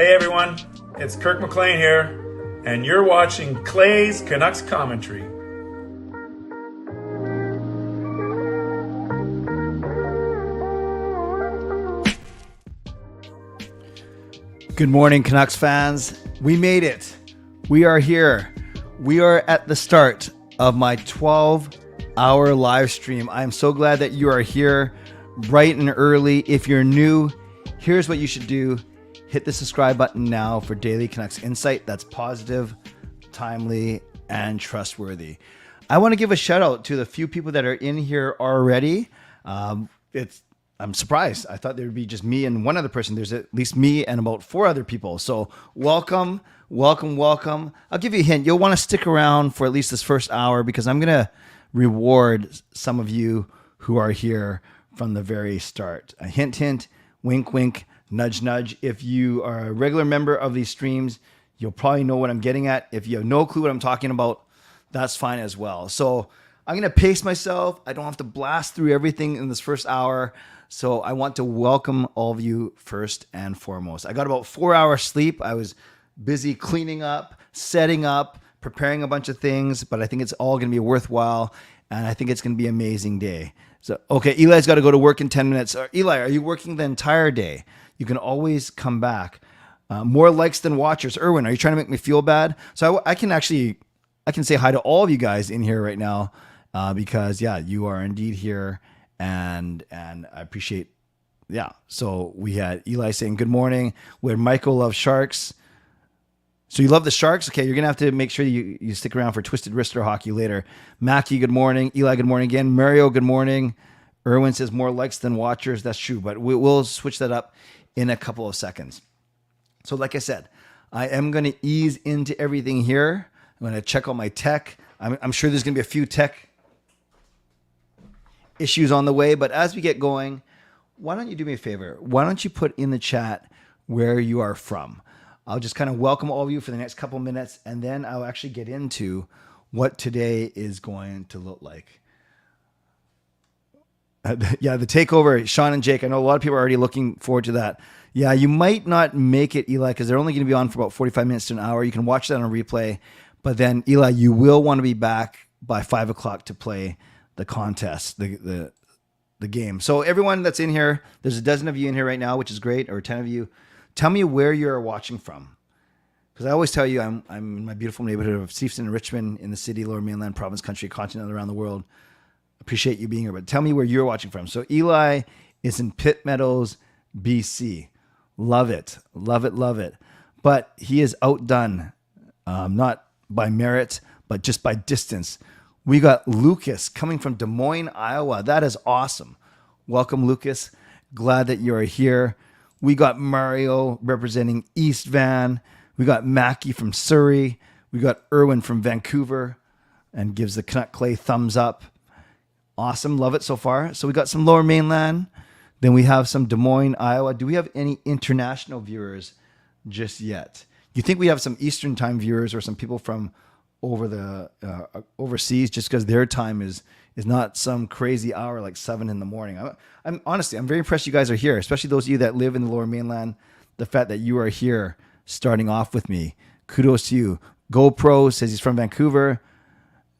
Hey everyone, it's Kirk McLean here, and you're watching Clay's Canucks Commentary. Good morning, Canucks fans. We made it. We are here. We are at the start of my 12-hour live stream. I am so glad that you are here bright and early. If you're new, here's what you should do. Hit the subscribe button now for daily Canucks insight that's positive, timely, and trustworthy. I want to give a shout out to the few people that are in here already. I'm surprised. I thought there would be just me and one other person. There's at least me and about 4 other people. So welcome. I'll give you a hint. You'll want to stick around for at least this first hour because I'm going to reward some of you who are here from the very start. A hint, hint, wink, wink, nudge, nudge. If you are a regular member of these streams, you'll probably know what I'm getting at. If you have no clue what I'm talking about, that's fine as well. So I'm going to pace myself. I don't have to blast through everything in this first hour. So I want to welcome all of you first and foremost. I got about 4 hours sleep. I was busy cleaning up, setting up, preparing a bunch of things, but I think it's all going to be worthwhile. And I think it's going to be an amazing day. So, okay, Eli's got to go to work in 10 minutes. Eli, are you working the entire day? You can always come back. More likes than watchers. Erwin, are you trying to make me feel bad? So I can say hi to all of you guys in here right now because, yeah, you are indeed here. And I appreciate, yeah. So we had Eli saying good morning. We had Michael loves Sharks. So you love the Sharks? Okay, you're going to have to make sure you stick around for Twisted Wrister Hockey later. Mackie, good morning. Eli, good morning again. Mario, good morning. Erwin says more likes than watchers. That's true, but we'll switch that up in a couple of seconds. So like I said, I am going to ease into everything here. I'm going to check out my tech. I'm sure there's going to be a few tech issues on the way, but as we get going, why don't you do me a favor? Why don't you put in the chat where you are from? I'll just kind of welcome all of you for the next couple minutes, and then I'll actually get into what today is going to look like. Yeah, the takeover, Sean and Jake. I know a lot of people are already looking forward to that. Yeah, you might not make it, Eli, because they're only going to be on for about 45 minutes to an hour. You can watch that on replay. But then, Eli, you will want to be back by 5 o'clock to play the contest, the game. So everyone that's in here, there's a dozen of you in here right now, which is great, or 10 of you. Tell me where you're watching from. Because I always tell you I'm in my beautiful neighborhood of Steveston and Richmond in the city, Lower Mainland, province, country, continent, around the world. Appreciate you being here, but tell me where you're watching from. So Eli is in Pitt Meadows, BC. Love it. But he is outdone, not by merit, but just by distance. We got Lucas coming from Des Moines, Iowa. That is awesome. Welcome, Lucas. Glad that you are here. We got Mario representing East Van. We got Mackie from Surrey. We got Erwin from Vancouver and gives the Canuck Clay thumbs up. Awesome. Love it so far. So we got some Lower Mainland. Then we have some Des Moines, Iowa. Do we have any international viewers just yet? You think we have some Eastern time viewers or some people from overseas just because their time is not some crazy hour like 7 in the morning. I'm honestly, I'm very impressed you guys are here, especially those of you that live in the Lower Mainland. The fact that you are here starting off with me. Kudos to you. GoPro says he's from Vancouver.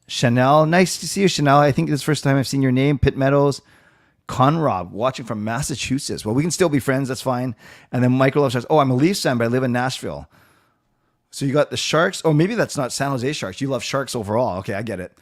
Chanel, nice to see you, Chanel. I think this is the first time I've seen your name. Pitt Meadows. Conrob, watching from Massachusetts. Well, we can still be friends. That's fine. And then Michael says, oh, I'm a Leafs fan, but I live in Nashville. So you got the Sharks. Oh, maybe that's not San Jose Sharks. You love Sharks overall. Okay, I get it.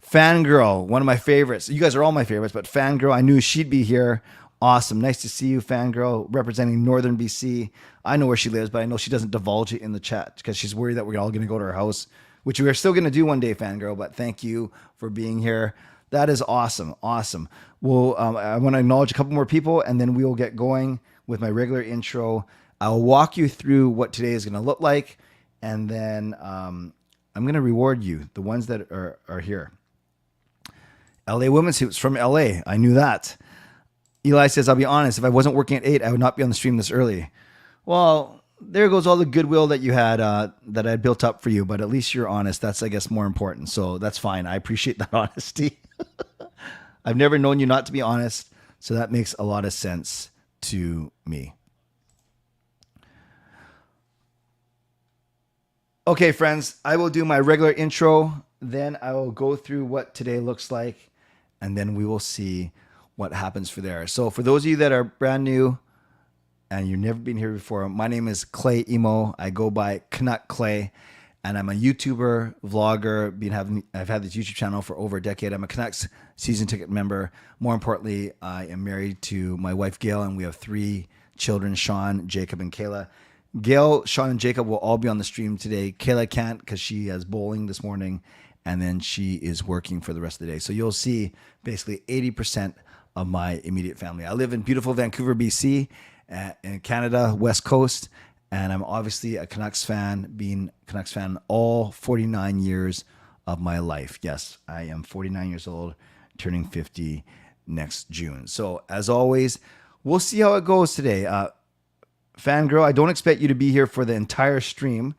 Fangirl, one of my favorites. You guys are all my favorites, but Fangirl, I knew she'd be here. Awesome. Nice to see you, Fangirl, representing Northern BC. I know where she lives, but I know she doesn't divulge it in the chat because she's worried that we're all going to go to her house, which we are still going to do one day, Fangirl, but thank you for being here. That is awesome. Awesome. Well, I want to acknowledge a couple more people, and then we will get going with my regular intro. I'll walk you through what today is going to look like, and then I'm going to reward you, the ones that are here. LA Women's Hoops from LA. I knew that. Eli says, I'll be honest, if I wasn't working at 8, I would not be on the stream this early. Well, there goes all the goodwill that you had, that I had built up for you, but at least you're honest. That's, I guess, more important. So that's fine. I appreciate that honesty. I've never known you not to be honest, so that makes a lot of sense to me. Okay, friends, I will do my regular intro. Then I will go through what today looks like, and then we will see what happens for there. So for those of you that are brand new and you've never been here before, my name is Clay Imoo. I go by Canuck Clay, and I'm a YouTuber, vlogger. I've had this YouTube channel for over a decade. I'm a Canucks season ticket member. More importantly, I am married to my wife, Gail, and we have 3 children, Sean, Jacob, and Kayla. Gail, Sean, and Jacob will all be on the stream today. Kayla can't because she has bowling this morning, and then she is working for the rest of the day. So you'll see basically 80% of my immediate family. I live in beautiful Vancouver, BC, in Canada, West Coast, and I'm obviously a Canucks fan, being a Canucks fan all 49 years of my life. Yes, I am 49 years old, turning 50 next June. So as always, we'll see how it goes today. Fangirl, I don't expect you to be here for the entire stream,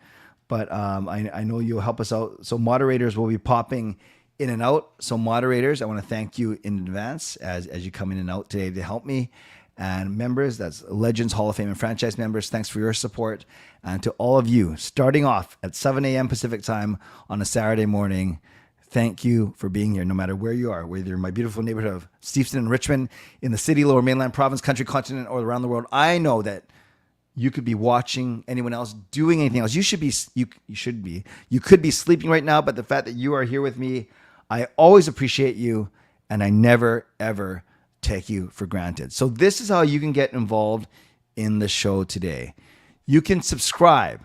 but I know you'll help us out. So moderators will be popping in and out. So moderators, I want to thank you in advance as you come in and out today to help me. And members, that's Legends, Hall of Fame, and franchise members, thanks for your support. And to all of you, starting off at 7 a.m. Pacific time on a Saturday morning, thank you for being here, no matter where you are, whether you're in my beautiful neighborhood of Steveston and Richmond, in the city, Lower Mainland, province, country, continent, or around the world. I know that you could be watching anyone else doing anything else. You could be sleeping right now, but the fact that you are here with me, I always appreciate you, and I never, ever take you for granted. So this is how you can get involved in the show today. You can subscribe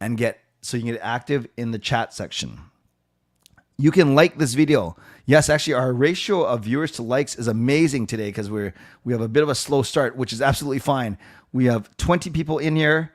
and you can get active in the chat section. You can like this video. Yes, actually, our ratio of viewers to likes is amazing today because we have a bit of a slow start, which is absolutely fine. We have 20 people in here,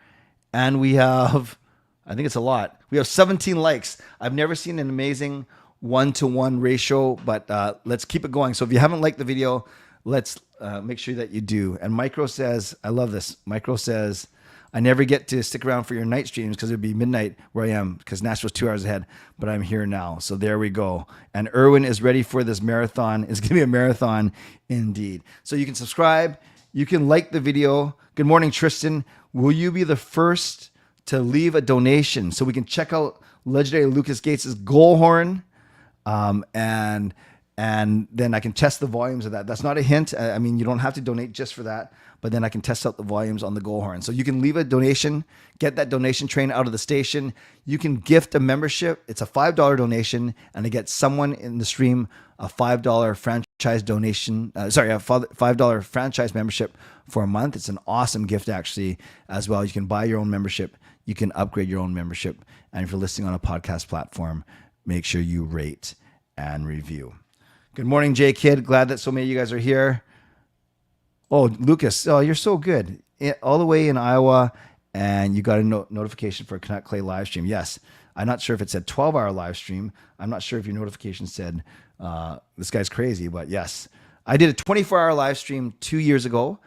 and we have, I think it's a lot. We have 17 likes. I've never seen an amazing 1-to-1 ratio, but let's keep it going. So if you haven't liked the video, let's make sure that you do. And Micro says, I love this. Micro says, I never get to stick around for your night streams because it would be midnight where I am because Nashville's 2 hours ahead, but I'm here now. So there we go. And Erwin is ready for this marathon. It's going to be a marathon indeed. So you can subscribe. You can like the video. Good morning, Tristan. Will you be the first to leave a donation so we can check out legendary Lucas Gates' goal horn? And then I can test the volumes of that. That's not a hint. I mean, you don't have to donate just for that, but then I can test out the volumes on the goal horn. So you can leave a donation, get that donation train out of the station. You can gift a membership. It's a $5 donation, and I get someone in the stream a $5 franchise donation. A $5 franchise membership for a month. It's an awesome gift actually as well. You can buy your own membership. You can upgrade your own membership. And if you're listening on a podcast platform, make sure you rate and review. Good morning, J Kid. Glad that so many of you guys are here. Oh, Lucas, oh, you're so good. All the way in Iowa, and you got a notification for a Canuck Clay live stream. Yes, I'm not sure if it said 12-hour live stream. I'm not sure if your notification said this guy's crazy, but yes. I did a 24-hour live stream 2 years ago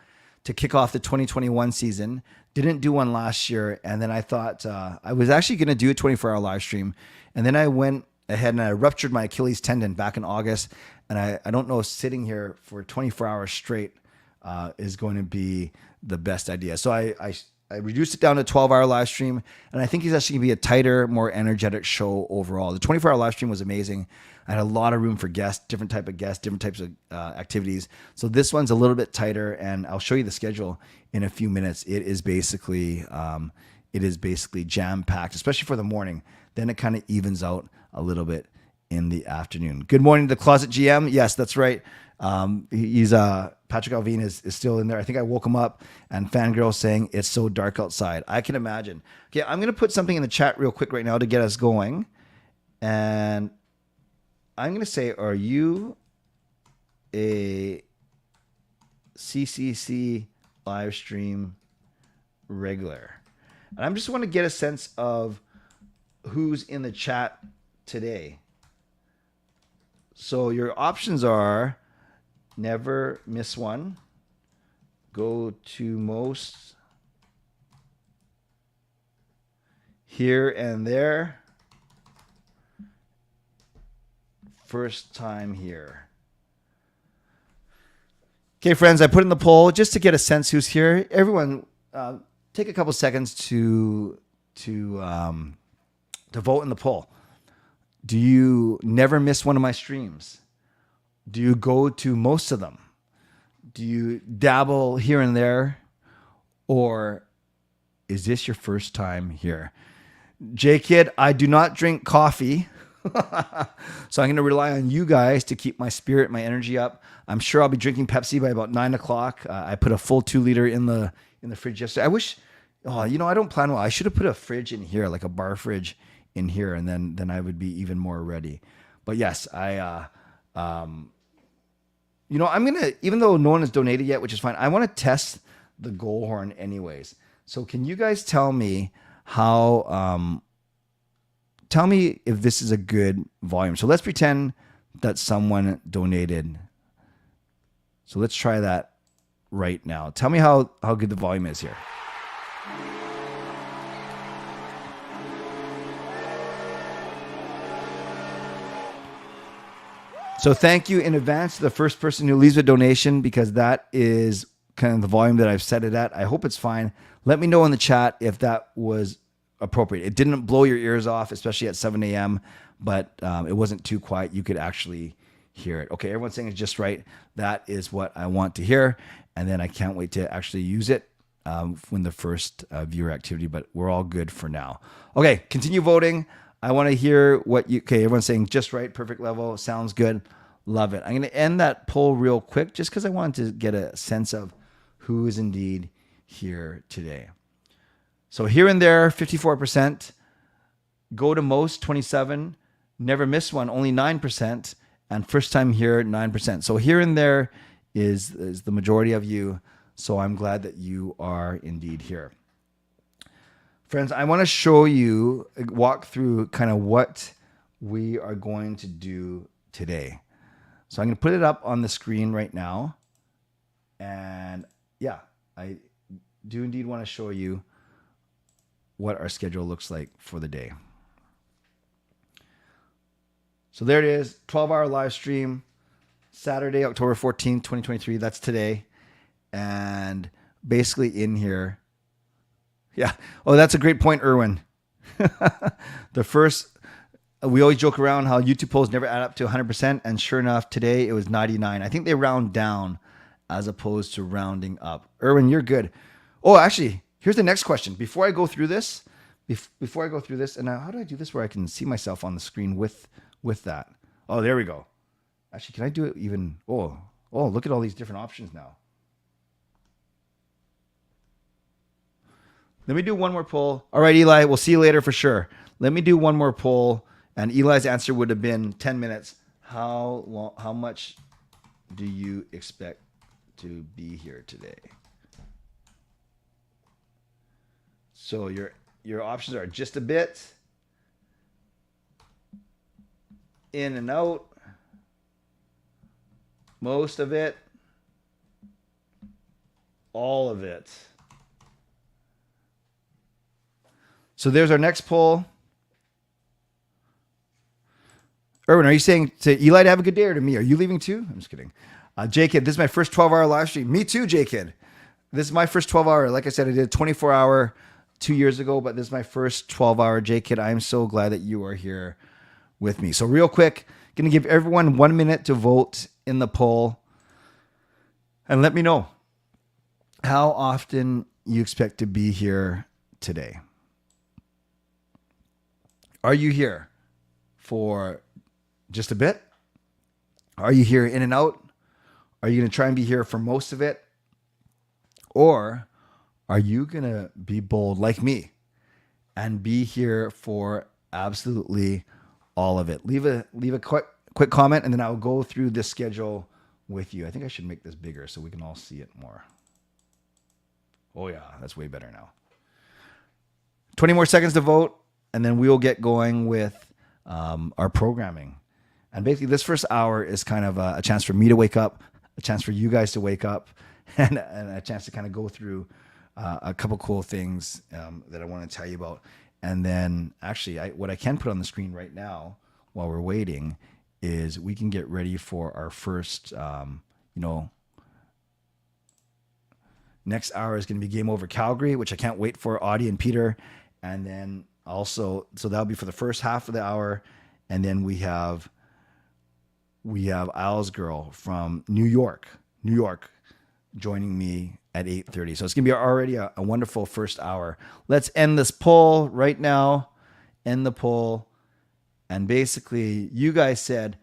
to kick off the 2021 season. Didn't do one last year, and then I thought I was actually going to do a 24-hour live stream, and then I went ahead and I ruptured my Achilles tendon back in August, and I don't know if sitting here for 24 hours straight is going to be the best idea. So I reduced it down to a 12-hour live stream, and I think it's actually going to be a tighter, more energetic show overall. The 24-hour live stream was amazing. I had a lot of room for guests, different type of guests, different types of activities. So this one's a little bit tighter, and I'll show you the schedule in a few minutes. It is basically jam-packed, especially for the morning. Then it kind of evens out a little bit in the afternoon. Good morning to the Closet GM. Yes, that's right. He's Patrick Alvin is still in there. I think I woke him up, and Fangirl saying it's so dark outside. I can imagine. Okay, I'm going to put something in the chat real quick right now to get us going. And I'm going to say, are you a CCC live stream regular? And I just want to get a sense of who's in the chat today. So your options are never miss one, go to most, here and there, first time here. Okay, friends, I put in the poll just to get a sense who's here. Everyone, take a couple seconds to to vote in the poll. Do you never miss one of my streams? Do you go to most of them? Do you dabble here and there? Or is this your first time here? J-Kid, I do not drink coffee. So I'm going to rely on you guys to keep my spirit, my energy up. I'm sure I'll be drinking Pepsi by about 9 o'clock. I put a full 2 liter in the fridge yesterday. I wish, I don't plan well. I should have put a fridge in here, like a bar fridge in here, and then I would be even more ready. But yes, I'm going to, even though no one has donated yet, which is fine, I want to test the goal horn anyways. So can you guys tell me how, tell me if this is a good volume. So let's pretend that someone donated. So let's try that right now. Tell me how good the volume is here. So thank you in advance to the first person who leaves a donation, because that is kind of the volume that I've set it at. I hope it's fine. Let me know in the chat if that was appropriate. It didn't blow your ears off, especially at 7 a.m., but it wasn't too quiet. You could actually hear it. Okay, everyone's saying it's just right. That is what I want to hear, and then I can't wait to actually use it when the first viewer activity, but we're all good for now. Okay, continue voting. I want to hear what you... Okay, everyone's saying just right, perfect level, sounds good, love it. I'm going to end that poll real quick just because I wanted to get a sense of who is indeed here today. So here and there, 54%. Go to most, 27%. Never miss one, only 9%. And first time here, 9%. So here and there is the majority of you. So I'm glad that you are indeed here. Friends, I want to show you, walk through kind of what we are going to do today. So I'm going to put it up on the screen right now. And yeah, I do indeed want to show you what our schedule looks like for the day. So there it is, 12-hour live stream, Saturday, October 14th, 2023. That's today. And basically in here, yeah. Oh, that's a great point, Erwin. We always joke around how YouTube polls never add up to 100%. And sure enough, today it was 99. I think they round down as opposed to rounding up. Erwin, you're good. Oh, actually, here's the next question. Before I go through this, and now how do I do this where I can see myself on the screen with that? Oh, there we go. Actually, can I do it even? Oh, look at all these different options now. Let me do one more poll. All right, Eli, we'll see you later for sure. Let me do one more poll, and Eli's answer would have been 10 minutes. How much do you expect to be here today? So your options are just a bit, in and out, most of it, all of it. So there's our next poll. Erwin, are you saying to Eli to have a good day, or to me? Are you leaving too? I'm just kidding. J-Kid, this is my first 12-hour live stream. Me too, J-Kid. This is my first 12-hour. Like I said, I did a 24-hour 2 years ago, but this is my first 12-hour. J-Kid, I'm so glad that you are here with me. So real quick, going to give everyone 1 minute to vote in the poll. And let me know how often you expect to be here today. Are you here for just a bit? Are you here in and out? Are you going to try and be here for most of it? Or are you going to be bold like me and be here for absolutely all of it? Leave a quick comment, and then I'll go through this schedule with you. I think I should make this bigger so we can all see it more. Oh yeah, that's way better now. 20 more seconds to vote, and then we'll get going with our programming. And basically this first hour is kind of a chance for me to wake up, a chance for you guys to wake up, and a chance to kind of go through a couple cool things that I want to tell you about. And then actually what I can put on the screen right now while we're waiting is we can get ready for our first, next hour is going to be Game Over Calgary, which I can't wait for, Auddie and Peter. And then also, so that'll be for the first half of the hour. And then we have Al's girl from New York, joining me at 8:30. So it's going to be already a wonderful first hour. Let's end this poll right now. End the poll. And basically, you guys said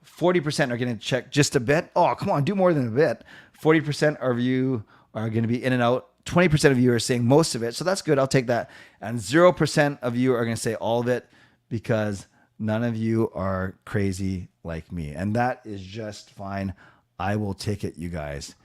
40% are going to check just a bit. Oh, come on, do more than a bit. 40% of you are going to be in and out. 20% of you are saying most of it. So that's good. I'll take that. And 0% of you are going to say all of it because none of you are crazy like me. And that is just fine. I will take it, you guys.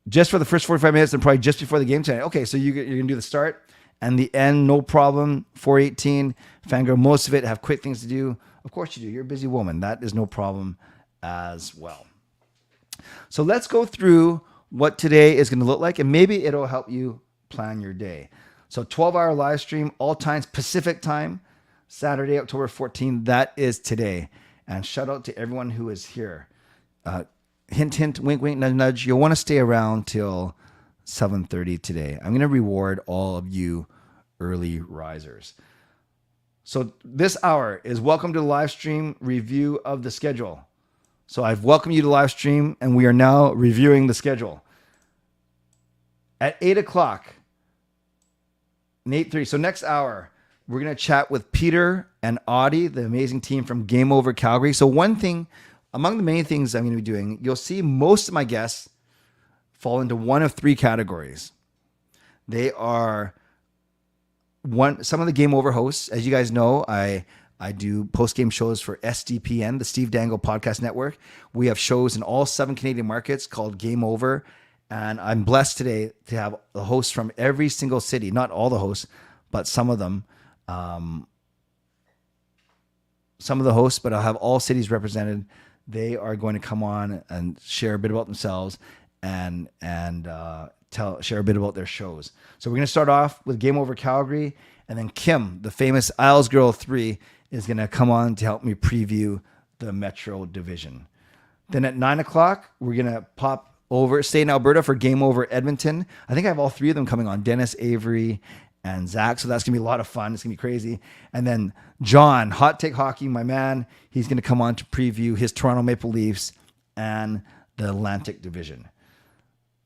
Just for the first 45 minutes and probably just before the game tonight. Okay, so you're going to do the start and the end, no problem. 4:18. Fangirl, most of it have quick things to do. Of course you do. You're a busy woman. That is no problem as well. So let's go through what today is going to look like, and maybe it'll help you plan your day. So 12-hour live stream, all times Pacific time, Saturday, October 14th. That is today. And shout out to everyone who is here. Hint, hint, wink, wink, nudge, nudge. You'll want to stay around till 7:30 today. I'm going to reward all of you early risers. So this hour is welcome to the live stream review of the schedule. So I've welcomed you to live stream, and we are now reviewing the schedule. At 8 o'clock, and 8:30. So next hour, we're going to chat with Peter and Auddie, the amazing team from Game Over Calgary. So one thing, among the many things I'm going to be doing, you'll see most of my guests fall into one of three categories. They are some of the Game Over hosts. As you guys know, I do post-game shows for SDPN, the Steve Dangle Podcast Network. We have shows in all 7 Canadian markets called Game Over. And I'm blessed today to have the hosts from every single city. Not all the hosts, but some of them. Some of the hosts, but I'll have all cities represented. They are going to come on and share a bit about themselves and share a bit about their shows. So we're going to start off with Game Over Calgary. And then Kim, the famous Isles Girl 3, is going to come on to help me preview the Metro Division. Then at 9 o'clock, we're going to pop over, stay in Alberta for Game Over Edmonton. I think I have all three of them coming on, Dennis, Avry, and Zach. So that's going to be a lot of fun. It's going to be crazy. And then John, Hot Take Hockey, my man, he's going to come on to preview his Toronto Maple Leafs and the Atlantic Division.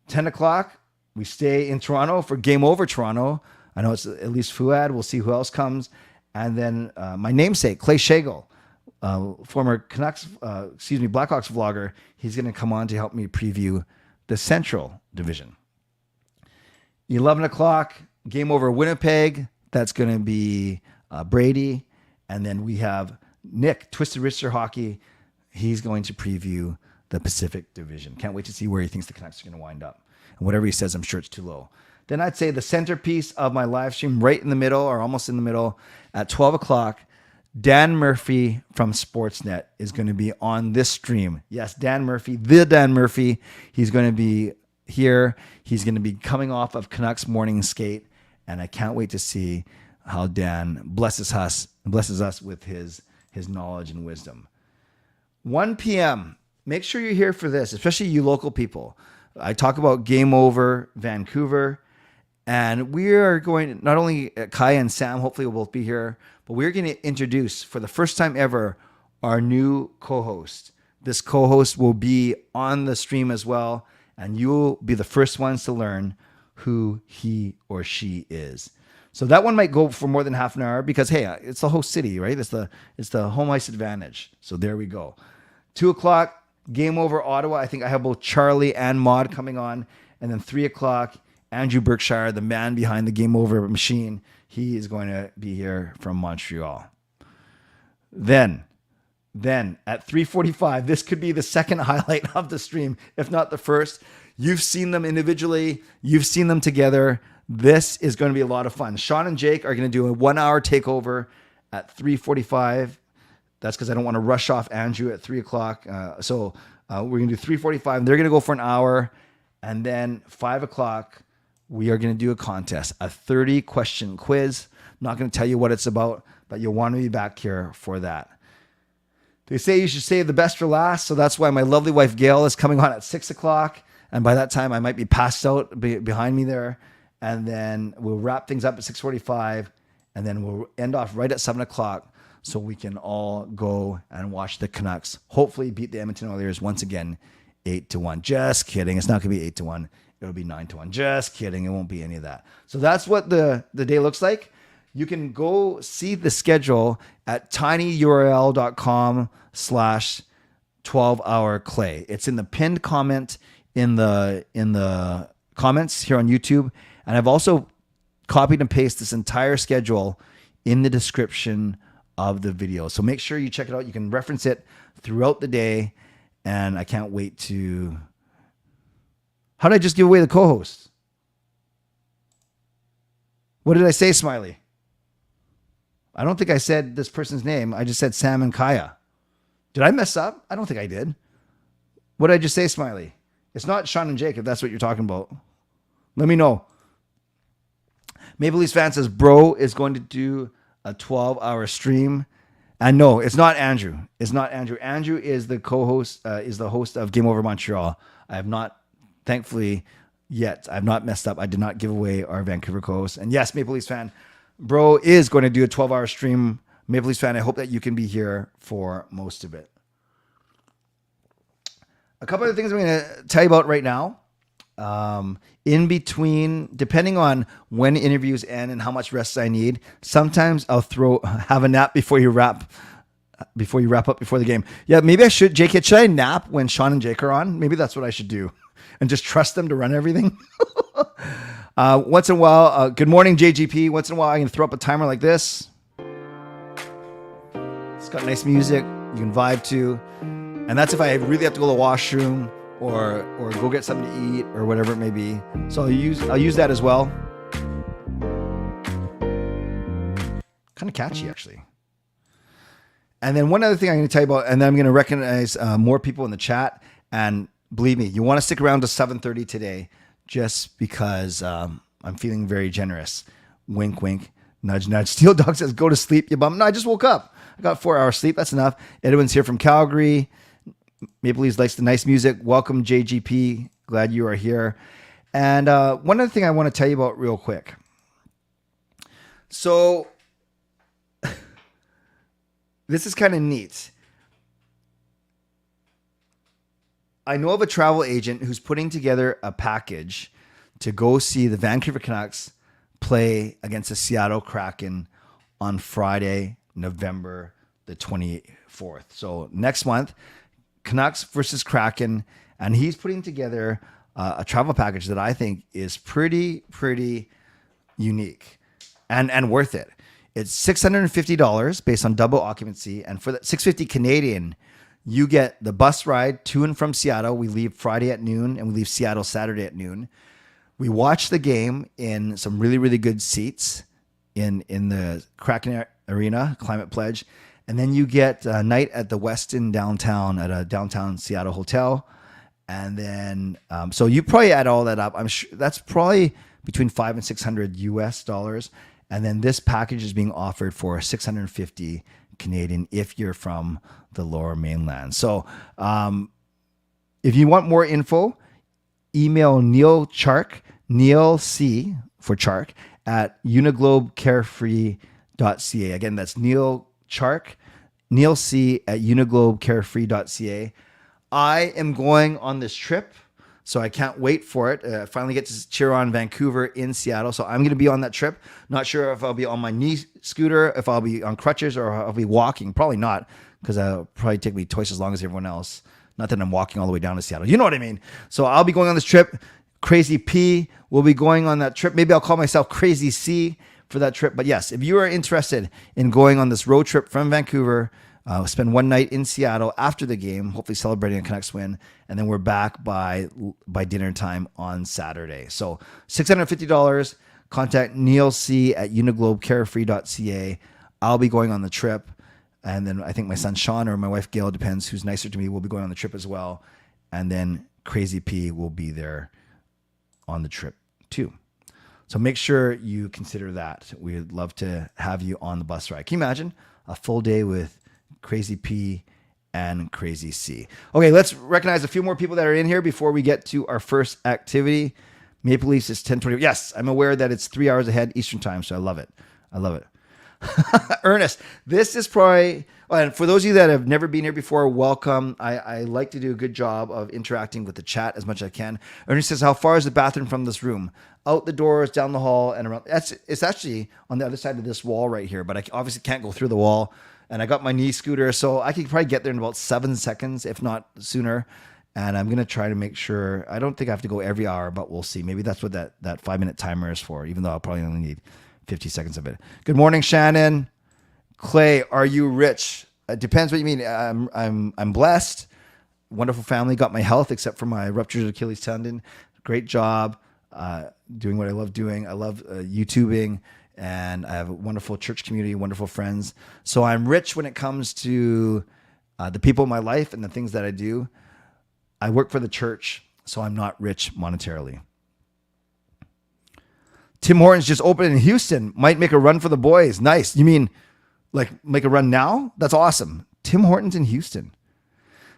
10 o'clock, we stay in Toronto for Game Over Toronto. I know it's at least Fuad. We'll see who else comes. And then my namesake, Clay Schlegel, former Canucks, Blackhawks vlogger. He's going to come on to help me preview the Central Division. 11 o'clock, Game Over Winnipeg. That's going to be Brady. And then we have Nick, Twisted Wrister Hockey. He's going to preview the Pacific Division. Can't wait to see where he thinks the Canucks are going to wind up. And whatever he says, I'm sure it's too low. Then I'd say the centerpiece of my live stream, right in the middle or almost in the middle, at 12 o'clock, Dan Murphy from Sportsnet is going to be on this stream. Yes, Dan Murphy, the Dan Murphy. He's going to be here. He's going to be coming off of Canucks morning skate, and I can't wait to see how Dan blesses us with his knowledge and wisdom. 1 p.m. Make sure you're here for this, especially you local people. I talk about Game Over Vancouver. And we are going, not only Kaja and Sam, hopefully will both be here, but we're going to introduce for the first time ever our new co-host. This co-host will be on the stream as well, and you will be the first ones to learn who he or she is. So that one might go for more than half an hour because, hey, it's the host city, right? It's the home ice advantage. So there we go. 2 o'clock, Game Over Ottawa. I think I have both Charlie and Maud coming on. And then 3 o'clock, Andrew Berkshire, the man behind the Game Over machine, he is going to be here from Montreal. Then at 3:45, this could be the second highlight of the stream, if not the first. You've seen them individually. You've seen them together. This is going to be a lot of fun. Sean and Jake are going to do a 1 hour takeover at 3:45. That's because I don't want to rush off Andrew at 3 o'clock. So we're going to do 3:45. They're going to go for an hour. And then 5 o'clock, we are going to do a contest, a 30-question quiz. I'm not going to tell you what it's about, but you'll want to be back here for that. They say you should save the best for last, so that's why my lovely wife Gail is coming on at 6 o'clock. And by that time, I might be passed out behind me there. And then we'll wrap things up at 6:45. and then we'll end off right at 7 o'clock so we can all go and watch the Canucks hopefully beat the Edmonton Oilers once again 8-1. Just kidding. It's not going to be 8-1. It'll be 9-1. Just kidding. It won't be any of that. So that's what the day looks like. You can go see the schedule at tinyurl.com/12hourclay. It's in the pinned comment in the comments here on YouTube. And I've also copied and pasted this entire schedule in the description of the video. So make sure you check it out. You can reference it throughout the day. And I can't wait to... How did I just give away the co-host? What did I say, Smiley? I don't think I said this person's name. I just said Sam and Kaja. Did I mess up? I don't think I did. What did I just say, Smiley? It's not Sean and Jacob. That's what you're talking about. Let me know. Maple Leafs fan says, bro is going to do a 12-hour stream. And no, it's not Andrew. It's not Andrew. Andrew is the co-host, is the host of Game Over Montreal. I have not, thankfully, yet. I've not messed up. I did not give away our Vancouver co-host. And yes, Maple Leafs fan, bro is going to do a 12-hour stream. Maple Leafs fan, I hope that you can be here for most of it. A couple of things I'm going to tell you about right now. In between, depending on when interviews end and how much rest I need, sometimes I'll have a nap before you wrap up before the game. Yeah, maybe I should. Jake, should I nap when Sean and Jake are on? Maybe that's what I should do, and just trust them to run everything. Once in a while, good morning, JGP. Once in a while, I can throw up a timer like this. It's got nice music you can vibe to, and that's if I really have to go to the washroom. Or go get something to eat or whatever it may be. So I'll use that as well. Kind of catchy, actually. And then one other thing I'm going to tell you about, and then I'm going to recognize more people in the chat. And believe me, you want to stick around to 7:30 today, just because I'm feeling very generous. Wink, wink, nudge, nudge. Steel Dog says, "Go to sleep, you bum." No, I just woke up. I got 4 hours sleep. That's enough. Edwin's here from Calgary. Maple Leafs likes the nice music. Welcome, JGP. Glad you are here. And one other thing I want to tell you about real quick. So this is kind of neat. I know of a travel agent who's putting together a package to go see the Vancouver Canucks play against the Seattle Kraken on Friday, November the 24th. So next month, Canucks versus Kraken, and he's putting together a travel package that I think is pretty unique and worth it. It's $650 based on double occupancy, and for that $650 Canadian, you get the bus ride to and from Seattle. We leave Friday at noon, and we leave Seattle Saturday at noon. We watch the game in some really good seats in the Kraken Arena, Climate Pledge. And then you get a night at the Westin downtown at a downtown Seattle hotel. And then, so you probably add all that up. I'm sure that's probably between $500 and $600 US. And then this package is being offered for $650 Canadian if you're from the Lower Mainland. So if you want more info, email Neil C for Chark at uniglobecarefree.ca. Again, that's Neil C at uniglobecarefree.ca. I am going on this trip, so I can't wait for it. I finally get to cheer on Vancouver in Seattle, so I'm going to be on that trip. Not sure if I'll be on my knee scooter, if I'll be on crutches, or I'll be walking. Probably not, because it'll probably take me twice as long as everyone else. Not that I'm walking all the way down to Seattle. You know what I mean? So I'll be going on this trip. Crazy P will be going on that trip. Maybe I'll call myself Crazy C for that trip. But yes, if you are interested in going on this road trip from Vancouver, spend one night in Seattle after the game, hopefully celebrating a Canucks win, and then we're back by dinner time on Saturday. So $650. Contact Neil C at uniglobecarefree.ca. I'll be going on the trip, and then I think my son Sean or my wife Gail, depends who's nicer to me, will be going on the trip as well. And then Crazy P will be there on the trip too. So make sure you consider that. We'd love to have you on the bus ride. Can you imagine a full day with Crazy P and Crazy C? Okay, let's recognize a few more people that are in here before we get to our first activity. Maple Leafs is 10:20. Yes, I'm aware that it's 3 hours ahead Eastern time, so I love it. Ernest, this is probably, and for those of you that have never been here before, welcome. I like to do a good job of interacting with the chat as much as I can. Ernest says, how far is the bathroom from this room? Out the doors, down the hall, and around. It's actually on the other side of this wall right here, but I obviously can't go through the wall. And I got my knee scooter, so I could probably get there in about 7 seconds, if not sooner. And I'm going to try to make sure, I don't think I have to go every hour, but we'll see. Maybe that's what that 5-minute timer is for, even though I'll probably only need 50 seconds of it. Good morning, Shannon. Clay, are you rich? It depends what you mean. I'm blessed. Wonderful family. Got my health, except for my ruptured Achilles tendon. Great job doing what I love doing. I love YouTubing. And I have a wonderful church community, wonderful friends. So I'm rich when it comes to the people in my life and the things that I do. I work for the church, so I'm not rich monetarily. Tim Hortons just opened in Houston. Might make a run for the boys. Nice. You mean like make a run now? That's awesome. Tim Hortons in Houston.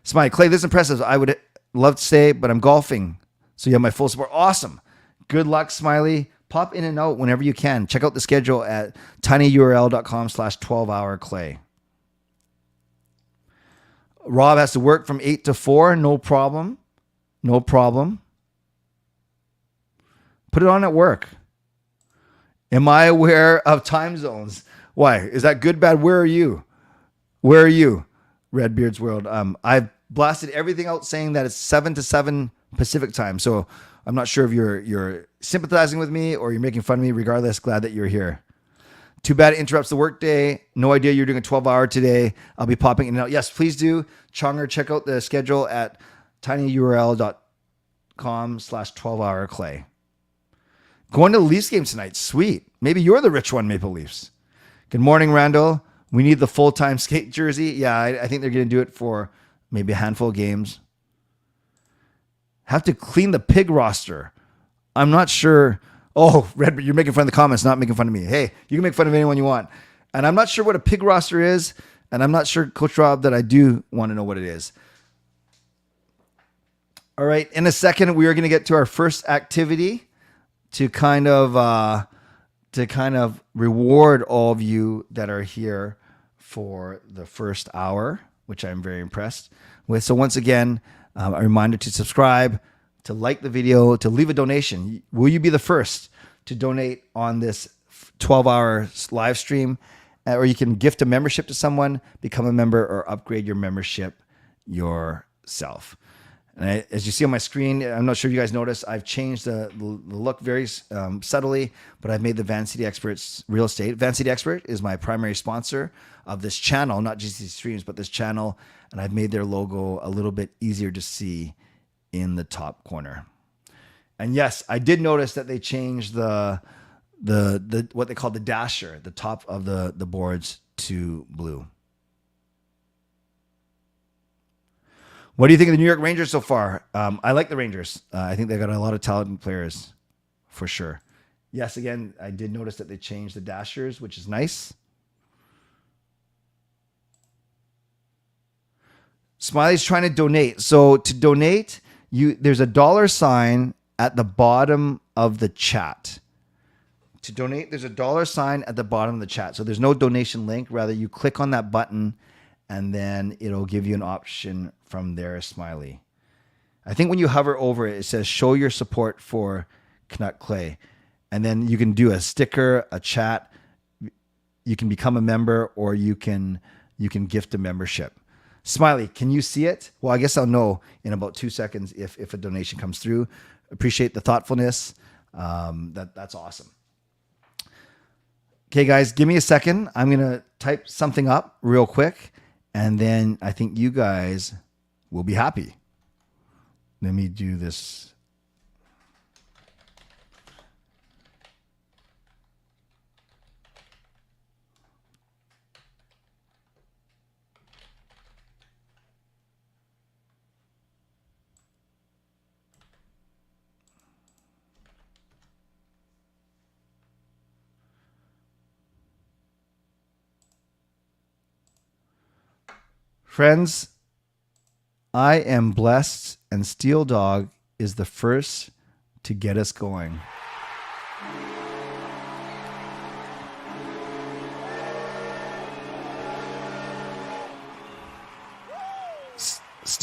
Smiley, Clay, this is impressive. I would love to stay, but I'm golfing. So you have my full support. Awesome. Good luck, Smiley. Pop in and out whenever you can. Check out the schedule at tinyurl.com/12hourclay. Rob has to work from 8 to 4. No problem. No problem. Put it on at work. Am I aware of time zones? Why? Is that good, bad? Where are you? Where are you? Redbeard's World. I've blasted everything out saying that it's 7 to 7 Pacific time. So I'm not sure if you're sympathizing with me or you're making fun of me. Regardless, glad that you're here. Too bad it interrupts the workday. No idea you're doing a 12-hour today. I'll be popping in and out. Yes, please do. Chonger, check out the schedule at tinyurl.com/12hourclay. Going to the Leafs game tonight. Sweet. Maybe you're the rich one, Maple Leafs. Good morning, Randall. We need the full-time skate jersey. Yeah, I think they're going to do it for maybe a handful of games. Have to clean the pig roster. I'm not sure. Oh, Red, you're making fun of the comments, not making fun of me. Hey, you can make fun of anyone you want. And I'm not sure what a pig roster is. And I'm not sure, Coach Rob, that I do want to know what it is. All right. In a second, we are going to get to our first activity to kind of reward all of you that are here for the first hour, which I'm very impressed with. So once again, a reminder to subscribe, to like the video, to leave a donation. Will you be the first to donate on this 12-hour live stream? Or you can gift a membership to someone, become a member, or upgrade your membership yourself. And as you see on my screen, I'm not sure if you guys noticed, I've changed the look very subtly, but I've made the Van City Experts real estate. Van City Expert is my primary sponsor of this channel, not just these streams, but this channel. And I've made their logo a little bit easier to see in the top corner. And yes, I did notice that they changed the what they call the dasher, the top of the boards, to blue. What do you think of the New York Rangers so far? I like the Rangers. I think they got a lot of talented players, for sure. Yes, again, I did notice that they changed the dashers, which is nice. Smiley's trying to donate. So to donate, there's a $sign at the bottom of the chat. To donate, there's a $sign at the bottom of the chat. So there's no donation link. Rather, you click on that button, and then it'll give you an option from there, Smiley. I think when you hover over it, it says show your support for Canuck Clay. And then you can do a sticker, a chat. You can become a member, or you can gift a membership. Smiley, can you see it? Well, I guess I'll know in about 2 seconds if a donation comes through. Appreciate the thoughtfulness. That's awesome. Okay, guys, give me a second. I'm going to type something up real quick, and then I think you guys will be happy. Let me do this. Friends, I am blessed, and Steel Dog is the first to get us going.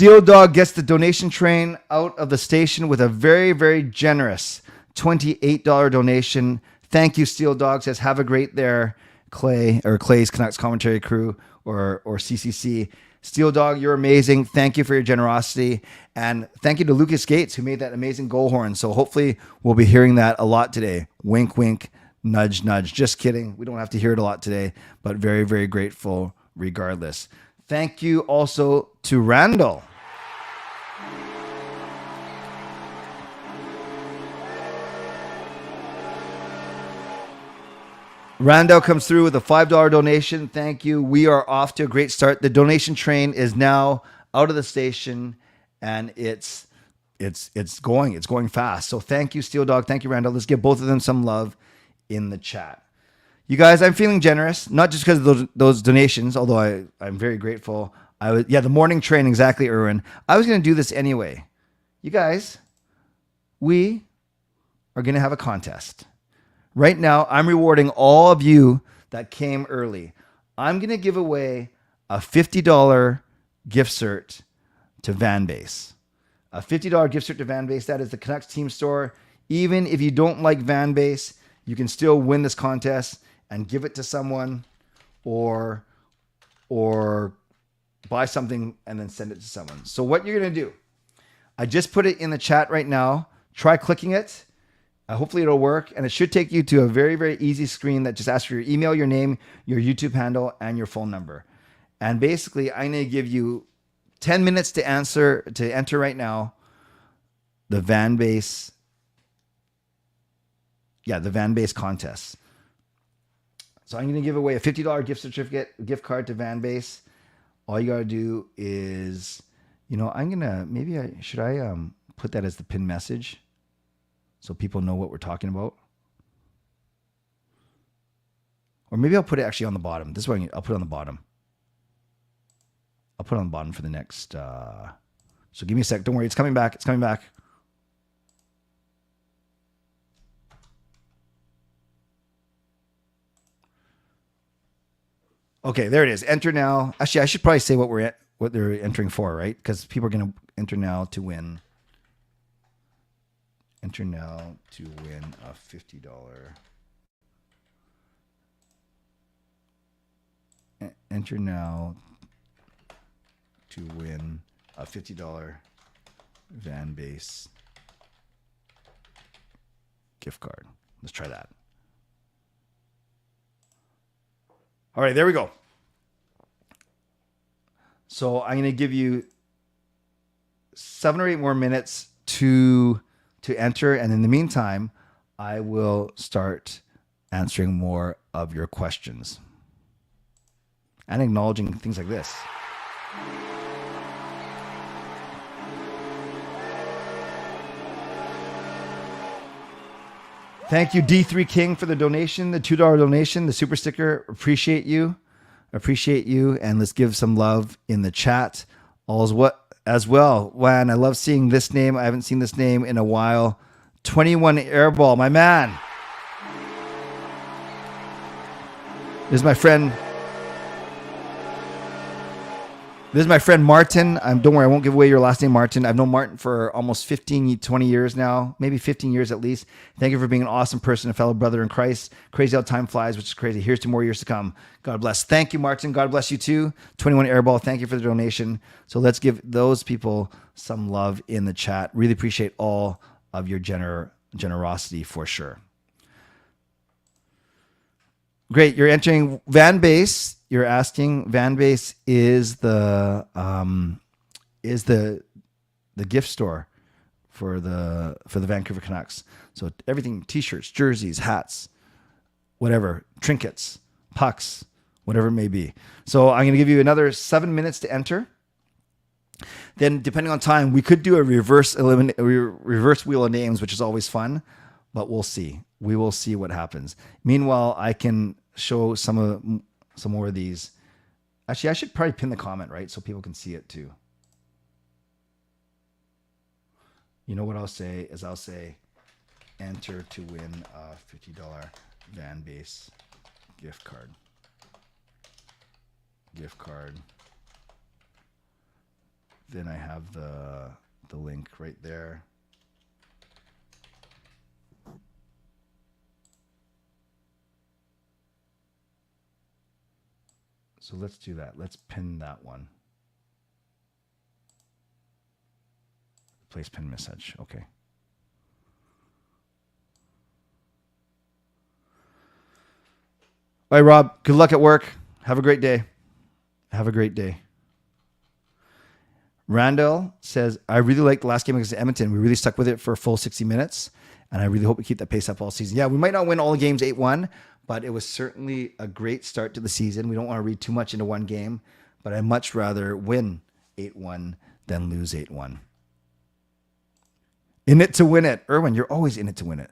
Steel Dog gets the donation train out of the station with a very, very generous $28 donation. Thank you, Steel Dog. Says, have a great there, Clay's Canucks commentary crew or CCC. Steel Dog, you're amazing. Thank you for your generosity. And thank you to Lucas Gates, who made that amazing goal horn. So hopefully we'll be hearing that a lot today. Wink, wink, nudge, nudge. Just kidding. We don't have to hear it a lot today, but very, very grateful regardless. Thank you also to Randall. Randall comes through with a $5 donation. Thank you. We are off to a great start. The donation train is now out of the station, and it's going fast. So thank you, Steel Dog. Thank you, Randall. Let's give both of them some love in the chat. You guys, I'm feeling generous, not just because of those donations, although I'm very grateful. The morning train, exactly, Erwin. I was going to do this anyway. You guys, we are going to have a contest. Right now, I'm rewarding all of you that came early. I'm going to give away a $50 gift cert to VanBase. A $50 gift cert to VanBase. That is the Canucks team store. Even if you don't like VanBase, you can still win this contest and give it to someone or buy something and then send it to someone. So what you're going to do, I just put it in the chat right now. Try clicking it. Hopefully it'll work, and it should take you to a very, very easy screen that just asks for your email, your name, your YouTube handle, and your phone number. And basically, I'm going to give you 10 minutes to enter right now the VanBase contest. So I'm going to give away a $50 gift card to VanBase. All you got to do is, should I put that as the pin message? So people know what we're talking about. Or maybe I'll put it actually on the bottom. This way I'll put it on the bottom. I'll put it on the bottom for the next. So give me a sec. Don't worry. It's coming back. It's coming back. Okay, there it is. Enter now. Actually, I should probably say what they're entering for, right? Because people are going to enter now to win. Enter now to win a $50. Enter now to win a $50 VanBase gift card. Let's try that. All right, there we go. So I'm going to give you 7 or 8 more minutes to enter. And in the meantime, I will start answering more of your questions and acknowledging things like this. Thank you, D3 King, for the donation, the $2 donation, the super sticker. Appreciate you. And let's give some love in the chat. As well. Man, I love seeing this name. I haven't seen this name in a while. 21 Airball, my man. This is my friend. Martin. Don't worry, I won't give away your last name, Martin. I've known Martin for almost 15, 20 years now, maybe 15 years at least. Thank you for being an awesome person, a fellow brother in Christ. Crazy how time flies, which is crazy. Here's to more years to come. God bless. Thank you, Martin. God bless you too. 21 Airball, thank you for the donation. So let's give those people some love in the chat. Really appreciate all of your generosity for sure. Great. You're entering VanBase. You're asking. VanBase is the gift store for the Vancouver Canucks. So everything: t-shirts, jerseys, hats, whatever, trinkets, pucks, whatever it may be. So I'm going to give you another 7 minutes to enter. Then, depending on time, we could do a reverse wheel of names, which is always fun, but we'll see. We will see what happens. Meanwhile, I can show some more of these. Actually, I should probably pin the comment, right? So people can see it too. You know what I'll say is I'll say, enter to win a $50 VanBase gift card. then I have the link right there. So let's do that. Let's pin that one. Place pin message. Okay. All right, Rob. Good luck at work. Have a great day. Have a great day. Randall says, I really liked the last game against Edmonton. We really stuck with it for a full 60 minutes, and I really hope we keep that pace up all season. Yeah, we might not win all the games 8-1, but it was certainly a great start to the season. We don't want to read too much into one game, but I'd much rather win 8-1 than lose 8-1. In it to win it. Erwin, you're always in it to win it.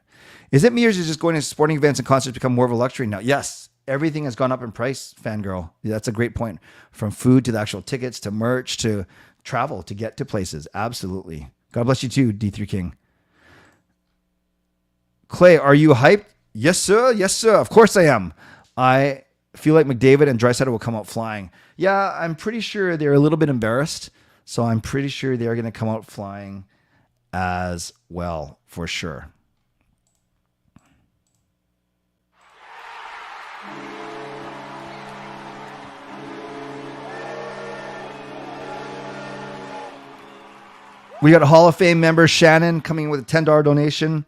Is it me or is it just going to sporting events and concerts become more of a luxury now? Yes. Everything has gone up in price, fangirl. Yeah, that's a great point. From food to the actual tickets to merch to travel to get to places. Absolutely. God bless you too, D3 King. Clay, are you hyped? Yes, sir. Yes, sir. Of course I am. I feel like McDavid and Draisaitl will come out flying. Yeah, I'm pretty sure they're a little bit embarrassed. So I'm pretty sure they're going to come out flying as well, for sure. We got a Hall of Fame member, Shannon, coming in with a $10 donation.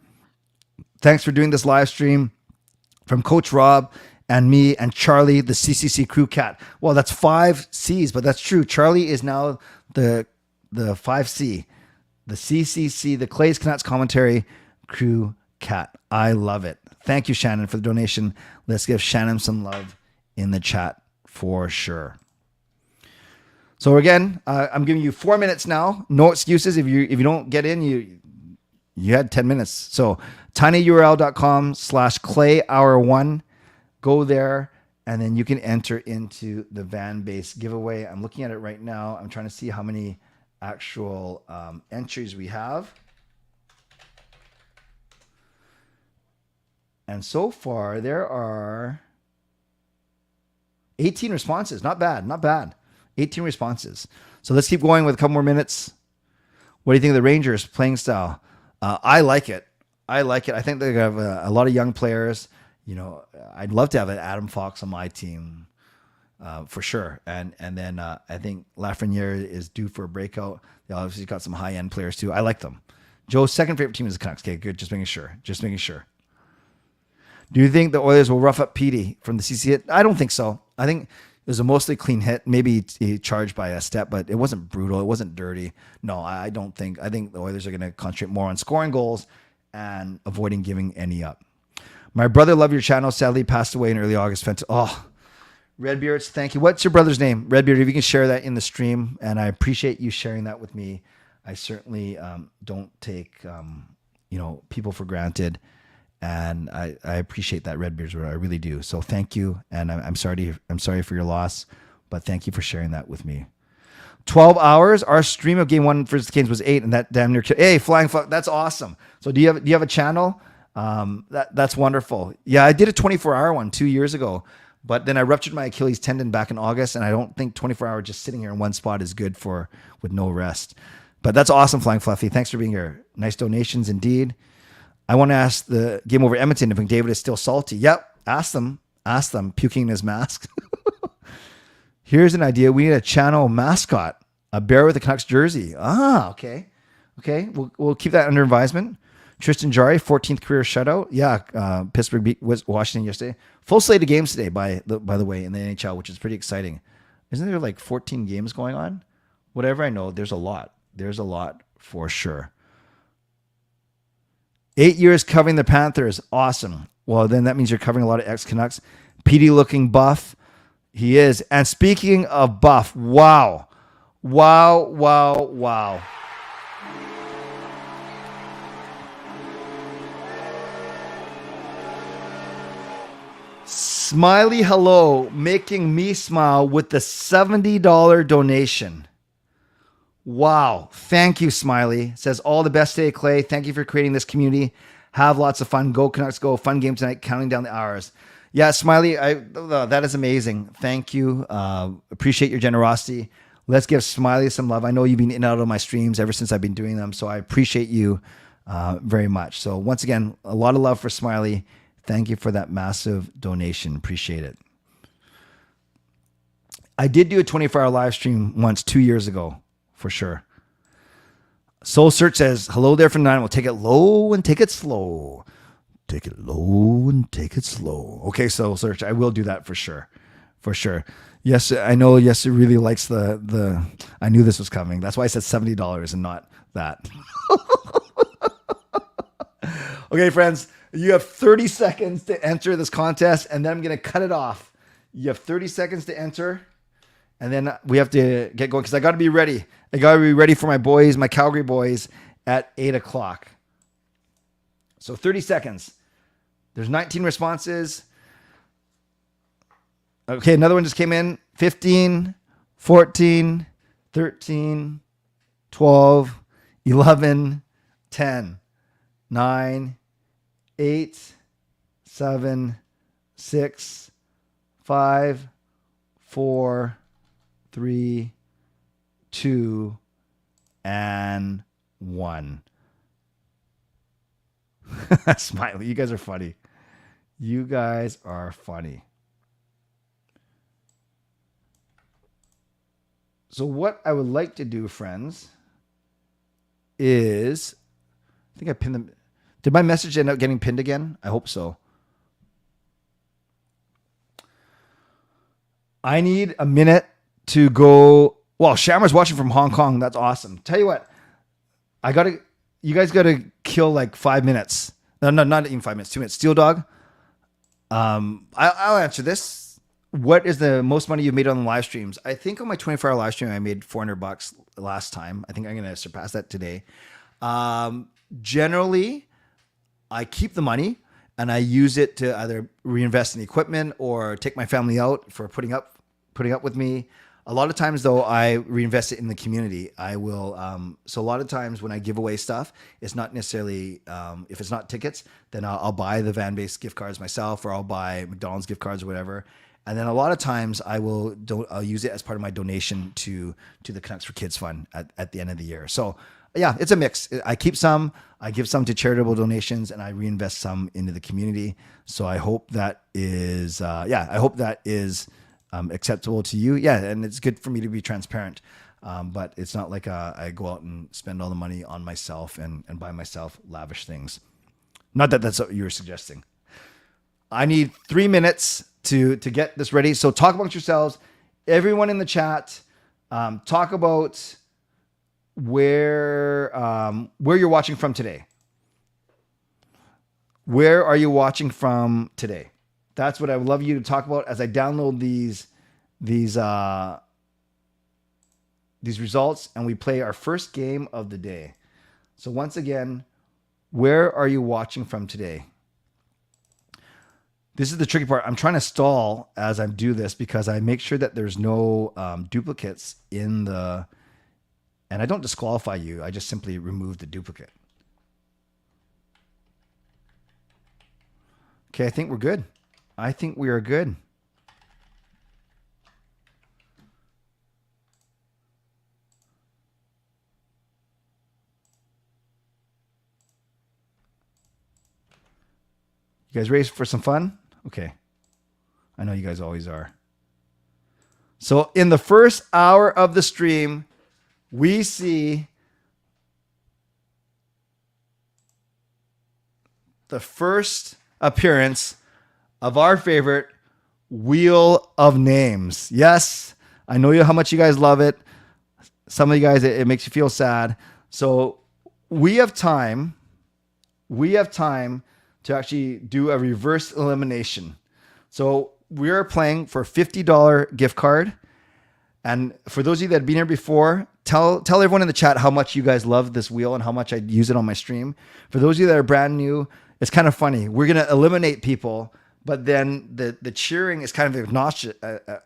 Thanks for doing this live stream from Coach Rob and me and Charlie, the CCC crew cat. Well, that's 5 C's, but that's true. Charlie is now the 5C, the CCC, the Clay's Canucks commentary crew cat. I love it. Thank you, Shannon, for the donation. Let's give Shannon some love in the chat for sure. So again, I'm giving you 4 minutes now. No excuses. If you don't get in, you had 10 minutes. So tinyurl.com/clayhour1. Go there, and then you can enter into the van base giveaway. I'm looking at it right now. I'm trying to see how many actual entries we have. And so far, there are 18 responses. Not bad. Not bad. 18 responses. So let's keep going with a couple more minutes. What do you think of the Rangers playing style? I like it. I like it. I think they have a lot of young players. You know, I'd love to have an Adam Fox on my team for sure. And then I think Lafreniere is due for a breakout. They obviously got some high-end players too. I like them. Joe's second favorite team is the Canucks. Okay, good. Just making sure. Just making sure. Do you think the Oilers will rough up Petey from the CC hit? I don't think so. I think it was a mostly clean hit. Maybe he charged by a step, but it wasn't brutal. It wasn't dirty. No, I don't think. I think the Oilers are going to concentrate more on scoring goals and avoiding giving any up. My brother loved your channel. Sadly, passed away in early August. Oh, Redbeards, thank you. What's your brother's name? Redbeard, if you can share that in the stream, and I appreciate you sharing that with me. I certainly don't take people for granted. And I appreciate that, Redbeards. I really do. So thank you, and I'm sorry for your loss, but thank you for sharing that with me. 12 hours. Our stream of Game 1 versus the Kings was 8, and that damn near. Hey, Flying Fuck, that's awesome. So do you have a channel? That's wonderful. Yeah, I did a 24-hour one 2 years ago, but then I ruptured my Achilles tendon back in August, and I don't think 24-hour just sitting here in one spot is good with no rest. But that's awesome, Flying Fluffy. Thanks for being here. Nice donations indeed. I want to ask the Game Over Edmonton if McDavid is still salty. Yep. Ask them. Puking in his mask. Here's an idea. We need a channel mascot. A bear with a Canucks jersey. Okay. Okay. We'll keep that under advisement. Tristan Jarry, 14th career shutout. Yeah. Pittsburgh beat Washington yesterday. Full slate of games today, by the way, in the NHL, which is pretty exciting. Isn't there like 14 games going on? Whatever I know, there's a lot. There's a lot for sure. 8 years covering the Panthers. Awesome. Well, then that means you're covering a lot of ex-Canucks. Petey looking buff. He is. And speaking of buff, wow. Smiley hello, making me smile with the $70 donation. Wow. Thank you, Smiley. Says, all the best today, Clay. Thank you for creating this community. Have lots of fun. Go Canucks, go. Fun game tonight. Counting down the hours. Yeah, Smiley, that is amazing. Thank you. Appreciate your generosity. Let's give Smiley some love. I know you've been in and out of my streams ever since I've been doing them, so I appreciate you very much. So once again, a lot of love for Smiley. Thank you for that massive donation. Appreciate it. I did do a 24-hour live stream once 2 years ago, for sure. Soul Search says, hello there from 9. We'll take it low and take it slow. Take it low and take it slow. Okay, Soul Search, I will do that for sure. For sure. Yes, I know. Yes, it really likes the. I knew this was coming. That's why I said $70 and not that. Okay, friends, you have 30 seconds to enter this contest, and then I'm going to cut it off. You have 30 seconds to enter, and then we have to get going because I got to be ready. I got to be ready for my boys, my Calgary boys, at 8 o'clock. So 30 seconds. There's 19 responses. Okay, another one just came in. 15, 14, 13, 12, 11, 10, 9, 8, 7, 6, 5, 4, 3, 2, and 1. Smiley, you guys are funny. You guys are funny. So what I would like to do, friends, is I think I pinned them. Did my message end up getting pinned again? I hope so. I need a minute to go. Well, Shammer's watching from Hong Kong. That's awesome. Tell you what, you guys gotta kill like 5 minutes. No, not even 5 minutes. 2 minutes. Steel Dog. I'll answer this. What is the most money you've made on the live streams? I think on my 24-hour live stream, I made $400 last time. I think I'm going to surpass that today. Generally, I keep the money and I use it to either reinvest in equipment or take my family out for putting up with me. A lot of times, though, I reinvest it in the community. I will. So a lot of times when I give away stuff, it's not necessarily if it's not tickets, then I'll buy the van-based gift cards myself, or I'll buy McDonald's gift cards or whatever. And then a lot of times I'll use it as part of my donation to the Canucks for Kids Fund at the end of the year. So yeah, it's a mix. I keep some, I give some to charitable donations, and I reinvest some into the community. So I hope that is acceptable to you. Yeah, and it's good for me to be transparent. But it's not like I go out and spend all the money on myself and buy myself lavish things. Not that that's what you were suggesting. I need 3 minutes to get this ready. So talk amongst yourselves. Everyone in the chat, talk about where you're watching from today. Where are you watching from today? That's what I would love you to talk about as I download these results and we play our first game of the day. So once again, where are you watching from today? This is the tricky part. I'm trying to stall as I do this because I make sure that there's no duplicates in the, and I don't disqualify you. I just simply remove the duplicate. Okay, I think we're good. I think we are good. You guys ready for some fun? Okay. I know you guys always are. So in the first hour of the stream, we see the first appearance of our favorite Wheel of Names. Yes, I know how much you guys love it. Some of you guys, it makes you feel sad. So we have time. To actually do a reverse elimination. So we are playing for a $50 gift card. And for those of you that have been here before, tell everyone in the chat how much you guys love this wheel and how much I use it on my stream. For those of you that are brand new, it's kind of funny. We're going to eliminate people, but then the cheering is kind of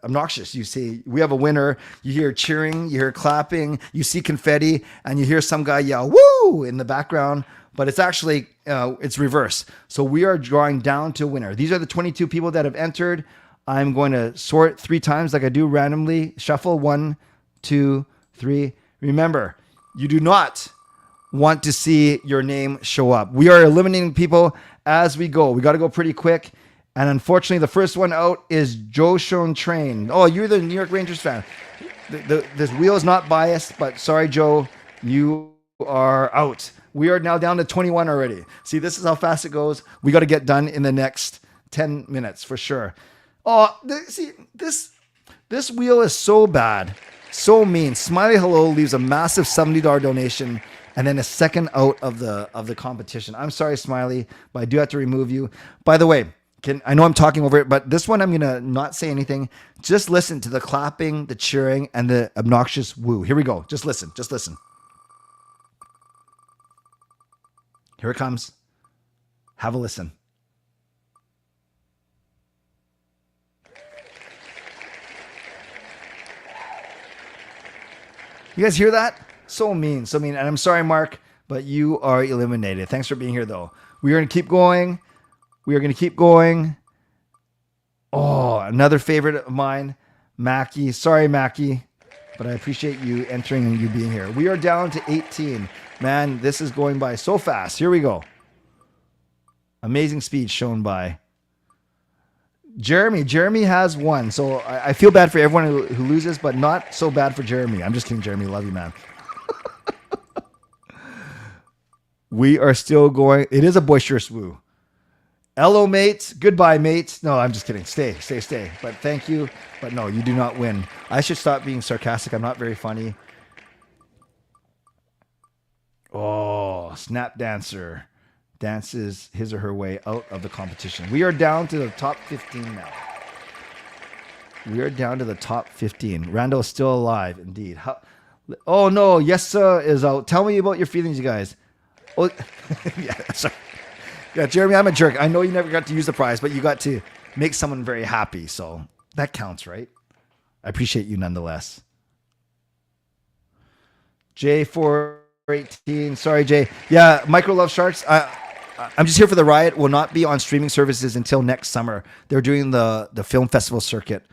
obnoxious. You see, we have a winner. You hear cheering, you hear clapping, you see confetti, and you hear some guy yell, "Woo!" in the background. But it's actually, it's reverse. So we are drawing down to a winner. These are the 22 people that have entered. I'm going to sort 3 times like I do randomly. Shuffle 1, 2, 3. Remember, you do not want to see your name show up. We are eliminating people as we go. We got to go pretty quick. And unfortunately, the first one out is Joe Shone Train. Oh, you're the New York Rangers fan. This wheel is not biased, but sorry, Joe, you are out. We are now down to 21 already. See, this is how fast it goes. We got to get done in the next 10 minutes for sure. Oh, see, this wheel is so bad, so mean. Smiley Hello leaves a massive $70 donation and then a second out of the competition. I'm sorry, Smiley, but I do have to remove you. By the way, I know I'm talking over it, but this one I'm going to not say anything. Just listen to the clapping, the cheering, and the obnoxious woo. Here we go. Just listen. Just listen. Here it comes. Have a listen. You guys hear that? So mean, so mean. And I'm sorry, Mark, but you are eliminated. Thanks for being here, though. We are going to keep going. We are going to keep going. Oh, another favorite of mine, Mackie. Sorry, Mackie, but I appreciate you entering and you being here. We are down to 18. Man, this is going by so fast. Here we go. Amazing speed shown by Jeremy. Jeremy has won, so I feel bad for everyone who loses, but not so bad for Jeremy. I'm just kidding, Jeremy. Love you, man. We are still going. It is a boisterous woo. Hello, mates. Goodbye, mates. No, I'm just kidding. Stay. But thank you. But no, you do not win. I should stop being sarcastic. I'm not very funny. Oh, Snap Dancer dances his or her way out of the competition. We are down to the top 15 now. We are down to the top 15. Randall is still alive, indeed. Oh, no. Yessa is out. Tell me about your feelings, you guys. Oh, yeah, sorry. Yeah, Jeremy, I'm a jerk. I know you never got to use the prize, but you got to make someone very happy. So that counts, right? I appreciate you nonetheless. J418. Sorry, Jay. Yeah, Micro Love Sharks. I'm just here for the riot. Will not be on streaming services until next summer. They're doing the film festival circuit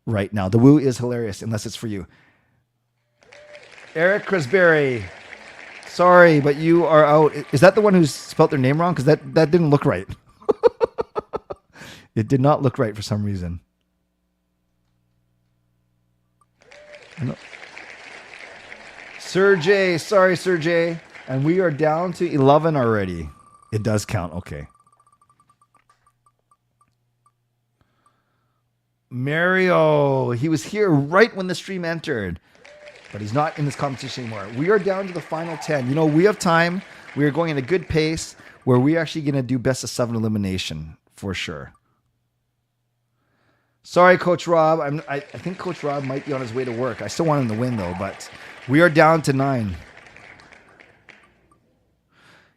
right now. The woo is hilarious, unless it's for you. Eric Crisberry. Sorry, but you are out. Is that the one who spelled their name wrong? Because that didn't look right. It did not look right for some reason. No. Sir J. Sorry, Sir J. And we are down to 11 already. It does count. Okay. Mario. He was here right when the stream entered. But he's not in this competition anymore. We are down to the final 10. You know, we have time. We are going at a good pace where we're actually going to do best of 7 elimination for sure. Sorry, Coach Rob. I think Coach Rob might be on his way to work. I still want him to win, though. But we are down to 9.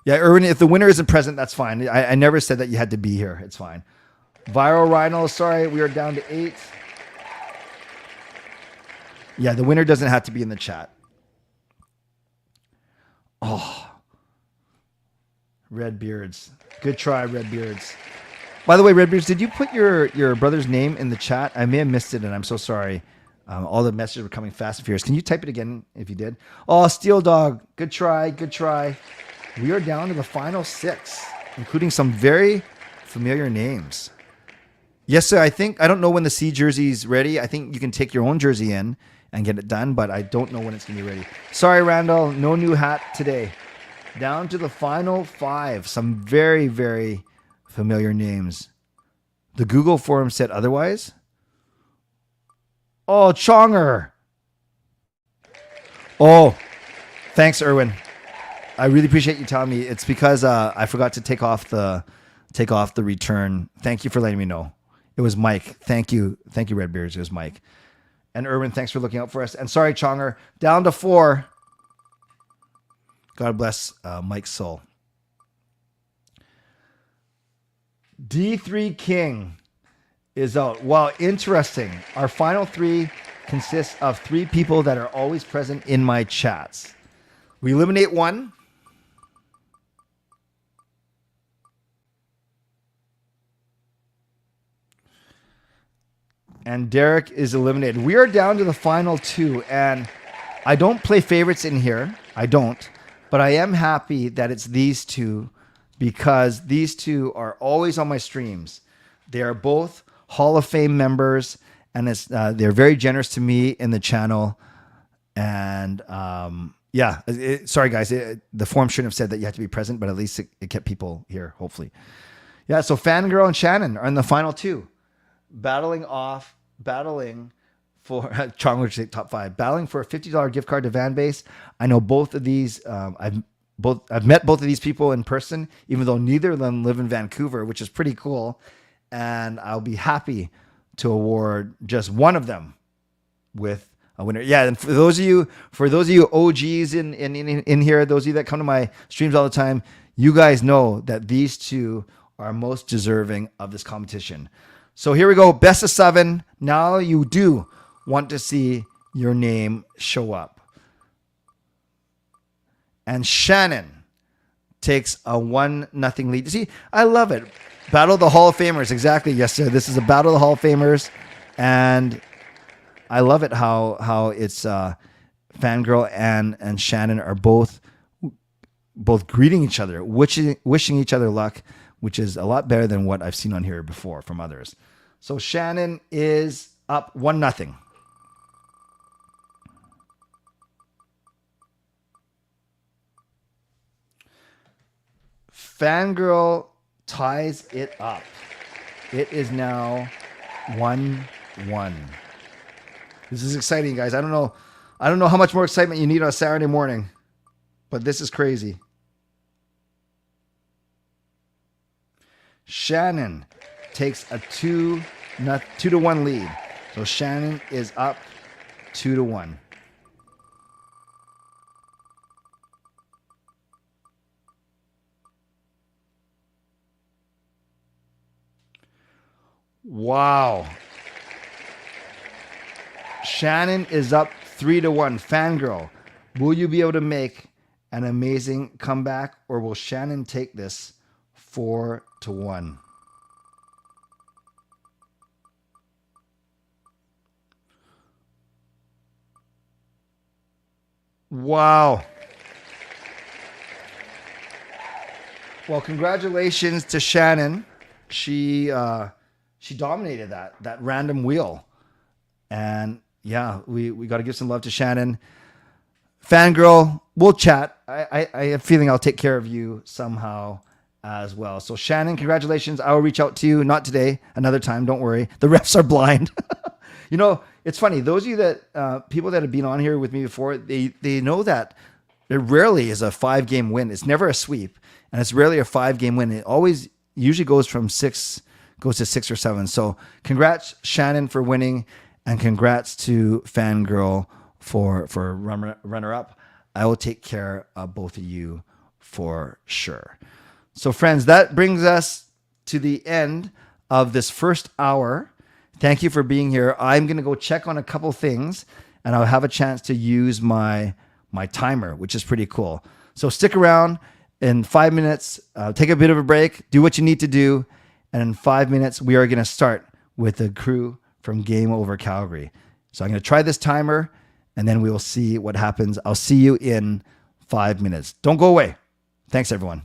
Yeah, Erwin, if the winner isn't present, that's fine. I never said that you had to be here. It's fine. Viral Rhino, sorry. We are down to 8. Yeah, the winner doesn't have to be in the chat. Oh. Redbeards. Good try, Redbeards. By the way, Redbeards, did you put your brother's name in the chat? I may have missed it, and I'm so sorry. All the messages were coming fast and furious. Can you type it again if you did? Oh, Steel Dog. Good try. Good try. We are down to the final 6, including some very familiar names. Yes, sir. I don't know when the C jersey's ready. I think you can take your own jersey in and get it done, but I don't know when it's going to be ready. Sorry, Randall. No new hat today. Down to the final 5. Some very, very familiar names. The Google forum said otherwise. Oh, Chonger. Oh, thanks, Erwin. I really appreciate you telling me. It's because I forgot to take off the return. Thank you for letting me know. It was Mike. Thank you, Redbeards. It was Mike. And Erwin, thanks for looking out for us. And sorry, Chonger, down to 4. God bless Mike's soul. D3 King is out. Wow, interesting. Our final 3 consists of 3 people that are always present in my chats. We eliminate 1. And Derek is eliminated. We are down to the final 2. And I don't play favorites in here. I don't. But I am happy that it's these two because these two are always on my streams. They are both Hall of Fame members, and they're very generous to me in the channel. And sorry guys, the form shouldn't have said that you have to be present, but at least it kept people here, hopefully. Yeah, so Fangirl and Shannon are in the final two, battling for Chong would say top 5, battling for a $50 gift card to Van Base. I know both of these. I've met both of these people in person, even though neither of them live in Vancouver, which is pretty cool. And I'll be happy to award just one of them with a winner. Yeah, and for those of you OGs in here, those of you that come to my streams all the time, you guys know that these two are most deserving of this competition. So here we go, best of 7. Now you do want to see your name show up. And Shannon takes a 1-0 lead. See, I love it. Battle of the Hall of Famers. Exactly. Yes, sir. This is a Battle of the Hall of Famers. And I love it how it's Fangirl and Shannon are both greeting each other, wishing each other luck, which is a lot better than what I've seen on here before from others. So Shannon is up 1-0. Fangirl ties it up. It is now 1-1. This is exciting, guys. I don't know how much more excitement you need on a Saturday morning, but this is crazy. Shannon takes a 2-1 lead. So Shannon is up 2-1. Wow. Shannon is up 3-1. Fangirl, will you be able to make an amazing comeback, or will Shannon take this 4-1? Wow. Well, congratulations to Shannon. She dominated that random wheel. And yeah, we got to give some love to Shannon. Fangirl, we'll chat. I have a feeling I'll take care of you somehow as well. So Shannon, congratulations. I will reach out to you. Not today, another time. Don't worry. The refs are blind. You know, it's funny. Those of you that people that have been on here with me before, they know that it rarely is a 5-game win. It's never a sweep, and it's rarely a 5-game win. It always usually goes to 6 or 7. So congrats, Shannon, for winning, and congrats to Fangirl for runner-up. I will take care of both of you for sure. So friends, that brings us to the end of this first hour. Thank you for being here. I'm going to go check on a couple things, and I'll have a chance to use my timer, which is pretty cool. So stick around. In 5 minutes, take a bit of a break, do what you need to do, and in 5 minutes, we are going to start with the crew from Game Over Calgary. So I'm going to try this timer, and then we will see what happens. I'll see you in 5 minutes. Don't go away. Thanks, everyone.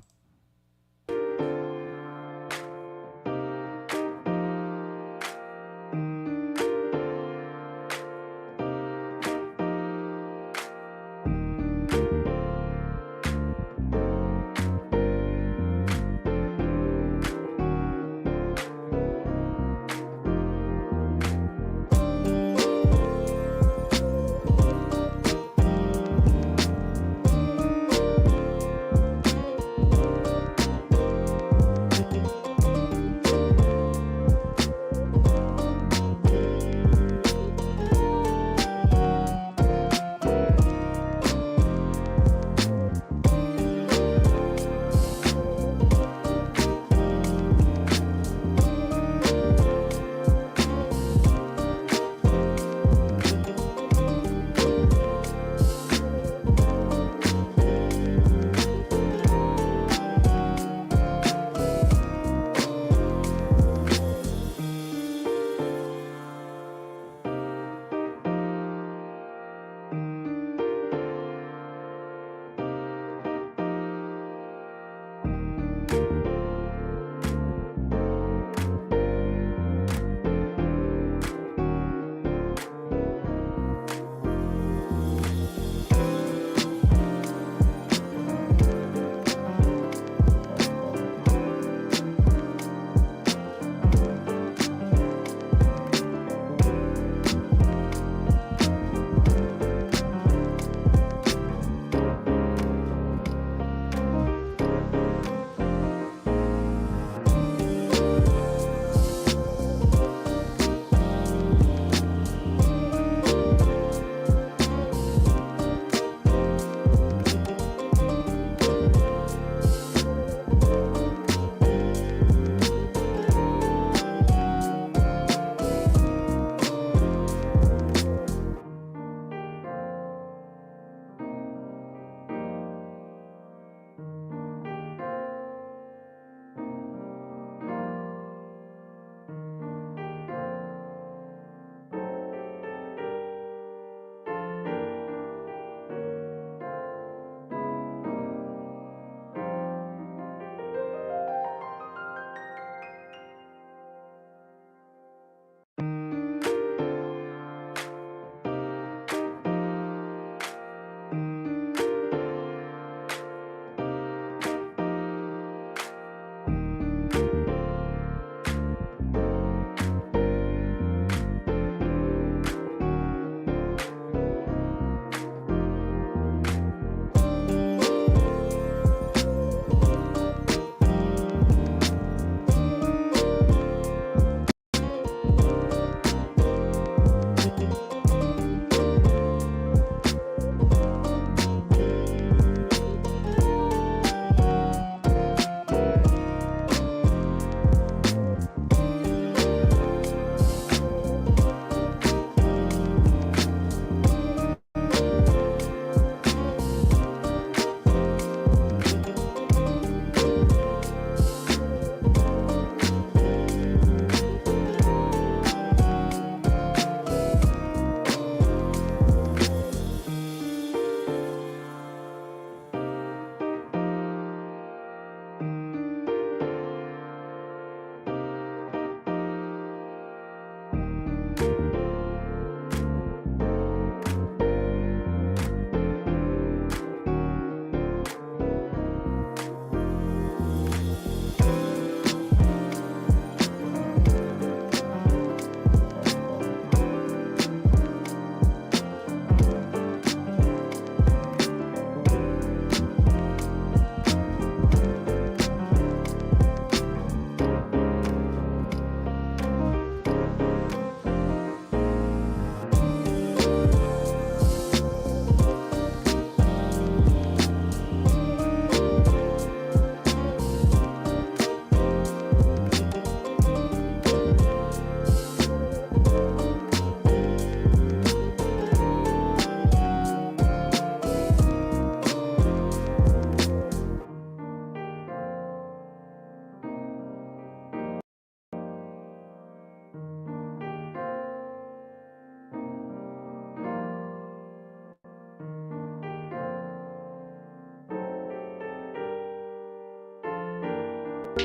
Hey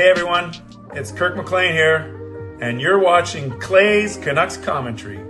everyone, it's Kirk McLean here, and you're watching Clay's Canucks Commentary.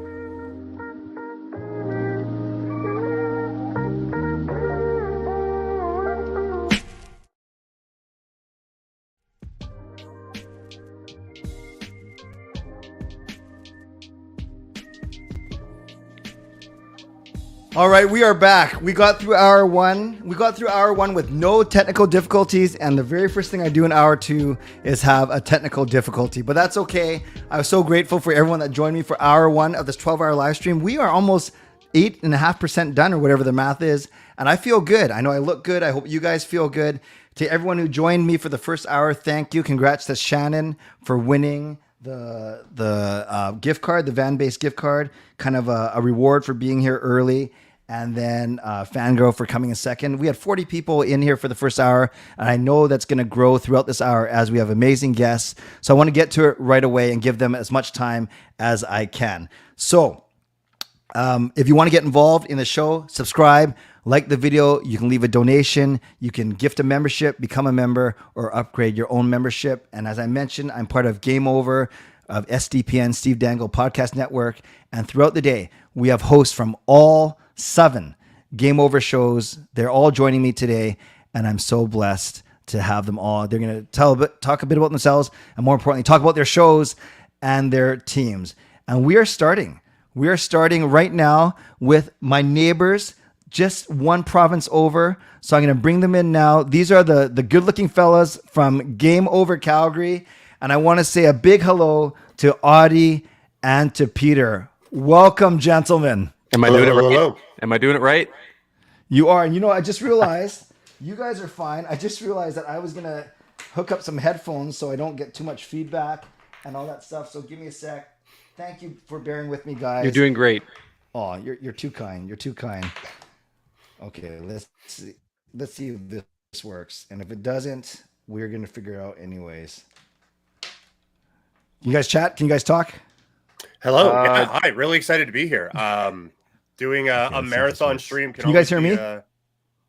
All right, we are back. We got through hour one. We got through hour one with no technical difficulties, and the very first thing I do in hour two is have a technical difficulty, but that's okay. I was so grateful for everyone that joined me for hour one of this 12-hour live stream. We are almost 8.5% done, or whatever the math is, and I feel good. I know I look good. I hope you guys feel good. To everyone who joined me for the first hour, thank you. Congrats to Shannon for winning the gift card, the van-based gift card, kind of a reward for being here early. And then Fangirl for coming in second. We had 40 people in here for the first hour, and I know that's going to grow throughout this hour as we have amazing guests. So I want to get to it right away and give them as much time as I can. So if you want to get involved in the show, subscribe, like the video. You can leave a donation. You can gift a membership, become a member, or upgrade your own membership. And as I mentioned, I'm part of Game Over of SDPN, Steve Dangle Podcast Network. And throughout the day, we have hosts from all 7 Game Over shows. They're all joining me today, and I'm so blessed to have them all. They're going to talk a bit about themselves, and more importantly, talk about their shows and their teams. And we are starting right now with my neighbors, just one province over. So I'm going to bring them in now. These are the good-looking fellas from Game Over Calgary, and I want to say a big hello to Auddie and to Peter. Welcome, gentlemen. Am I doing it right? Am I doing it right? You are. And I just realized you guys are fine. I just realized that I was going to hook up some headphones so I don't get too much feedback and all that stuff. So give me a sec. Thank you for bearing with me, guys. You're doing great. Oh, you're too kind. You're too kind. Okay, let's see if this works. And if it doesn't, we're going to figure it out anyways. You guys chat? Can you guys talk? Hello. Hi. Really excited to be here. Doing a marathon stream. Can you guys hear me?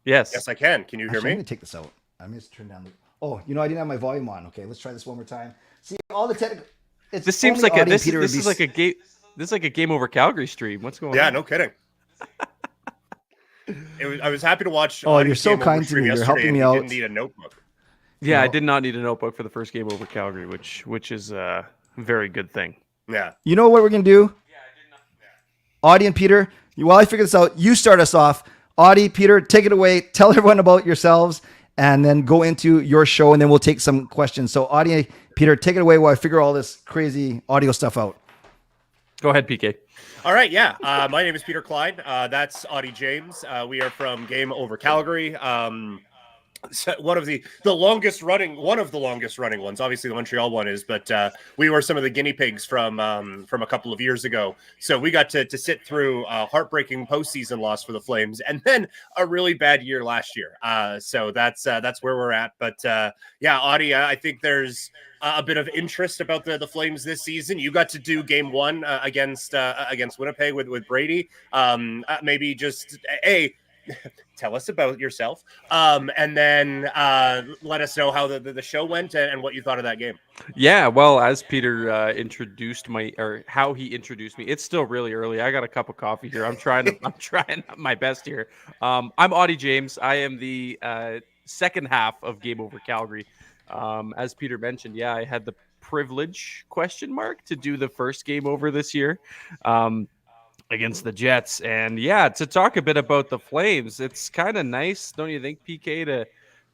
Yes. Yes, I can. Can you hear me? I'm going to take this out. I'm going to turn down I didn't have my volume on. Okay, let's try this one more time. See, all the technical... This seems like this is like a Game Over Calgary stream. What's going on? Yeah, no kidding. I was happy to watch. Oh, you're so kind to me. You're helping me out. Didn't need a notebook. Yeah, I did not need a notebook for the first Game Over Calgary, which is a very good thing. Yeah. You know what we're going to do? Yeah, I did not. Auddie and Peter, while I figure this out, you start us off. Auddie, Peter, take it away. Tell everyone about yourselves, and then go into your show, and then we'll take some questions. So, Auddie, Peter, take it away while I figure all this crazy audio stuff out. Go ahead, PK. All right, yeah. My name is Peter Klein. That's Auddie James. We are from Game Over Calgary. One of the longest running ones. Obviously, the Montreal one is, but we were some of the guinea pigs from a couple of years ago. So we got to sit through a heartbreaking postseason loss for the Flames, and then a really bad year last year. So that's where we're at. But yeah, Auddie, I think there's a bit of interest about the Flames this season. You got to do game 1 against Winnipeg with Brady. Maybe just tell us about yourself, and then let us know how the show went and what you thought of that game. Yeah, well, as Peter introduced how he introduced me, it's still really early. I got a cup of coffee here. I'm trying my best here. I'm Auddie James. I am the second half of Game Over Calgary. As Peter mentioned, yeah, I had the privilege to do the first Game Over this year. Against the Jets. And yeah, to talk a bit about the Flames, it's kind of nice, don't you think, PK, to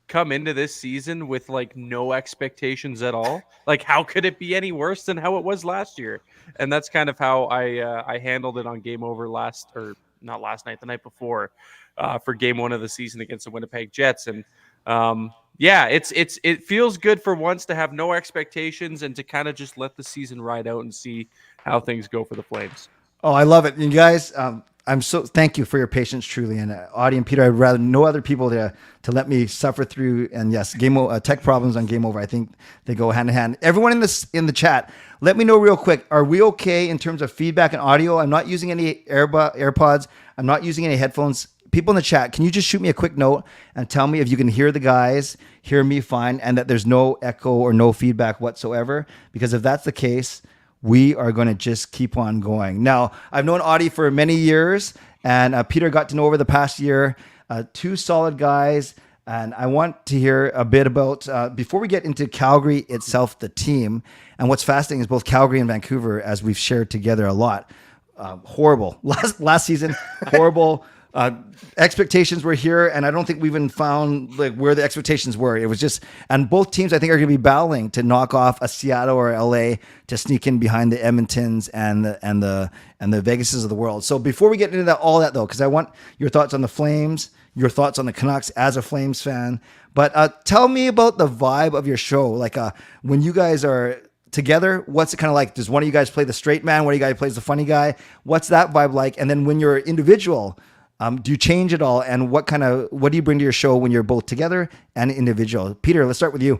come into this season with like no expectations at all? Like, how could it be any worse than how it was last year? And that's kind of how I handled it on Game Over the night before, for game 1 of the season against the Winnipeg Jets. And yeah, it feels good for once to have no expectations and to kind of just let the season ride out and see how things go for the Flames. Oh, I love it. You guys, thank you for your patience, truly. And Auddie and Peter, I'd rather no other people to let me suffer through. And yes, tech problems on Game Over. I think they go hand in hand. Everyone in the chat, let me know real quick. Are we okay in terms of feedback and audio? I'm not using any AirPods. I'm not using any headphones. People in the chat, can you just shoot me a quick note and tell me if you can hear the guys, hear me fine, and that there's no echo or no feedback whatsoever? Because if that's the case, we are going to just keep on going. Now, I've known Auddie for many years, and Peter got to know over the past year. Two solid guys, and I want to hear a bit about, before we get into Calgary itself, the team, and what's fascinating is both Calgary and Vancouver, as we've shared together a lot. Horrible. Last season, horrible. Expectations were here, and I don't think we even found like where the expectations were. It was just, and both teams I think are going to be battling to knock off a Seattle or LA to sneak in behind the Edmontons and the Vegases of the world. So before we get into all that though, because I want your thoughts on the Flames, your thoughts on the Canucks as a Flames fan, but tell me about the vibe of your show. Like when you guys are together, what's it kind of like? Does one of you guys play the straight man? One of you guys plays the funny guy? What's that vibe like? And then when you're individual, do you change it all? And what do you bring to your show when you're both together and individual? Peter, let's start with you.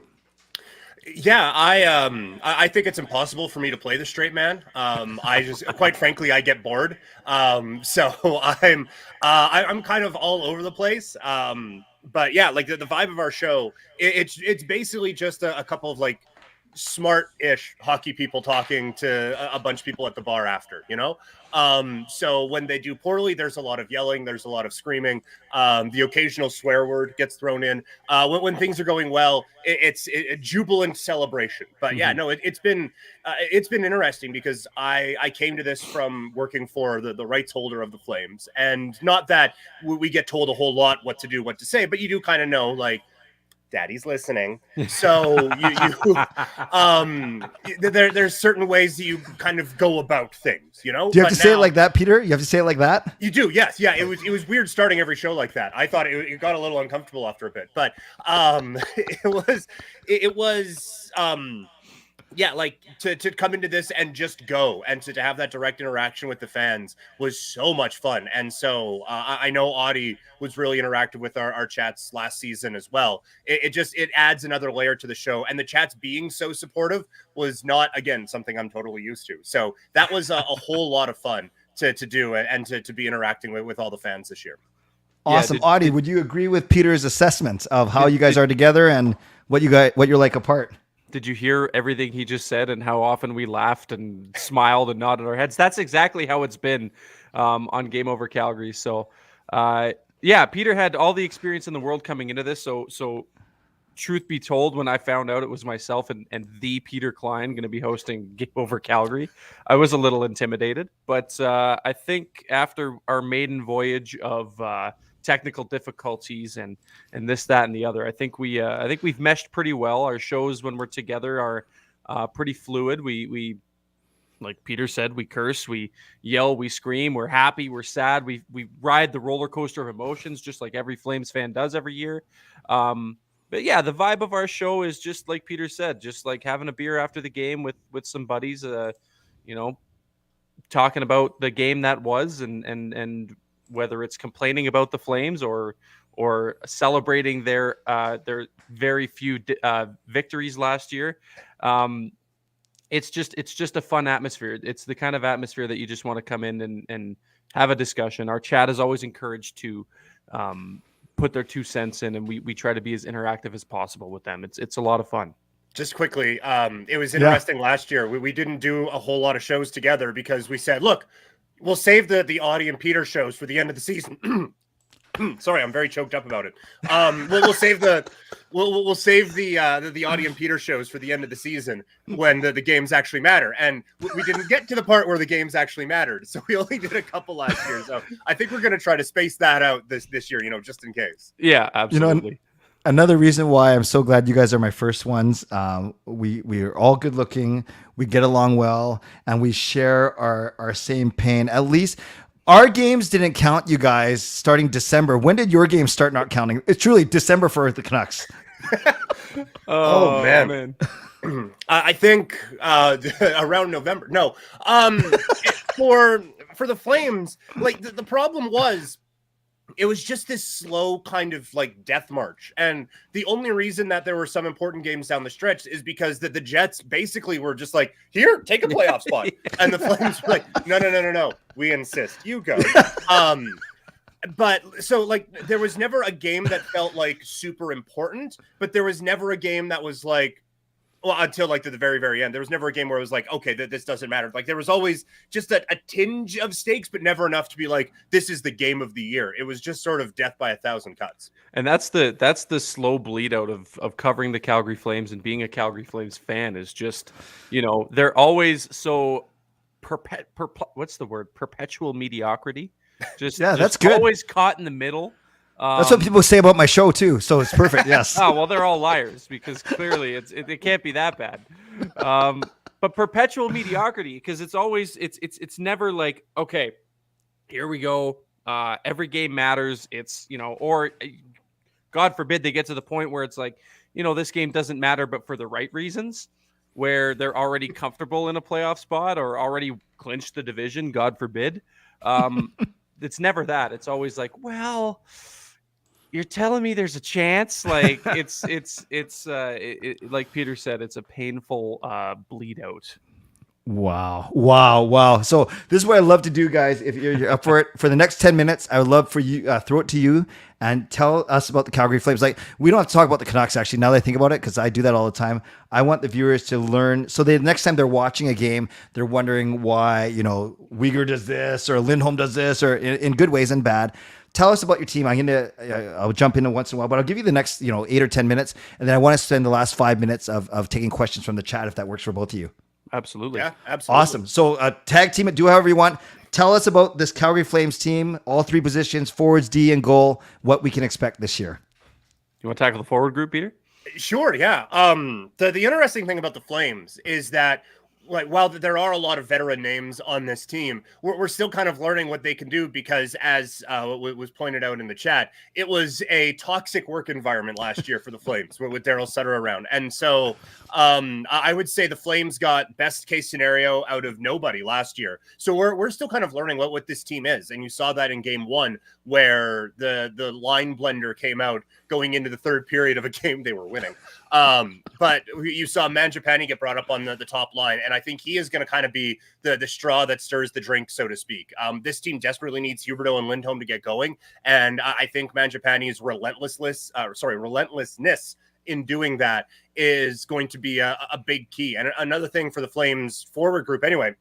Yeah, I think it's impossible for me to play the straight man. I just, quite frankly, I get bored. So I'm kind of all over the place. But yeah, like the vibe of our show, it's basically just a couple of like smart-ish hockey people talking to a bunch of people at the bar after, you know? So when they do poorly, there's a lot of yelling, there's a lot of screaming, the occasional swear word gets thrown in. When things are going well, it's a jubilant celebration. But yeah, no, it's been interesting because I came to this from working for the rights holder of the Flames, and not that we get told a whole lot what to do, what to say, but you do kind of know, like, Daddy's listening. So there's certain ways that you kind of go about things, you know? Do you have to say it like that, Peter? You have to say it like that? You do. Yes. Yeah. It was weird starting every show like that. I thought it got a little uncomfortable after a bit, but it was yeah, like to come into this and just go and to have that direct interaction with the fans was so much fun. And so I know Auddie was really interactive with our chats last season as well. It adds another layer to the show, and the chats being so supportive was not, again, something I'm totally used to. So that was a whole lot of fun to do and to be interacting with all the fans this year. Awesome. Auddie, would you agree with Peter's assessment of how you guys are together and what you're like apart? Did you hear everything he just said and how often we laughed and smiled and nodded our heads? That's exactly how it's been on Game Over Calgary. So, yeah, Peter had all the experience in the world coming into this. So truth be told, when I found out it was myself and the Peter Klein going to be hosting Game Over Calgary, I was a little intimidated. But I think after our maiden voyage of technical difficulties and this, that, and the other, I think we've meshed pretty well. Our shows when we're together are pretty fluid. We like Peter said, we curse, we yell, we scream, we're happy, we're sad, we ride the roller coaster of emotions just like every Flames fan does every year. But yeah, the vibe of our show is just like Peter said, just like having a beer after the game with some buddies, talking about the game that was and whether it's complaining about the Flames or celebrating their very few victories last year. It's just a fun atmosphere. It's the kind of atmosphere that you just want to come in and have a discussion. Our chat is always encouraged to put their 2 cents in, and we try to be as interactive as possible with them. It's a lot of fun. Just quickly, it was interesting last year. We didn't do a whole lot of shows together because we said, look, we'll save the Auddie and Peter shows for the end of the season. Sorry, I'm very choked up about it. We'll save the Auddie and Peter shows for the end of the season when the games actually matter. And we didn't get to the part where the games actually mattered, so we only did a couple last year. So I think we're going to try to space that out this year, just in case. Yeah, absolutely. Another reason why I'm so glad you guys are my first ones. We are all good looking. We get along well, and we share our same pain. At least our games didn't count, you guys, starting December. When did your games start not counting? It's truly December for the Canucks. Oh man. I think around November. No, for the Flames, like the problem was, it was just this slow kind of like death march. And the only reason that there were some important games down the stretch is because the Jets basically were just like, here, take a playoff spot. And the Flames were like, no. We insist. You go. But so like there was never a game that felt like super important, but there was never a game that was like, well, until like to the very, very end, there was never a game where it was like, okay, this doesn't matter. Like there was always just a tinge of stakes, but never enough to be like, this is the game of the year. It was just sort of death by 1,000 cuts. And that's the slow bleed out of covering the Calgary Flames and being a Calgary Flames fan is just, they're always so what's the word? Perpetual mediocrity. That's good. Always caught in the middle. That's what people say about my show too. So it's perfect. Yes. Oh, well, they're all liars because clearly it can't be that bad. But perpetual mediocrity, because it's always it's never like, okay, here we go. Every game matters. It's, or God forbid they get to the point where it's like, this game doesn't matter, but for the right reasons, where they're already comfortable in a playoff spot or already clinched the division. God forbid. It's never that. It's always like, well, you're telling me there's a chance. Like it's like Peter said, it's a painful bleed out. Wow. So this is what I love to do, guys. If you're up for it, for the next 10 minutes, I would love for you, throw it to you and tell us about the Calgary Flames. Like, we don't have to talk about the Canucks, actually, now that I think about it, because I do that all the time. I want the viewers to learn. So the next time they're watching a game, they're wondering why, Uyghur does this or Lindholm does this, or in good ways and bad. Tell us about your team. I'll jump in once in a while, but I'll give you the next, 8 or 10 minutes. And then I want to spend the last 5 minutes of taking questions from the chat, if that works for both of you. Absolutely. Yeah, absolutely. Awesome. So tag team it, do however you want. Tell us about this Calgary Flames team, all three positions, forwards, D, and goal, what we can expect this year. You want to tackle the forward group, Peter? Sure, yeah. The interesting thing about the Flames is that, like, while there are a lot of veteran names on this team, we're still kind of learning what they can do because, as was pointed out in the chat, it was a toxic work environment last year for the Flames with Daryl Sutter around. And so I would say the Flames got best case scenario out of nobody last year. So we're still kind of learning what this team is. And you saw that in game one, where the line blender came out going into the third period of a game they were winning. But you saw Mangiapane get brought up on the top line, and I think he is going to kind of be the straw that stirs the drink, so to speak. This team desperately needs Huberdeau and Lindholm to get going, and I think Mangiapane's relentlessness in doing that is going to be a big key. And another thing for the Flames forward group, anyway,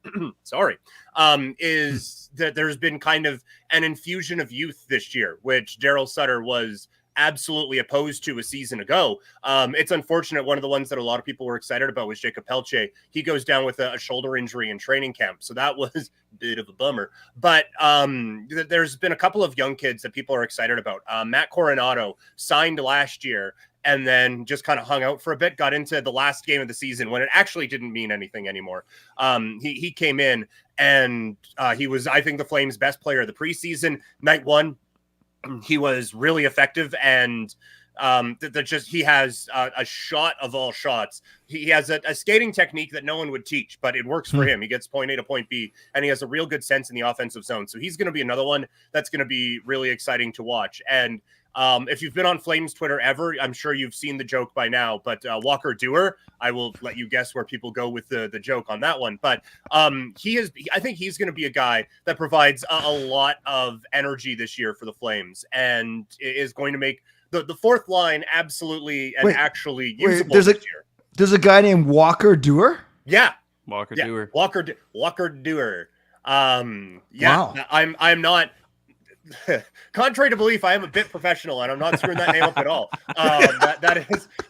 is that there's been kind of an infusion of youth this year, which Daryl Sutter was absolutely opposed to a season ago. It's unfortunate. One of the ones that a lot of people were excited about was Jacob Pelche. He goes down with a shoulder injury in training camp, so that was a bit of a bummer. But there's been a couple of young kids that people are excited about. Matt Coronado signed last year and then just kind of hung out for a bit, got into the last game of the season when it actually didn't mean anything anymore. He came in and he was, I think, the Flames' best player of the preseason. Night one, he was really effective, and he has a shot of all shots. He has a skating technique that no one would teach, but it works for him. He gets point A to point B, and he has a real good sense in the offensive zone. So he's going to be another one that's going to be really exciting to watch. And if you've been on Flames Twitter ever, I'm sure you've seen the joke by now, but Walker Dewar, I will let you guess where people go with the joke on that one. But I think he's going to be a guy that provides a lot of energy this year for the Flames and is going to make the fourth line absolutely and actually usable this year. There's a guy named Walker Dewar? Yeah. Walker Dewar. Walker Dewar. Wow. I'm not... Contrary to belief, I am a bit professional, and I'm not screwing that name up at all.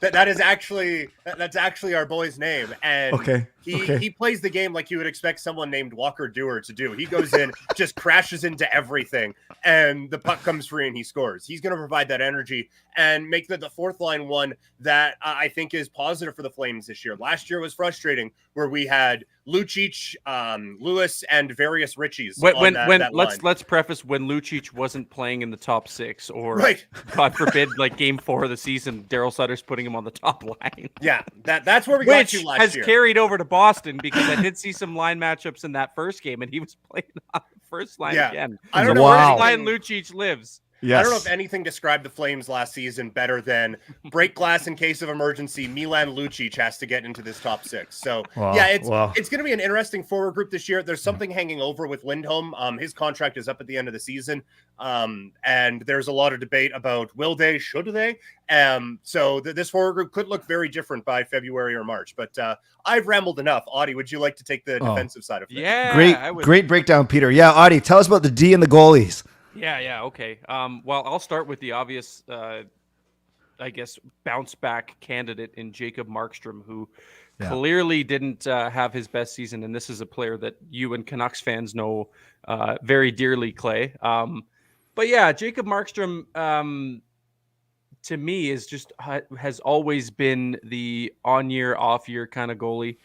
That's actually our boy's name, and he plays the game like you would expect someone named Walker Dewar to do. He goes in, just crashes into everything, and the puck comes free, and he scores. He's going to provide that energy and make the fourth line one that I think is positive for the Flames this year. Last year was frustrating, where we had Lucic, Lewis, and various Richies. Let's preface, when Lucic wasn't playing in the top six, or God forbid, like game 4 of the season, Daryl Sutter's putting him on the top line. Yeah, that's where we got to last year. Which has carried over to Boston, because I did see some line matchups in that first game, and he was playing on first line Yeah. again. I don't The know Wow. first line Lucic lives. Yes. I don't know if anything described the Flames last season better than break glass in case of emergency. Milan Lucic has to get into this top 6. So Wow. yeah, Wow. it's going to be an interesting forward group this year. There's something hanging over with Lindholm. His contract is up at the end of the season, and there's a lot of debate about will they, should they. So this forward group could look very different by February or March. But I've rambled enough. Auddie, would you like to take the defensive side of things? Yeah, I would. Great breakdown, Peter. Yeah, Auddie, tell us about the D and the goalies. Yeah, okay. Well, I'll start with the obvious, I guess, bounce back candidate in Jacob Markstrom, who clearly didn't have his best season, and this is a player that you and Canucks fans know very dearly, Clay. But yeah, Jacob Markstrom, to me, is just has always been the on-year, off-year kind of goalie.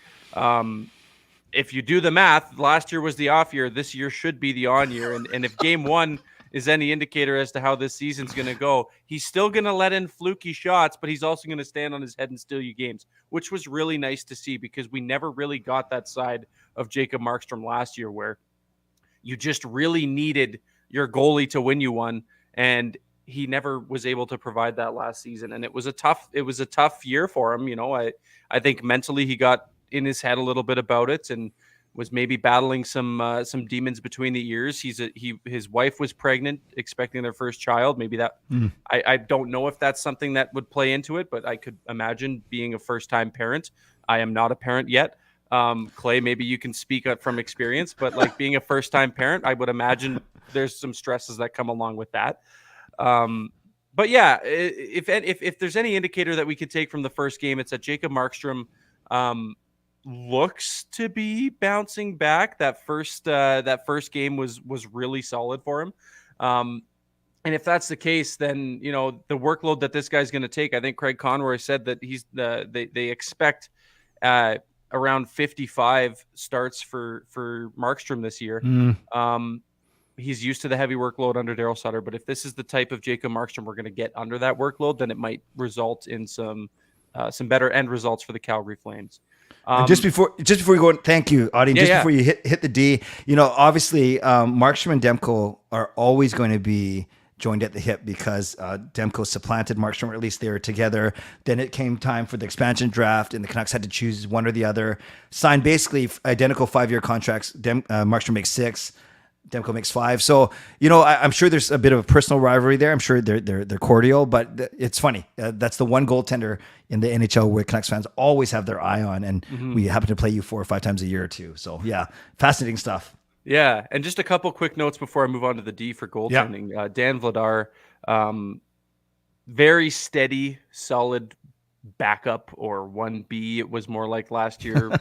If you do the math, last year was the off year. This year should be the on year. And if game one is any indicator as to how this season's going to go, he's still going to let in fluky shots, but he's also going to stand on his head and steal you games, which was really nice to see because we never really got that side of Jacob Markstrom last year where you just really needed your goalie to win you one. And he never was able to provide that last season. And it was a tough year for him. You know, I think mentally he got in his head a little bit about it and was maybe battling some demons between the ears. His wife was pregnant, expecting their first child. Maybe that I don't know if that's something that would play into it, but I could imagine being a first-time parent. I am not a parent yet. Clay, maybe you can speak up from experience, but like being a first-time parent, I would imagine there's some stresses that come along with that. But yeah, if there's any indicator that we could take from the first game, it's that Jacob Markstrom looks to be bouncing back. That first game was really solid for him. And if that's the case, then you know the workload that this guy's going to take. I think Craig Conroy said that they expect around 55 starts for Markstrom this year. He's used to the heavy workload under Daryl Sutter, but if this is the type of Jacob Markstrom we're going to get under that workload, then it might result in some better end results for the Calgary Flames. Just before we go, thank you, Auddie. Before you hit the D, you know, obviously Markstrom and Demko are always going to be joined at the hip because Demko supplanted Markstrom, or at least they were together. Then it came time for the expansion draft, and the Canucks had to choose one or the other. Signed basically identical 5-year contracts. Markstrom makes 6. Demko makes 5. So, you know, I'm sure there's a bit of a personal rivalry there. I'm sure they're cordial, but it's funny. That's the one goaltender in the NHL where Canucks fans always have their eye on, and we happen to play you 4 or 5 times a year too. So yeah, fascinating stuff. Yeah, and just a couple quick notes before I move on to the D for goaltending. Yeah. Dan Vladar, very steady, solid backup, or 1B. It was more like last year,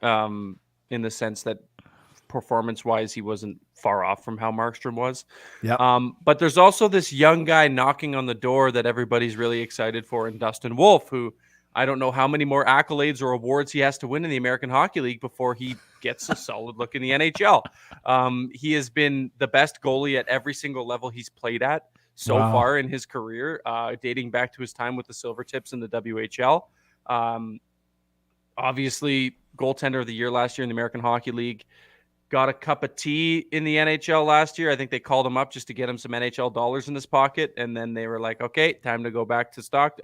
in the sense that performance-wise, he wasn't far off from how Markstrom was. Yeah. But there's also this young guy knocking on the door that everybody's really excited for, in Dustin Wolf, who I don't know how many more accolades or awards he has to win in the American Hockey League before he gets a solid look in the NHL. He has been the best goalie at every single level he's played at so far in his career, dating back to his time with the Silvertips in the WHL. Obviously, goaltender of the year last year in the American Hockey League. Got a cup of tea in the NHL last year. I think they called him up just to get him some NHL dollars in his pocket. And then they were like, okay, time to go back to Stockton,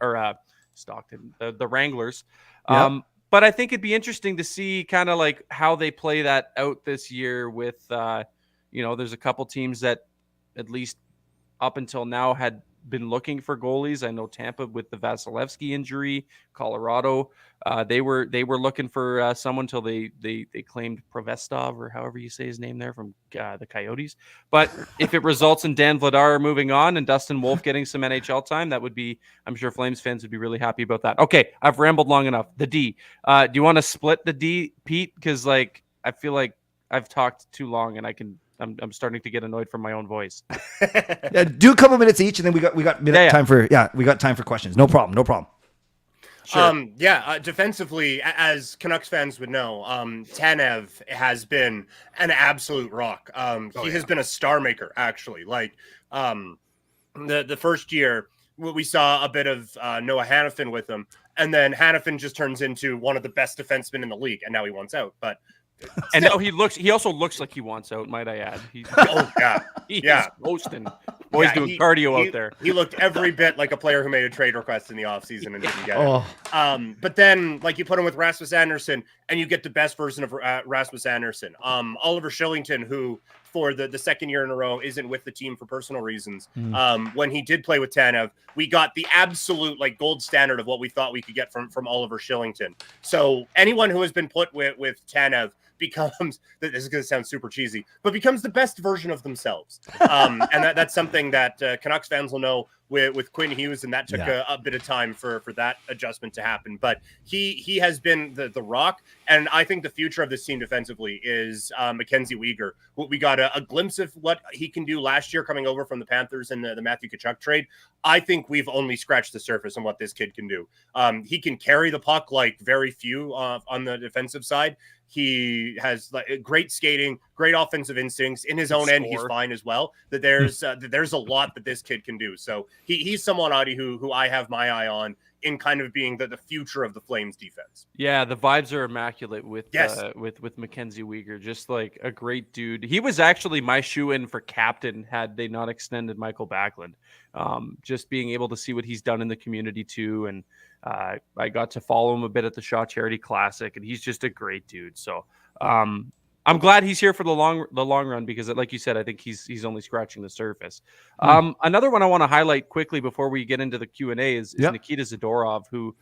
the Wranglers. Yep. But I think it'd be interesting to see kind of like how they play that out this year with, there's a couple teams that at least up until now had been looking for goalies. I know Tampa with the Vasilevsky injury, Colorado, they were looking for someone till they claimed Provestov, or however you say his name there, from the Coyotes. But if it results in Dan Vladar moving on and Dustin Wolf getting some NHL time, that would be, I'm sure Flames fans would be really happy about that. Okay, I've rambled long enough. The D. Do you want to split the D, Pete? Because I feel like I've talked too long and I'm starting to get annoyed from my own voice. Do a couple minutes each, and then we got time for questions. No problem. Sure. Defensively, as Canucks fans would know, Tanev has been an absolute rock. He has been a star maker, actually. Like the first year, we saw a bit of Noah Hannafin with him, and then Hannafin just turns into one of the best defensemen in the league, and now he wants out. But And no, he also looks like he wants out, might I add. He's ghosting. Boy's doing cardio out there. He looked every bit like a player who made a trade request in the offseason and didn't get it. But then, like, you put him with Rasmus Andersson, and you get the best version of Rasmus Andersson. Oliver Shillington, who for the second year in a row isn't with the team for personal reasons. When he did play with Tanev, we got the absolute like gold standard of what we thought we could get from Oliver Shillington. So anyone who has been put with Tanev becomes, this is going to sound super cheesy, but becomes the best version of themselves. And that's something that Canucks fans will know with Quinn Hughes, and that took a bit of time for that adjustment to happen. But he has been the rock, and I think the future of this team defensively is Mackenzie Weegar. We got a glimpse of what he can do last year coming over from the Panthers and the Matthew Tkachuk trade. I think we've only scratched the surface on what this kid can do. He can carry the puck like very few on the defensive side. He has like great skating, great offensive instincts. In his own end, he's fine as well. That there's a lot that this kid can do. So he's someone, Auddie, who I have my eye on in kind of being the future of the Flames defense. Yeah, the vibes are immaculate with Mackenzie Weegar. Just like a great dude. He was actually my shoe-in for captain had they not extended Michael Backlund. Just being able to see what he's done in the community too, and I got to follow him a bit at the Shaw Charity Classic, and he's just a great dude. So I'm glad he's here for the long run because, like you said, I think he's only scratching the surface. Another one I want to highlight quickly before we get into the Q&A is Nikita Zadorov, who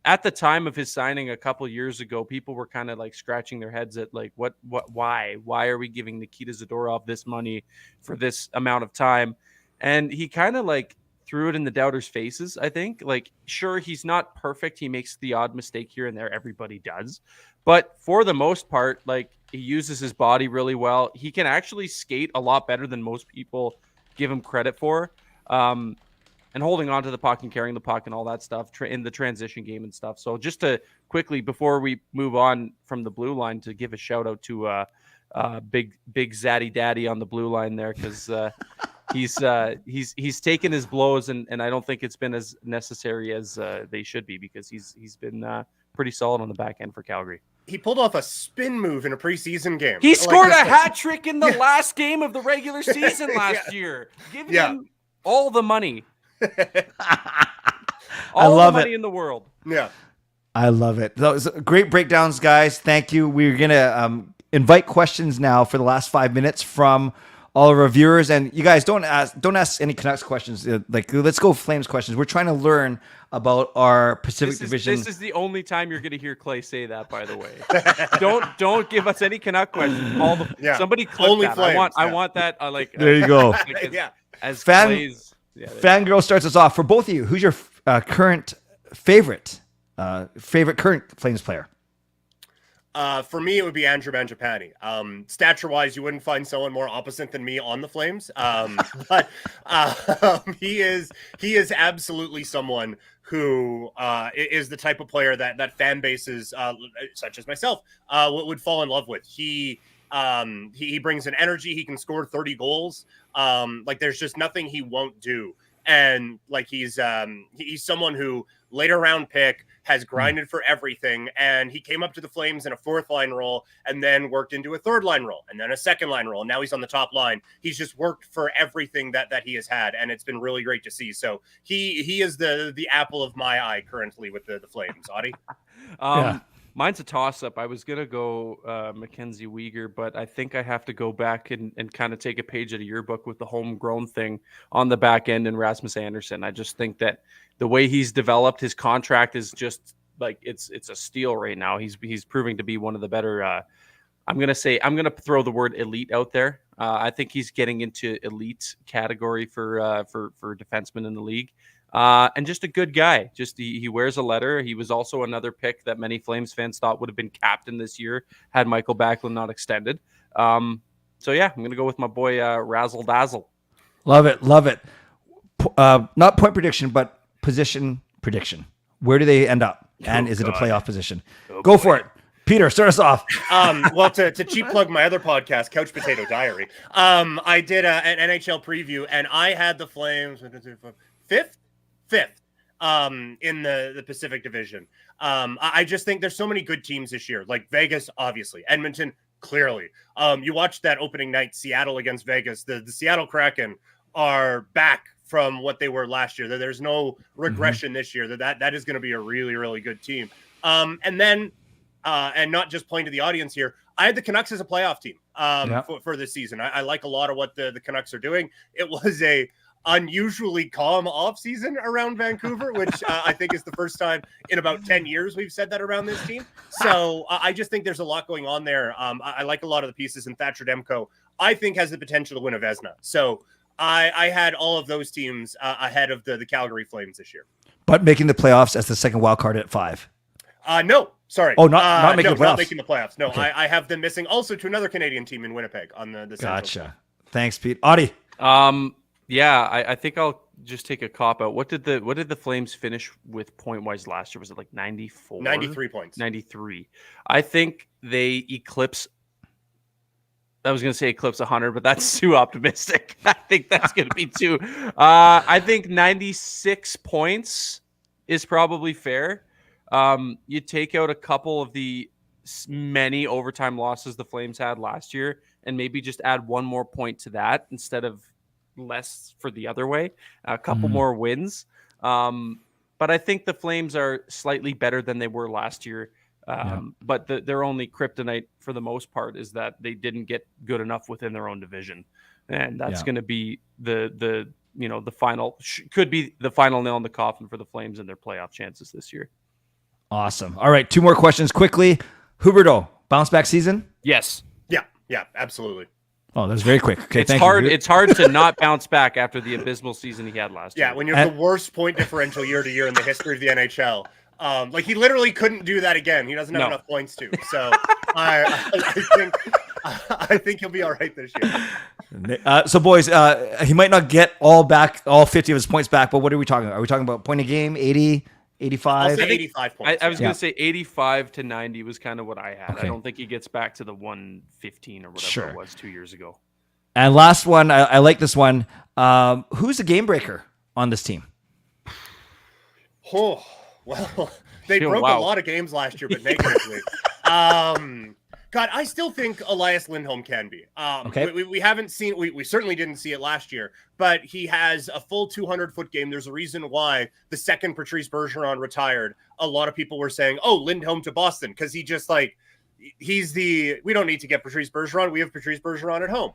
at the time of his signing a couple years ago, people were kind of like scratching their heads at like, why are we giving Nikita Zadorov this money for this amount of time? And he kind of like threw it in the doubters' faces, I think. Like, sure, he's not perfect. He makes the odd mistake here and there. Everybody does. But for the most part, like, he uses his body really well. He can actually skate a lot better than most people give him credit for. And holding on to the puck and carrying the puck and all that stuff in the transition game and stuff. So just to quickly, before we move on from the blue line, to give a shout out to big Zaddy Daddy on the blue line there, because he's taken his blows, and I don't think it's been as necessary as they should be, because he's been pretty solid on the back end for Calgary. He pulled off a spin move in a preseason game. He scored a hat trick in the last game of the regular season last year. Give him all the money. All the money in the world. Yeah. I love it. Those great breakdowns, guys. Thank you. We're going to invite questions now for the last 5 minutes from all of our viewers. And you guys don't ask any Canucks questions. Like, let's go Flames questions. We're trying to learn about our Pacific Division. This is the only time you're going to hear Clay say that, by the way. don't give us any Canuck questions. Somebody clip only that. Flames. I want that. There you go. As Clay's, Fangirl starts us off. For both of you, who's your current favorite current Flames player? For me, it would be Andrew Mangiapane. Stature-wise, you wouldn't find someone more opposite than me on the Flames. But he is absolutely someone who is the type of player that fan bases, such as myself, would fall in love with. He brings an energy. He can score 30 goals. Like, there's just nothing he won't do. And like, he's someone who later round pick, has grinded for everything, and he came up to the Flames in a fourth line role and then worked into a third line role and then a second line role. And now he's on the top line. He's just worked for everything that he has had, and it's been really great to see. So he is the apple of my eye currently with the Flames. Auddie? Mine's a toss-up. I was going to go Mackenzie Weegar, but I think I have to go back and kind of take a page out of your book with the homegrown thing on the back end and Rasmus Andersson. I just think that the way he's developed, his contract is just like it's a steal right now. He's proving to be one of the better. I'm going to throw the word elite out there. I think he's getting into elite category for defensemen in the league. And just a good guy. Just he wears a letter. He was also another pick that many Flames fans thought would have been captain this year had Michael Backlund not extended. So yeah, I'm gonna go with my boy Razzle Dazzle. Love it. Not point prediction, but position prediction. Where do they end up? And is it a playoff position? Go for it. Peter, start us off. Well, to cheap plug my other podcast, Couch Potato Diary, I did an NHL preview, and I had the Flames fifth in the Pacific Division. I just think there's so many good teams this year, like Vegas, obviously, Edmonton, clearly. You watched that opening night, Seattle against Vegas. The Seattle Kraken are back from what they were last year. There's no regression this year. That is going to be a really, really good team. And then, and not just playing to the audience here, I had the Canucks as a playoff team for this season. I like a lot of what the Canucks are doing. It was a unusually calm off season around Vancouver, which I think is the first time in about 10 years we've said that around this team. So I just think there's a lot going on there. I like a lot of the pieces, and Thatcher Demko, I think, has the potential to win a Vezina. So I had all of those teams ahead of the Calgary Flames this year. But making the playoffs as the second wild card at 5. No, sorry. Oh, not making the playoffs. Not making the playoffs. No, Okay. I have them missing also to another Canadian team in Winnipeg on the Gotcha. Thanks, Pete. Auddie. Yeah, I think I'll just take a cop out. What did the Flames finish with point wise last year? Was it like 94? 93 points. 93. I think they eclipse. I was going to say eclipse 100, but that's too optimistic. I think that's going to be too. I think 96 points is probably fair. You take out a couple of the many overtime losses the Flames had last year, and maybe just add one more point to that instead of less for the other way, a couple more wins. But I think the Flames are slightly better than they were last year. But their only kryptonite for the most part is that they didn't get good enough within their own division. And that's going to be the final, could be the final nail in the coffin for the Flames and their playoff chances this year. Awesome. All right. 2 more questions quickly. Huberdeau, bounce back season? Yes. Yeah, absolutely. Oh, that was very quick. Okay, it's hard. It's hard to not bounce back after the abysmal season he had last year. Yeah, when you're the worst point differential year to year in the history of the NHL. Like he literally couldn't do that again. He doesn't have enough points to. So I think he'll be all right this year. So boys, he might not get all 50 of his points back, but what are we talking about? Are we talking about point a game, 80, 85? I'll say 85 points. I was going to say 85 to 90 was kind of what I had. Okay. I don't think he gets back to the 115 or whatever it was 2 years ago. And last one, I like this one. Who's the game breaker on this team? Oh, well, they broke a lot of games last year, but negatively. God, I still think Elias Lindholm can be. Okay. We haven't seen, we certainly didn't see it last year, but he has a full 200-foot game. There's a reason why the second Patrice Bergeron retired, a lot of people were saying, oh, Lindholm to Boston, because he just we don't need to get Patrice Bergeron. We have Patrice Bergeron at home.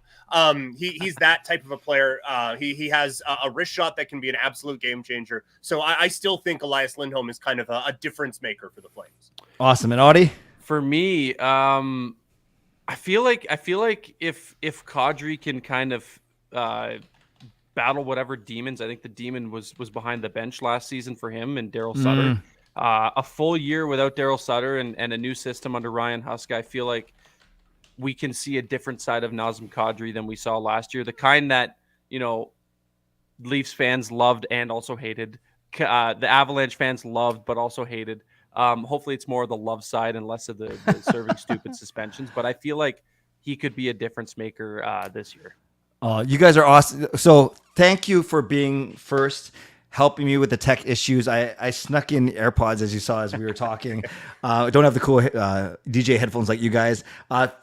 He's that type of a player. He has a wrist shot that can be an absolute game changer. So I still think Elias Lindholm is kind of a difference maker for the Flames. Awesome. And Auddie? For me, I feel like if Kadri can kind of battle whatever demons, I think the demon was behind the bench last season for him and Daryl Sutter. A full year without Daryl Sutter and a new system under Ryan Huska, I feel like we can see a different side of Nazem Kadri than we saw last year. The kind that, Leafs fans loved and also hated. The Avalanche fans loved but also hated. Hopefully it's more of the love side and less of the serving stupid suspensions. But I feel like he could be a difference maker this year. You guys are awesome. So thank you for being first, helping me with the tech issues. I snuck in AirPods, as you saw, as we were talking. I don't have the cool DJ headphones like you guys.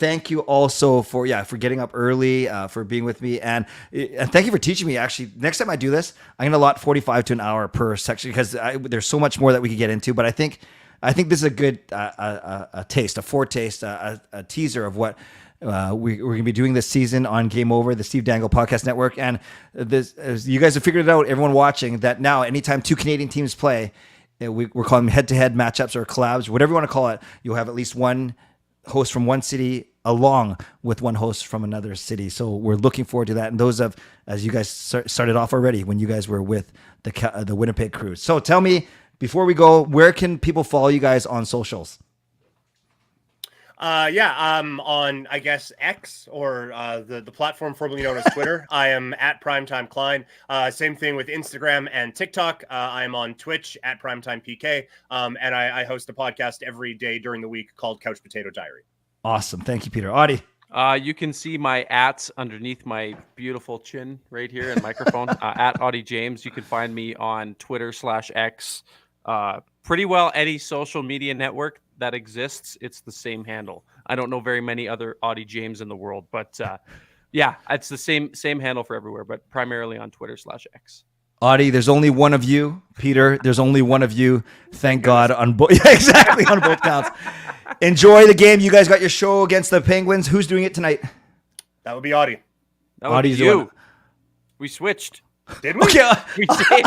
Thank you also for getting up early, for being with me. And thank you for teaching me. Actually, next time I do this, I'm going to allot 45 to an hour per section because there's so much more that we could get into. But I think this is a good a taste, a foretaste, a teaser of what we're going to be doing this season on Game Over, the Steve Dangle Podcast Network. And this, as you guys have figured it out, everyone watching, that now anytime 2 Canadian teams play, we're calling them head-to-head matchups or collabs, whatever you want to call it, you'll have at least one host from one city along with one host from another city. So we're looking forward to that. And those as you guys started off already when you guys were with the Winnipeg crew. So tell me, before we go, where can people follow you guys on socials? On, I guess, X or the platform formerly known as Twitter. I am at Primetime Klein. Same thing with Instagram and TikTok. I am on Twitch at Primetime PK. And I host a podcast every day during the week called Couch Potato Diary. Awesome. Thank you, Peter. Auddie? You can see my ats underneath my beautiful chin right here and microphone at Auddie James. You can find me on Twitter /X. pretty well any social media network that exists, it's the same handle. I don't know very many other Auddie James in the world, but yeah, it's the same handle for everywhere, but primarily on Twitter/X. Auddie, there's only one of you. Peter, there's only one of you. Thank God on both. Yeah, exactly, on both counts. Enjoy the game. You guys got your show against the Penguins. Who's doing it tonight? That would be Auddie. That would be you. We switched. Did we? Okay. We did.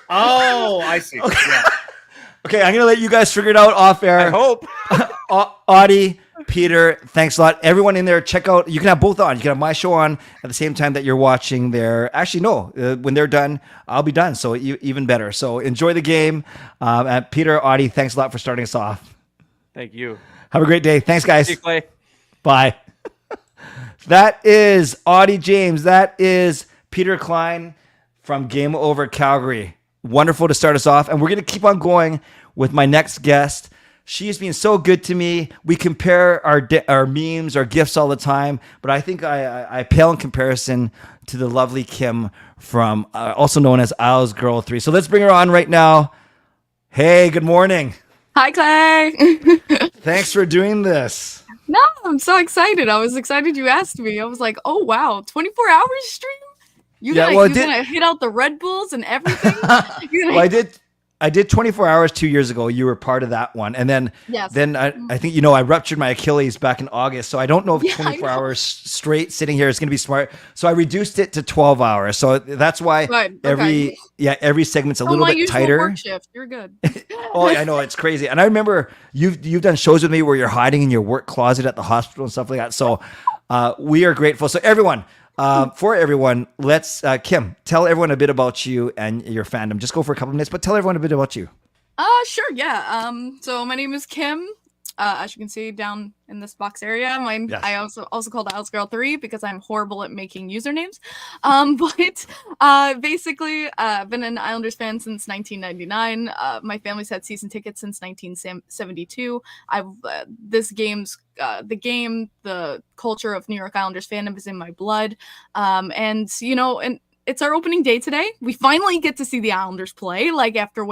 Oh, I see. Okay. Yeah. Okay, I'm going to let you guys figure it out off air. I hope. Auddie, Peter, thanks a lot. Everyone in there, check out. You can have both on. You can have my show on at the same time that you're watching there. Actually, no. When they're done, I'll be done. So even better. So enjoy the game. And Peter, Auddie, thanks a lot for starting us off. Thank you. Have a great day. Thanks, guys. See you, Clay. Bye. That is Auddie James. That is Peter Klein from Game Over Calgary. Wonderful to start us off. And we're going to keep on going with my next guest. She has been so good to me. We compare our memes, our gifts all the time, but I think I pale in comparison to the lovely Kim from, also known as Isles Girl 3. So let's bring her on right now. Hey, good morning. Hi, Clay. Thanks for doing this. No, I'm so excited. I was excited you asked me. I was like, oh, wow, 24 hours stream? You're gonna hit out the Red Bulls and everything? Well, I did 24 hours 2 years ago. You were part of that one. And then, yes. I think, I ruptured my Achilles back in August. So I don't know if 24 hours straight sitting here is going to be smart. So I reduced it to 12 hours. So that's why every segment's a little bit tighter. Work shift. You're good. Oh, I know. It's crazy. And I remember you've done shows with me where you're hiding in your work closet at the hospital and stuff like that. So we are grateful. So everyone, for everyone, let's, Kim, tell everyone a bit about you and your fandom. Just go for a couple minutes, but tell everyone a bit about you. Sure, yeah. So my name is Kim. As you can see down in this box area, I also called Isles Girl 3 because I'm horrible at making usernames. But basically, I've been an Islanders fan since 1999. My family's had season tickets since 1972. The culture of New York Islanders fandom is in my blood. And it's our opening day today. We finally get to see the Islanders play, after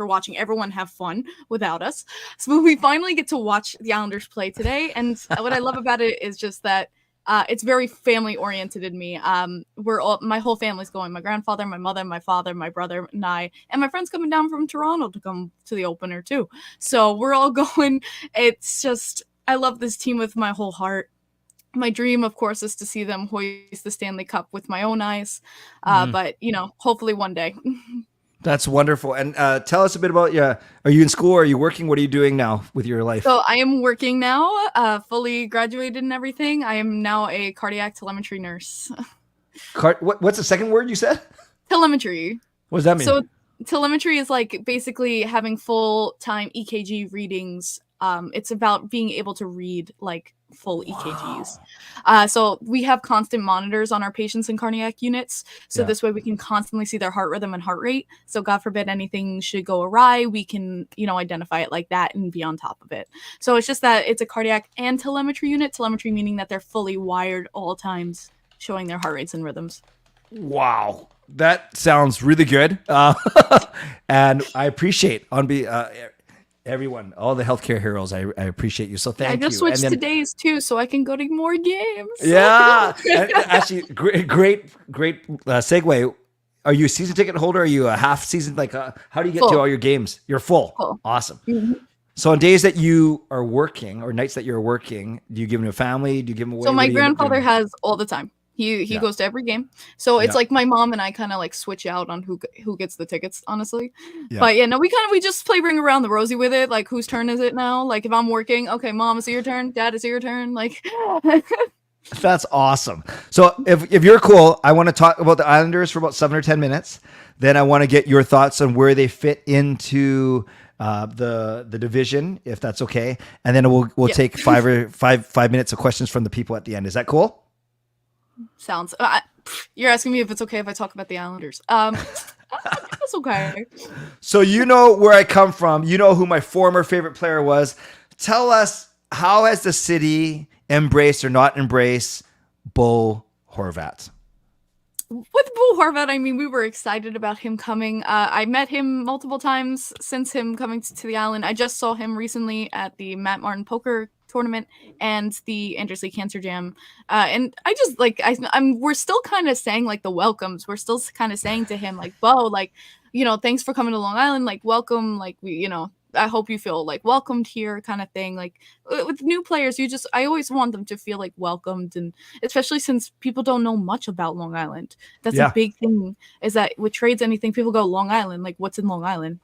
watching everyone have fun without us. So we finally get to watch the Islanders play today. And what I love about it is just that it's very family oriented in me. My whole family's going. My grandfather, my mother, my father, my brother, and I, and my friend's coming down from Toronto to come to the opener too. So we're all going. It's just, I love this team with my whole heart. My dream, of course, is to see them hoist the Stanley Cup with my own eyes. But, hopefully one day. That's wonderful. And tell us a bit about are you in school? Are you working? What are you doing now with your life? So I am working now, fully graduated and everything. I am now a cardiac telemetry nurse. What's the second word you said? Telemetry. What does that mean? So telemetry is basically having full-time EKG readings. It's about being able to read full EKGs. So we have constant monitors on our patients in cardiac units. So this way we can constantly see their heart rhythm and heart rate. So God forbid anything should go awry, we can, identify it like that and be on top of it. So it's just that it's a cardiac and telemetry unit. Telemetry meaning that they're fully wired all times, showing their heart rates and rhythms. Wow. That sounds really good. And I appreciate everyone, all the healthcare heroes. I appreciate you. So thank you. I just switched to days too, so I can go to more games. Yeah. Actually, great segue. Are you a season ticket holder? Are you a half season? How do you get to all your games? You're full. Awesome. Mm-hmm. So on days that you are working or nights that you're working, do you give them to family? Do you give them away? So my grandfather has all the time. He goes to every game. So it's my mom and I kind of switch out on who gets the tickets, honestly. Yeah. But we just play Ring Around the Rosie with it. Whose turn is it now? If I'm working, okay, Mom, is it your turn? Dad, is it your turn? That's awesome. So if you're cool, I want to talk about the Islanders for about 7 or 10 minutes. Then I want to get your thoughts on where they fit into the division, if that's okay. And then we'll take five minutes of questions from the people at the end. Is that cool? Sounds. You're asking me if it's okay if I talk about the Islanders. That's okay. So where I come from. You know who my former favorite player was. Tell us, how has the city embraced or not embraced Bo Horvat? with Bo Horvat, I mean, we were excited about him coming. I met him multiple times since him coming to the island. I just saw him recently at the Matt Martin Poker Tournament and the Andrews Lee Cancer Jam. And I just like, we're still kind of saying like the welcomes. We're still kind of saying to him like, Bo, like, thanks for coming to Long Island. Like, welcome. Like, I hope you feel like welcomed here, kind of thing. Like with new players, I always want them to feel like welcomed, and especially since people don't know much about Long Island. That's a big thing, is that with trades, anything, people go Long Island, like what's in Long Island?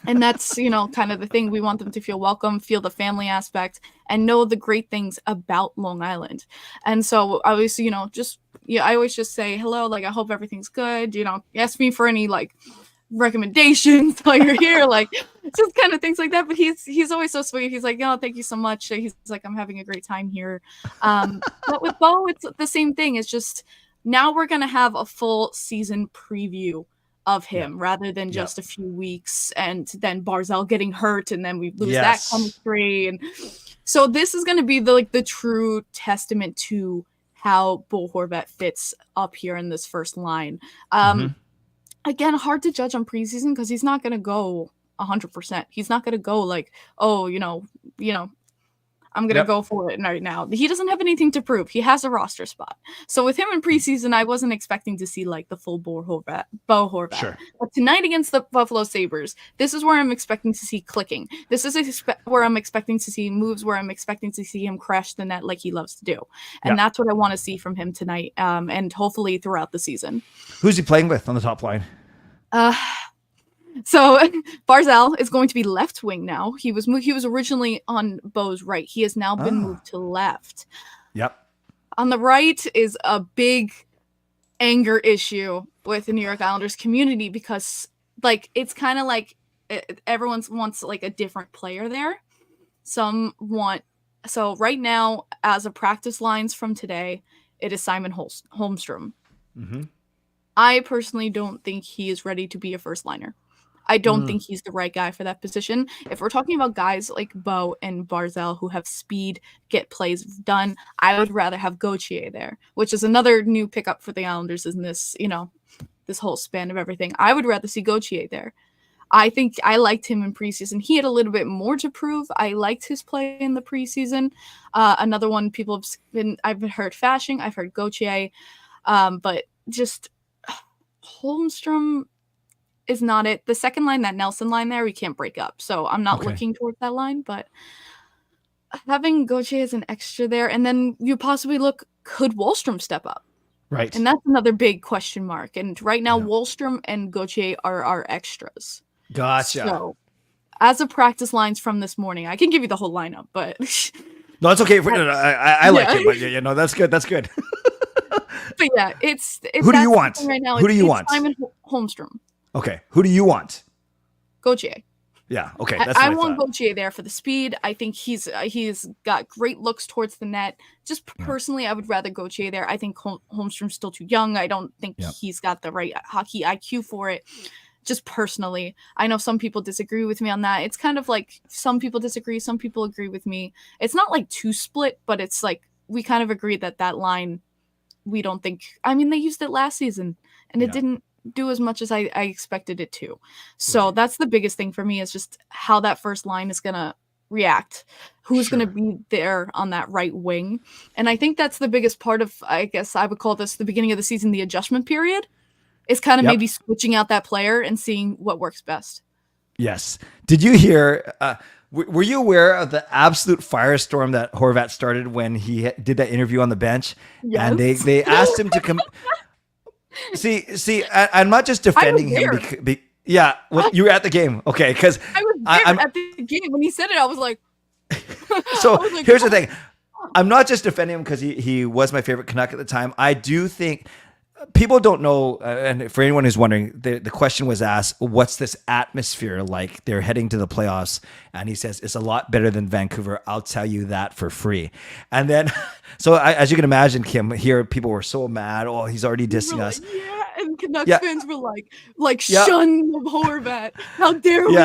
And that's, kind of the thing. We want them to feel welcome, feel the family aspect, and know the great things about Long Island. And so I always, I always just say hello, like I hope everything's good. Ask me for any like recommendations while you're here, like just kind of things like that. But he's always so sweet. He's like, thank you so much. He's like, I'm having a great time here. But with Bo, it's the same thing. It's just now we're gonna have a full season preview of him rather than just a few weeks, and then Barzal getting hurt and then we lose that chemistry. And so this is gonna be the true testament to how Bo Horvat fits up here in this first line. Again, hard to judge on preseason because he's not going to go 100%. He's not going to go like, oh, I'm going to go for it right now. He doesn't have anything to prove. He has a roster spot. So with him in preseason, I wasn't expecting to see like the full Bo Horvat. Sure. But tonight against the Buffalo Sabres, this is where I'm expecting to see clicking. This is where I'm expecting to see moves, where I'm expecting to see him crash the net like he loves to do. And that's what I want to see from him tonight, and hopefully throughout the season. Who's he playing with on the top line? So Barzal is going to be left wing now. He was originally on Bo's right. He has now been moved to left. Yep. On the right is a big anger issue with the New York Islanders community because like it's kind of like everyone wants like a different player there. So right now, as of practice lines from today, it is Simon Holmstrom. Mm-hmm. I personally don't think he is ready to be a first liner. I don't think he's the right guy for that position. If we're talking about guys like Bo and Barzal who have speed, get plays done, I would rather have Gauthier there, which is another new pickup for the Islanders in this, this whole span of everything. I would rather see Gauthier there. I think I liked him in preseason. He had a little bit more to prove. I liked his play in the preseason. Another one I've heard Fashing, I've heard Gauthier, but just Holmstrom is not it. The second line, that Nelson line there, we can't break up. So I'm not looking towards that line, but having Gauthier as an extra there, and then you possibly could Wallstrom step up? Right. And that's another big question mark. And right now, Wallstrom and Gauthier are our extras. Gotcha. So as of practice lines from this morning, I can give you the whole lineup, but no, it's okay. I like it, but that's good. That's good. But yeah, it's who do you want right now? Who do you want? Simon Holmstrom. Okay, who do you want? Gauthier. Yeah, okay. That's I want Gauthier there for the speed. I think he's got great looks towards the net. Just personally, I would rather Gauthier there. I think Holmstrom's still too young. I don't think he's got the right hockey IQ for it. Just personally, I know some people disagree with me on that. It's kind of like some people disagree, some people agree with me. It's not like too split, but it's like we kind of agree that line, we don't think. I mean, they used it last season, and it didn't do as much as I expected it to. So that's the biggest thing for me, is just how that first line is going to react. Who's going to be there on that right wing? And I think that's the biggest part of, I guess I would call this the beginning of the season, the adjustment period, is kind of maybe switching out that player and seeing what works best. Yes. Did you hear, were you aware of the absolute firestorm that Horvat started when he did that interview on the bench? Yes. And they asked him to come. See, I'm not just defending him. You were at the game. Okay. Because I was there at the game. When he said it, I was like, so here's the thing. I'm not just defending him because he was my favorite Canuck at the time. I do think people don't know, and for anyone who's wondering, the question was asked, what's this atmosphere like? They're heading to the playoffs. And he says, it's a lot better than Vancouver. I'll tell you that for free. And then, so as you can imagine, Kim, here people were so mad. Oh, he's already dissing us. Yeah, and Canucks fans were like shun Horvat. How dare we?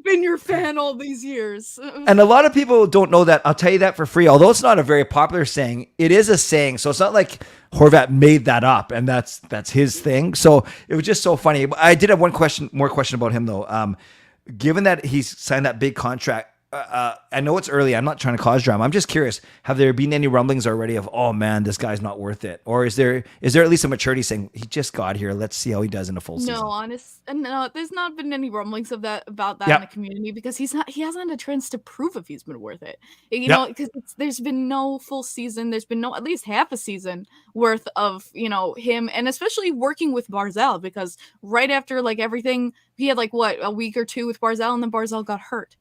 been your fan all these years. And a lot of people don't know that. I'll tell you that for free. Although it's not a very popular saying, it is a saying. So it's not like Horvat made that up and that's his thing. So it was just so funny. I did have more question about him though. Given that he's signed that big contract, I know it's early. I'm not trying to cause drama. I'm just curious. Have there been any rumblings already of, oh man, this guy's not worth it? Or is there at least a maturity saying he just got here? Let's see how he does in a full season. No, there's not been any rumblings about that in the community because he hasn't had a chance to prove if he's been worth it. You know, because there's been no full season. There's been no at least half a season worth of him, and especially working with Barzal, because right after like everything, he had like a week or two with Barzal, and then Barzal got hurt.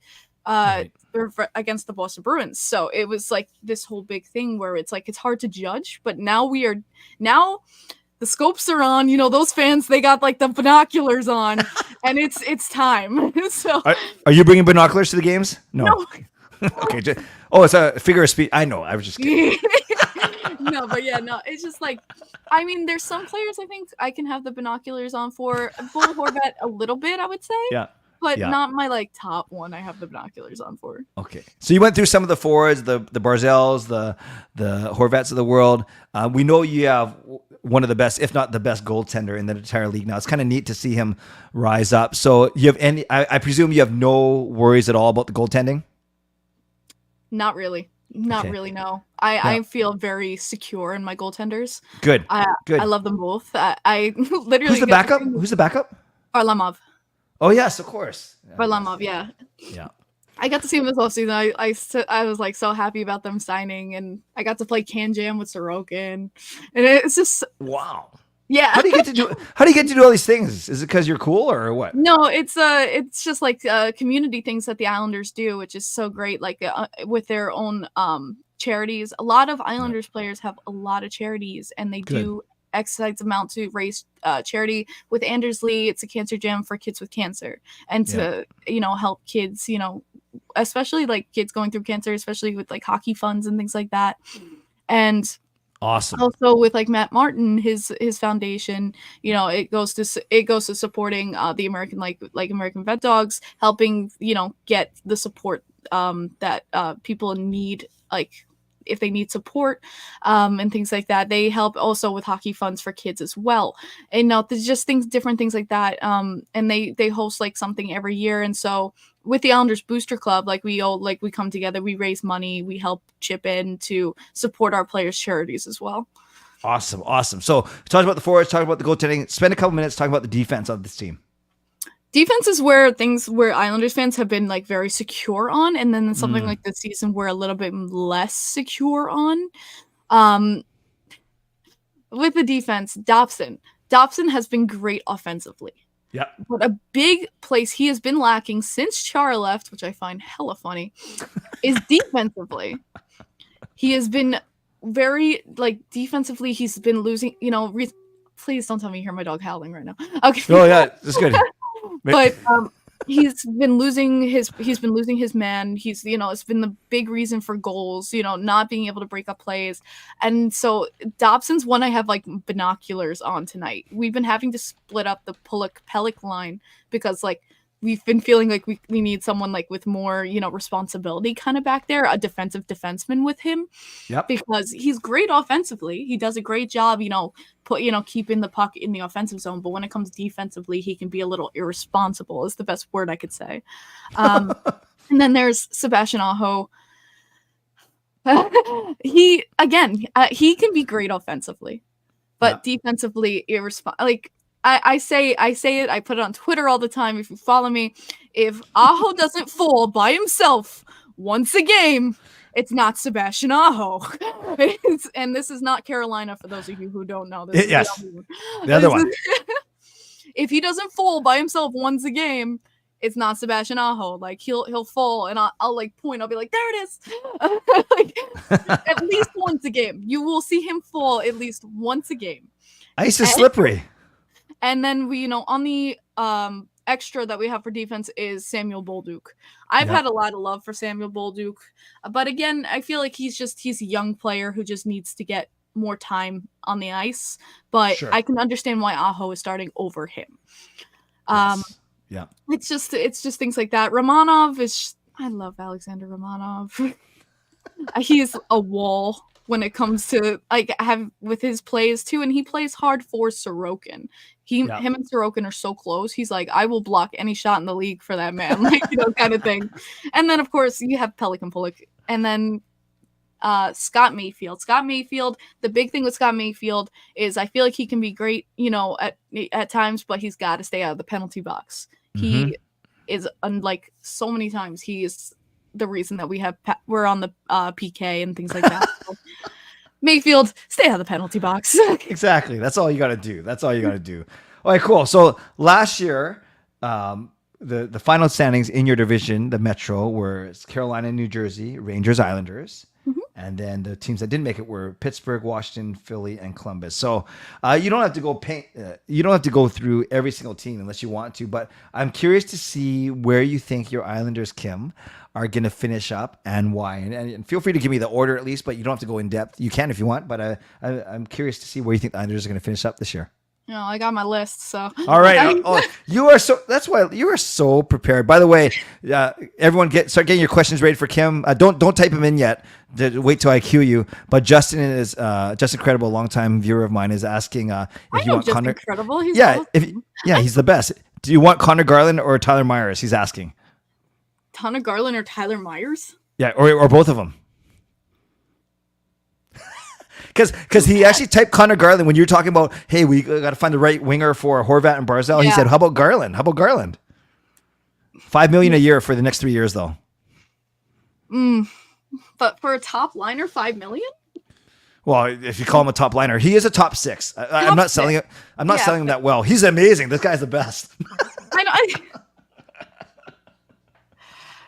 Against the Boston Bruins. So it was like this whole big thing where it's like it's hard to judge, but now the scopes are on, those fans, they got like the binoculars on and it's time. So are you bringing binoculars to the games? No. Okay. It's a figure of speech. I know. I was just kidding. No, it's just like, there's some players I think I can have the binoculars on for. Bull Horvat a little bit, I would say. Yeah. But not my like top one. I have the binoculars on for. Okay, so you went through some of the forwards, the Barzals, the Horvats of the world. We know you have one of the best, if not the best, goaltender in the entire league now. It's kind of neat to see him rise up. So you have I presume you have no worries at all about the goaltending? Not really. Not really. No, I feel very secure in my goaltenders. Good. Good. I love them both. I literally. Who's the backup? Who's the backup? Varlamov. Oh yes, of course. Varlamov, yeah. I got to see him this offseason. I was like so happy about them signing, and I got to play Can Jam with Sorokin, and it's just wow. Yeah. How do you get to do all these things? Is it because you're cool or what? No, it's just like community things that the Islanders do, which is so great. Like with their own charities. A lot of Islanders players have a lot of charities, and they do X amount to raise charity. With Anders Lee, it's a cancer jam for kids with cancer, and to help kids, especially like kids going through cancer, especially with like hockey funds and things like that. And awesome. Also with like Matt Martin, his foundation, it goes to supporting the American like American Vet Dogs, helping get the support that people need, like if they need support and things like that. They help also with hockey funds for kids as well. And there's just different things like that. And they host like something every year. And so with the Islanders Booster Club, we come together, we raise money, we help chip in to support our players' charities as well. Awesome. So talk about the forwards, talk about the goaltending, spend a couple minutes talking about the defense of this team. Defense is where Islanders fans have been like very secure on, and then something like this season we're a little bit less secure on. With the defense, Dobson has been great offensively. Yeah. But a big place he has been lacking since Chara left, which I find hella funny, is defensively. He has been very defensively. He's been losing. Please don't tell me you hear my dog howling right now. Okay. Oh yeah, that's good. But he's been losing his man. It's been the big reason for goals, not being able to break up plays. And so Dobson's one I have like binoculars on tonight. We've been having to split up the Pellick line because we've been feeling like we need someone with more, responsibility kind of back there, a defensive defenseman with him. Yep. Because he's great offensively. He does a great job, keeping the puck in the offensive zone. But when it comes defensively, he can be a little irresponsible is the best word I could say. And then there's Sebastian Aho. He can be great offensively, but defensively irresponsible. I say it. I put it on Twitter all the time. If you follow me, if Aho doesn't fall by himself once a game, it's not Sebastian Aho. And this is not Carolina for those of you who don't know. This is the other one. If he doesn't fall by himself once a game, it's not Sebastian Aho. He'll fall, and I'll point. I'll be like, there it is. At least once a game, you will see him fall at least once a game. Ice is slippery. And then we, on the extra that we have for defense is Samuel Bolduc. I've had a lot of love for Samuel Bolduc, but again, I feel like he's a young player who just needs to get more time on the ice. But I can understand why Aho is starting over him. Yes. Yeah. It's just things like that. Romanov is. I love Alexander Romanov. He's a wall when it comes to like have with his plays too, and he plays hard for Sorokin. Him and Sorokin are so close. He's like, I will block any shot in the league for that man, like kind of thing. And then of course you have Pelican Pulick, and then Scott Mayfield. Scott Mayfield. The big thing with Scott Mayfield is I feel like he can be great, at times, but he's got to stay out of the penalty box. He is unlike so many times. He is the reason that we're on the PK and things like that. So, Mayfield, stay out of the penalty box. Exactly. That's all you got to do. All right, cool. So last year, the final standings in your division, the Metro, were Carolina, New Jersey, Rangers, Islanders. And then the teams that didn't make it were Pittsburgh, Washington, Philly, and Columbus. So you don't have to go through every single team unless you want to. But I'm curious to see where you think your Islanders, Kim, are going to finish up and why. And feel free to give me the order at least, but you don't have to go in depth. You can if you want, but I'm curious to see where you think the Islanders are going to finish up this year. I got my list, so. All right. That's why you are so prepared. By the way, everyone start getting your questions ready for Kim. Don't type them in yet. Wait till I cue you. But Justin is just incredible, longtime viewer of mine, is asking if you want Connor. Incredible. He's he's the best. Do you want Connor Garland or Tyler Myers? He's asking. Connor Garland or Tyler Myers? Yeah, or both of them. Because he actually typed Connor Garland when you were talking about, hey, we got to find the right winger for Horvat and Barzal. Yeah. He said, how about Garland? $5 million a year for the next 3 years, though. But for a top liner, $5 million? Well, if you call him a top liner, he is a top six. I'm not selling it. I'm not selling him that well. He's amazing. This guy's the best. I know.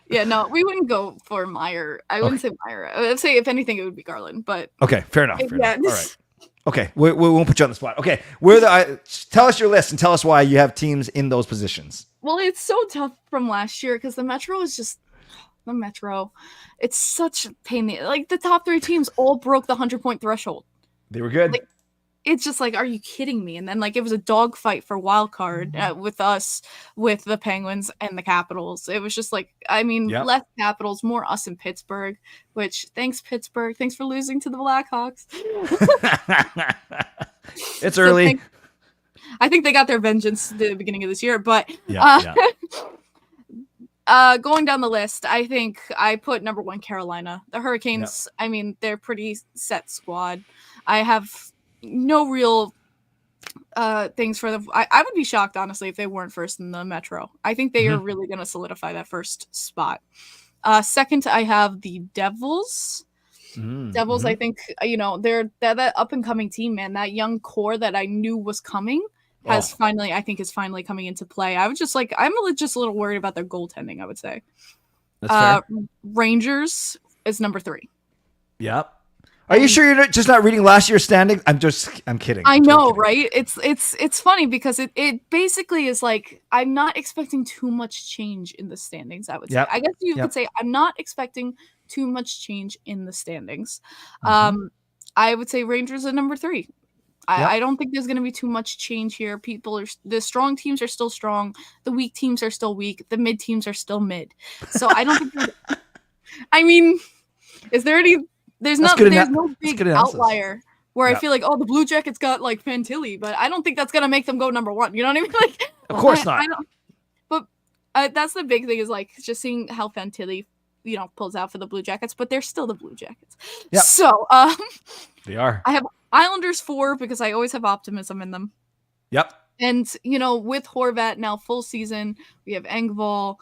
Yeah, no, we wouldn't go for Meyer. I wouldn't say Meyer. I would say, if anything, it would be Garland. But okay, fair enough. All right. Okay, we won't put you on the spot. Okay, tell us your list and tell us why you have teams in those positions. Well, it's so tough from last year because the Metro is just the Metro. It's such a pain. Like the top 3 teams all broke the 100-point threshold. They were good. Like, it's just like, are you kidding me? And then like it was a dogfight for wild card with us, with the Penguins and the Capitals. It was just like, less Capitals, more us in Pittsburgh. Which thanks Pittsburgh, thanks for losing to the Blackhawks. It's early. I think they got their vengeance at the beginning of this year, but going down the list, I think I put number 1 Carolina. The Hurricanes. Yep. They're pretty set squad. I have no real things for them. I would be shocked, honestly, if they weren't first in the Metro. I think they are really going to solidify that first spot. Second, I have the Devils. Devils, I think, they're that up-and-coming team, man. That young core that I knew was coming is finally coming into play. I'm just a little worried about their goaltending, I would say. That's fair. Rangers is number 3. Yep. Are you sure you're just not reading last year's standings? I'm kidding. I know, right? It's funny because it basically is like, I'm not expecting too much change in the standings, I would say. I guess you could say I'm not expecting too much change in the standings. I would say Rangers are number 3. I don't think there's going to be too much change here. The strong teams are still strong. The weak teams are still weak. The mid teams are still mid. So I don't think is there any... There's no big outlier where I feel like, the Blue Jackets got like Fantilli, but I don't think that's gonna make them go number 1. You know what I mean? Like, of course not. But that's the big thing, is like just seeing how Fantilli, pulls out for the Blue Jackets, but they're still the Blue Jackets. Yep. So they are. I have Islanders 4 because I always have optimism in them. Yep. And with Horvat now full season, we have Engvall.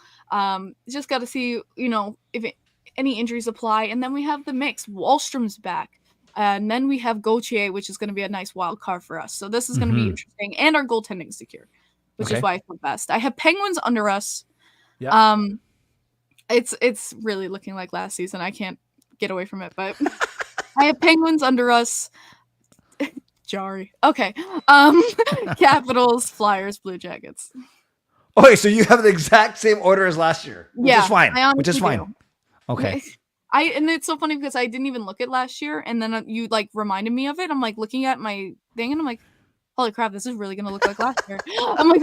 Just got to see, if any injuries apply, and then we have the mix. Wallstrom's back, and then we have Gauthier, which is going to be a nice wild card for us. So this is going to be interesting, and our goaltending secure, which is why I feel best. I have Penguins under us. Yeah. It's really looking like last season. I can't get away from it, but I have Penguins under us. Jari. Okay. Capitals, Flyers, Blue Jackets. Okay, so you have the exact same order as last year, which is fine. Which is fine. Do. Okay. And it's so funny because I didn't even look at last year, and then you like reminded me of it. I'm like looking at my thing, and I'm like, holy crap, this is really gonna look like last year. I'm like,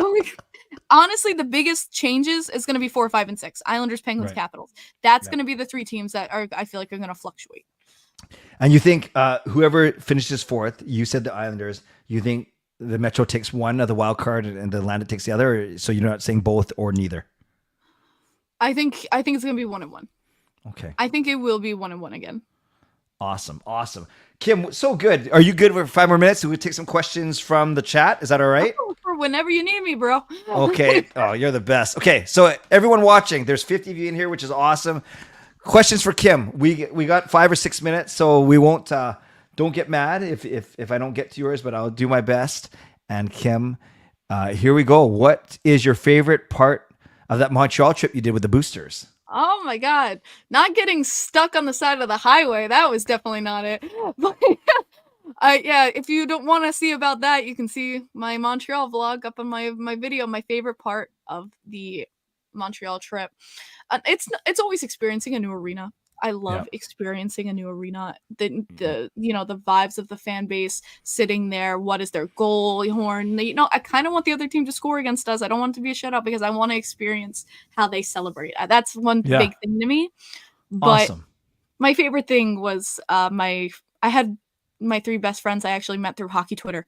honestly, the biggest changes is going to be 4, 5, and 6. Islanders, Penguins, Right. Capitals. That's Yeah. going to be the 3 teams that I feel like are going to fluctuate. And you think whoever finishes fourth, you said the Islanders, you think the Metro takes one of the wild card and the Atlantic takes the other? So you're not saying both or neither? I think it's going to be 1-1. Okay. I think it will be 1-1 again. Awesome. Kim, so good. Are you good for 5 more minutes? So we take some questions from the chat. Is that all right? Oh, for whenever you need me, bro. Okay. Oh, you're the best. Okay. So everyone watching, there's 50 of you in here, which is awesome. Questions for Kim. We got 5 or 6 minutes, so we won't, don't get mad if I don't get to yours, but I'll do my best. And Kim, here we go. What is your favorite part of that Montreal trip you did with the boosters? Oh my God. Not getting stuck on the side of the highway. That was definitely not it. But yeah, if you don't want to see about that, you can see my Montreal vlog up on my video. My favorite part of the Montreal trip. It's always experiencing a new arena. I love experiencing a new arena. The the vibes of the fan base sitting there. What is their goal? Horn. I kind of want the other team to score against us. I don't want it to be a shutout because I want to experience how they celebrate. That's one big thing to me. But my favorite thing was I had my 3 best friends I actually met through hockey Twitter.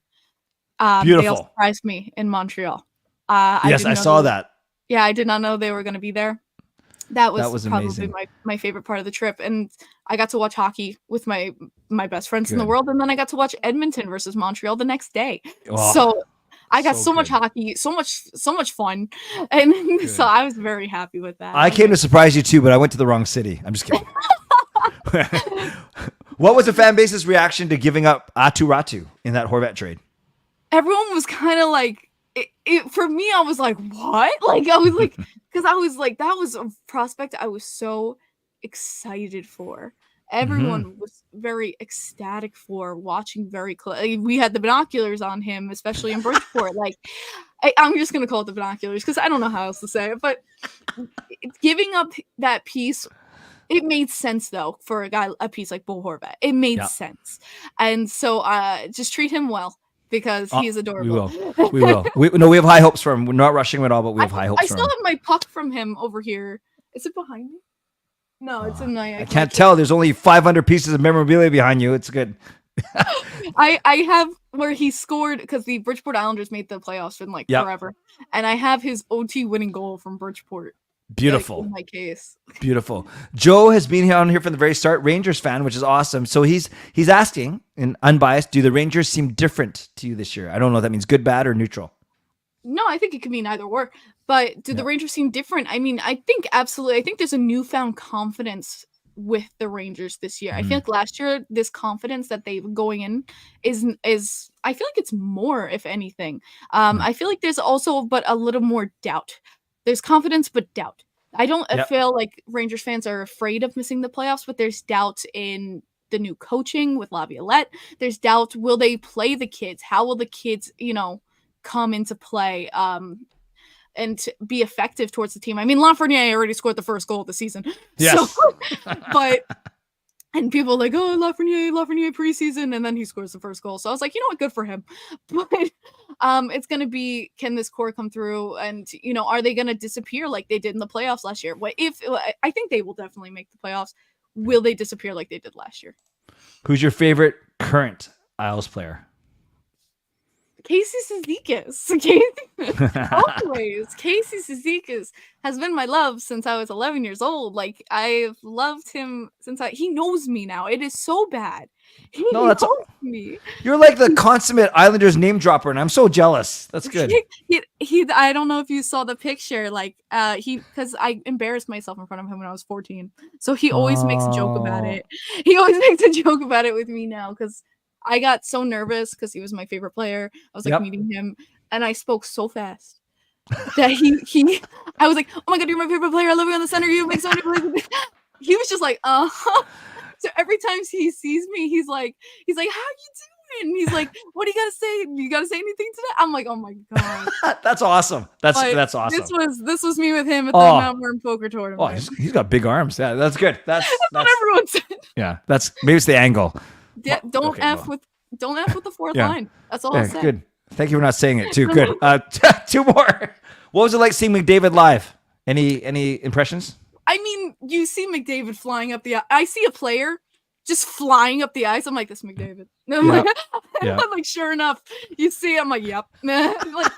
Beautiful. They all surprised me in Montreal. Yes, I saw that. Yeah, I did not know they were going to be there. That was probably amazing. my favorite part of the trip. And I got to watch hockey with my best friends in the world. And then I got to watch Edmonton versus Montreal the next day. Oh, so I got so much good. hockey, so much fun. And so I was very happy with that. I came to surprise you too, but I went to the wrong city. I'm just kidding. What was the fan base's reaction to giving up Aatu Ratu in that Horvat trade? Everyone was kind of like, for me, I was like, what? Like, I was like, because I was like, that was a prospect I was so excited for. Everyone was very ecstatic for, watching very close. We had the binoculars on him, especially in Bridgeport. Like, I'm just going to call it the binoculars because I don't know how else to say it. But giving up that piece, it made sense, though, for a piece like Bo Horvat. It made sense. And so just treat him well. Because he is adorable. We will. We have high hopes for him. We're not rushing him at all, but we have high hopes for him. I still have my puck from him over here. Is it behind me? No, it's in my... I can't tell. There's only 500 pieces of memorabilia behind you. It's good. I have where he scored, because the Bridgeport Islanders made the playoffs in forever. And I have his OT winning goal from Bridgeport. Beautiful. In my case. Beautiful. Joe has been on here from the very start, Rangers fan, which is awesome. So he's asking, in unbiased, do the Rangers seem different to you this year? I don't know if that means good, bad, or neutral. No, I think it could mean either or. But do the Rangers seem different? I mean, I think absolutely. I think there's a newfound confidence with the Rangers this year. I feel like last year, this confidence that they were going in is I feel like it's more, if anything. I feel like there's also but a little more doubt. There's confidence, but doubt. I don't feel like Rangers fans are afraid of missing the playoffs, but there's doubt in the new coaching with Laviolette. There's doubt. Will they play the kids? How will the kids, come into play and be effective towards the team? I mean, Lafreniere already scored the first goal of the season. Yes. So, and people are like, oh, Lafreniere preseason, and then he scores the first goal. So I was like, you know what, good for him. But it's going to be, can this core come through? And, are they going to disappear like they did in the playoffs last year? I think they will definitely make the playoffs. Will they disappear like they did last year? Who's your favorite current Isles player? Casey Cizikas. Always. Casey Cizikas has been my love since I was 11 years old. Like, I've loved him since he knows me now. It is so bad. He knows me. You're like the consummate Islanders name dropper, and I'm so jealous. That's good. He I don't know if you saw the picture, because I embarrassed myself in front of him when I was 14. So he always makes a joke about it. He always makes a joke about it with me now, because I got so nervous because he was my favorite player. I was meeting him, and I spoke so fast that I was like, oh my God, you're my favorite player. I love you on the center. You make so many plays. He was just like, So every time he sees me, he's like, how you doing? He's like, what do you gotta say? You gotta say anything today? I'm like, oh my God. That's awesome. That's awesome. This was me with him at the Mount Vernon poker tournament. Oh, he's got big arms. Yeah, that's good. That's what everyone said. Yeah, maybe it's the angle. Yeah, don't F with the fourth line. That's all I'll say. Good. Thank you for not saying it too. Good. 2 more. What was it like seeing McDavid live? Any impressions? I mean, you see McDavid flying up the. I see a player just flying up the ice. I'm like, this McDavid. No, Yeah. I'm like, sure enough, you see. I'm like, yep. Like,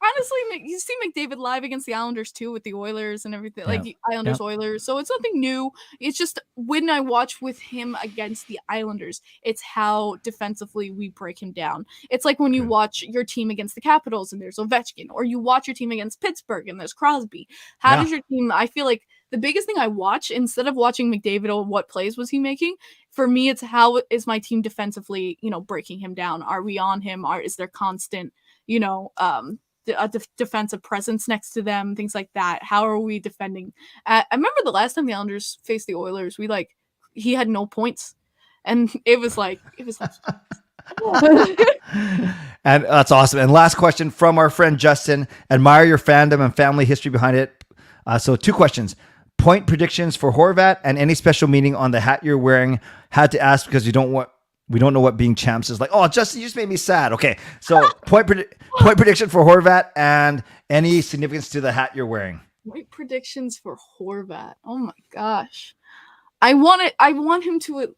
honestly, you see McDavid live against the Islanders too, with the Oilers and everything, like the Islanders Oilers. So it's nothing new. It's just when I watch with him against the Islanders, it's how defensively we break him down. It's like when you watch your team against the Capitals and there's Ovechkin, or you watch your team against Pittsburgh and there's Crosby. How does your team? I feel like the biggest thing I watch, instead of watching McDavid or what plays was he making, for me, it's how is my team defensively, breaking him down? Are we on him? Is there constant, a defensive presence next to them, things like that? How are we defending? I remember the last time the Islanders faced the Oilers, he had no points, and it was like. And that's awesome. And last question from our friend Justin: admire your fandom and family history behind it. So 2 questions: point predictions for Horvat and any special meaning on the hat you're wearing. Had to ask because we don't know what being champs is like. Oh, Justin, you just made me sad. Okay, so point prediction for Horvat and any significance to the hat you're wearing. Point predictions for Horvat. Oh my gosh, I want him to.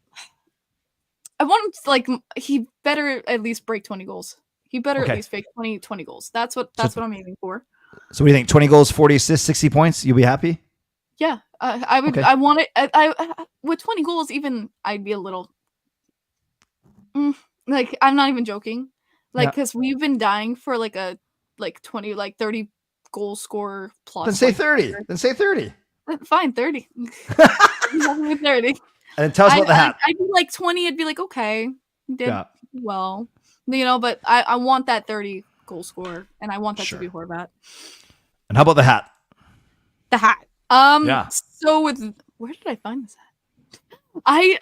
I want him to, he better at least break 20 goals. He better at least fake 20 goals. That's what I'm aiming for. So what do you think? 20 goals, 40 assists, 60 points. You'll be happy? Yeah, I would. Okay. I want it. I with 20 goals, even I'd be a little. I'm not even joking. Because we've been dying for a 20, 30 goal scorer plus. Then say 30. Then say 30. Fine, 30. 30. And tell us about the hat. I'd be 20. I'd be like, okay, did well, but I want that 30 goal scorer, and I want that to be Horvat. And how about the hat? The hat. So where did I find this hat? I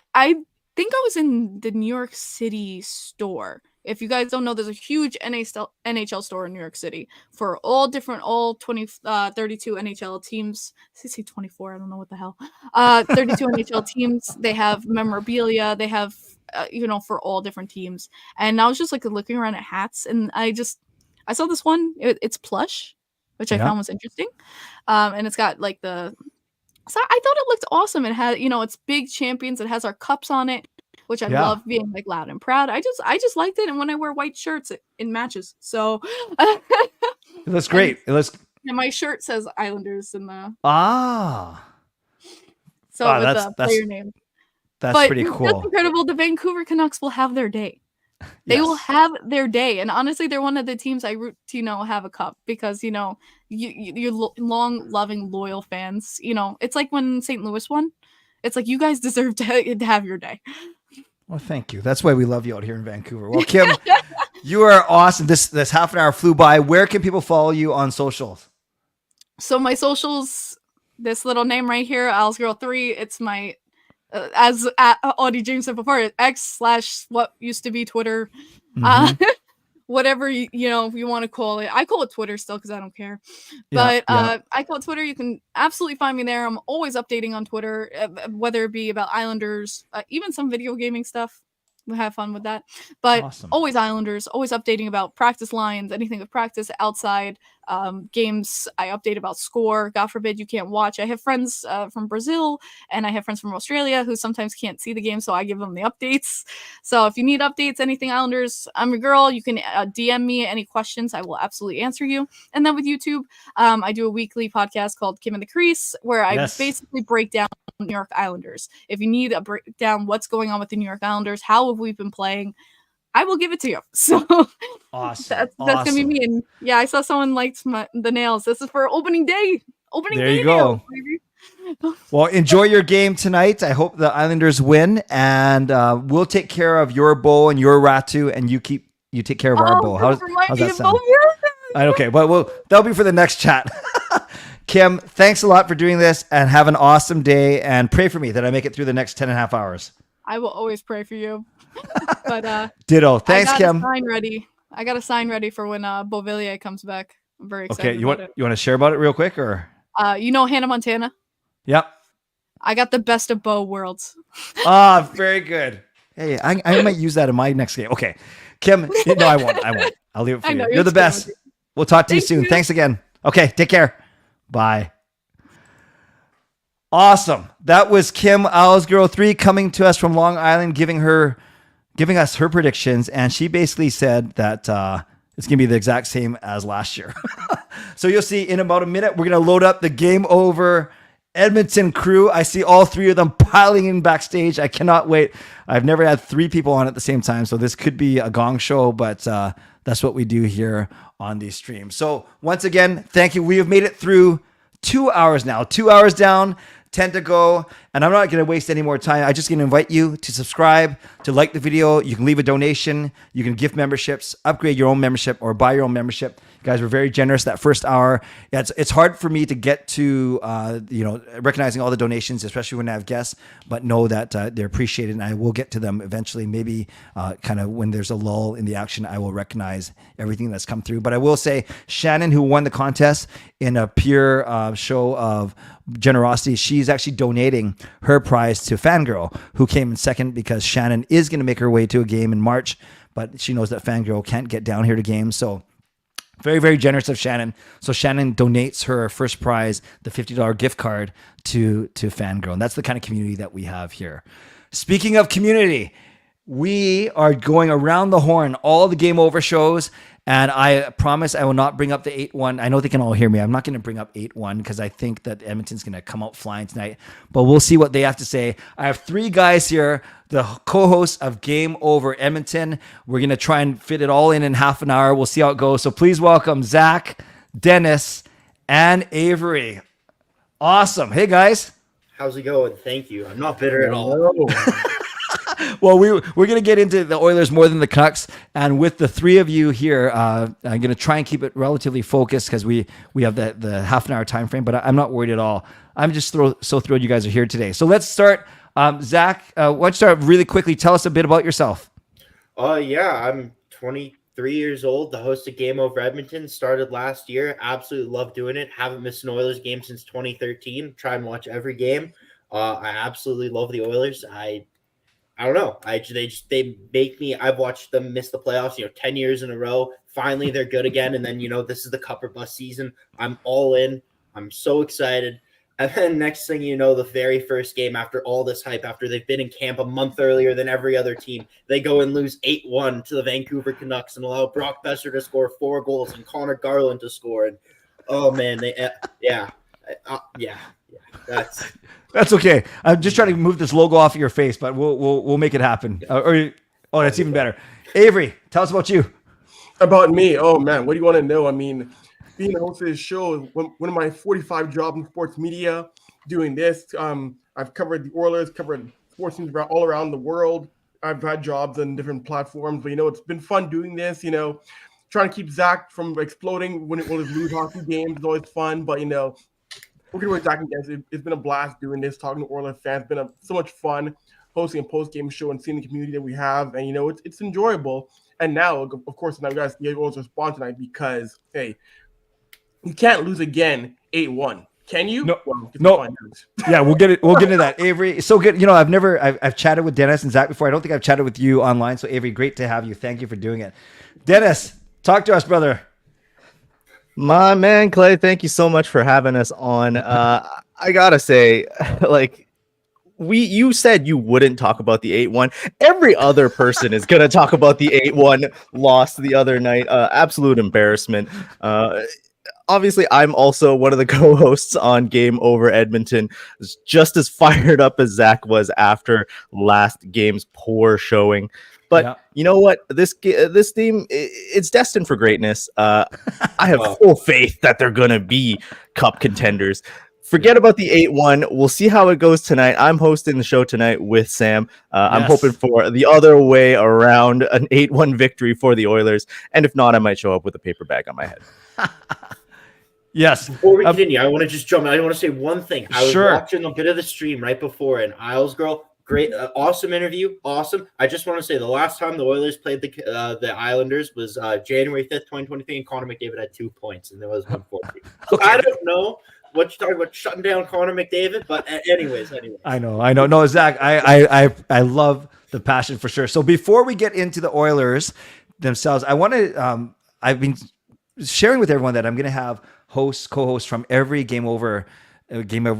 think I was in the New York City store. If you guys don't know, there's a huge NHL store in New York City for all 32 NHL teams. I say 24, I don't know what the hell. 32 NHL teams. They have memorabilia. They have, for all different teams. And I was just looking around at hats, and I saw this one. It's plush, which I found was interesting. And it's got so I thought it looked awesome. It had, it's big champions. It has our cups on it, which I love being loud and proud. I just liked it. And when I wear white shirts, it matches. So it looks great. And my shirt says Islanders in the So that's the player name. That's pretty cool. That's incredible. The Vancouver Canucks will have their day. They will have their day. And honestly, they're one of the teams I root to, have a cup because, you're long, loving, loyal fans. It's like when St. Louis won. It's like you guys deserve to have your day. Well, thank you. That's why we love you out here in Vancouver. Well, Kim, you are awesome. This half an hour flew by. Where can people follow you on socials? So my socials, this little name right here, Owlsgirl3. It's my as Auddie James said before, X/what used to be Twitter. Whatever you want to call it. I call it Twitter still because I don't care. But I call it Twitter. You can absolutely find me there. I'm always updating on Twitter, whether it be about Islanders, even some video gaming stuff. We have fun with that. But always Islanders, always updating about practice lines, anything with practice, outside games. I update about score. God forbid you can't watch. I have friends from Brazil and I have friends from Australia who sometimes can't see the game, so I give them the updates. So if you need updates, anything Islanders, I'm your girl. You can DM me any questions. I will absolutely answer you. And then with YouTube, I do a weekly podcast called Kim in the Crease, where I basically break down New York Islanders. If you need a breakdown what's going on with the New York Islanders, how have we been playing, I will give it to you. So awesome. That's gonna be me. And yeah, I saw someone liked the nails. This is for opening day. There you go. Nails, well, enjoy your game tonight. I hope the Islanders win, and we'll take care of your bowl and your Ratu, and you take care of our bowl. How's that sound? Okay, well, that'll be for the next chat. Kim, thanks a lot for doing this, and have an awesome day, and pray for me that I make it through the next 10.5 hours. I will always pray for you. But ditto. Thanks, Kim. I got a sign ready for when Beauvillier comes back. I'm very excited. Okay, you want to share about it real quick, or Hannah Montana? Yep. I got the best of both worlds. Very good. Hey, I might use that in my next game. Okay, Kim. No, I won't. I'll leave it for you. You're the best. We'll talk to you soon. Thanks again. Okay, take care. Bye. Awesome. That was Kim Owls Girl 3 coming to us from Long Island, giving us her predictions, and she basically said that it's going to be the exact same as last year. So you'll see in about a minute, we're going to load up the Game Over Edmonton crew. I see all three of them piling in backstage. I cannot wait. I've never had three people on at the same time, so this could be a gong show, but that's what we do here on these streams. So once again, thank you. We have made it through 2 hours now. 2 hours down, 10 to go, and I'm not going to waste any more time. I'm just going to invite you to subscribe, to like the video. You can leave a donation. You can gift memberships, upgrade your own membership, or buy your own membership. You guys were very generous that first hour. Yeah, it's hard for me to get to recognizing all the donations, especially when I have guests, but know that they're appreciated, and I will get to them eventually. Maybe kind of when there's a lull in the action, I will recognize everything that's come through. But I will say, Shannon, who won the contest in a pure show of generosity, she's actually donating her prize to Fangirl, who came in second, because Shannon is going to make her way to a game in March, but she knows that Fangirl can't get down here to games. So very, very generous of Shannon. So Shannon donates her first prize, the $50 gift card, to Fangirl. And that's the kind of community that we have here. Speaking of community, we are going around the horn, all the Game Over shows. And I promise I will not bring up the 8-1. I know they can all hear me. I'm not going to bring up 8-1 because I think that Edmonton's going to come out flying tonight. But we'll see what they have to say. I have three guys here, the co-hosts of Game Over Edmonton. We're going to try and fit it all in half an hour. We'll see how it goes. So please welcome Zach, Dennis, and Avry. Awesome. Hey, guys. How's it going? Thank you. I'm not bitter at all. Well, we're going to get into the Oilers more than the Canucks, and with the three of you here, I'm going to try and keep it relatively focused because we have the half an hour time frame. But I'm not worried at all. I'm just so thrilled you guys are here today. So let's start. Zach, why don't you start really quickly? Tell us a bit about yourself. Yeah, I'm 23 years old. The host of Game Over Edmonton, started last year. Absolutely love doing it. Haven't missed an Oilers game since 2013. Try and watch every game. I absolutely love the Oilers. I don't know. They make me. I've watched them miss the playoffs, 10 years in a row. Finally, they're good again. And then, this is the Cup or Bust season. I'm all in. I'm so excited. And then next thing you know, the very first game after all this hype, after they've been in camp a month earlier than every other team, they go and lose 8-1 to the Vancouver Canucks and allow Brock Besser to score 4 goals and Connor Garland to score. And oh man, That's okay. I'm just trying to move this logo off of your face, but we'll make it happen. That's even better. Avry, tell us about you. About me? Oh man, what do you want to know? I mean, being a host of this show is one of my 45 jobs in sports media. Doing this, I've covered the Oilers, covered sports teams all around the world. I've had jobs on different platforms, but it's been fun doing this. Trying to keep Zach from exploding when we lose hockey games is always fun, but working with Zach and Dennis, it's been a blast doing this, talking to Oilers fans. It's been so much fun hosting a post-game show and seeing the community that we have. And, it's enjoyable. And now, of course, now you guys get Oilers respond tonight because, hey, you can't lose again 8-1. Can you? No. Yeah, we'll get into that. Avry, it's so good. I've chatted with Dennis and Zach before. I don't think I've chatted with you online. So, Avry, great to have you. Thank you for doing it. Dennis, talk to us, brother. My man, Clay, thank you so much for having us on. I gotta say, you said you wouldn't talk about the 8-1. Every other person is gonna talk about the 8-1 loss the other night. Absolute embarrassment. Obviously, I'm also one of the co-hosts on Game Over Edmonton. Just as fired up as Zach was after last game's poor showing. But You know what? This team, it's destined for greatness. I have full faith that they're going to be cup contenders. Forget about the 8-1. We'll see how it goes tonight. I'm hosting the show tonight with Sam. I'm hoping for the other way around, an 8-1 victory for the Oilers. And if not, I might show up with a paper bag on my head. Yes. Before we continue, I want to just jump in. I want to say one thing. I was watching a bit of the stream right before, and Isles Girl, great, awesome interview, awesome. I just want to say the last time the Oilers played the Islanders was January 5th, 2023, and Connor McDavid had 2 points, and there was 140. Okay. I don't know what you're talking about, shutting down Connor McDavid, but anyways. I know. No, Zach, I love the passion for sure. So before we get into the Oilers themselves, I want to, I've been sharing with everyone that I'm going to have hosts, co-hosts from every Game Over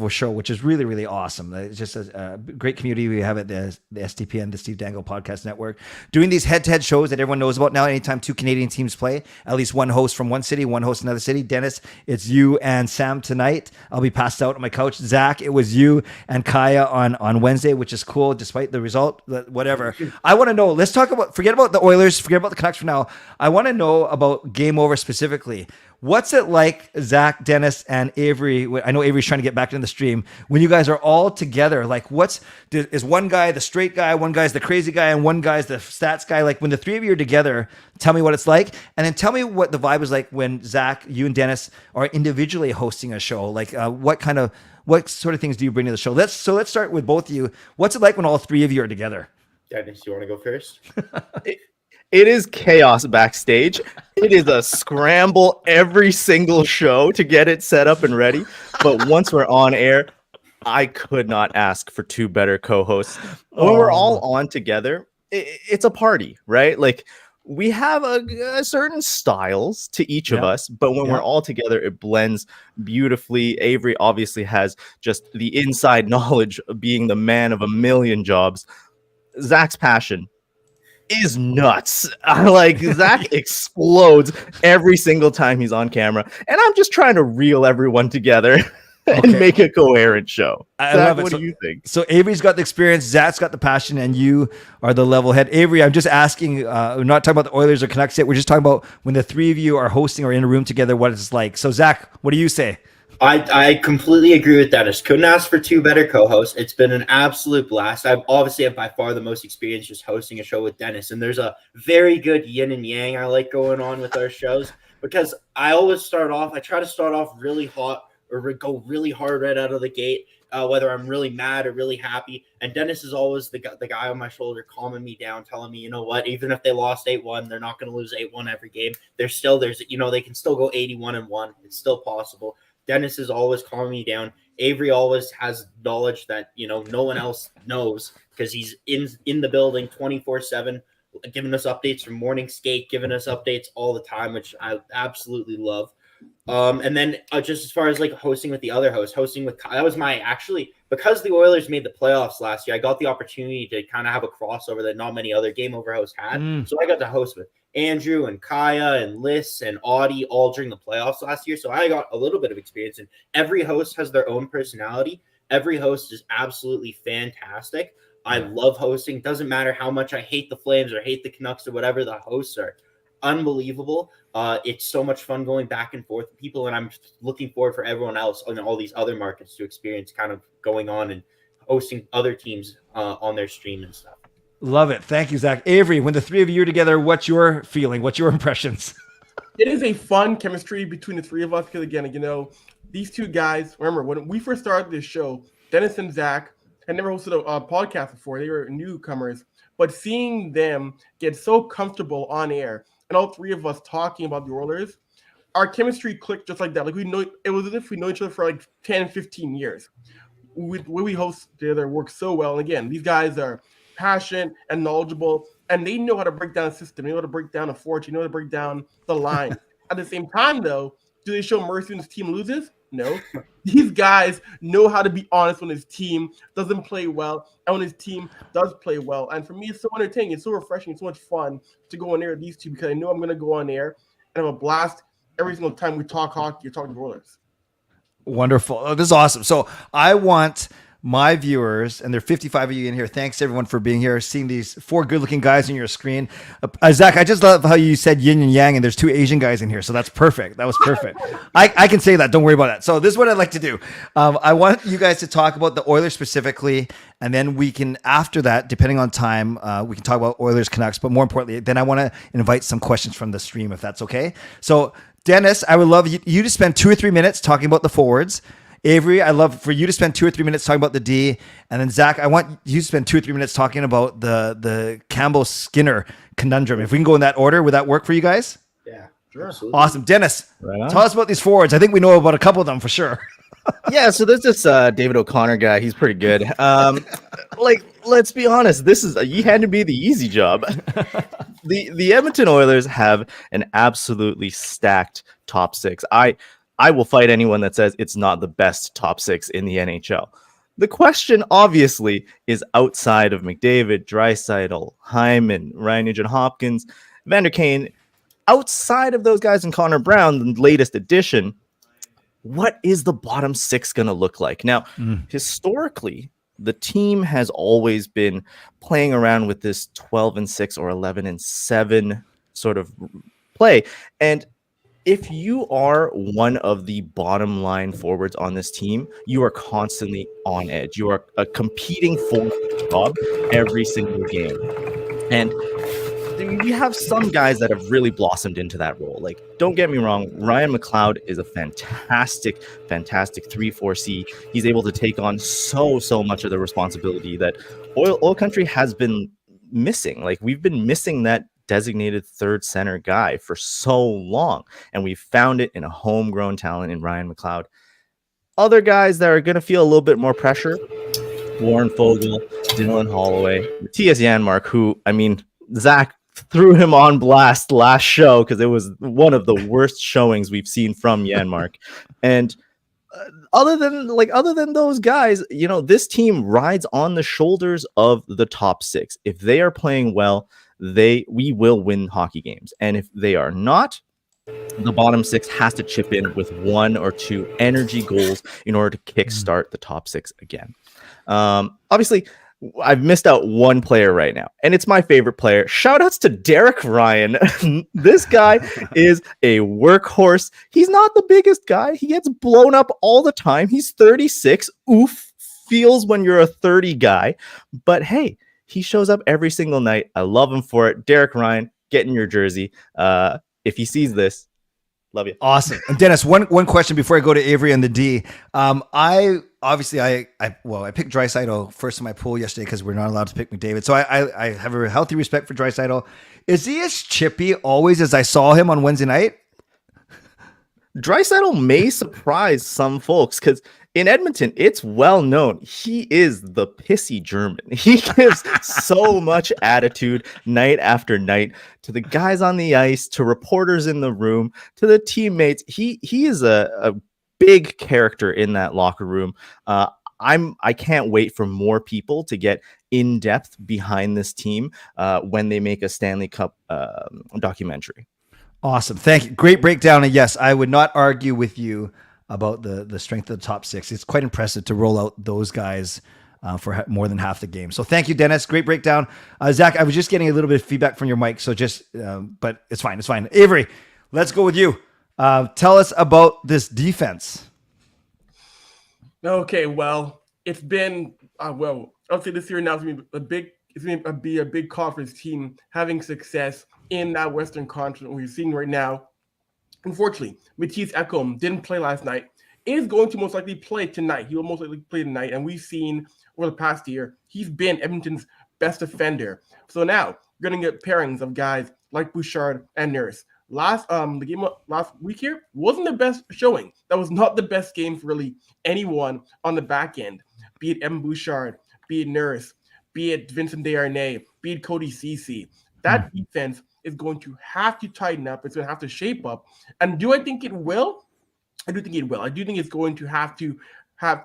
show, which is really, really awesome. It's just a great community we have at the STPN, the Steve Dangle Podcast Network, doing these head-to-head shows that everyone knows about now. Anytime two Canadian teams play, at least one host from one city, one host from another city. Dennis, it's you and Sam tonight. I'll be passed out on my couch. Zach, it was you and Kaja on Wednesday, which is cool despite the result. Whatever. I want to know. Let's talk about. Forget about the Oilers. Forget about the Canucks for now. I want to know about Game Over specifically. What's it like, Zach, Dennis, and Avery? I know Avery's trying to get back into the stream. When you guys are all together, like is one guy the straight guy, one guy's the crazy guy, and one guy's the stats guy? Like when the three of you are together, tell me what it's like. And then tell me what the vibe is like when Zach, you and Dennis are individually hosting a show. Like what sort of things do you bring to the show? Let's start with both of you. What's it like when all three of you are together? Dennis, you want to go first? It is chaos backstage. It is a scramble every single show to get it set up and ready. But once we're on air, I could not ask for two better co-hosts. When we're all on together, it's a party, right? Like we have a certain styles to each of us, but when we're all together, it blends beautifully. Avery obviously has just the inside knowledge of being the man of a million jobs. Zach's passion is nuts. Like Zach explodes every single time he's on camera, and I'm just trying to reel everyone together and make a coherent show. I Zach, love it. What do you think? So Avery's got the experience, Zach's got the passion, and you are the level head. Avery, I'm just asking, we're not talking about the Oilers or Canucks yet. We're just talking about when the three of you are hosting or in a room together, what it's like. So Zach, what do you say? I completely agree with Dennis. Couldn't ask for two better co-hosts. It's been an absolute blast. I've obviously have by far the most experience just hosting a show with Dennis, and there's a very good yin and yang I like going on with our shows because I always try to start off really hot or go really hard right out of the gate, whether I'm really mad or really happy. And Dennis is always the guy on my shoulder calming me down, telling me, you know what, even if they lost 8-1, they're not going to lose 8-1 every game. They can still go 81-1. It's still possible. Dennis is always calming me down. Avery always has knowledge that, no one else knows because he's in the building 24/7, giving us updates from morning skate, giving us updates all the time, which I absolutely love. And then just as far as like hosting with the other host, that was because the Oilers made the playoffs last year, I got the opportunity to kind of have a crossover that not many other Game Over hosts had. So I got to host with Andrew and Kaja and Liz and Auddie all during the playoffs last year. So I got a little bit of experience, and every host has their own personality. Every host is absolutely fantastic. I love hosting. Doesn't matter how much I hate the Flames or hate the Canucks or whatever, the hosts are unbelievable. It's so much fun going back and forth with people, and I'm looking forward for everyone else in all these other markets to experience kind of going on and hosting other teams on their stream and stuff. Love it. Thank you, Zach. Avery, when the three of you are together, what's your feeling? What's your impressions? It is a fun chemistry between the three of us because, again, these two guys, remember, when we first started this show, Dennis and Zach had never hosted a podcast before. They were newcomers. But seeing them get so comfortable on air and all three of us talking about the Oilers, our chemistry clicked just like that. Like it was as if we know each other for like 10, 15 years. When we host together works so well. And again, these guys are passionate and knowledgeable, and they know how to break down a system. They know how to break down a fortune. They know how to break down the line. At the same time, though, do they show mercy when his team loses? No. These guys know how to be honest when his team doesn't play well and when his team does play well. And for me, it's so entertaining. It's so refreshing. It's so much fun to go on air with these two because I know I'm going to go on air and have a blast every single time we talk hockey or talk to Oilers. Wonderful. Oh, this is awesome. So I want my viewers, and there are 55 of you in here. Thanks everyone for being here, seeing these four good-looking guys on your screen. Zach, I just love how you said yin and yang, and there's two Asian guys in here, so that's perfect. That was perfect. I can say that. Don't worry about that. So this is what I'd like to do. I want you guys to talk about the Oilers specifically, and then we can, after that, depending on time, we can talk about Oilers, Canucks, but more importantly, then I want to invite some questions from the stream, if that's okay. So Dennis, I would love you to spend 2 or 3 minutes talking about the forwards. Avery, I love for you to spend 2 or 3 minutes talking about the D. And then Zach, I want you to spend 2 or 3 minutes talking about the Campbell Skinner conundrum. If we can go in that order, would that work for you guys? Yeah, sure. Absolutely. Awesome. Dennis, tell us about these forwards. I think we know about a couple of them for sure. Yeah, so there's this David O'Connor guy. He's pretty good. Let's be honest. You had to be the easy job. The Edmonton Oilers have an absolutely stacked top six. I will fight anyone that says it's not the best top 6 in the NHL. The question, obviously, is outside of McDavid, Draisaitl, Hyman, Ryan Nugent-Hopkins, Vander Kane. Outside of those guys and Connor Brown, the latest addition, what is the bottom 6 going to look like? Now, historically, the team has always been playing around with this 12-6 or 11-7 sort of play. And if you are one of the bottom line forwards on this team, you are constantly on edge. You are competing for the job every single game. And you have some guys that have really blossomed into that role. Like, don't get me wrong, Ryan McLeod is a fantastic 3-4C. He's able to take on so much of the responsibility that Oil Country has been missing. Like, we've been missing that designated third center guy for so long, and we found it in a homegrown talent in Ryan McLeod. Other guys that are going to feel a little bit more pressure: Warren Fogle, Dylan Holloway, Matthias Janmark, who, I mean, Zach threw him on blast last show because it was one of the worst showings we've seen from Janmark. And other than those guys, you know, this team rides on the shoulders of the top 6. If they are playing well, we will win hockey games. And if they are not, the bottom 6 has to chip in with 1 or 2 energy goals in order to kickstart the top 6 again. Obviously, I've missed out one player right now, and it's my favorite player. Shout outs to Derek Ryan. This guy is a workhorse. He's not the biggest guy. He gets blown up all the time. He's 36. Oof. Feels when you're a 30 guy. But hey, he shows up every single night. I love him for it. Derek Ryan, get in your jersey. If he sees this, love you. Awesome. And Dennis, one question before I go to Avry and the D. I picked Draisaitl first in my pool yesterday because we're not allowed to pick McDavid. So I have a healthy respect for Draisaitl. Is he as chippy always as I saw him on Wednesday night? Draisaitl may surprise some folks because in Edmonton, it's well known. He is the pissy German. He gives so much attitude night after night to the guys on the ice, to reporters in the room, to the teammates. He is a big character in that locker room. I can't wait for more people to get in depth behind this team when they make a Stanley Cup documentary. Awesome. Thank you. Great breakdown. And yes, I would not argue with you about the strength of the top 6. It's quite impressive to roll out those guys for more than half the game. So thank you, Dennis. Great breakdown. Zach, I was just getting a little bit of feedback from your mic, so but it's fine. It's fine. Avry, let's go with you. Tell us about this defense. Okay, well, it's been I'll say this year now it's going to be a big conference team having success in that Western Conference we're seeing right now. Unfortunately, Matisse Ekholm didn't play last night. Is going to most likely play tonight. He will most likely play tonight, and we've seen over the past year he's been Edmonton's best defender. So now we're going to get pairings of guys like Bouchard and Nurse. The game last week here wasn't the best showing. That was not the best game for really anyone on the back end. Be it Evan Bouchard, be it Nurse, be it Vincent Desharnais, be it Cody Ceci. That defense is going to have to tighten up. It's going to have to shape up. And do I think it will? I do think it will. I do think it's going to have to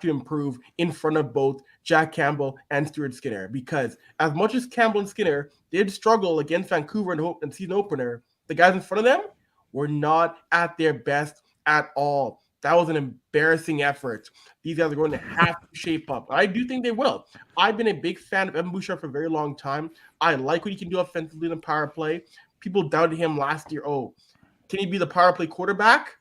improve in front of both Jack Campbell and Stuart Skinner, because as much as Campbell and Skinner did struggle against Vancouver in season opener, the guys in front of them were not at their best at all. That was an embarrassing effort. These guys are going to have to shape up. I do think they will. I've been a big fan of Evan Bouchard for a very long time. I like what he can do offensively in the power play. People doubted him last year. Oh, can he be the power play quarterback?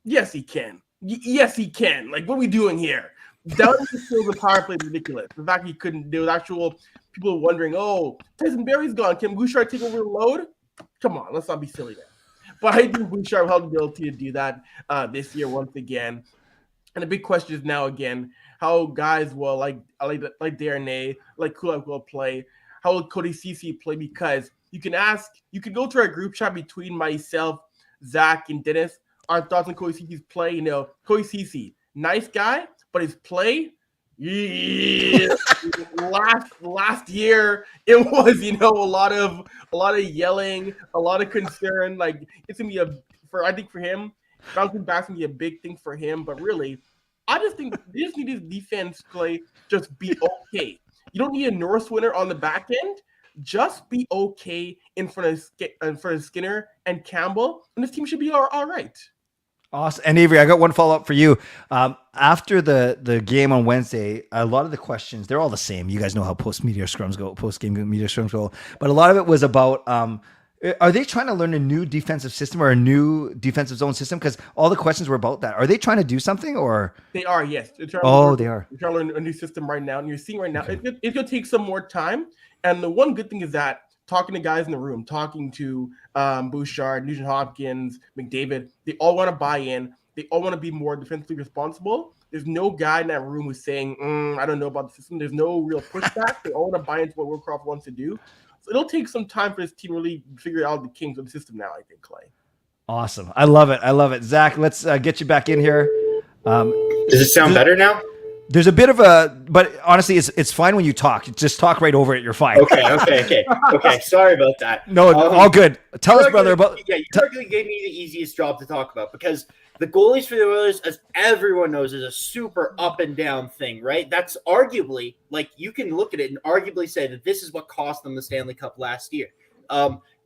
Yes, he can. Yes, he can. Like, what are we doing here? Doubting the power play is ridiculous. The fact he couldn't do it, people wondering, oh, Tyson Berry's gone. Can Bouchard take over the load? Come on, let's not be silly there. But I think Bouchard will have the ability to do that this year once again. And the big question is now again, how guys will like Desharnais, like Kulak will play. How will Cody Ceci play? Because you can go to our group chat between myself, Zach, and Dennis. Our thoughts on Cody Ceci's play. You know, Cody Ceci, nice guy, but his play, yeah. last year it was a lot of yelling, a lot of concern. Like, it's gonna be I think for him, Bouncing back's going to be a big thing for him. But really, I just think they just need his defense play just be okay. You don't need a Norris winner on the back end. Just be okay in front of Skinner and Campbell, and this team should be all right. Awesome. And Avery, I got one follow-up for you. After the game on Wednesday, a lot of the questions, they're all the same. You guys know how post-game media scrums go. But a lot of it was about, are they trying to learn a new defensive system or a new defensive zone system? Because all the questions were about that. Are they trying to do something or? They are, yes. They are. They're trying to learn a new system right now. And you're seeing right now, it's going to take some more time. And the one good thing is that talking to guys in the room, talking to Bouchard, Nugent Hopkins, McDavid, they all want to buy in. They all want to be more defensively responsible. There's no guy in that room who's saying, I don't know about the system. There's no real pushback. They all want to buy into what Woodcroft wants to do. So it'll take some time for this team to really figure out the kinks of the system now, I think, Clay. Awesome. I love it. Zach, let's get you back in here. Does it sound better now? There's a bit of but honestly, it's fine when you talk. Just talk right over it. You're fine. Okay. Sorry about that. No, all good. Tell us, brother, about. Yeah, you arguably gave me the easiest job to talk about because the goalies for the Oilers, as everyone knows, is a super up and down thing, right? That's arguably, like, you can look at it and arguably say that this is what cost them the Stanley Cup last year.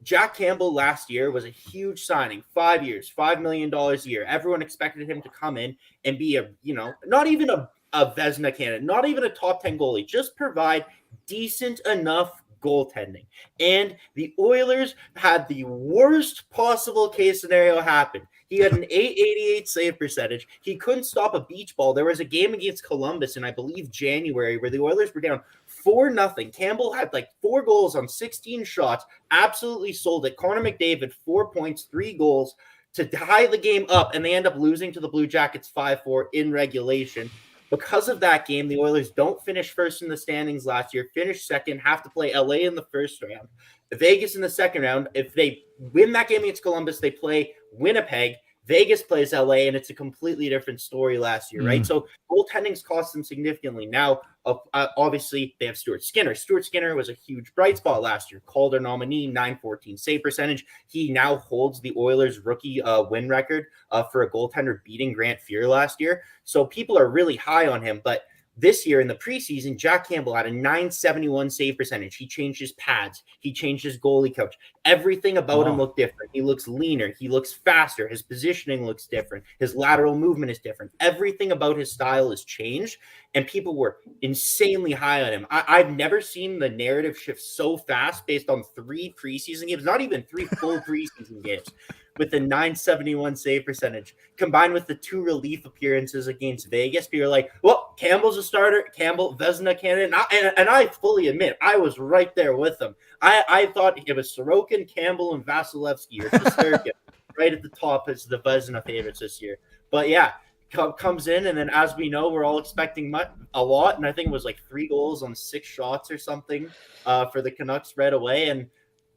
Jack Campbell last year was a huge signing, 5 years, $5 million a year. Everyone expected him to come in and be not even a Vezina candidate, not even a top 10 goalie, just provide decent enough goaltending. And the Oilers had the worst possible case scenario happen. He had an 888 save percentage. He couldn't stop a beach ball. There was a game against Columbus in, I believe, January where the Oilers were down 4-0. Campbell had like 4 goals on 16 shots, absolutely sold it. Connor McDavid, 4 points, 3 goals to tie the game up, and they end up losing to the Blue Jackets 5-4 in regulation. Because of that game, the Oilers don't finish first in the standings last year, finish second, have to play LA in the first round, Vegas in the second round. If they win that game against Columbus, they play Winnipeg. Vegas plays LA, and it's a completely different story last year, right? So goaltending's cost them significantly. Now, obviously, they have Stuart Skinner. Stuart Skinner was a huge bright spot last year. Calder nominee, .914 save percentage. He now holds the Oilers' rookie win record for a goaltender beating Grant Fuhr last year. So people are really high on him, but this year in the preseason, Jack Campbell had a .971 save percentage. He changed his pads. He changed his goalie coach. Everything about him looked different. He looks leaner. He looks faster. His positioning looks different. His lateral movement is different. Everything about his style has changed, and people were insanely high on him. I've never seen the narrative shift so fast based on 3 preseason games, not even 3 full preseason games, with a .971 save percentage, combined with the 2 relief appearances against Vegas. People are like, well, Campbell's a starter, Campbell, Vezina candidate. And I fully admit, I was right there with them. I thought it was Sorokin, Campbell, and Vasilevsky, or Shesterkin, right at the top as the Vezina favorites this year. But yeah, comes in, and then as we know, we're all expecting a lot, and I think it was like 3 goals on 6 shots or something for the Canucks right away. And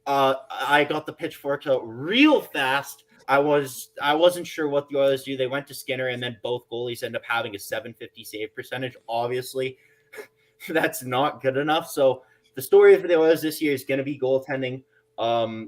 I got the pitchforks out real fast. I wasn't sure what the Oilers do. They went to Skinner, and then both goalies end up having a .750 save percentage. Obviously, that's not good enough. So the story for the Oilers this year is going to be goaltending.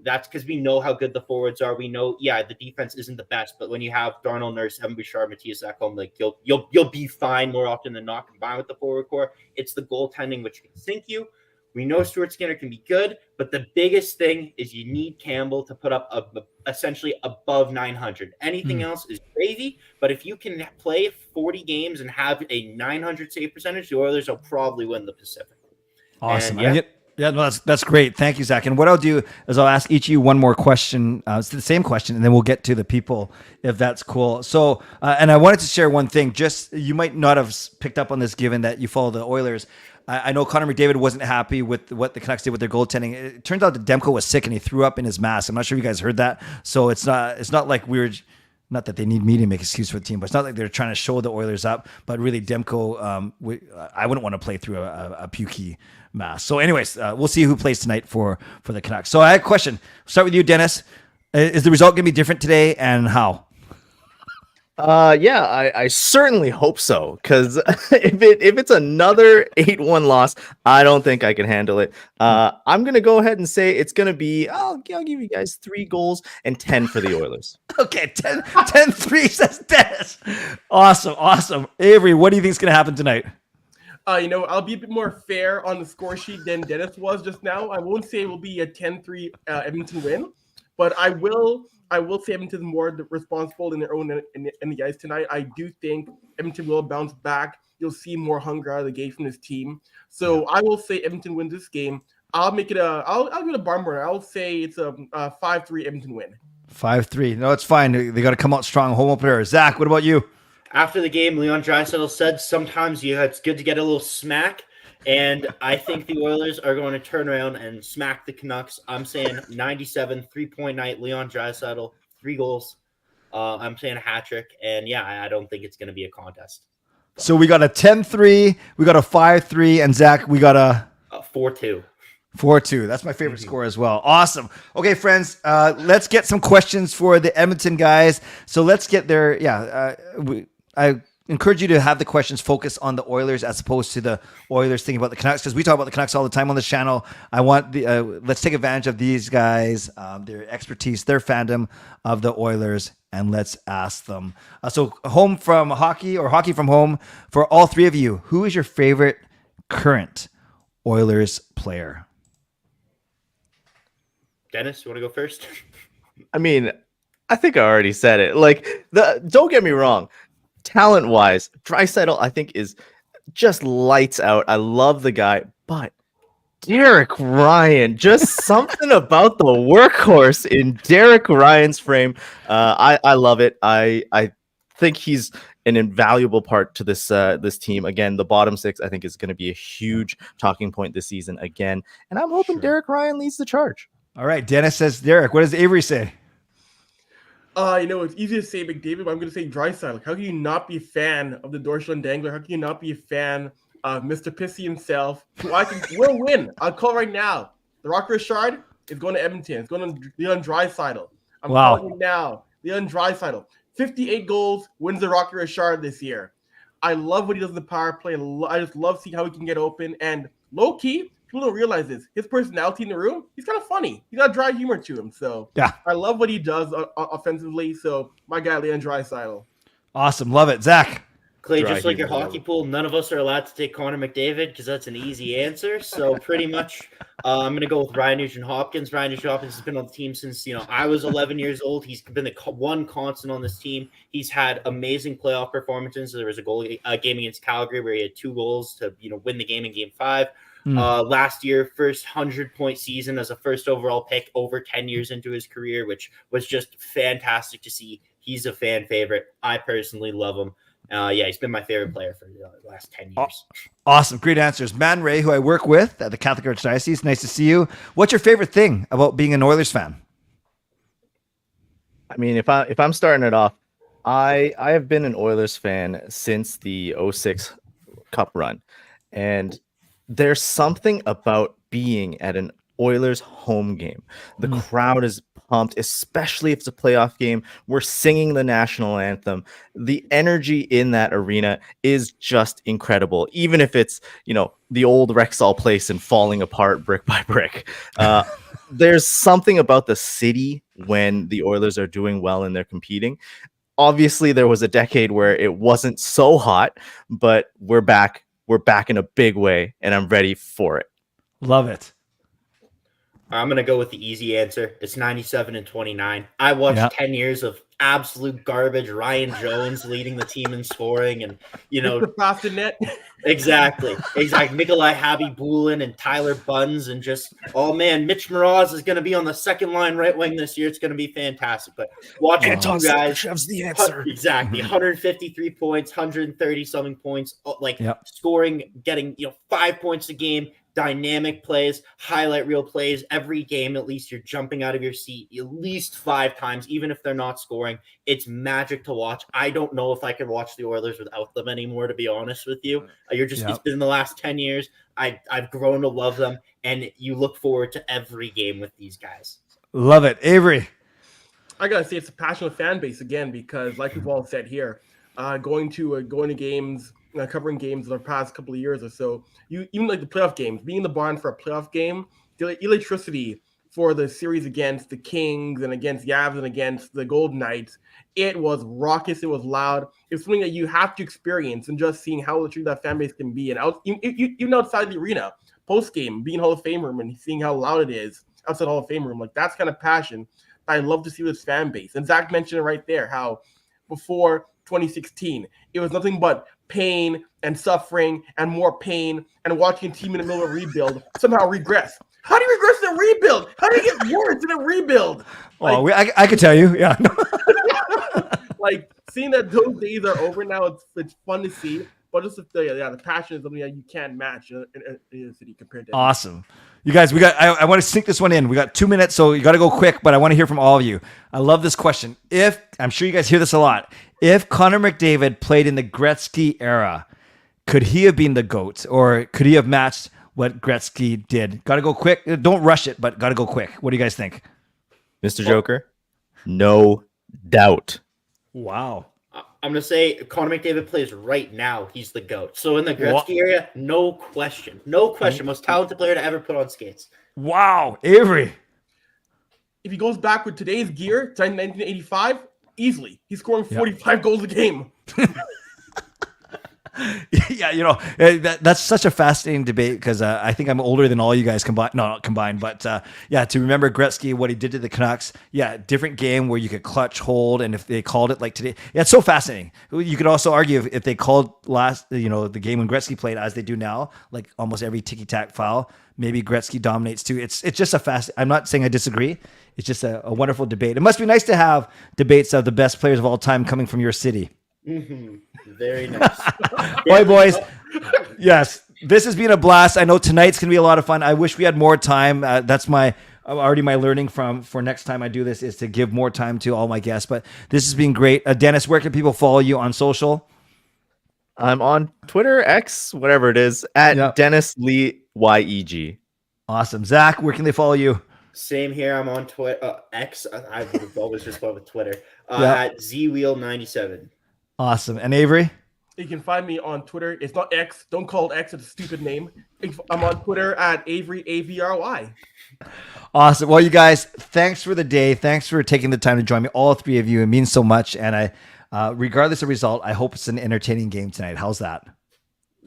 That's because we know how good the forwards are. We know, the defense isn't the best, but when you have Darnell Nurse, Evan Bouchard, Matthias Ekholm, like you'll be fine more often than not combined with the forward core. It's the goaltending which can sink you. We know Stuart Skinner can be good, but the biggest thing is you need Campbell to put up essentially above 900. Anything else is gravy, but if you can play 40 games and have a 900 save percentage, the Oilers will probably win the Pacific. Awesome. That's great. Thank you, Zach. And what I'll do is I'll ask each of you one more question. It's the same question, and then we'll get to the people, if that's cool. So, and I wanted to share one thing. Just, you might not have picked up on this given that you follow the Oilers. I know Connor McDavid wasn't happy with what the Canucks did with their goaltending. It turns out that Demko was sick and he threw up in his mask. I'm not sure if you guys heard that. So it's not like not that they need me to make excuse for the team, but it's not like they're trying to show the Oilers up. But really, Demko, I wouldn't want to play through a pukey mask. So anyways, we'll see who plays tonight for the Canucks. So I had a question. Start with you, Dennis. Is the result going to be different today, and how? Yeah, I certainly hope so. Because if it's another 8-1 loss, I don't think I can handle it. I'm gonna go ahead and say it's gonna be. I'll give you guys 3 goals and 10 for the Oilers. Okay, 10-3 says Dennis. Awesome. Avery, what do you think is going to happen tonight? I'll be a bit more fair on the score sheet than Dennis was just now. I won't say it will be a 10-3 Edmonton win, but I will say Edmonton's more responsible in their own in the ice tonight. I do think Edmonton will bounce back. You'll see more hunger out of the gate from this team. So I will say Edmonton wins this game. I'll give it a barn burner. I'll say it's a 5-3 Edmonton win. 5-3. No, it's fine. They got to come out strong. Home opener. Zach, what about you? After the game, Leon Draisaitl said sometimes it's good to get a little smack, and I think the Oilers are going to turn around and smack the Canucks. I'm saying 97, 3-point night, Leon Draisaitl, 3 goals. I'm saying a hat trick, and I don't think it's going to be a contest. So we got a 10-3, we got a 5-3, and Zach, we got a 4-2. 4-2. That's my favorite score as well. Awesome. Okay, friends, let's get some questions for the Edmonton guys. So let's get there. I encourage you to have the questions focus on the Oilers as opposed to the Oilers thinking about the Canucks, because we talk about the Canucks all the time on the channel. I want let's take advantage of these guys, their expertise, their fandom of the Oilers, and let's ask them. So home from hockey or hockey from home, for all 3 of you, who is your favorite current Oilers player? Dennis, you want to go first? I mean, I think I already said it. Don't get me wrong. Talent-wise, Draisaitl, I think, is just lights out. I love the guy, but Derek Ryan, just something about the workhorse in Derek Ryan's frame. I love it. I think he's an invaluable part to this team. Again, the bottom 6, I think, is going to be a huge talking point this season again, and I'm hoping Derek Ryan leads the charge. All right, Dennis says Derek. What does Avery say? It's easy to say McDavid, but I'm going to say Draisaitl. How can you not be a fan of the Dorschland Dangler? How can you not be a fan of Mr. Pissy himself, who I think will win? I'll call right now. The Rock Richard is going to Edmonton. It's going to Leon Draisaitl. I'm calling it now. Leon Draisaitl. 58 goals, wins the Rocky Richard this year. I love what he does in the power play. I just love seeing how he can get open. And low-key, people don't realize this. His personality in the room, he's kind of funny. He's got dry humor to him. So I love what he does offensively. So my guy, Leon Draisaitl. Awesome. Love it. Zach. Clay, just like your hockey pool, none of us are allowed to take Connor McDavid because that's an easy answer. So pretty much I'm going to go with Ryan Nugent-Hopkins. Ryan Nugent-Hopkins has been on the team since, I was 11 years old. He's been the one constant on this team. He's had amazing playoff performances. There was a game against Calgary where he had 2 goals to, win the game in Game 5. Last year, first 100-point season as a first overall pick over 10 years into his career, which was just fantastic to see. He's a fan favorite. I personally love him. He's been my favorite player for the last 10 years. Awesome. Great answers. Man Ray, who I work with at the Catholic Archdiocese. Nice to see you. What's your favorite thing about being an Oilers fan? I mean, if I'm starting it off, I have been an Oilers fan since the 06 Cup run. And there's something about being at an Oilers home game. The crowd is pumped, especially if it's a playoff game. We're singing the national anthem. The energy in that arena is just incredible, even if it's, the old Rexall place and falling apart brick by brick. There's something about the city when the Oilers are doing well and they're competing. Obviously, there was a decade where it wasn't so hot, but we're back. We're back in a big way, and I'm ready for it. Love it. I'm going to go with the easy answer. It's 97 and 29. I watched 10 years of absolute garbage. Ryan Jones leading the team in scoring and, net. Exactly. Nikolai Habibulin and Tyler Bunz and just, Mitch Moroz is going to be on the second line right wing this year. It's going to be fantastic. But watching Anton two guys. Sergeyev's the answer. Exactly. 153 points, 130 something points, scoring, getting, 5 points a game. Dynamic plays, highlight reel plays. Every game, at least you're jumping out of your seat at least 5 times, even if they're not scoring. It's magic to watch. I don't know if I could watch the Oilers without them anymore, to be honest with you. It's been the last 10 years. I've grown to love them, and you look forward to every game with these guys. Love it. Avery. I gotta say it's a passionate fan base again, because like we've all said here, going to games, covering games the past couple of years or so, even like the playoff games, being in the barn for a playoff game, the electricity for the series against the Kings and against Avs and against the Golden Knights, it was raucous, it was loud. It's something that you have to experience, and just seeing how electric that fan base can be, and even outside the arena, post game, being in Hall of Fame room and seeing how loud it is outside Hall of Fame room, like that's kind of passion I love to see with this fan base. And Zach mentioned it right there, how before 2016, it was nothing but pain and suffering and more pain, and watching a team in the middle of a rebuild somehow regress. How do you regress in a rebuild? How do you get worse in a rebuild? I could tell you, yeah. Like, seeing that those days are over now, it's fun to see. But just the passion is something that you can't match in a city compared to. Awesome. You guys, I want to sink this one in. We got 2 minutes, so you got to go quick, but I want to hear from all of you. I love this question. I'm sure you guys hear this a lot. If Connor McDavid played in the Gretzky era, could he have been the GOAT, or could he have matched what Gretzky did? Got to go quick. Don't rush it, but got to go quick. What do you guys think? Mr. Joker, no doubt. Wow. I'm going to say Connor McDavid plays right now. He's the GOAT. So in the Gretzky area, no question. No question. Most talented player to ever put on skates. Wow. Avery. If he goes back with today's gear to 1985, easily. He's scoring 45 goals a game. Yeah, that's such a fascinating debate, because I think I'm older than all you guys combined. No, not combined, but to remember Gretzky, what he did to the Canucks. Yeah, different game where you could clutch, hold, and if they called it like today, it's so fascinating. You could also argue if they called the game when Gretzky played as they do now, like almost every ticky-tack foul, maybe Gretzky dominates too. It's just I'm not saying I disagree. It's just a wonderful debate. It must be nice to have debates of the best players of all time coming from your city. Mm-hmm. Very nice. Boy, boys. Yes, this has been a blast. I know tonight's gonna be a lot of fun. I wish we had more time. That's my learning for next time I do this, is to give more time to all my guests. But this has been great. Dennis, where can people follow you on social? I'm on Twitter, X, whatever it is, at Dennis Lee YEG. Awesome. Zach, where can they follow you? Same here. I'm on Twitter. X. I would always respond with Twitter. At ZWheel97. Awesome. And Avery? You can find me on Twitter. It's not X. Don't call it X. It's a stupid name. I'm on Twitter at Avry, AVRY. Awesome. Well, you guys, thanks for the day. Thanks for taking the time to join me. All three of you. It means so much. And regardless of result, I hope it's an entertaining game tonight. How's that?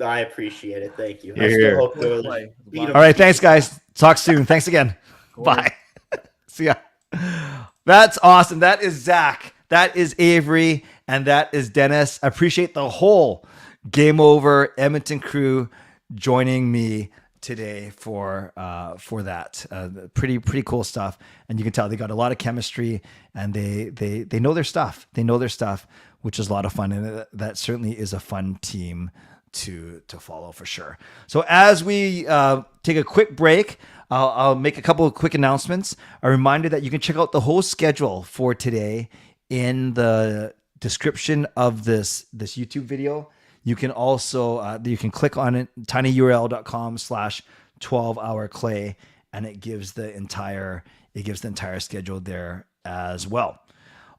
I appreciate it. Thank you. I still hope to beat them. All right. Thanks, guys. Talk soon. Thanks again. Bye. See ya. That's awesome. That is Zach. That is Avery. And that is Dennis. I appreciate the whole Game Over Edmonton crew joining me today for that. Pretty cool stuff. And you can tell they got a lot of chemistry, and they know their stuff. They know their stuff, which is a lot of fun. And that certainly is a fun team to follow for sure. So as we take a quick break, I'll make a couple of quick announcements. A reminder that you can check out the whole schedule for today in the description of this YouTube video. You can also you can click on it, tinyurl.com/12hourclay, and it gives the entire schedule there as well.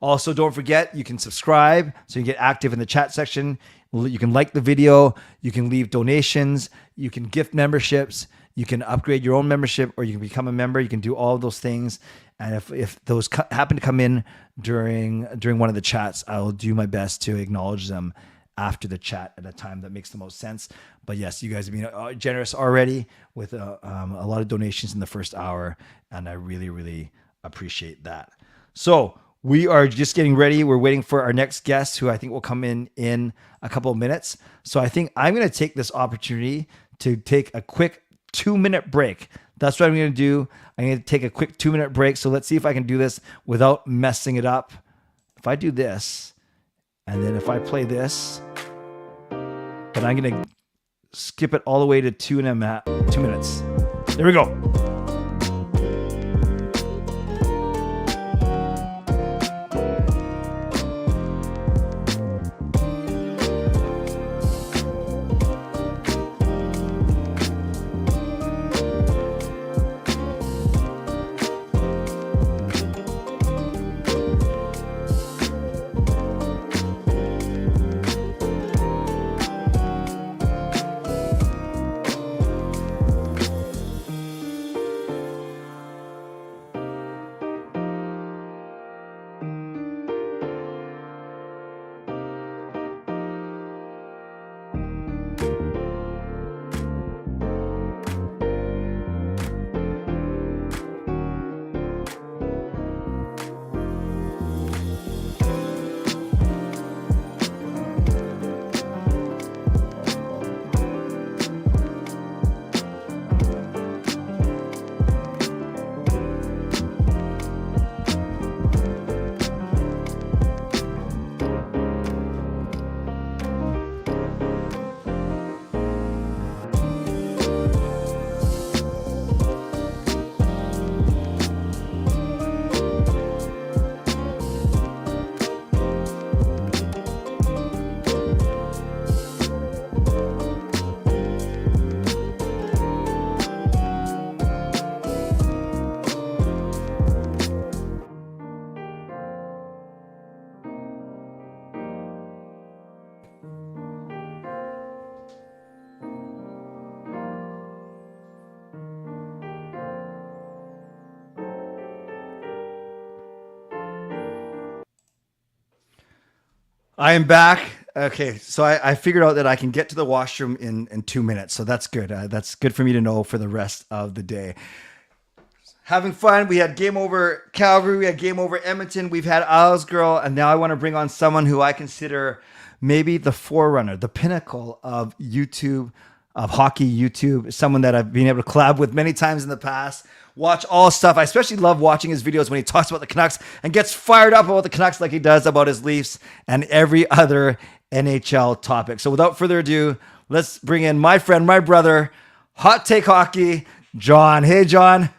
Also, don't forget, you can subscribe so you can get active in the chat section. You can like the video, you can leave donations, you can gift memberships, you can upgrade your own membership, or you can become a member. You can do all of those things. And if those happen to come in during one of the chats, I'll do my best to acknowledge them after the chat at a time that makes the most sense. But yes, you guys have been generous already with a lot of donations in the first hour, and I really, really appreciate that. So we are just getting ready. We're waiting for our next guest, who I think will come in a couple of minutes. So I think I'm going to take this opportunity to take a quick 2-minute break. That's what I'm going to do. I'm going to take a quick 2-minute break. So let's see if I can do this without messing it up. If I do this, and then if I play this, then I'm going to skip it all the way to 2 minutes. There we go. I am back. Okay, so I figured out that I can get to the washroom in 2 minutes, so that's good. That's good for me to know for the rest of the day. Having fun. We had game over Calgary. We had game over Edmonton. We've had Isles Girl, and now I want to bring on someone who I consider maybe the forerunner, the pinnacle of YouTube, of hockey YouTube. Someone that I've been able to collab with many times in the past. Watch all stuff. I especially love watching his videos when he talks about the Canucks and gets fired up about the Canucks like he does about his Leafs and every other NHL topic. So without further ado, let's bring in my friend, my brother, Hot Take Hockey, John. Hey, John.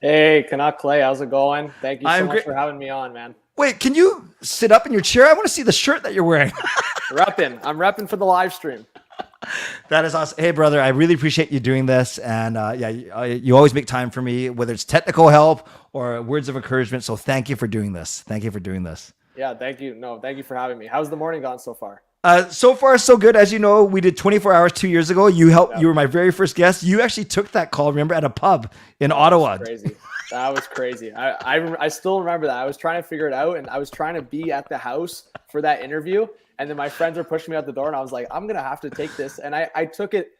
Hey, Canuck Clay, how's it going? Thank you so much for having me on, man. Wait, can you sit up in your chair? I want to see the shirt that you're wearing. I'm repping for the live stream. That is awesome. Hey, brother, I really appreciate you doing this. And you always make time for me, whether it's technical help or words of encouragement. So thank you for doing this. Thank you for doing this. Yeah, thank you. No, thank you for having me. How's the morning gone so far? So far, so good. As you know, we did 24 hours 2 years ago. You helped. You were my very first guest. You actually took that call, remember, at a pub in Ottawa. Crazy. That was crazy. I still remember that. I was trying to figure it out, and I was trying to be at the house for that interview. And then my friends were pushing me out the door, and I was like, I'm going to have to take this. And I took it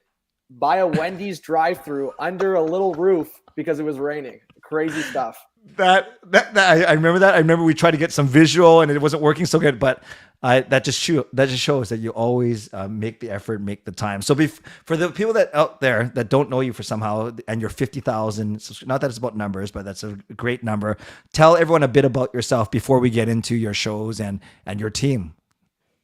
by a Wendy's drive-through under a little roof because it was raining. Crazy stuff. I remember that. I remember we tried to get some visual, and it wasn't working so good. But that just shows that you always make the effort, make the time. So for the people that out there that don't know you for somehow, and you're 50,000, not that it's about numbers, but that's a great number. Tell everyone a bit about yourself before we get into your shows and your team.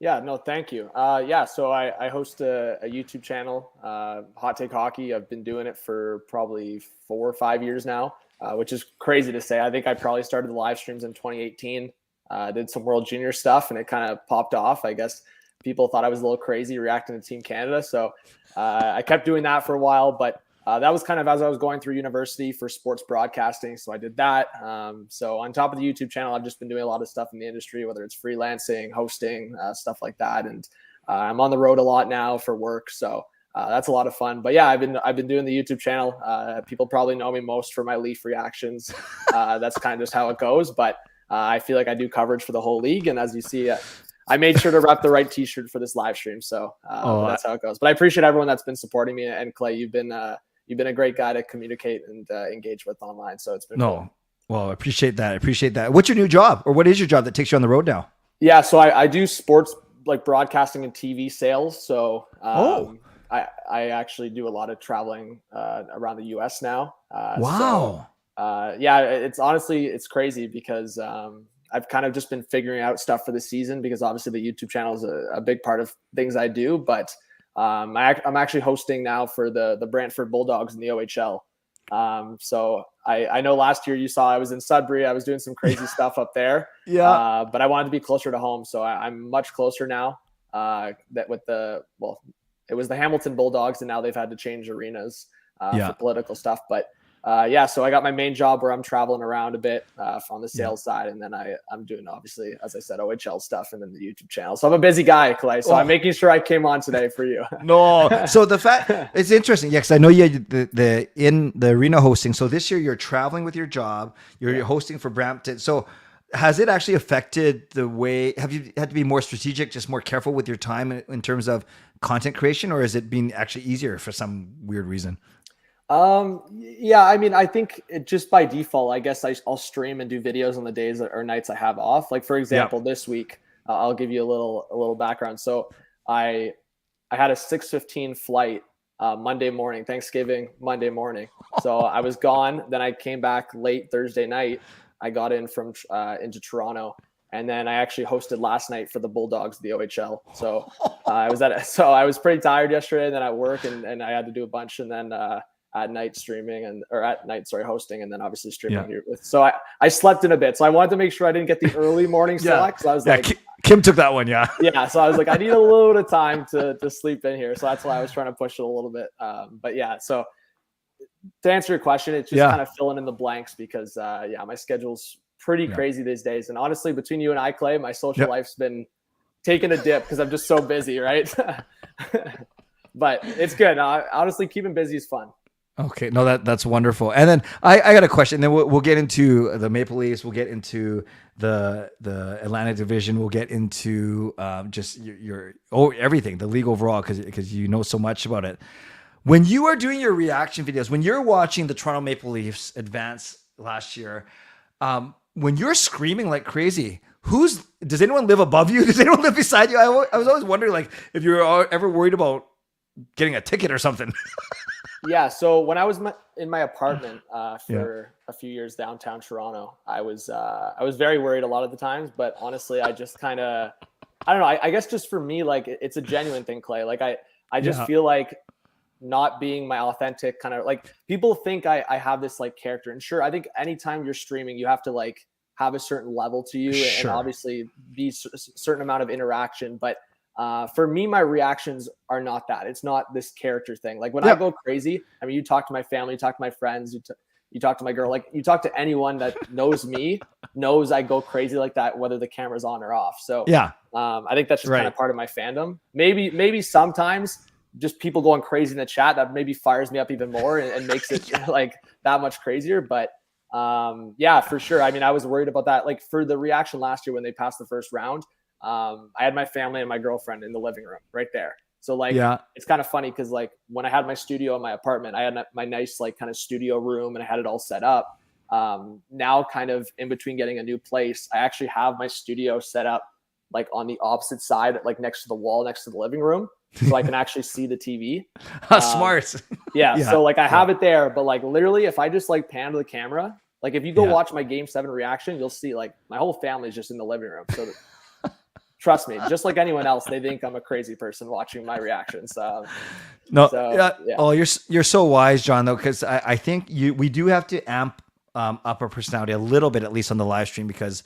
Yeah, no, thank you. So I host a YouTube channel, Hot Take Hockey. I've been doing it for probably 4 or 5 years now, which is crazy to say. I think I probably started the live streams in 2018. Did some World Junior stuff, and it kind of popped off. I guess people thought I was a little crazy reacting to Team Canada. So I kept doing that for a while, but that was kind of as I was going through university for sports broadcasting. So I did that. So on top of the YouTube channel, I've just been doing a lot of stuff in the industry, whether it's freelancing, hosting, stuff like that. And I'm on the road a lot now for work. So that's a lot of fun. But yeah, I've been doing the YouTube channel. People probably know me most for my Leaf reactions. That's kind of just how it goes. But I feel like I do coverage for the whole league. And as you see, I made sure to rep the right t-shirt for this live stream. So that's how it goes. But I appreciate everyone that's been supporting me. And Clay, you've been a great guy to communicate and engage with online. So it's been cool. Well, I appreciate that. What's your new job, or what is your job that takes you on the road now? Yeah. So I do sports, like broadcasting and TV sales. So I actually do a lot of traveling around the US now. Wow. It's crazy because I've kind of just been figuring out stuff for the season, because obviously the YouTube channel is a big part of things I do, but I'm actually hosting now for the Brantford Bulldogs in the OHL. So I know last year you saw I was in Sudbury. I was doing some crazy stuff up there. Yeah. But I wanted to be closer to home. So I'm much closer now, it was the Hamilton Bulldogs, and now they've had to change arenas for political stuff. But so I got my main job where I'm traveling around a bit on the sales side, and then I'm doing, obviously, as I said, OHL stuff, and then the YouTube channel. So I'm a busy guy, Clay. So I'm making sure I came on today for you. No, so the fact it's interesting, because I know you had the in the arena hosting. So this year you're traveling with your job, you're hosting for Brampton. So has it actually affected the way? Have you had to be more strategic, just more careful with your time in terms of content creation, or has it been actually easier for some weird reason? I mean, I think it just by default, I guess I'll stream and do videos on the days or nights I have off. Like, for example, this week, I'll give you a little background. So I had a 6:15 flight, Thanksgiving Monday morning. So I was gone. Then I came back late Thursday night. I got in from, into Toronto, and then I actually hosted last night for the Bulldogs, the OHL. So I was pretty tired yesterday, and then at work, and I had to do a bunch, and then, at night hosting, and then obviously streaming here. So I slept in a bit. So I wanted to make sure I didn't get the early morning select. So I was like, Kim took that one. Yeah. So I was like, I need a little bit of time to sleep in here. So that's why I was trying to push it a little bit. So to answer your question, it's just kind of filling in the blanks, because my schedule's pretty crazy these days. And honestly, between you and I, Clay, my social life's been taking a dip because I'm just so busy. Right. But it's good. Honestly, keeping busy is fun. Okay, no, that's wonderful. And then I got a question. Then we'll get into the Maple Leafs. We'll get into the Atlantic Division. We'll get into just your everything, the league overall, because you know so much about it. When you are doing your reaction videos, when you're watching the Toronto Maple Leafs advance last year, when you're screaming like crazy, does anyone live above you? Does anyone live beside you? I was always wondering, like, if you're ever worried about getting a ticket or something. Yeah. So when I was in my apartment for a few years downtown Toronto, I was very worried a lot of the times. But honestly, I just kind of, I don't know. I guess just for me, like, it's a genuine thing, Clay. Like I just feel like not being my authentic kind of, like, people think I have this like character. And sure, I think anytime you're streaming, you have to like have a certain level to you and obviously be a certain amount of interaction. But for me, my reactions are not that. It's not this character thing. Like when I go crazy, I mean, you talk to my family, you talk to my friends, you talk to my girl, like you talk to anyone that knows me, knows I go crazy like that, whether the camera's on or off. So I think that's just kind of part of my fandom. Maybe sometimes just people going crazy in the chat, that maybe fires me up even more and makes it like that much crazier. But for sure. I mean, I was worried about that. Like for the reaction last year when they passed the first round, I had my family and my girlfriend in the living room right there. So like, it's kind of funny because like when I had my studio in my apartment, I had my nice like kind of studio room and I had it all set up. Now kind of in between getting a new place, I actually have my studio set up like on the opposite side, like next to the wall, next to the living room. So I can actually see the TV. Smart. So like I have it there, but like literally if I just like pan to the camera, like if you go watch my Game 7 reaction, you'll see like my whole family is just in the living room. So trust me, just like anyone else, they think I'm a crazy person watching my reactions. Oh, you're so wise, John, though, because I think we do have to amp up our personality a little bit, at least on the live stream, because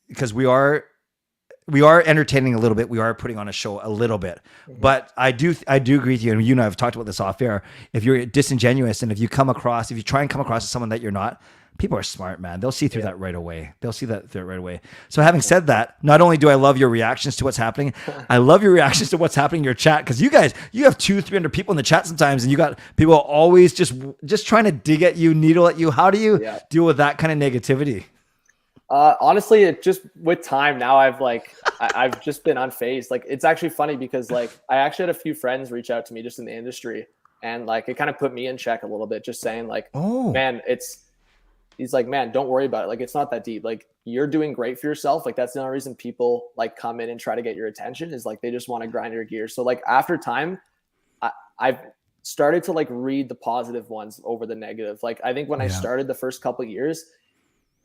because we are entertaining a little bit. We are putting on a show a little bit, but I do agree with you. And you and I have talked about this off air. If you're disingenuous and if you try and come across as someone that you're not, people are smart, man. They'll see through that right away. So having said that, not only do I love your reactions to what's happening, I love your reactions to what's happening in your chat. Cause you have 200-300 people in the chat sometimes, and you got people always just trying to dig at you, needle at you. How do you deal with that kind of negativity? Honestly, it just with time now, I've just been unfazed. Like, it's actually funny because like I actually had a few friends reach out to me just in the industry, and like it kind of put me in check a little bit, just saying like, man, he's like, man, don't worry about it. Like, it's not that deep. Like, you're doing great for yourself. Like, that's the only reason people like come in and try to get your attention is like, they just want to grind your gears. So like after time, I've started to like read the positive ones over the negative. Like, I think when I started the first couple of years,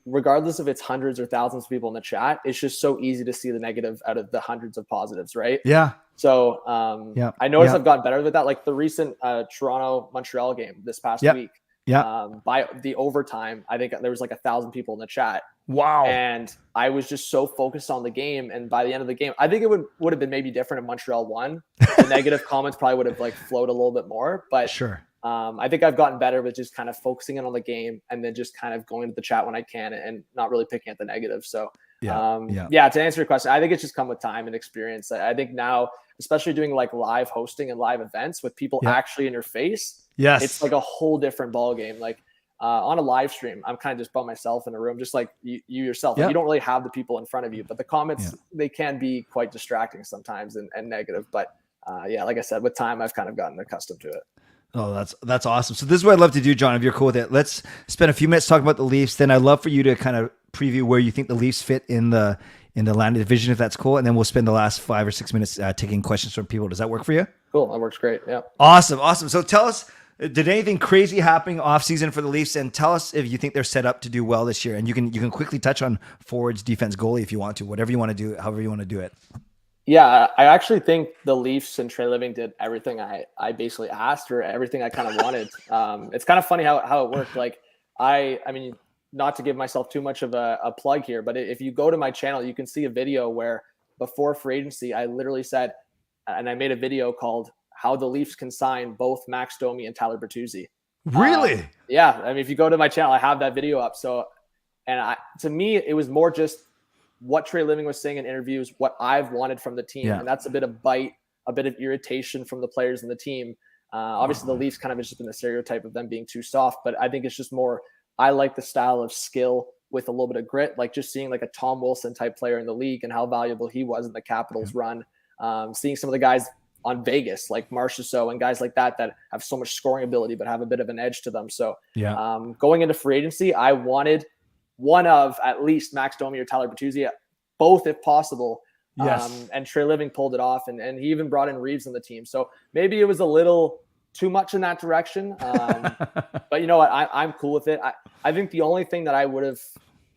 regardless if it's hundreds or thousands of people in the chat, it's just so easy to see the negative out of the hundreds of positives. Right. Yeah. So I noticed I've gotten better with that. Like the recent Toronto Montreal game this past week. By the overtime, I think there was like 1,000 people in the chat. Wow. And I was just so focused on the game. And by the end of the game, I think it would have been maybe different if Montreal won. The negative comments probably would have like flowed a little bit more. But I think I've gotten better with just kind of focusing in on the game and then just kind of going to the chat when I can and not really picking at the negative. So to answer your question, I think it's just come with time and experience. I think now, especially doing like live hosting and live events with people actually in your face, it's like a whole different ball game. Like on a live stream, I'm kind of just by myself in a room, just like you yourself. Like, you don't really have the people in front of you, but the comments, they can be quite distracting sometimes and negative. But like I said, with time, I've kind of gotten accustomed to it. Oh, that's awesome. So this is what I'd love to do, John, if you're cool with it. Let's spend a few minutes talking about the Leafs. Then I'd love for you to kind of preview where you think the Leafs fit in the Atlantic Division, if that's cool. And then we'll spend the last 5 or 6 minutes taking questions from people. Does that work for you? Cool. That works great. Yeah. Awesome. So tell us, did anything crazy happen off season for the Leafs? And tell us if you think they're set up to do well this year. And you can quickly touch on forwards, defense, goalie if you want to, whatever you want to do, however you want to do it. Yeah, I actually think the Leafs and Trey Living did everything I basically asked, or everything I kind of wanted. It's kind of funny how it worked. Like I mean, not to give myself too much of a plug here, but if you go to my channel, you can see a video where before free agency, I literally said, and I made a video called "How the Leafs Can Sign Both Max Domi and Tyler Bertuzzi." Really? Yeah. I mean, if you go to my channel, I have that video up. So, and to me, it was more just what Trey Living was saying in interviews, what I've wanted from the team. And that's a bit of bite, a bit of irritation from the players and the team. Obviously, the Leafs kind of has just been the stereotype of them being too soft, but I think it's just more. I like the style of skill with a little bit of grit, like just seeing like a Tom Wilson type player in the league and how valuable he was in the Capitals run. Seeing some of the guys on Vegas, like Marchessault and guys like that have so much scoring ability but have a bit of an edge to them. So going into free agency, I wanted one of at least Max Domi or Tyler Bertuzzi, both if possible. Yes. And Trey Living pulled it off, and he even brought in Reeves on the team. So maybe it was a little too much in that direction. But you know what? I'm cool with it. I think the only thing that I would have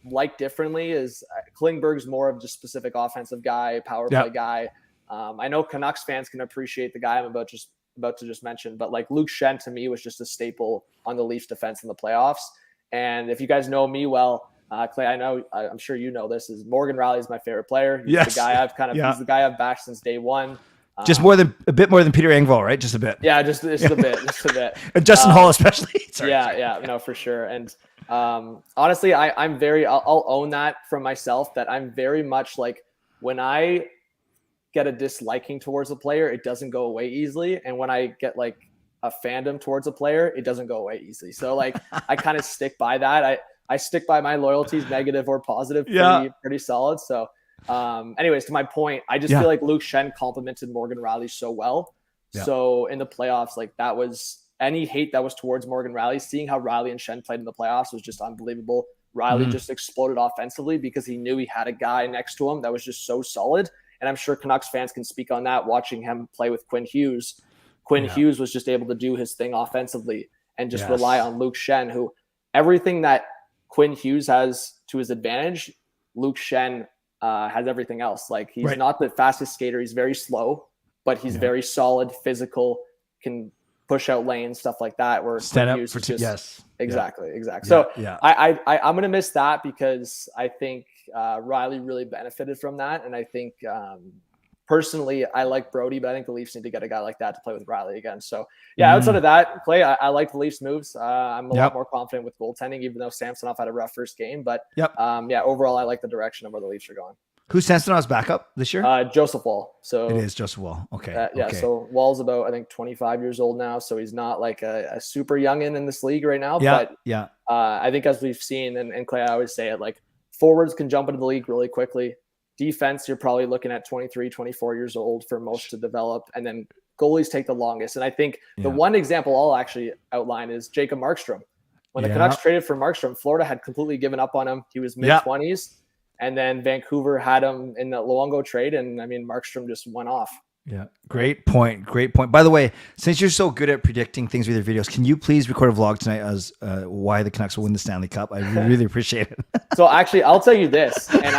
liked differently is Klingberg's more of just specific offensive guy, power play guy. I know Canucks fans can appreciate the guy I'm about to just mention, but like Luke Schenn to me was just a staple on the Leafs defense in the playoffs. And if you guys know me well, Clay, I'm sure you know this, is Morgan Rielly is my favorite player. He's the guy he's the guy I've backed since day one. Just a bit more than Peter Engvall, right? Just a bit. Yeah, just a bit. And Justin Hall especially. Sorry. No, for sure. And honestly, I'll own that from myself, that I'm very much like, when I get a disliking towards a player, it doesn't go away easily. And when I get like a fandom towards a player, it doesn't go away easily. So like I kind of stick by that. I stick by my loyalties, negative or positive, pretty solid. So anyways, to my point, I just feel like Luke Schenn complimented Morgan Rielly so well. So in the playoffs, like that was any hate that was towards Morgan Rielly, seeing how Rielly and Schenn played in the playoffs was just unbelievable. Rielly just exploded offensively because he knew he had a guy next to him that was just so solid. And I'm sure Canucks fans can speak on that, watching him play with Quinn Hughes. Quinn Hughes was just able to do his thing offensively and just rely on Luke Schenn, who everything that Quinn Hughes has to his advantage, Luke Schenn has everything else. Like he's not the fastest skater. He's very slow, but he's very solid, physical, can push out lanes, stuff like that. Where stand up Hughes for exactly. So I'm going to miss that because I think Rielly really benefited from that. And I think personally, I like Brody, but I think the Leafs need to get a guy like that to play with Rielly again. So outside of that, Clay, I like the Leafs moves. I'm a lot more confident with goaltending, even though Samsonov had a rough first game. But overall, I like the direction of where the Leafs are going. Who's Samsonov's backup this year? Joseph Wall. So it is Joseph Wall. Okay. So Wall's about, I think, 25 years old now. So he's not like a super youngin in this league right now. But I think as we've seen, and Clay, I always say it, like forwards can jump into the league really quickly. Defense, you're probably looking at 23, 24 years old for most to develop. And then goalies take the longest. And I think the one example I'll actually outline is Jacob Markstrom. When the Canucks traded for Markstrom, Florida had completely given up on him. He was mid-20s. And then Vancouver had him in the Luongo trade. And I mean, Markstrom just went off. Yeah. Great point. By the way, since you're so good at predicting things with your videos, can you please record a vlog tonight as why the Canucks will win the Stanley Cup? I really appreciate it. So actually, I'll tell you this. And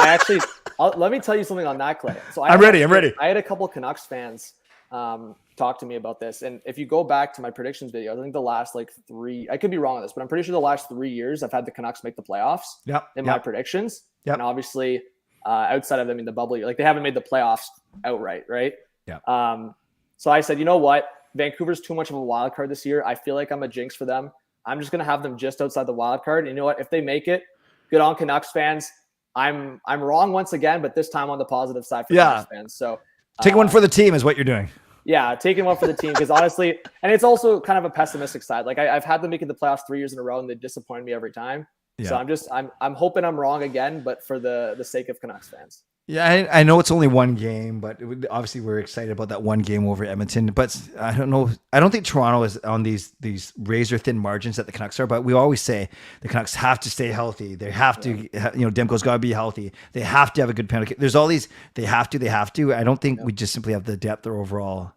let me tell you something on that, Clay. So I'm ready. I had a couple of Canucks fans talk to me about this. And if you go back to my predictions video, I think the last I could be wrong on this, but I'm pretty sure the last 3 years I've had the Canucks make the playoffs in my predictions. And obviously outside of them in the bubble, like they haven't made the playoffs outright, right? So I said, you know what? Vancouver's too much of a wild card this year. I feel like I'm a jinx for them. I'm just going to have them just outside the wild card. And you know what? If they make it, good on Canucks fans. I'm wrong once again, but this time on the positive side for Canucks fans. So taking one for the team is what you're doing. Yeah, taking one for the team because honestly, and it's also kind of a pessimistic side. Like I've had them making the playoffs 3 years in a row, and they disappointed me every time. Yeah. So I'm hoping I'm wrong again, but for the sake of Canucks fans. Yeah, I know it's only one game, but obviously we're excited about that one game over Edmonton. But I don't know. I don't think Toronto is on these razor thin margins that the Canucks are. But we always say the Canucks have to stay healthy. They have to, Demko's got to be healthy. They have to have a good penalty. There's all these. They have to. I don't think we just simply have the depth or overall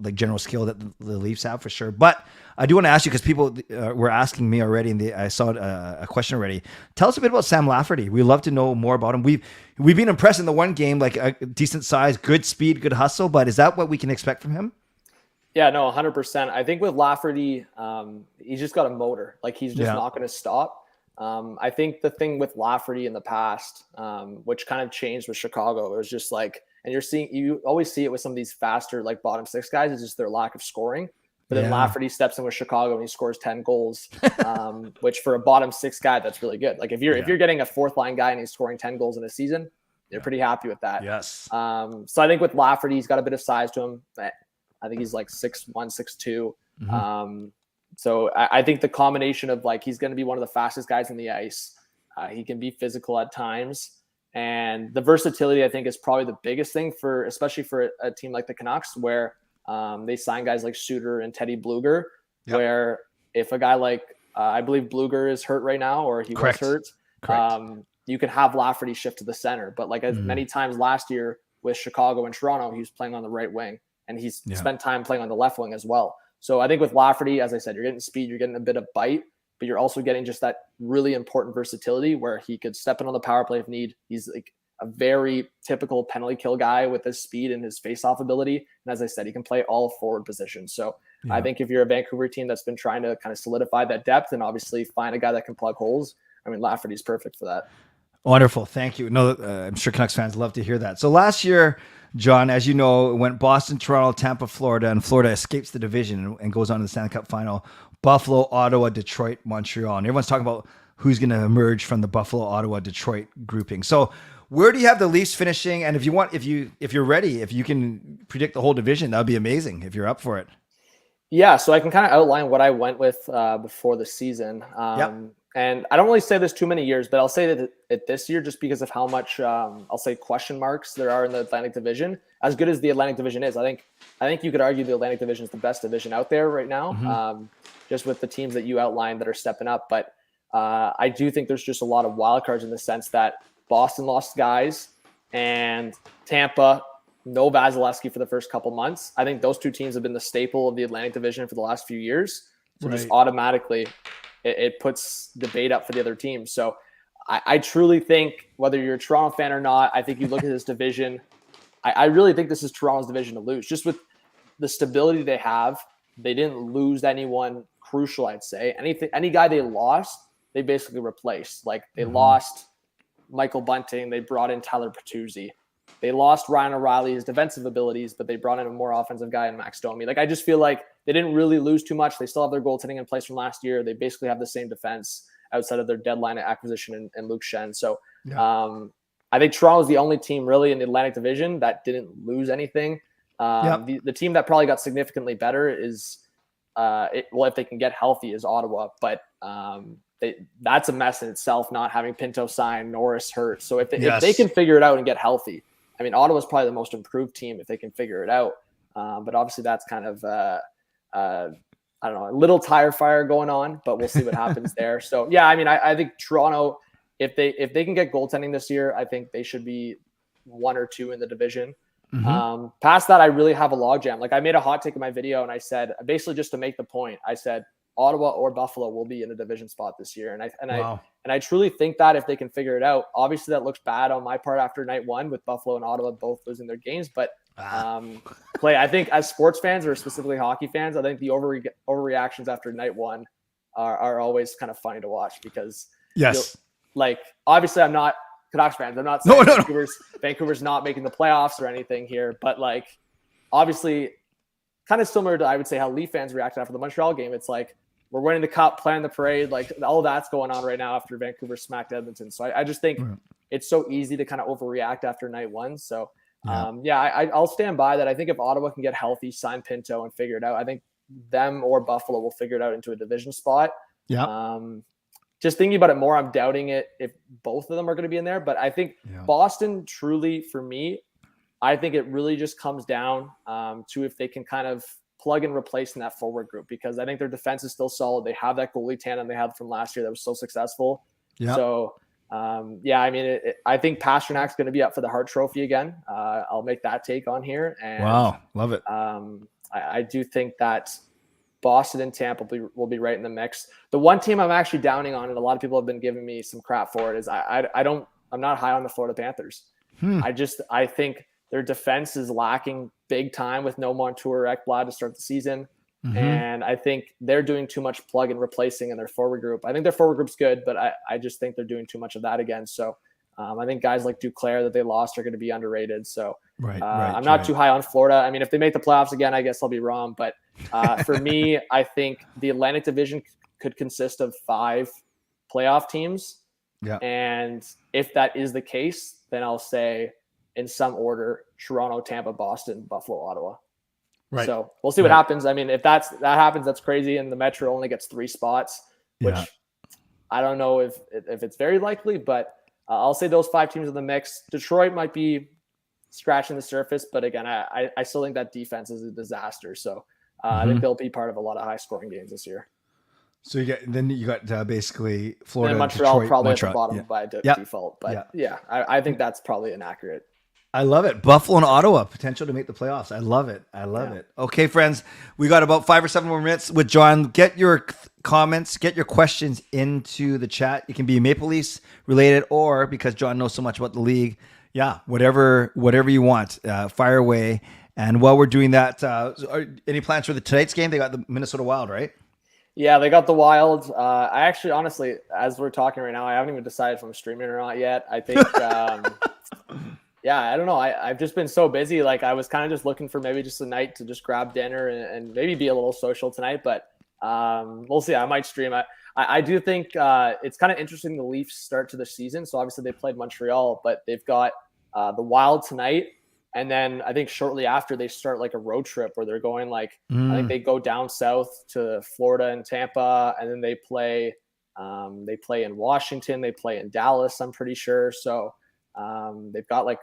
like general skill that the Leafs have for sure. But I do want to ask you because people were asking me already, and I saw a question already. Tell us a bit about Sam Lafferty. We'd love to know more about him. We've been impressed in the one game, like a decent size, good speed, good hustle. But is that what we can expect from him? Yeah, no, 100%. I think with Lafferty, he's just got a motor. Like he's just not going to stop. I think the thing with Lafferty in the past, which kind of changed with Chicago, it was just like, and you always see it with some of these faster, like bottom six guys, is just their lack of scoring. But then Lafferty steps in with Chicago and he scores 10 goals, which for a bottom six guy, that's really good. Like if you're getting a fourth line guy and he's scoring 10 goals in a season, you're pretty happy with that. Yes. So I think with Lafferty, he's got a bit of size to him. I think he's like 6'1", 6'2". So I think the combination of like he's going to be one of the fastest guys on the ice. He can be physical at times, and the versatility I think is probably the biggest thing for, especially for a team like the Canucks, where they sign guys like Suter and Teddy Bluger, where if a guy like I believe Bluger is hurt right now, or he was hurt, you can have Lafferty shift to the center. But like as many times last year with Chicago and Toronto, he was playing on the right wing, and he's spent time playing on the left wing as well. So I think with Lafferty, as I said, you're getting speed, you're getting a bit of bite, but you're also getting just that really important versatility where he could step in on the power play if need. He's like a very typical penalty kill guy with his speed and his face-off ability. And as I said, he can play all forward positions. So I think if you're a Vancouver team that's been trying to kind of solidify that depth and obviously find a guy that can plug holes, I mean, Lafferty's perfect for that. Wonderful. Thank you. No, I'm sure Canucks fans love to hear that. So last year, John, as you know, it went Boston, Toronto, Tampa, Florida, and Florida escapes the division and goes on to the Stanley Cup final. Buffalo, Ottawa, Detroit, Montreal. And everyone's talking about who's going to emerge from the Buffalo, Ottawa, Detroit grouping. So where do you have the Leafs finishing? And if you're ready, if you can predict the whole division, that'd be amazing if you're up for it. Yeah, so I can kind of outline what I went with before the season. And I don't really say this too many years, but I'll say that it this year just because of how much I'll say question marks there are in the Atlantic Division. As good as the Atlantic Division is, I think you could argue the Atlantic Division is the best division out there right now, just with the teams that you outlined that are stepping up. But I do think there's just a lot of wild cards in the sense that Boston lost guys and Tampa, no Vasilevsky for the first couple months. I think those two teams have been the staple of the Atlantic Division for the last few years. So just automatically it puts debate up for the other teams. So I truly think whether you're a Toronto fan or not, I think you look at this division. I really think this is Toronto's division to lose. Just with the stability they have, they didn't lose anyone crucial, I'd say. Any guy they lost, they basically replaced. Like they lost Michael Bunting, they brought in Tyler Patuzzi. They lost Ryan O'Reilly, his defensive abilities, but they brought in a more offensive guy in Max Domi. Like I just feel like they didn't really lose too much. They still have their goaltending in place from last year. They basically have the same defense outside of their deadline acquisition and Luke Shen. So I think Toronto is the only team really in the Atlantic Division that didn't lose anything. The team that probably got significantly better is, if they can get healthy, is Ottawa. But that's a mess in itself, not having Pinto sign, Norris hurt. So if they can figure it out and get healthy, I mean, Ottawa's probably the most improved team if they can figure it out. But obviously that's kind of, I don't know, a little tire fire going on, but we'll see what happens there. So, yeah, I mean, I think Toronto, if they can get goaltending this year, I think they should be 1 or 2 in the division. Past that, I really have a logjam. Like I made a hot take in my video and I said, basically just to make the point, I said, Ottawa or Buffalo will be in a division spot this year. And I truly think that if they can figure it out, obviously that looks bad on my part after night one with Buffalo and Ottawa both losing their games. But Clay, I think as sports fans or specifically hockey fans, I think the overreactions after night one are always kind of funny to watch because like obviously I'm not Canucks fans. I'm not saying Vancouver's not making the playoffs or anything here, but like obviously kind of similar to I would say how Leaf fans reacted after the Montreal game. It's like we're winning the cup, planning the parade, like all that's going on right now after Vancouver smacked Edmonton. So I just think it's so easy to kind of overreact after night one. So I'll stand by that. I think if Ottawa can get healthy, sign Pinto and figure it out, I think them or Buffalo will figure it out into a division spot. Just thinking about it more, I'm doubting it if both of them are going to be in there. But I think Boston truly, for me, I think it really just comes down to if they can kind of plug and replace in that forward group, because I think their defense is still solid. They have that goalie tandem they had from last year that was so successful. So, I mean, I think Pasternak's going to be up for the Hart Trophy again. I'll make that take on here. And, love it. I do think that Boston and Tampa will be right in the mix. The one team I'm actually downing on, and a lot of people have been giving me some crap for it, is I'm not high on the Florida Panthers. I think their defense is lacking big time with no Montour or Ekblad to start the season. And I think they're doing too much plug and replacing in their forward group. I think their forward group's good, but I just think they're doing too much of that again. So I think guys like Duclair that they lost are going to be underrated. So I'm not too high on Florida. I mean, if they make the playoffs again, I guess I'll be wrong. But for me, I think the Atlantic Division could consist of 5 playoff teams. And if that is the case, then I'll say in some order, Toronto, Tampa, Boston, Buffalo, Ottawa. Right. So we'll see what happens. I mean, if that happens, that's crazy. And the Metro only gets 3 spots, which I don't know if it's very likely, but I'll say those 5 teams in the mix. Detroit might be scratching the surface, but again, I still think that defense is a disaster. So I think they'll be part of a lot of high scoring games this year. So you got basically Florida, and Montreal Detroit, probably Montreal. at the bottom by default. But I think that's probably inaccurate. I love it. Buffalo and Ottawa, potential to make the playoffs. I love it. Okay, friends, we got about 5 or 7 more minutes with John. Get your comments, get your questions into the chat. It can be Maple Leafs related, or because John knows so much about the league. Yeah, whatever you want, fire away. And while we're doing that, any plans for tonight's game? They got the Minnesota Wild, right? Yeah, they got the Wild. I actually, honestly, as we're talking right now, I haven't even decided if I'm streaming or not yet. I think, yeah, I don't know. I've just been so busy. Like, I was kind of just looking for maybe just a night to just grab dinner and maybe be a little social tonight. But we'll see. I might stream. I do think it's kind of interesting the Leafs start to the season. So obviously they played Montreal, but they've got the Wild tonight. And then I think shortly after they start like a road trip where they're going like, I think they go down south to Florida and Tampa, and then they play in Washington, they play in Dallas, I'm pretty sure. So they've got like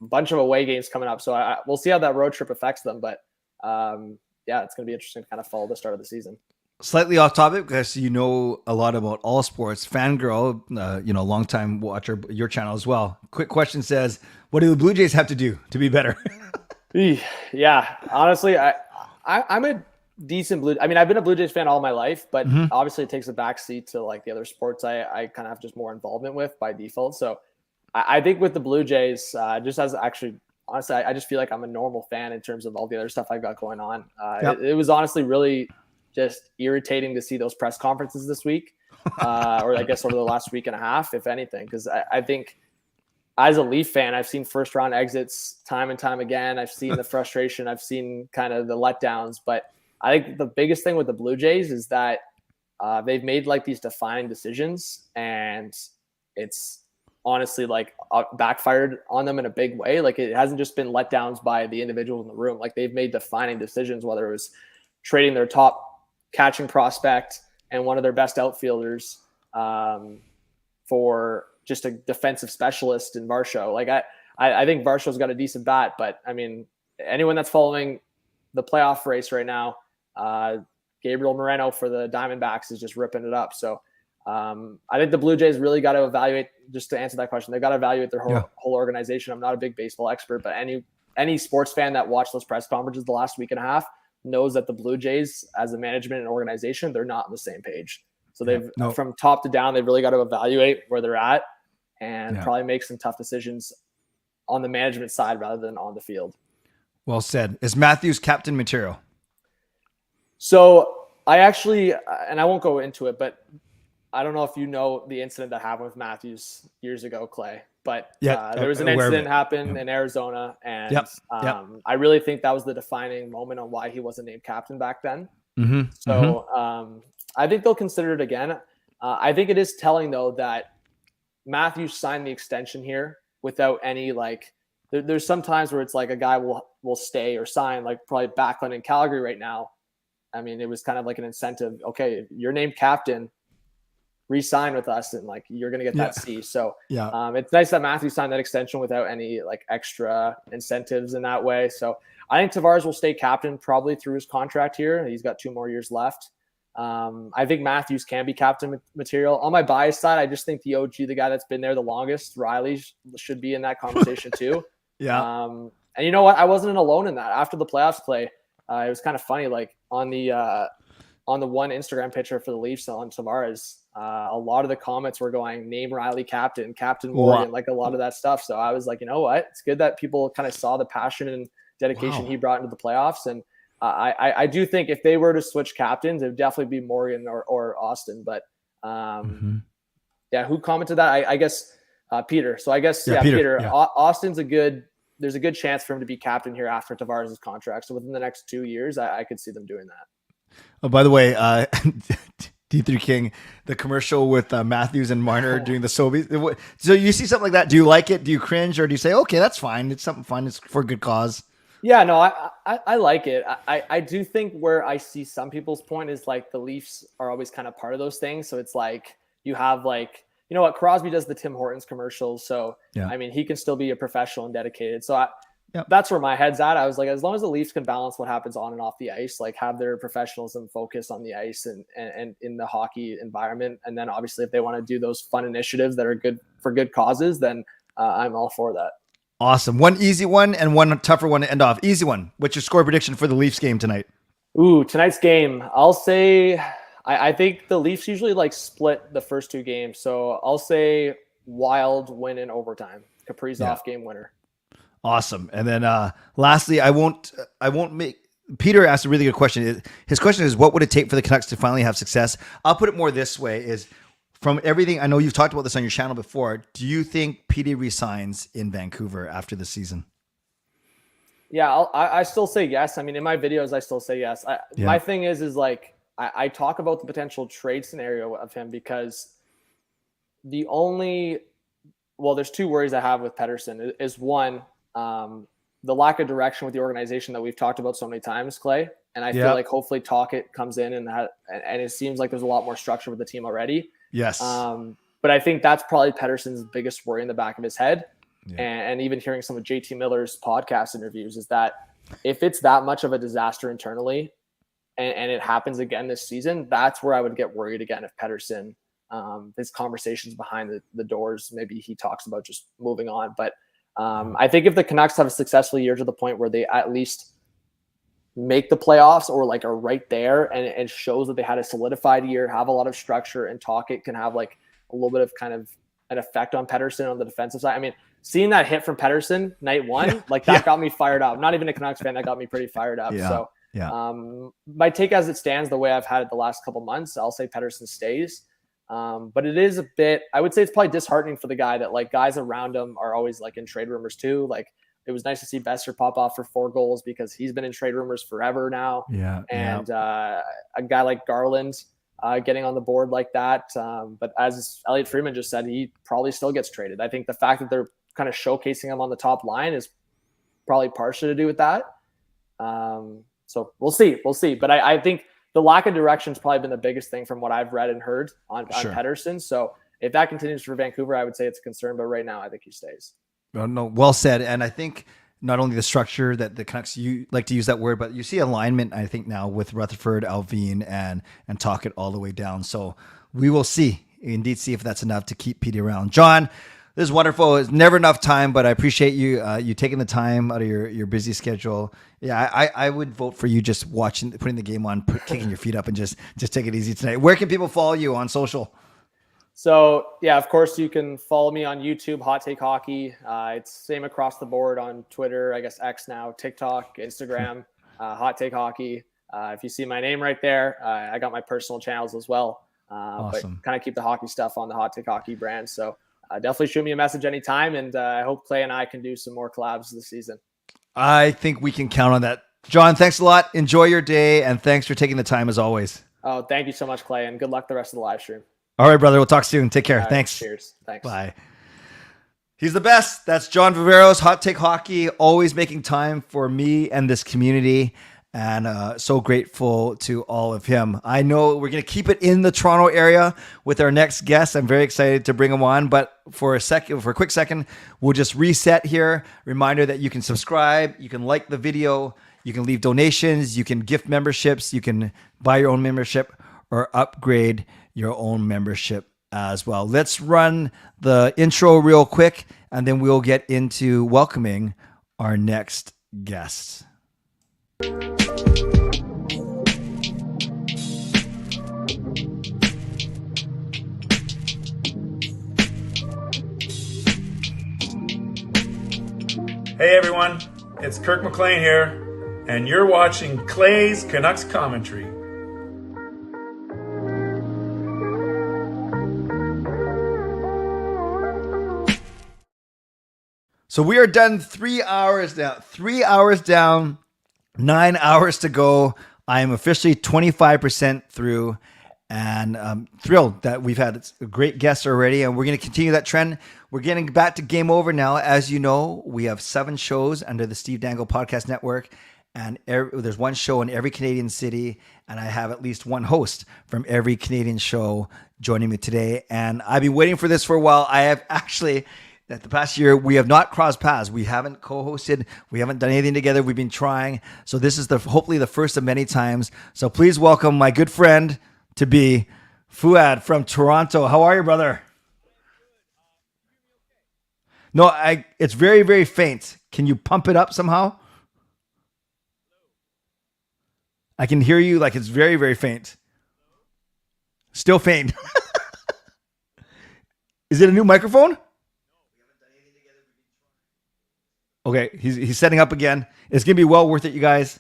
a bunch of away games coming up. So we'll see how that road trip affects them. But yeah, it's going to be interesting to kind of follow the start of the season. Slightly off topic, because you know a lot about all sports. Fangirl, longtime watcher, your channel as well. Quick question says, what do the Blue Jays have to do to be better? Yeah, honestly, I'm a decent I've been a Blue Jays fan all my life, but obviously it takes a backseat to like the other sports I kind of have just more involvement with by default. So I think with the Blue Jays, just as actually, honestly, I just feel like I'm a normal fan in terms of all the other stuff I've got going on. It was honestly really just irritating to see those press conferences this week, or I guess over the last week and a half, if anything, because I think as a Leaf fan, I've seen first round exits time and time again. I've seen the frustration. I've seen kind of the letdowns. But I think the biggest thing with the Blue Jays is that they've made like these defining decisions, and it's honestly like backfired on them in a big way. Like it hasn't just been letdowns by the individuals in the room. Like they've made defining decisions, whether it was trading their top catching prospect and one of their best outfielders for just a defensive specialist in Varsho. Like I think Varsho's got a decent bat, but I mean, anyone that's following the playoff race right now, Gabriel Moreno for the Diamondbacks is just ripping it up. So I think the Blue Jays really got to evaluate, just to answer that question, they've got to evaluate their whole organization. I'm not a big baseball expert, but any sports fan that watched those press conferences the last week and a half knows that the Blue Jays as a management and organization, they're not on the same page. So they've from top to down, they've really got to evaluate where they're at and probably make some tough decisions on the management side rather than on the field. Well said. Is Matthews captain material? So I actually, and I won't go into it, but I don't know if you know the incident that happened with Matthews years ago, Clay, but there was an incident happened in Arizona, and I really think that was the defining moment on why he wasn't named captain back then. I think they'll consider it again. I think it is telling though that Matthews signed the extension here without any there's some times where it's like a guy will stay or sign, like probably Backlund in Calgary right now. I mean, it was kind of like an incentive. Okay, you're named captain, re-sign with us, and like you're gonna get that C. So it's nice that Matthews signed that extension without any like extra incentives in that way. So I think Tavares will stay captain probably through his contract here. He's got 2 more years left. I think Matthews can be captain material. On my bias side, I just think the OG, the guy that's been there the longest, Riley, should be in that conversation too. And you know what? I wasn't alone in that. After the playoffs play, it was kind of funny. Like on the one Instagram picture for the Leafs on Tavares, a lot of the comments were going, name Riley captain, Captain Morgan, like a lot of that stuff. So I was like, you know what? It's good that people kind of saw the passion and dedication he brought into the playoffs. And I do think if they were to switch captains, it would definitely be Morgan or Austin. But who commented that? I guess Peter. So I guess Peter. Yeah. Austin's there's a good chance for him to be captain here after Tavares' contract. So within the next 2 years, I could see them doing that. Oh, by the way, D3 King, the commercial with Matthews and Marner doing the Sobeys. So you see something like that. Do you like it? Do you cringe, or do you say, okay, that's fine? It's something fun. It's for a good cause. Yeah, no, I like it. I do think where I see some people's point is like the Leafs are always kind of part of those things. So it's like you have like, you know what, Crosby does the Tim Hortons commercials. So, Yeah. I mean, he can still be a professional and dedicated. So Yep. that's where my head's at. I was like, as long as the Leafs can balance what happens on and off the ice, like have their professionalism focus on the ice and in the hockey environment. And then obviously if they want to do those fun initiatives that are good for good causes, then I'm all for that. Awesome. One easy one and one tougher one to end off. Easy one. What's your score prediction for the Leafs game tonight? Ooh, tonight's game. I'll say I think the Leafs usually like split the first two games. So I'll say Wild win in overtime. Kaprizov game winner. Awesome. And then lastly, I won't make Peter asked a really good question. His question is, what would it take for the Canucks to finally have success? I'll put it more this way is, from everything, I know you've talked about this on your channel before, do you think PD resigns in Vancouver after the season? Yeah, I still say yes. I mean, in my videos, I still say yes. My thing is like, I talk about the potential trade scenario of him because there's two worries I have with Pettersson is one, the lack of direction with the organization that we've talked about so many times, Clay. And I feel like hopefully Talkett comes in and it seems like there's a lot more structure with the team already. Yes. But I think that's probably Pettersson's biggest worry in the back of his head. Yeah. And even hearing some of JT Miller's podcast interviews is that if it's that much of a disaster internally and it happens again this season, that's where I would get worried again if Pettersson, his conversations behind the doors, maybe he talks about just moving on. But I think if the Canucks have a successful year to the point where they at least make the playoffs or like are right there and shows that they had a solidified year, have a lot of structure, and Talkett can have like a little bit of kind of an effect on Pettersson on the defensive side. I mean, seeing that hit from Pettersson night one, got me fired up. Not even a Canucks fan, that got me pretty fired up. So my take as it stands, the way I've had it the last couple months, I'll say Pettersson stays. But it is a bit, I would say it's probably disheartening for the guy that like guys around him are always like in trade rumors too. Like it was nice to see Besser pop off for 4 goals because he's been in trade rumors forever now. And a guy like Garland getting on the board like that. But as Elliot Friedman just said, he probably still gets traded. I think the fact that they're kind of showcasing him on the top line is probably partially to do with that. So we'll see. But I think the lack of direction has probably been the biggest thing from what I've read and heard on Pettersson. So if that continues for Vancouver, I would say it's a concern. But right now, I think he stays. No, well said. And I think not only the structure that the Canucks, you like to use that word, but you see alignment, I think, now with Rutherford, Alvin, and Talkett all the way down. So we will see if that's enough to keep Petey around. John, this is wonderful. It's never enough time, but I appreciate you taking the time out of your busy schedule. Yeah, I would vote for you just putting the game on, kicking your feet up, and just take it easy tonight. Where can people follow you on social? So, yeah, of course, you can follow me on YouTube, Hot Take Hockey. It's same across the board on Twitter, I guess X now, TikTok, Instagram, Hot Take Hockey. If you see my name right there, I got my personal channels as well. Awesome. But kind of keep the hockey stuff on the Hot Take Hockey brand. So definitely shoot me a message anytime, and I hope Clay and I can do some more collabs this season. I think we can count on that. John, thanks a lot. Enjoy your day, and thanks for taking the time as always. Oh, thank you so much, Clay, and good luck the rest of the live stream. All right, brother. We'll talk soon. Take care. Right, thanks. Cheers. Thanks. Bye. He's the best. That's John Viveros, Hot Take Hockey, always making time for me and this community. And so grateful to all of him. I know we're going to keep it in the Toronto area with our next guest. I'm very excited to bring him on. But for a quick second, we'll just reset here. Reminder that you can subscribe, you can like the video, you can leave donations, you can gift memberships, you can buy your own membership or upgrade your own membership as well. Let's run the intro real quick, and then we'll get into welcoming our next guest. Hey everyone, it's Kirk McLean here, and you're watching Clay's Canucks Commentary. So we are done 3 hours down. 3 hours down, 9 hours to go. I am officially 25% through. And thrilled that we've had great guests already, and we're going to continue that trend. We're getting back to Game Over now. As you know, we have 7 shows under the Steve Dangle Podcast Network, and there's one show in every Canadian city, and I have at least one host from every Canadian show joining me today. And I've been waiting for this for a while. I have actually, that the past year, we have not crossed paths. We haven't co-hosted. We haven't done anything together. We've been trying. So this is hopefully the first of many times. So please welcome my good friend to be Fouad from Toronto. How are you, brother? No, it's very, very faint. Can you pump it up somehow? I can hear you like it's very, very faint. Still faint. Is it a new microphone? Okay, he's setting up again. It's going to be well worth it, you guys.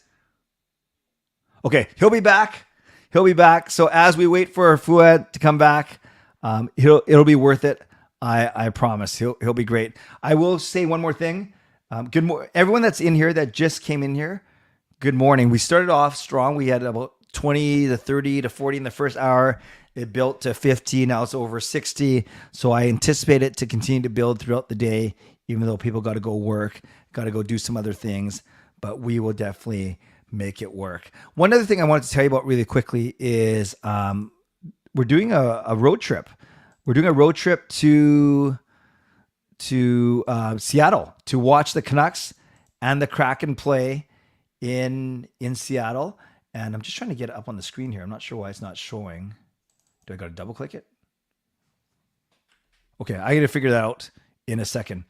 Okay, he'll be back. He'll be back. So as we wait for Fouad to come back, it'll be worth it. I promise. He'll be great. I will say one more thing. Good morning, everyone that's in here that just came in here. Good morning. We started off strong. We had about 20 to 30 to 40 in the first hour. It built to 50. Now it's over 60. So I anticipate it to continue to build throughout the day, even though people got to go work, got to go do some other things. But we will definitely make it work. One other thing I wanted to tell you about really quickly is we're doing a road trip. We're doing a road trip to Seattle to watch the Canucks and the Kraken play in Seattle. And I'm just trying to get it up on the screen here. I'm not sure why it's not showing. Do I got to double click it? Okay, I got to figure that out in a second.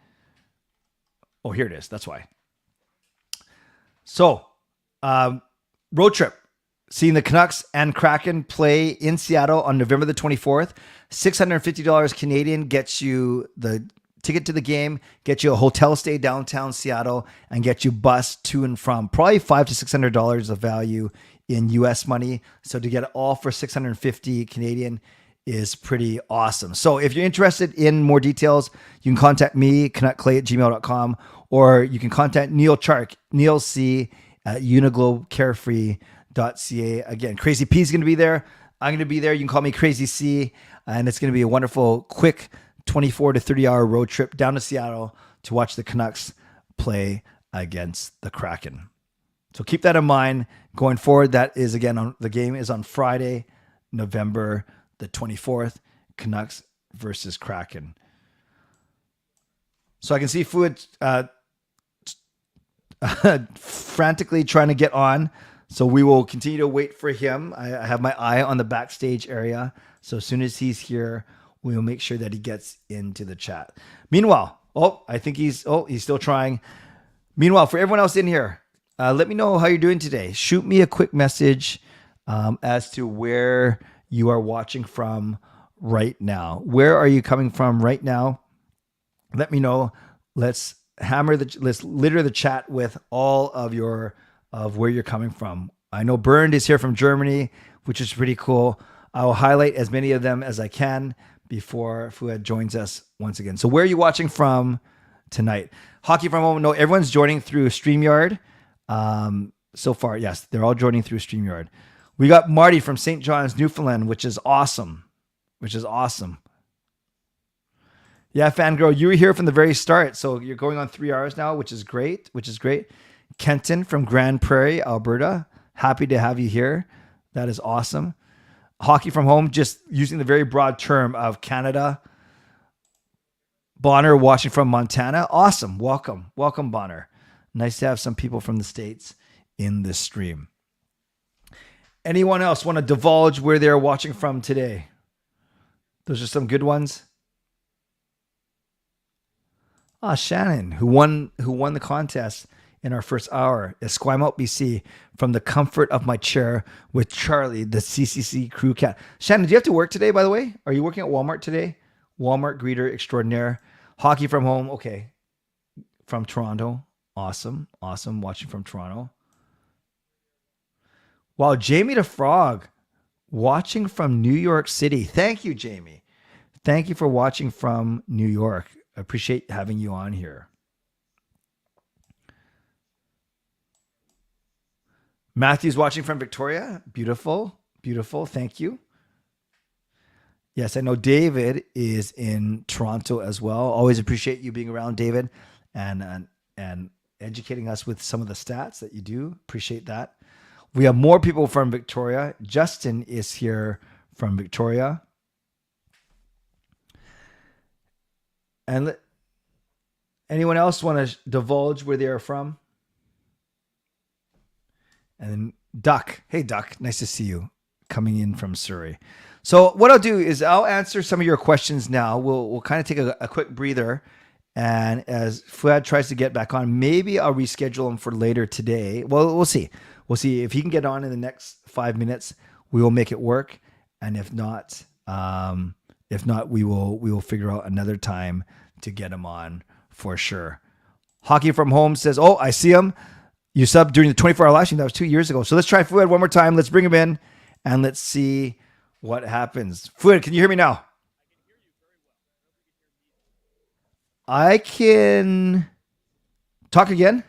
Oh, here it is. That's why. So, road trip, seeing the Canucks and Kraken play in Seattle on November the 24th. $650 Canadian gets you the ticket to the game, gets you a hotel stay downtown Seattle, and gets you bus to and from. Probably $500 to $600 of value in US money. So to get it all for $650 Canadian is pretty awesome. So if you're interested in more details, you can contact me, canuckclay@gmail.com, or you can contact Neil Chark, Neil C at uniglobecarefree.ca. Again, Crazy P is going to be there. I'm going to be there. You can call me Crazy C, and it's going to be a wonderful, quick 24 to 30 hour road trip down to Seattle to watch the Canucks play against the Kraken. So keep that in mind going forward. That is, again, the game is on Friday, November the 24th, Canucks versus Kraken. So I can see Fouad frantically trying to get on. So we will continue to wait for him. I have my eye on the backstage area. So as soon as he's here, we will make sure that he gets into the chat. Meanwhile, I think he's still trying. Meanwhile, for everyone else in here, let me know how you're doing today. Shoot me a quick message as to where you are watching from right now. Where are you coming from right now? Let me know. Let's litter the chat with all of where you're coming from. I know Bernd is here from Germany, which is pretty cool. I will highlight as many of them as I can before Fouad joins us once again. So where are you watching from tonight? Hockey from home. No, everyone's joining through StreamYard. So far, yes, they're all joining through StreamYard. We got Marty from St. John's, Newfoundland, which is awesome. Yeah, Fangirl, you were here from the very start. So you're going on 3 hours now, which is great. Kenton from Grand Prairie, Alberta. Happy to have you here. That is awesome. Hockey from home, just using the very broad term of Canada. Bonner watching from Montana. Awesome. Welcome, Bonner. Nice to have some people from the States in this stream. Anyone else want to divulge where they're watching from today? Those are some good ones. Shannon, who won the contest in our first hour, Esquimalt, BC, from the comfort of my chair with Charlie, the CCC crew cat. Shannon, do you have to work today, by the way? Are you working at Walmart today? Walmart greeter extraordinaire. Hockey from home. Okay. From Toronto. Awesome. Watching from Toronto. Wow, Jamie the Frog, watching from New York City. Thank you, Jamie. Thank you for watching from New York. I appreciate having you on here. Matthew's watching from Victoria. Beautiful. Thank you. Yes, I know David is in Toronto as well. Always appreciate you being around, David, and educating us with some of the stats that you do. Appreciate that. We have more people from Victoria. Justin is here from Victoria. And anyone else want to divulge where they are from? And then Duck. Hey, Duck. Nice to see you coming in from Surrey. So what I'll do is I'll answer some of your questions now. We'll kind of take a quick breather. And as Fouad tries to get back on, maybe I'll reschedule him for later today. Well, we'll see. We'll see if he can get on in the next 5 minutes. We will make it work. And if not, we will figure out another time to get him on for sure. Hockey from Home says, "Oh, I see him. You subbed during the 24-hour live stream. That was 2 years ago. So let's try Fouad one more time. Let's bring him in and let's see what happens." Fouad, can you hear me now? I can talk again.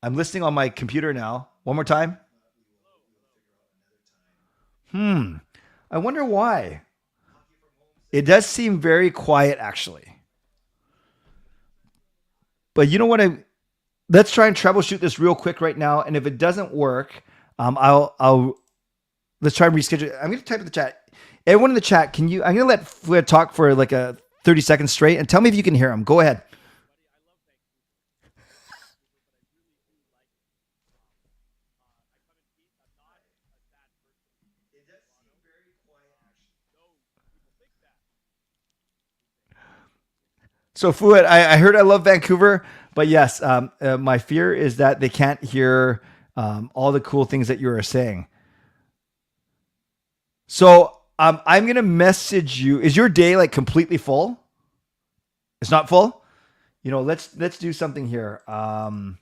I'm listening on my computer now. One more time. I wonder why. It does seem very quiet, actually. But you know what? Let's try and troubleshoot this real quick right now. And if it doesn't work, let's try and reschedule. I'm going to type in the chat. Everyone in the chat, I'm going to let Fouad talk for like 30 seconds straight and tell me if you can hear him. Go ahead. So Fouad, I heard I love Vancouver, but yes, my fear is that they can't hear all the cool things that you are saying. So I'm gonna message you. Is your day like completely full? It's not full. You know, let's do something here. I'm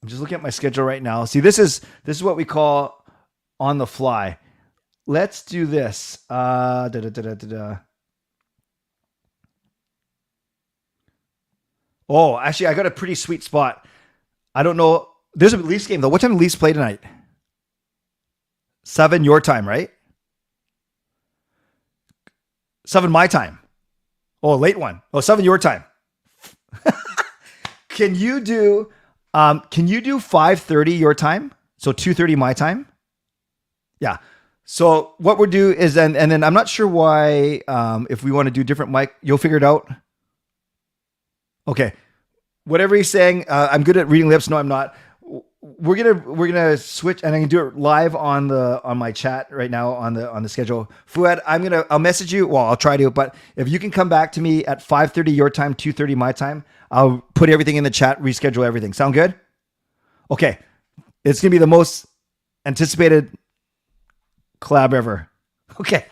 just looking at my schedule right now. See, this is what we call on the fly. Let's do this. Oh, actually, I got a pretty sweet spot. I don't know. There's a Leafs game, though. What time do Leafs play tonight? 7 your time, right? 7 my time. Oh, late one. Oh, 7 your time. Can you do 5:30 your time? So 2:30 my time? Yeah. So what we'll do is then I'm not sure why if we want to do different mic, you'll figure it out. Okay. Whatever he's saying, I'm good at reading lips. No, I'm not. We're gonna switch, and I can do it live on my chat right now on the schedule. Fouad, I'll message you. Well, I'll try to, but if you can come back to me at 5:30 your time, 2:30 my time, I'll put everything in the chat, reschedule everything. Sound good? Okay. It's gonna be the most anticipated collab ever. Okay.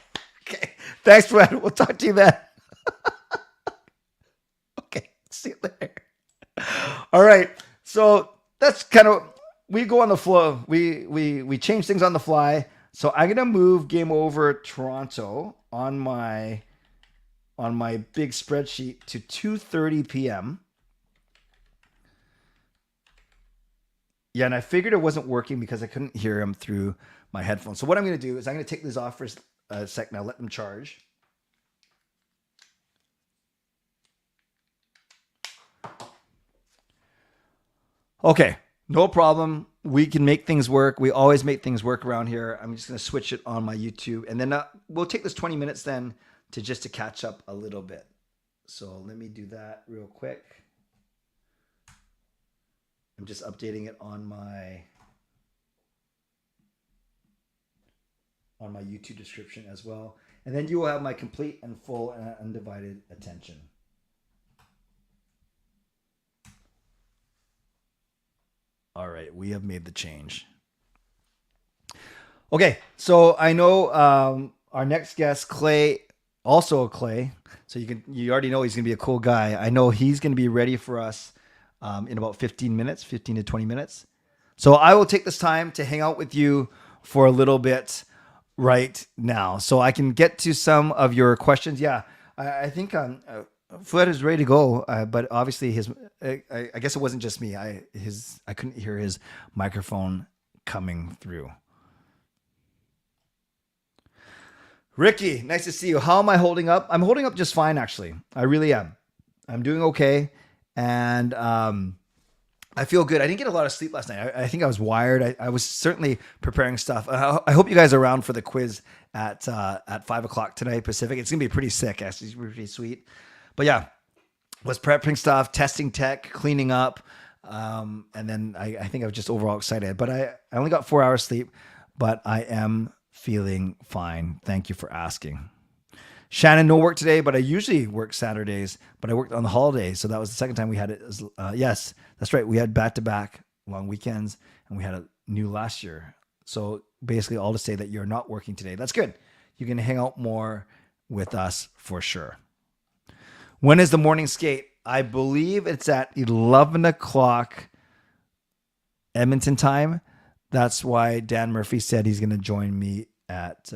Thanks, Fouad. We'll talk to you then. Okay. See you later. All right. So that's kind of, we go on the flow. We change things on the fly. So I'm gonna move Game Over Toronto on my big spreadsheet to 2:30 p.m. Yeah, and I figured it wasn't working because I couldn't hear him through my headphones. So what I'm gonna do is I'm gonna take these off for a sec now, let them charge. Okay, no problem. We can make things work. We always make things work around here. I'm just going to switch it on my YouTube. And then we'll take this 20 minutes then to catch up a little bit. So let me do that real quick. I'm just updating it on my YouTube description as well. And then you will have my complete and full and undivided attention. All right, we have made the change. Okay, so I know our next guest, Clay, also Clay. So you already know he's gonna be a cool guy. I know he's gonna be ready for us in about 15 to 20 minutes. So I will take this time to hang out with you for a little bit right now, so I can get to some of your questions. Yeah, I think Fouad is ready to go, but obviously I guess it wasn't just me. I couldn't hear his microphone coming through. Ricky, nice to see you. How am I holding up? I'm holding up just fine, actually. I really am. I'm doing okay. And I feel good. I didn't get a lot of sleep last night. I think I was wired. I was certainly preparing stuff. I hope you guys are around for the quiz at 5 o'clock tonight Pacific. It's going to be pretty sick, actually. It's pretty sweet. But yeah, was prepping stuff, testing tech, cleaning up. And then I think I was just overall excited. But I only got 4 hours sleep, but I am feeling fine. Thank you for asking. Shannon, no work today, but I usually work Saturdays, but I worked on the holidays. So that was the second time we had it. Yes, that's right. We had back-to-back long weekends, and we had a new last year. So basically all to say that you're not working today. That's good. You can hang out more with us for sure. When is the morning skate? I believe it's at 11 o'clock Edmonton time. That's why Dan Murphy said he's going to join me at,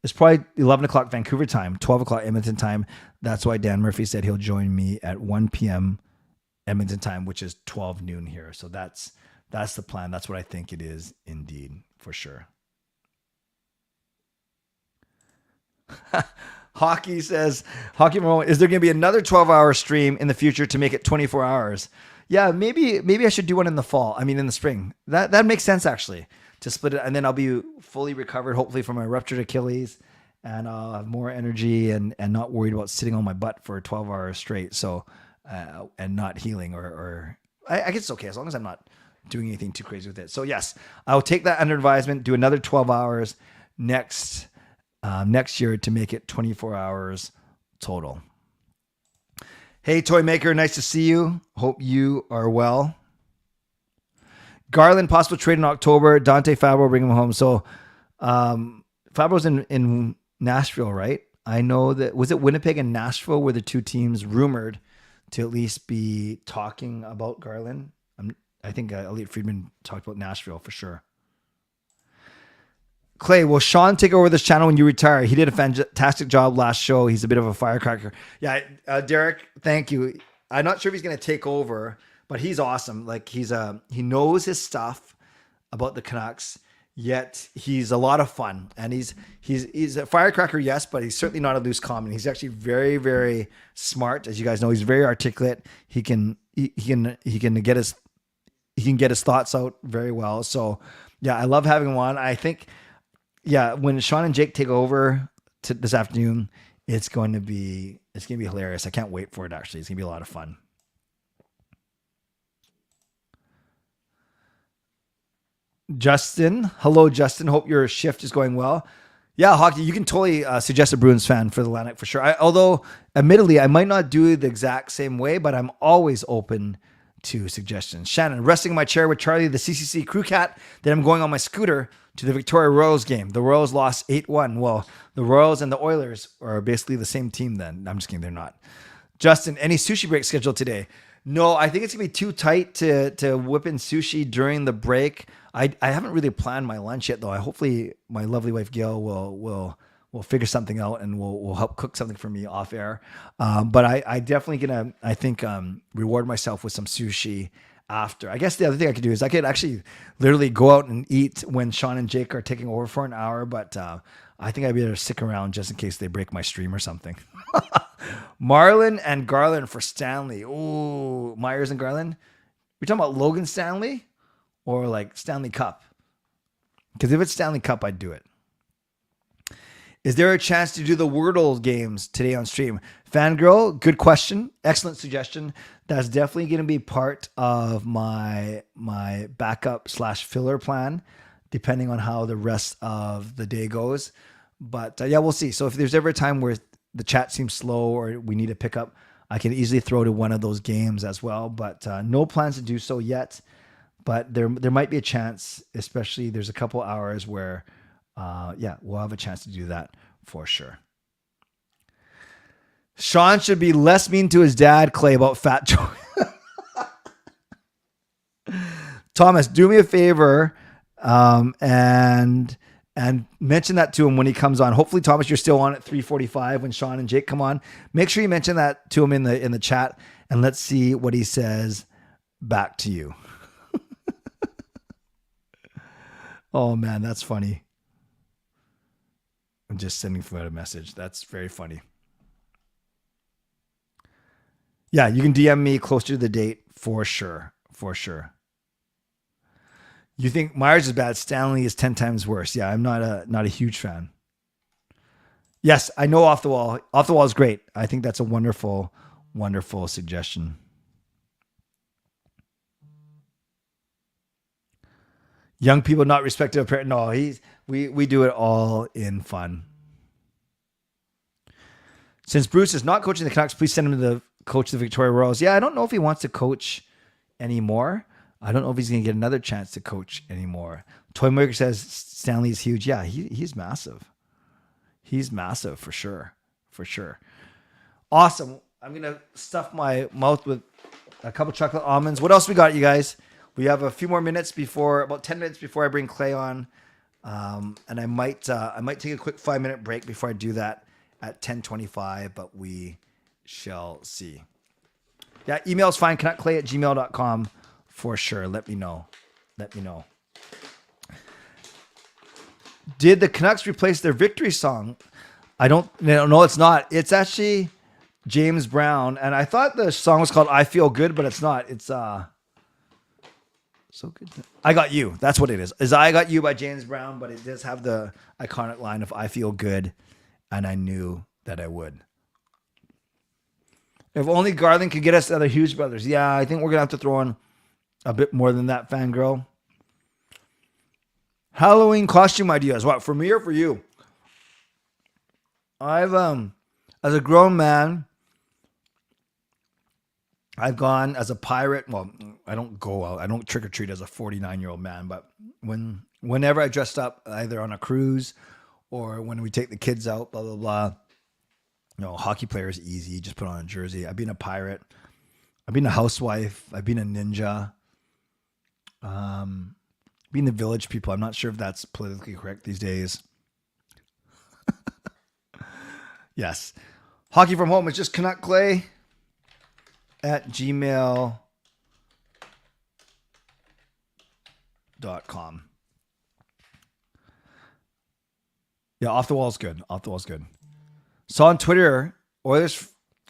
it's probably 11 o'clock Vancouver time, 12 o'clock Edmonton time. That's why Dan Murphy said he'll join me at 1 p.m. Edmonton time, which is 12 noon here. So that's the plan. That's what I think it is indeed, for sure. Hockey says, Hockey Mo, is there going to be another 12-hour stream in the future to make it 24 hours? Yeah, maybe I should do one in the fall. I mean, in the spring. That makes sense, actually, to split it. And then I'll be fully recovered, hopefully, from my ruptured Achilles. And I'll have more energy and not worried about sitting on my butt for 12 hours straight. So, and not healing or I guess it's okay as long as I'm not doing anything too crazy with it. So yes, I'll take that under advisement, do another 12 hours next year to make it 24 hours total. Hey, Toy Maker, nice to see you. Hope you are well. Garland, possible trade in October. Dante Fabro, bring him home. So Fabro's in Nashville, right? I know that, was it Winnipeg and Nashville were the two teams rumored to at least be talking about Garland? I think Elliot Friedman talked about Nashville for sure. Clay, will Sean take over this channel when you retire? He did a fantastic job last show. He's a bit of a firecracker. Yeah, Derek, thank you. I'm not sure if he's going to take over, but he's awesome. Like he knows his stuff about the Canucks, yet he's a lot of fun. And he's a firecracker, yes, but he's certainly not a loose cannon. He's actually very, very smart. As you guys know, he's very articulate. He can get his thoughts out very well. So yeah, I love having him on. I think, yeah, when Sean and Jake take over this afternoon, it's going to be hilarious. I can't wait for it. Actually, it's gonna be a lot of fun. Justin, hello, Justin. Hope your shift is going well. Yeah, Hockey, you can totally suggest a Bruins fan for the Atlantic for sure. Although, admittedly, I might not do it the exact same way, but I'm always open to suggestions. Shannon, resting in my chair with Charlie, the CCC crew cat. Then I'm going on my scooter to the Victoria Royals game. The Royals lost 8-1. Well, the Royals and the Oilers are basically the same team then. I'm just kidding, they're not. Justin, any sushi break scheduled today? No, I think it's going to be too tight to whip in sushi during the break. I haven't really planned my lunch yet, though. Hopefully my lovely wife, Gail, will figure something out and will help cook something for me off air. But I definitely going to, reward myself with some sushi after. I guess the other thing I could do is I could actually literally go out and eat when Sean and Jake are taking over for an hour. But I think I'd better stick around just in case they break my stream or something. Marlin and Garland for Stanley. Ooh, Myers and Garland. We talking about Logan Stanley or like Stanley Cup? Because if it's Stanley Cup, I'd do it. Is there a chance to do the Wordle games today on stream? Fangirl, good question. Excellent suggestion. That's definitely going to be part of my backup / filler plan, depending on how the rest of the day goes. But yeah, we'll see. So if there's ever a time where the chat seems slow or we need to pick up, I can easily throw to one of those games as well. But no plans to do so yet. But there might be a chance, especially there's a couple hours where, we'll have a chance to do that for sure. Sean should be less mean to his dad, Clay, about Fat Joe. Thomas, do me a favor and mention that to him when he comes on. Hopefully, Thomas, you're still on at 3:45 when Sean and Jake come on. Make sure you mention that to him in the chat, and let's see what he says back to you. Oh man, that's funny. I'm just sending Fred a message. That's very funny. Yeah, you can DM me closer to the date for sure. For sure. You think Myers is bad? Stanley is 10 times worse. Yeah, I'm not a huge fan. Yes, I know Off the Wall. Off the Wall is great. I think that's a wonderful, wonderful suggestion. Young people not respected of parent. No, we do it all in fun. Since Bruce is not coaching the Canucks, please send him to the coach of the Victoria Royals. Yeah, I don't know if he wants to coach anymore. I don't know if he's going to get another chance to coach anymore. Toymaker says Stanley is huge. Yeah, he's massive. He's massive for sure. For sure. Awesome. I'm going to stuff my mouth with a couple chocolate almonds. What else we got, you guys? We have a few more minutes about 10 minutes before I bring Clay on. And I might take a quick 5-minute break before I do that at 10:25, but we shall see. Yeah, email's fine. canuckclay@gmail.com for sure. Let me know. Did the Canucks replace their victory song? No, it's not. It's actually James Brown. And I thought the song was called I Feel Good, but it's not. It's So good. I Got You. That's what it is. Is I Got You by James Brown, but it does have the iconic line of I feel good, and I knew that I would. If only Garland could get us the other Hughes brothers. Yeah, I think we're going to have to throw in a bit more than that, fangirl. Halloween costume ideas. What, for me or for you? I've, as a grown man, I've gone as a pirate. Well, I don't go out. I don't trick or treat as a 49-year-old man. But whenever I dressed up, either on a cruise or when we take the kids out, blah, blah, blah. Hockey player is easy. Just put on a jersey. I've been a pirate. I've been a housewife. I've been a ninja. Being the village people. I'm not sure if that's politically correct these days. Yes. Hockey from home is just canuckclay@gmail.com. Yeah, Off the Wall's good. Off the Wall's good. Saw on Twitter, Oilers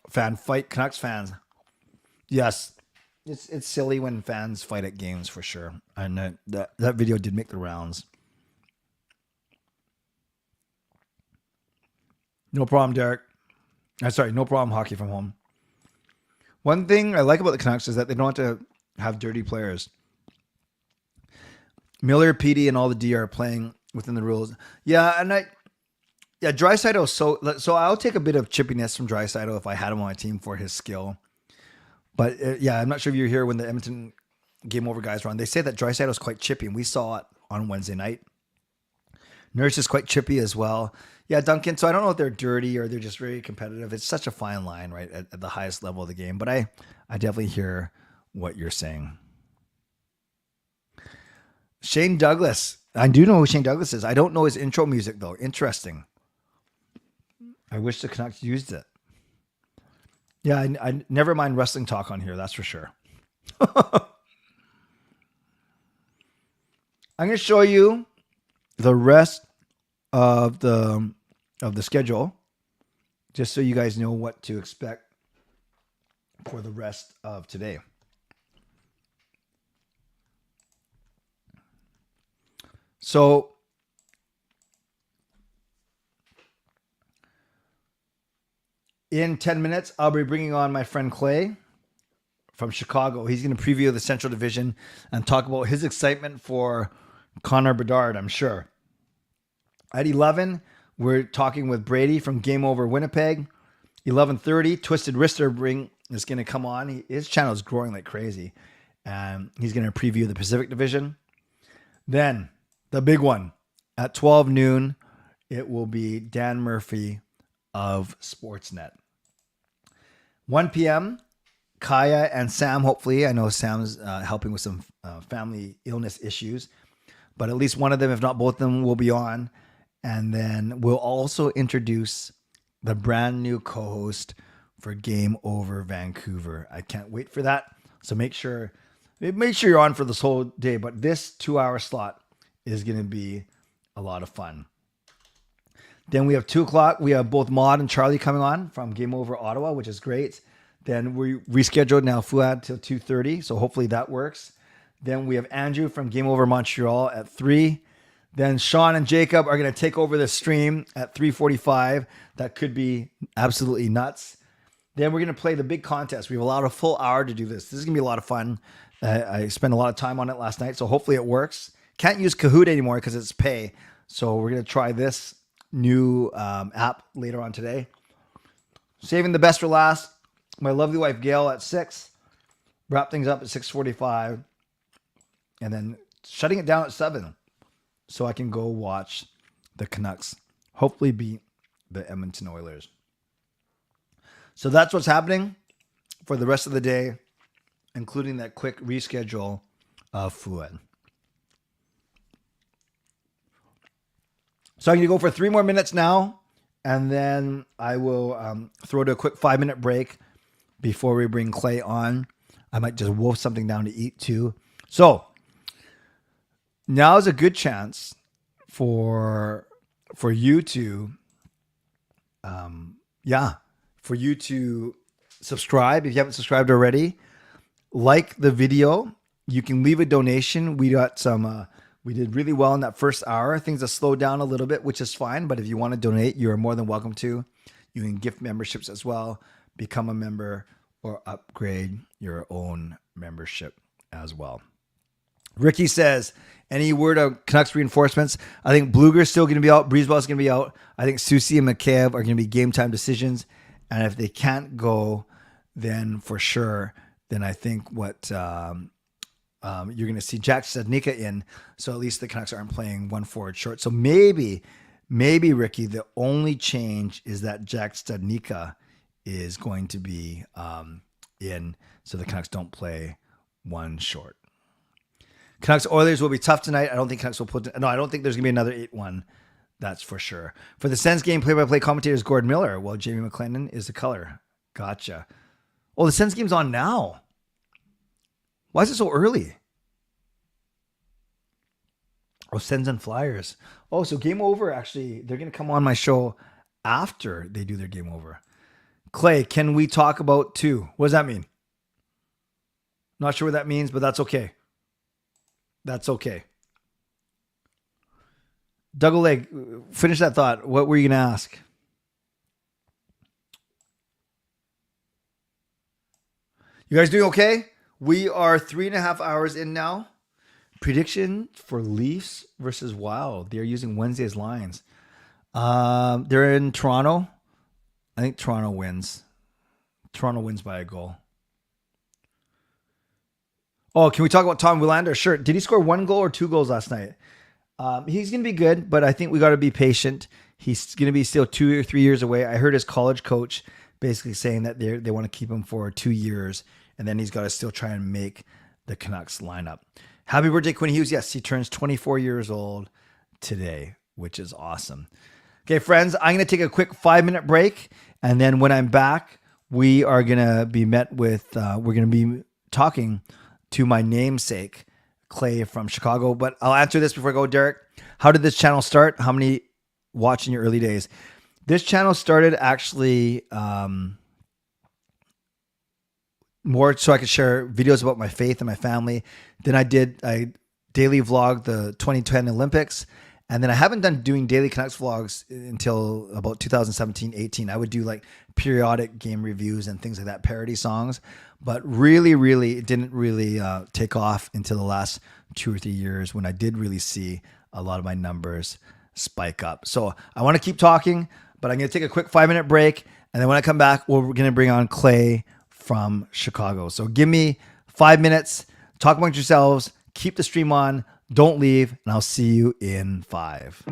fan fight Canucks fans. Yes, it's silly when fans fight at games for sure. And that video did make the rounds. No problem, Derek. No problem, Hockey from home. One thing I like about the Canucks is that they don't have to have dirty players. Miller, Petey, and all the D are playing within the rules. Yeah, and Draisaitl. So I'll take a bit of chippiness from Draisaitl if I had him on my team for his skill. But I'm not sure if you were here when the Edmonton Game Over guys were on. They say that Draisaitl is quite chippy, and we saw it on Wednesday night. Nurse is quite chippy as well. Yeah, Duncan. So I don't know if they're dirty or they're just very competitive. It's such a fine line, right, at the highest level of the game. But I definitely hear what you're saying. Shane Douglas. I do know who Shane Douglas is. I don't know his intro music, though. Interesting. I wish the Canucks used it. Yeah, I never mind wrestling talk on here. That's for sure. I'm going to show you the rest of the schedule, just so you guys know what to expect for the rest of today. So in 10 minutes, I'll be bringing on my friend Clay from Chicago. He's going to preview the Central Division and talk about his excitement for Connor Bedard, I'm sure. At 11, we're talking with Brady from Game Over Winnipeg. 11:30, Twisted Wrister is going to come on. His channel is growing like crazy. And he's going to preview the Pacific Division. Then, the big one. At 12 noon, it will be Dan Murphy of Sportsnet. 1 p.m., Kaja and Sam, hopefully. I know Sam's helping with some family illness issues. But at least one of them, if not both of them, will be on. And then we'll also introduce the brand new co-host for Game Over Vancouver. I can't wait for that. So make sure you're on for this whole day. But this 2-hour slot is going to be a lot of fun. Then we have 2 o'clock. We have both Maud and Charlie coming on from Game Over Ottawa, which is great. Then we rescheduled now Fuad till 2:30, so hopefully that works. Then we have Andrew from Game Over Montreal at 3. Then Sean and Jacob are going to take over the stream at 3:45. That could be absolutely nuts. Then we're going to play the big contest. We have allowed a full hour to do this. This is going to be a lot of fun. I spent a lot of time on it last night, so hopefully it works. Can't use Kahoot anymore because it's pay. So we're going to try this new app later on today. Saving the best for last. My lovely wife Gail at 6. Wrap things up at 6:45. And then shutting it down at 7. So I can go watch the Canucks hopefully beat the Edmonton Oilers. So that's what's happening for the rest of the day, including that quick reschedule of Fuad. So I'm going to go for 3 more minutes now, and then I will throw to a quick 5-minute break before we bring Clay on. I might just wolf something down to eat too. So now is a good chance for you to, for you to subscribe if you haven't subscribed already. Like the video. You can leave a donation. We got some. We did really well in that first hour. Things have slowed down a little bit, which is fine. But if you want to donate, you are more than welcome to. You can gift memberships as well, become a member, or upgrade your own membership as well. Ricky says, any word of Canucks reinforcements? I think Bluger's still going to be out. Breezeball's going to be out. I think Susie and Mikheyev are going to be game time decisions. And if they can't go, then for sure, then I think what you're going to see Jack Stadnicka in. So at least the Canucks aren't playing one forward short. So maybe Ricky, the only change is that Jack Stadnicka is going to be in. So the Canucks don't play one short. Canucks Oilers will be tough tonight. I don't think Canucks will I don't think there's going to be another 8-1. That's for sure. For the Sens game, play-by-play commentator is Gordon Miller, while Jamie McLennan is the color. Gotcha. Oh, the Sens game's on now. Why is it so early? Oh, Sens and Flyers. Oh, so Game Over, actually, they're going to come on my show after they do their Game Over. Clay, can we talk about 2? What does that mean? Not sure what that means, but that's okay. That's okay. Doug Leg, finish that thought. What were you going to ask? You guys doing okay? We are 3.5 hours in now. Prediction for Leafs versus Wild. They're using Wednesday's lines. They're in Toronto. I think Toronto wins. Toronto wins by a goal. Oh, can we talk about Tom Willander? Sure. Did he score 1 goal or 2 goals last night? He's going to be good, but I think we got to be patient. He's going to be still 2 or 3 years away. I heard his college coach basically saying that they want to keep him for 2 years, and then he's got to still try and make the Canucks lineup. Happy birthday, Quinn Hughes. Yes, he turns 24 years old today, which is awesome. Okay, friends, I'm going to take a quick 5-minute break, and then when I'm back, we are going to be met with, we're going to be talking to my namesake, Clay from Chicago. But I'll answer this before I go, Derek. How did this channel start? How many watched in your early days? This channel started actually more so I could share videos about my faith and my family. Then I daily vlogged the 2010 Olympics. And then I haven't done doing daily Canucks vlogs until about 2017-18. I would do like periodic game reviews and things like that, parody songs. But really, it didn't really take off until the last 2 or 3 years when I did really see a lot of my numbers spike up. So I want to keep talking, but I'm going to take a quick 5-minute break. And then when I come back, we're going to bring on Clay from Chicago. So give me 5 minutes, talk amongst yourselves, keep the stream on, don't leave, and I'll see you in 5.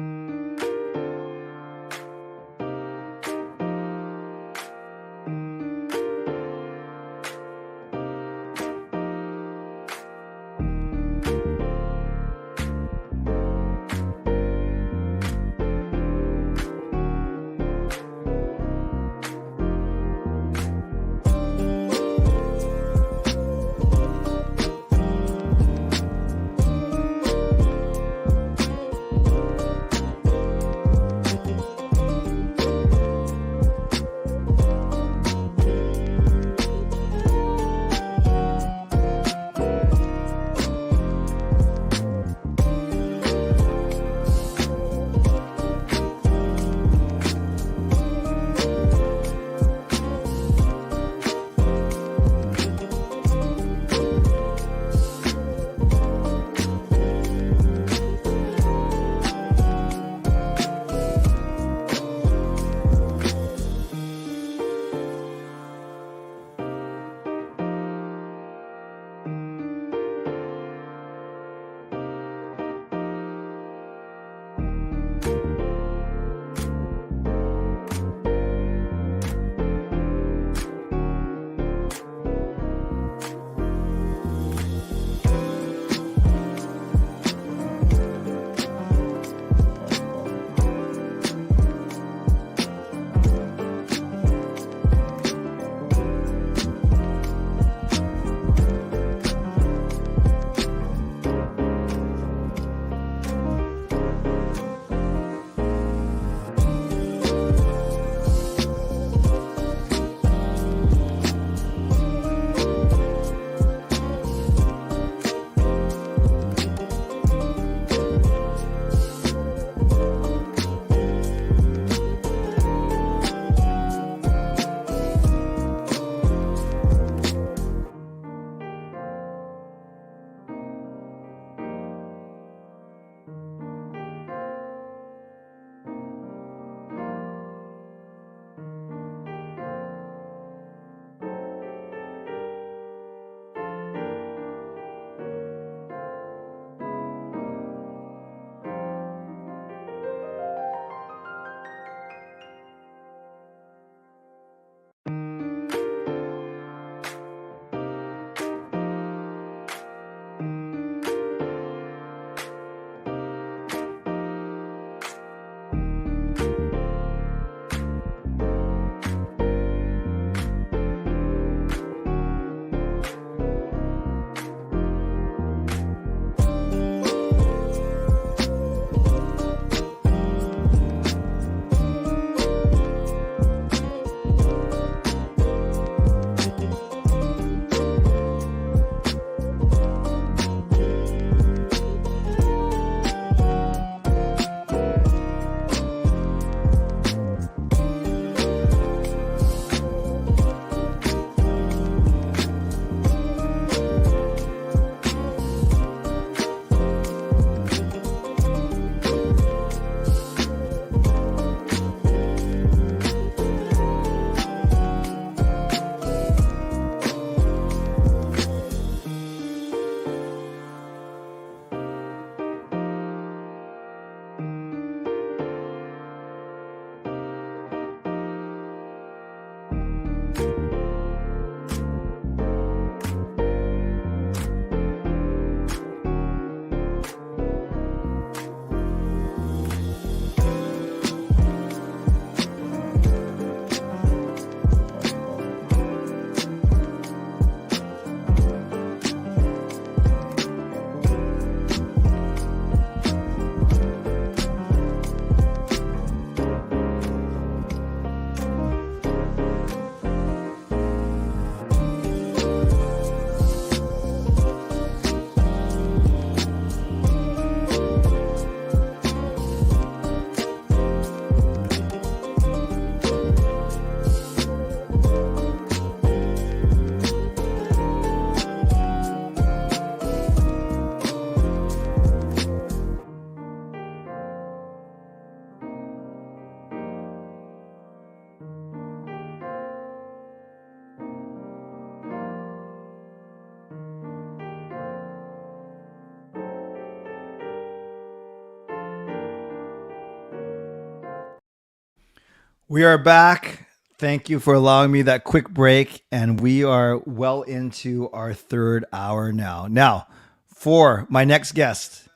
We are back. Thank you for allowing me that quick break. And we are well into our third hour now. Now, for my next guest,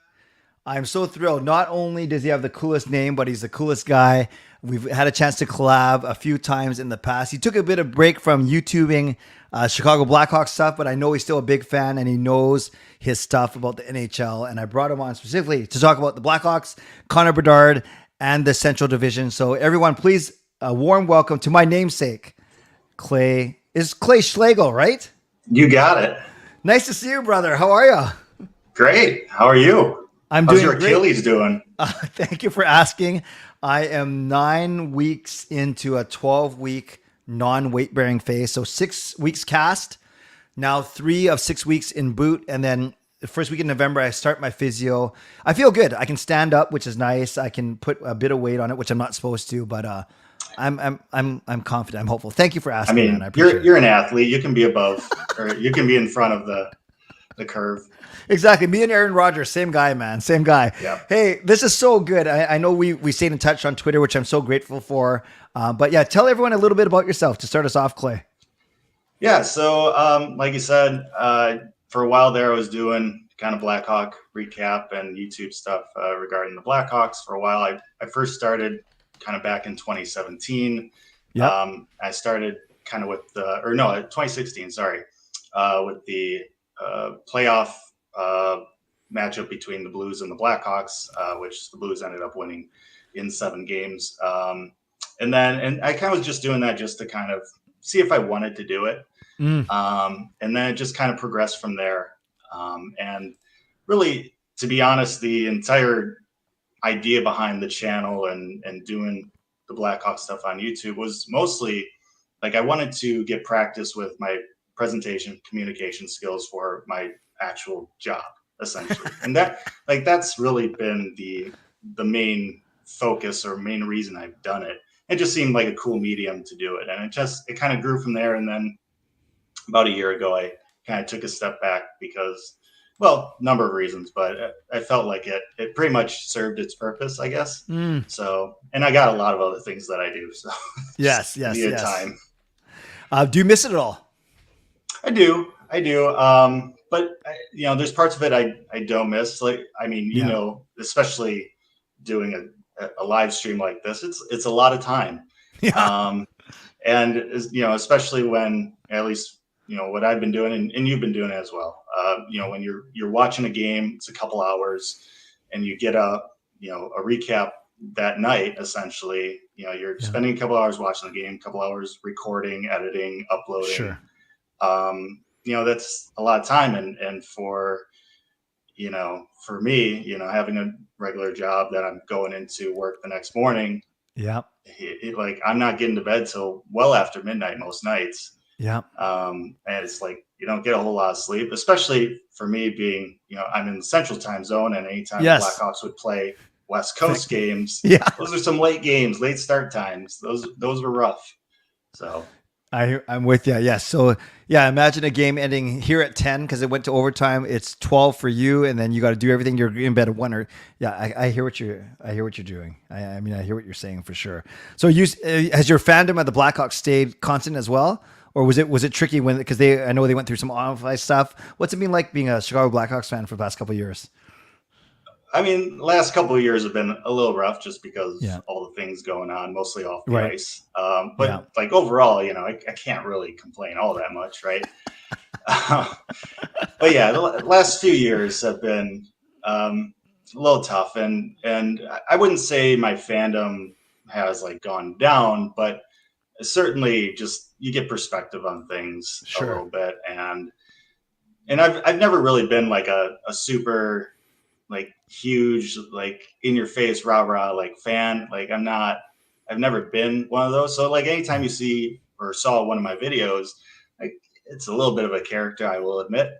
I'm so thrilled. Not only does he have the coolest name, but he's the coolest guy. We've had a chance to collab a few times in the past. He took a bit of break from YouTubing Chicago Blackhawks stuff, but I know he's still a big fan and he knows his stuff about the NHL. And I brought him on specifically to talk about the Blackhawks, Connor Bedard, and the Central Division. So everyone, please, a warm welcome to my namesake, Clay. Is Clay Schlegel, right? You got it. Nice to see you, brother. How are you? Great. How are you? I'm How's doing your great. Achilles doing? Thank you for asking. I am 9 weeks into a 12-week non-weight-bearing phase. So 6 weeks cast, now 3 of 6 weeks in boot. And then the first week in November, I start my physio. I feel good. I can stand up, which is nice. I can put a bit of weight on it, which I'm not supposed to, but I'm confident. I'm hopeful. Thank you for asking. I mean, man. I appreciate you're an athlete. You can be above, or you can be in front of the curve. Exactly. Me and Aaron Rodgers, same guy, man. Same guy. Yeah. Hey, this is so good. I know we stayed in touch on Twitter, which I'm so grateful for. But yeah, tell everyone a little bit about yourself to start us off, Clay. Yeah. So, like you said, for a while there, I was doing kind of Blackhawk recap and YouTube stuff regarding the Blackhawks. For a while, I first started kind of back in 2017. Yeah. I started kind of with 2016. Sorry, with the playoff matchup between the Blues and the Blackhawks, which the Blues ended up winning in 7 games. And I kind of was just doing that just to kind of see if I wanted to do it. And then it just kind of progressed from there. And really, to be honest, the entire idea behind the channel and doing the Blackhawks stuff on YouTube was mostly like I wanted to get practice with my presentation communication skills for my actual job, essentially. And that's really been the main focus or main reason I've done it. It just seemed like a cool medium to do it. And it kind of grew from there. And then about a year ago, I kind of took a step back because, well, number of reasons, but I felt like it pretty much served its purpose, I guess. So, and I got a lot of other things that I do. So yes. time. Do you miss it at all? I do. But there's parts of it I don't miss. Like, I mean, especially doing a live stream like this, it's a lot of time. Yeah. And especially when, at least, what I've been doing and you've been doing it as well. When you're watching a game, it's a couple hours and you get a recap that night, essentially, you're spending a couple hours watching the game, a couple hours recording, editing, uploading. Sure. That's a lot of time. And for me, having a regular job that I'm going into work the next morning. Yeah. Like I'm not getting to bed till well after midnight most nights. Yeah. And it's like, you don't get a whole lot of sleep, especially for me being, I'm in the central time zone, and anytime the Blackhawks would play West Coast games, those are some late games, late start times. Those were rough. So I'm with you. Yeah. So yeah, imagine a game ending here at 10 because it went to overtime. It's 12 for you, and then you got to do everything. You're in bed at 1 or I hear what you're doing. I mean, I hear what you're saying for sure. So has your fandom of the Blackhawks stayed constant as well, or was it tricky because I know they went through some on-ice stuff. What's it been like being a Chicago Blackhawks fan for the past couple of years? I mean, last couple of years have been a little rough just because all the things going on, mostly off the ice. But like overall, I can't really complain all that much, right? But yeah, the last few years have been a little tough, and I wouldn't say my fandom has like gone down, but certainly just you get perspective on things a little bit, and I've never really been like a super like huge, like in your face, rah, like fan. Like I've never been one of those. So like anytime you see or saw one of my videos, like it's a little bit of a character, I will admit.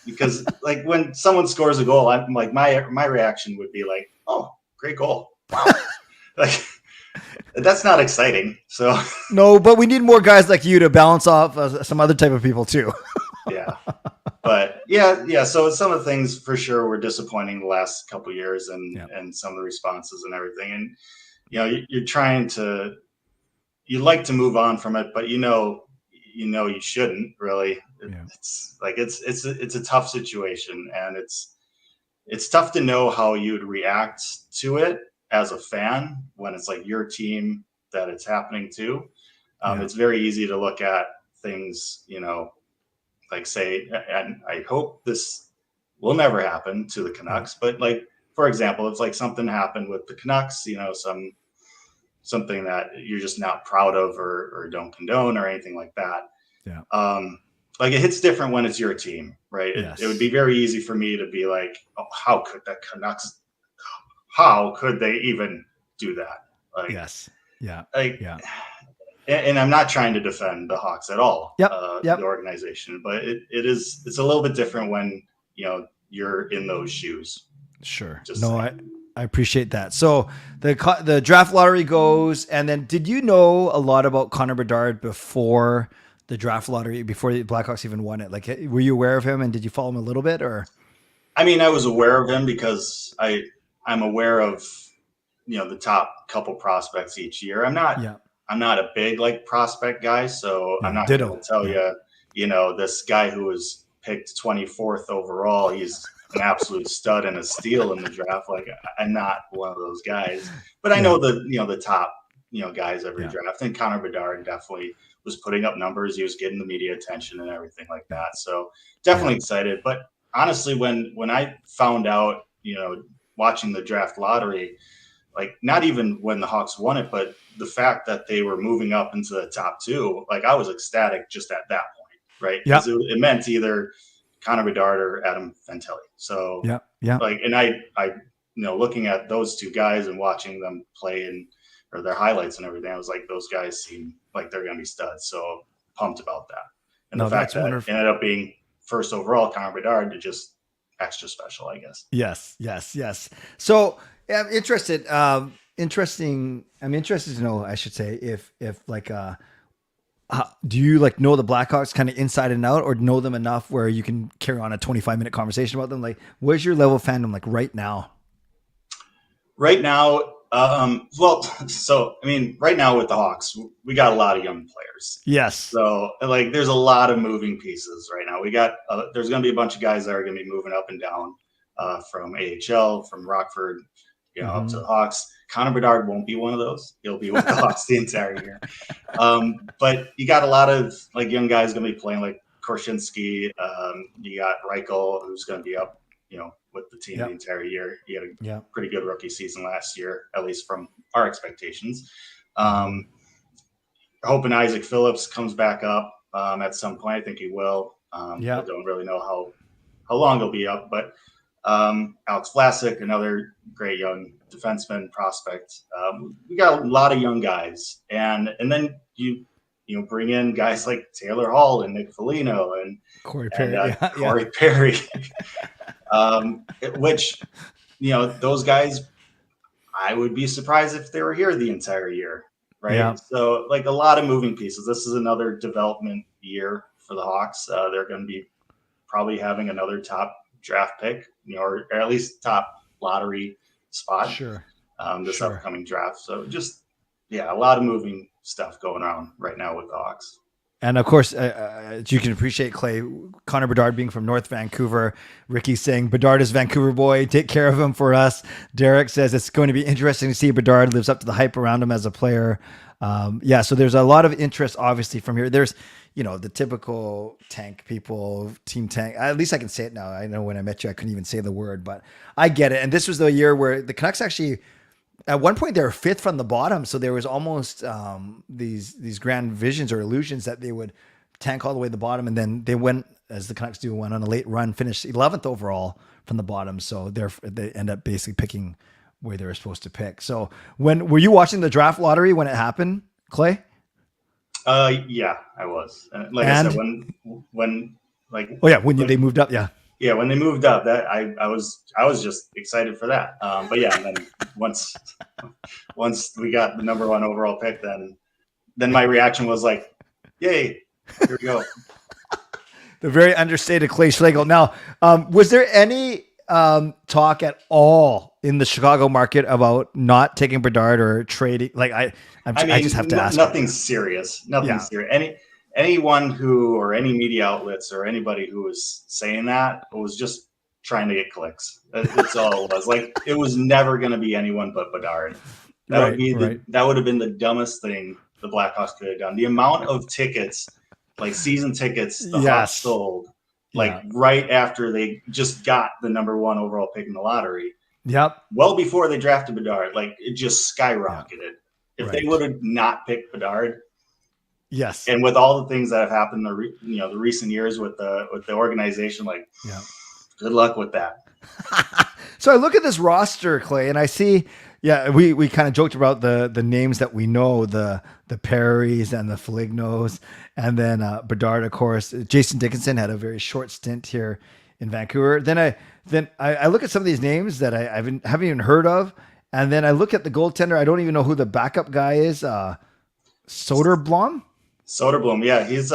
Because like when someone scores a goal, I'm like, my reaction would be like, oh, great goal. Wow. Like that's not exciting. So no, but we need more guys like you to balance off some other type of people too. Yeah. But yeah. So some of the things for sure were disappointing the last couple of years, and some of the responses and everything. And you're trying to you like to move on from it, but you shouldn't really. Yeah. It's a tough situation, and it's tough to know how you'd react to it as a fan when it's like your team that it's happening to. It's very easy to look at things, like say, and I hope this will never happen to the Canucks, but like, for example, if like something happened with the Canucks, something that you're just not proud of or don't condone or anything like that. Yeah. Like it hits different when it's your team, right? Yes. It would be very easy for me to be like, oh, how could they even do that? Like, yes. Yeah. Like, yeah. And I'm not trying to defend the Hawks at all, Yep. The organization, but it's a little bit different when, you're in those shoes. Sure. Just no, saying. I appreciate that. So the draft lottery goes, and then did you know a lot about Connor Bedard before the draft lottery, before the Blackhawks even won it? Like, were you aware of him, and did you follow him a little bit, or? I mean, I was aware of him because I'm aware of, the top couple prospects each year. I'm not a big like prospect guy, so I'm not going to tell you, this guy who was picked 24th overall, he's an absolute stud and a steal in the draft. Like, I'm not one of those guys, but I know the top, guys every draft. And Connor Bedard definitely was putting up numbers. He was getting the media attention and everything like that. So definitely excited. But honestly, when I found out, watching the draft lottery, like not even when the Hawks won it, but the fact that they were moving up into the top two, like I was ecstatic just at that point. Right. Yeah. It meant either Connor Bedard or Adam Fantilli. So like, and I looking at those two guys and watching them play or their highlights and everything, I was like, those guys seem like they're going to be studs. So pumped about that. And the fact that it ended up being first overall, Connor Bedard, just extra special, I guess. Yes. So I'm interested. I'm interested to know, I should say, if like, do you like know the Blackhawks kind of inside and out, or know them enough where you can carry on a 25-minute conversation about them? Like, where's your level of fandom like right now? Right now, right now with the Hawks, we got a lot of young players. Yes. So like, there's a lot of moving pieces right now. We got there's going to be a bunch of guys that are going to be moving up and down from AHL, from Rockford, up to the Hawks. Connor Bedard won't be one of those. He'll be with the Hawks the entire year. But you got a lot of like young guys going to be playing, like Korshinsky. You got Reichel, who's going to be up, with the team the entire year. He had a pretty good rookie season last year, at least from our expectations. Hoping Isaac Phillips comes back up at some point. I think he will. I don't really know how long he'll be up, but Alex Vlasic, another great young defenseman prospect. We got a lot of young guys, and then you bring in guys like Taylor Hall and Nick Foligno and Corey Perry, Perry, which those guys, I would be surprised if they were here the entire year, right? Yeah. So like a lot of moving pieces. This is another development year for the Hawks. They're going to be probably having another top draft pick, or at least top lottery spot. Sure. This upcoming draft. So just, a lot of moving stuff going on right now with the Hawks. And of course, you can appreciate, Clay, Connor Bedard being from North Vancouver. Ricky saying Bedard is Vancouver boy. Take care of him for us. Derek says it's going to be interesting to see Bedard lives up to the hype around him as a player. So there's a lot of interest, obviously, from here. There's, the typical tank people, team tank. At least I can say it now. I know when I met you, I couldn't even say the word, but I get it. And this was the year where the Canucks actually, at one point, they were fifth from the bottom. So there was almost these grand visions or illusions that they would tank all the way to the bottom. And then they went, as the Canucks do, went on a late run, finished 11th overall from the bottom. So they end up basically picking where they were supposed to pick. So were you watching the draft lottery when it happened, Clay? Yeah, I was. I said, when they moved up, when they moved up, that I was just excited for that. And then once we got the number 1 overall pick, then my reaction was like, yay, here we go. The very understated Clay Schlegel. Now, was there any talk at all in the Chicago market about not taking Bedard or trading? Like I just have to ask. Nothing serious. Nothing Yeah. serious. Anyone who, or any media outlets or anybody who was saying that was just trying to get clicks. That's all it was. Like, it was never going to be anyone but Bedard. That would have been the dumbest thing the Blackhawks could have done. The amount of tickets, like season tickets, the Hawks sold, right after they just got the number 1 overall pick in the lottery. Yep. Well before they drafted Bedard, like, it just skyrocketed. If they would have not picked Bedard, yes, and with all the things that have happened, the recent years with the organization, like, good luck with that. So I look at this roster, Clay, and I see, we kind of joked about the names that we know, the Perrys and the Folignos, and then Bedard, of course. Jason Dickinson had a very short stint here in Vancouver. Then I look at some of these names that I haven't even heard of, and then I look at the goaltender. I don't even know who the backup guy is. Soderblom. Soderblom, yeah, he's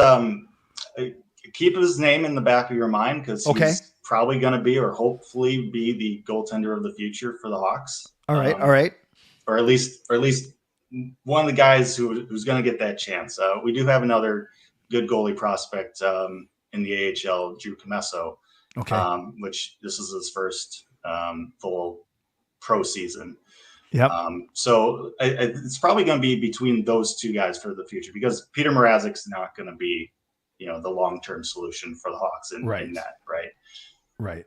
keep his name in the back of your mind, because he's probably going to be, or hopefully be, the goaltender of the future for the Hawks. All right. Or at least one of the guys who's going to get that chance. We do have another good goalie prospect in the AHL, Drew Comesso, which this is his first full pro season. Yep. So it's probably going to be between those two guys for the future, because Peter Mrazek's not going to be, the long-term solution for the Hawks in that, right? Right.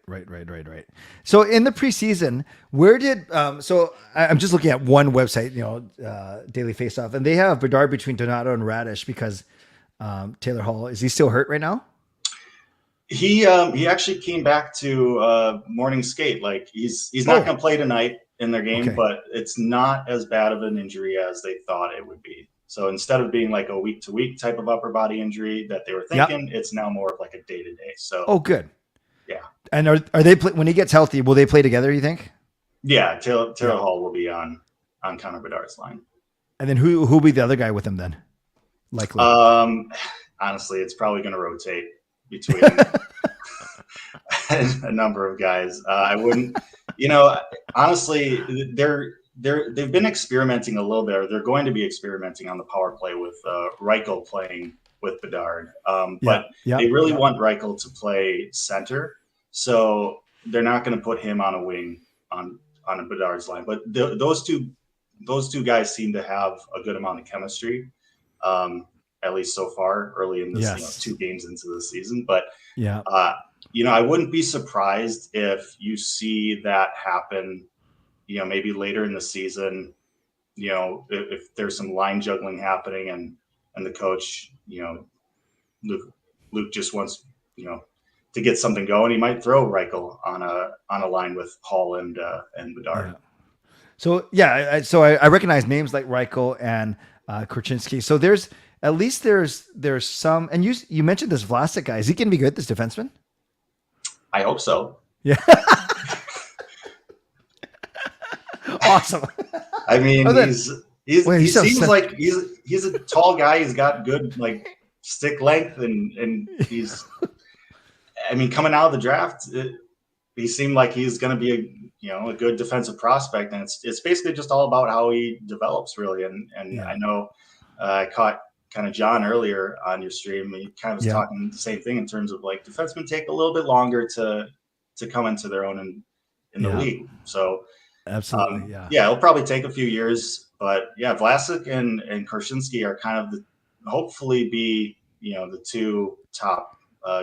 So in the preseason, where did so I'm just looking at one website, Daily Faceoff, and they have Bedard between Donato and Radish because Taylor Hall, is he still hurt right now? He actually came back to morning skate. Like, he's not going to play tonight in their game, but it's not as bad of an injury as they thought it would be. So instead of being like a week-to-week type of upper body injury that they were thinking, it's now more of like a day-to-day. So good. Yeah. And are they when he gets healthy, will they play together, you think? Yeah, Taylor Hall will be on Connor Bedard's line. And then who will be the other guy with him then? Likely. Honestly, it's probably going to rotate between a number of guys. I wouldn't, honestly, they've been experimenting a little bit, or they're going to be experimenting on the power play with Reichel playing with Bedard. But they really want Reichel to play center, so they're not going to put him on a wing on a Bedard's line. But those two guys seem to have a good amount of chemistry, at least so far, early in this 2 games into the season. But I wouldn't be surprised if you see that happen, maybe later in the season, if there's some line juggling happening and the coach, Luke just wants, to get something going, he might throw Reichel on a line with Hall and Bedard. Yeah. So I recognize names like Reichel and Korchinski. So there's some, and you mentioned this Vlasic guy. Is he going to be good, this defenseman? I hope so. Yeah. Awesome. I mean, he seems like he's a tall guy. He's got good stick length, and he's. I mean, coming out of the draft, he seemed like he's going to be a good defensive prospect, and it's basically just all about how he develops, really. And I know I caught kind of John earlier on your stream. He kind of was talking the same thing in terms of defensemen take a little bit longer to come into their own in the league. So. Absolutely, it'll probably take a few years, but Vlasic and Korchinski are kind of hopefully be the 2 top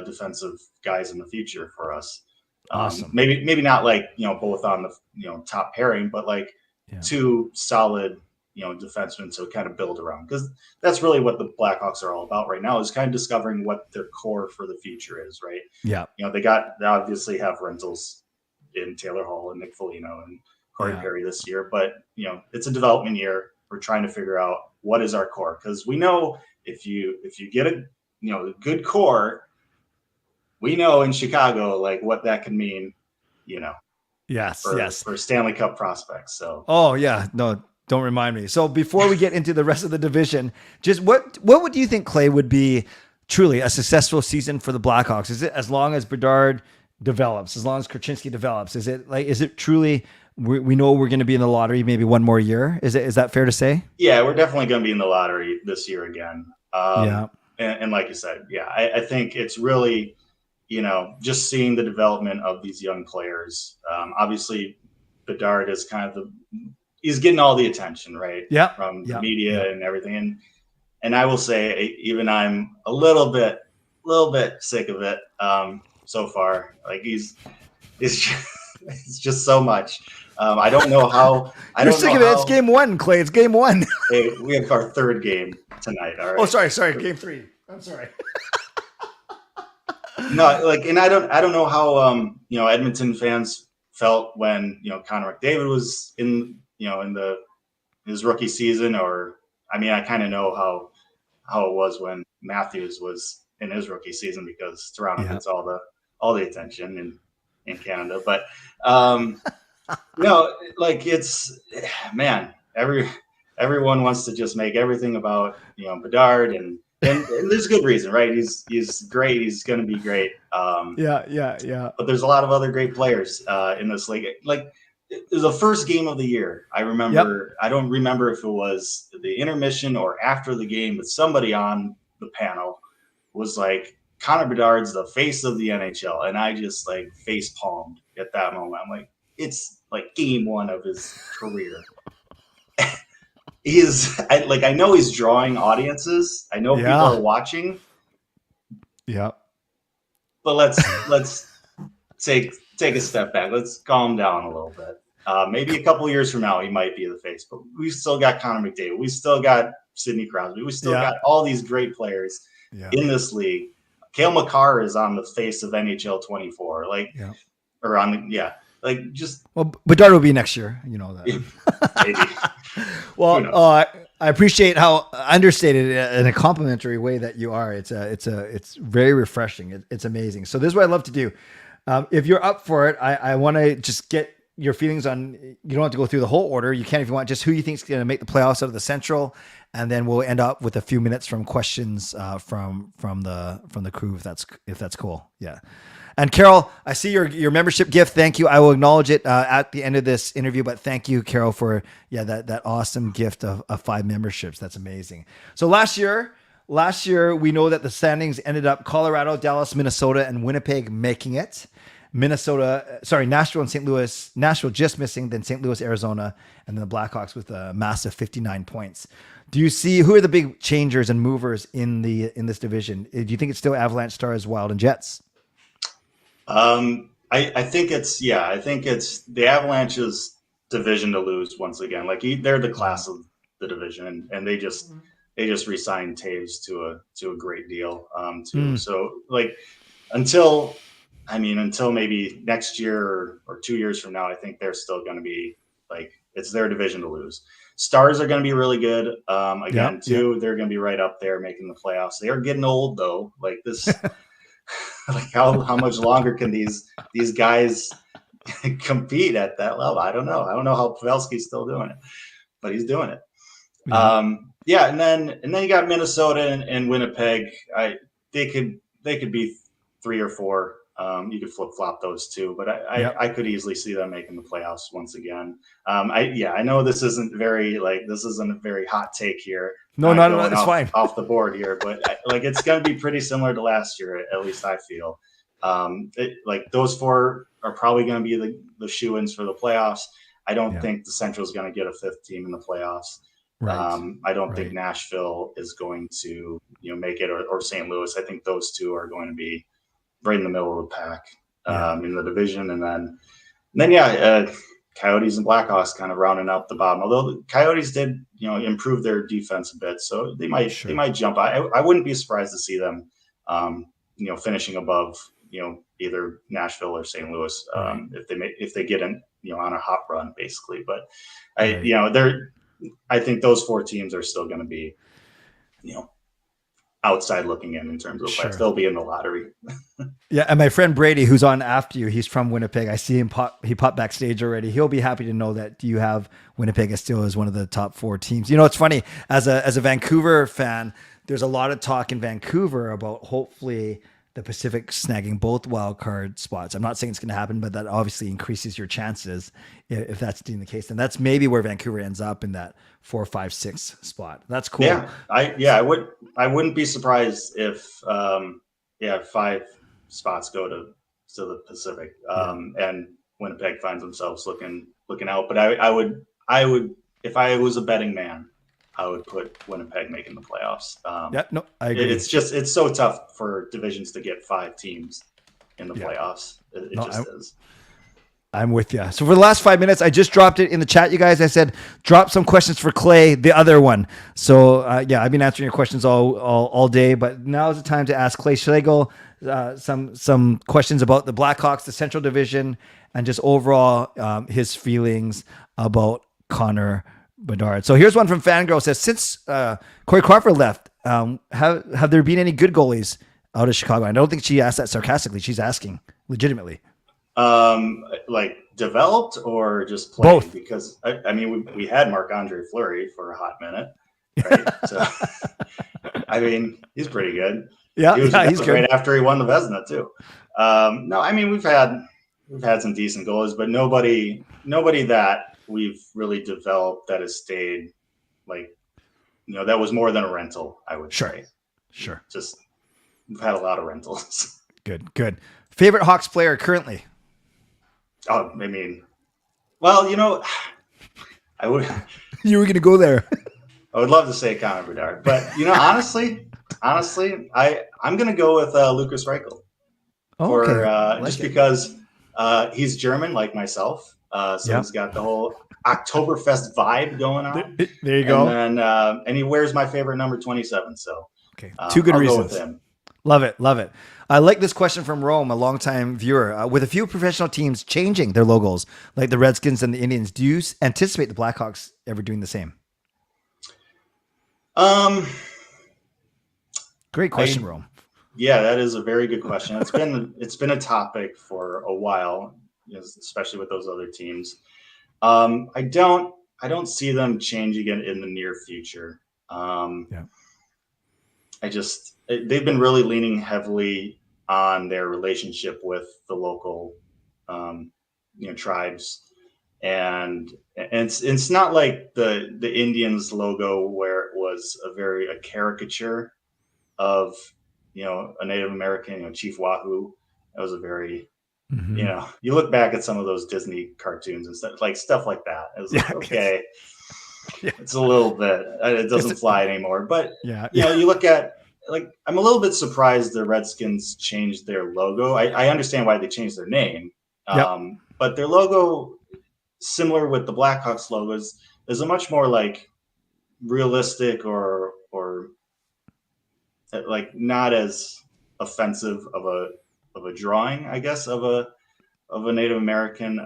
defensive guys in the future for us. Awesome. Maybe not both on the top pairing, but 2 solid defensemen to kind of build around, because that's really what the Blackhawks are all about right now, is kind of discovering what their core for the future is, right? Yeah. They obviously have rentals in Taylor Hall and Nick Foligno and Corey Perry this year, but it's a development year. We're trying to figure out what is our core, because we know if you get a good core, we know in Chicago what that can mean, for Stanley Cup prospects. So don't remind me. So before we get into the rest of the division, just what would you think, Clay, would be truly a successful season for the Blackhawks? Is it as long as Bedard develops, as long as Korchinski develops? Is it truly we know we're going to be in the lottery maybe one more year. Is that fair to say? Yeah, we're definitely going to be in the lottery this year again. Yeah. And like you said, yeah, I think it's really, just seeing the development of these young players. Obviously, Bedard is he's getting all the attention, right? Yeah. From the media and everything. And I will say, even I'm a little bit sick of it so far. Like it's just so much. I don't know how. You're sick of it. It's game one, Clay. It's game one. Hey, we have our third game tonight. All right. Oh, sorry. Game 3. I'm sorry. No, and I don't know how Edmonton fans felt when Connor McDavid was in his rookie season, or I kind of know how it was when Matthews was in his rookie season, because Toronto gets all the attention in Canada. But it's, man, everyone wants to just make everything about Bedard, and there's good reason, right? He's great. He's going to be great. Yeah. But there's a lot of other great players in this league. Like, it was the first game of the year. I remember. I don't remember if it was the intermission or after the game, but somebody on the panel was like, Connor Bedard's the face of the NHL, and I just face palmed at that moment. I'm like, it's like game one of his career. I know he's drawing audiences. I know people are watching. Yeah. But let's take a step back. Let's calm down a little bit. Maybe a couple years from now, he might be the face, but we've still got Connor McDavid. We still got Sidney Crosby. We still got all these great players in this league. Cale Makar is on the face of NHL 24. Well, Bedard will be next year. You know that. Maybe. Well, I appreciate how understated in a complimentary way that you are. It's very refreshing. It's amazing. So this is what I love to do. If you're up for it, I want to just get your feelings on. You don't have to go through the whole order. You can if you want. Just who you think is going to make the playoffs out of the Central, and then we'll end up with a few minutes from questions from the crew if that's cool. Yeah. And Carol, I see your membership gift. Thank you. I will acknowledge it at the end of this interview, but thank you, Carol, for that awesome gift of 5 memberships. That's amazing. So last year we know that the standings ended up Colorado, Dallas, Minnesota, and Winnipeg making it. Nashville and St. Louis. Nashville just missing, then St. Louis, Arizona, and then the Blackhawks with a massive 59 points. Do you see who are the big changers and movers in this division? Do you think it's still Avalanche, Stars, Wild, and Jets? I think it's the Avalanche's division to lose once again. They're the class of the division, and they just re-signed Taves to a great deal too. So until maybe next year or 2 years from now, I think they're still going to be it's their division to lose. Stars are going to be really good too. They're going to be right up there making the playoffs. They are getting old though. How much longer can these guys compete at that level? I don't know how Pavelski's still doing it, but he's doing it. And then you got Minnesota and Winnipeg. They could be 3 or 4. You could flip flop those two, but I could easily see them making the playoffs once again. I know this isn't a very hot take here. No, it's fine. Off the board here, but it's going to be pretty similar to last year, at least I feel. Those 4 are probably going to be the shoo-ins for the playoffs. I don't think the Central is going to get a 5th team in the playoffs. Right. I don't think Nashville is going to make it, or St. Louis. I think those 2 are going to be right in the middle of the pack in the division, and then Coyotes and Blackhawks kind of rounding out the bottom. Although the Coyotes did improve their defense a bit, so they might jump. I wouldn't be surprised to see them finishing above either Nashville or St. Louis if they get in on a hot run basically. But I think those 4 teams are still going to be outside looking in terms of playoffs. They'll be in the lottery. Yeah, and my friend Brady, who's on after you, he's from Winnipeg. I see him he popped backstage already. He'll be happy to know that you have Winnipeg as still as one of the top 4 teams. It's funny, as a Vancouver fan, there's a lot of talk in Vancouver about hopefully the Pacific snagging both wild card spots. I'm not saying it's going to happen, but that obviously increases your chances if that's being the case. And that's maybe where Vancouver ends up in that 4, 5, 6 spot. That's cool. Yeah, I wouldn't be surprised if 5 spots go to the Pacific, and Winnipeg finds themselves looking out. But I would if I was a betting man, I would put Winnipeg making the playoffs. I agree. It's so tough for divisions to get 5 teams in the playoffs. It is. I'm with you. So for the last 5 minutes, I just dropped it in the chat, you guys. I said, drop some questions for Clay, the other one. So I've been answering your questions all day, but now is the time to ask Clay Schlegel some questions about the Blackhawks, the Central Division, and just overall his feelings about Connor Bedard. So here's one from Fangirl. Says, since Corey Crawford left, have there been any good goalies out of Chicago? I don't think she asked that sarcastically. She's asking legitimately. Like developed or just played? Both. Because I mean, we had Marc-Andre Fleury for a hot minute, right? So I mean, he's pretty good. Yeah, he's good. Right after he won the Vezina too. No, I mean we've had some decent goalies, but nobody that we've really developed that has stayed, like, that was more than a rental, I would say. Sure. Just we've had a lot of rentals. Good. Favorite Hawks player currently? Oh, I mean, well, I would. You were going to go there. I would love to say Connor Bedard, but honestly, I'm going to go with Lucas Reichel because he's German like myself. So he's got the whole Oktoberfest vibe going on. There you go. And he wears my favorite number 27. So two good reasons. Go with him. Love it. I like this question from Rome, a longtime viewer. With a few professional teams changing their logos, like the Redskins and the Indians, do you anticipate the Blackhawks ever doing the same? Great question, Rome. Yeah, that is a very good question. It's been a topic for a while, especially with those other teams. I don't see them changing it in the near future. They've been really leaning heavily on their relationship with the local, tribes, and it's not like the Indians logo where it was a caricature of a Native American, Chief Wahoo. That was a very you look back at some of those Disney cartoons and stuff like that. It was okay. It's a little bit. It doesn't fly anymore. But you look at. I'm a little bit surprised the Redskins changed their logo. I understand why they changed their name, but their logo, similar with the Blackhawks logos, is a much more realistic or not as offensive of a drawing, I guess, of a Native American.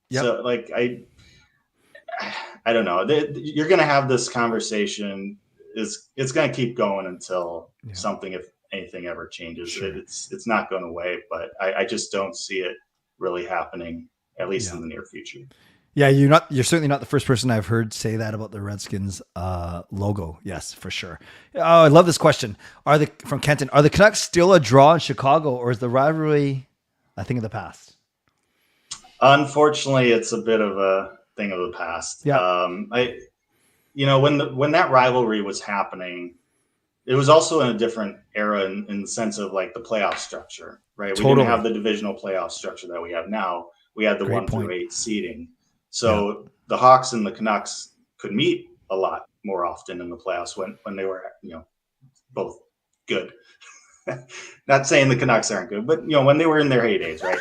So I don't know. You're going to have this conversation. It's going to keep going until something, if anything, ever changes. Sure. It's not going away, but I just don't see it really happening, at least in the near future. Yeah, you're certainly not the first person I've heard say that about the Redskins logo. Yes, for sure. Oh, I love this question. From Kenton, are the Canucks still a draw in Chicago, or is the rivalry a thing of the past? Unfortunately, it's a bit of a thing of the past. Yeah. When that rivalry was happening, it was also in a different era in the sense of the playoff structure, right? We didn't have the divisional playoff structure that we have now. We had the 1 through 8 seeding. So the Hawks and the Canucks could meet a lot more often in the playoffs when they were, both good. Not saying the Canucks aren't good, but when they were in their heydays, right?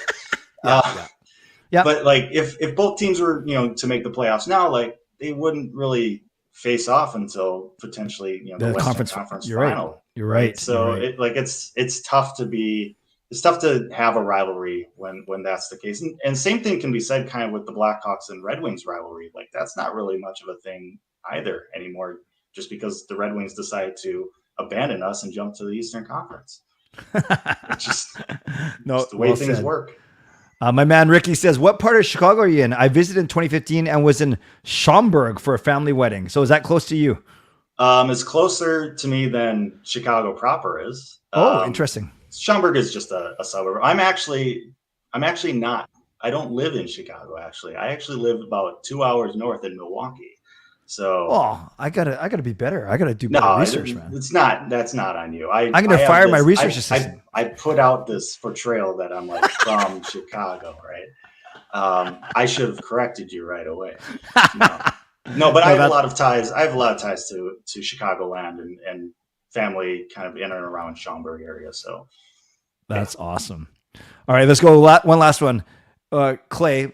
But if both teams were, to make the playoffs now, they wouldn't really face off until potentially the Western Conference final. You're right. So it's tough to have a rivalry when that's the case. And same thing can be said kind of with the Blackhawks and Red Wings rivalry. That's not really much of a thing either anymore, just because the Red Wings decided to abandon us and jump to the Eastern Conference. It's just the way things work. My man Ricky says, what part of Chicago are you in? I visited in 2015 and was in Schaumburg for a family wedding. So is that close to you? It's closer to me than Chicago proper is. Oh, interesting. Schaumburg is just a suburb. I'm actually not. I don't live in Chicago. Actually, I actually live about 2 hours north in Milwaukee. So, Oh, I gotta be better. I gotta do better research, man. It's not. That's not on you. I'm gonna fire my research assistant. I put out this portrayal that I'm like from Chicago, right? I should have corrected you right away. No, but I have a lot of ties. I have a lot of ties to Chicagoland and family kind of in and around Schaumburg area. So that's awesome. All right, let's go. One last one. Clay,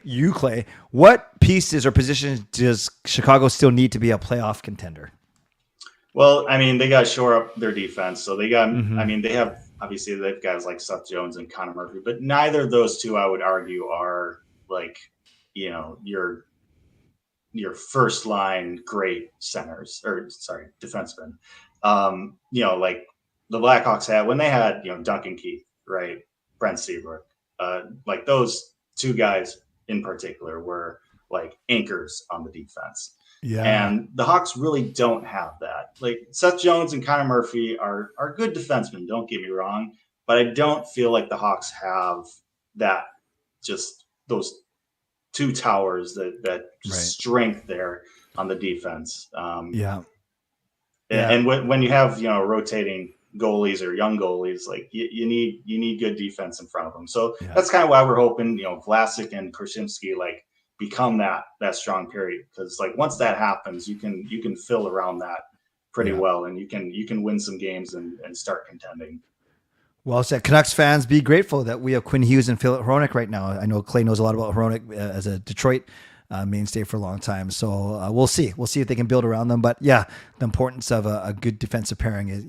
what pieces or positions does Chicago still need to be a playoff contender? Well, I mean, they got to shore up their defense. So they got, I mean, they've guys like Seth Jones and Connor Murphy, but neither of those two, I would argue, are like, your first line great defensemen. Like the Blackhawks had when they had, Duncan Keith, right? Brent Seabrook, like those two guys in particular were like anchors on the defense. Yeah. And the Hawks really don't have that. Like Seth Jones and Connor Murphy are good defensemen, don't get me wrong, but I don't feel like the Hawks have that, just those two towers, that strength there on the defense. And when you have, rotating goalies or young goalies, like you need good defense in front of them. So that's kind of why we're hoping, Vlasic and Krasinski like become that strong period, because like once that happens, you can fill around that pretty well, and you can win some games and start contending. Well said. Canucks fans, be grateful that we have Quinn Hughes and Philip Hronik right now. I know Clay knows a lot about Hronik as a Detroit mainstay for a long time. So we'll see. We'll see if they can build around them. But yeah, the importance of a good defensive pairing is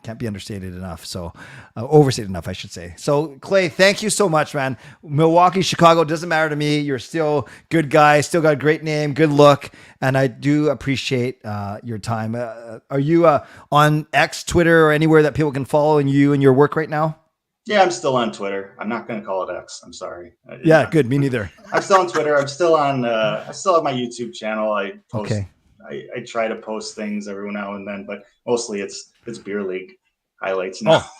can't be understated enough. So overstated enough, I should say. So Clay, thank you so much, man. Milwaukee, Chicago, doesn't matter to me. You're still good guy, still got a great name, good look. And I do appreciate your time. Are you on X, Twitter, or anywhere that people can follow you and your work right now? Yeah, I'm still on Twitter. I'm not going to call it X. I'm sorry. Yeah, good. Me neither. I'm still on Twitter. I'm still on. I still have my YouTube channel. I post. Okay. I try to post things every now and then, but mostly it's beer league highlights now. Oh,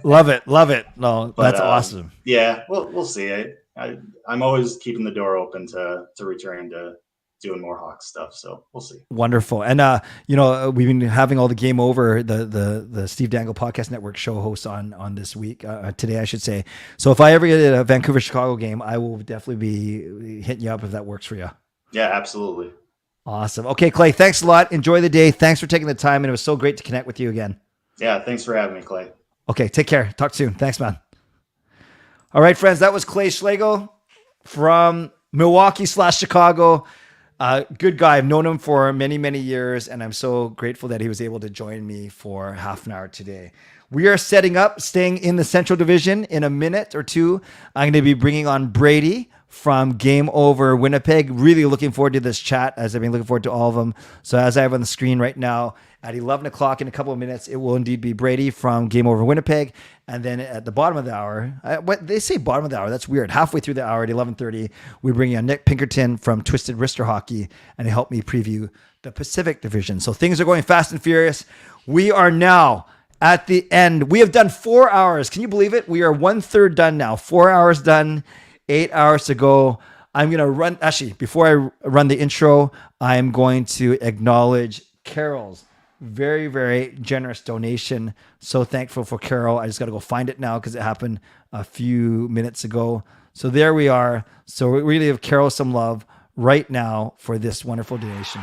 love it. No, but, that's awesome. Yeah, we'll see. I'm always keeping the door open to return to doing more Hawks stuff. So we'll see. Wonderful. And, we've been having all the Game Over, the Steve Dangle Podcast Network show hosts on this week, today, I should say. So if I ever get a Vancouver, Chicago game, I will definitely be hitting you up if that works for you. Yeah, absolutely. Awesome. Okay, Clay, thanks a lot. Enjoy the day. Thanks for taking the time. And it was so great to connect with you again. Yeah. Thanks for having me, Clay. Okay. Take care. Talk soon. Thanks, man. All right, friends. That was Clay Schlegel from Milwaukee/Chicago. Good guy. I've known him for many, many years, and I'm so grateful that he was able to join me for half an hour today. We are staying in the Central Division. In a minute or two, I'm going to be bringing on Brady from Game Over Winnipeg. Really looking forward to this chat, as I've been looking forward to all of them. So as I have on the screen right now, at 11 o'clock in a couple of minutes, it will indeed be Brady from Game Over Winnipeg. And then at the bottom of the hour, what they say bottom of the hour, that's weird. Halfway through the hour at 11:30, we bring in Nick Pinkerton from Twisted Wrister Hockey, and he helped me preview the Pacific Division. So things are going fast and furious. We are now at the end. We have done 4 hours. Can you believe it? We are 1/3 done now. 4 hours done, 8 hours to go. I'm going to run. Actually, before I run the intro, I'm going to acknowledge Carol's very, very generous donation. So thankful for Carol. I just got to go find it now because it happened a few minutes ago. So there we are. So we really give Carol some love right now for this wonderful donation.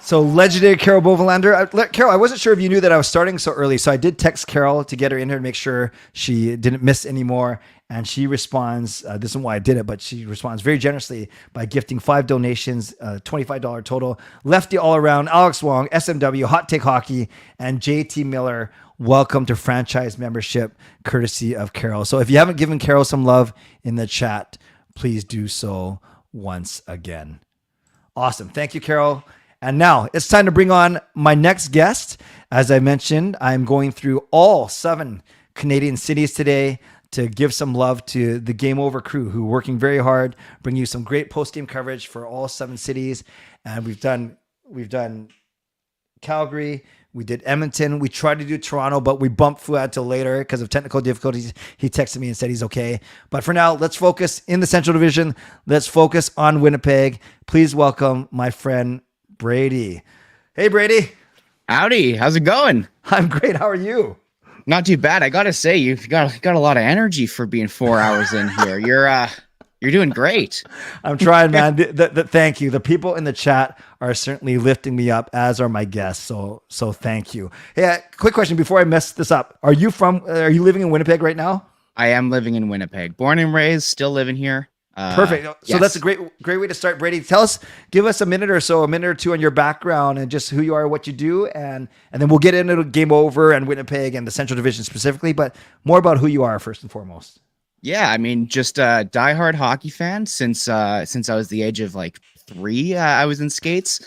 So legendary Carol Bovelander. Carol, I wasn't sure if you knew that I was starting so early, so I did text Carol to get her in here to make sure she didn't miss any more. And she responds, this isn't why I did it, but she responds very generously by gifting 5 donations, $25 total. Lefty All Around, Alex Wong, SMW, Hot Take Hockey, and JT Miller. Welcome to franchise membership, courtesy of Carol. So if you haven't given Carol some love in the chat, please do so once again. Awesome. Thank you, Carol. And now it's time to bring on my next guest. As I mentioned, I'm going through all 7 Canadian cities today, to give some love to the Game Over crew who are working very hard, bring you some great post-game coverage for all 7 cities. And we've done Calgary, we did Edmonton, we tried to do Toronto, but we bumped Fuad till later because of technical difficulties. He texted me and said he's okay. But for now, let's focus in the Central Division. Let's focus on Winnipeg. Please welcome my friend Brady. Hey, Brady. Howdy, how's it going? I'm great. How are you? Not too bad. I gotta say, you've got a lot of energy for being 4 hours in here. You're doing great. I'm trying, man. Thank you. The people in the chat are certainly lifting me up, as are my guests. So thank you. Hey, quick question before I mess this up. Are you living in Winnipeg right now? I am living in Winnipeg. Born and raised, still living here. Perfect. So yes. That's a great way to start, Brady. Give us a minute or two on your background and just who you are, what you do, and then we'll get into Game Over and Winnipeg and the Central Division specifically, but more about who you are first and foremost. Yeah, I mean, just a diehard hockey fan since I was the age of like 3. I was in skates.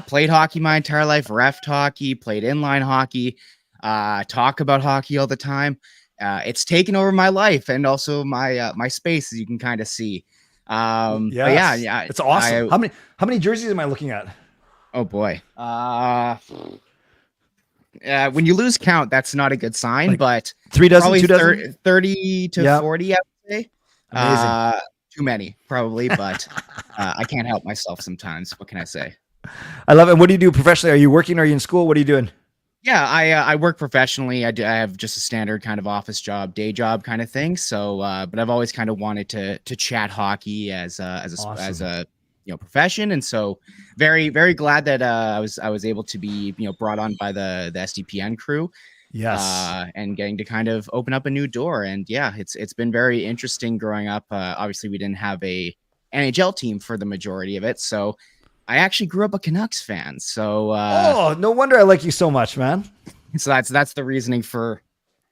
Played hockey my entire life. Reffed hockey. Played inline hockey. Talk about hockey all the time. It's taken over my life and also my space, as you can kind of see. But yeah, it's awesome. How many jerseys am I looking at? Oh boy. When you lose count, that's not a good sign. Like but 3 dozen, 2 dozen, 30 to 40, I would say. Amazing. Too many, probably, but I can't help myself sometimes. What can I say? I love it. What do you do professionally? Are you working? Are you in school? What are you doing? Yeah, I work professionally. I have just a standard kind of office job, day job kind of thing. So, but I've always kind of wanted to chat hockey as a profession, and so very glad that I was able to be brought on by the SDPN crew. Yes, and getting to kind of open up a new door. And yeah, it's been very interesting growing up. Obviously, we didn't have a NHL team for the majority of it, so I actually grew up a Canucks fan. So no wonder I like you so much, man. So that's the reasoning for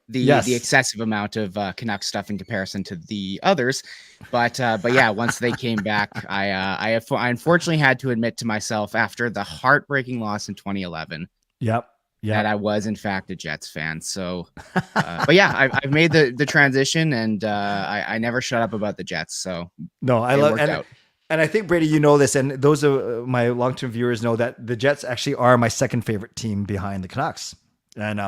the excessive amount of Canucks stuff in comparison to the others. But yeah, once they came back, I unfortunately had to admit to myself after the heartbreaking loss in 2011. Yep. That I was in fact a Jets fan. So, but yeah, I've made the transition, and I never shut up about the Jets. So no, I love it. And I think, Brady, you know this, and those of my long-term viewers know that the Jets actually are my second favorite team behind the Canucks. And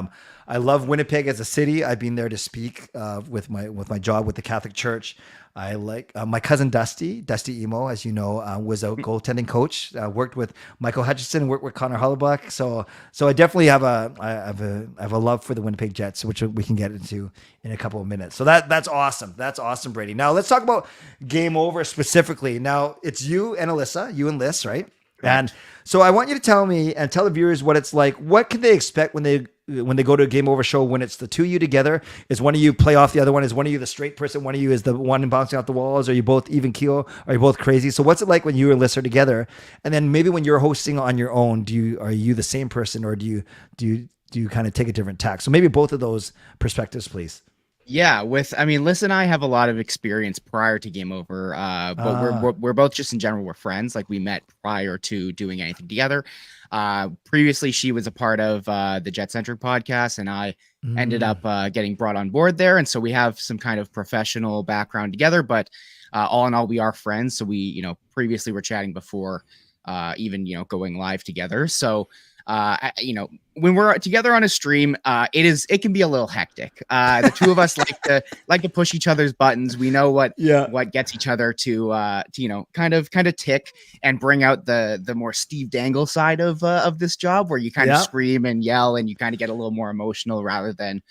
I love Winnipeg as a city. I've been there to speak with my job with the Catholic Church. I like my cousin Dusty Imoo, as you know, was a goaltending coach. Worked with Michael Hutchinson, worked with Connor Hellebuyck. So I definitely have a love for the Winnipeg Jets, which we can get into in a couple of minutes. So that's awesome. That's awesome, Brady. Now let's talk about Game Over specifically. Now it's you and Alyssa, you and Liz, right? And so I want you to tell me and tell the viewers what it's like. What can they expect when they go to a Game Over show when it's the two of you together? Is one of you play off the other one? Is one of you the straight person? One of you is the one bouncing off the walls? Are you both even keel? Are you both crazy? So what's it like when you and Liz are together? And then maybe when you're hosting on your own, are you the same person, or do you kind of take a different tack? So maybe both of those perspectives, please. Yeah, Liz and I have a lot of experience prior to Game Over, but we're both just in general, we're friends. Like we met prior to doing anything together. Previously, she was a part of the Jet Centric podcast, and I ended up getting brought on board there. And so we have some kind of professional background together, but all in all, we are friends. So we, previously were chatting before even, going live together. So when we're together on a stream, it can be a little hectic. The two of us like to push each other's buttons. We know what gets each other to kind of tick and bring out the more Steve Dangle side of this job, where you kind of scream and yell and you kind of get a little more emotional rather than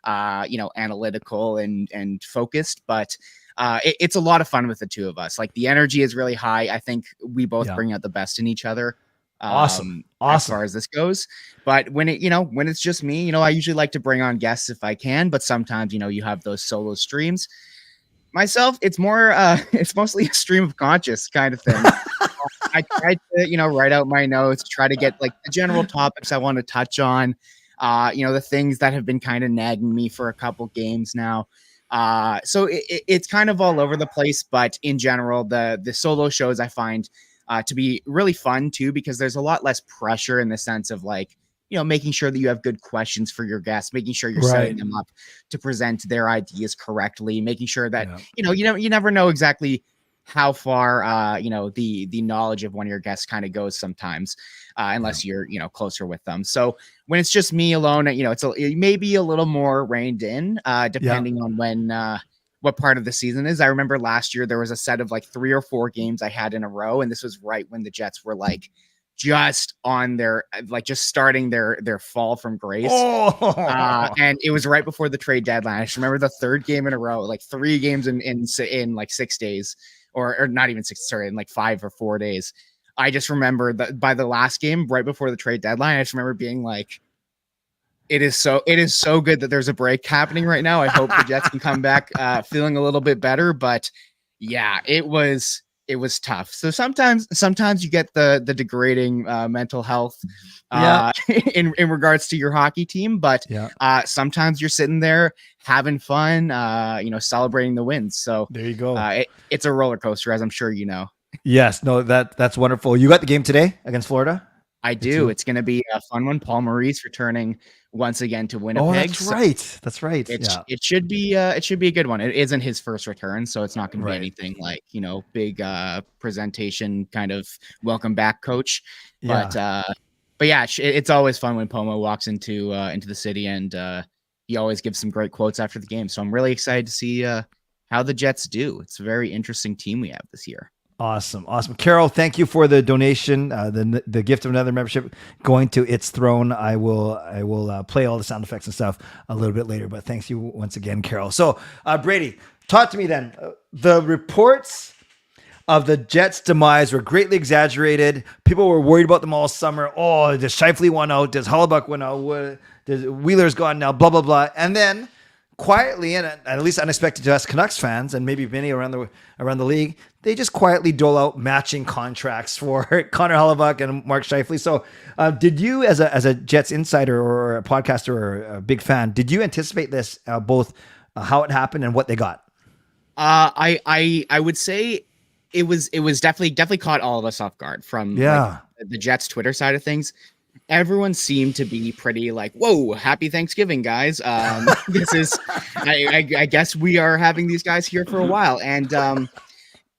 analytical and focused. But it's a lot of fun with the two of us. Like the energy is really high. I think we both bring out the best in each other. Awesome. As far as this goes, but when it's just me, I usually like to bring on guests if I can, but sometimes, you have those solo streams. Myself, it's more, it's mostly a stream of conscious kind of thing. I try to, write out my notes, try to get like the general topics I want to touch on, the things that have been kind of nagging me for a couple games now. So it's kind of all over the place, but in general, the solo shows I find to be really fun too, because there's a lot less pressure in the sense of like, making sure that you have good questions for your guests, making sure you're setting them up to present their ideas correctly, making sure that, you never know exactly how far, the knowledge of one of your guests kind of goes sometimes, unless you're, closer with them. So when it's just me alone, it may be a little more reined in, depending on when, what part of the season is. I remember last year there was a set of like 3 or 4 games I had in a row, and this was right when the Jets were like just on their just starting their fall from grace. And it was right before the trade deadline. I just remember the 3rd game in a row, like 3 games in like 6 days, or not even 6, sorry, in like 5 or 4 days. I just remember that by the last game right before the trade deadline, I just remember being like, it is so good that there's a break happening right now. I hope the Jets can come back feeling a little bit better. But yeah, it was tough. So sometimes you get the degrading mental health in regards to your hockey team, but sometimes you're sitting there having fun, celebrating the wins. So there you go. It's a roller coaster, as I'm sure you know. Yes, no, that's wonderful. You got the game today against Florida? I do. It's going to be a fun one. Paul Maurice returning once again to Winnipeg. Oh, that's right. It should be a good one. It isn't his first return, so it's not going to be anything like, big presentation kind of welcome back coach. But yeah, it's always fun when Pomo walks into the city, and he always gives some great quotes after the game. So I'm really excited to see how the Jets do. It's a very interesting team we have this year. Awesome. Carol, thank you for the donation, the gift of another membership going to Its Throne. I will play all the sound effects and stuff a little bit later, but thanks you once again, Carol. So, Brady, talk to me then. The reports of the Jets' demise were greatly exaggerated. People were worried about them all summer. Oh, does Scheifele went out? Does Hellebuyck went out? Does Wheeler's gone now? Blah, blah, blah. And then quietly, and at least unexpected to us Canucks fans and maybe many around the league, they just quietly dole out matching contracts for Connor Hellebuyck and Mark Scheifele. So did you, as a Jets insider or a podcaster or a big fan, did you anticipate this, both how it happened and what they got? I would say it was definitely caught all of us off guard from the Jets Twitter side of things. Everyone seemed to be pretty like, whoa, happy Thanksgiving, guys. This is, I guess we are having these guys here for a while. And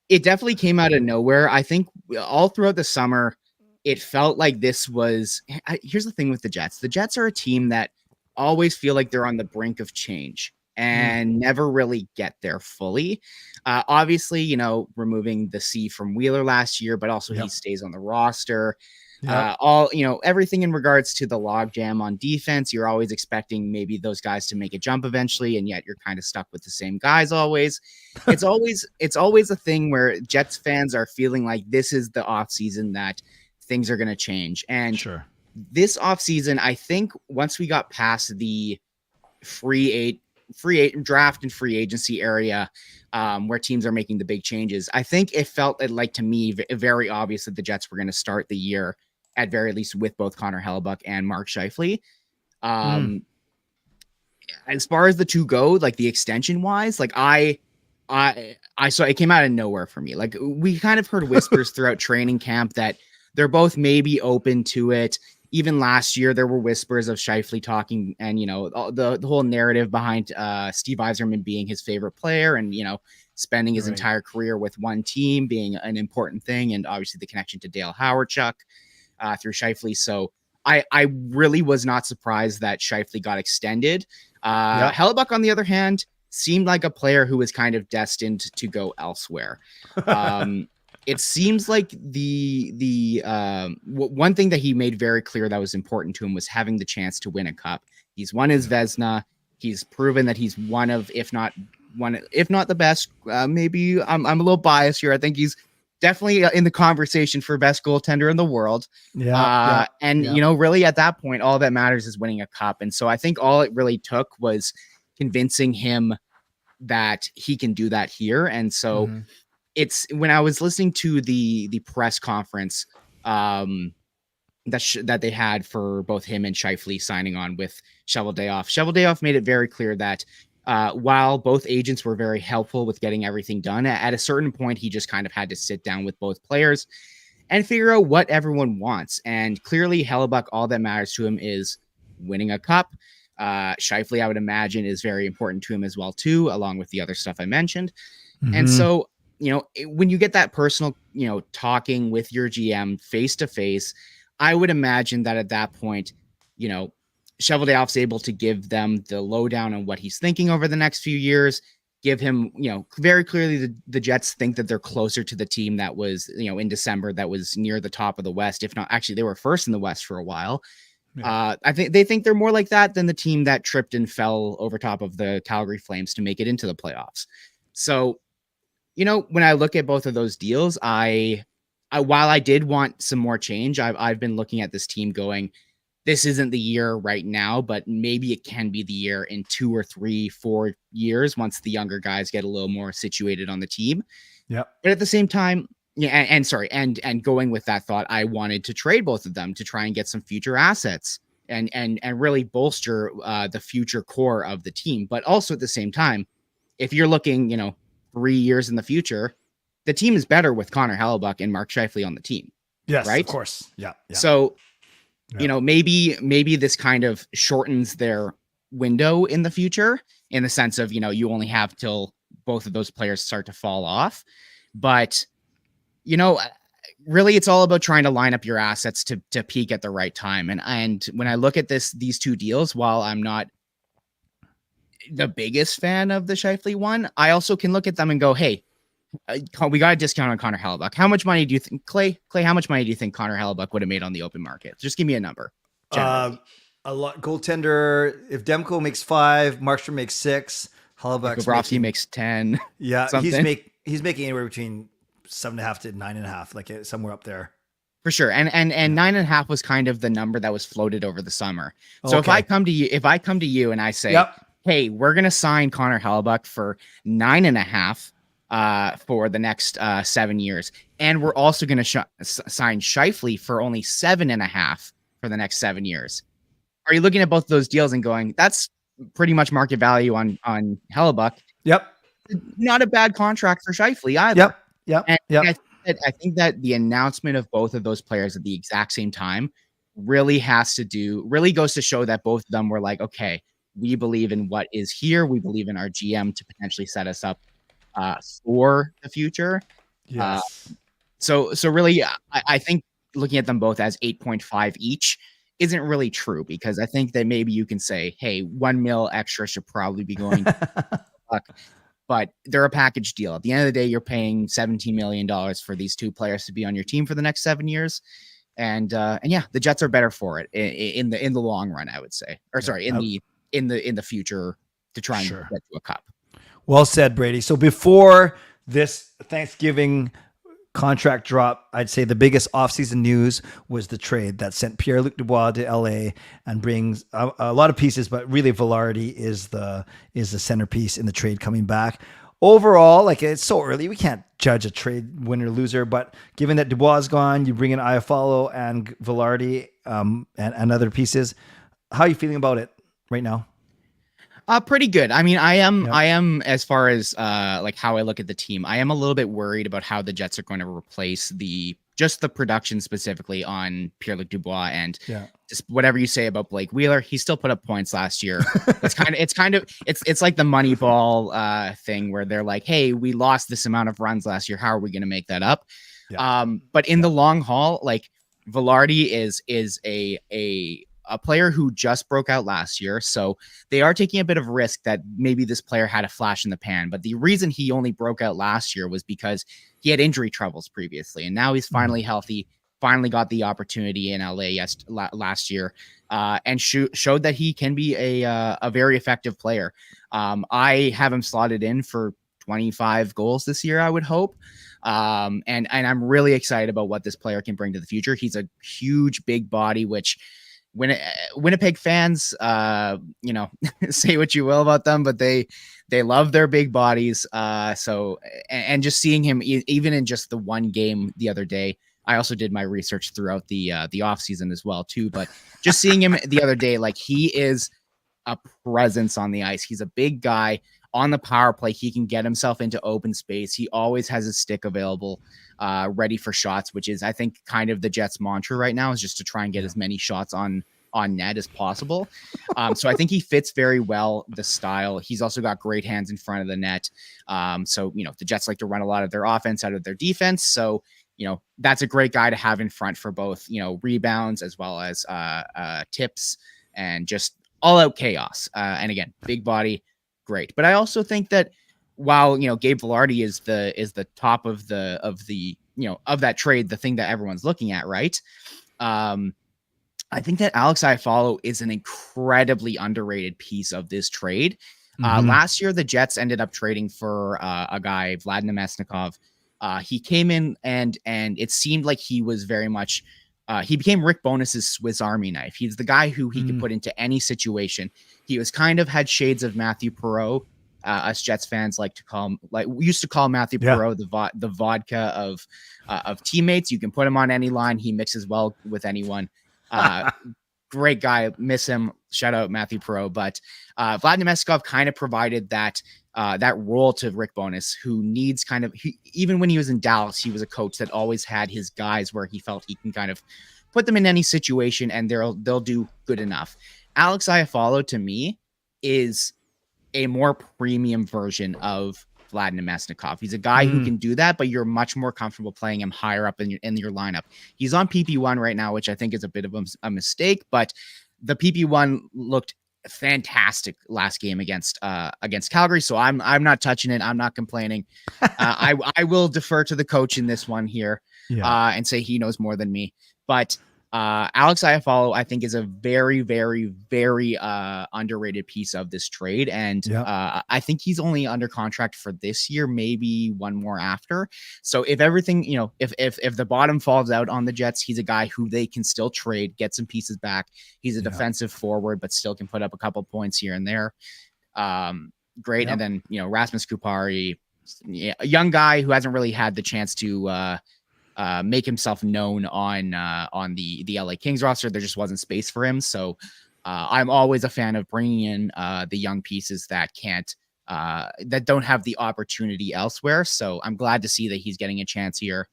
it definitely came out of nowhere. I think all throughout the summer, it felt like this was, here's the thing with the Jets. The Jets are a team that always feel like they're on the brink of change and never really get there fully. Obviously, removing the C from Wheeler last year, but also he stays on the roster. Everything in regards to the logjam on defense, you're always expecting maybe those guys to make a jump eventually, and yet you're kind of stuck with the same guys always. It's always a thing where Jets fans are feeling like this is the offseason that things are going to change. And this offseason, I think once we got past the free agent draft and free agency area, where teams are making the big changes, I think it felt like, to me, very obvious that the Jets were going to start the year at very least with both Connor Hellebuyck and Mark Scheifele. As far as the two go, like the extension wise, like I saw it came out of nowhere for me. Like we kind of heard whispers throughout training camp that they're both maybe open to it. Even last year, there were whispers of Scheifele talking, and the whole narrative behind Steve Yzerman being his favorite player, and spending his entire career with one team being an important thing, and obviously the connection to Dale Howardchuk through Scheifele. So I really was not surprised that Scheifele got extended. Hellebuyck, on the other hand, seemed like a player who was kind of destined to go elsewhere. It seems like the one thing that he made very clear that was important to him was having the chance to win a cup. He's won his Vezina. He's proven that he's one of, if not the best. Maybe I'm a little biased here. I think he's definitely in the conversation for best goaltender in the world. Really at that point, all that matters is winning a cup. And so I think all it really took was convincing him that he can do that here. And so it's when I was listening to the press conference that they had for both him and Scheifele signing on with Cheveldayoff made it very clear that while both agents were very helpful with getting everything done, at a certain point, he just kind of had to sit down with both players and figure out what everyone wants. And clearly, Hellebuck, all that matters to him is winning a cup. Scheifele, I would imagine, is very important to him as well, too, along with the other stuff I mentioned. And so, when you get that personal, talking with your GM face to face, I would imagine that at that point, Cheveldayoff's able to give them the lowdown on what he's thinking over the next few years. Give him, very clearly the Jets think that they're closer to the team that was, in December, that was near the top of the West. If not, actually, they were first in the West for a while. Yeah. I think they think they're more like that than the team that tripped and fell over top of the Calgary Flames to make it into the playoffs. So, when I look at both of those deals, I while I did want some more change, I've been looking at this team going, this isn't the year right now, but maybe it can be the year in 2 or 3, 4 years once the younger guys get a little more situated on the team. Yeah. But at the same time, and going with that thought, I wanted to trade both of them to try and get some future assets and really bolster the future core of the team. But also at the same time, if you're looking, 3 years in the future, the team is better with Connor Hellebuck and Mark Scheifele on the team. Yes, right? Of course. Yeah. So, maybe this kind of shortens their window in the future in the sense of, you only have till both of those players start to fall off. But, really it's all about trying to line up your assets to peak at the right time. And when I look at these two deals, while I'm not the biggest fan of the Scheifele one, I also can look at them and go, hey, we got a discount on Connor Hellebuck. How much money do you think, Clay, how much money do you think Connor Hellebuck would have made on the open market? Just give me a number. A lot. Goaltender, if Demko makes 5, Markstrom makes 6, Bobrovsky makes 10. Yeah, he's making anywhere between 7.5 to 9.5, like somewhere up there. For sure. And 9.5 was kind of the number that was floated over the summer. So if I come to you and I say, hey, we're going to sign Connor Hellebuck for 9.5 for the next 7 years. And we're also going to sign Scheifele for only 7.5 for the next 7 years. Are you looking at both of those deals and going, that's pretty much market value on Hellebuck? Yep. Not a bad contract for Scheifele either. Yep. I think that the announcement of both of those players at the exact same time really goes to show that both of them were like, okay, we believe in what is here. We believe in our GM to potentially set us up for the future. Yes. So really, I think looking at them both as 8.5 each isn't really true, because I think that maybe you can say, hey, $1 million extra should probably be going to but they're a package deal. At the end of the day, you're paying $17 million for these two players to be on your team for the next 7 years. And yeah, the Jets are better for it in the long run, I would say. Or sorry, in the future to try and get to a cup. Well said, Brady. So before this Thanksgiving contract drop, I'd say the biggest offseason news was the trade that sent Pierre-Luc Dubois to LA and brings a lot of pieces, but really Vilardi is the centerpiece in the trade coming back. Overall, like, it's so early, we can't judge a trade winner loser, but given that Dubois is gone, you bring in Iafallo and Vilardi and other pieces. How are you feeling about it right now? Pretty good. I mean, I am as far as like how I look at the team, I am a little bit worried about how the Jets are going to replace the production specifically on Pierre-Luc Dubois and just whatever you say about Blake Wheeler. He still put up points last year. It's like the Moneyball thing where they're like, hey, we lost this amount of runs last year. How are we going to make that up? Yeah. But in the long haul, like, Vilardi is a player who just broke out last year. So they are taking a bit of risk that maybe this player had a flash in the pan. But the reason he only broke out last year was because he had injury troubles previously. And now he's finally healthy, finally got the opportunity in LA last year and showed that he can be a very effective player. I have him slotted in for 25 goals this year, I would hope. And I'm really excited about what this player can bring to the future. He's a huge, big body, which Winnipeg fans, say what you will about them, but they love their big bodies. So just seeing him even in just the one game the other day, I also did my research throughout the off season as well too. But just seeing him the other day, like, he is a presence on the ice. He's a big guy on the power play. He can get himself into open space. He always has his stick available. ready for shots, which is, I think, kind of the Jets' mantra right now, is just to try and get as many shots on net as possible. So I think he fits very well the style. He's also got great hands in front of the net. So, the Jets like to run a lot of their offense out of their defense. So, that's a great guy to have in front for both, rebounds as well as tips and just all out chaos. And again, big body, great. But I also think that while, Gabe Vilardi is the top of that trade, the thing that everyone's looking at, right? I think that Alex Iafallo is an incredibly underrated piece of this trade. Last year, the Jets ended up trading for a guy, Vlad Nemesnikov. He came in and it seemed like he was very much, he became Rick Bonus's Swiss Army knife. He's the guy who he could put into any situation. He was kind of had shades of Matthew Perreault. Us Jets fans like to call him, we used to call Matthew Perreault the vodka of teammates. You can put him on any line. He mixes well with anyone. Great guy, miss him. Shout out Matthew Perreault. But Vlad Nemesnikov kind of provided that role to Rick Bonus, who needs even when he was in Dallas, he was a coach that always had his guys where he felt he can kind of put them in any situation and they'll do good enough. Alex Iafallo, to me, is a more premium version of Vlad Nemesnikov. He's a guy who can do that, but you're much more comfortable playing him higher up in your lineup. He's on PP1 right now, which I think is a bit of a mistake, but the PP1 looked fantastic last game against Calgary. So I'm not touching it. I'm not complaining. I will defer to the coach in this one here and say he knows more than me. But Alex Iafallo, I think, is a very, very, very underrated piece of this trade. And I think he's only under contract for this year, maybe one more after. So if everything, if the bottom falls out on the Jets, he's a guy who they can still trade, get some pieces back. He's a defensive forward, but still can put up a couple points here and there. Great. And then, Rasmus Kupari, a young guy who hasn't really had the chance to make himself known on the LA Kings roster. There just wasn't space for him. So I'm always a fan of bringing in the young pieces that don't have the opportunity elsewhere. So I'm glad to see that he's getting a chance here.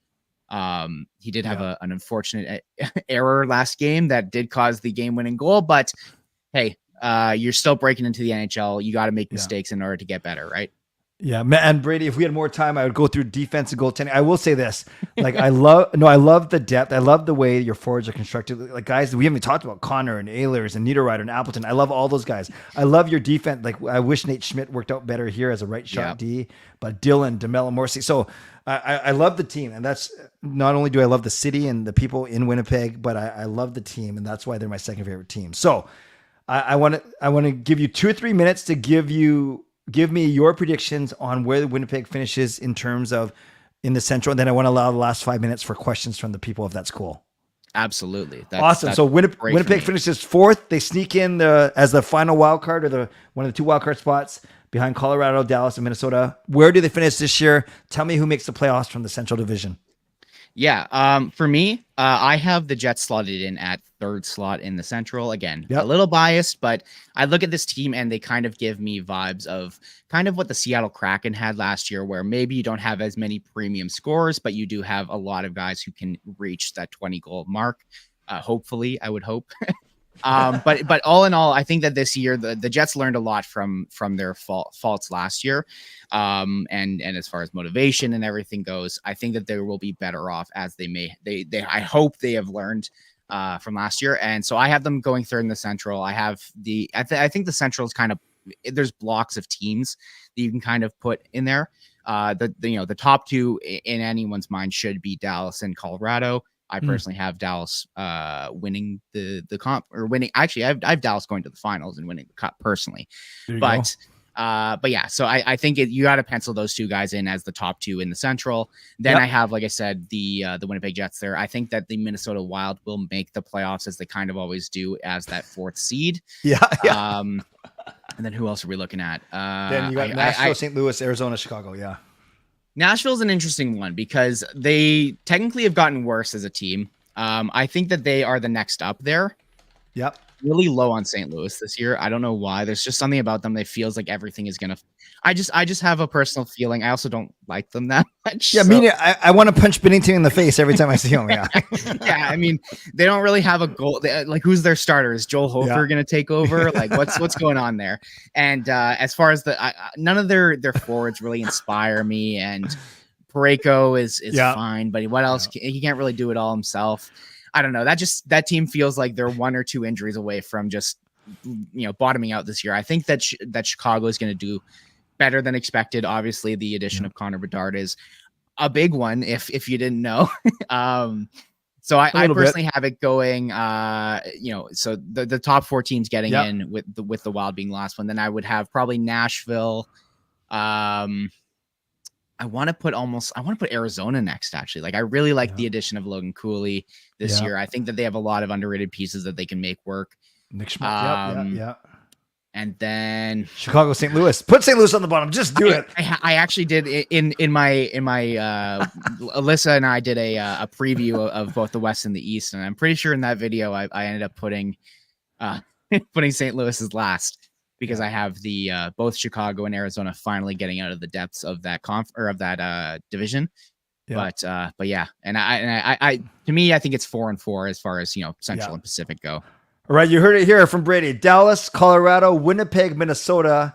He did have an unfortunate error last game that did cause the game-winning goal, but hey, you're still breaking into the NHL. You got to make mistakes in order to get better, right? Yeah, and Brady, if we had more time, I would go through defense and goaltending. I will say this, I love the depth. I love the way your forwards are constructed. Like, guys, we haven't talked about Connor and Ehlers and Niederreiter and Appleton. I love all those guys. I love your defense. Like, I wish Nate Schmidt worked out better here as a right shot D, but Dylan, DeMello, Morrissey. So I love the team, and that's not only do I love the city and the people in Winnipeg, but I love the team, and that's why they're my second favorite team. So I want to give you 2 or 3 minutes to give me your predictions on where the Winnipeg finishes in terms of in the Central. And then I want to allow the last 5 minutes for questions from the people, if that's cool. Absolutely. Awesome. So Winnipeg finishes 4th. They sneak in as the final wild card, or one of the 2 wild card spots behind Colorado, Dallas, and Minnesota. Where do they finish this year? Tell me who makes the playoffs from the Central Division. Yeah. For me, I have the Jets slotted in at 3rd slot in the Central. Again, a little biased, but I look at this team and they kind of give me vibes of kind of what the Seattle Kraken had last year, where maybe you don't have as many premium scorers, but you do have a lot of guys who can reach that 20 goal mark. Hopefully, I would hope. But all in all, I think that this year the Jets learned a lot from their faults last year. And as far as motivation and everything goes, I think that they will be better off as I hope they have learned from last year. And so I have them going 3rd in the Central. I have I think the Central is kind of, there's blocks of teams that you can kind of put in there. The top 2 in anyone's mind should be Dallas and Colorado. I personally have Dallas winning the comp, or winning. Actually, I have Dallas going to the finals and winning the cup personally. But yeah, so I think you got to pencil those 2 guys in as the top 2 in the Central. Then I have, like I said, the Winnipeg Jets there. I think that the Minnesota Wild will make the playoffs, as they kind of always do, as that 4th seed. And then who else are we looking at? Then you got Nashville, St. Louis, Arizona, Chicago. Yeah. Nashville's an interesting one because they technically have gotten worse as a team. I think that they are the next up there. Yep. really low on St. Louis this year. I don't know why. There's just something about them that feels like everything is gonna. I just have a personal feeling. I also don't like them that much. Yeah, so- I want to punch Binnington in the face every time I see him. Yeah. yeah, I mean, they don't really have a goal. Like, who's their starter? Is Joel Hofer going to take over? Like, what's going on there? And as far as none of their forwards really inspire me. And Parayko is fine, but what else? He can't really do it all himself. I don't know. That team feels like they're 1 or 2 injuries away from just bottoming out this year. I think that Chicago is going to do better than expected. Obviously, the addition of Connor Bedard is a big one. If you didn't know, so I personally have it going. So the top 4 teams getting in with the Wild being the last one. Then I would have probably Nashville. I want to put Arizona next, actually. Like, I really like the addition of Logan Cooley this year. I think that they have a lot of underrated pieces that they can make work. Nick Schmidt. And then Chicago, St. Louis. Put St. Louis on the bottom. Just do it. I actually did in my Alyssa and I did a preview of both the West and the East, and I'm pretty sure in that video I ended up putting St. Louis as last, because I have the both Chicago and Arizona finally getting out of the depths of that division. Yeah. But yeah, and I to me, I think it's 4-4 as far as Central and Pacific go. All right, you heard it here from Brady. Dallas, Colorado, Winnipeg, Minnesota,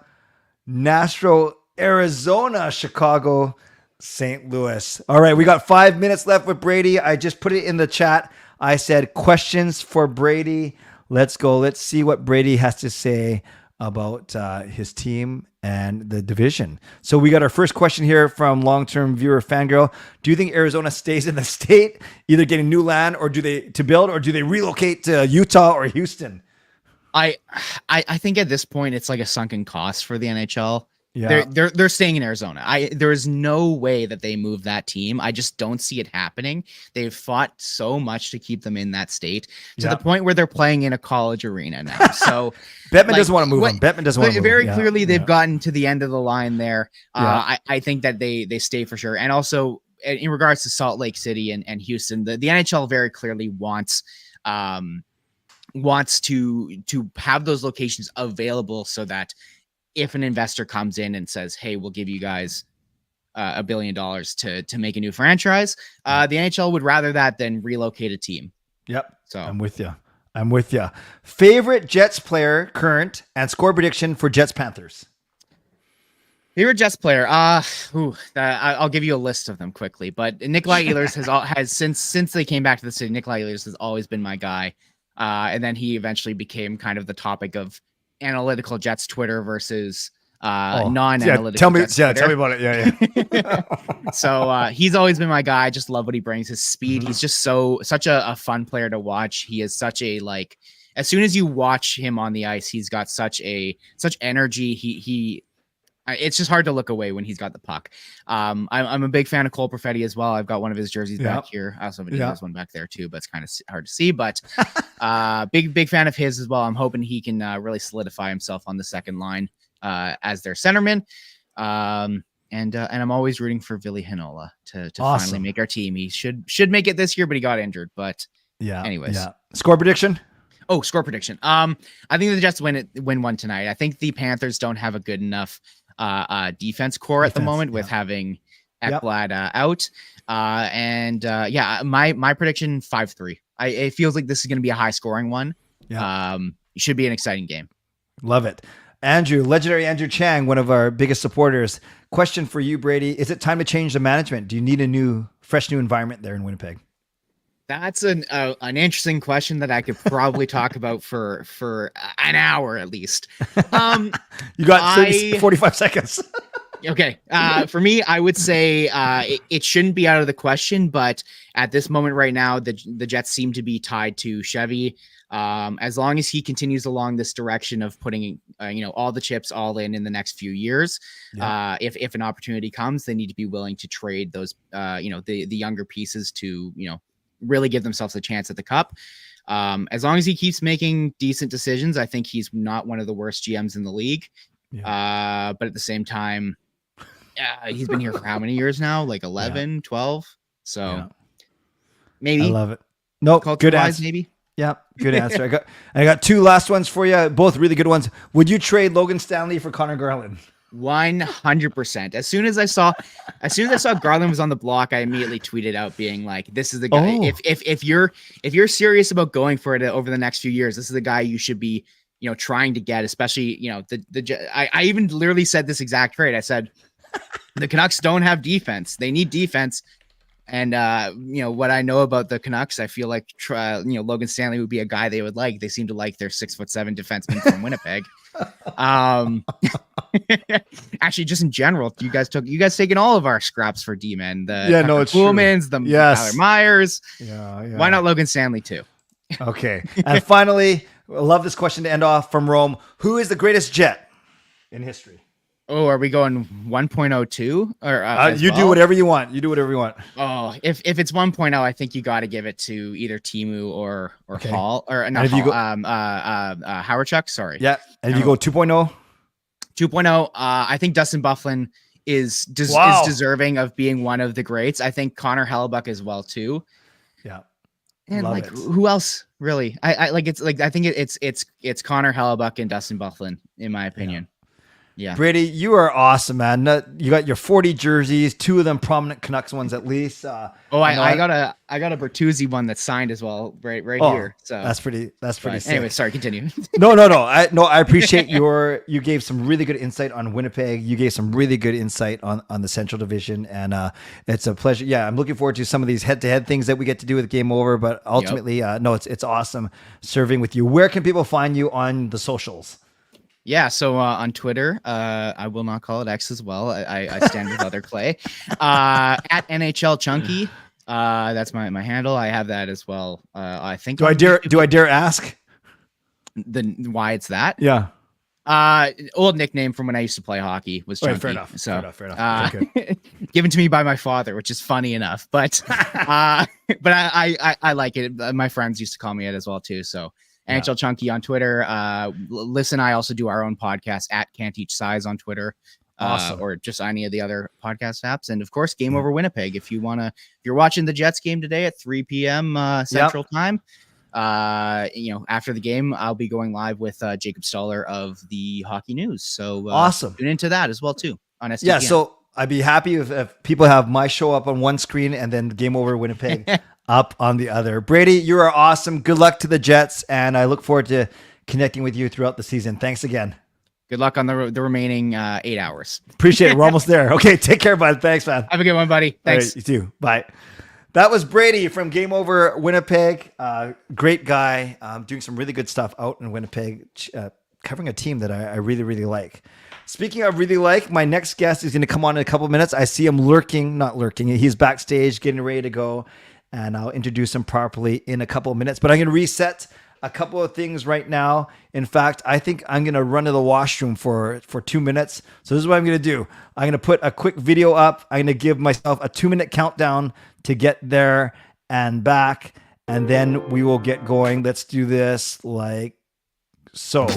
Nashville, Arizona, Chicago, St. Louis. All right, we got 5 minutes left with Brady. I just put it in the chat. I said questions for Brady. Let's go. Let's see what Brady has to say about his team and the division. So we got our first question here from long-term viewer Fangirl. Do you think Arizona stays in the state, either getting new land or do they relocate to Utah or Houston? I think at this point it's like a sunken cost for the NHL. Yeah. They're staying in Arizona. There is no way that they move that team. I just don't see it happening. They've fought so much to keep them in that state to the point where they're playing in a college arena now. So Bettman doesn't want to move them. Bettman doesn't want to move very clearly they've gotten to the end of the line there. I think that they stay for sure. And also in regards to Salt Lake City and Houston, the NHL very clearly wants to have those locations available so that if an investor comes in and says, hey, we'll give you guys $1 billion to make a new franchise, the NHL would rather that than relocate a team. Yep. So I'm with you. Favorite Jets player, current, and score prediction for Jets Panthers. Favorite Jets player. I'll give you a list of them quickly, but Nikolai Ehlers has since they came back to the city, Nikolai Ehlers has always been my guy. And then he eventually became kind of the topic of analytical Jets Twitter versus non-analytical Jets Twitter. Tell me about it. Yeah. So he's always been my guy. I just love what he brings. His speed. He's just such a fun player to watch. He is such a as soon as you watch him on the ice, he's got such energy. He it's just hard to look away when he's got the puck. I'm a big fan of Cole Perfetti as well. I've got one of his jerseys back here. I also have one back there too, but it's kind of hard to see. But big fan of his as well. I'm hoping he can really solidify himself on the second line as their centerman. And I'm always rooting for Ville Heinola to finally make our team. He should make it this year, but he got injured. But anyways, score prediction. Oh, score prediction. I think the Jets win one tonight. I think the Panthers don't have a good enough defense core at the moment with having Ekblad out. My prediction 5-3. It feels like this is going to be a high scoring one. It should be an exciting game. Love it. Andrew, legendary Andrew Chang, one of our biggest supporters. Question for you, Brady. Is it time to change the management? Do you need a fresh new environment there in Winnipeg? That's an interesting question that I could probably talk about for an hour at least. You got 45 seconds. Okay. For me, I would say it shouldn't be out of the question, but at this moment right now, the Jets seem to be tied to Chevy. As long as he continues along this direction of putting all the chips all in the next few years, if an opportunity comes, they need to be willing to trade those the younger pieces to really give themselves a chance at the cup. As long as he keeps making decent decisions, I think he's not one of the worst GMs in the league. But at the same time, he's been here for how many years now? Like 11, 12. So maybe. I love it. No, good answer. Maybe. Yeah, good answer. I got two last ones for you, both really good ones. Would you trade Logan Stanley for Connor Garland? 100%. As soon as I saw Garland was on the block, I immediately tweeted out being like, "This is the guy. Oh. If you're serious about going for it over the next few years, this is the guy you should be, trying to get. Especially, I even literally said this exact trade. I said, the Canucks don't have defense. They need defense. And what I know about the Canucks, I feel like Logan Stanley would be a guy they would like. They seem to like their 6'7" defenseman from Winnipeg. Actually, just in general, you guys taking all of our scraps for D-men. It's Coolmans, the Tyler Myers. Yeah. Why not Logan Stanley too? Okay. And finally, I love this question to end off from Rome. Who is the greatest Jet in history? Oh, are we going 1.02 or you do whatever you want. You do whatever you want. Oh, if it's 1.0, I think you got to give it to either Timu or Okay. Hall or not if you Hall, Howard Chuck. Sorry. Yeah. And if you go 2.0, 2.0, I think Dustin Byfuglien is deserving of being one of the greats. I think Connor Hellebuck as well too. Yeah. And Love like it. who else really? I think it's Connor Hellebuck and Dustin Byfuglien in my opinion. Yeah. Brady, you are awesome, man. You got your 40 jerseys, two of them prominent Canucks ones at least. I got a Bertuzzi one that's signed as well, right here. So that's pretty sick. Anyway, sorry, continue. No. I appreciate you gave some really good insight on Winnipeg. You gave some really good insight on the Central Division, and it's a pleasure. Yeah, I'm looking forward to some of these head-to-head things that we get to do with Game Over. But ultimately, it's awesome serving with you. Where can people find you on the socials? Yeah, so on Twitter, I will not call it X as well. I stand with other Clay. At NHL Chunky, that's my handle. I have that as well. I think. Do I dare ask? Why it's that? Yeah. Old nickname from when I used to play hockey was Chunky. Fair enough. So, fair enough. Okay. Given to me by my father, which is funny enough, but I like it. My friends used to call me it as well too. So. NHL Chunky on Twitter. Liz and I also do our own podcast at Can't Teach Size on Twitter, or just any of the other podcast apps. And of course, Game Over Winnipeg. If you're watching the Jets game today at 3 p.m. Central Time, after the game, I'll be going live with Jacob Stoller of the Hockey News. So awesome. Tune into that as well too on SDPN. Yeah. So I'd be happy if people have my show up on one screen and then Game Over Winnipeg up on the other. Brady, you are awesome. Good luck to the Jets, and I look forward to connecting with you throughout the season. Thanks again. Good luck on the remaining 8 hours. Appreciate it. We're almost there. Okay, take care, bud. Thanks, man. Have a good one, buddy. Thanks. Right, you too. Bye. That was Brady from Game Over Winnipeg. Great guy, doing some really good stuff out in Winnipeg, covering a team that I really, really like. Speaking of really like, my next guest is going to come on in a couple of minutes. I see him not lurking. He's backstage getting ready to go, and I'll introduce him properly in a couple of minutes. But I'm going to reset a couple of things right now. In fact, I think I'm going to run to the washroom for 2 minutes. So this is what I'm going to do. I'm going to put a quick video up. I'm going to give myself a 2-minute countdown to get there and back, and then we will get going. Let's do this like so.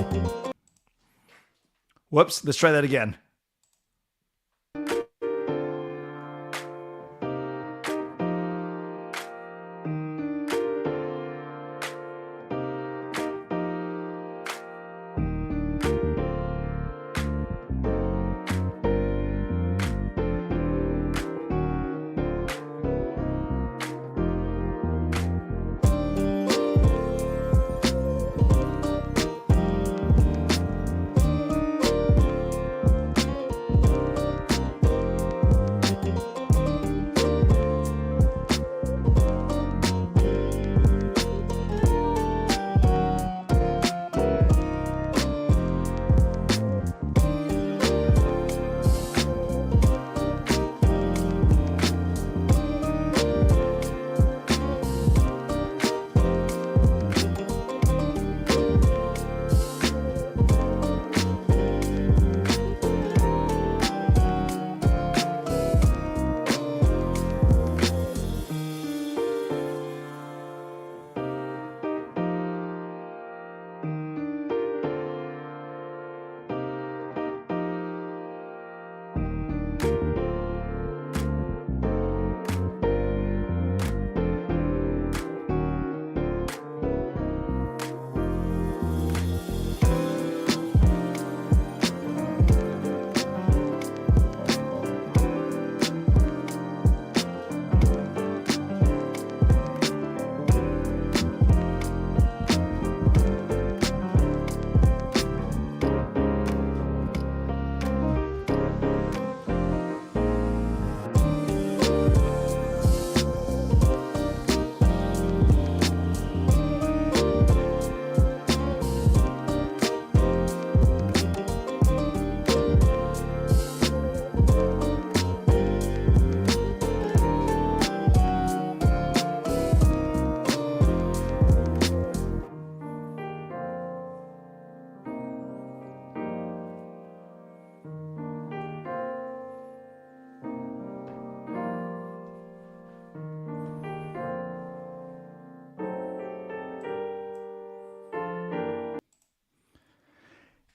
Whoops, let's try that again.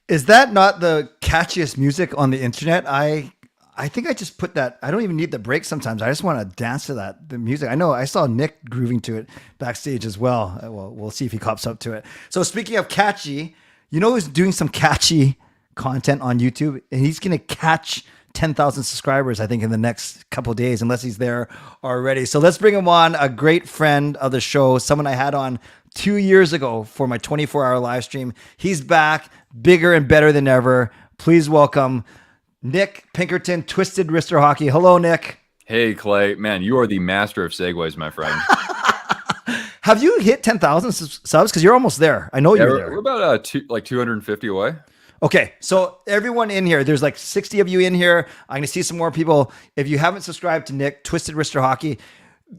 Is that not the catchiest music on the internet? I think I just put that. I don't even need the break sometimes. I just want to dance to the music. I know I saw Nick grooving to it backstage as well. Well, we'll see if he cops up to it. So speaking of catchy, you know who's doing some catchy content on YouTube? And he's going to catch 10,000 subscribers, I think, in the next couple of days, unless he's there already. So let's bring him on, a great friend of the show, someone I had on 2 years ago for my 24-hour live stream. He's back, bigger and better than ever. Please welcome Nick Pinkerton, Twisted Wrister Hockey. Hello, Nick. Hey, Clay. Man, you are the master of segues, my friend. Have you hit 10,000 subs? Because you're almost there. I know you're there. We're about 250 away. Okay, so everyone in here, there's like 60 of you in here. I'm going to see some more people. If you haven't subscribed to Nick, Twisted Wrister Hockey,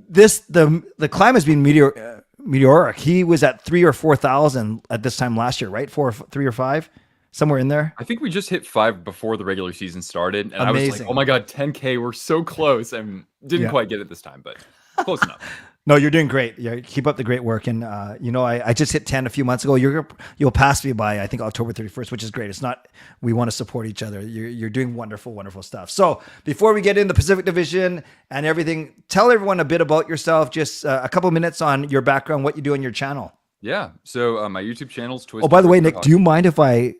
the climb has been meteoric. He was at 3,000 or 4,000 at this time last year, right? 3 or 5, somewhere in there. I think we just hit 5 before the regular season started, and Amazing. I was like, "Oh my god, 10K! We're so close!" And didn't quite get it this time, but close enough. No, you're doing great. Keep up the great work. And, I just hit 10 a few months ago. You'll pass me by, I think, October 31st, which is great. It's not, we want to support each other. You're doing wonderful, wonderful stuff. So before we get into the Pacific Division and everything, tell everyone a bit about yourself, just a couple of minutes on your background, what you do on your channel. Yeah. So my YouTube channel's Twisted. Oh, by the way, Nick, do you mind if I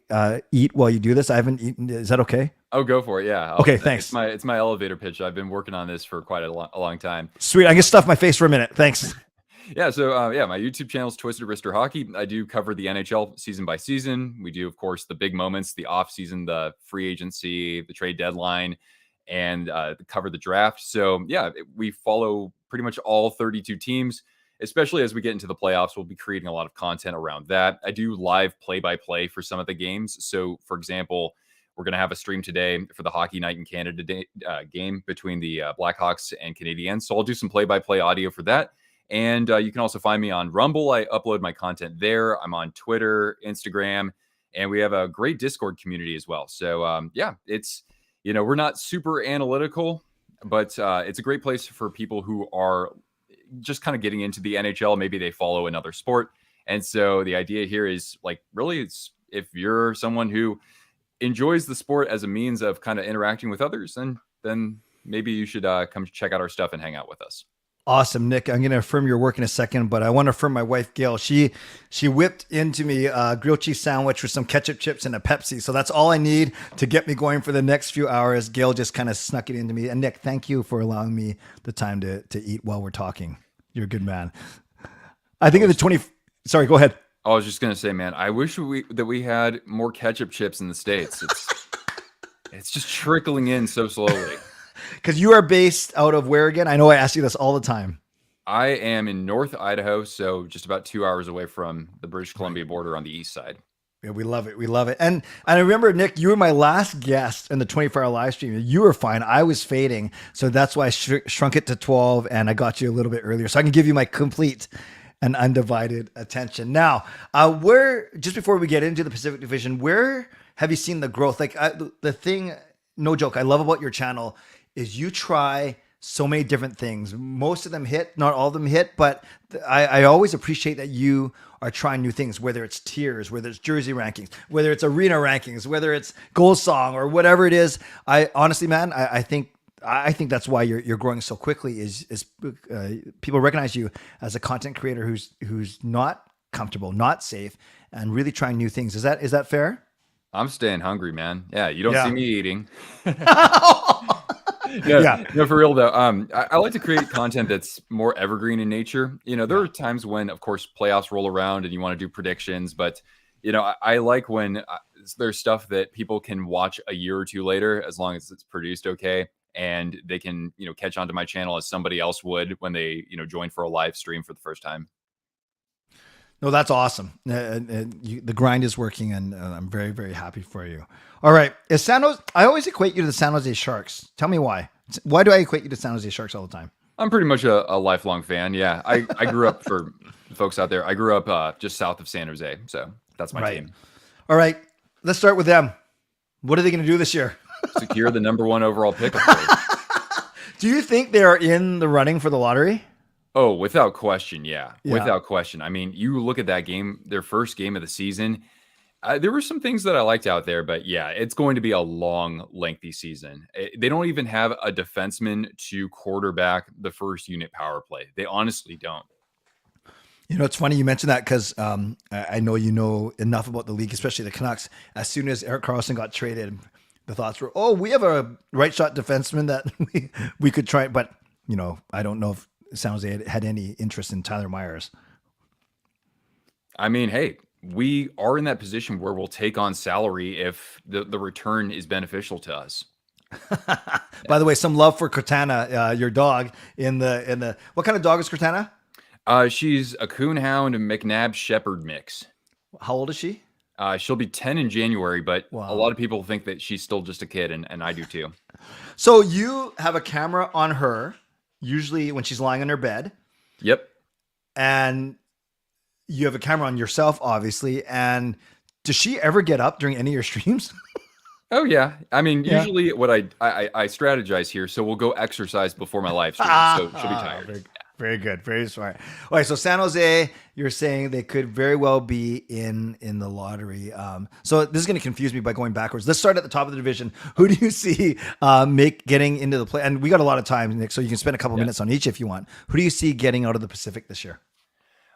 eat while you do this? I haven't eaten. Is that okay? Oh, go for it. Yeah. Okay, thanks. It's my elevator pitch. I've been working on this for quite a long time. Sweet. I can stuff my face for a minute. Thanks. Yeah. So my YouTube channel is Twisted Wrister Hockey. I do cover the NHL season by season. We do, of course, the big moments, the off season, the free agency, the trade deadline, and cover the draft. So yeah, we follow pretty much all 32 teams. Especially as we get into the playoffs, we'll be creating a lot of content around that. I do live play-by-play for some of the games. So, for example, we're going to have a stream today for the Hockey Night in Canada game between the Blackhawks and Canadiens. So I'll do some play-by-play audio for that. And you can also find me on Rumble. I upload my content there. I'm on Twitter, Instagram, and we have a great Discord community as well. So, it's, we're not super analytical, but it's a great place for people who are just kind of getting into the NHL. Maybe they follow another sport. And so the idea here is really, it's if you're someone who enjoys the sport as a means of kind of interacting with others, and then maybe you should come check out our stuff and hang out with us. Awesome, Nick. I'm going to affirm your work in a second, but I want to affirm my wife, Gail. She whipped into me a grilled cheese sandwich with some ketchup chips and a Pepsi. So that's all I need to get me going for the next few hours. Gail just kind of snuck it into me. And Nick, thank you for allowing me the time to eat while we're talking. You're a good man. I think of the sorry, go ahead. I was just going to say, man, I wish that we had more ketchup chips in the States. It's just trickling in so slowly. Because you are based out of where again? I know I ask you this all the time. I am in North Idaho, so just about 2 hours away from the British Columbia border on the east side. Yeah, we love it. We love it. And I remember, Nick, you were my last guest in the 24-hour live stream. You were fine. I was fading. So that's why I shrunk it to 12 and I got you a little bit earlier. So I can give you my complete and undivided attention. Now, just before we get into the Pacific Division, where have you seen the growth? The thing, no joke, I love about your channel is you try so many different things. Most of them hit, not all of them hit, but I always appreciate that you are trying new things, whether it's tiers, whether it's jersey rankings, whether it's arena rankings, whether it's goal song or whatever it is. I honestly, man, I think that's why you're growing so quickly is people recognize you as a content creator who's not comfortable, not safe, and really trying new things. Is that fair? I'm staying hungry, man. Yeah, you don't see me eating. No, for real though. I like to create content that's more evergreen in nature. There are times when, of course, playoffs roll around and you want to do predictions, but I like when there's stuff that people can watch a year or two later, as long as it's produced okay, and they can catch onto my channel as somebody else would when they join for a live stream for the first time. No, that's awesome. The grind is working, and I'm very, very happy for you. All right. I always equate you to the San Jose Sharks. Tell me why. Why do I equate you to San Jose Sharks all the time? I'm pretty much a lifelong fan. Yeah. I grew up, for folks out there, I grew up just south of San Jose. So that's my team. All right. Let's start with them. What are they going to do this year? Secure the #1 overall pick. Do you think they are in the running for the lottery? Oh, without question. Yeah. Without question. I mean, you look at that game, their first game of the season, There were some things that I liked out there, but yeah, it's going to be a long, lengthy season. They don't even have a defenseman to quarterback the first unit power play. They honestly don't. You know, it's funny you mentioned that because I know you know enough about the league, especially the Canucks. As soon as Erik Karlsson got traded, the thoughts were, oh, we have a right shot defenseman that we could try. But, you know, I don't know if San Jose had any interest in Tyler Myers. I mean, hey, we are in that position where we'll take on salary if the return is beneficial to us. By the way, some love for Cortana, your dog in the what kind of dog is Cortana? She's a Coonhound and McNabb Shepherd mix. How old is she? She'll be 10 in January, but Wow. a lot of people think that she's still just a kid, and I do too. So you have a camera on her, usually when she's lying on her bed. Yep. And you have a camera on yourself, obviously. And does she ever get up during any of your streams? Oh yeah. I mean, Yeah. usually what I strategize here, so we'll go exercise before my live stream, so she'll be tired. Very good. Very smart. All right. So San Jose, you're saying they could very well be in the lottery. So this is going to confuse me by going backwards. Let's start at the top of the division. Who do you see getting into the play? And we got a lot of time, Nick, so you can spend a couple minutes on each if you want. Who do you see getting out of the Pacific this year?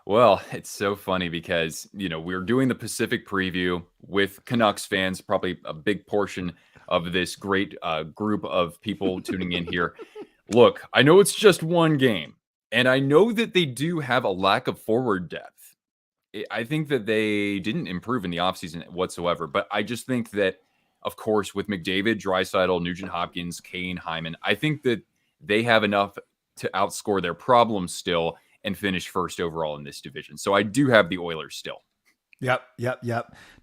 Well, it's so funny because, you know, we're doing the Pacific preview with Canucks fans, probably a big portion of this great group of people tuning in here. Look, I know it's just one game, and I know that they do have a lack of forward depth. I think that they didn't improve in the offseason whatsoever, but I just think that, of course, with McDavid, Draisaitl, Nugent-Hopkins, Kane, Hyman, I think that they have enough to outscore their problems still and finish first overall in this division. So I do have the Oilers still. Yep.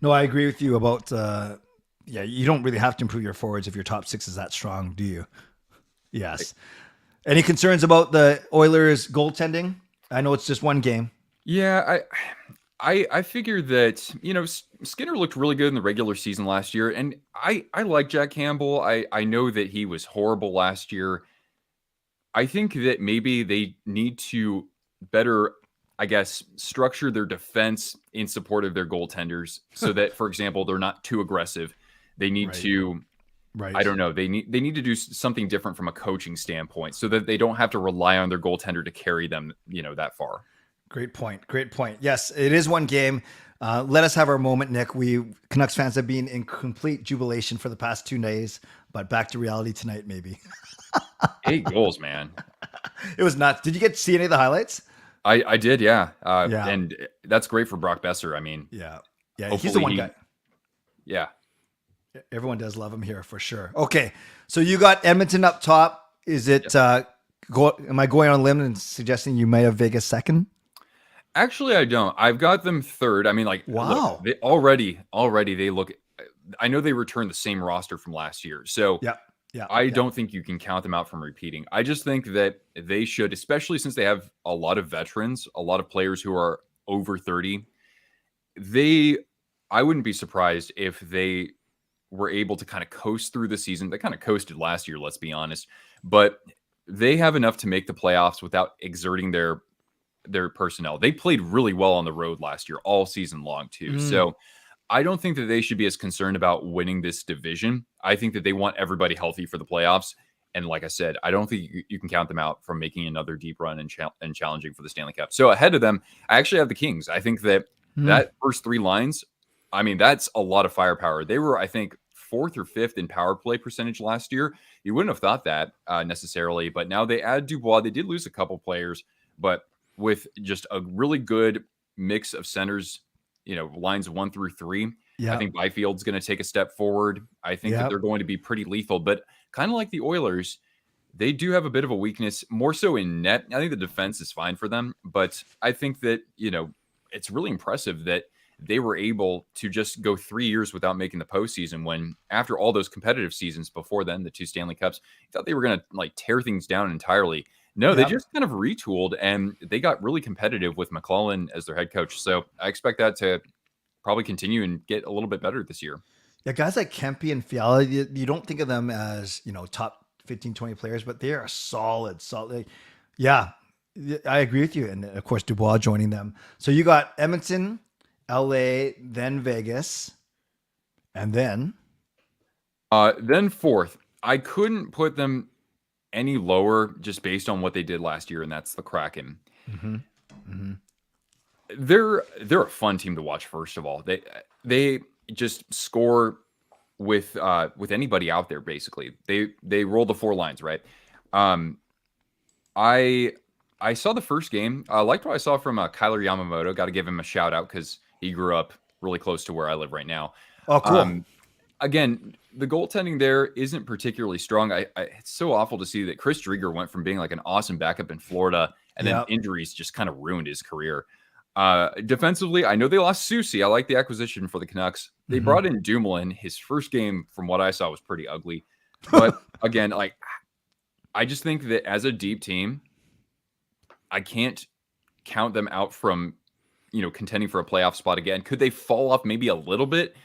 No, I agree with you about, you don't really have to improve your forwards if your top six is that strong, do you? Yes. Any concerns about the Oilers goaltending? I know it's just one game. Yeah, I figure that, you know, Skinner looked really good in the regular season last year, and I like Jack Campbell. I know that he was horrible last year. I think that maybe they need to better, I guess, structure their defense in support of their goaltenders so that, for example, they're not too aggressive. They need to, I don't know, they need to do something different from a coaching standpoint so that they don't have to rely on their goaltender to carry them, you know, that far. Great point. Yes, it is one game. Let us have our moment, Nick. We Canucks fans have been in complete jubilation for the past 2 days, but back to reality tonight, maybe. 8 goals, man. It was nuts. Did you get to see any of the highlights? I did, yeah. And that's great for Brock Besser. I mean, yeah, he's the one guy. Yeah. Everyone does love him here for sure. Okay, so you got Edmonton up top. Is it? Am I going on a limb and suggesting you might have Vegas second? Actually, I don't. I've got them third. I mean, like, wow, look, they already they look. I know they returned the same roster from last year, so I don't think you can count them out from repeating. I just think that they should, especially since they have a lot of veterans, a lot of players who are over 30. I wouldn't be surprised if they were able to kind of coast through the season. They kind of coasted last year, let's be honest, but they have enough to make the playoffs without exerting their personnel. They played really well on the road last year, all season long too. So I don't think that they should be as concerned about winning this division. I think that they want everybody healthy for the playoffs. And like I said, I don't think you can count them out from making another deep run and challenging for the Stanley Cup. So ahead of them, I actually have the Kings. I think that that first 3 lines, I mean, that's a lot of firepower. They were, I think, 4th or 5th in power play percentage last year. You wouldn't have thought that necessarily, but now they add Dubois. They did lose a couple players, but with just a really good mix of centers, you know, lines 1 through 3. I think Byfield's going to take a step forward. I think that they're going to be pretty lethal, but kind of like the Oilers, they do have a bit of a weakness, more so in net. I think the defense is fine for them, but I think that, you know, it's really impressive that they were able to just go 3 years without making the postseason when after all those competitive seasons before then, the 2 Stanley Cups, I thought they were going to like tear things down entirely. No, they just kind of retooled and they got really competitive with McClellan as their head coach. So I expect that to probably continue and get a little bit better this year. Yeah, guys like Kempe and Fiala, you don't think of them as, you know, top 15, 20 players, but they are solid. Yeah, I agree with you. And of course, Dubois joining them. So you got Edmonton LA, then Vegas, and then fourth. I couldn't put them any lower just based on what they did last year, and that's the Kraken. They're a fun team to watch. First of all, they just score with anybody out there. Basically, they roll the four lines, right? I saw the first game. I liked what I saw from Kyler Yamamoto. Got to give him a shout out because he grew up really close to where I live right now. Oh, cool. Again, the goaltending there isn't particularly strong. It's so awful to see that Chris Driedger went from being like an awesome backup in Florida, and then injuries just kind of ruined his career. Defensively, I know they lost Susie. I like the acquisition for the Canucks. They brought in Dumoulin. His first game, from what I saw, was pretty ugly. But again, like I just think that as a deep team, I can't count them out from, contending for a playoff spot again. Could they fall off maybe a little bit?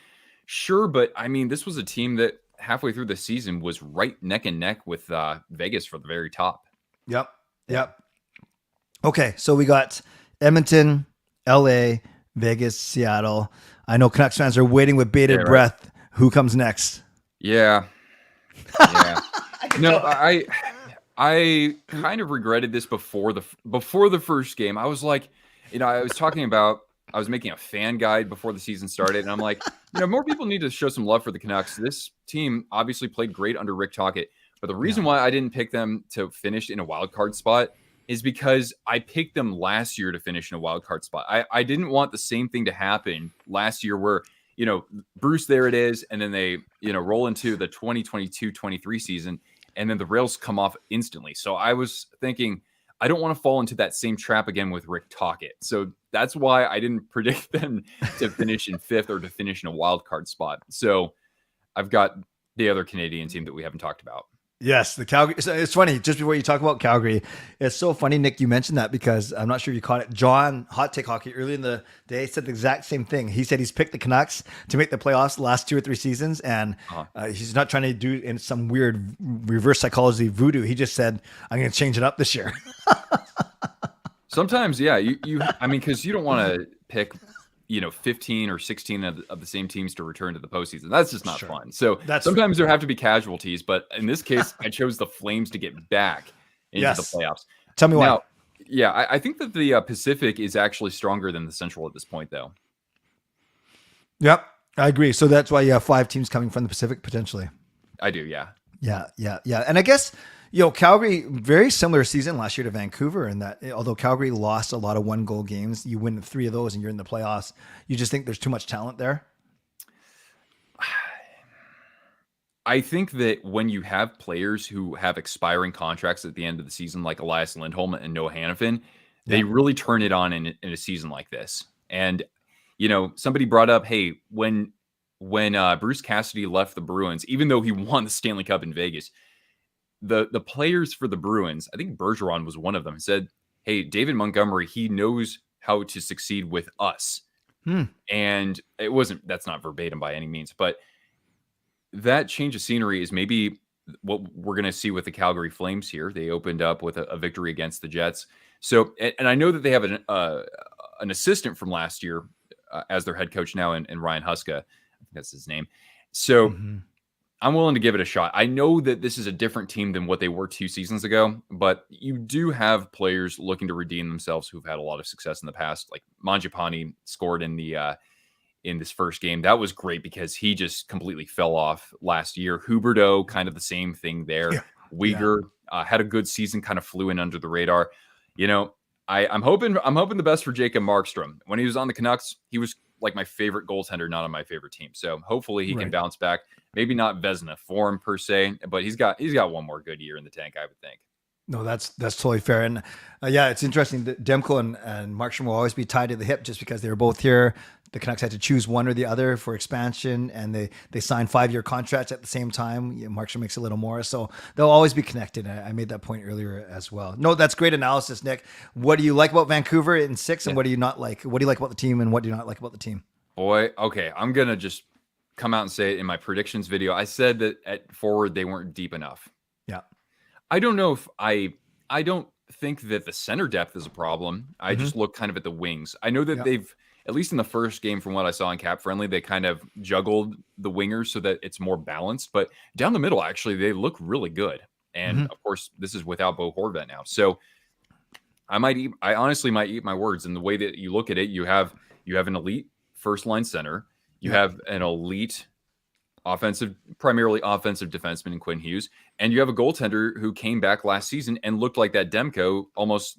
Sure, but I mean, this was a team that halfway through the season was right neck and neck with Vegas for the very top. Yep. Okay, so we got Edmonton, LA, Vegas, Seattle. I know Canucks fans are waiting with bated breath. Who comes next? Yeah. No, I kind of regretted this before the first game. I was like, I was making a fan guide before the season started, and I'm like, more people need to show some love for the Canucks. This team obviously played great under Rick Tocchet, but the reason why I didn't pick them to finish in a wild card spot is because I picked them last year to finish in a wild card spot. I didn't want the same thing to happen last year where, Bruce, there it is, and then they, roll into the 2022-23 season, and then the rails come off instantly. So I was thinking, I don't want to fall into that same trap again with Rick Tocchet. So that's why I didn't predict them to finish in fifth or to finish in a wild card spot. So I've got the other Canadian team that we haven't talked about. Yes, the Calgary. It's funny, just before you talk about Calgary, it's so funny, Nick, you mentioned that because I'm not sure if you caught it. John, Hot Take Hockey, early in the day said the exact same thing. He said he's picked the Canucks to make the playoffs the last 2 or 3 seasons, and he's not trying to do in some weird reverse psychology voodoo. He just said, I'm going to change it up this year. Sometimes, yeah, because you don't want to pick 15 or 16 of the same teams to return to the postseason. That's just not fun. So sometimes there have to be casualties, but in this case, I chose the Flames to get back into the playoffs. Tell me why. Yeah, I think that the Pacific is actually stronger than the Central at this point, though. Yep, I agree. So that's why you have 5 teams coming from the Pacific potentially. I do, yeah. Yeah. And I guess, Calgary, very similar season last year to Vancouver in that although Calgary lost a lot of 1-goal games, you win 3 of those and you're in the playoffs. You just think there's too much talent there? I think that when you have players who have expiring contracts at the end of the season, like Elias Lindholm and Noah Hannafin, they really turn it on in a season like this. And, somebody brought up, hey, when Bruce Cassidy left the Bruins, even though he won the Stanley Cup in Vegas, the players for the Bruins, I think Bergeron was one of them, said, hey, David Montgomery, he knows how to succeed with us. And that's not verbatim by any means, but that change of scenery is maybe what we're going to see with the Calgary Flames here. They opened up with a victory against the Jets. So, and I know that they have an assistant from last year as their head coach now, and Ryan Huska. I think that's his name. So I'm willing to give it a shot. I know that this is a different team than what they were 2 seasons ago, but you do have players looking to redeem themselves who've had a lot of success in the past. Like Mangiapane scored in this first game. That was great because he just completely fell off last year. Huberdeau, kind of the same thing there. Yeah. Uyghur had a good season, kind of flew in under the radar. I'm hoping the best for Jacob Markstrom. When he was on the Canucks, he was like my favorite goaltender, not on my favorite team. So hopefully he can bounce back. Maybe not Vezina form per se, but he's got one more good year in the tank, I would think. No, that's totally fair. And it's interesting that Demko and Markstrom will always be tied to the hip just because they were both here. The Canucks had to choose one or the other for expansion, and they signed 5-year contracts at the same time. Markstrom makes a little more, so they'll always be connected. I made that point earlier as well. No, that's great analysis, Nick. What do you like about Vancouver in 6, and what do you not like? What do you like about the team, and what do you not like about the team? Boy, okay, I'm gonna just come out and say it in my predictions video. I said that at forward they weren't deep enough. Yeah. I don't know if I don't think that the center depth is a problem. I just look kind of at the wings. I know that at least in the first game, from what I saw in Cap Friendly, they kind of juggled the wingers so that it's more balanced. But down the middle, actually, they look really good. And of course, this is without Bo Horvat now. So I honestly might eat my words. And the way that you look at it, you have an elite first line center, you have an elite primarily offensive defenseman in Quinn Hughes, and you have a goaltender who came back last season and looked like that Demko almost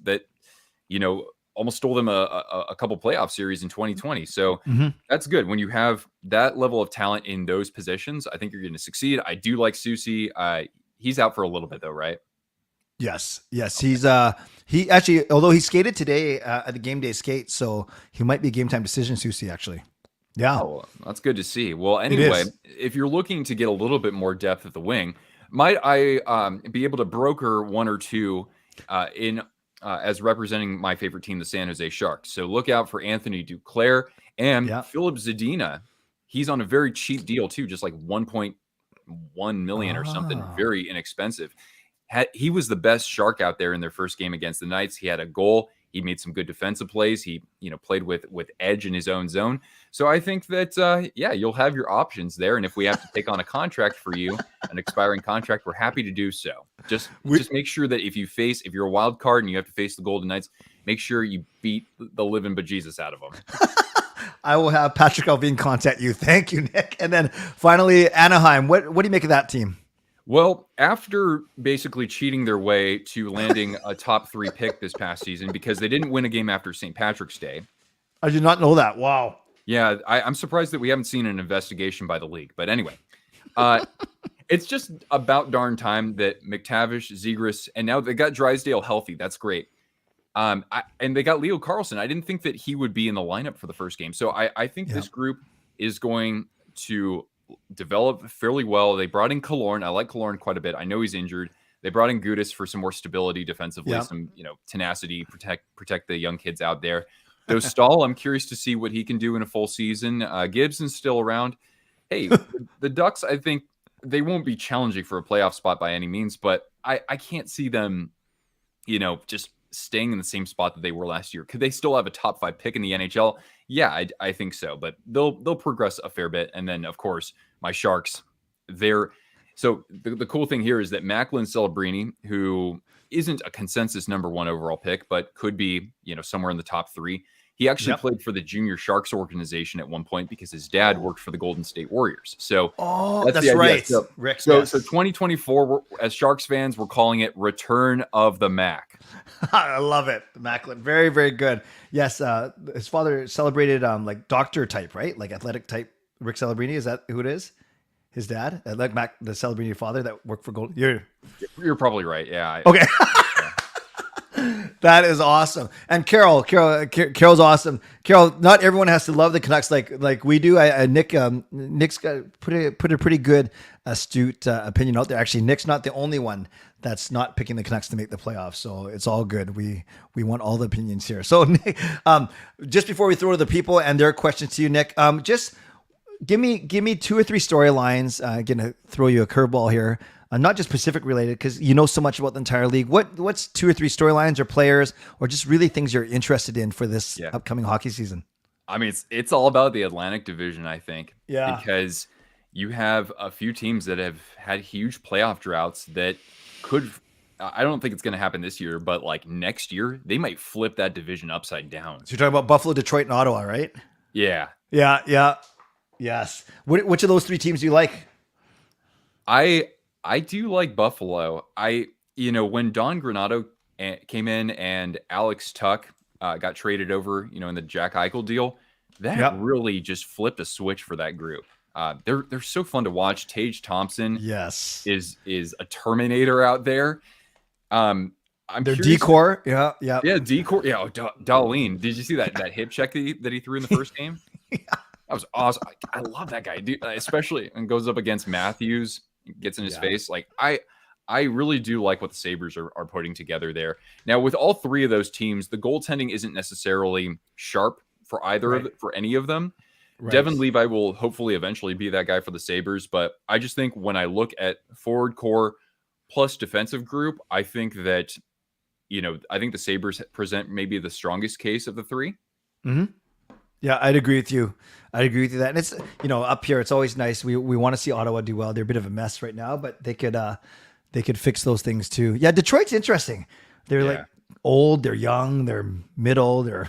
stole them a couple playoff series in 2020. So that's good. When you have that level of talent in those positions, I think you're going to succeed. I do like Susie. He's out for a little bit though, right? Yes. Okay. He actually, although he skated today at the game day skate, so he might be a game time decision, Susie, actually. Yeah. Oh, that's good to see. Well, anyway, if you're looking to get a little bit more depth at the wing, might I be able to broker one or two as representing my favorite team, the San Jose Sharks? So look out for Anthony Duclair and Philip Zadina. He's on a very cheap deal too, just like 1.1 million or something, very inexpensive. He was the best Shark out there in their first game against the Knights. He had a goal. He made some good defensive plays. He, played with edge in his own zone. So I think that, you'll have your options there. And if we have to take on a contract for you, an expiring contract, we're happy to do so. Just make sure that if you're a wild card and you have to face the Golden Knights, make sure you beat the living bejesus out of them. I will have Patrick Alvin contact you. Thank you, Nick. And then finally, Anaheim. What do you make of that team? Well, after basically cheating their way to landing a top 3 pick this past season because they didn't win a game after St. Patrick's Day. I did not know that. Wow. Yeah, I'm surprised that we haven't seen an investigation by the league. But anyway, it's just about darn time that McTavish, Zegras, and now they got Drysdale healthy. That's great. And they got Leo Carlson. I didn't think that he would be in the lineup for the first game. So I think this group is going to develop fairly well. They brought in Killorn. I like Killorn quite a bit. I know he's injured. They brought in Gudas for some more stability defensively, some tenacity, protect the young kids out there. Though Stahl, I'm curious to see what he can do in a full season. Gibson's still around. Hey, the Ducks, I think they won't be challenging for a playoff spot by any means, but I can't see them, just staying in the same spot that they were last year. Could they still have a top 5 pick in the NHL? Yeah, I think so, but they'll progress a fair bit. And then, of course, my Sharks, so the cool thing here is that Macklin Celebrini, who isn't a consensus number 1 overall pick, but could be, somewhere in the top 3. He actually played for the Junior Sharks organization at one point because his dad worked for the Golden State Warriors. So that's right. So, Rick, so 2024, as Sharks fans, we're calling it Return of the Mac. I love it. Macklin. Very, very good. Yes. His father celebrated like doctor type, right? Like athletic type Rick Celebrini. Is that who it is? His dad? Like the Celebrini father that worked for Gold. You're probably right. Yeah. Okay. That is awesome. And Carol's awesome. Carol, not everyone has to love the Canucks like we do. Nick's got put a pretty good, astute opinion out there. Actually, Nick's not the only one that's not picking the Canucks to make the playoffs. So it's all good. We want all the opinions here. So Nick, just before we throw to the people and their questions to you, Nick, just give me 2 or 3 storylines. Gonna throw you a curveball here. Not just Pacific related, because you know so much about the entire league. What's 2 or 3 storylines or players or just really things you're interested in for this upcoming hockey season? I mean, it's all about the Atlantic Division, I think. Yeah. Because you have a few teams that have had huge playoff droughts that could, I don't think it's going to happen this year, but like next year, they might flip that division upside down. So you're talking about Buffalo, Detroit, and Ottawa, right? Yeah. Yeah. Yes. Which of those 3 teams do you like? I do like Buffalo. When Don Granato came in and Alex Tuck got traded over, in the Jack Eichel deal, that really just flipped a switch for that group. They're so fun to watch. Tage Thompson, is a Terminator out there. Their decor, decor. Yeah, Darlene. Did you see that hip check that he threw in the first game? That was awesome. I love that guy, dude, especially and goes up against Matthews. Gets in his face. Like I really do like what the Sabres are putting together there. Now, with all 3 of those teams, the goaltending isn't necessarily sharp for for any of them. Right. Devin Levi will hopefully eventually be that guy for the Sabres, but I just think when I look at forward core plus defensive group, I think that I think the Sabres present maybe the strongest case of the 3. Mm-hmm. Yeah, I'd agree with you. I'd agree with you that. And it's, up here, it's always nice. We want to see Ottawa do well. They're a bit of a mess right now, but they could fix those things too. Yeah, Detroit's interesting. They're like old, they're young, they're middle, they're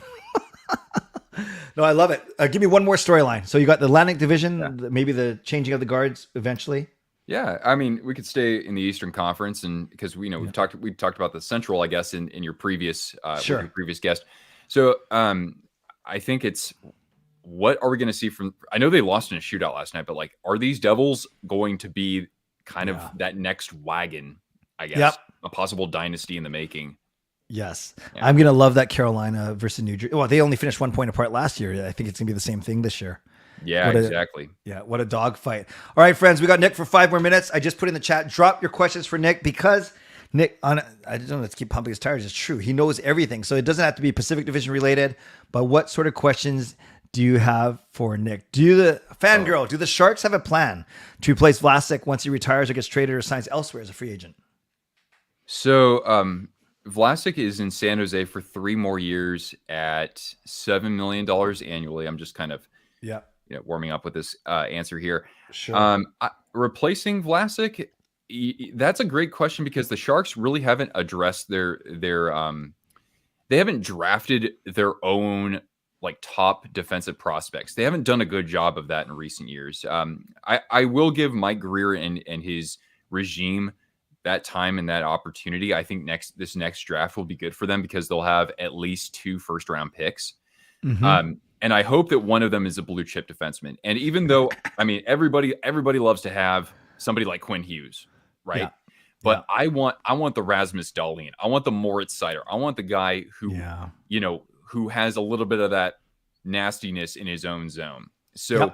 No, I love it. Give me one more storyline. So you got the Atlantic Division, maybe the changing of the guards eventually. Yeah, I mean, we could stay in the Eastern Conference, and because we've talked about the Central, I guess, in your previous with your previous guest. So I think it's, what are we going to see from? I know they lost in a shootout last night, but like, are these Devils going to be kind of that next wagon? I guess a possible dynasty in the making. Yes. Yeah. I'm going to love that Carolina versus New Jersey. Well, they only finished 1 point apart last year. I think it's going to be the same thing this year. Yeah, exactly. What a dog fight. All right, friends, we got Nick for 5 more minutes. I just put in the chat, drop your questions for Nick, because Nick, I don't have to keep pumping his tires. It's true. He knows everything. So it doesn't have to be Pacific Division related, but what sort of questions do you have for Nick? Do the Sharks have a plan to replace Vlasic once he retires or gets traded or signs elsewhere as a free agent? So, Vlasic is in San Jose for 3 more years at $7 million annually. I'm just kind of warming up with this answer here. Sure. Replacing Vlasic, that's a great question, because the Sharks really haven't addressed their they haven't drafted their own like top defensive prospects. They haven't done a good job of that in recent years. I will give Mike Greer and his regime that time and that opportunity. I think this next draft will be good for them, because they'll have at least 2 first-round picks. Mm-hmm. And I hope that one of them is a blue chip defenseman. And even though, I mean, everybody loves to have somebody like Quinn Hughes, right? Yeah. But I want the Rasmus Dahlin. I want the Moritz Seider. I want the guy who, who has a little bit of that nastiness in his own zone. So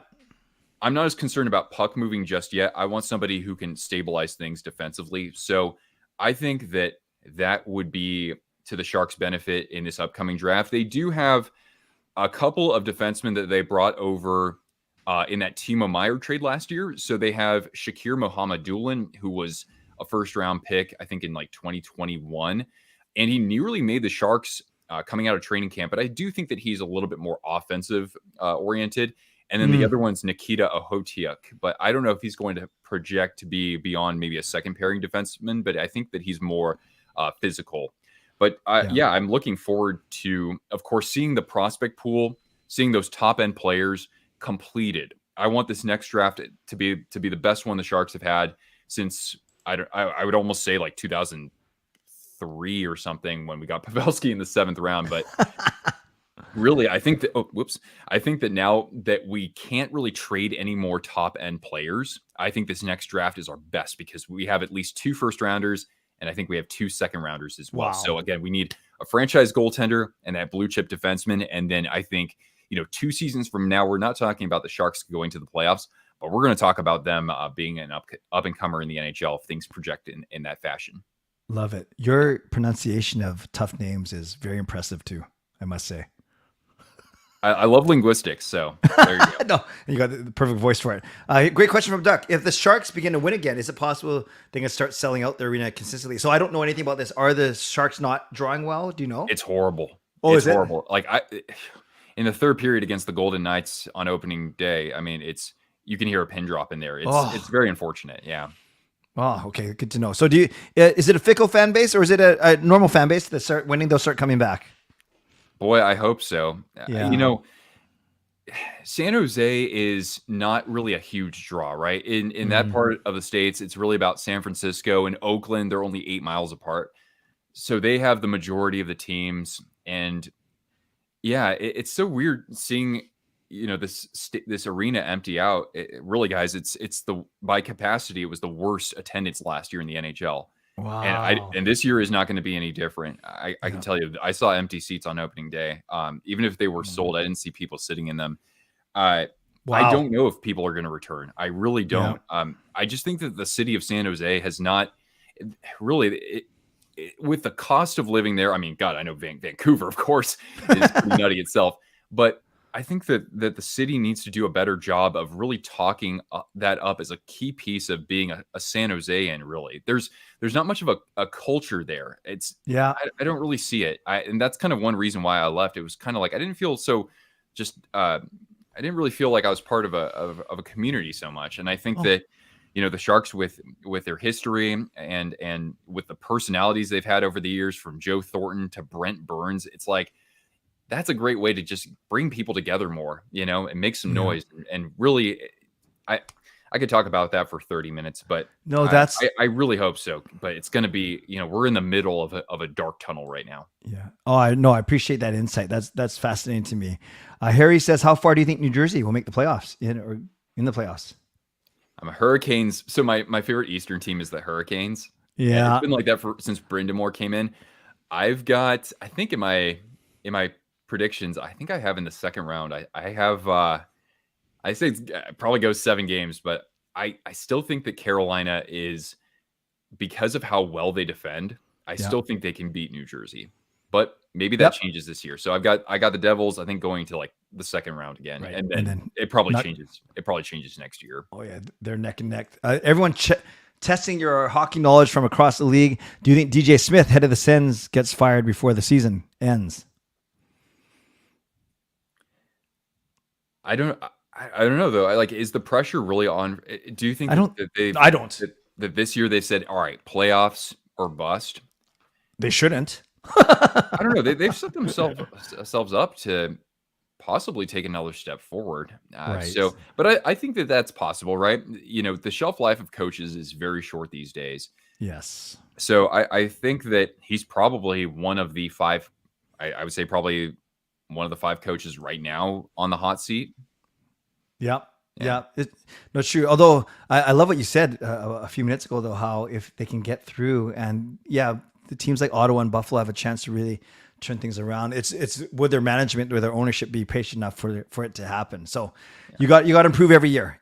I'm not as concerned about puck moving just yet. I want somebody who can stabilize things defensively. So I think that would be to the Sharks' benefit in this upcoming draft. They do have a couple of defensemen that they brought over in that Timo Meier trade last year. So they have Shakir Mohammedoulin, who was a first-round pick, I think, in like 2021. And he nearly made the Sharks coming out of training camp. But I do think that he's a little bit more offensive oriented. And then the other one's Nikita Ahotiuk. But I don't know if he's going to project to be beyond maybe a second pairing defenseman. But I think that he's more physical. But I'm looking forward to, of course, seeing the prospect pool, seeing those top end players completed. I want this next draft to be the best one the Sharks have had since I would almost say like 2003 or something, when we got Pavelski in the 7th round. But really, I think that now that we can't really trade any more top end players, I think this next draft is our best, because we have at least 2 first rounders. And I think we have 2 second rounders as well. Wow. So again, we need a franchise goaltender and that blue chip defenseman. And then I think, 2 seasons from now, we're not talking about the Sharks going to the playoffs, but we're going to talk about them being an up and comer in the NHL if things project in that fashion. Love it. Your pronunciation of tough names is very impressive too, I must say. I love linguistics, so there you go. No, you got the perfect voice for it. Great question from Duck. If the Sharks begin to win again, is it possible they can start selling out their arena consistently? So I don't know anything about this. Are the Sharks not drawing well? Do you know? It's horrible. Oh, it's horrible. Like in the 3rd period against the Golden Knights on opening day, I mean, you can hear a pin drop in there. It's very unfortunate. Yeah. Oh, okay. Good to know. So is it a fickle fan base, or is it a normal fan base that start winning, they'll start coming back? Boy, I hope so. Yeah. San Jose is not really a huge draw, right? In that part of the States, it's really about San Francisco and Oakland. They're only 8 miles apart. So they have the majority of the teams. And it's so weird seeing, this arena empty out. Really, guys, it's by capacity, it was the worst attendance last year in the NHL. Wow. And this year is not going to be any different. I can tell you, I saw empty seats on opening day. Even if they were sold, I didn't see people sitting in them. I don't know if people are going to return. I really don't. Yeah. I just think that the city of San Jose has not really, with the cost of living there. I mean, God, I know Vancouver, of course, is pretty nutty itself, but I think that the city needs to do a better job of really talking that up as a key piece of being a San Josean. Really, there's not much of a culture there. I don't really see it. And that's kind of one reason why I left. It was kind of like I didn't feel so just I didn't really feel like I was part of a community so much. And I think that, you know, the Sharks with their history and with the personalities they've had over the years, from Joe Thornton to Brent Burns, it's like, that's a great way to just bring people together more, you know, and make some noise. And really, I could talk about that for 30 minutes, but no, I really hope so. But it's going to be, you know, we're in the middle of a dark tunnel right now. Yeah. Oh, I appreciate that insight. That's fascinating to me. Harry says, how far do you think New Jersey will make the playoffs in the playoffs? I'm a Hurricanes. So my favorite Eastern team is the Hurricanes. Yeah. And it's been like that since Brindamore came in. I've got, I think in my predictions, I think I have in the second round, I have, I say it's probably goes 7 games, but I still think that Carolina is, because of how well they defend, I still think they can beat New Jersey. But maybe that changes this year. So I got the Devils, I think, going to like the second round again, Right. and then it probably changes. It probably changes next year. Oh yeah, they're neck and neck. Everyone testing your hockey knowledge from across the league. Do you think DJ Smith, head of the Sens, gets fired before the season ends? I don't know though. Is the pressure really on? Do you think that this year they said, all right, playoffs or bust? They shouldn't. I don't know. They've set themselves up to possibly take another step forward. Right. So, but I think that that's possible, right? You know, the shelf life of coaches is very short these days. Yes. So I think that he's probably one of the 5. I would say probably one of the 5 coaches right now on the hot seat. Yeah. Not true. Although I love what you said a few minutes ago, though, how if they can get through, and the teams like Ottawa and Buffalo have a chance to really turn things around. It's would their management or their ownership be patient enough for it to happen? So you got to improve every year.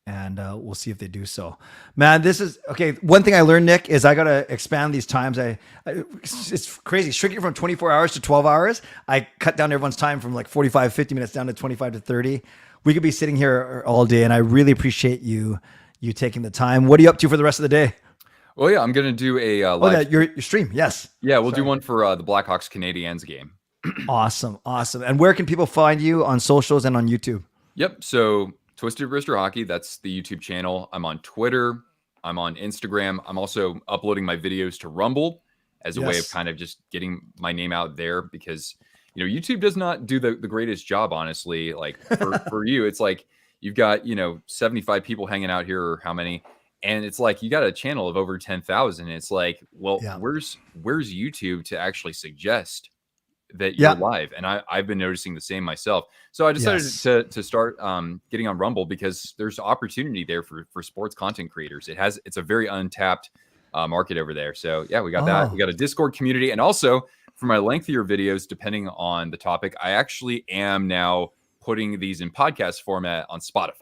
And we'll see if they do so. Man, this is okay. One thing I learned, Nick, is I got to expand these times. It's crazy. Shrinking from 24 hours to 12 hours. I cut down everyone's time from like 45, 50 minutes down to 25 to 30. We could be sitting here all day, and I really appreciate you taking the time. What are you up to for the rest of the day? Well, yeah, I'm going to do a live... your stream. Yes. Yeah, we'll do one for the Blackhawks Canadiens game. Awesome. And where can people find you on socials and on YouTube? Yep. So Twisted Wrister Hockey, that's the YouTube channel. I'm on Twitter. I'm on Instagram. I'm also uploading my videos to Rumble as a way of kind of just getting my name out there, because, you know, YouTube does not do the greatest job, honestly. Like for you, it's like you've got, 75 people hanging out here, or how many, and it's like you got a channel of over 10,000. It's like, well, where's YouTube to actually suggest that you're live? And I've been noticing the same myself. So I decided to start getting on Rumble, because there's opportunity there for sports content creators. It's a very untapped market over there. So yeah, we got that. We got a Discord community, and also for my lengthier videos, depending on the topic, I actually am now putting these in podcast format on Spotify.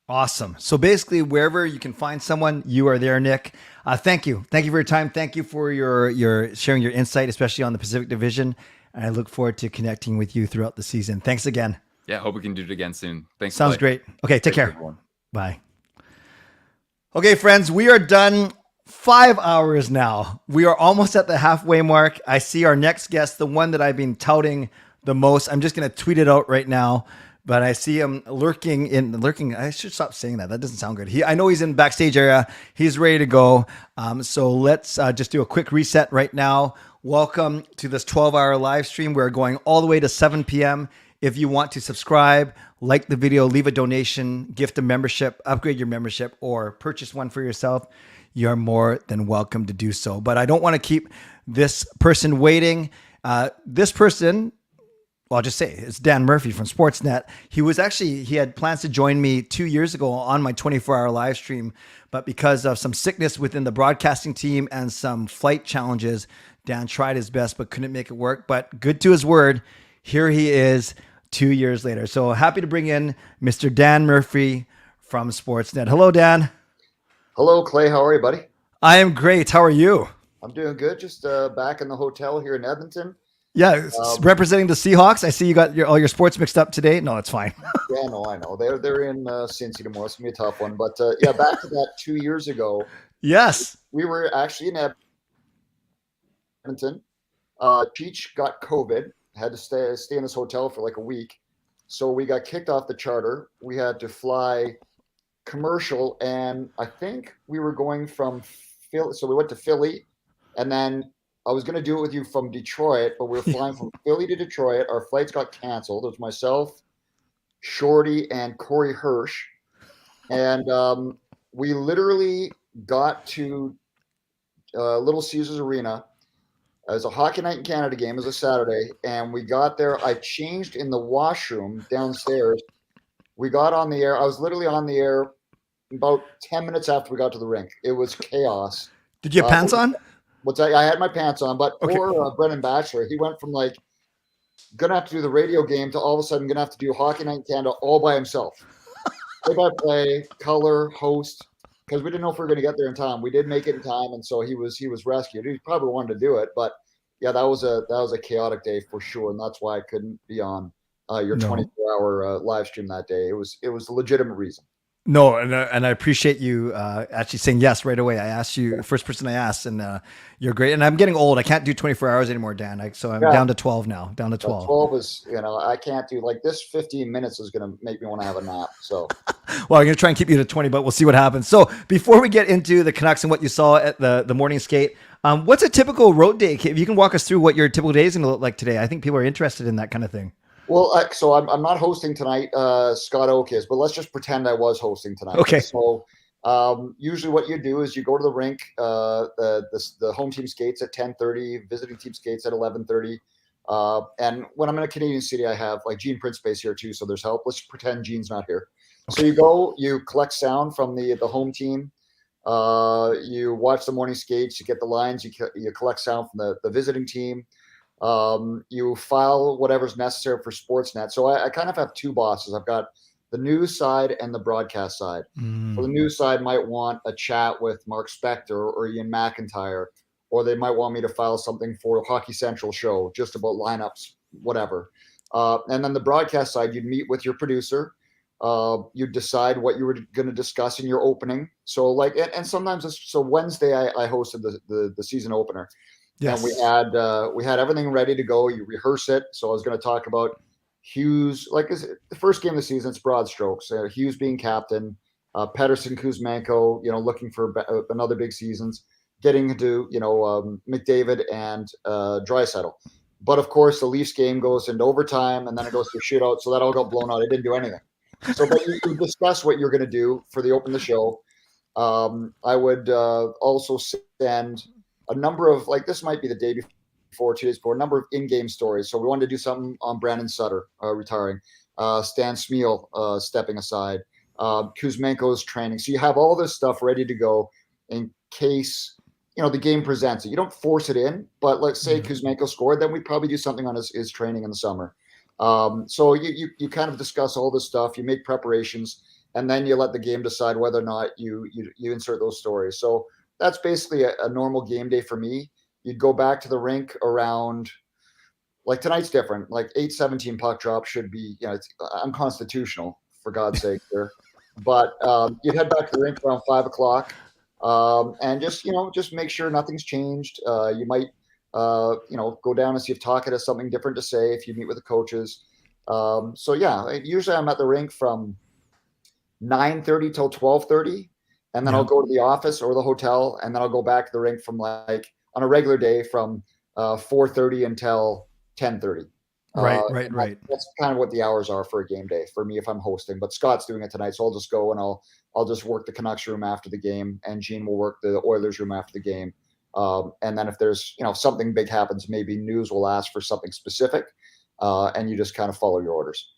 Awesome. So basically, wherever you can find someone, you are there, Nick. Thank you for your time. Thank you for your sharing your insight, especially on the Pacific Division. And I look forward to connecting with you throughout the season. Thanks again. Yeah, hope we can do it again soon. Thanks. Sounds great. Okay, take care. Everyone. Bye. Okay, friends, we are done. 5 hours now. We are almost at the halfway mark. I see our next guest, the one that I've been touting the most. I'm just going to tweet it out right now, but I see him lurking. I should stop saying that. That doesn't sound good. I know he's in the backstage area. He's ready to go. So let's just do a quick reset right now. Welcome to this 12-hour live stream. We're going all the way to 7 p.m. If you want to subscribe, like the video, leave a donation, gift a membership, upgrade your membership, or purchase one for yourself, you're more than welcome to do so. But I don't want to keep this person waiting. This person, well, I'll just say it's Dan Murphy from Sportsnet. He had plans to join me 2 years ago on my 24-hour live stream, but because of some sickness within the broadcasting team and some flight challenges, Dan tried his best but couldn't make it work. But good to his word, here he is 2 years later. So happy to bring in Mr. Dan Murphy from Sportsnet. Hello, Dan. Hello, Clay. How are you, buddy? I am great. How are you? I'm doing good. Just back in the hotel here in Edmonton. Yeah, representing the Seahawks. I see you got all your sports mixed up today. No, it's fine. Yeah, no, I know. They're in Cincy tomorrow. It's going to be a tough one. But yeah, back to that 2 years ago. Yes. We were actually in Edmonton. Peach got COVID. had to stay in this hotel for like a week. So we got kicked off the charter. We had to fly commercial, and I think we were going from Philly. So we went to Philly, and then I was going to do it with you from Detroit, but we were flying from Philly to Detroit. Our flights got canceled. It was myself, Shorty, and Corey Hirsch. And we literally got to Little Caesars Arena. It was a Hockey Night in Canada game. It was a Saturday. And we got there. I changed in the washroom downstairs. We got on the air. I was literally on the air about 10 minutes after we got to the rink. It was chaos. Did you have pants on? I had my pants on, but poor Brendan Batchelor, he went from like gonna have to do the radio game to all of a sudden gonna have to do Hockey Night in Canada all by himself. Play-by-play, color, host, because we didn't know if we were gonna get there in time. We did make it in time, and so he was rescued. He probably wanted to do it, but yeah, that was a chaotic day for sure, and that's why I couldn't be on your 24-hour live stream that day. It was a legitimate reason. No, and I appreciate you actually saying yes right away. I asked you, first person I asked, and you're great. And I'm getting old. I can't do 24 hours anymore, Dan. So I'm down to 12 now. Down to 12. 12 is, I can't do like this. 15 minutes is going to make me want to have a nap. So, well, I'm going to try and keep you to 20, but we'll see what happens. So before we get into the Canucks and what you saw at the morning skate, what's a typical road day? If you can walk us through what your typical day is going to look like today, I think people are interested in that kind of thing. Well, so I'm not hosting tonight. Scott Oak is, but let's just pretend I was hosting tonight. Okay. So usually what you do is you go to the rink. The home team skates at 10:30, visiting team skates at 11:30. And when I'm in a Canadian city, I have like Gene Principe's here too, so there's help. Let's pretend Gene's not here. Okay. So you go, you collect sound from the home team. You watch the morning skates. You get the lines. You collect sound from the visiting team. You file whatever's necessary for Sportsnet. So I kind of have two bosses. I've got the news side and the broadcast side. So the news side might want a chat with Mark Spector or Ian McIntyre, or they might want me to file something for a Hockey Central show, just about lineups, whatever. And then the broadcast side, you'd meet with your producer. You'd decide what you were going to discuss in your opening. So and sometimes so Wednesday I hosted the season opener. Yes. And we had everything ready to go. You rehearse it. So I was going to talk about Hughes, the first game of the season. It's broad strokes. Hughes being captain, Pettersson, Kuzmenko, looking for another big seasons, getting into McDavid and Draisaitl. But of course, the Leafs game goes into overtime, and then it goes to a shootout. So that all got blown out. I didn't do anything. So, but you discuss what you're going to do for the open the show. I would also send a number of, this might be the day before, 2 days before, a number of in-game stories. So we wanted to do something on Brandon Sutter retiring, Stan Smeal stepping aside, Kuzmenko's training. So you have all this stuff ready to go in case, the game presents it. You don't force it in, but let's say Kuzmenko scored, then we probably do something on his training in the summer. So you kind of discuss all this stuff, you make preparations, and then you let the game decide whether or not you insert those stories. So that's basically a normal game day for me. You'd go back to the rink around, tonight's different, 8:17 puck drop should be, it's unconstitutional, for God's sake there. But you'd head back to the rink around 5 o'clock and just make sure nothing's changed. You might, go down and see if Taka has something different to say if you meet with the coaches. So yeah, usually I'm at the rink from 9:30 till 12:30. And then I'll go to the office or the hotel, and then I'll go back to the rink from on a regular day from 4:30 until 10:30. Right. That's kind of what the hours are for a game day for me if I'm hosting. But Scott's doing it tonight, so I'll just go and I'll just work the Canucks room after the game, and Gene will work the Oilers room after the game. And then if there's something big happens, maybe news will ask for something specific, and you just kind of follow your orders.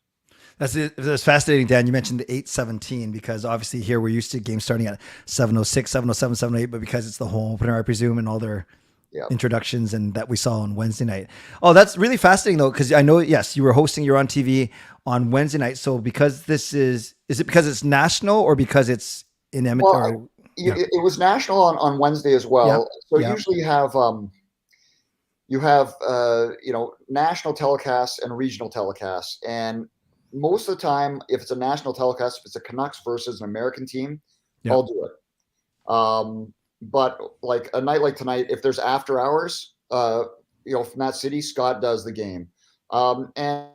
That's fascinating, Dan. You mentioned the 8:17 because obviously here we're used to games starting at 7:06, 7:07, 7:08, but because it's the home opener, I presume, and all their introductions and that we saw on Wednesday night. Oh, that's really fascinating though, because I know, yes, you were hosting, you're on TV on Wednesday night. So because this is it because it's national or because it's in Edmonton? Well, it was national on Wednesday as well. So usually you have national telecasts and regional telecasts, and most of the time, if it's a national telecast, if it's a Canucks versus an American team, I'll do it. But a night like tonight, if there's after hours, from that city, Scott does the game. And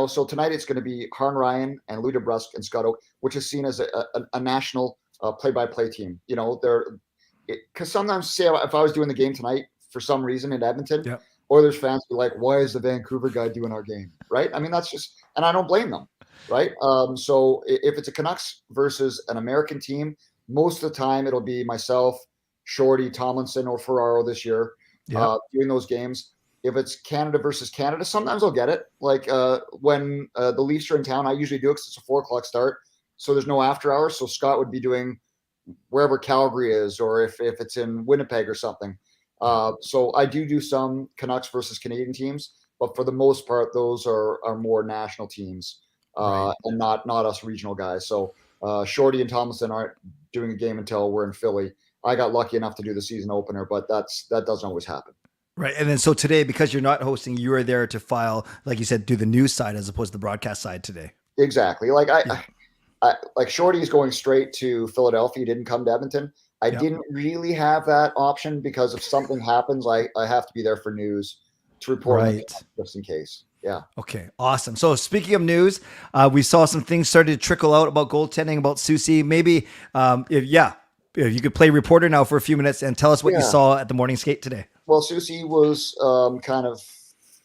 so tonight it's going to be Harn Ryan and Louis DeBrusque and Scott Oak, which is seen as a national play-by-play team. Because sometimes, say if I was doing the game tonight for some reason in Edmonton, Oilers fans be like, "Why is the Vancouver guy doing our game?" Right? I mean, that's just, and I don't blame them. Right? So if it's a Canucks versus an American team, most of the time it'll be myself, Shorty, Tomlinson, or Ferraro this year doing those games. If it's Canada versus Canada, sometimes I'll get it. Like when the Leafs are in town, I usually do it because it's a 4:00 start, so there's no after hours. So Scott would be doing wherever Calgary is, or if it's in Winnipeg or something. So I do some Canucks versus Canadian teams, but for the most part, those are more national teams and not us regional guys. So Shorty and Tomlinson aren't doing a game until we're in Philly. I got lucky enough to do the season opener, but that doesn't always happen. Right. And then so today, because you're not hosting, you are there to file, like you said, do the news side as opposed to the broadcast side today. Exactly. Like like Shorty is going straight to Philadelphia. He didn't come to Edmonton. I didn't really have that option because if something happens, I have to be there for news to report just in case. Yeah. Okay. Awesome. So speaking of news, we saw some things started to trickle out about goaltending, about Susie. Maybe, if you could play reporter now for a few minutes and tell us what you saw at the morning skate today. Well, Susie was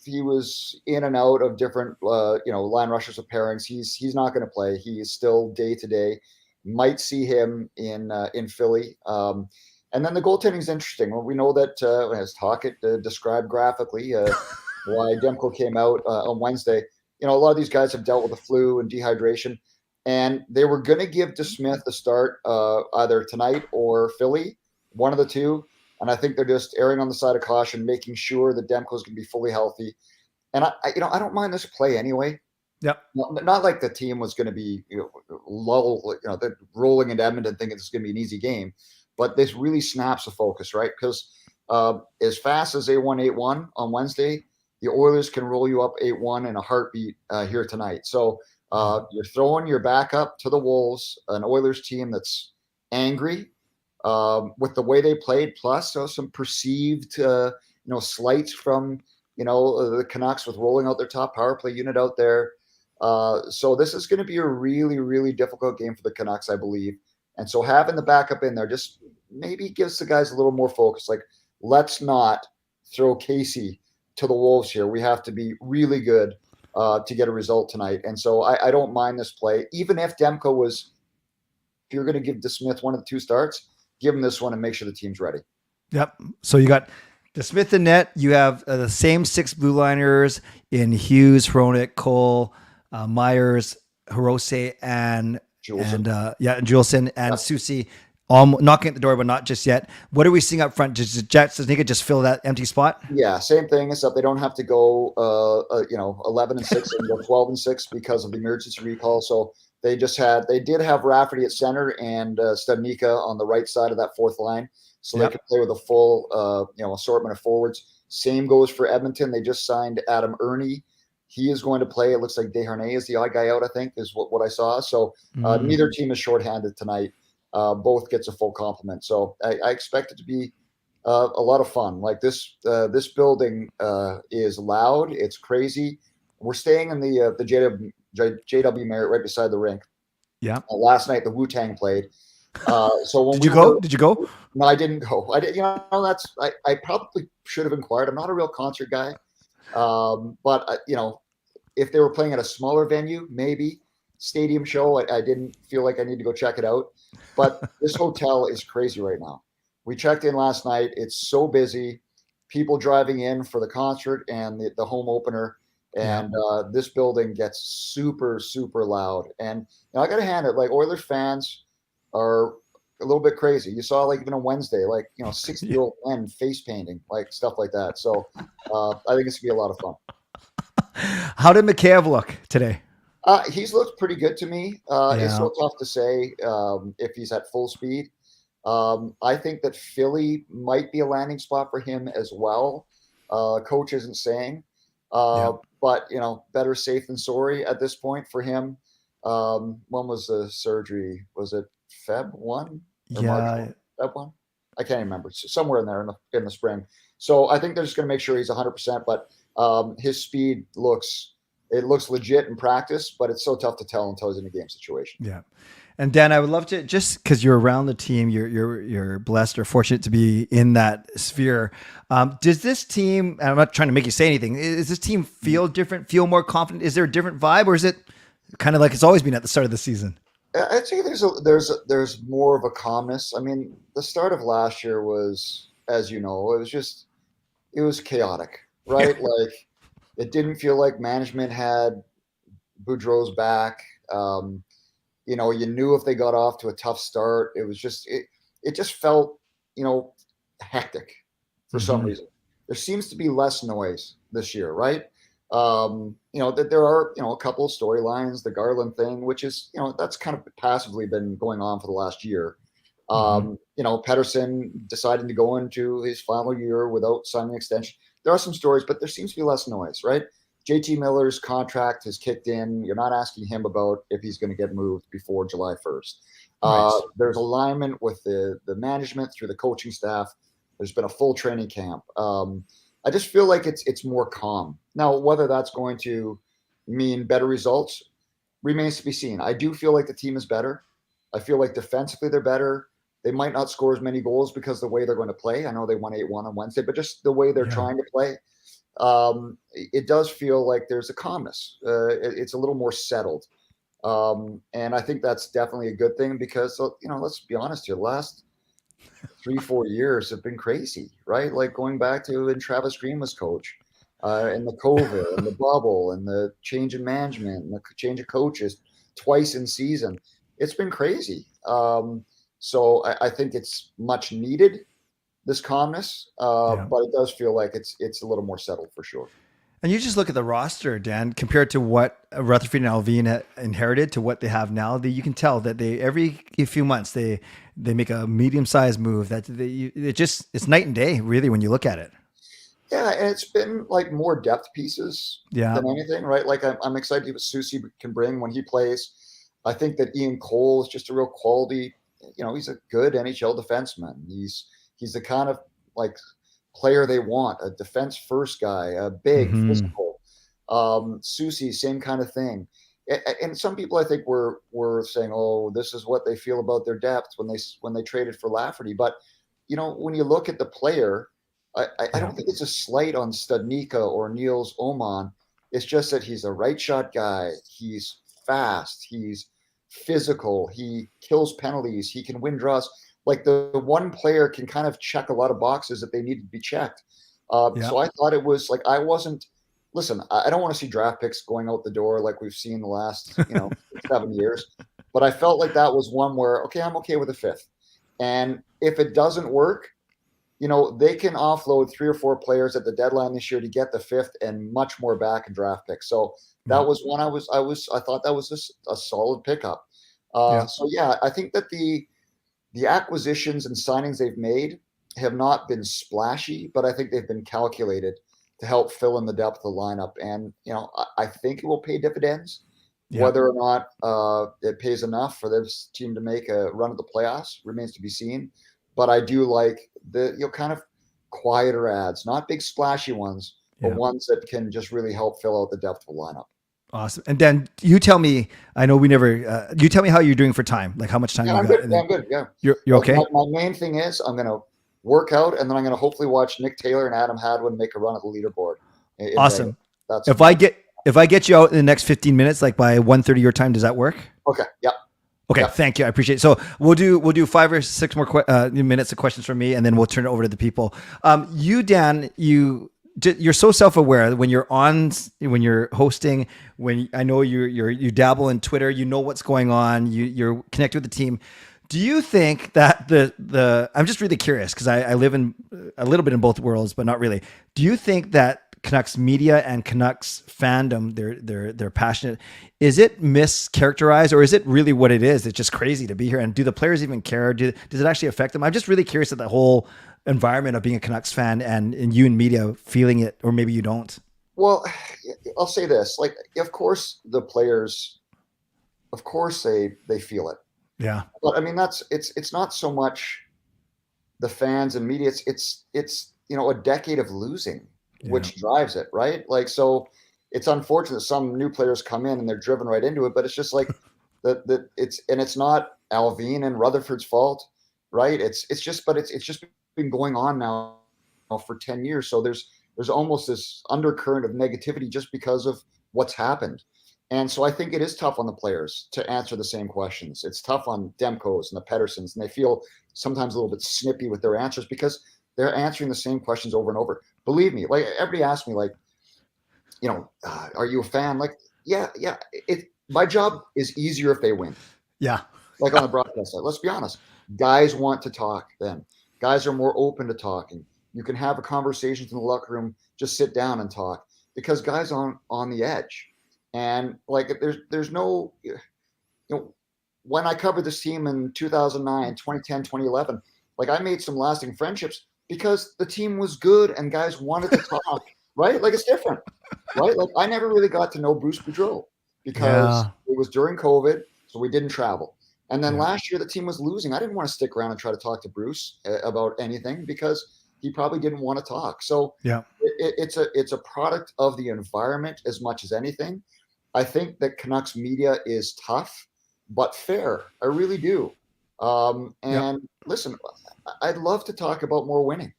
he was in and out of different, line rushers with pairings. He's not going to play. He is still day to day. Might see him in Philly. And then the goaltending is interesting. Well, we know that as Tocchet described graphically why Demko came out on Wednesday. A lot of these guys have dealt with the flu and dehydration, and they were going to give DeSmith a start either tonight or Philly, one of the two. And I think they're just erring on the side of caution, making sure that Demko's going to be fully healthy. And I don't mind this play anyway. Yep. Not like the team was going to be lull. They're rolling into Edmonton thinking it's going to be an easy game, but this really snaps the focus, right? Because as fast as they won 8-1 on Wednesday, the Oilers can roll you up 8-1 in a heartbeat here tonight. So you're throwing your backup to the Wolves, an Oilers team that's angry. With the way they played, plus some perceived, slights from, the Canucks with rolling out their top power play unit out there. So this is going to be a really, really difficult game for the Canucks, I believe. And so having the backup in there just maybe gives the guys a little more focus. Like, let's not throw Casey to the Wolves here. We have to be really good to get a result tonight. And so I don't mind this play. Even if Demko was, if you're going to give DeSmith one of the two starts, give him this one and make sure the team's ready. Yep. So you got DeSmith in net. You have the same six blue liners in Hughes, Hronik, Cole, Myers, Hirose, and Juleson and Susie. Knocking at the door, but not just yet. What are we seeing up front? Does Nika just fill that empty spot? Yeah, same thing. Except they don't have to go, 11-6 and go 12-6 because of the emergency recall. So they did have Rafferty at center and Studnicka on the right side of that fourth line. So they could play with a full, assortment of forwards. Same goes for Edmonton. They just signed Adam Ernie. He is going to play. It looks like Desharnais is the odd guy out, I think, is what I saw. So neither team is shorthanded tonight. Both gets a full complement. So I expect it to be a lot of fun. Like this building is loud. It's crazy. We're staying in the JW Marriott right beside the rink. Yeah. Last night the Wu-Tang played. So when Did you go? Did you go? No, I didn't go. I did. I probably should have inquired. I'm not a real concert guy. But if they were playing at a smaller venue, maybe stadium show, I didn't feel like I need to go check it out. But this hotel is crazy right now. We checked in last night. It's so busy. People driving in for the concert and the home opener. And this building gets super, super loud. And I got to hand it, like, Oilers fans are a little bit crazy. You saw, like, even on Wednesday, like, 60-year-old men face painting, like stuff like that. So I think it's going to be a lot of fun. How did Mikheyev look today? He's looked pretty good to me. It's so tough to say if he's at full speed. I think that Philly might be a landing spot for him as well. Coach isn't saying. But, better safe than sorry at this point for him. When was the surgery? Was it Feb 1? March 1? Feb 1? I can't remember. It's somewhere in there in the spring. So I think they're just going to make sure he's 100%. But His speed looks legit in practice, but it's so tough to tell until he's in a game situation. Yeah. And Dan, I would love to, just because you're around the team, you're blessed or fortunate to be in that sphere. Does this team, and I'm not trying to make you say anything, is this team feel different, feel more confident? Is there a different vibe, or is it kind of like it's always been at the start of the season? I'd say there's more of a calmness. I mean, the start of last year was, as you know, it was chaotic, right? Like, it didn't feel like management had Boudreau's back. You know, you knew if they got off to a tough start, it was just it just felt, you know, hectic for some reason. There seems to be less noise this year, right? You know, that there are, you know, a couple of storylines, the Garland thing, which is, you know, that's kind of passively been going on for the last year. You know, Pettersson deciding to go into his final year without signing an extension. There are some stories, but there seems to be less noise, right? JT Miller's contract has kicked in. You're not asking him about if he's going to get moved before July 1st. Nice. There's alignment with the management through the coaching staff. There's been a full training camp. I just feel like it's more calm. Now, whether that's going to mean better results remains to be seen. I do feel like the team is better. I feel like defensively they're better. They might not score as many goals because of the way they're going to play. I know they won 8-1 on Wednesday, but just the way they're trying to play. It does feel like there's a calmness. It's a little more settled. And I think that's definitely a good thing because, you know, let's be honest here, the last 3-4 years have been crazy, right? Like going back to when Travis Green was coach, and the COVID and the bubble and the change in management and the change of coaches twice in season. It's been crazy. So I think it's much needed, this calmness, but it does feel like it's a little more settled for sure. And you just look at the roster, Dan, compared to what Rutherford and Alvin inherited to what they have now. You can tell that they every few months they make a medium-sized move. That it's night and day, really, when you look at it. Yeah, and it's been like more depth pieces than anything, right? Like I'm excited to see what Susie can bring when he plays. I think that Ian Cole is just a real quality. You know, he's a good NHL defenseman. He's the kind of like player they want, a defense first guy, a big physical. Susie, same kind of thing. And some people I think were saying, oh, this is what they feel about their depth when they traded for Lafferty. But you know, when you look at the player, I don't think it's a slight on Studnicka or Niels Oman. It's just that he's a right shot guy. He's fast. He's physical. He kills penalties. He can win draws. Like the one player can kind of check a lot of boxes that they need to be checked. So I thought it was like, I don't want to see draft picks going out the door like we've seen the last 7 years. But I felt like that was one where, okay, I'm okay with a fifth. And if it doesn't work, you know, they can offload 3 or 4 players at the deadline this year to get the fifth and much more back in draft picks. So that was one I thought that was just a solid pickup. So yeah, I think that the acquisitions and signings they've made have not been splashy, but I think they've been calculated to help fill in the depth of the lineup. And, you know, I think it will pay dividends. Whether or not it pays enough for this team to make a run at the playoffs remains to be seen. But I do like the kind of quieter ads, not big splashy ones, but ones that can just really help fill out the depth of the lineup. Awesome. And then you tell me, I know we never, you tell me how you're doing for time, like how much time you got. Good. I'm good. Yeah. You're okay? My main thing is I'm going to work out and then I'm going to hopefully watch Nick Taylor and Adam Hadwin make a run at the leaderboard. Awesome. If I get you out in the next 15 minutes, like by 1:30 your time, does that work? Okay. Yeah. Okay. Yep. Thank you. I appreciate it. So we'll do 5 or 6 more minutes of questions from me, and then we'll turn it over to the people. You, Dan, you're so self-aware when you're hosting, when I know you dabble in Twitter, you know what's going on, you're connected with the team. Do you think that I'm just really curious because I live in a little bit in both worlds, but not really. Do you think that Canucks media and Canucks fandom, they're passionate, is it mischaracterized or is it really what it is? It's just crazy to be here. And do the players even care? Does it actually affect them? I'm just really curious at the whole environment of being a Canucks fan and you in media feeling it, or maybe you don't. Well, I'll say this, like, of course the players, of course they feel it. Yeah. But I mean, it's not so much the fans and media. It's a decade of losing. which drives it, right? Like, so it's unfortunate some new players come in and they're driven right into it, but it's just like it's not Alvin and Rutherford's fault, right? It's just been going on now for 10 years. So there's almost this undercurrent of negativity just because of what's happened. And so I think it is tough on the players to answer the same questions. It's tough on Demkos and the Pedersens, and they feel sometimes a little bit snippy with their answers because they're answering the same questions over and over. Believe me, like everybody asks me, like, are you a fan? Like, yeah. My job is easier if they win. Yeah. Like on the broadcast side, let's be honest. Guys want to talk then. Guys are more open to talking. You can have a conversation in the locker room, just sit down and talk because guys are on the edge. And like, there's no, when I covered this team in 2009, 2010, 2011, like I made some lasting friendships because the team was good and guys wanted to talk, right? Like it's different, right? Like I never really got to know Bruce Boudreau because it was during COVID, so we didn't travel. And then last year the team was losing. I didn't want to stick around and try to talk to Bruce about anything because he probably didn't want to talk. So it's a product of the environment as much as anything. I think that Canucks media is tough, but fair. I really do. Listen, I'd love to talk about more winning.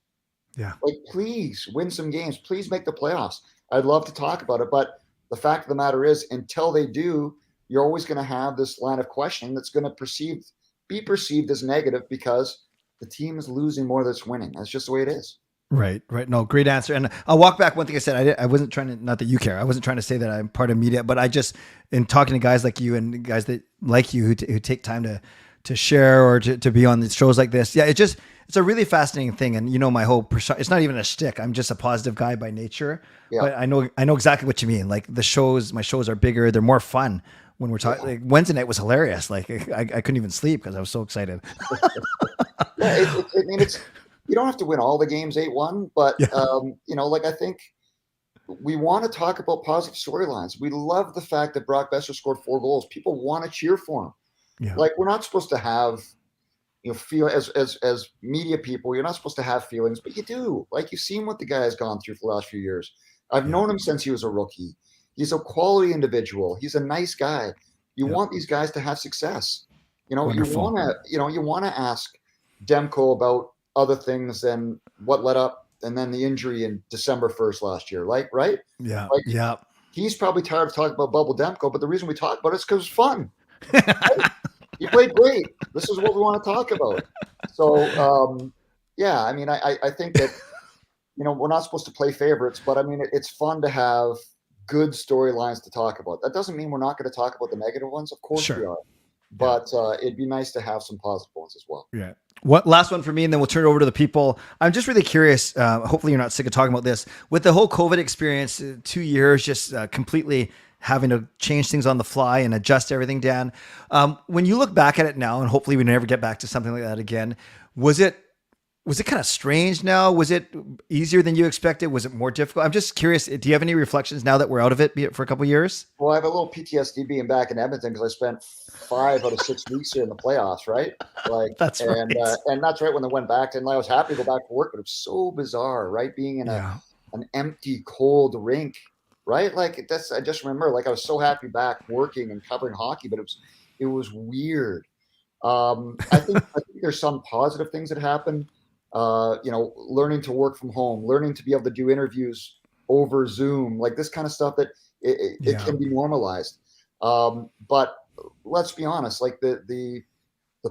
Yeah. Like, please win some games. Please make the playoffs. I'd love to talk about it. But the fact of the matter is, until they do, you're always going to have this line of questioning that's going to be perceived as negative because the team is losing more than it's winning. That's just the way it is. Right. No, great answer. And I'll walk back one thing I said. I wasn't trying to, not that you care, I wasn't trying to say that I'm part of media, but I just, in talking to guys like you and guys that like you who take time to share or to be on the shows like this. Yeah, it's a really fascinating thing. And my whole persona, it's not even a shtick. I'm just a positive guy by nature, but I know exactly what you mean. Like my shows are bigger. They're more fun when we're talking. Like Wednesday night was hilarious. Like I couldn't even sleep because I was so excited. You don't have to win all the games 8-1, but I think we want to talk about positive storylines. We love the fact that Brock Besser scored 4 goals. People want to cheer for him. Yeah. Like we're not supposed to have, feel as media people, you're not supposed to have feelings, but you do. Like you've seen what the guy has gone through for the last few years. I've known him since he was a rookie. He's a quality individual. He's a nice guy. You want these guys to have success. Wonderful. You want to ask Demko about other things than what led up and then the injury in December 1st last year. Like, right? Yeah. He's probably tired of talking about Bubble Demko, but the reason we talk about it is because it's fun. Right? He played great. This is what we want to talk about. So, I think that, we're not supposed to play favorites, but I mean, it's fun to have good storylines to talk about. That doesn't mean we're not going to talk about the negative ones. Of course we are. But it'd be nice to have some positive ones as well. Yeah. What last one for me, and then we'll turn it over to the people. I'm just really curious. Hopefully, you're not sick of talking about this. With the whole COVID experience, 2 years, just completely having to change things on the fly and adjust everything, Dan. When you look back at it now, and hopefully we never get back to something like that again, was it kind of strange now? Was it easier than you expected? Was it more difficult? I'm just curious. Do you have any reflections now that we're out of it, be it for a couple of years? Well, I have a little PTSD being back in Edmonton because I spent 5 out of 6 weeks here in the playoffs, right? Like that's right. And that's right when they went back. And I was happy to go back to work, but it was so bizarre, right? Being in an empty, cold rink, right? Like I just remember, like I was so happy back working and covering hockey, but it was weird. I think there's some positive things that happened. Learning to work from home, learning to be able to do interviews over Zoom, like this kind of stuff that it can be normalized. But let's be honest, like the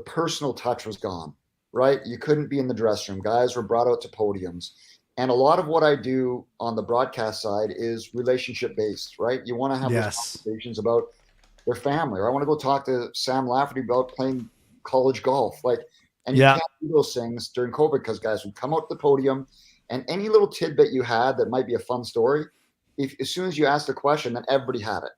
personal touch was gone, right? You couldn't be in the dressing room. Guys were brought out to podiums. And a lot of what I do on the broadcast side is relationship based, right? You want to have those conversations about their family, or I want to go talk to Sam Lafferty about playing college golf. And you can't do those things during COVID because guys would come out to the podium, and any little tidbit you had that might be a fun story, as soon as you asked a question, then everybody had it,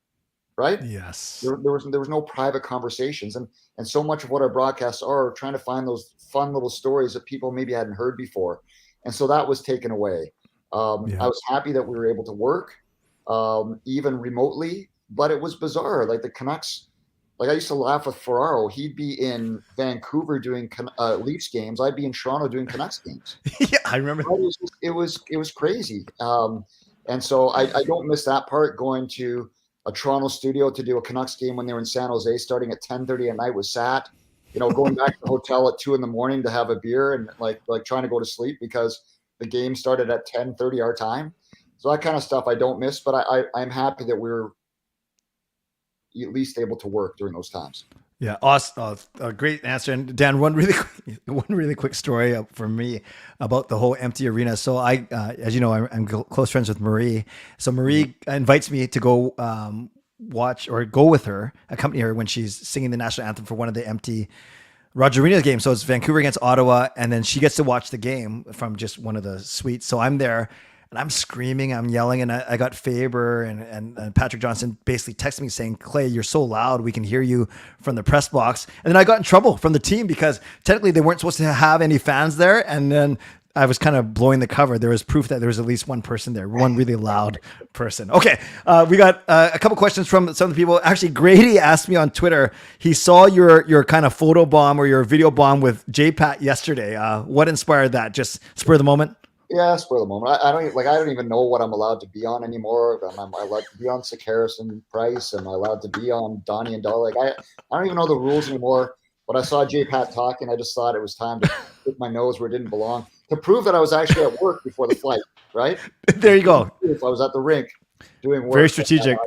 right? Yes. There was no private conversations, and so much of what our broadcasts are trying to find those fun little stories that people maybe hadn't heard before, and so that was taken away. I was happy that we were able to work even remotely, but it was bizarre. Like the Canucks. like I used to laugh with Ferraro. He'd be in Vancouver doing Leafs games. I'd be in Toronto doing Canucks games. Yeah, I remember. It was crazy. And so I don't miss that part. Going to a Toronto studio to do a Canucks game when they were in San Jose, starting at 10:30 at night with Sat. Going back to the hotel at 2 a.m. to have a beer and like trying to go to sleep because the game started at 10:30 our time. So that kind of stuff I don't miss, but I'm happy that we're at least able to work during those times. Yeah, awesome. A great answer. And Dan, one really quick story from me about the whole empty arena. So I, as you know, I'm close friends with Marie. So Marie invites me to go watch or go with her, accompany her when she's singing the national anthem for one of the empty Roger Arena games. So it's Vancouver against Ottawa, and then she gets to watch the game from just one of the suites. So I'm there. And I'm screaming, I'm yelling, and I got Faber and Patrick Johnson basically texting me saying, Clay, you're so loud, we can hear you from the press box. And then I got in trouble from the team because technically they weren't supposed to have any fans there. And then I was kind of blowing the cover. There was proof that there was at least one person there, one really loud person. Okay, we got a couple questions from some of the people. Actually, Grady asked me on Twitter, he saw your kind of photo bomb or your video bomb with J-Pat yesterday. What inspired that? Just spur of the moment? Yeah, spur of the moment. I don't even know what I'm allowed to be on anymore. I'm allowed to be on Sick Harrison Price. Am I allowed to be on Donnie and Dolly? I don't even know the rules anymore. But I saw J-Pat talking. I just thought it was time to put my nose where it didn't belong to prove that I was actually at work before the flight. Right there, you go. If I was at the rink doing work, very strategic.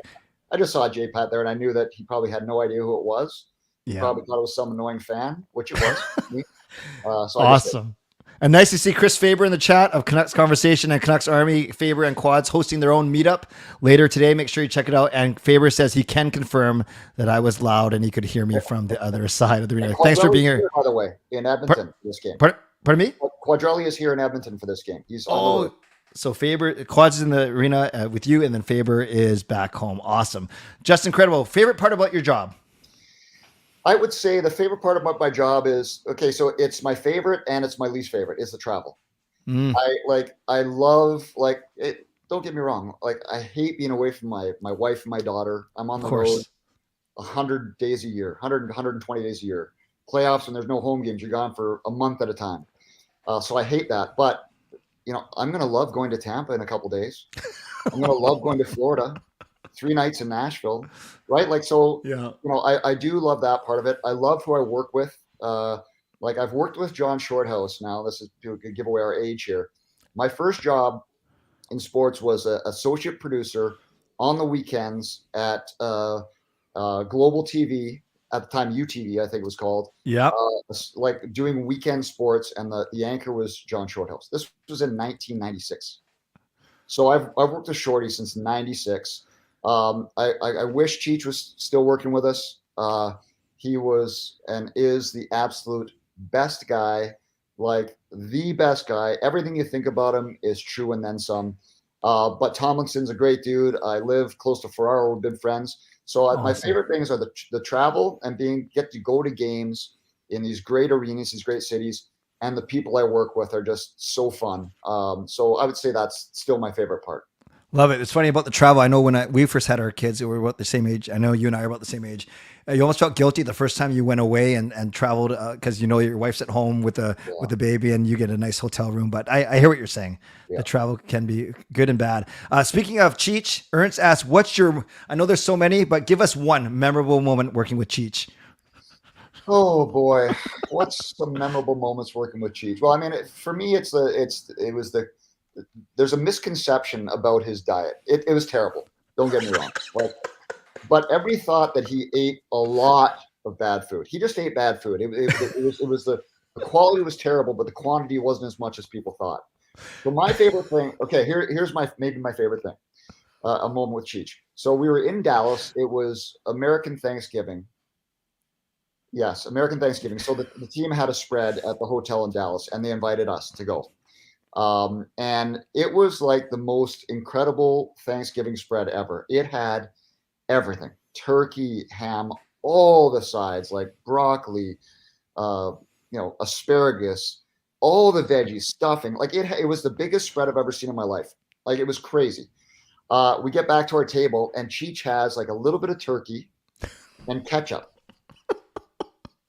I just saw J-Pat there, and I knew that he probably had no idea who it was. He probably thought it was some annoying fan, which it was. So awesome. And nice to see Chris Faber in the chat of Canucks Conversation and Canucks Army. Faber and Quads hosting their own meetup later today. Make sure you check it out. And Faber says he can confirm that I was loud and he could hear me from the other side of the arena. Thanks for being here. By the way, in Edmonton for this game. Pardon me? Quadrelli is here in Edmonton for this game. He's on the road. So Faber, Quads is in the arena with you, and then Faber is back home. Awesome. Just incredible. Favorite part about your job? I would say the favorite part about my job is, okay, so it's my favorite and it's my least favorite is the travel. I love it. Don't get me wrong. Like I hate being away from my wife and my daughter. I'm on the road 100 days a year, 120 days a year. Playoffs and there's no home games. You're gone for a month at a time. So I hate that. But, I'm going to love going to Tampa in a couple days. I'm going to love going to Florida. 3 nights in Nashville, right? I do love that part of it. I love who I work with. I've worked with John Shorthouse now. This is to give away our age here. My first job in sports was an associate producer on the weekends at Global TV, at the time UTV, I think it was called. Yeah. Doing weekend sports, and the anchor was John Shorthouse. This was in 1996. So I've worked with Shorty since 96. I wish Cheech was still working with us. He was and is the absolute best guy, like the best guy. Everything you think about him is true and then some. But Tomlinson's a great dude. I live close to Ferraro. We've been friends. So my favorite things are the travel and get to go to games in these great arenas, these great cities, and the people I work with are just so fun. So I would say that's still my favorite part. Love it. It's funny about the travel. I know when we first had our kids, we were about the same age. I know you and I are about the same age. You almost felt guilty the first time you went away and traveled because your wife's at home with the baby and you get a nice hotel room. But I hear what you're saying. Yeah. The travel can be good and bad. Speaking of Cheech, Ernst asks, I know there's so many, but give us one memorable moment working with Cheech. Oh boy, what's some memorable moments working with Cheech? Well, I mean, for me, there's a misconception about his diet. It was terrible. Don't get me wrong. But every thought that he ate a lot of bad food. He just ate bad food. It was the quality was terrible, but the quantity wasn't as much as people thought. So my favorite thing. Okay, here's maybe my favorite thing. A moment with Cheech. So we were in Dallas. It was American Thanksgiving. Yes, American Thanksgiving. So the team had a spread at the hotel in Dallas, and they invited us to go. And it was like the most incredible Thanksgiving spread ever. It had everything: turkey, ham, all the sides, like broccoli, asparagus, all the veggies, stuffing. Like it was the biggest spread I've ever seen in my life. Like it was crazy. We get back to our table and Cheech has like a little bit of turkey and ketchup.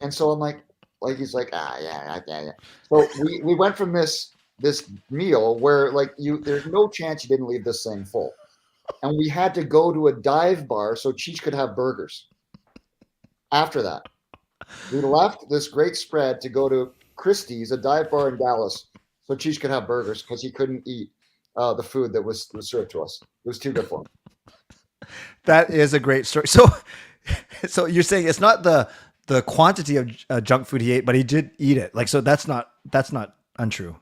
And so I'm like he's like, yeah. So we went from this meal where like there's no chance you didn't leave this thing full. And we had to go to a dive bar so Cheech could have burgers. After that, we left this great spread to go to Christie's, a dive bar in Dallas, so Cheech could have burgers because he couldn't eat the food that was served to us. It was too good for him. That is a great story. So you're saying it's not the quantity of junk food he ate, but he did eat it. Like, so that's not untrue.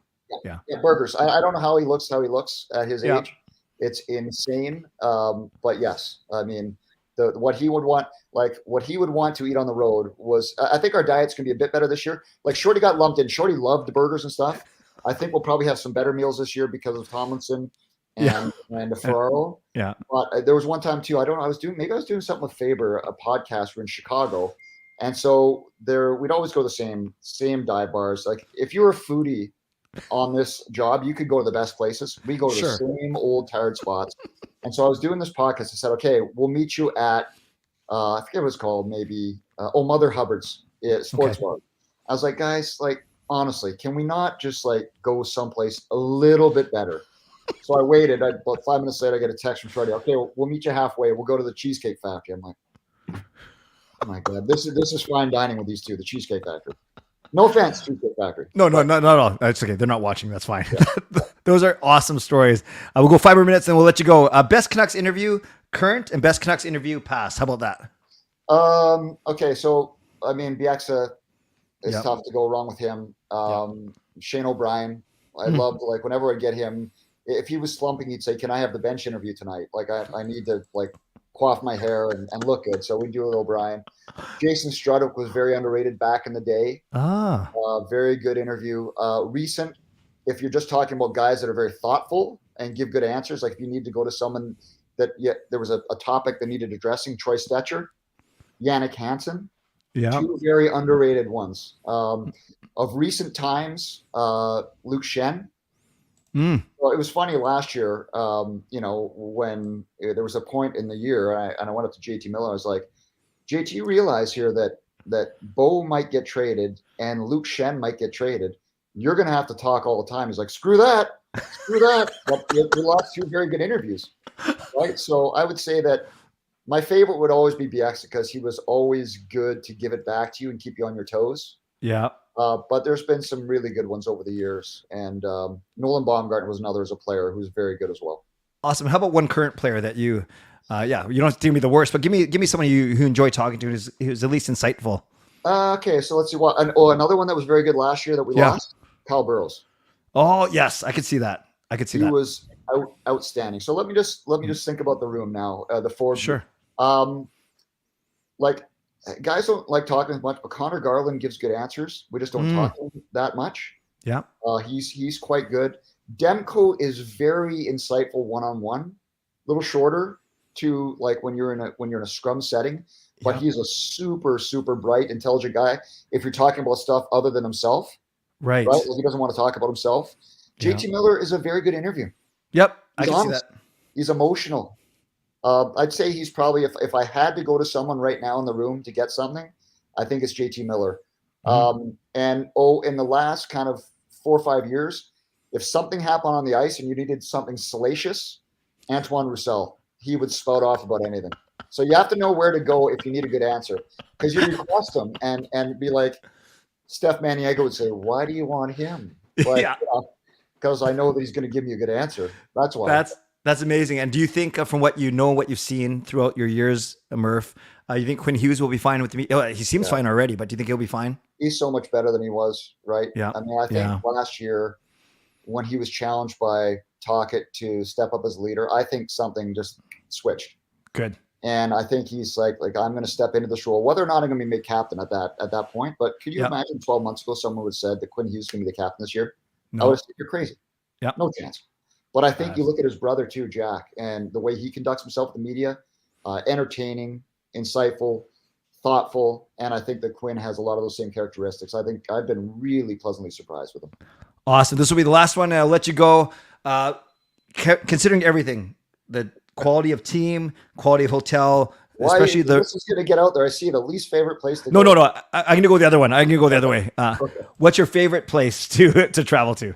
Yeah. Burgers. I don't know how he looks at his age. It's insane. But yes, I mean, what he would want to eat on the road was, I think our diet's going to be a bit better this year. Like Shorty got lumped in. Shorty loved burgers and stuff. I think we'll probably have some better meals this year because of Tomlinson and Ferraro. Yeah. But there was one time too, I don't know, I was doing something with Faber, a podcast. We're in Chicago. And so we'd always go to the same dive bars. Like if you're a foodie on this job, you could go to the best places. We go to the same old tired spots. And so I was doing this podcast. I said, okay, we'll meet you at, I forget what it's called, maybe, Mother Hubbard's sports bar. I was like, guys, like, honestly, can we not just like go someplace a little bit better? So I waited. About 5 minutes later, I get a text from Freddie. Okay, we'll meet you halfway. We'll go to the Cheesecake Factory. I'm like, oh my God, this is fine dining with these two, the Cheesecake Factory. No offense, Cheesecake Factory. No, not at all. That's okay. They're not watching. That's fine. Yeah. Those are awesome stories. We'll go 5 more minutes and we'll let you go. Best Canucks interview current and best Canucks interview past. How about that? Okay, so I mean, Bieksa is tough to go wrong with him. Shane O'Brien, I loved, like, whenever I get him, if he was slumping, he'd say, "Can I have the bench interview tonight? Like, I need to like coif my hair and look good." So we do with O'Brien. Jason Strudwick was very underrated back in the day. Very good interview. Recent, if you're just talking about guys that are very thoughtful and give good answers, like if you need to go to someone that there was a topic that needed addressing, Troy Stetcher, Yannick Hansen, two very underrated ones. Of recent times, Luke Shen. Well, it was funny last year, when there was a point in the year, and I went up to JT Miller. I was like, JT, you realize here that Bo might get traded and Luke Shen might get traded. You're going to have to talk all the time. He's like, screw that. But we lost two very good interviews, right? So I would say that my favorite would always be Bieksa because he was always good to give it back to you and keep you on your toes. Yeah. But there's been some really good ones over the years. And Nolan Baumgartner was another as a player who's very good as well. Awesome. How about one current player that you don't have to give me the worst, but give me someone who enjoy talking to who's at least insightful. Okay, so let's see another one that was very good last year that we lost, Kyle Burrows. Oh yes, I could see that. He was outstanding. So let me just think about the room now. The forward. Sure. Like guys don't like talking as much, but Connor Garland gives good answers. We just don't talk to him that much. Yeah. He's quite good. Demko is very insightful one-on-one, a little shorter to like when you're in a scrum setting, but he's a super, super bright, intelligent guy. If you're talking about stuff other than himself, right? Like he doesn't want to talk about himself. JT Miller is a very good interview. Yep. I can see that. He's emotional. I'd say he's probably, if I had to go to someone right now in the room to get something, I think it's JT Miller. In the last kind of 4 or 5 years, if something happened on the ice and you needed something salacious, Antoine Roussel, he would spout off about anything. So you have to know where to go if you need a good answer, because you request him and be like, Steph Maniego would say, "Why do you want him?" Because I know that he's going to give me a good answer. That's why. That's amazing. And do you think, from what you know, what you've seen throughout your years, Murph, you think Quinn Hughes will be fine with me? Oh, he seems fine already, but do you think he'll be fine? He's so much better than he was, right? Yeah. I mean, I think last year when he was challenged by Tocchet to step up as leader, I think something just switched. Good. And I think he's like I'm going to step into this role, whether or not I'm going to be made captain at that point. But could you imagine 12 months ago someone would have said that Quinn Hughes is going to be the captain this year? No. I would have said, you're crazy. Yeah. No chance. But I think you look at his brother too, Jack, and the way he conducts himself in the media, entertaining, insightful, thoughtful, and I think that Quinn has a lot of those same characteristics. I think I've been really pleasantly surprised with him. Awesome. This will be the last one. I'll let you go. Considering everything, the quality of team, quality of hotel, Why especially this is going to get out there? I see the least favorite place to No, go. no. I'm going to go the other one. I'm going to go the other way. Okay. What's your favorite place to travel to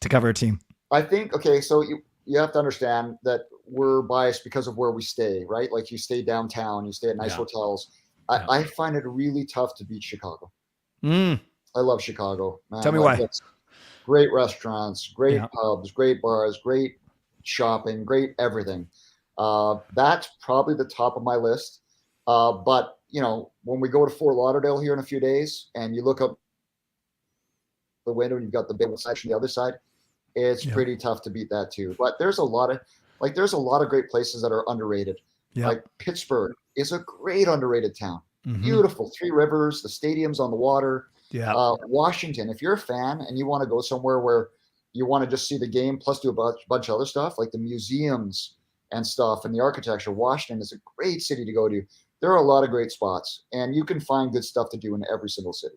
cover a team? I think, okay, so you have to understand that we're biased because of where we stay, right? Like you stay downtown, you stay at nice hotels. I find it really tough to beat Chicago. I love Chicago. Man. Tell me why. Great restaurants, great pubs, great bars, great shopping, great everything. That's probably the top of my list. But, you know, when we go to Fort Lauderdale here in a few days and you look up the window and you've got the big section on the other side, it's pretty tough to beat that too. But there's a lot of great places that are underrated. Yeah. Like Pittsburgh is a great underrated town. Beautiful, 3 rivers, the stadium's on the water. Washington, if you're a fan and you want to go somewhere where you want to just see the game plus do a bunch of other stuff like the museums and stuff and the architecture, Washington is a great city to go to. There are a lot of great spots and you can find good stuff to do in every single city.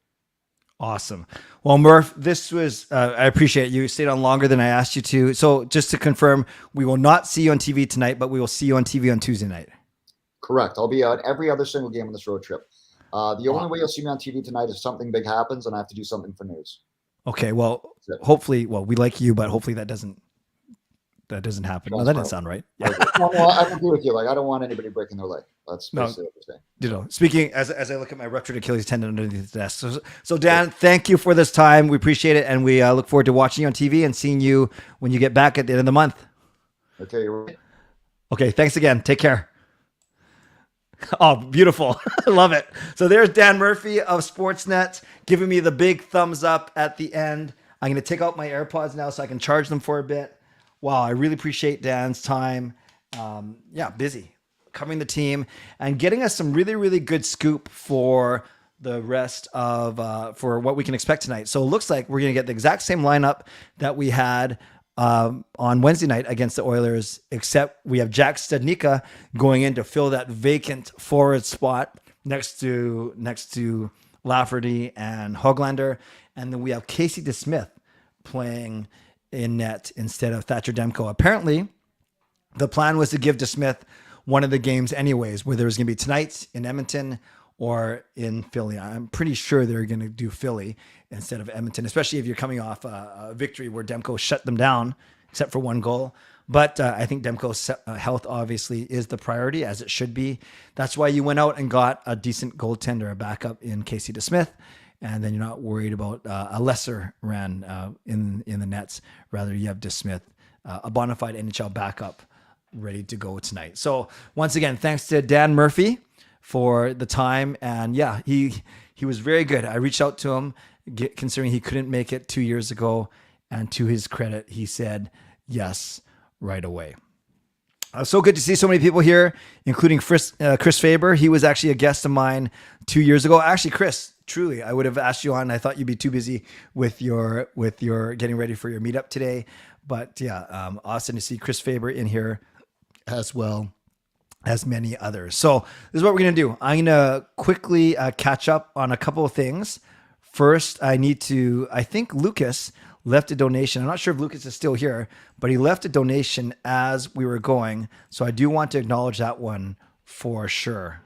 Awesome. Well, Murph, this was, I appreciate it. You stayed on longer than I asked you to. So just to confirm, we will not see you on TV tonight, but we will see you on TV on Tuesday night. Correct. I'll be on every other single game on this road trip. The only way you'll see me on TV tonight is something big happens and I have to do something for news. Okay. Well, hopefully, we like you, but hopefully that doesn't happen. No, that didn't sound right. Yeah. Well, I agree with you. Like, I don't want anybody breaking their leg. That's basically what we're saying. You know, speaking as I look at my ruptured Achilles tendon underneath the desk. So Dan, thank you for this time. We appreciate it. And we look forward to watching you on TV and seeing you when you get back at the end of the month. Okay. You're right. Okay. Thanks again. Take care. Oh, beautiful. I love it. So there's Dan Murphy of Sportsnet giving me the big thumbs up at the end. I'm going to take out my AirPods now so I can charge them for a bit. Wow. I really appreciate Dan's time. Busy covering the team and getting us some really, really good scoop for the rest of, for what we can expect tonight. So it looks like we're going to get the exact same lineup that we had on Wednesday night against the Oilers, except we have Jack Studnicka going in to fill that vacant forward spot next to Lafferty and Höglander. And then we have Casey DeSmith playing in net instead of Thatcher Demko. Apparently, the plan was to give DeSmith one of the games anyways, whether it was going to be tonight in Edmonton or in Philly. I'm pretty sure they're going to do Philly instead of Edmonton, especially if you're coming off a victory where Demko shut them down, except for one goal. But I think Demko's health obviously is the priority, as it should be. That's why you went out and got a decent goaltender, a backup in Casey DeSmith, and then you're not worried about a lesser ran in the nets. Rather, you have DeSmith, a bona fide NHL backup, ready to go tonight. So once again, thanks to Dan Murphy for the time. And yeah, he was very good. I reached out to him, considering he couldn't make it 2 years ago. And to his credit, he said yes right away. So good to see so many people here, including Chris Faber. He was actually a guest of mine 2 years ago. Actually, Chris, truly, I would have asked you on. I thought you'd be too busy with your getting ready for your meetup today. But yeah, awesome to see Chris Faber in here as well as many others. So this is what we're going to do. I'm going to quickly catch up on a couple of things. First, I think Lucas left a donation. I'm not sure if Lucas is still here, but he left a donation as we were going. So I do want to acknowledge that one for sure.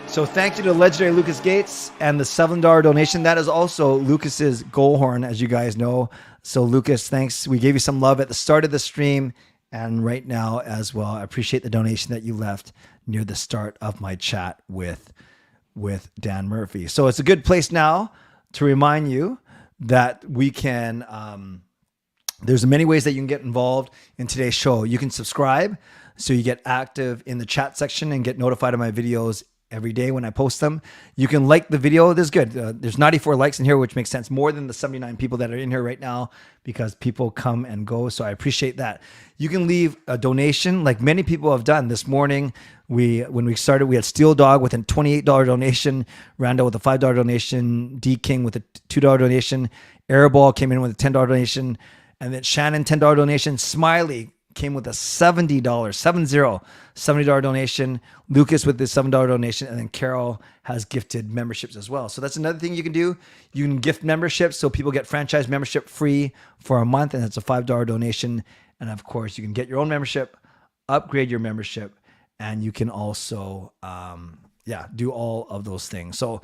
So thank you to legendary Lucas Gates and the $7 donation. That is also Lucas's goal horn, as you guys know. So Lucas, thanks. We gave you some love at the start of the stream and right now as well. I appreciate the donation that you left near the start of my chat with Dan Murphy. So it's a good place now to remind you that we can, there's many ways that you can get involved in today's show. You can subscribe so you get active in the chat section and get notified of my videos every day when I post them. You can like the video. This is good. There's 94 likes in here, which makes sense, more than the 79 people that are in here right now, because people come and go. So I appreciate that. You can leave a donation like many people have done. This morning, when we started, we had Steel Dog with a $28 donation, Randall with a $5 donation, D King with a $2 donation, Airball came in with a $10 donation, and then Shannon, $10 donation, Smiley came with a $70 donation. Lucas with the $7 donation, and then Carol has gifted memberships as well. So that's another thing you can do. You can gift memberships so people get franchise membership free for a month, and it's a $5 donation. And of course, you can get your own membership, upgrade your membership, and you can also do all of those things. So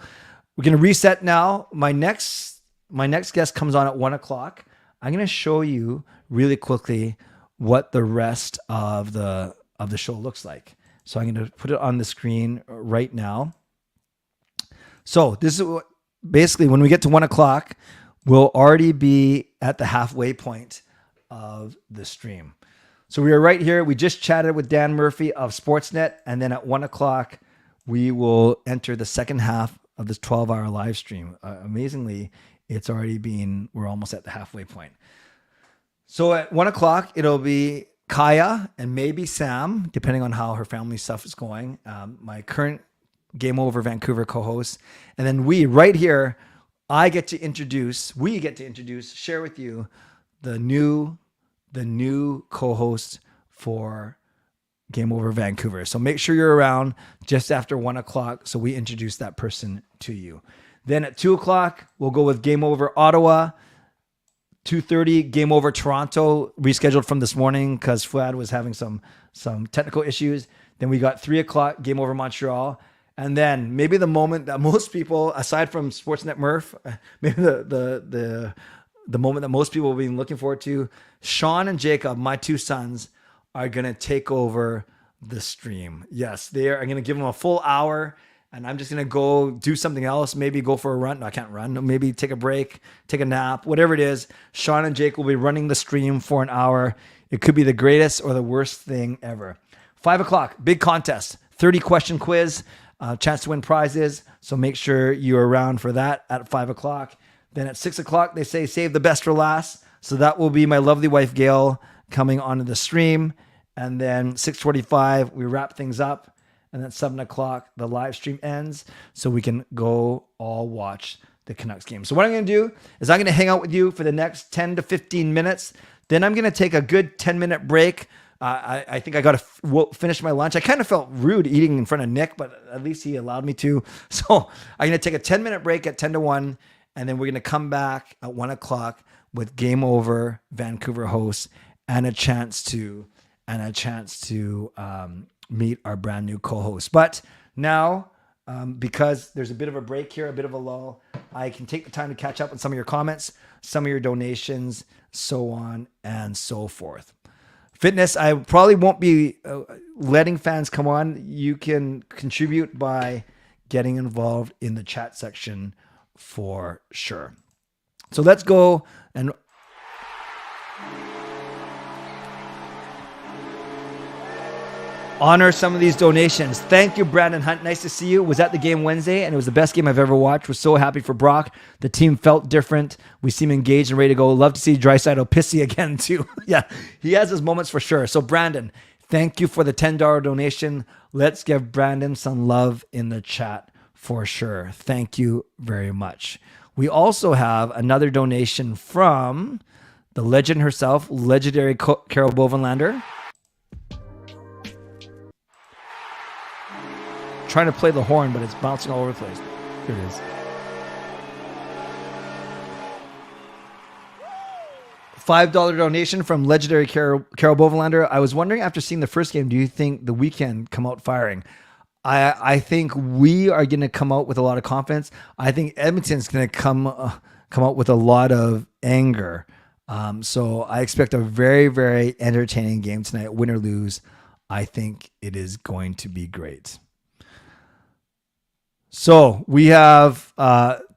we're going to reset now. My next guest comes on at 1:00. I'm going to show you really quickly what the rest of the show looks like. So I'm going to put it on the screen right now. So this is what, basically when we get to 1:00, we'll already be at the halfway point of the stream. So we are right here. We just chatted with Dan Murphy of Sportsnet, and then at 1:00, we will enter the second half of this 12-hour live stream. Amazingly, we're almost at the halfway point. So at 1:00, it'll be Kaja and maybe Sam, depending on how her family stuff is going. My current Game Over Vancouver co-host. And then we get to introduce, share with you the new co-host for Game Over Vancouver. So make sure you're around just after 1:00 so we introduce that person to you. Then at 2:00, we'll go with Game Over Ottawa. 2:30, Game Over Toronto, rescheduled from this morning because Fouad was having some technical issues. Then we got 3:00, Game Over Montreal. And then maybe the moment that most people, aside from Sportsnet Murph, maybe the moment that most people have been looking forward to, Sean and Jacob, my two sons, are going to take over the stream. Yes, I'm going to give them a full hour, and I'm just going to go do something else, maybe go for a run. No, I can't run. Maybe take a break, take a nap, whatever it is. Sean and Jake will be running the stream for an hour. It could be the greatest or the worst thing ever. 5:00, big contest, 30-question quiz, chance to win prizes. So make sure you're around for that at 5:00. Then at 6:00, they say save the best for last. So that will be my lovely wife, Gail, coming onto the stream. And then 6:45, we wrap things up. And then 7:00, the live stream ends so we can go all watch the Canucks game. So what I'm going to do is I'm going to hang out with you for the next 10 to 15 minutes. Then I'm going to take a good 10-minute break. I think I got to finish my lunch. I kind of felt rude eating in front of Nick, but at least he allowed me to. So I'm going to take a 10-minute break at 10 to 1, and then we're going to come back at 1:00 with Game Over Vancouver hosts and a chance to meet our brand new co-host. But now, because there's a bit of a break here, a bit of a lull, I can take the time to catch up on some of your comments, some of your donations, so on and so forth. Fitness, I probably won't be letting fans come on. You can contribute by getting involved in the chat section for sure. So let's go and honor some of these donations. Thank you, Brandon Hunt. Nice to see you. Was at the game Wednesday, and it was the best game I've ever watched. Was so happy for Brock. The team felt different. We seem engaged and ready to go. Love to see Draisaitl pissy again, too. Yeah, he has his moments for sure. So, Brandon, thank you for the $10 donation. Let's give Brandon some love in the chat for sure. Thank you very much. We also have another donation from the legend herself, legendary Carol Bovenlander. Trying to play the horn, but it's bouncing all over the place. Here it is. $5 donation from legendary Carol Bovenlander. I was wondering, after seeing the first game, do you think the weekend come out firing? I think we are going to come out with a lot of confidence. I think Edmonton's going to come out with a lot of anger. So I expect a very, very entertaining game tonight. Win or lose, I think it is going to be great. So we have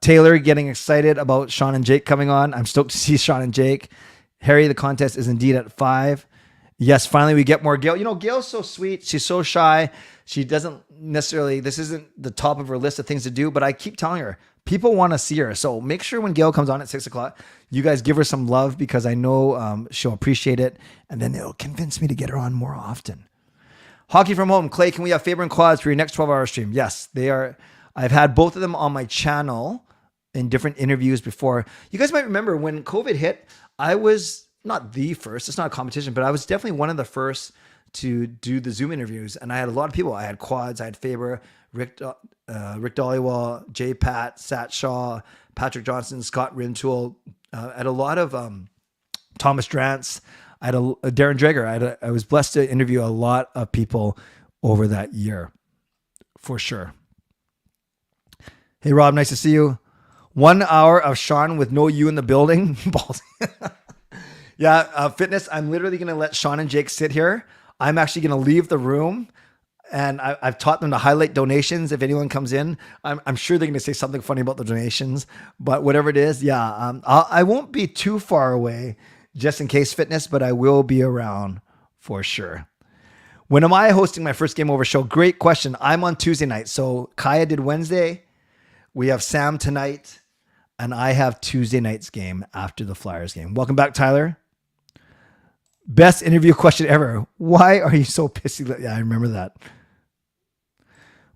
Taylor getting excited about Sean and Jake coming on. I'm stoked to see Sean and Jake. Harry, the contest is indeed at 5. Yes, finally we get more Gail. You know, Gail's so sweet. She's so shy. She doesn't necessarily, this isn't the top of her list of things to do, but I keep telling her, people want to see her. So make sure when Gail comes on at 6:00, you guys give her some love, because I know she'll appreciate it. And then it'll convince me to get her on more often. Hockey from Home. Clay, can we have Faber and Quads for your next 12-hour stream? Yes, they are. I've had both of them on my channel in different interviews before. You guys might remember when COVID hit, I was not the first, it's not a competition, but I was definitely one of the first to do the Zoom interviews. And I had a lot of people. I had Quads, I had Faber, Rick Dollywall, Jay Pat, Sat Shaw, Patrick Johnson, Scott Rintoul. I had a lot of Thomas Drance. I had a Darren Dreger. I was blessed to interview a lot of people over that year, for sure. Hey, Rob, nice to see you. 1 hour of Sean with no you in the building. Yeah, fitness. I'm literally going to let Sean and Jake sit here. I'm actually going to leave the room, and I've taught them to highlight donations. If anyone comes in, I'm sure they're going to say something funny about the donations, but whatever it is, yeah, I won't be too far away just in case, fitness, but I will be around for sure. When am I hosting my first Game Over show? Great question. I'm on Tuesday night. So Kaja did Wednesday. We have Sam tonight, and I have Tuesday night's game after the Flyers game. Welcome back, Tyler. Best interview question ever. Why are you so pissy? Yeah, I remember that.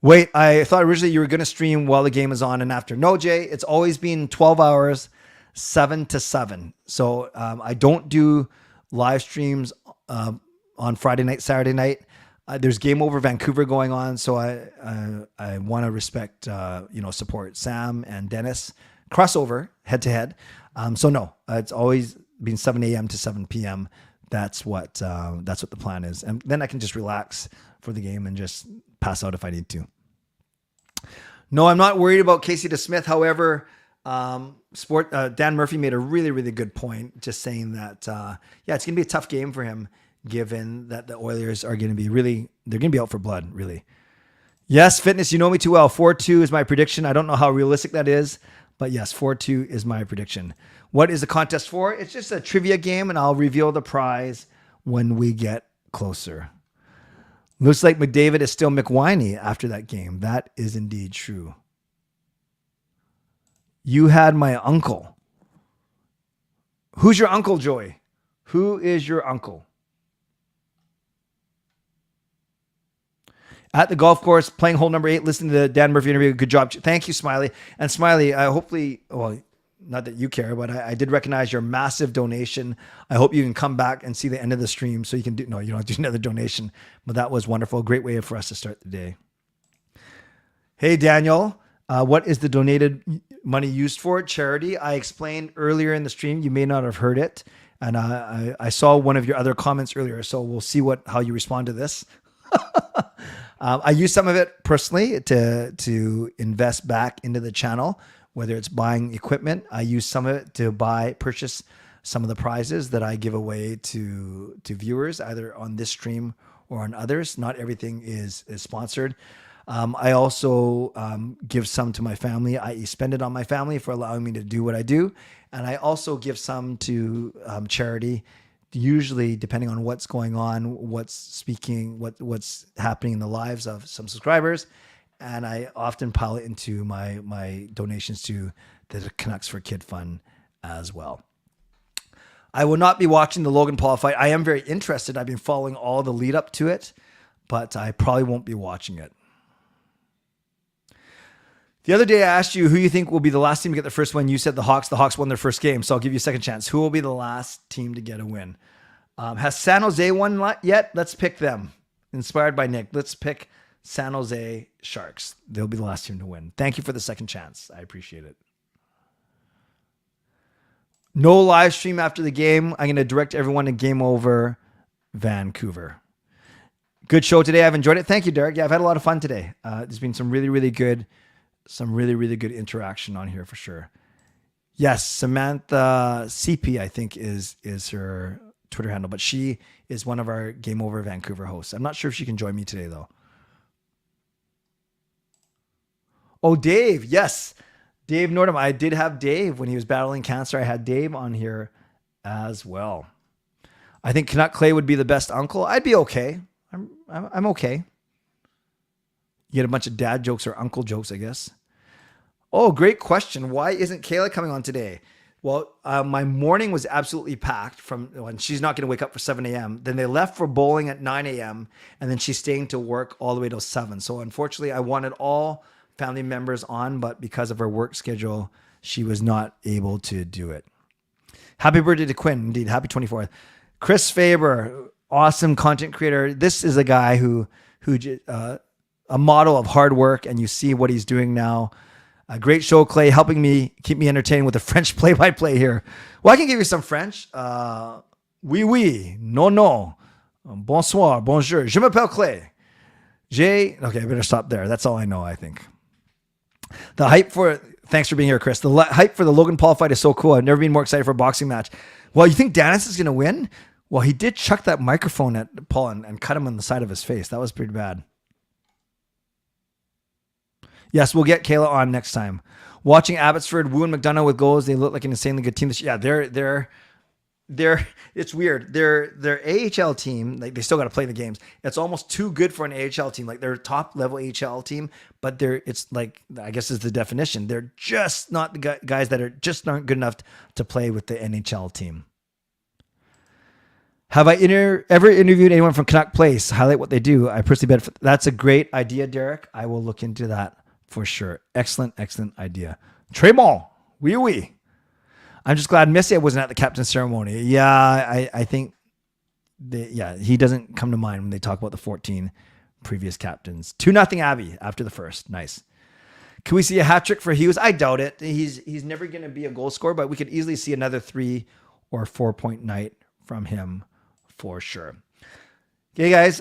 Wait, I thought originally you were going to stream while the game is on and after. No, Jay, it's always been 12 hours, 7 to 7. So I don't do live streams on Friday night, Saturday night. There's Game Over Vancouver going on. So I want to respect, support Sam and Dennis. Crossover head to head. So no, it's always been 7 a.m. to 7 p.m. That's what the plan is. And then I can just relax for the game and just pass out if I need to. No, I'm not worried about Casey DeSmith. However, Dan Murphy made a really, really good point, just saying that, it's going to be a tough game for him, given that the Oilers are going to be they're going to be out for blood, really. Yes, fitness, you know me too well. 4-2 is my prediction. I don't know how realistic that is, but yes, 4-2 is my prediction. What is the contest for? It's just a trivia game, and I'll reveal the prize when we get closer. Looks like McDavid is still McWhiney after that game. That is indeed true. You had my uncle. Who's your uncle, Joey? Who is your uncle? At the golf course, playing hole number 8, listening to the Dan Murphy interview. Good job. Thank you, Smiley. And Smiley, not that you care, but I did recognize your massive donation. I hope you can come back and see the end of the stream so you can you don't have to do another donation, but that was wonderful. Great way for us to start the day. Hey, Daniel, what is the donated money used for? Charity. I explained earlier in the stream. You may not have heard it. And I saw one of your other comments earlier, so we'll see how you respond to this. I use some of it personally to invest back into the channel, whether it's buying equipment. I use some of it to purchase some of the prizes that I give away to viewers, either on this stream or on others. Not everything is sponsored. I also give some to my family, i.e. spend it on my family for allowing me to do what I do. And I also give some to charity, usually depending on what's going on, what's happening in the lives of some subscribers. And I often pile it into my donations to the Canucks for Kid Fund as well. I will not be watching the Logan Paul fight. I am very interested. I've been following all the lead up to it, but I probably won't be watching it. The other day I asked you who you think will be the last team to get the first win. You said the Hawks. The Hawks won their first game, so I'll give you a second chance. Who will be the last team to get a win? Has San Jose won yet? Let's pick them. Inspired by Nick. Let's pick San Jose Sharks. They'll be the last team to win. Thank you for the second chance. I appreciate it. No live stream after the game. I'm going to direct everyone to Game Over Vancouver. Good show today. I've enjoyed it. Thank you, Derek. Yeah, I've had a lot of fun today. There's been some really, really good interaction on here for sure. Yes, Samantha CP, I think is her Twitter handle, but she is one of our Game Over Vancouver hosts. I'm not sure if she can join me today though. Oh, Dave. Yes. Dave Nordham. I did have Dave when he was battling cancer. I had Dave on here as well. I think Canuck Clay would be the best uncle. I'd be okay. I'm okay. You get a bunch of dad jokes or uncle jokes, I guess. Oh, great question. Why isn't Kayla coming on today? Well, my morning was absolutely packed from when she's not going to wake up for 7 a.m. Then they left for bowling at 9 a.m. And then she's staying to work all the way till 7. So unfortunately, I wanted all family members on, but because of her work schedule, she was not able to do it. Happy birthday to Quinn. Indeed. Happy 24th. Chris Faber, awesome content creator. This is a guy who a model of hard work, and you see what he's doing now. A great show, Clay, helping me keep me entertained with the French play-by-play here. Well, I can give you some French. Oui, oui, non, non. Bonsoir, bonjour. Je m'appelle Clay. Okay, I better stop there. That's all I know, I think. Thanks for being here, Chris. The hype for the Logan Paul fight is so cool. I've never been more excited for a boxing match. Well, you think Dennis is going to win? Well, he did chuck that microphone at Paul and cut him on the side of his face. That was pretty bad. Yes, we'll get Kayla on next time. Watching Abbotsford, Wu and McDonough with goals. They look like an insanely good team. Yeah, they're it's weird. Their AHL team, like they still got to play the games. It's almost too good for an AHL team. Like they're a top level AHL team, but it's like, I guess is the definition. They're just not the guys that are just aren't good enough to play with the NHL team. Have I ever interviewed anyone from Canuck Place? Highlight what they do. I personally bet that's a great idea, Derek. I will look into that for sure. Excellent idea. Tremont, oui, oui. I'm just glad Messier wasn't at the captain's ceremony. Yeah, I think he doesn't come to mind when they talk about the 14 previous captains. 2-0 Abbey after the first. Nice. Can we see a hat trick for Hughes? I doubt it. He's never going to be a goal scorer, but we could easily see another 3 or 4 point night from him for sure. Okay, guys.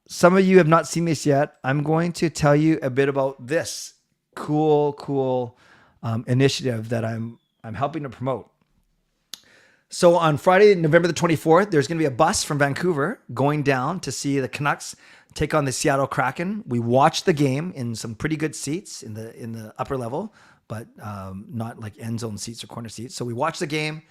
Some of you have not seen this yet. I'm going to tell you a bit about this cool initiative that I'm helping to promote. So on Friday, November the 24th, there's going to be a bus from Vancouver going down to see the Canucks take on the Seattle Kraken. We watched the game in some pretty good seats in the upper level, but not like end zone seats or corner seats. So we watched the game,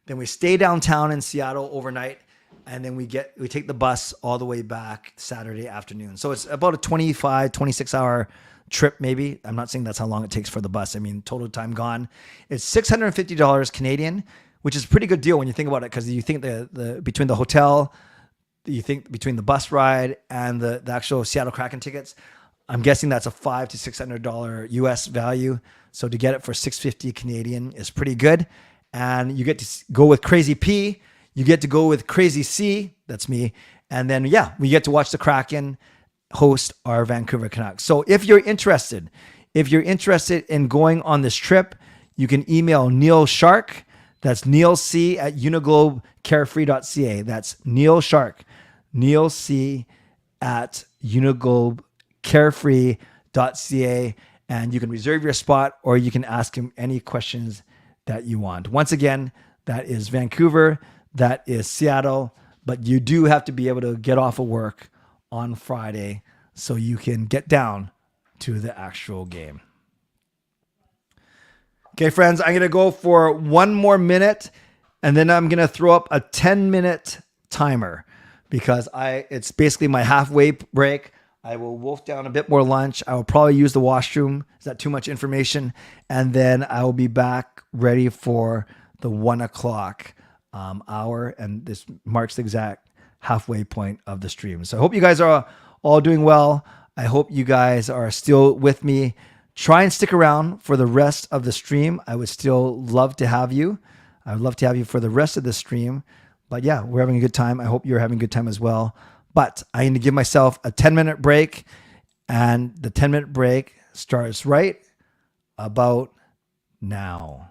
then we stay downtown in Seattle overnight, and then we take the bus all the way back Saturday afternoon. So it's about a 26 hour trip, maybe. I'm not saying that's how long it takes for the bus. I mean, total time gone. It's $650 Canadian, which is a pretty good deal when you think about it, because you think the between the hotel, you think between the bus ride and the actual Seattle Kraken tickets, I'm guessing that's a $500 to $600 US value. So to get it for $650 Canadian is pretty good. And you get to go with Crazy P. You get to go with Crazy C. That's me. And then, we get to watch the Kraken host our Vancouver Canucks. So if you're interested in going on this trip, you can email Neil Shark. That's Neil C at uniglobecarefree.ca. That's Neil Shark, Neil C at uniglobecarefree.ca. And you can reserve your spot, or you can ask him any questions that you want. Once again, that is Vancouver, that is Seattle, but you do have to be able to get off of work on Friday so you can get down to the actual game. Okay, friends, I'm going to go for one more minute, and then I'm going to throw up a 10-minute timer because it's basically my halfway break. I will wolf down a bit more lunch. I will probably use the washroom. Is that too much information? And then I will be back ready for the 1 o'clock hour. And this marks the exact halfway point of the stream. So I hope you guys are all doing well. I hope you guys are still with me. Try and stick around for the rest of the stream. I would still love to have you. I would love to have you for the rest of the stream. But yeah, we're having a good time. I hope you're having a good time as well. But I need to give myself a 10-minute break, and the 10-minute break starts right about now.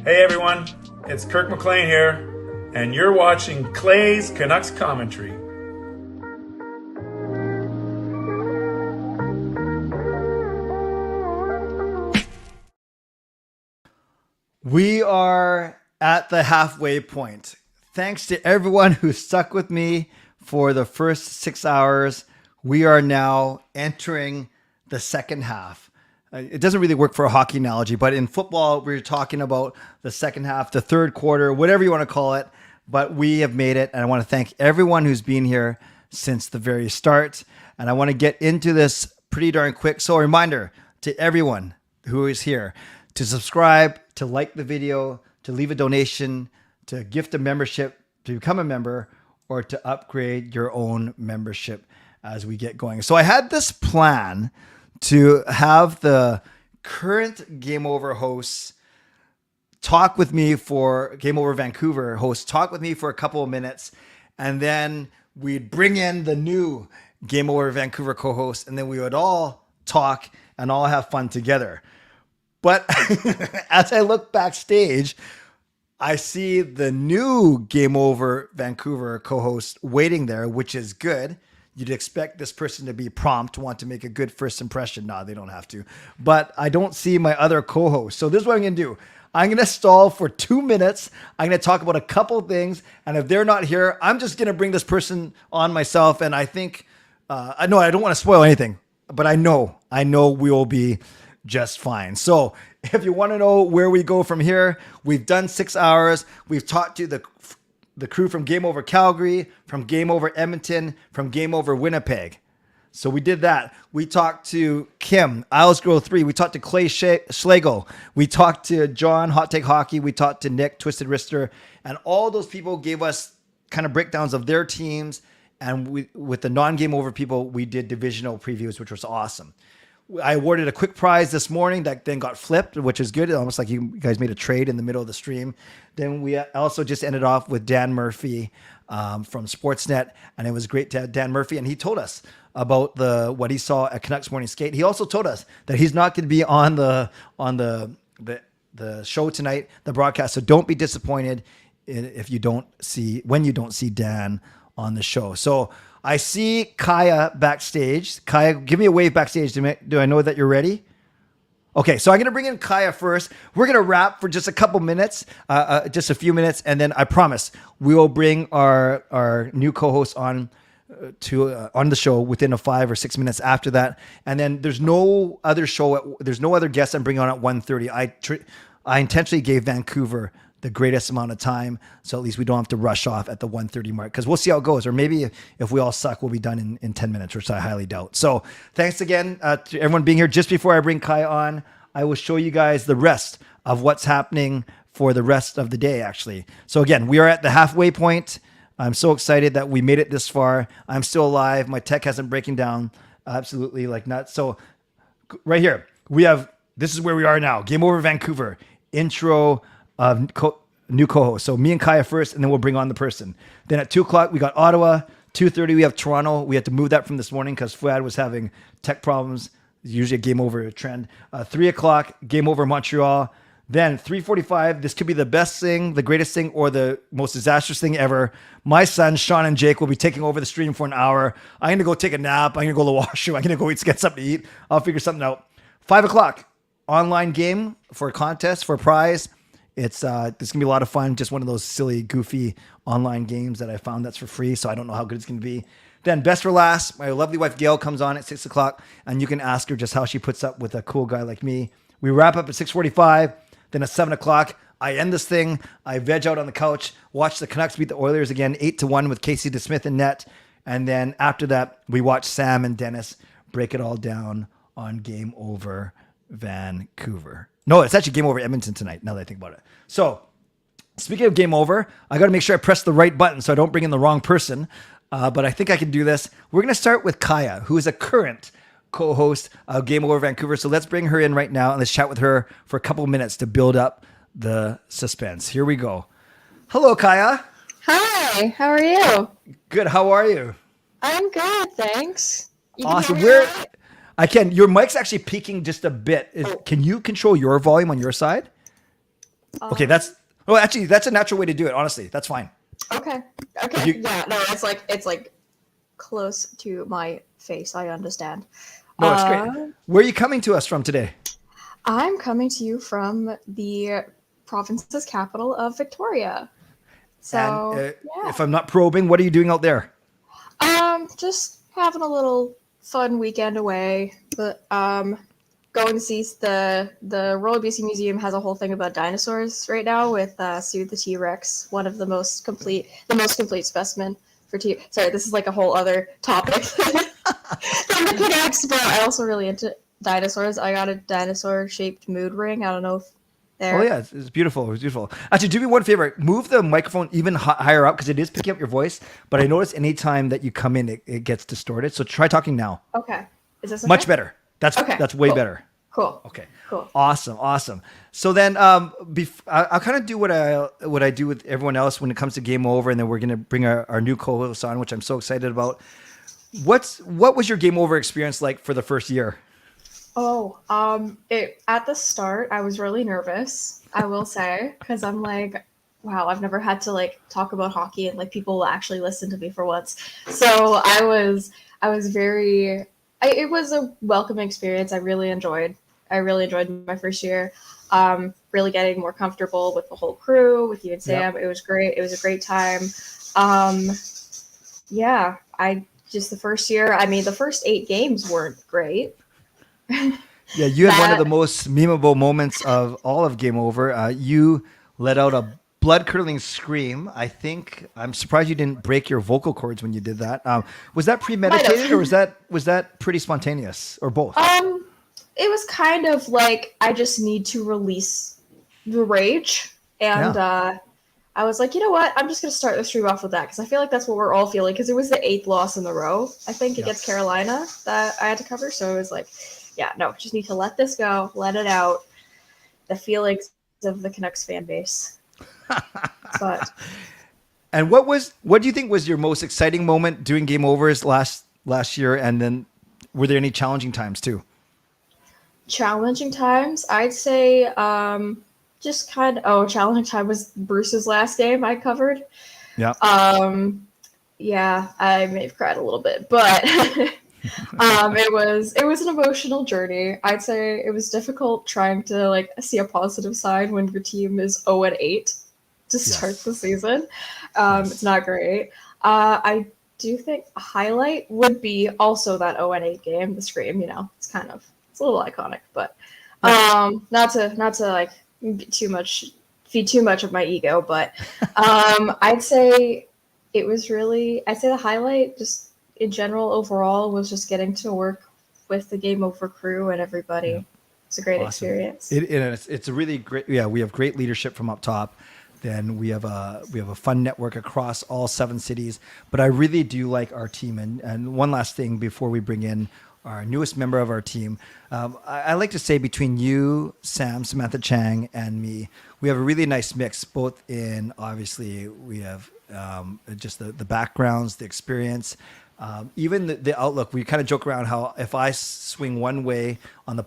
Hey everyone, it's Kirk McLean here, and you're watching Clay's Canucks Commentary. We are at the halfway point. Thanks to everyone who stuck with me for the first 6 hours. We are now entering the second half. It doesn't really work for a hockey analogy, but in football, we're talking about the second half, the third quarter, whatever you want to call it. But we have made it, and I want to thank everyone who's been here since the very start. And I want to get into this pretty darn quick. So a reminder to everyone who is here to subscribe, to like the video, to leave a donation, to gift a membership, to become a member, or to upgrade your own membership as we get going. So I had this plan to have the current Game Over hosts talk with me for Game Over Vancouver hosts talk with me for a couple of minutes, and then we'd bring in the new Game Over Vancouver co-host, and then we would all talk and all have fun together. But as I look backstage, I see the new Game Over Vancouver co-host waiting there, which is good. You'd expect this person to be prompt, want to make a good first impression. No, they don't have to. But I don't see my other co-host. So this is what I'm going to do. I'm going to stall for 2 minutes. I'm going to talk about a couple of things. And if they're not here, I'm just going to bring this person on myself. And I think, I know I don't want to spoil anything, but I know we will be just fine. So if you want to know where we go from here, we've done 6 hours. We've talked to the crew from Game Over Calgary, from Game Over Edmonton, from Game Over Winnipeg. So we did that. We talked to Kim, Isles Girl 3. We talked to Clay Schlegel. We talked to John, Hot Take Hockey. We talked to Nick, Twisted Wrister. And all those people gave us kind of breakdowns of their teams. And with the non-Game Over people, we did divisional previews, which was awesome. I awarded a quick prize this morning that then got flipped, which is good. Almost like you guys made a trade in the middle of the stream. Then we also just ended off with Dan Murphy from Sportsnet, and it was great to have Dan Murphy. And he told us about what he saw at Canucks Morning Skate. He also told us that he's not going to be on the show tonight, the broadcast. So don't be disappointed when you don't see Dan on the show. So I see Kaja backstage. Kaja, give me a wave backstage. Do I know that you're ready? Okay, so I'm going to bring in Kaja first. We're going to wrap for just a couple minutes, just a few minutes, and then I promise we will bring our new co-host on the show within a 5 or 6 minutes after that. And then there's no other guests I'm bringing on at 1:30. I intentionally gave Vancouver the greatest amount of time, so at least we don't have to rush off at the 1:30 mark, because we'll see how it goes. Or maybe if we all suck, we'll be done in 10 minutes, which I highly doubt. So thanks again to everyone being here. Just before I bring Kaja on, I will show you guys the rest of what's happening for the rest of the day, actually. So again, we are at the halfway point. I'm so excited that we made it this far. I'm still alive. My tech hasn't breaking down absolutely like nuts. So right here, this is where we are now. Game Over Vancouver. Intro of new co-host. So me and Kaja first, and then we'll bring on the person. Then at 2:00, we got Ottawa. 2:30, we have Toronto. We had to move that from this morning because Fuad was having tech problems. It's usually a Game Over trend. 3:00, Game Over Montreal. Then 3:45, this could be the best thing, the greatest thing, or the most disastrous thing ever. My sons, Sean and Jake, will be taking over the stream for an hour. I'm going to go take a nap. I'm going to go to the washroom. I'm going to go get something to eat. I'll figure something out. 5:00, online game for a contest, for a prize. It's going to be a lot of fun. Just one of those silly, goofy online games that I found that's for free. So I don't know how good it's going to be. Then best for last, my lovely wife Gail comes on at 6:00, and you can ask her just how she puts up with a cool guy like me. We wrap up at 6:45. Then at 7:00, I end this thing. I veg out on the couch, watch the Canucks beat the Oilers again, 8-1 with Casey DeSmith in net. And then after that, we watch Sam and Dennis break it all down on Game Over Vancouver. No, it's actually Game Over Edmonton tonight, now that I think about it. So speaking of Game Over, I got to make sure I press the right button so I don't bring in the wrong person. But I think I can do this. We're going to start with Kaja, who is a current co-host of Game Over Vancouver. So let's bring her in right now and let's chat with her for a couple of minutes to build up the suspense. Here we go. Hello, Kaja. Hi, how are you? Good. How are you? I'm good, thanks. Awesome. I can. Your mic's actually peaking just a bit. Can you control your volume on your side? Okay, that's actually that's a natural way to do it. Honestly, that's fine. Okay. Okay. Yeah. No, it's like close to my face. I understand. No, it's great. Where are you coming to us from today? I'm coming to you from the province's capital of Victoria. So, And if I'm not probing, what are you doing out there? just having a little fun weekend away. But going to see the Royal BC Museum has a whole thing about dinosaurs right now with Sue the T-Rex, one of the most complete specimen for T. Sorry, this is like a whole other topic from the Canucks, but I also really into dinosaurs. I got a dinosaur-shaped mood ring. I don't know if there. Oh yeah, it's beautiful. It's beautiful. Actually, do me one favor. Move the microphone even higher up because it is picking up your voice. But I notice anytime that you come in, it gets distorted. So try talking now. Okay. Is this okay? Much better? That's way cool. better. Cool. Okay. Cool. Awesome. So then, I'll kind of do what I do with everyone else when it comes to Game Over, and then we're gonna bring our new co-host on, which I'm so excited about. What was your Game Over experience like for the first year? Oh, at the start, I was really nervous, I will say, because I'm like, wow, I've never had to like talk about hockey and like people will actually listen to me for once. So I was very, it was a welcoming experience. I really enjoyed my first year. Really getting more comfortable with the whole crew, with you and Sam. Yep. It was great. It was a great time. The first year, I mean, the first 8 games weren't great. Yeah, you had one of the most memeable moments of all of Game Over. You let out a blood-curdling scream. I'm surprised you didn't break your vocal cords when you did that. Was that premeditated or was that pretty spontaneous, or both? It was kind of like I just need to release the rage, and I was like, you know what? I'm just gonna start the stream off with that because I feel like that's what we're all feeling because it was the 8th loss in a row, I think, against Carolina that I had to cover. So it was like, yeah, no, just need to let this go, let it out. The feelings of the Canucks fan base. But and what do you think was your most exciting moment doing Game Overs last year? And then were there any challenging times too? Challenging times, I'd say challenging time was Bruce's last game I covered. Yeah. I may have cried a little bit, but it was an emotional journey. I'd say it was difficult trying to like see a positive side when your team is 0-8 to start the season. It's not great. I do think a highlight would be also that 0-8 game, the scream. You know, it's a little iconic, but not to like feed too much of my ego, but I'd say the highlight just in general overall was just getting to work with the Game Over crew and everybody. Yeah. It's a great experience. It's a really great. Yeah, we have great leadership from up top. Then we have a fun network across all 7 cities. But I really do like our team. And one last thing before we bring in our newest member of our team, I like to say between you, Sam, Samantha Chang, and me, we have a really nice mix. Both in obviously we have just the backgrounds, the experience. Even the outlook. We kind of joke around how if I swing one way on the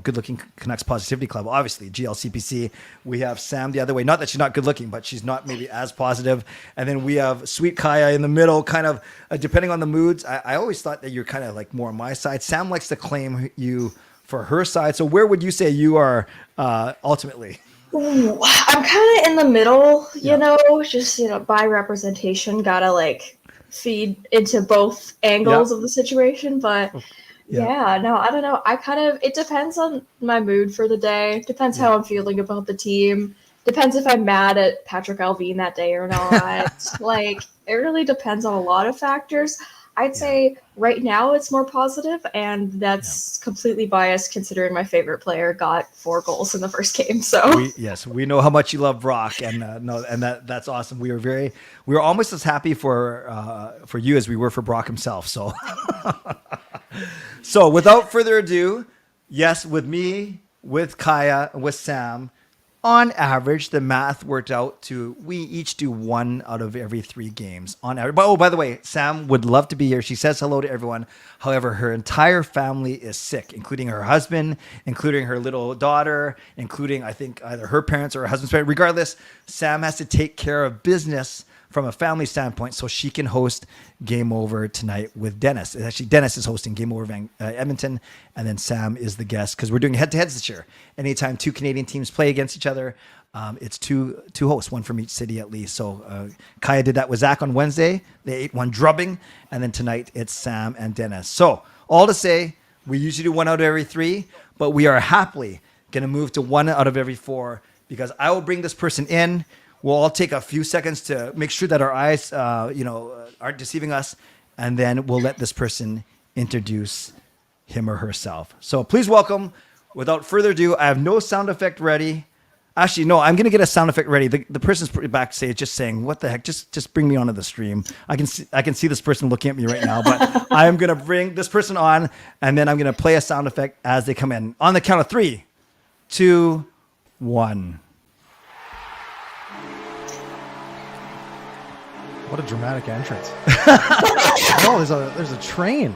Good Looking Canucks Positivity Club, obviously GLCPC, we have Sam the other way. Not that she's not good looking, but she's not maybe as positive. And then we have Sweet Kaja in the middle, kind of depending on the moods. I always thought that you're kind of like more on my side. Sam likes to claim you for her side. So where would you say you are ultimately? Ooh, I'm kind of in the middle, just by representation, gotta like feed into both angles of the situation, but I don't know. It depends on my mood for the day, depends how I'm feeling about the team, depends if I'm mad at Patrick Alvin that day or not. Like, it really depends on a lot of factors. I'd say right now it's more positive, and that's completely biased considering my favorite player got 4 goals in the first game. So we know how much you love Brock, and that's awesome. We were almost as happy for you as we were for Brock himself. So, without further ado, with me, with Kaja, with Sam, on average, the math worked out to we each do 1 out of every 3 games on average. But, by the way, Sam would love to be here. She says hello to everyone. However, her entire family is sick, including her husband, including her little daughter, including, I think, either her parents or her husband's parents. Regardless, Sam has to take care of business from a family standpoint so she can host Game Over tonight with Dennis. Actually, Dennis is hosting Game Over Edmonton, and then Sam is the guest because we're doing head-to-heads this year. Anytime 2 Canadian teams play against each other, it's two hosts, 1 from each city at least. So Kaja did that with Zach on Wednesday. They 8-1 drubbing, and then tonight it's Sam and Dennis. So all to say, we usually do 1 out of every 3, but we are happily going to move to 1 out of every 4 because I will bring this person in. We'll all take a few seconds to make sure that our eyes, aren't deceiving us, and then we'll let this person introduce him or herself. So please welcome, without further ado, I have no sound effect ready. Actually, no, I'm going to get a sound effect ready. The person's backstage just saying, what the heck, just bring me onto the stream. I can see this person looking at me right now, but I'm going to bring this person on, and then I'm going to play a sound effect as they come in. On the count of 3, 2, 1. What a dramatic entrance. Oh, there's a train.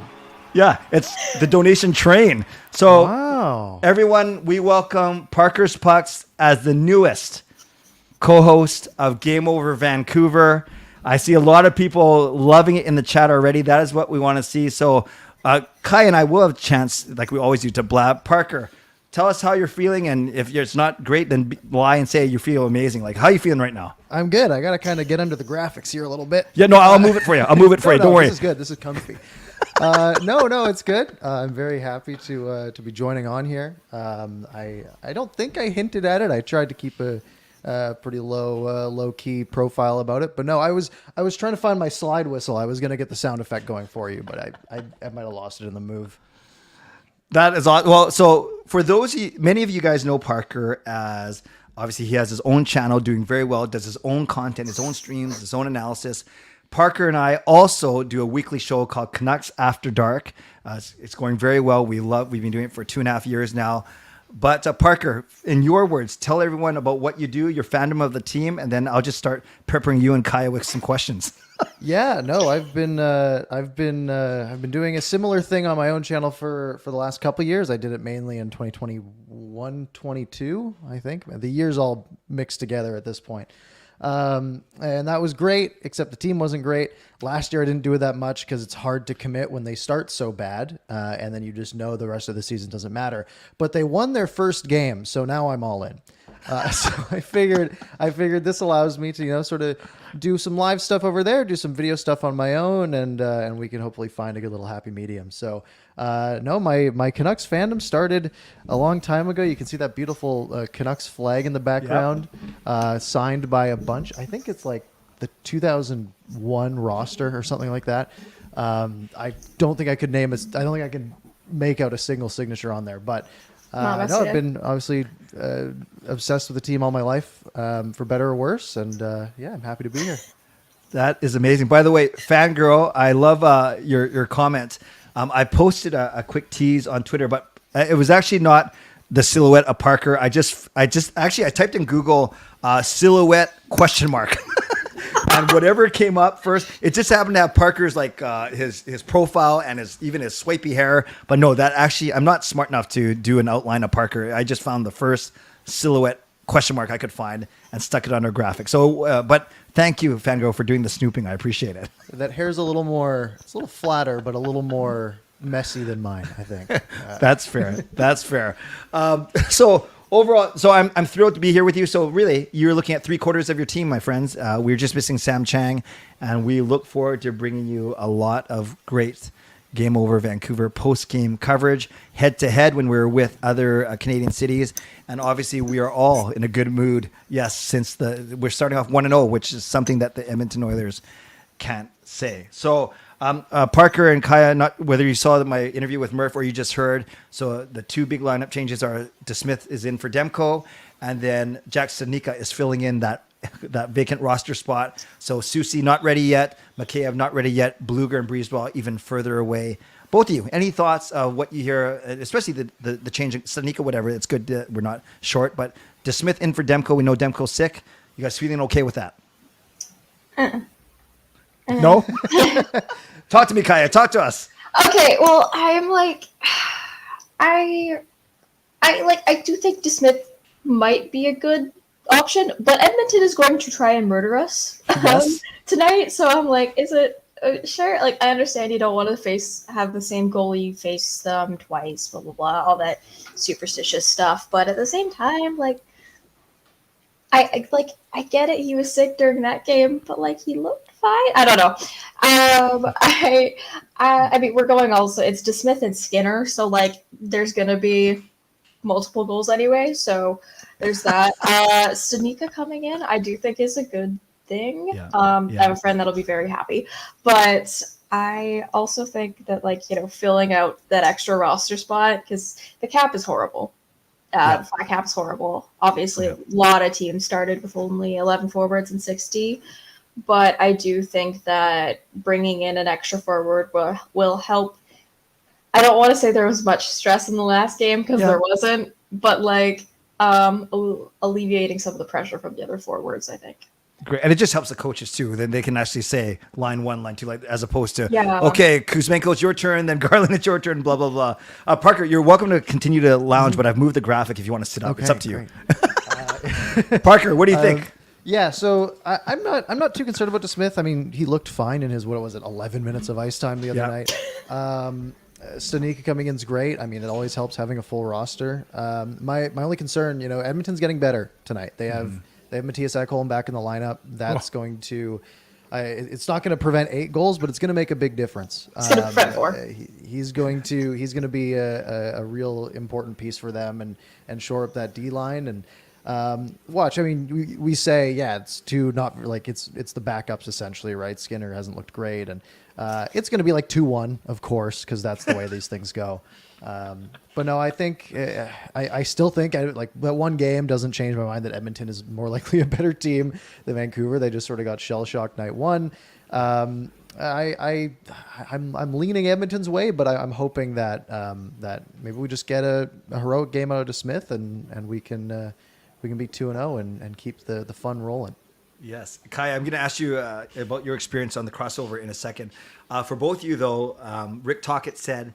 Yeah, it's the donation train. So wow. Everyone, we welcome Parker's Pucks as the newest co-host of Game Over Vancouver. I see a lot of people loving it in the chat already. That is what we want to see. So Kai and I will have a chance, like we always do, to blab. Parker, tell us how you're feeling, and if it's not great, then lie and say you feel amazing. Like, how are you feeling right now? I'm good. I got to kind of get under the graphics here a little bit. Yeah, no, I'll move it for you. I'll move it for you. Don't worry. This is good. This is comfy. No, it's good. I'm very happy to be joining on here. I don't think I hinted at it. I tried to keep a pretty low key profile about it, but no, I was trying to find my slide whistle. I was going to get the sound effect going for you, but I might have lost it in the move. That is awesome. Well, so for many of you guys know Parker as, obviously he has his own channel doing very well, does his own content, his own streams, his own analysis. Parker and I also do a weekly show called Canucks After Dark. It's going very well. We've been doing it for 2.5 years now. But Parker, in your words, tell everyone about what you do, your fandom of the team, and then I'll just start peppering you and Kaja with some questions. Yeah, no, I've been doing a similar thing on my own channel for the last couple of years. I did it mainly in 2021, 22, I think. The years all mixed together at this point. And that was great, except the team wasn't great. Last year I didn't do it that much because it's hard to commit when they start so bad, and then you just know the rest of the season doesn't matter. But they won their first game, so now I'm all in. So I figured this allows me to, sort of do some live stuff over there, do some video stuff on my own, and we can hopefully find a good little happy medium. So no, my Canucks fandom started a long time ago. You can see that beautiful Canucks flag in the background, signed by a bunch. I think it's like the 2001 roster or something like that. I don't think I could name it. I don't think I can make out a single signature on there, but I've been obviously obsessed with the team all my life, for better or worse, and I'm happy to be here. That is amazing. By the way, fangirl, I love your comment. I posted a quick tease on Twitter, but it was actually not the silhouette of Parker. I typed in Google silhouette ? And whatever came up first, it just happened to have Parker's like his profile and even his swipey hair. But no, that actually, I'm not smart enough to do an outline of Parker. I just found the first silhouette ? I could find and stuck it on our graphic. So, but thank you, Fangirl, for doing the snooping. I appreciate it. That hair's a little flatter, but a little more messy than mine, I think. That's fair. That's fair. So overall, I'm thrilled to be here with you. So really, you're looking at 3/4 of your team, my friends. We're just missing Sam Chang, and we look forward to bringing you a lot of great Game Over Vancouver post-game coverage, head-to-head when we're with other Canadian cities. And obviously, we are all in a good mood, yes, since we're starting off 1-0, which is something that the Edmonton Oilers can't say. So Parker and Kaja, not whether you saw my interview with Murph or you just heard, so the 2 big lineup changes are DeSmith is in for Demko, and then Jack Studnicka is filling in that vacant roster spot. So Susie not ready yet, Mikheyev not ready yet, Bluger and Breezeball even further away both of you, any thoughts of what you hear, especially the change in Stanika, whatever. It's good we're not short, but DeSmith in for Demko. We know Demko's sick. You guys feeling okay with that? No? Talk to me, Kaja. Talk to us. Okay, well, I'm like, I do think DeSmith might be a good option, but Edmonton is going to try and murder us tonight. So I'm like, is it sure? Like, I understand you don't want to have the same goalie face them twice, blah blah blah, all that superstitious stuff. But at the same time, like, I get it. He was sick during that game, but like, he looked fine. I don't know. I mean, we're going also. It's DeSmith and Skinner, so like, there's gonna be multiple goals anyway. So there's that. Stanika coming in, I do think is a good thing. Yeah. I have a friend that'll be very happy, but I also think that, like, filling out that extra roster spot, because the cap is horrible. The flat cap is horrible. Obviously, a lot of teams started with only 11 forwards and 60. But I do think that bringing in an extra forward will help. I don't want to say there was much stress in the last game, because there wasn't, but like alleviating some of the pressure from the other forwards, I think. Great. And it just helps the coaches too. Then they can actually say line 1, line 2, like, as opposed to, Yeah. okay, Kuzmenko, it's your turn, then Garland, it's your turn, blah, blah, blah. Parker, you're welcome to continue to lounge, but I've moved the graphic if you want to sit up. It's up to you. Parker, what do you think? Yeah, so I'm not too concerned about DeSmith. I mean, he looked fine in his 11 minutes of ice time the other night. Stanika coming in is great. I mean, it always helps having a full roster. My only concern, Edmonton's getting better tonight. They have Matthias Ekholm back in the lineup. That's going to it's not going to prevent 8 goals, but it's going to make a big difference. It's going to prevent 4. He's going to be a real important piece for them and shore up that D line and. Watch. I mean, we say, it's not like it's the backups essentially, right? Skinner hasn't looked great, and it's going to be like 2-1, of course, because that's the way these things go. But no, I think I still think like that one game doesn't change my mind that Edmonton is more likely a better team than Vancouver. They just sort of got shell shocked night 1. I'm leaning Edmonton's way, but I'm hoping that that maybe we just get a heroic game out of Smith and we can be 2-0 and keep the fun rolling. Yes. Kaja, I'm going to ask you about your experience on the crossover in a second. For both of you, though, Rick Tocchet said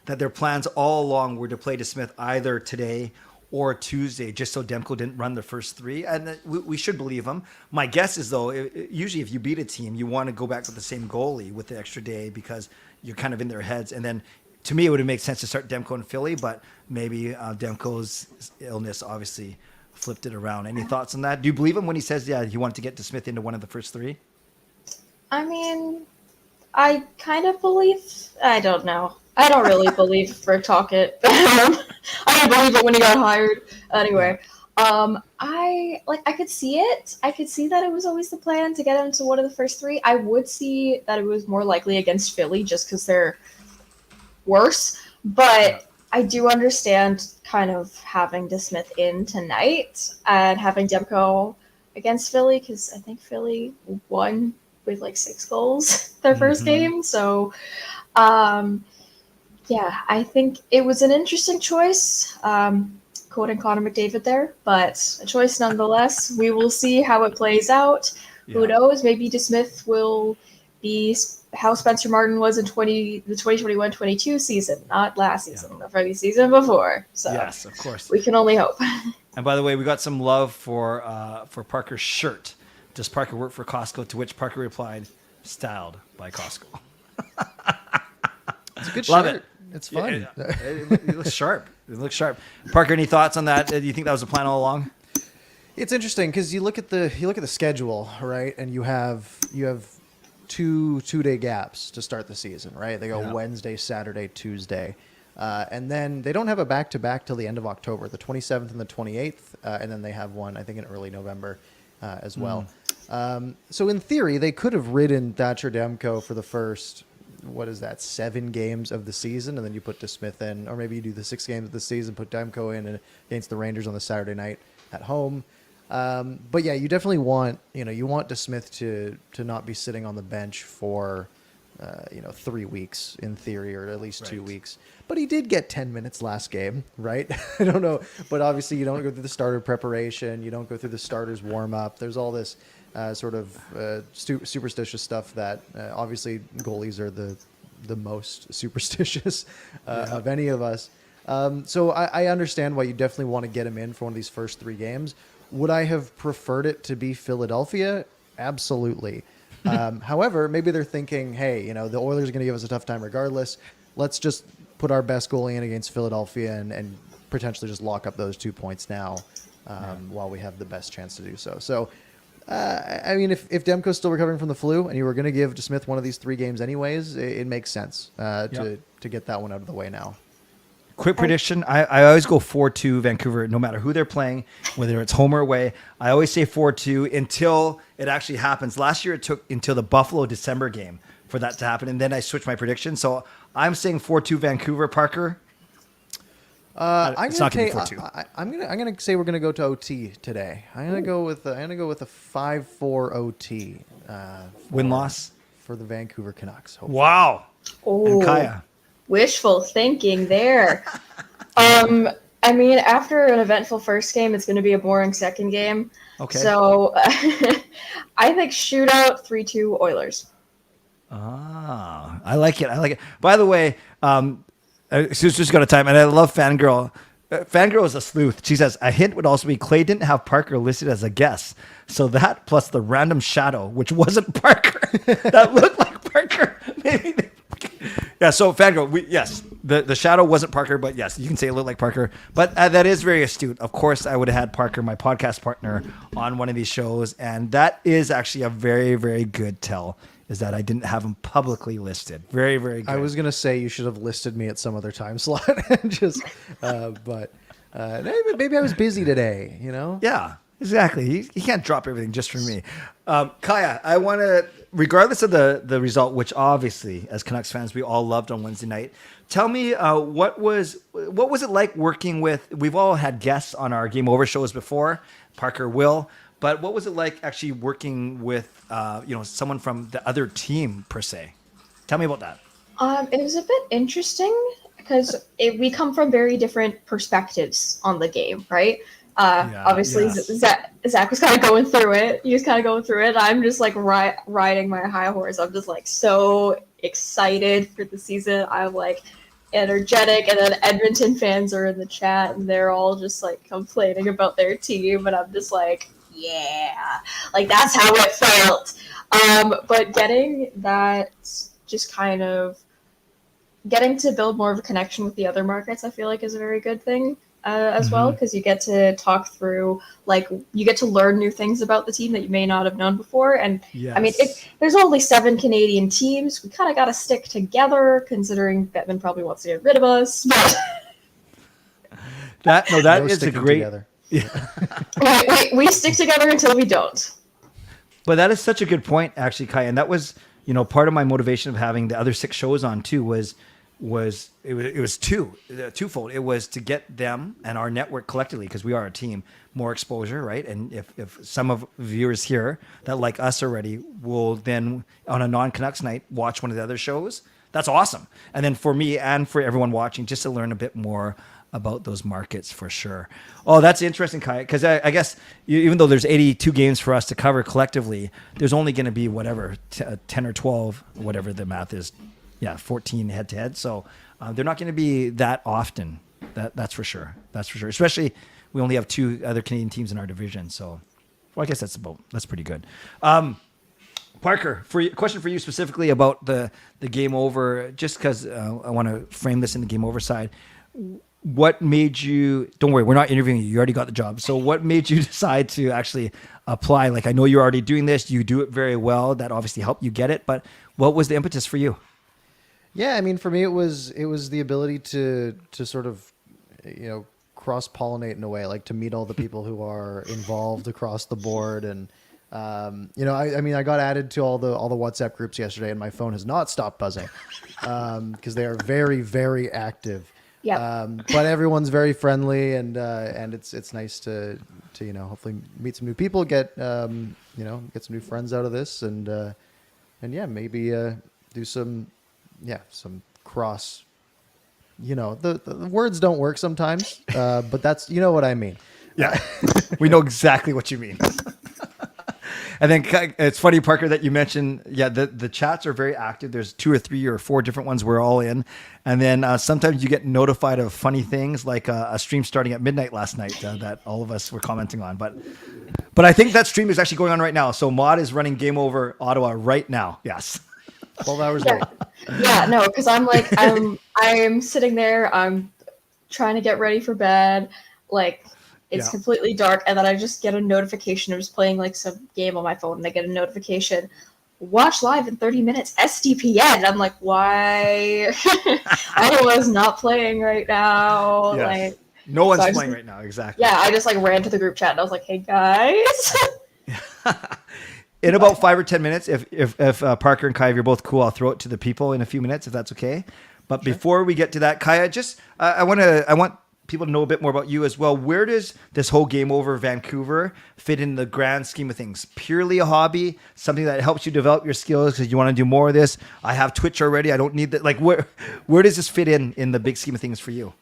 that their plans all along were to play DeSmith either today or Tuesday, just so Demko didn't run the first 3. And we should believe him. My guess is, though, usually if you beat a team, you want to go back with the same goalie with the extra day because you're kind of in their heads. And then to me, it would have made sense to start Demko in Philly, but maybe Demko's illness obviously flipped it around. Any thoughts on that? Do you believe him when he says, he wanted to get DeSmith into one of the first 3? I mean, I kind of believe. I don't know. I don't really believe Rick Tocchet. I didn't believe it when he got hired. Anyway, I could see it. I could see that it was always the plan to get into one of the first 3. I would see that it was more likely against Philly just because they're worse. But I do understand kind of having DeSmith in tonight and having Demko against Philly, because I think Philly won with like 6 goals their first game. So, I think it was an interesting choice. Quoting Connor McDavid there, but a choice nonetheless. We will see how it plays out. Who knows? Maybe DeSmith will be how Spencer Martin was in the 2021-22 season, not last season, but the season before. So yes, of course. We can only hope. And by the way, we got some love for Parker's shirt. Does Parker work for Costco? To which Parker replied, "Styled by Costco." It's a good Love shirt. it. It's fun. It looks sharp. It looks sharp. Parker, any thoughts on that? Do you think that was the plan all along? It's interesting because you look at the schedule, right, and you have 2-day gaps to start the season, right? They go Wednesday, Saturday, Tuesday, and then they don't have a back-to-back till the end of October, the 27th and the 28th, and then they have one, I think, in early November as well. So in theory, they could have ridden Thatcher Demko for the first, 7 games of the season, and then you put DeSmith in, or maybe you do the 6 games of the season, put Demko in against the Rangers on the Saturday night at home. But yeah, you definitely want DeSmith to not be sitting on the bench for 3 weeks in theory, or at least 2 weeks. But he did get 10 minutes last game, right? I don't know. But obviously you don't go through the starter preparation. You don't go through the starters warm up. There's all this sort of superstitious stuff that obviously goalies are the most superstitious of any of us. So I understand why you definitely want to get him in for one of these first 3 games. Would I have preferred it to be Philadelphia? Absolutely. However, maybe they're thinking, hey, the Oilers are going to give us a tough time regardless. Let's just put our best goalie in against Philadelphia and potentially just lock up those 2 points now while we have the best chance to do so. So, I mean, if Demko's still recovering from the flu and you were going to give Smith one of these 3 games anyways, it makes sense to get that one out of the way now. Quick prediction. I always go 4-2 Vancouver, no matter who they're playing, whether it's home or away. I always say 4-2 until it actually happens. Last year, it took until the Buffalo December game for that to happen, and then I switched my prediction. So I'm saying 4-2 Vancouver, Parker. It's not going to be 4-2. I'm gonna say we're gonna go to OT today. I'm gonna go with a 5-4 OT. Win-loss for the Vancouver Canucks. Hopefully. Wow. Oh. And Kaja. Wishful thinking there. I mean, after an eventful first game, it's going to be a boring second game. Okay. So I think shootout 3-2 Oilers. Ah, I like it. By the way, she's just got a time, and I love Fangirl. Fangirl is a sleuth. She says a hint would also be Clay didn't have Parker listed as a guest, so that plus the random shadow, which wasn't Parker, that looked like Parker. Maybe. Yeah, so Fangirl, yes, the shadow wasn't Parker, but yes, you can say it looked like Parker. But that is very astute. Of course, I would have had Parker, my podcast partner, on one of these shows, and that is actually a very, very good tell, is that I didn't have him publicly listed. Very, very good. I was going to say you should have listed me at some other time slot. But maybe I was busy today, Yeah, exactly. You can't drop everything just for me. Kaja, I want to, regardless of the result, which obviously, as Canucks fans, we all loved on Wednesday night, tell me what was it like working with, we've all had guests on our Game Over shows before, Parker will, but what was it like actually working with someone from the other team, per se? Tell me about that. It was a bit interesting because we come from very different perspectives on the game, right? Obviously, yes. Zach was kind of going through it. He was kind of going through it. I'm just like riding my high horse. I'm just like so excited for the season. I'm like energetic, and then Edmonton fans are in the chat, and they're all just like complaining about their team, and I'm just like, yeah, like that's how it felt. But getting that, just kind of getting to build more of a connection with the other markets, I feel like is a very good thing. As well, because you get to talk through, like, you get to learn new things about the team that you may not have known before. And yes. I mean, there's only 7 Canadian teams. We kind of got to stick together, considering Bettman probably wants to get rid of us. That is a great. Together. Yeah. we stick together until we don't. But that is such a good point, actually, Kai. And that was, part of my motivation of having the other 6 shows on too was twofold. It was to get them and our network collectively, because we are a team, more exposure, right? And if some of viewers here that like us already will then on a non-Canucks night watch one of the other shows, that's awesome. And then for me and for everyone watching, just to learn a bit more about those markets for sure. Oh, that's interesting, Kai, because I guess even though there's 82 games for us to cover collectively, there's only going to be 10 or 12, whatever the math is. Yeah, 14 head-to-head. So they're not going to be that often. That's for sure. That's for sure. Especially we only have 2 other Canadian teams in our division. So, I guess that's pretty good. Parker, question for you specifically about the Game Over, just because I want to frame this in the Game Over side. What made you, don't worry, we're not interviewing you. You already got the job. So what made you decide to actually apply? Like, I know you're already doing this. You do it very well. That obviously helped you get it. But what was the impetus for you? Yeah, I mean, for me, it was the ability to sort of, cross-pollinate in a way, like to meet all the people who are involved across the board. And, I got added to all the WhatsApp groups yesterday, and my phone has not stopped buzzing because they are very, very active. Yeah. But everyone's very friendly, and it's nice to hopefully meet some new people, get some new friends out of this, and yeah, maybe do some cross. The words don't work sometimes, but that's what I mean. Yeah, we know exactly what you mean. And then it's funny, Parker, that you mentioned, the chats are very active. There's 2 or 3 or 4 different ones we're all in. And then sometimes you get notified of funny things like a stream starting at midnight last night that all of us were commenting on. But I think that stream is actually going on right now. So Maud is running Game Over Ottawa right now. Yes. 12 hours late. Yeah, no, because I'm sitting there, I'm trying to get ready for bed, like it's completely dark, and then I just get a notification. I was playing like some game on my phone, and I get a notification, watch live in 30 minutes, SDPN. I'm like, why? Ottawa's not playing right now. Yes. Like, no one's playing right now, exactly. Yeah, I just like ran to the group chat, and I was like, hey guys. In about 5 or 10 minutes, if Parker and Kaja, if you're both cool, I'll throw it to the people in a few minutes, if that's okay. But before we get to that, Kaja, just I want people to know a bit more about you as well. Where does this whole Game Over Vancouver fit in the grand scheme of things? Purely a hobby, something that helps you develop your skills because you want to do more of this. I have Twitch already. I don't need that. Like, where does this fit in the big scheme of things for you?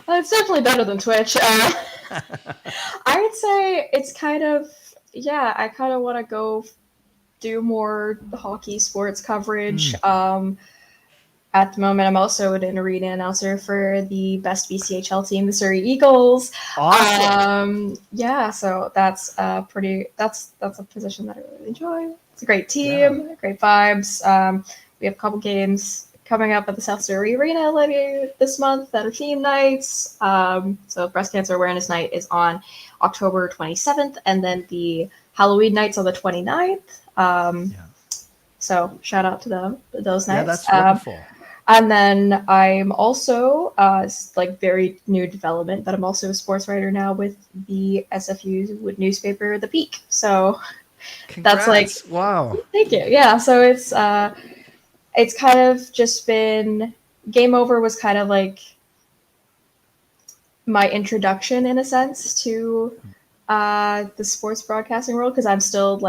It's definitely better than Twitch. I would say it's kind of, I kind of want to go do more hockey sports coverage. At the moment, I'm also an arena announcer for the best BCHL team, the Surrey Eagles. Awesome. So that's a position that I really enjoy. It's a great team, great vibes. We have a couple games coming up at the South Surrey Arena later this month that are team nights. So Breast Cancer Awareness Night is on October 27th, and then the Halloween nights on the 29th. So shout out to those nights. Yeah, that's wonderful. And then I'm also very new development, but I'm also a sports writer now with the SFU newspaper, The Peak. So Congrats. That's like, wow. Thank you. Yeah. So it's kind of just been, Game Over was kind of like my introduction in a sense to the sports broadcasting world, because I'm still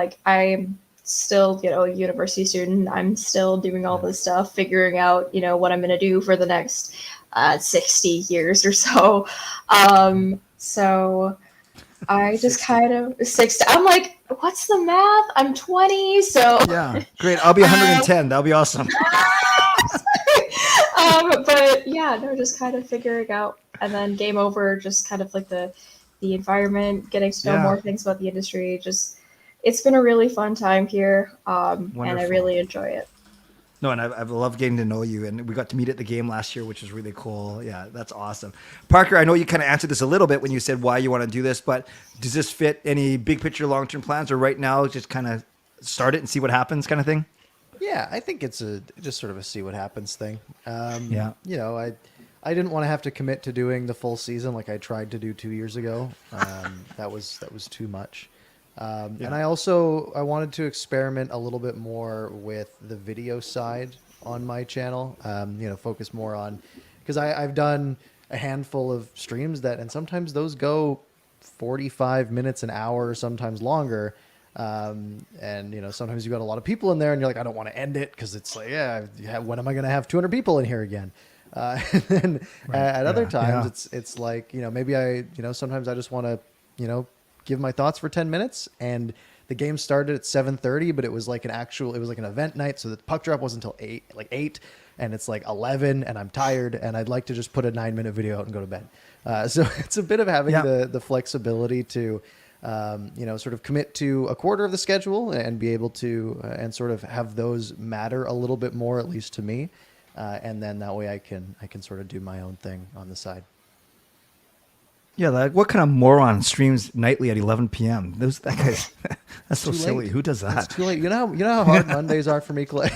a university student. I'm still doing all this stuff, figuring out, what I'm going to do for the next 60 years or so. So I just kind of, I'm like, what's the math? I'm 20, so. Yeah, great. I'll be 110. That'll be awesome. But yeah, no, just kind of figuring out, and then Game Over, just kind of like the environment, getting to know more things about the industry, it's been a really fun time here, and I really enjoy it. No, and I've loved getting to know you, and we got to meet at the game last year, which was really cool. Yeah, that's awesome. Parker, I know you kind of answered this a little bit when you said why you want to do this, but does this fit any big picture, long-term plans, or right now just kind of start it and see what happens kind of thing? Yeah, I think it's just sort of a see what happens thing. I didn't want to have to commit to doing the full season like I tried to do 2 years ago. That was too much. And I wanted to experiment a little bit more with the video side on my channel, focus more on, because I've done a handful of streams and sometimes those go 45 minutes, an hour, sometimes longer. And sometimes you got a lot of people in there and you're like, I don't want to end it because it's like, when am I going to have 200 people in here again? And then at other times it's like, maybe sometimes I just want to, give my thoughts for 10 minutes, and the game started at 7:30, but it was like an event night. So the puck drop wasn't until 8, and it's like 11 and I'm tired and I'd like to just put a 9-minute video out and go to bed. So it's a bit of having the flexibility to, sort of commit to a quarter of the schedule and be able to, and sort of have those matter a little bit more, at least to me. And then that way I can sort of do my own thing on the side. Yeah, like what kind of moron streams nightly at 11 p.m.? That's so silly. Who does that? It's too late. You know how hard Mondays are for me, Clay.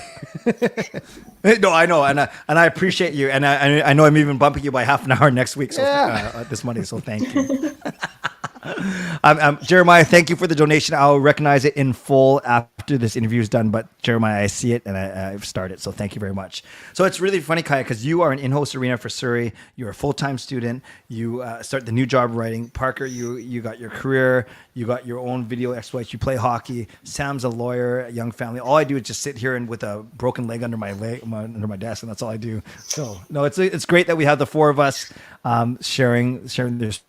No, I know, and I appreciate you, and I know I'm even bumping you by half an hour next week, so this Monday. So thank you. Jeremiah, thank you for the donation. I'll recognize it in full after this interview is done. But Jeremiah, I see it and I've started. So thank you very much. So it's really funny, Kaja, because you are an in-host arena for Surrey. You're a full-time student. You start the new job writing. Parker, you got your career. You got your own video exploits. You play hockey. Sam's a lawyer, a young family. All I do is just sit here and with a broken leg under my desk, and that's all I do. So no, it's great that we have the four of us sharing this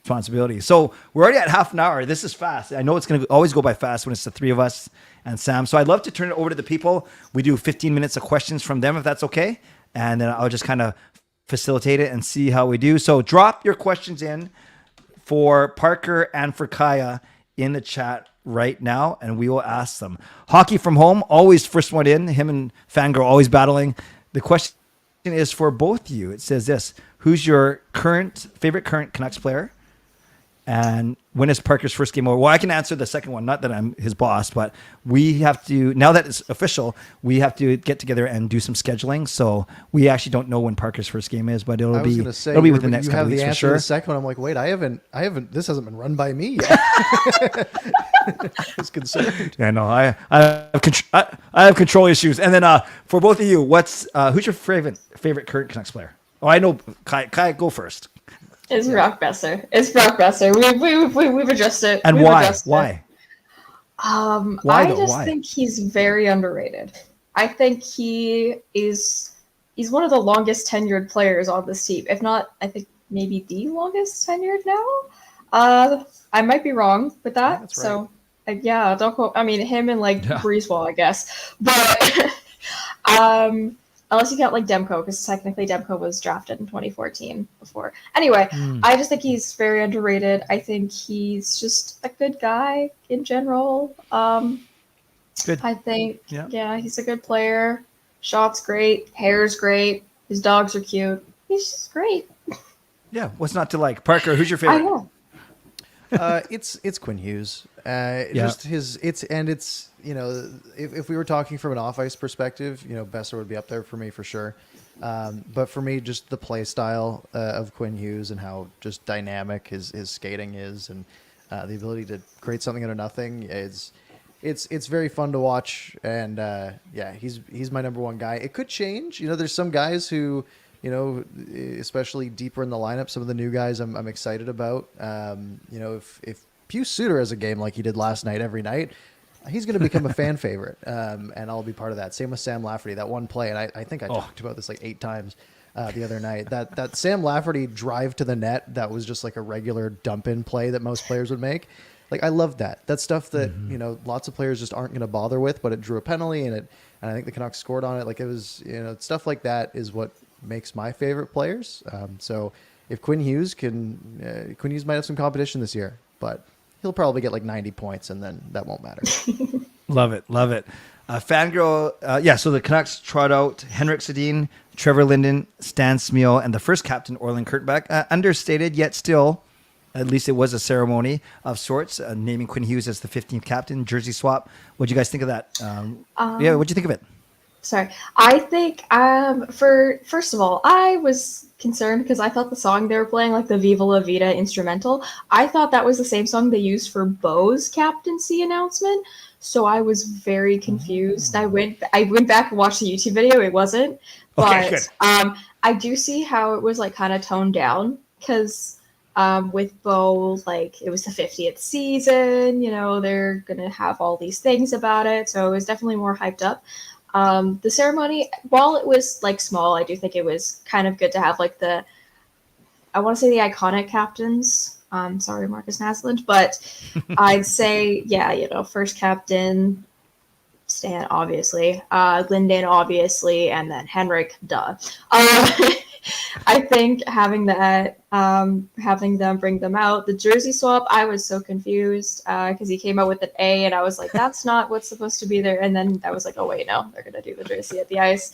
responsibility. So we're already at half an hour. This is fast. I know it's going to always go by fast when it's the three of us and Sam. So I'd love to turn it over to the people. We do 15 minutes of questions from them, if that's okay. And then I'll just kind of facilitate it and see how we do. So drop your questions in for Parker and for Kaja in the chat right now, and we will ask them. Hockey from home, always first one in. Him and Fangirl always battling. The question is for both of you. It says this: who's your favorite current Canucks player? And when is Parker's first game over? Well, I can answer the second one. Not that I'm his boss, but we have to, now that it's official, we have to get together and do some scheduling. So we actually don't know when Parker's first game is, but it'll be within the next couple weeks for sure. The second one, I'm like, wait, I haven't. This hasn't been run by me yet. It's concerned. Yeah, no, I have control issues. And then for both of you, who's your favorite current Canucks player? Oh, I know. Kai, go first. It's Brock Besser. We've addressed it. And why? I just think he's very underrated. I think he's one of the longest tenured players on this team. If not, I think maybe the longest tenured now. I might be wrong with that. That's right. So don't quote. I mean, him and Breezewall, I guess. But unless you count Demko, because technically Demko was drafted in 2014 before. Anyway, I just think he's very underrated. I think he's just a good guy in general. Good. I think, he's a good player. Shot's great. Hair's great. His dogs are cute. He's just great. Yeah, what's not to like? Parker, who's your favorite? I know. It's Quinn Hughes. Just it's if we were talking from an off ice perspective, Besser would be up there for me for sure. But for me, just the play style of Quinn Hughes and how just dynamic his skating is, and the ability to create something out of nothing it's very fun to watch. And he's my number one guy. It could change. There's some guys who, especially deeper in the lineup, some of the new guys I'm excited about. If Pius Suter has a game like he did last night every night, he's going to become a fan favorite, and I'll be part of that. Same with Sam Lafferty, that one play, and I think I talked about this 8 times the other night. That Sam Lafferty drive to the net, that was just like a regular dump-in play that most players would make. I love that. That's stuff that lots of players just aren't going to bother with, but it drew a penalty, and I think the Canucks scored on it. It was stuff like that is what makes my favorite players. So if Quinn Hughes might have some competition this year, but he'll probably get 90 points, and then that won't matter. Love it. Fangirl, so the Canucks trot out Henrik Sedin, Trevor Linden, Stan Smeel, and the first captain, Orlin Kurtbeck. Understated, yet still, at least it was a ceremony of sorts, naming Quinn Hughes as the 15th captain, jersey swap. What do you guys think of that? What'd you think of it? Sorry. I think, first of all, I was concerned because I thought the song they were playing, the Viva La Vida instrumental, I thought that was the same song they used for Bo's captaincy announcement. So I was very confused. I went back and watched the YouTube video. It wasn't. But good. I do see how it was kind of toned down because with Bo, it was the 50th season, they're going to have all these things about it. So it was definitely more hyped up. The ceremony, while it was small, I do think it was kind of good to have I want to say the iconic captains. Sorry, Marcus Naslund, but I'd say, first captain, Stan, obviously, Linden, obviously, and then Henrik, duh. I think having that, having them bring them out, the jersey swap, I was so confused because he came out with an A, and I was like, that's not what's supposed to be there. And then I was like, oh wait, no, they're gonna do the jersey at the ice.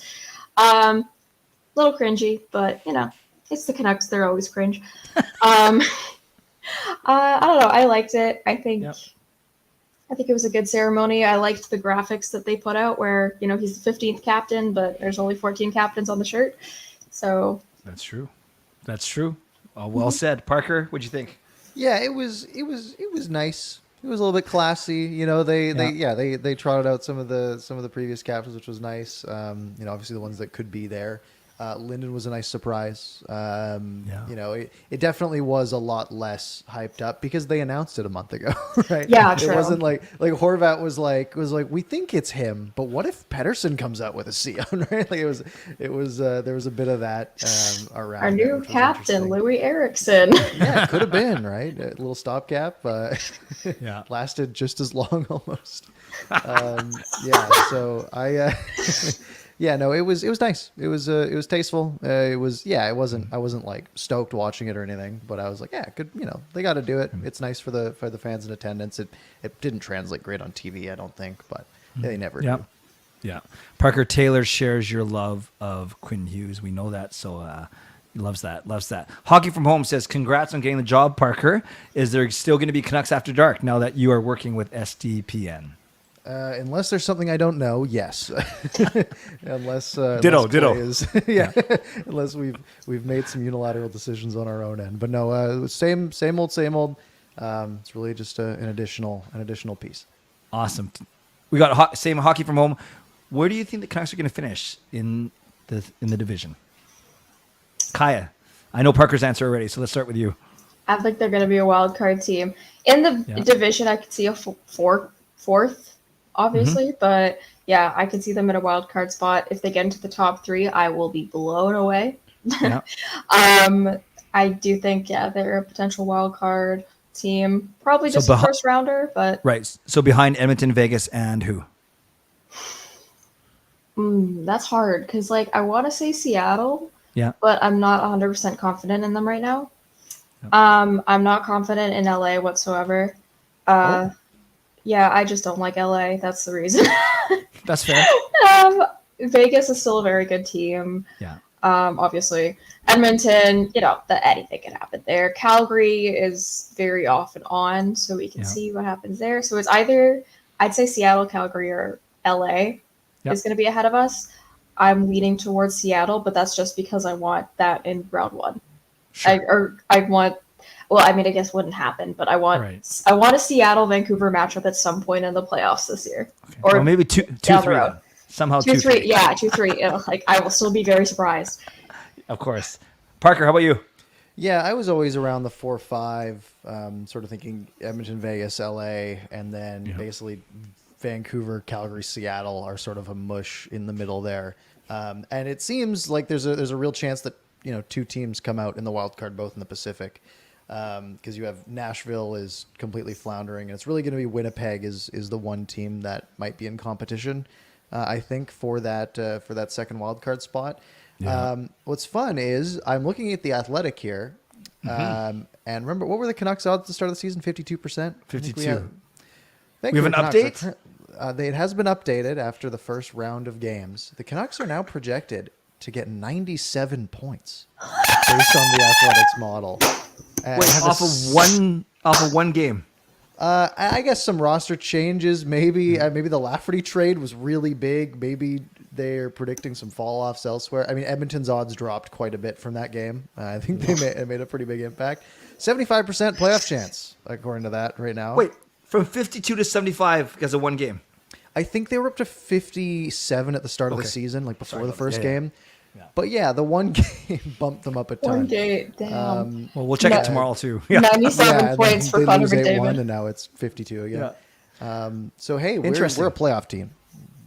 Little cringy, but it's the Canucks; they're always cringe. I don't know. I liked it. I think it was a good ceremony. I liked the graphics that they put out, where he's the 15th captain, but there's only 14 captains on the shirt. So that's true. Well said. Parker, what'd you think? Yeah, it was nice. It was a little bit classy. You know, they trotted out some of the previous captains, which was nice. You know, obviously the ones that could be there. Linden was a nice surprise. You know, it definitely was a lot less hyped up because they announced it a month ago, right? Yeah, It true. wasn't like Horvat was like we think it's him, but what if Pettersson comes out with a C on, right? Like it was there was a bit of that around. Our it, new which was captain, interesting. Louis Eriksson. Yeah, it could have been, right? A little stopgap. Yeah. Lasted just as long almost. Yeah, so I yeah, no, it was nice. It was tasteful. I wasn't like stoked watching it or anything, but I was like, yeah, good, you know, they got to do it. It's nice for the fans in attendance. It didn't translate great on TV, I don't think, but they never do. Yeah. Parker Taylor shares your love of Quinn Hughes. We know that, so he loves that. Hockey from Home says, congrats on getting the job, Parker. Is there still going to be Canucks After Dark now that you are working with SDPN? Unless there's something I don't know, yes. Unless Ditto. Clay yeah. Unless we've made some unilateral decisions on our own end, but no, same old. It's really just an additional piece. Awesome. We got same Hockey from Home. Where do you think the Canucks are going to finish in the division? Kaja, I know Parker's answer already, so let's start with you. I think they're going to be a wild card team in the division. I could see a fourth, obviously, but yeah, I could see them in a wild card spot. If they get into the top 3, I will be blown away. Yeah. I do think they're a potential wild card team, probably just a first rounder, but right. So behind Edmonton, Vegas, and who? That's hard because like I want to say Seattle. Yeah. But I'm not 100% confident in them right now. I'm not confident in LA whatsoever. Yeah, I just don't like LA. That's the reason. That's fair. Vegas is still a very good team. Yeah. Obviously. Edmonton, you know, anything can happen there. Calgary is very off and on, so we can see what happens there. So it's either, I'd say Seattle, Calgary, or LA is going to be ahead of us. I'm leaning towards Seattle, but that's just because I want that in round 1. Sure. I want. Well, I mean, I guess it wouldn't happen, but I want a Seattle Vancouver matchup at some point in the playoffs this year, or maybe 2-3 somehow 2-3. Yeah, 2-3. Like I will still be very surprised. Of course, Parker. How about you? Yeah, I was always around the 4-5, sort of thinking Edmonton, Vegas, LA, and then basically Vancouver, Calgary, Seattle are sort of a mush in the middle there. And it seems like there's a real chance that, you know, 2 teams come out in the wild card, both in the Pacific, because you have Nashville is completely floundering, and it's really going to be Winnipeg is the one team that might be in competition, I think, for that second wild card spot. Yeah. What's fun is I'm looking at the Athletic here, and remember, what were the Canucks odds at the start of the season? 52%. 52. We have an update. It has been updated after the first round of games. The Canucks are now projected to get 97 points based on the Athletics model. Wait, off of one game. I guess some roster changes. Maybe the Lafferty trade was really big. Maybe they're predicting some fall offs elsewhere. I mean, Edmonton's odds dropped quite a bit from that game. I think they made a pretty big impact. 75% playoff chance, according to that right now. Wait, from 52 to 75 because of one game. I think they were up to 57 at the start of the season, like before the first game. Yeah. But yeah, the one game bumped them up a ton. One game, damn. Well, we'll check it tomorrow too. 97 points for Connor McDavid. And now it's 52 again. Yeah. So hey, we're a playoff team.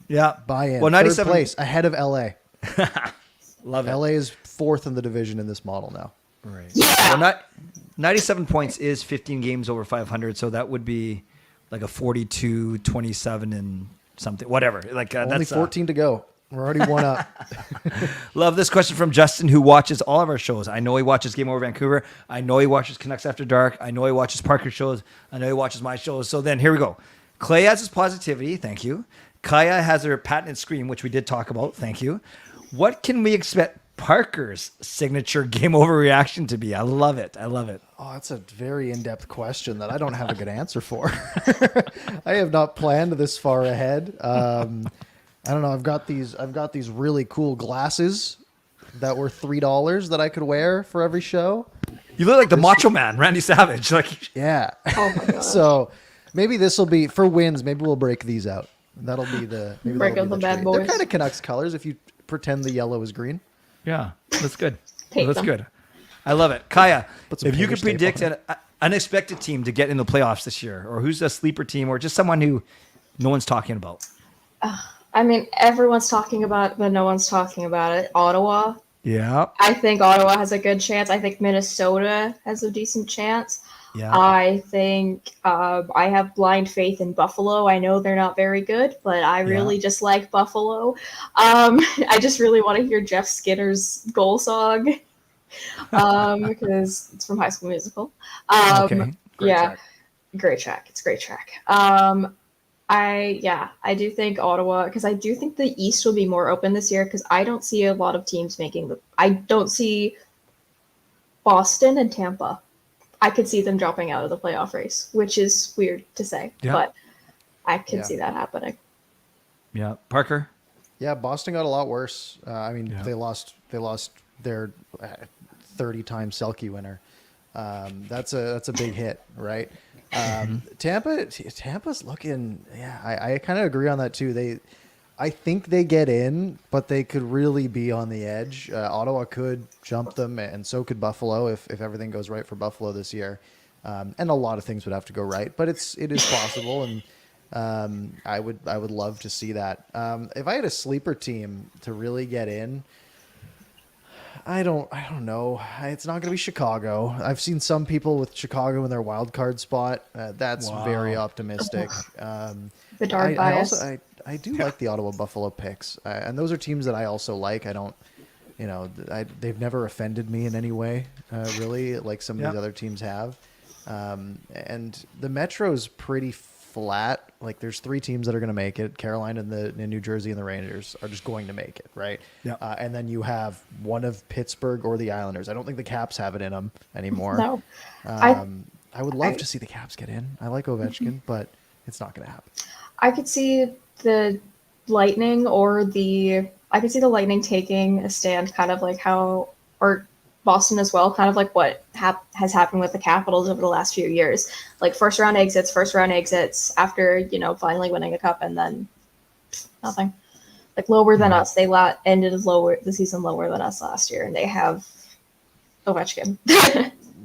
Yeah. Buy in. Well, 97 third place ahead of LA. Love it. LA is 4th in the division in this model now. Right. Yeah. Well, 97 points is 15 games over 500, so that would be like a 42, 27, and something, whatever. Like only that's 14 to go. We're already one up. Love this question from Justin, who watches all of our shows. I know he watches Game Over Vancouver. I know he watches Canucks After Dark. I know he watches Parker's shows. I know he watches my shows. So then here we go. Clay has his positivity. Thank you. Kaja has her patented scream, which we did talk about. Thank you. What can we expect Parker's signature Game Over reaction to be? I love it. I love it. Oh, that's a very in-depth question that I don't have a good answer for. I have not planned this far ahead. I don't know. I've got these really cool glasses that were $3 that I could wear for every show. You look like the Macho Man, Randy Savage. Like, yeah. Oh my god. So maybe this will be for wins. Maybe we'll break these out. That'll be the maybe Break that'll out be the bad trade. boys. They're kind of Canucks colors if you pretend the yellow is green. yeah, that's good. Hate That's them. good. I love it. Kaya, Put some if you paper could tape predict on an unexpected team to get in the playoffs this year, or who's a sleeper team, or just someone who no one's talking about. I mean, everyone's talking about it, but no one's talking about it. Ottawa. Yeah. I think Ottawa has a good chance. I think Minnesota has a decent chance. Yeah. I think I have blind faith in Buffalo. I know they're not very good, but I really just like Buffalo. I just really want to hear Jeff Skinner's goal song because it's from High School Musical. Okay. Great track. It's a great track. I do think Ottawa, because I do think the East will be more open this year, because I don't see a lot of teams I don't see Boston and Tampa. I could see them dropping out of the playoff race, which is weird to say, but I can see that happening. Yeah. Parker? Yeah, Boston got a lot worse. They lost their 30-time Selke winner. That's a big hit, right? Tampa's looking. Yeah, I kind of agree on that too. I think they get in, but they could really be on the edge. Ottawa could jump them, and so could Buffalo if everything goes right for Buffalo this year. And a lot of things would have to go right, but it is possible, and I would love to see that. If I had a sleeper team to really get in, I don't know. It's not going to be Chicago. I've seen some people with Chicago in their wild card spot. That's very optimistic. The dark bias. I do like the Ottawa Buffalo picks, and those are teams that I also like. I don't, they've never offended me in any way, really, like some of these other teams have. And the Metro's pretty flat. Like there's 3 teams that are going to make it. Carolina and New Jersey and the Rangers are just going to make it, right? Yeah. And then you have one of Pittsburgh or the Islanders. I don't think the Caps have it in them anymore. No. I would love to see the Caps get in. I like Ovechkin, but it's not going to happen. I could see the Lightning taking a stand, kind of like how, or Boston as well, kind of like what has happened with the Capitals over the last few years. Like first round exits after, finally winning a cup, and then nothing. Like lower than us. They ended the season lower than us last year, and they have Ovechkin.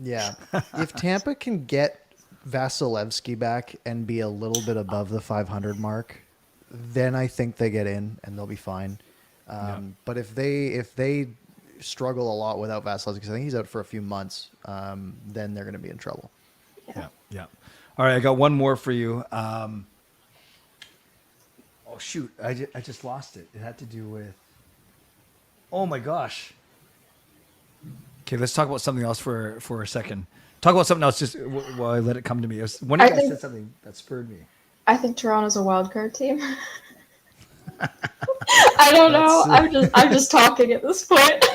Yeah. If Tampa can get Vasilevsky back and be a little bit above the 500 mark, then I think they get in and they'll be fine. But if they struggle a lot without Vasilevsky, because I think he's out for a few months, then they're going to be in trouble. Yeah. All right, I got one more for you. Oh shoot, I just lost it. It had to do with. Oh my gosh. Okay, let's talk about something else for a second. Talk about something else just while I let it come to me. One of you guys said something that spurred me. I think Toronto's a wild card team. I don't know. I'm just talking at this point.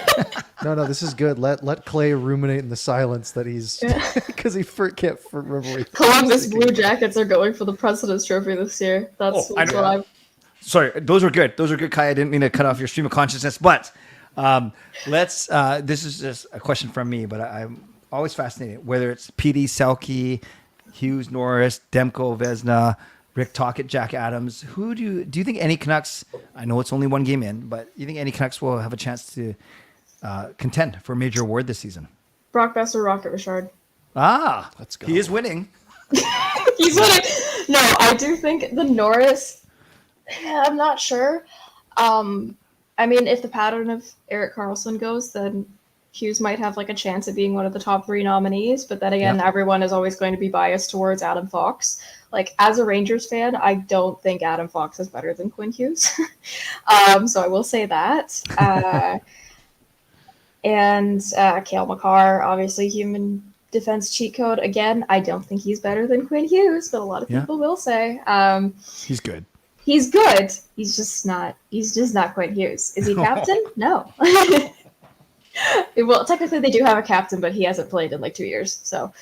No, this is good. Let Clay ruminate in the silence that he's because he can't remember. What Columbus Blue Jackets are going for the President's Trophy this year. That's what I'm. Sorry, those were good. Those were good, Kai. I didn't mean to cut off your stream of consciousness, but let's. This is just a question from me, but I'm always fascinated. Whether it's PD Selke, Hughes Norris, Demko Vesna, Rick Tocchet, Jack Adams. Who do you think any Canucks? I know it's only one game in, but you think any Canucks will have a chance to contend for a major award this season? Brock Besser, Rocket Richard. Let's go. He is winning. He's winning. No, I do think the Norris. I'm not sure. I mean, if the pattern of Erik Karlsson goes, then Hughes might have like a chance at being one of the top 3 nominees. But then again, everyone is always going to be biased towards Adam Fox. Like as a Rangers fan, I don't think Adam Fox is better than Quinn Hughes. So I will say that. And Cale Makar, obviously human defense cheat code. Again, I don't think he's better than Quinn Hughes, but a lot of people will say. He's good. He's good. He's just not Quinn Hughes. Is he captain? No. Well, technically they do have a captain, but he hasn't played in like 2 years. So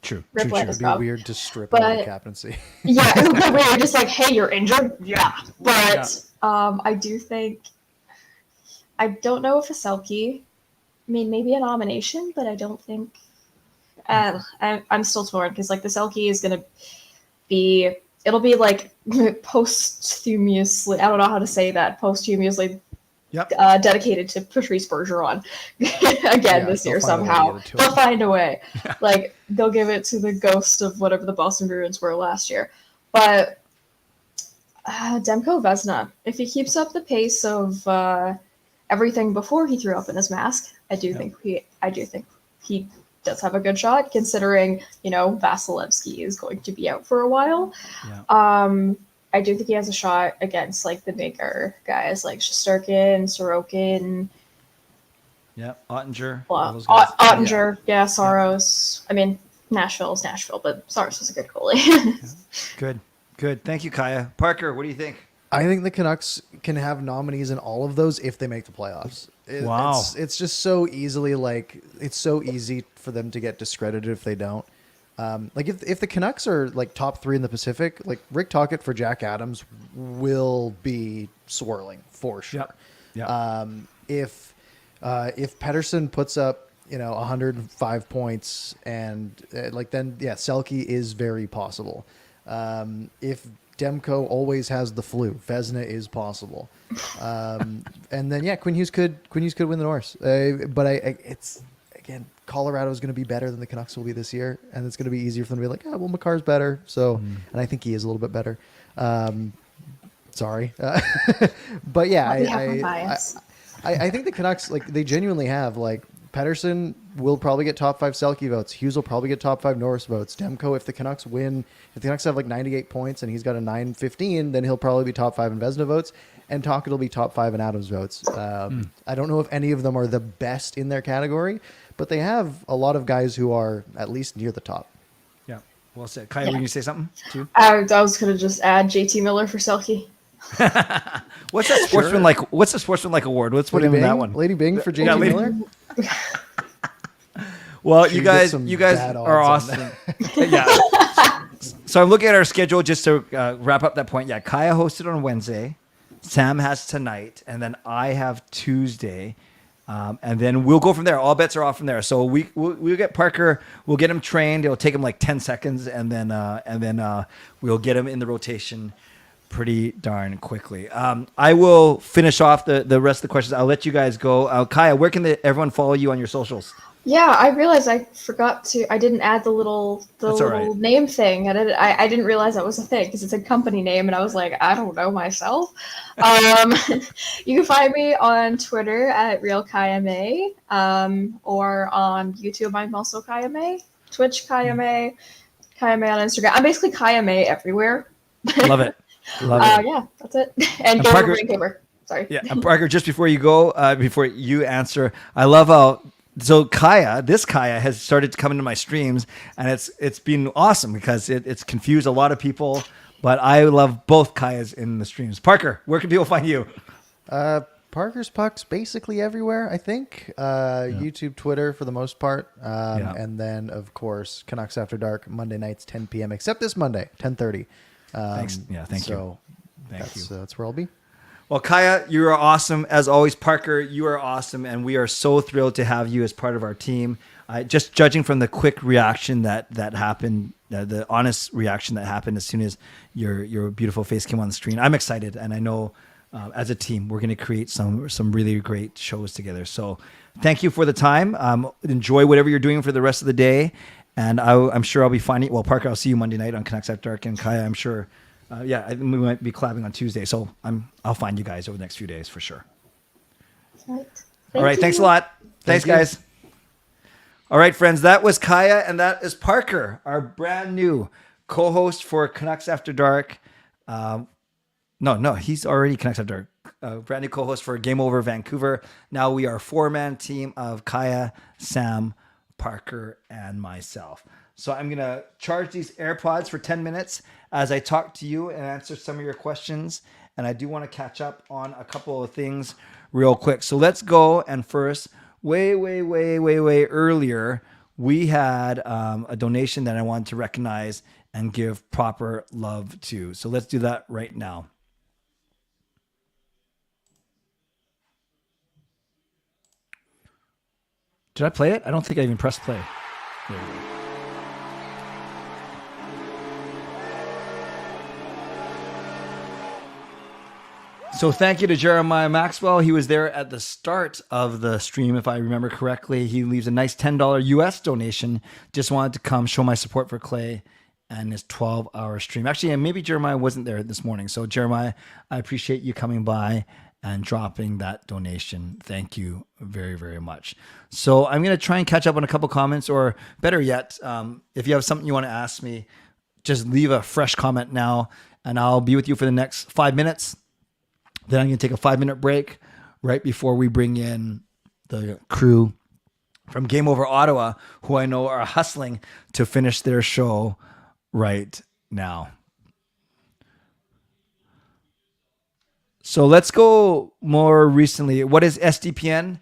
True. Rip It'd be weird to strip But- him of the captaincy. yeah, it would be weird. Just like, hey, you're injured. Yeah, but I do think I don't know if a Selke mean, maybe a nomination, but I don't think. I'm still torn because like the Selke is gonna be. It'll be like posthumously. I don't know how to say that. Posthumously. Yep. Dedicated to Patrice Bergeron again this year somehow. They'll find a way. Like they'll give it to the ghost of whatever the Boston Bruins were last year. But Demko Vezina, if he keeps up the pace of everything before he threw up in his mask, I do think he does have a good shot, considering Vasilevsky is going to be out for a while. Yeah. I do think he has a shot against like the bigger guys like Shesterkin, Sorokin. Yeah, Ottinger. Ottinger, yeah, Saros. Yeah. I mean, Nashville's Nashville, but Saros is a good goalie. Good. Thank you, Kaja. Parker, what do you think? I think the Canucks can have nominees in all of those if they make the playoffs. Wow. It's just so easily it's so easy for them to get discredited if they don't. Like if the Canucks are like top 3 in the Pacific, like Rick Tocchet for Jack Adams will be swirling for sure. Yeah. If Pettersson puts up 105 points and then Selke is very possible. If Demko always has the flu, Vezina is possible. And then Quinn Hughes could win the Norris. But it's again, Colorado is going to be better than the Canucks will be this year, and it's going to be easier for them to be like, Makar's better. So, and I think he is a little bit better. Sorry, but yeah, I think the Canucks they genuinely have Pettersson will probably get top 5 Selke votes. Hughes will probably get top 5 Norris votes. Demko, if the Canucks have 98 points and he's got a 915, then he'll probably be top 5 in Vezina votes. And Tocchet will be top 5 in Adams votes. I don't know if any of them are the best in their category, but they have a lot of guys who are at least near the top. Yeah, well said. Kaja, were you say something too? I was going to just add JT Miller for Selke. What's that sportsman What's the sportsman award? What's what name that one? Lady Bing for JT Miller. Well, you guys are awesome. Yeah. So I'm looking at our schedule just to wrap up that point. Yeah, Kaja hosted on Wednesday. Sam has tonight, and then I have Tuesday, and then we'll go from there. All bets are off from there. So we'll get Parker. We'll get him trained. It'll take him 10 seconds, and then we'll get him in the rotation pretty darn quickly. I will finish off the rest of the questions. I'll let you guys go. Kaja, where can everyone follow you on your socials? Yeah, I realized I didn't add the little name thing. I didn't realize that was a thing because it's a company name, and I was like, I don't know myself. You can find me on Twitter at RealKajaMay, or on YouTube I'm also Kaja Twitch Kaja May on Instagram. I'm basically Kaja May everywhere. Love it. Yeah, that's it. And go to Vancouver. Sorry. Yeah, Parker, just before you go, before you answer, I love how this Kaja has started to come into my streams, and it's been awesome because it's confused a lot of people, but I love both Kajas in the streams. Parker, where can people find you? Parker's Pucks basically everywhere, I think. YouTube, Twitter for the most part. And then, of course, Canucks After Dark, Monday nights, 10 p.m., except this Monday, 10:30. Thanks. Yeah, thank you. Thank you. That's where I'll be. Well, Kaja, you are awesome. As always, Parker, you are awesome, and we are so thrilled to have you as part of our team. Just judging from the quick reaction that happened, the honest reaction that happened as soon as your beautiful face came on the screen, I'm excited, and I know as a team we're going to create some really great shows together. So thank you for the time. Enjoy whatever you're doing for the rest of the day, and I'm sure I'll be finding. Well, Parker, I'll see you Monday night on Canucks After Dark, and Kaja, I'm sure. I think we might be collabing on Tuesday, so I'll find you guys over the next few days for sure. All right, thanks a lot. Thanks, guys. All right, friends, that was Kaja, and that is Parker, our brand new co-host for Canucks After Dark. No, he's already Canucks After Dark. Brand new co-host for Game Over Vancouver. Now we are a 4-man team of Kaja, Sam, Parker, and myself. So I'm going to charge these AirPods for 10 minutes as I talk to you and answer some of your questions. And I do want to catch up on a couple of things real quick. So let's go. And first, way earlier, we had a donation that I wanted to recognize and give proper love to. So let's do that right now. Did I play it? I don't think I even pressed play. There we go. So thank you to Jeremiah Maxwell. He was there at the start of the stream, if I remember correctly. He leaves a nice $10 US donation. Just wanted to come show my support for Clay and his 12-hour stream. Actually, maybe Jeremiah wasn't there this morning. So Jeremiah, I appreciate you coming by and dropping that donation. Thank you very, very much. So I'm going to try and catch up on a couple comments, or better yet, if you have something you want to ask me, just leave a fresh comment now, and I'll be with you for the next 5 minutes. Then I'm going to take a 5-minute break right before we bring in the crew from Game Over Ottawa, who I know are hustling to finish their show right now. So let's go more recently. What is SDPN?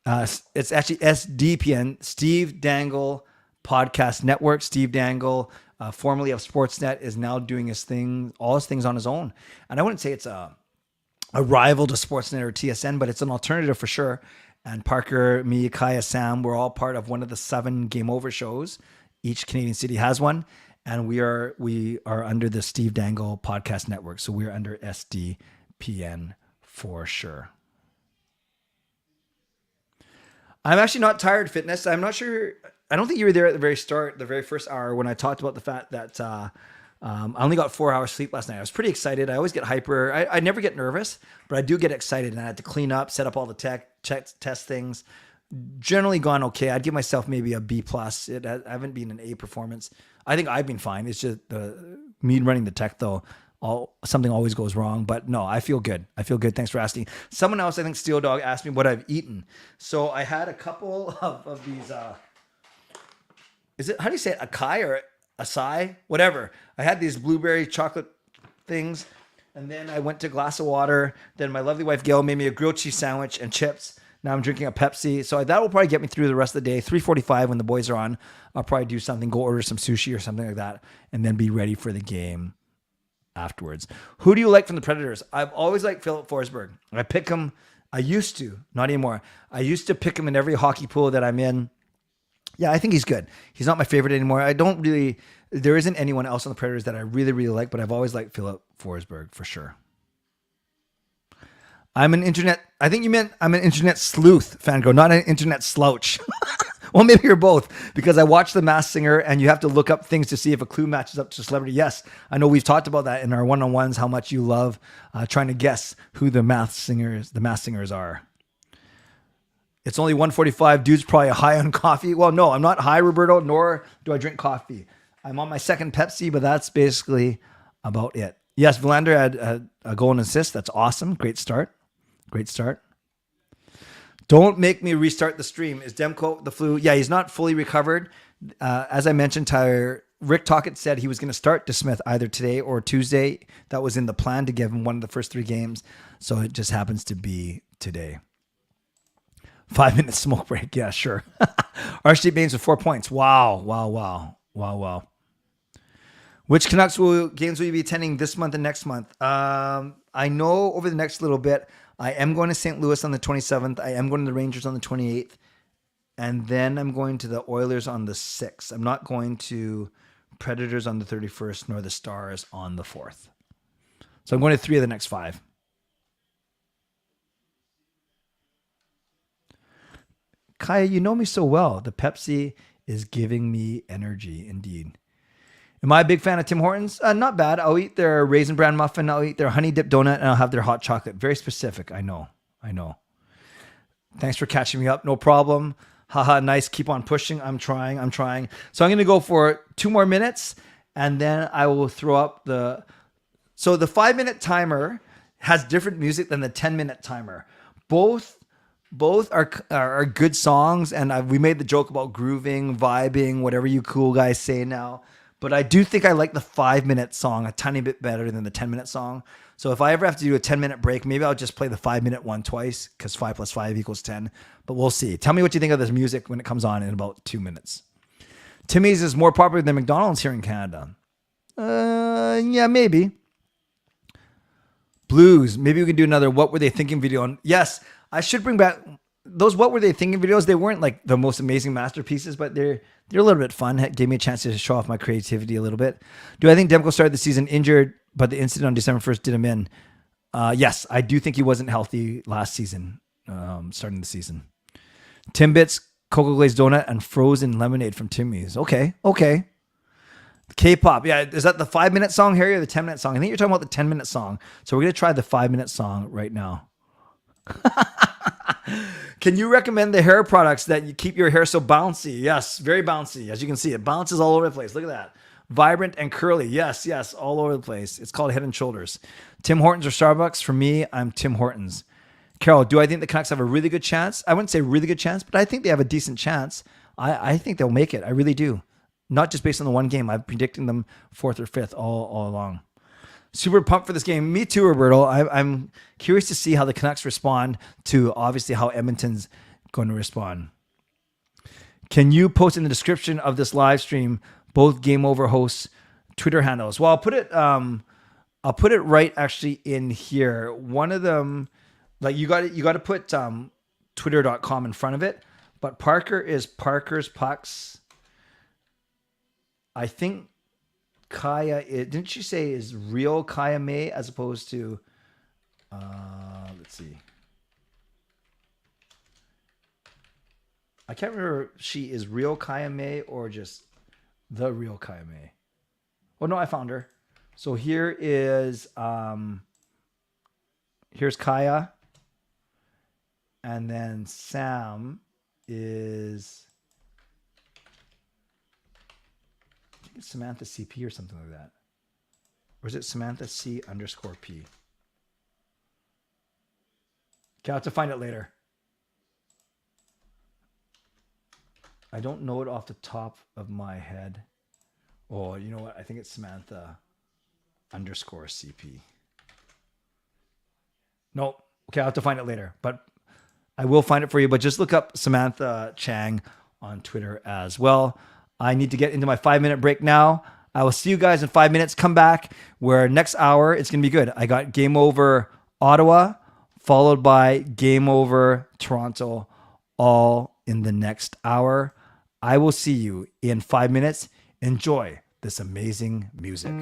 It's actually SDPN, Steve Dangle Podcast Network. Steve Dangle, formerly of Sportsnet, is now doing all his things on his own. And I wouldn't say it's a rival to Sportsnet or TSN, but it's an alternative for sure. And Parker, me, Kaja, Sam, we're all part of one of the 7 Game Over shows. Each Canadian city has one. And we are under the Steve Dangle Podcast Network. So we're under SDPN for sure. I'm actually not tired, Fitness. I'm not sure. I don't think you were there at the very start, the very first hour, when I talked about the fact that I only got 4 hours sleep last night. I was pretty excited. I always get hyper. I never get nervous, but I do get excited. And I had to clean up, set up all the test things. Generally gone okay. I'd give myself maybe a B+. I haven't been an A performance. I think I've been fine. It's just me running the tech, though. Something always goes wrong. But no, I feel good. Thanks for asking. Someone else, I think Steel Dog, asked me what I've eaten. So I had a couple of these. How do you say it? Acai or acai? Whatever. I had these blueberry chocolate things. And then I went to a glass of water. Then my lovely wife, Gail, made me a grilled cheese sandwich and chips. Now I'm drinking a Pepsi. So that will probably get me through the rest of the day. 3:45 when the boys are on, I'll probably do something, go order some sushi or something like that, and then be ready for the game afterwards. Who do you like from the Predators? I've always liked Philip Forsberg. I pick him. I used to, not anymore. I used to pick him in every hockey pool that I'm in. Yeah, I think he's good. He's not my favorite anymore. There isn't anyone else on the Predators that I really, really like, but I've always liked Philip Forsberg for sure. I think you meant I'm an internet sleuth, Fangirl, not an internet slouch. Well, maybe you're both, because I watch The Masked Singer and you have to look up things to see if a clue matches up to celebrity. Yes, I know we've talked about that in our one-on-ones, how much you love trying to guess who the masked singers are. It's only 1:45. Dude's probably high on coffee. Well, no, I'm not high, Roberto, nor do I drink coffee. I'm on my second Pepsi, but that's basically about it. Yes, Verlander had a goal and assist. That's awesome. Great start. Don't make me restart the stream. Is Demko the flu? Yeah, he's not fully recovered. As I mentioned, Tyler, Rick Tocchet said he was going to start DeSmith either today or Tuesday. That was in the plan to give him one of the first 3 games. So it just happens to be today. 5-minute smoke break. Yeah, sure. Archie Baines with 4 points. Wow. Which Canucks games will you be attending this month and next month? I know over the next little bit, I am going to St. Louis on the 27th. I am going to the Rangers on the 28th. And then I'm going to the Oilers on the 6th. I'm not going to Predators on the 31st, nor the Stars on the 4th. So I'm going to 3 of the next 5. Kaja, you know me so well. The Pepsi is giving me energy, indeed. Am I a big fan of Tim Hortons? Not bad. I'll eat their Raisin Bran muffin. I'll eat their honey dip donut, and I'll have their hot chocolate. Very specific. I know. Thanks for catching me up. No problem. Haha, nice. Keep on pushing. I'm trying. So I'm going to go for 2 more minutes, and then I will throw up So the 5-minute timer has different music than the 10-minute timer. Both are good songs, and we made the joke about grooving, vibing, whatever you cool guys say now. But I do think I like the 5-minute song a tiny bit better than the 10-minute song. So if I ever have to do a 10-minute break, maybe I'll just play the 5-minute one twice, because 5 + 5 = 10. But we'll see. Tell me what you think of this music when it comes on in about 2 minutes. Timmy's is more popular than McDonald's here in Canada. Yeah, maybe. Blues. Maybe we can do another What Were They Thinking video. Yes, I should bring back those What Were They Thinking videos, they weren't like the most amazing masterpieces, but they're a little bit fun. It gave me a chance to show off my creativity a little bit. Do I think Demko started the season injured, but the incident on December 1st did him in? Yes, I do think he wasn't healthy last season, starting the season. Timbits, Cocoa Glazed Donut, and Frozen Lemonade from Timmy's. Okay. K-pop. Yeah, is that the 5-minute song, Harry, or the 10-minute song? I think you're talking about the 10-minute song. So we're going to try the 5-minute song right now. Can you recommend the hair products that you keep your hair so bouncy? Yes, very bouncy. As you can see, it bounces all over the place. Look at that. Vibrant and curly. Yes, all over the place. It's called Head and Shoulders. Tim Hortons or Starbucks? For me, I'm Tim Hortons. Carol, do I think the Canucks have a really good chance? I wouldn't say really good chance, but I think they have a decent chance. I think they'll make it. I really do. Not just based on the one game. I'm predicting them 4th or 5th all along. Super pumped for this game. Me too, Roberto. I'm curious to see how the Canucks respond to obviously how Edmonton's going to respond. Can you post in the description of this live stream both Game Over hosts' Twitter handles? Well, I'll put it right actually in here. One of them, like you got to put twitter.com in front of it. But Parker is Parker's Pucks. I think Kaja, didn't she say is real Kaja May as opposed to, let's see. I can't remember if she is real Kaja May or just the real Kaja May. Oh no, I found her. So here is, here's Kaja. And then Sam is, I think it's Samantha CP or something like that. Or is it Samantha C_P? Okay, I'll have to find it later. I don't know it off the top of my head. Oh, you know what? I think it's Samantha _CP. Nope. Okay, I'll have to find it later. But I will find it for you. But just look up Samantha Chang on Twitter as well. I need to get into my 5-minute break now. I will see you guys in 5 minutes. Come back where next hour it's going to be good. I got Game Over Ottawa, followed by Game Over Toronto, all in the next hour. I will see you in 5 minutes. Enjoy this amazing music.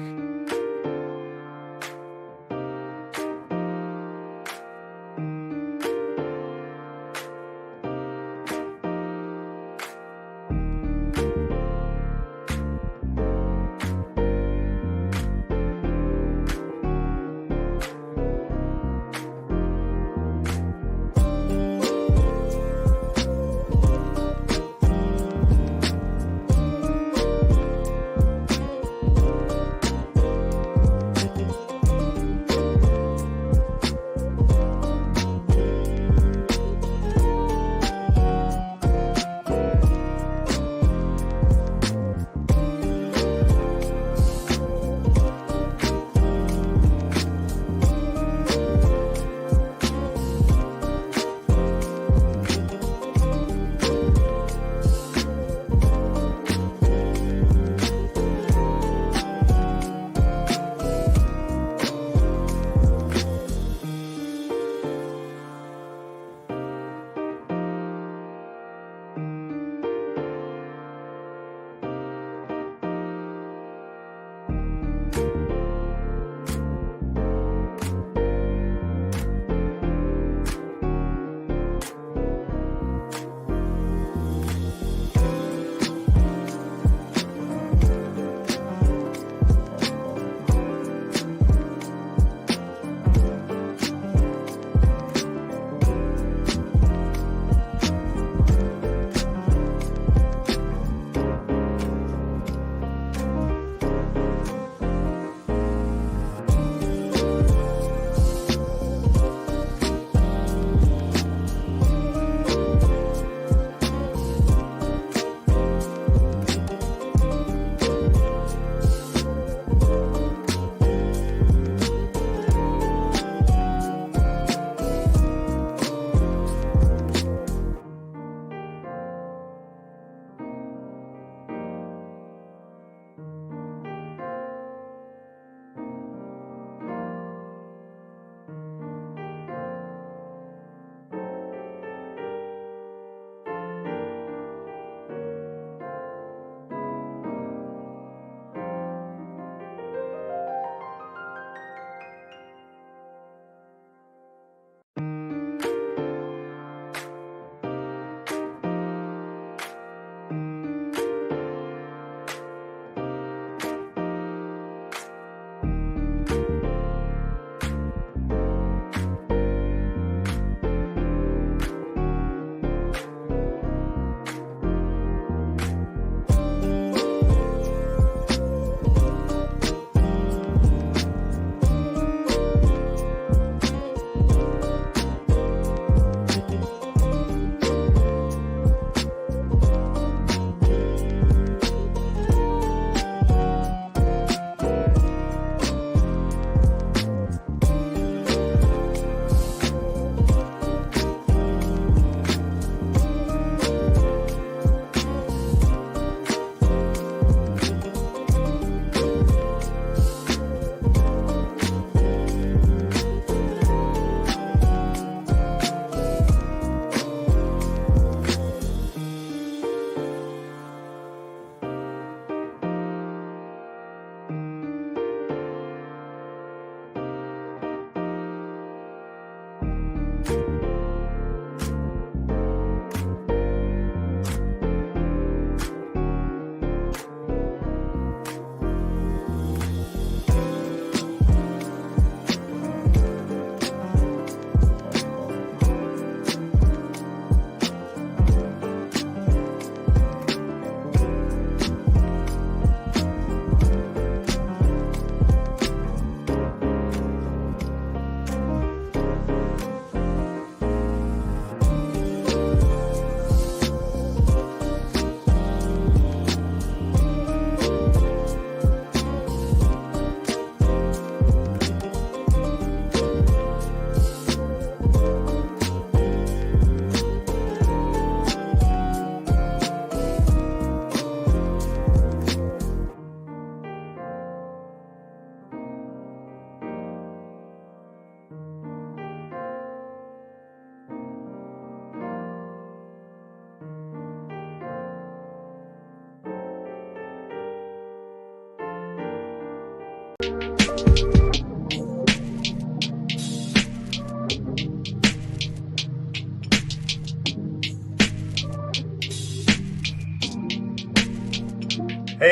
Hey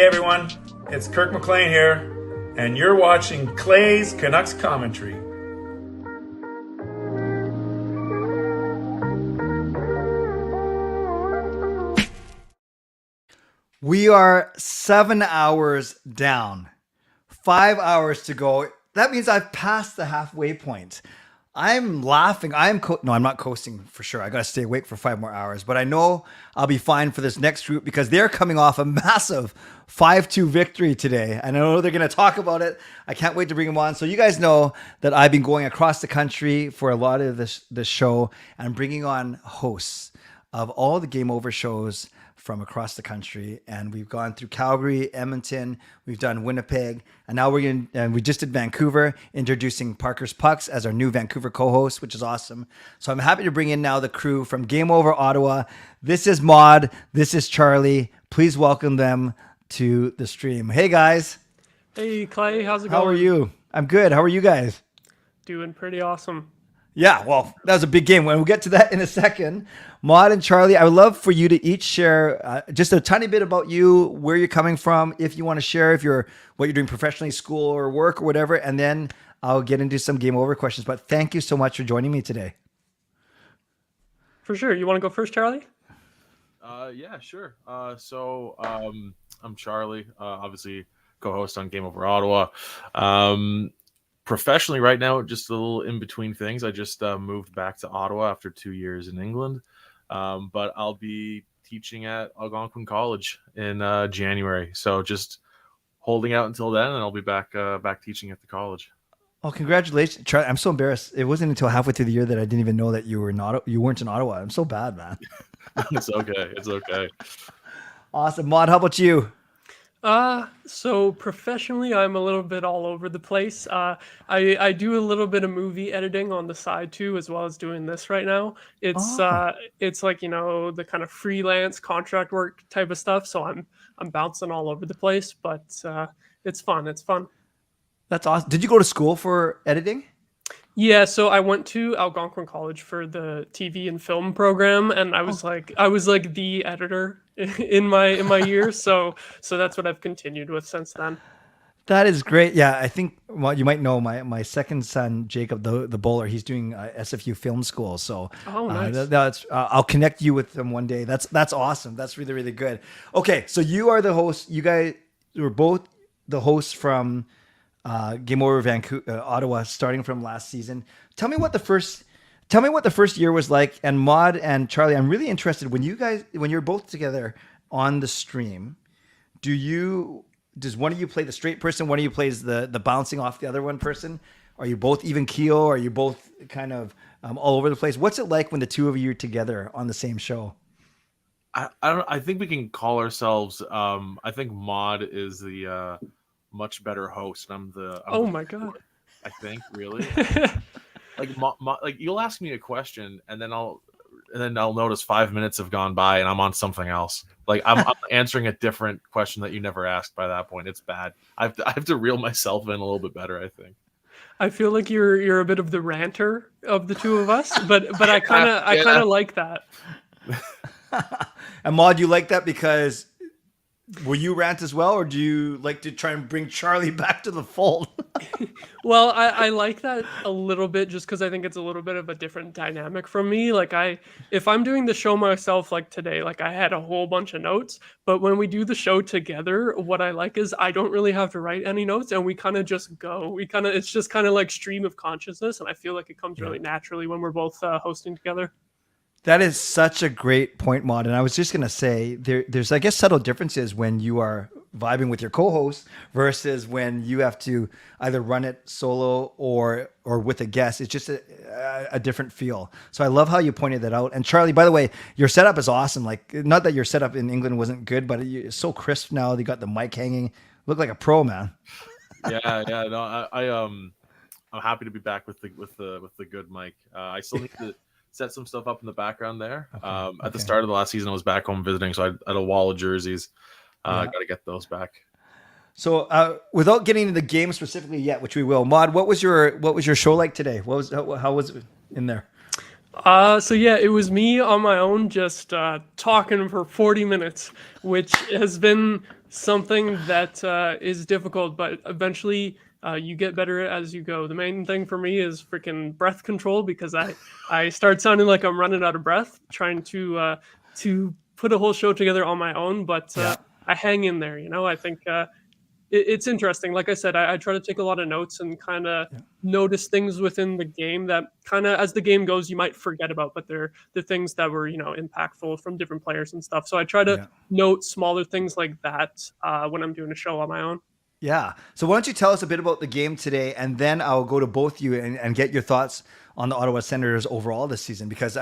everyone, it's Kirk McLean here, and you're watching Clay's Canucks Commentary. We are 7 hours down, 5 hours to go. That means I've passed the halfway point. I'm laughing. No, I'm not coasting for sure. I got to stay awake for 5 more hours, but I know I'll be fine for this next group because they're coming off a massive 5-2 victory today. And I know they're going to talk about it. I can't wait to bring them on. So you guys know that I've been going across the country for a lot of this show and bringing on hosts of all the Game Over shows from across the country. And we've gone through Calgary, Edmonton, we've done Winnipeg, and now we just did Vancouver, introducing Parker's Pucks as our new Vancouver co-host, which is awesome. So I'm happy to bring in now the crew from Game Over Ottawa. This is Maud, this is Charlie. Please welcome them to the stream. Hey guys. Hey Clay, how's it going? How are you? I'm good. How are you guys? Doing pretty awesome. Yeah, well, that was a big game. We'll get to that in a second. Maud and Charlie, I would love for you to each share just a tiny bit about you, where you're coming from, if you want to share, what you're doing professionally, school or work or whatever, and then I'll get into some Game Over questions. But thank you so much for joining me today. For sure. You want to go first, Charlie? Yeah, sure. I'm Charlie, obviously co-host on Game Over Ottawa. Professionally right now, just a little in between things. I just moved back to Ottawa after 2 years in England, but I'll be teaching at Algonquin College in January. So just holding out until then, and I'll be back teaching at the college. Oh, congratulations, Charlie! I'm so embarrassed. It wasn't until halfway through the year that I didn't even know that you weren't in Ottawa. I'm so bad, man. It's okay. It's okay. Awesome, Maud. How about you? So professionally, I'm a little bit all over the place. I do a little bit of movie editing on the side too, as well as doing this right now. It's like, the kind of freelance contract work type of stuff. So I'm bouncing all over the place, but it's fun. It's fun. That's awesome. Did you go to school for editing? Yeah, so I went to Algonquin College for the TV and film program, and I was like the editor in my years. So that's what I've continued with since then. That is great. Yeah, I think you might know my second son, Jacob, the bowler. He's doing SFU film school. So nice. I'll connect you with them one day. That's awesome. That's really, really good. Okay, so you are the host. You guys were both the hosts from Game Over Vancouver, Ottawa, starting from last season. Tell me what the first year was like. And Maud and Charlie, I'm really interested when you're both together on the stream. Does one of you play the straight person? One of you plays the bouncing off the other one person? Are you both even keel? Are you both kind of all over the place? What's it like when the two of you are together on the same show? I think we can call ourselves. I think Maud is the much better host. I'm oh my god! I think really like you'll ask me a question and then I'll notice 5 minutes have gone by and I'm on something else. Like I'm answering a different question that you never asked by that point. It's bad. I have to reel myself in a little bit better, I think. I feel like you're a bit of the ranter of the two of us, but I kind of like that. And Maud, you like that because will you rant as well, or do you like to try and bring Charlie back to the fold? Well, I like that a little bit just because I think it's a little bit of a different dynamic from me. Like if I'm doing the show myself, like today, like I had a whole bunch of notes, but when we do the show together, what I like is I don't really have to write any notes and we kind of just go. It's just kind of like stream of consciousness, and I feel like it comes really naturally when we're both hosting together. That is such a great point, Maud. And I was just going to say, there's, I guess, subtle differences when you are vibing with your co-host versus when you have to either run it solo or with a guest. It's just a different feel. So I love how you pointed that out. And Charlie, by the way, your setup is awesome. Like, not that your setup in England wasn't good, but it's so crisp now. You got the mic hanging. Look like a pro, man. Yeah. No, I'm happy to be back with the good mic. I still need to set some stuff up in the background there. At the start of the last season, I was back home visiting, so I had a wall of jerseys. Got to get those back. So without getting into the game specifically yet, which we will, Maud, what was your show like today? How was it in there? So yeah, it was me on my own, just talking for 40 minutes, which has been something that is difficult, but eventually you get better as you go. The main thing for me is freaking breath control, because I start sounding like I'm running out of breath trying to put a whole show together on my own, but I hang in there. I think it's interesting. Like I said, I try to take a lot of notes and kind of notice things within the game that kind of, as the game goes, you might forget about, but they're the things that were, impactful from different players and stuff. So I try to note smaller things like that when I'm doing a show on my own. Yeah. So why don't you tell us a bit about the game today, and then I'll go to both you and get your thoughts on the Ottawa Senators overall this season, because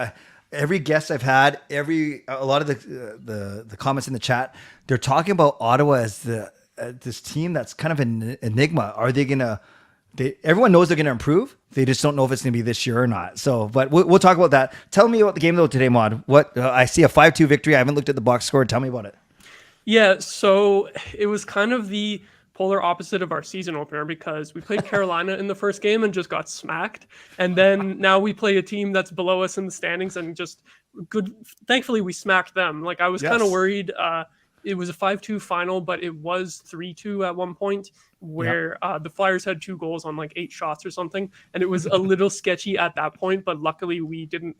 every guest I've had, a lot of the comments in the chat, they're talking about Ottawa as this team that's kind of an enigma. Are they gonna? Everyone knows they're gonna improve. They just don't know if it's gonna be this year or not. So, but we'll talk about that. Tell me about the game though today, Maud. What I see a 5-2 victory. I haven't looked at the box score. Tell me about it. Yeah, so it was kind of the polar opposite of our season opener, because we played Carolina in the first game and just got smacked, and then now we play a team that's below us in the standings and just good. Thankfully, we smacked them. Like I was kind of worried. It was a 5-2 final, but it was 3-2 at one point, where the Flyers had 2 goals on like 8 shots or something, and it was a little sketchy at that point. But luckily, we didn't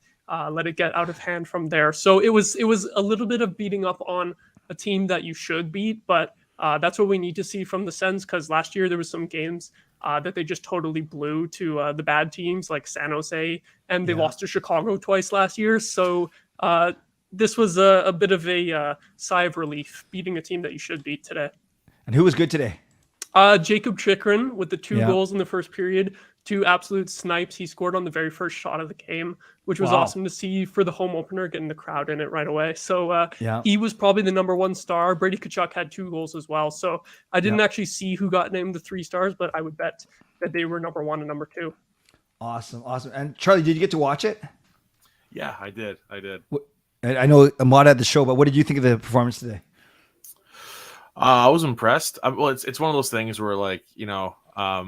let it get out of hand from there. So it was a little bit of beating up on a team that you should beat, but that's what we need to see from the Sens, because last year there was some games that they just totally blew to the bad teams like San Jose, and they lost to Chicago twice last year. So this was a bit of a sigh of relief, beating a team that you should beat today. And who was good today? Jacob Chikrin with the 2 goals in the first period, 2 absolute snipes. He scored on the very first shot of the game, which was awesome to see for the home opener, getting the crowd in it right away. So he was probably the number 1 star. Brady Kachuck had 2 goals as well. So I didn't actually see who got named the 3 stars, but I would bet that they were number 1 and number 2. Awesome. And Charlie, did you get to watch it? Yeah, I did. I know Ahmad had the show, but what did you think of the performance today? I was impressed. Well, it's one of those things where, like, a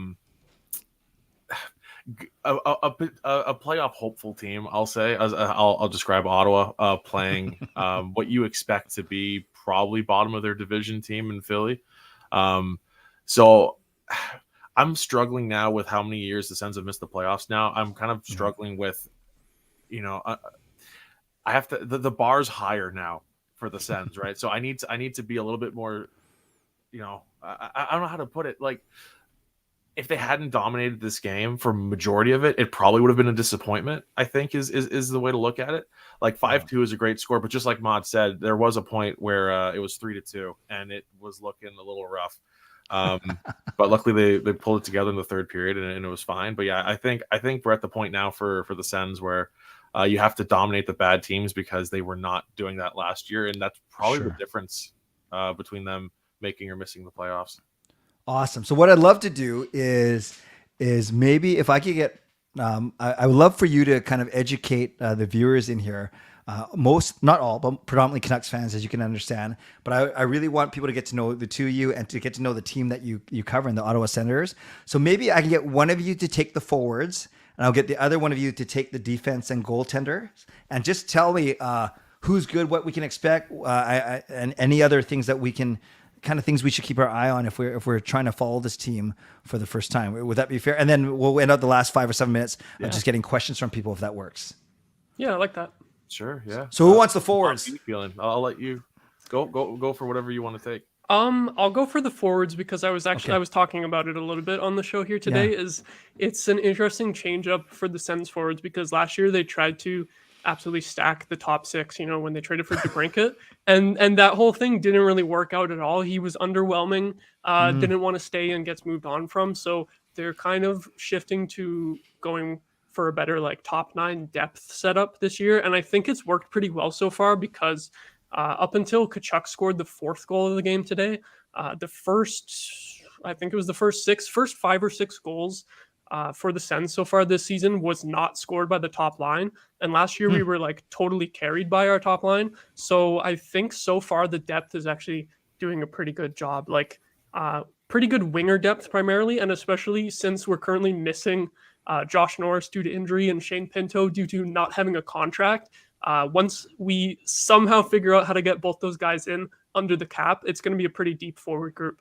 playoff hopeful team, I'll say. I'll describe Ottawa playing what you expect to be probably bottom of their division team in Philly. So I'm struggling now with how many years the Sens have missed the playoffs now. I'm kind of struggling with, I have to, the bar's higher now for the Sens, right? So I need to be a little bit more, I don't know how to put it. Like, if they hadn't dominated this game for majority of it, it probably would have been a disappointment, I think is the way to look at it. Like 5-2 is a great score, but just like Maud said, there was a point where it was 3-2 and it was looking a little rough. But luckily they pulled it together in the third period and it was fine. But yeah, I think we're at the point now for the Sens where you have to dominate the bad teams, because they were not doing that last year, and that's probably the difference between them making or missing the playoffs. Awesome. So what I'd love to do is maybe if I could get, I would love for you to kind of educate the viewers in here. Not all, but predominantly Canucks fans, as you can understand. But I really want people to get to know the two of you and to get to know the team that you cover in the Ottawa Senators. So maybe I can get one of you to take the forwards, and I'll get the other one of you to take the defense and goaltenders, and just tell me who's good, what we can expect, and any other things that we can, kind of things we should keep our eye on if we're trying to follow this team for the first time. Would that be fair? And then we'll end up the last 5 or 7 minutes of just getting questions from people, if that works. Yeah, I like that. Sure. Yeah. So who wants the forwards? Feeling? I'll let you go for whatever you want to take. I'll go for the forwards, because I was talking about it a little bit on the show here today. It's an interesting change up for the Sens forwards, because last year they tried to absolutely stack the top 6, when they traded for DeBrincat, and that whole thing didn't really work out at all. He was underwhelming, didn't want to stay and gets moved on from. So they're kind of shifting to going for a better top 9 depth setup this year. And I think it's worked pretty well so far, because up until Kachuk scored the 4th goal of the game today, the first 5 or 6 goals for the Sens so far this season was not scored by the top line. And last year we were totally carried by our top line. So I think so far the depth is actually doing a pretty good job. pretty good winger depth primarily, and especially since we're currently missing Josh Norris due to injury and Shane Pinto due to not having a contract. Once we somehow figure out how to get both those guys in under the cap, it's going to be a pretty deep forward group.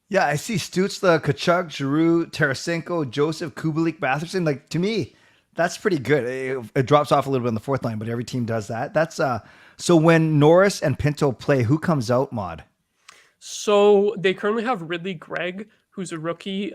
Yeah, I see Stützle, Kachuk, Giroux, Tarasenko, Joseph, Kubalik, Batherson. Like, to me, that's pretty good. It drops off a little bit on the fourth line, but every team does that. That's so when Norris and Pinto play, who comes out, Mod? So they currently have Ridley Gregg, who's a rookie,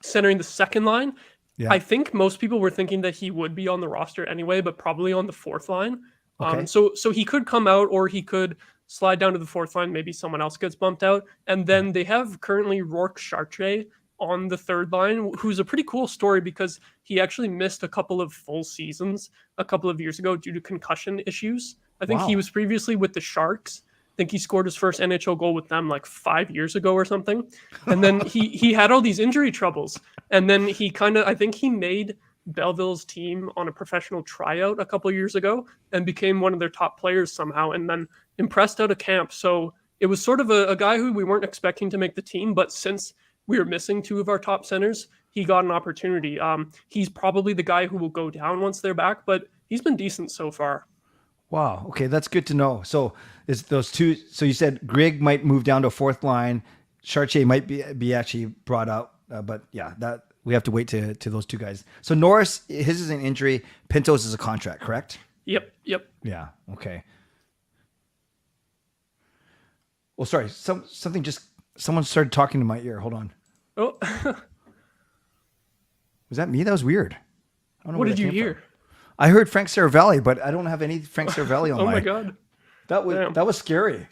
centering the second line. Yeah. I think most people were thinking that he would be on the roster anyway, but probably on the fourth line. Okay. So he could come out, or he could slide down to the fourth line. Maybe someone else gets bumped out. And then they have currently Rourke Chartier on the third line, who's a pretty cool story because he actually missed a couple of full seasons a couple of years ago due to concussion issues. I think he was previously with the Sharks. I think he scored his first NHL goal with them like 5 years ago or something. And then he had all these injury troubles. And then I think he made Belleville's team on a professional tryout a couple of years ago and became one of their top players somehow, and then impressed out of camp. So it was sort of a guy who we weren't expecting to make the team, but since we were missing two of our top centers, he got an opportunity. He's probably the guy who will go down once they're back, but he's been decent so far. Wow. Okay, that's good to know. So is those two? So you said Greg might move down to a fourth line. Chartier might be actually brought out, but yeah, that we have to wait to those two guys. So Norris, his is an injury. Pinto's is a contract, correct? Yep. Yeah. Okay. Well, sorry. Someone started talking to my ear. Hold on. Oh. Was that me? That was weird. I don't know What where did that you came hear? from. I heard Frank Saravalli, but I don't have any Frank Saravalli on Oh my God. That was scary.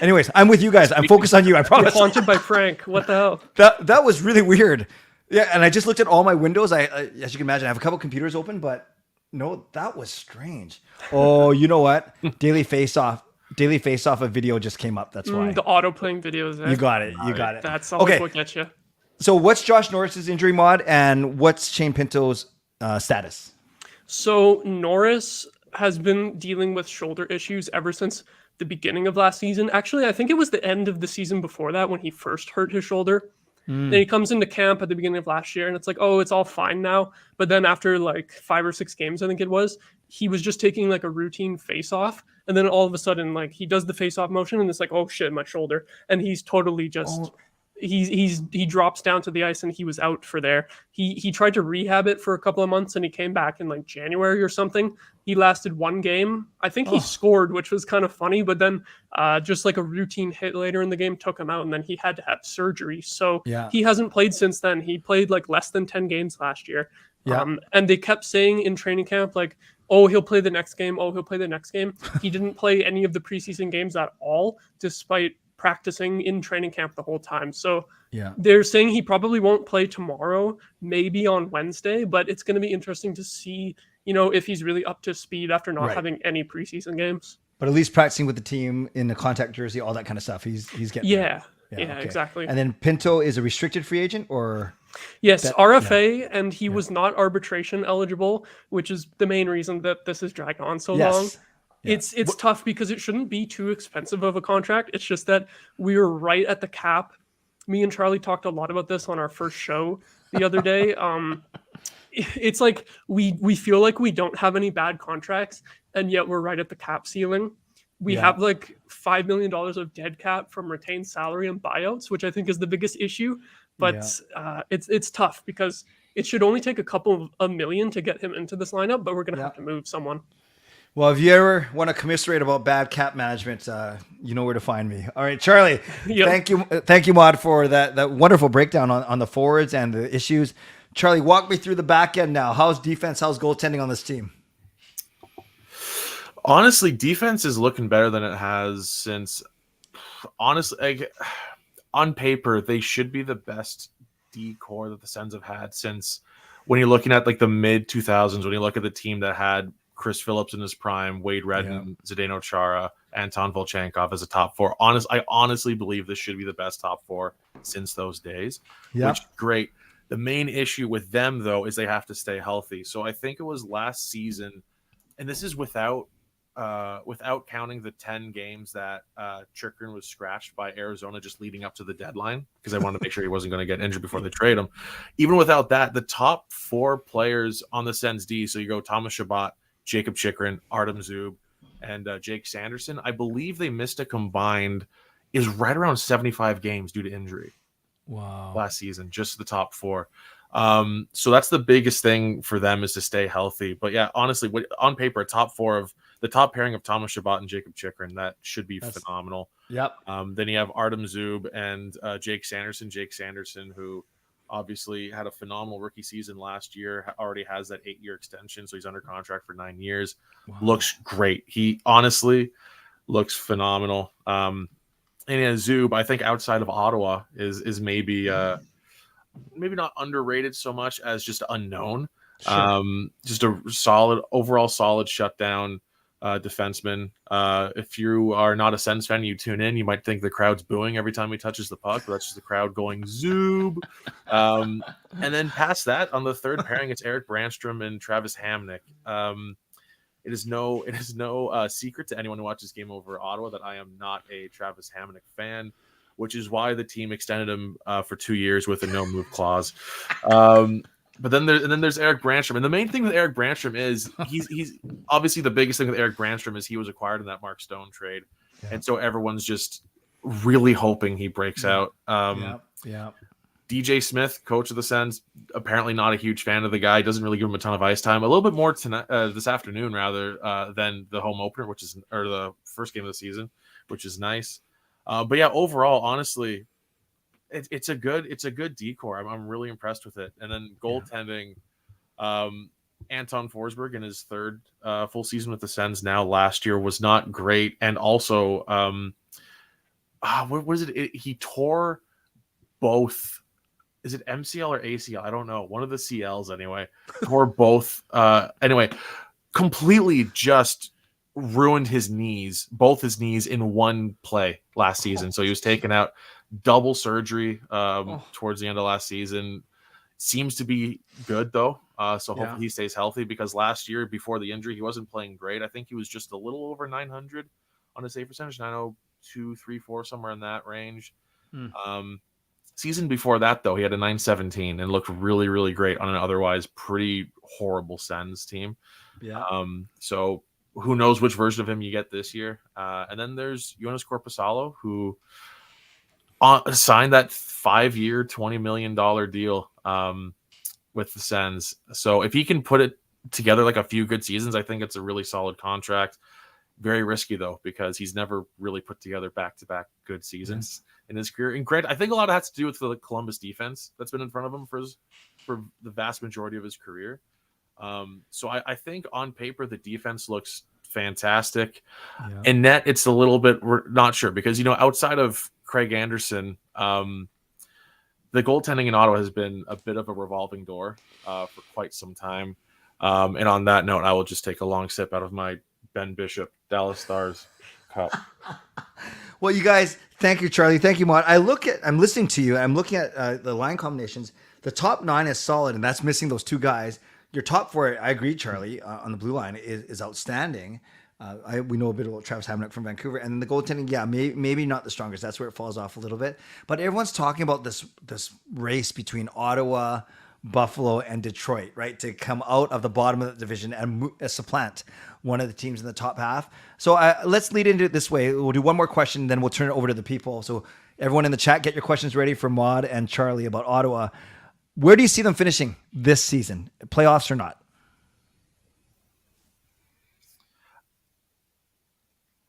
Anyways, I'm with you guys. I'm focused on you. I promise. You're haunted by Frank. What the hell? That was really weird. Yeah, and I just looked at all my windows. I as you can imagine, I have a couple computers open, but no, that was strange. Oh, you know what? Daily Face-Off a video just came up. That's why. The auto playing videos. You got it. You got it. That's always what gets you. So what's Josh Norris's injury, Mod, and what's Shane Pinto's status? So Norris has been dealing with shoulder issues ever since the beginning of last season. Actually, I think it was the end of the season before that when he first hurt his shoulder. Then he comes into camp at the beginning of last year and it's like, oh, it's all fine now. But then after like 5 or 6 games, I think it was, he was just taking like a routine face off. And then all of a sudden, like he does the face off motion and it's like, oh shit, my shoulder. And he's totally just, he drops down to the ice and he was out for there. He tried to rehab it for a couple of months and he came back in like January or something. He lasted 1 game. I think he scored, which was kind of funny, but then just like a routine hit later in the game took him out and then he had to have surgery. So he hasn't played since then. He played like less than 10 games last year. And they kept saying in training camp, like, oh, he'll play the next game. Oh, he'll play the next game. He didn't play any of the preseason games at all, despite practicing in training camp the whole time. So they're saying he probably won't play tomorrow, maybe on Wednesday, but it's going to be interesting to see, if he's really up to speed after not having any preseason games. But at least practicing with the team in the contact jersey, all that kind of stuff. He's getting Yeah, okay. exactly. And then Pinto is a restricted free agent or? Yes, RFA, and he was not arbitration eligible, which is the main reason that this has dragged on so long. It's tough because it shouldn't be too expensive of a contract. It's just that we were right at the cap. Me and Charlie talked a lot about this on our first show the other day. It's like we feel like we don't have any bad contracts, and yet we're right at the cap ceiling. We have like $5 million of dead cap from retained salary and buyouts, which I think is the biggest issue. But it's tough because it should only take a couple of million to get him into this lineup, but we're going to have to move someone. Well, if you ever want to commiserate about bad cap management, you know where to find me. All right, Charlie, thank you, Mod, for that wonderful breakdown on the forwards and the issues. Charlie, walk me through the back end now. How's defense? How's goaltending on this team? Honestly, defense is looking better than it has since. Honestly, on paper, they should be the best D-core that the Sens have had since when you're looking at like the mid 2000s, when you look at the team that had Chris Phillips in his prime, Wade Redden, Zdeno Chara, Anton Volchenkov as a top 4. I honestly believe this should be the best top 4 since those days, which great. The main issue with them, though, is they have to stay healthy. So I think it was last season, and this is without without counting the 10 games that Chychrun was scratched by Arizona just leading up to the deadline, because I wanted to make sure he wasn't going to get injured before they trade him. Even without that, the top 4 players on the Sens D, so you go Thomas Chabot, Jacob Chychrun, Artem Zub, and Jake Sanderson, I believe they missed a combined is right around 75 games due to injury. Wow. Last season, just the top 4. So that's the biggest thing for them, is to stay healthy. But yeah, honestly, on paper, top 4 of the top pairing of Thomas Chabot and Jacob Chychrun, that should be phenomenal. Yep. Then you have Artem Zub and Jake Sanderson. Jake Sanderson, who obviously had a phenomenal rookie season last year, already has that 8-year extension, so he's under contract for 9 years. Wow. Looks great. He honestly looks phenomenal. And Zub, I think outside of Ottawa, is maybe not underrated so much as just unknown. Sure. Just a overall solid shutdown defenseman. If you are not a Sens fan, you tune in, you might think the crowd's booing every time he touches the puck, but that's just the crowd going Zub. And then past that, on the third pairing, it's Eric Brandstrom and Travis Hamnick. It is no secret to anyone who watches Game Over Ottawa that I am not a Travis Hamnick fan, which is why the team extended him for 2 years with a no move clause. But then there's Eric Brandstrom, and the main thing with Eric Brandstrom is he's obviously the biggest thing with Eric Brandstrom is he was acquired in that Mark Stone trade, and so everyone's just really hoping he breaks out. Yeah. DJ Smith, coach of the Sens, apparently not a huge fan of the guy. Doesn't really give him a ton of ice time. A little bit more tonight, this afternoon rather than the home opener, or the first game of the season, which is nice. But yeah, overall, honestly, it's a good decor. I'm really impressed with it. And then goaltending, Anton Forsberg in his third full season with the Sens now, last year was not great, and also what was it? He tore both. Is it MCL or ACL? I don't know. One of the CLs anyway. Tore both. Anyway, completely just ruined both his knees in one play last season. So he was taken out, double surgery towards the end of last season. Seems to be good though. So hopefully he stays healthy, because last year before the injury, he wasn't playing great. I think he was just a little over 900 on his save percentage, 902, 3-4, somewhere in that range. Season before that, though, he had a 917 and looked really, really great on an otherwise pretty horrible Sens team. Yeah. So who knows which version of him you get this year. And then there's Jonas Korpisalo, who signed that 5-year, $20 million deal with the Sens. So if he can put it together like a few good seasons, I think it's a really solid contract. Very risky, though, because he's never really put together back-to-back good seasons in his career. And granted, I think a lot of that has to do with the Columbus defense that's been in front of him for the vast majority of his career. So I think on paper, the defense looks fantastic. Yeah. In net, it's a little bit, we're not sure, because, outside of Craig Anderson, the goaltending in Ottawa has been a bit of a revolving door for quite some time. And on that note, I will just take a long sip out of my Ben Bishop Dallas Stars cup. Well, you guys, thank you, Charlie. Thank you, Maud. I'm listening to you. I'm looking at the line combinations. The top 9 is solid, and that's missing those 2 guys. Your top 4, I agree, Charlie, on the blue line is outstanding. We know a bit about Travis Hamnick from Vancouver, and then the goaltending, maybe not the strongest. That's where it falls off a little bit. But everyone's talking about this race between Ottawa, Buffalo, and Detroit, right, to come out of the bottom of the division and supplant one of the teams in the top half. So let's lead into it this way. We'll do one more question, then we'll turn it over to the people. So everyone in the chat, get your questions ready for Maud and Charlie about Ottawa. Where do you see them finishing this season, playoffs or not?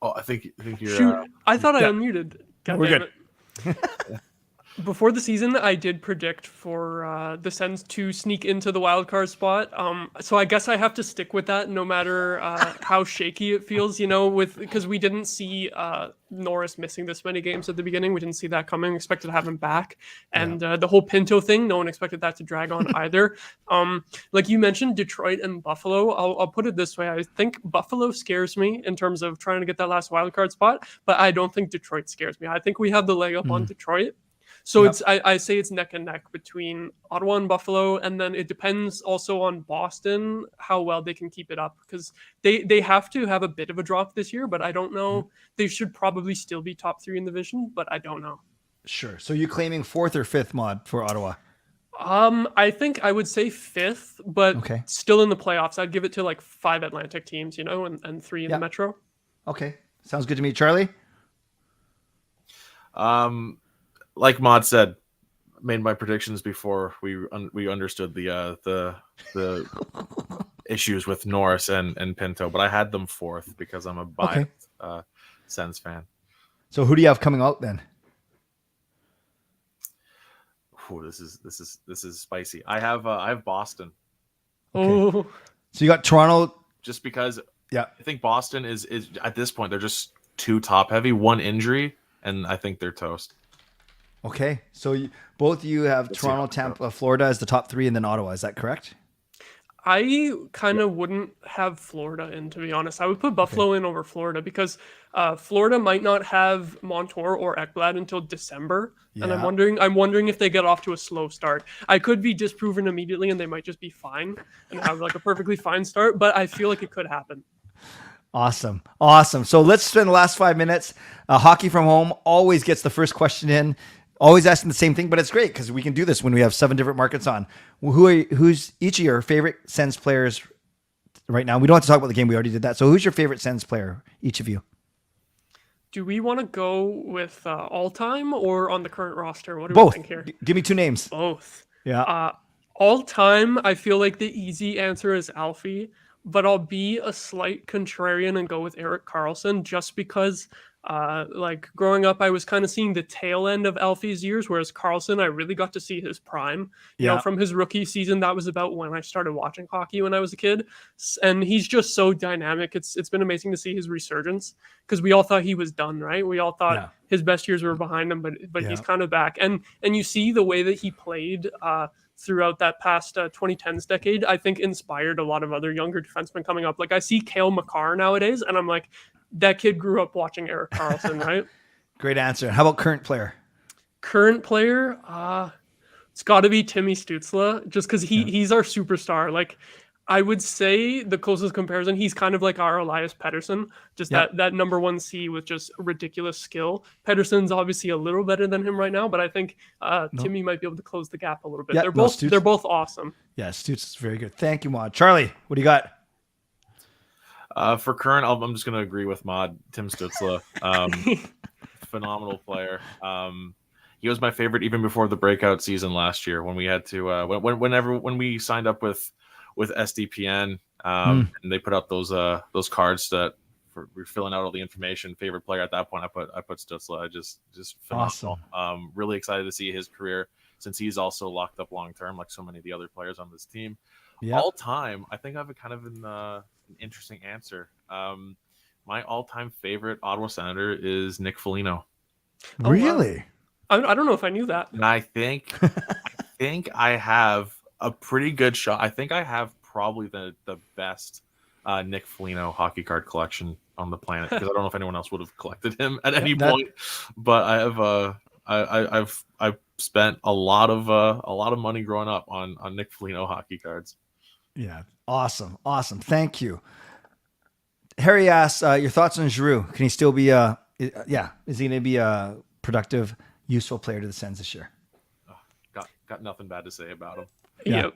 Oh, I think you're. Shoot, I thought I unmuted. God We're damn good. It. Before the season, I did predict for the Sens to sneak into the wild card spot. So I guess I have to stick with that, no matter how shaky it feels. Because we didn't see Norris missing this many games at the beginning. We didn't see that coming. Expected to have him back, and the whole Pinto thing, no one expected that to drag on either. Like you mentioned, Detroit and Buffalo. I'll put it this way: I think Buffalo scares me in terms of trying to get that last wild card spot, but I don't think Detroit scares me. I think we have the leg up on Detroit. So Yep. it's I say it's neck and neck between Ottawa and Buffalo, and then it depends also on Boston how well they can keep it up, because they have to have a bit of a drop this year, but I don't know. They should probably still be top 3 in the division, but I don't know. Sure. So you claiming 4th or 5th, Mod, for Ottawa? I think I would say 5th, but Okay. still in the playoffs. I'd give it to like 5 Atlantic teams, and 3 in the Metro. Okay. Sounds good to me. Charlie? Like Mod said, made my predictions before we understood the issues with Norris and Pinto, but I had them 4th because I'm a biased Sens fan. So who do you have coming out then? Ooh, this is spicy. I have Boston. Okay. Oh. So you got Toronto. Just because I think Boston is at this point they're just too top heavy. One injury, and I think they're toast. Okay. So both of you have Let's Toronto, Tampa, Florida as the top 3, and then Ottawa. Is that correct? I kind of wouldn't have Florida in, to be honest. I would put Buffalo in over Florida because Florida might not have Montour or Ekblad until December, and I'm wondering if they get off to a slow start. I could be disproven immediately, and they might just be fine and have like a perfectly fine start, but I feel like it could happen. Awesome. So let's spend the last 5 minutes. Hockey from Home always gets the first question in. Always asking the same thing, but it's great because we can do this when we have 7 different markets on. Who's each of your favorite Sens players right now? We don't have to talk about the game. We already did that. So who's your favorite Sens player, each of you? Do we want to go with all-time or on the current roster? What do Both. we think here? Give me 2 names. Both. Yeah. All-time, I feel like the easy answer is Alfie, but I'll be a slight contrarian and go with Erik Karlsson just because like growing up, I was kind of seeing the tail end of Alfie's years, whereas Karlsson, I really got to see his prime. You know, from his rookie season, that was about when I started watching hockey when I was a kid, and he's just so dynamic. It's been amazing to see his resurgence because we all thought he was done, right? We all thought his best years were behind him, but he's kind of back, and you see the way that he played throughout that past 2010s decade, I think inspired a lot of other younger defensemen coming up. Like I see Cale Makar nowadays, and I'm like, that kid grew up watching Erik Karlsson, right? Great answer. How about current player? Current player, it's got to be Timmy Stützle, just because he's our superstar. Like, I would say the closest comparison, he's kind of like our Elias Pettersson, just that number 1 C with just ridiculous skill. Pettersson's obviously a little better than him right now, but I think Timmy might be able to close the gap a little bit. They're both awesome. Yeah, Stützle's very good. Thank you, Maud. Charlie, what do you got? For current, I'm just going to agree with Mod. Tim Stützle, phenomenal player. He was my favorite even before the breakout season last year when we had to when we signed up with SDPN and they put up those cards that we're filling out all the information. Favorite player at that point, I put Stützle. I just phenomenal. Awesome. Really excited to see his career since he's also locked up long term, like so many of the other players on this team. All time, I think I have kind of an interesting answer. My all-time favorite Ottawa Senator is Nick Foligno. Really? Wow. I don't know if I knew that. And I think I have a pretty good shot. I think I have probably the best Nick Foligno hockey card collection on the planet because I don't know if anyone else would have collected him at any point. But I have I've spent a lot of money growing up on Nick Foligno hockey cards. Yeah, awesome. Thank you. Harry asks your thoughts on Giroux. Can he still be is he going to be a productive, useful player to the Sens this year? Got nothing bad to say about him. Yeah.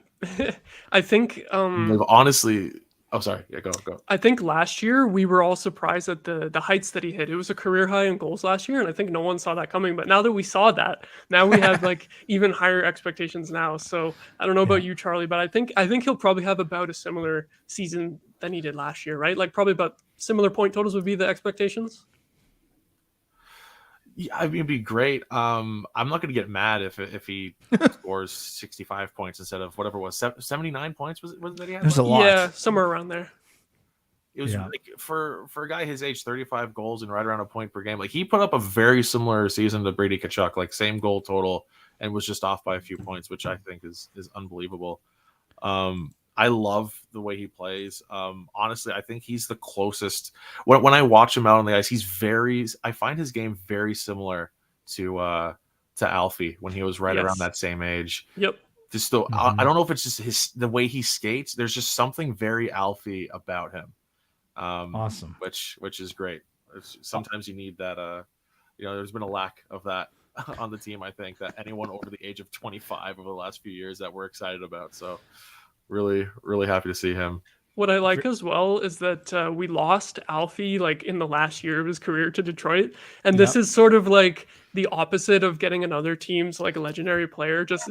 I think honestly, sorry. Yeah, go. I think last year we were all surprised at the heights that he hit. It was a career high in goals last year, and I think no one saw that coming. But now that we saw that, now we have like even higher expectations now. So I don't know about you, Charlie, but I think he'll probably have about a similar season than he did last year, right? Like probably about similar point totals would be the expectations. Yeah, I mean, it'd be great. I'm not going to get mad if he scores 65 points instead of whatever it was 79 points. Was it that he had? There's a lot. Yeah, somewhere around there. It was like for a guy his age, 35 goals and right around a point per game. Like he put up a very similar season to Brady Tkachuk, like same goal total, and was just off by a few points, which I think is unbelievable. I love the way he plays. Honestly, I think he's the closest. When I watch him out on the ice, I find his game very similar to to Alfie when he was right around Yes. that same age. Yep. Just I don't know if it's just the way he skates. There's just something very Alfie about him. Awesome. Which is great. Sometimes you need that. There's been a lack of that on the team. I think that anyone over the age of 25 over the last few years that we're excited about. So really, really happy to see him. What I like as well is that we lost Alfie like in the last year of his career to Detroit, and this is sort of like the opposite of getting another team's like a legendary player just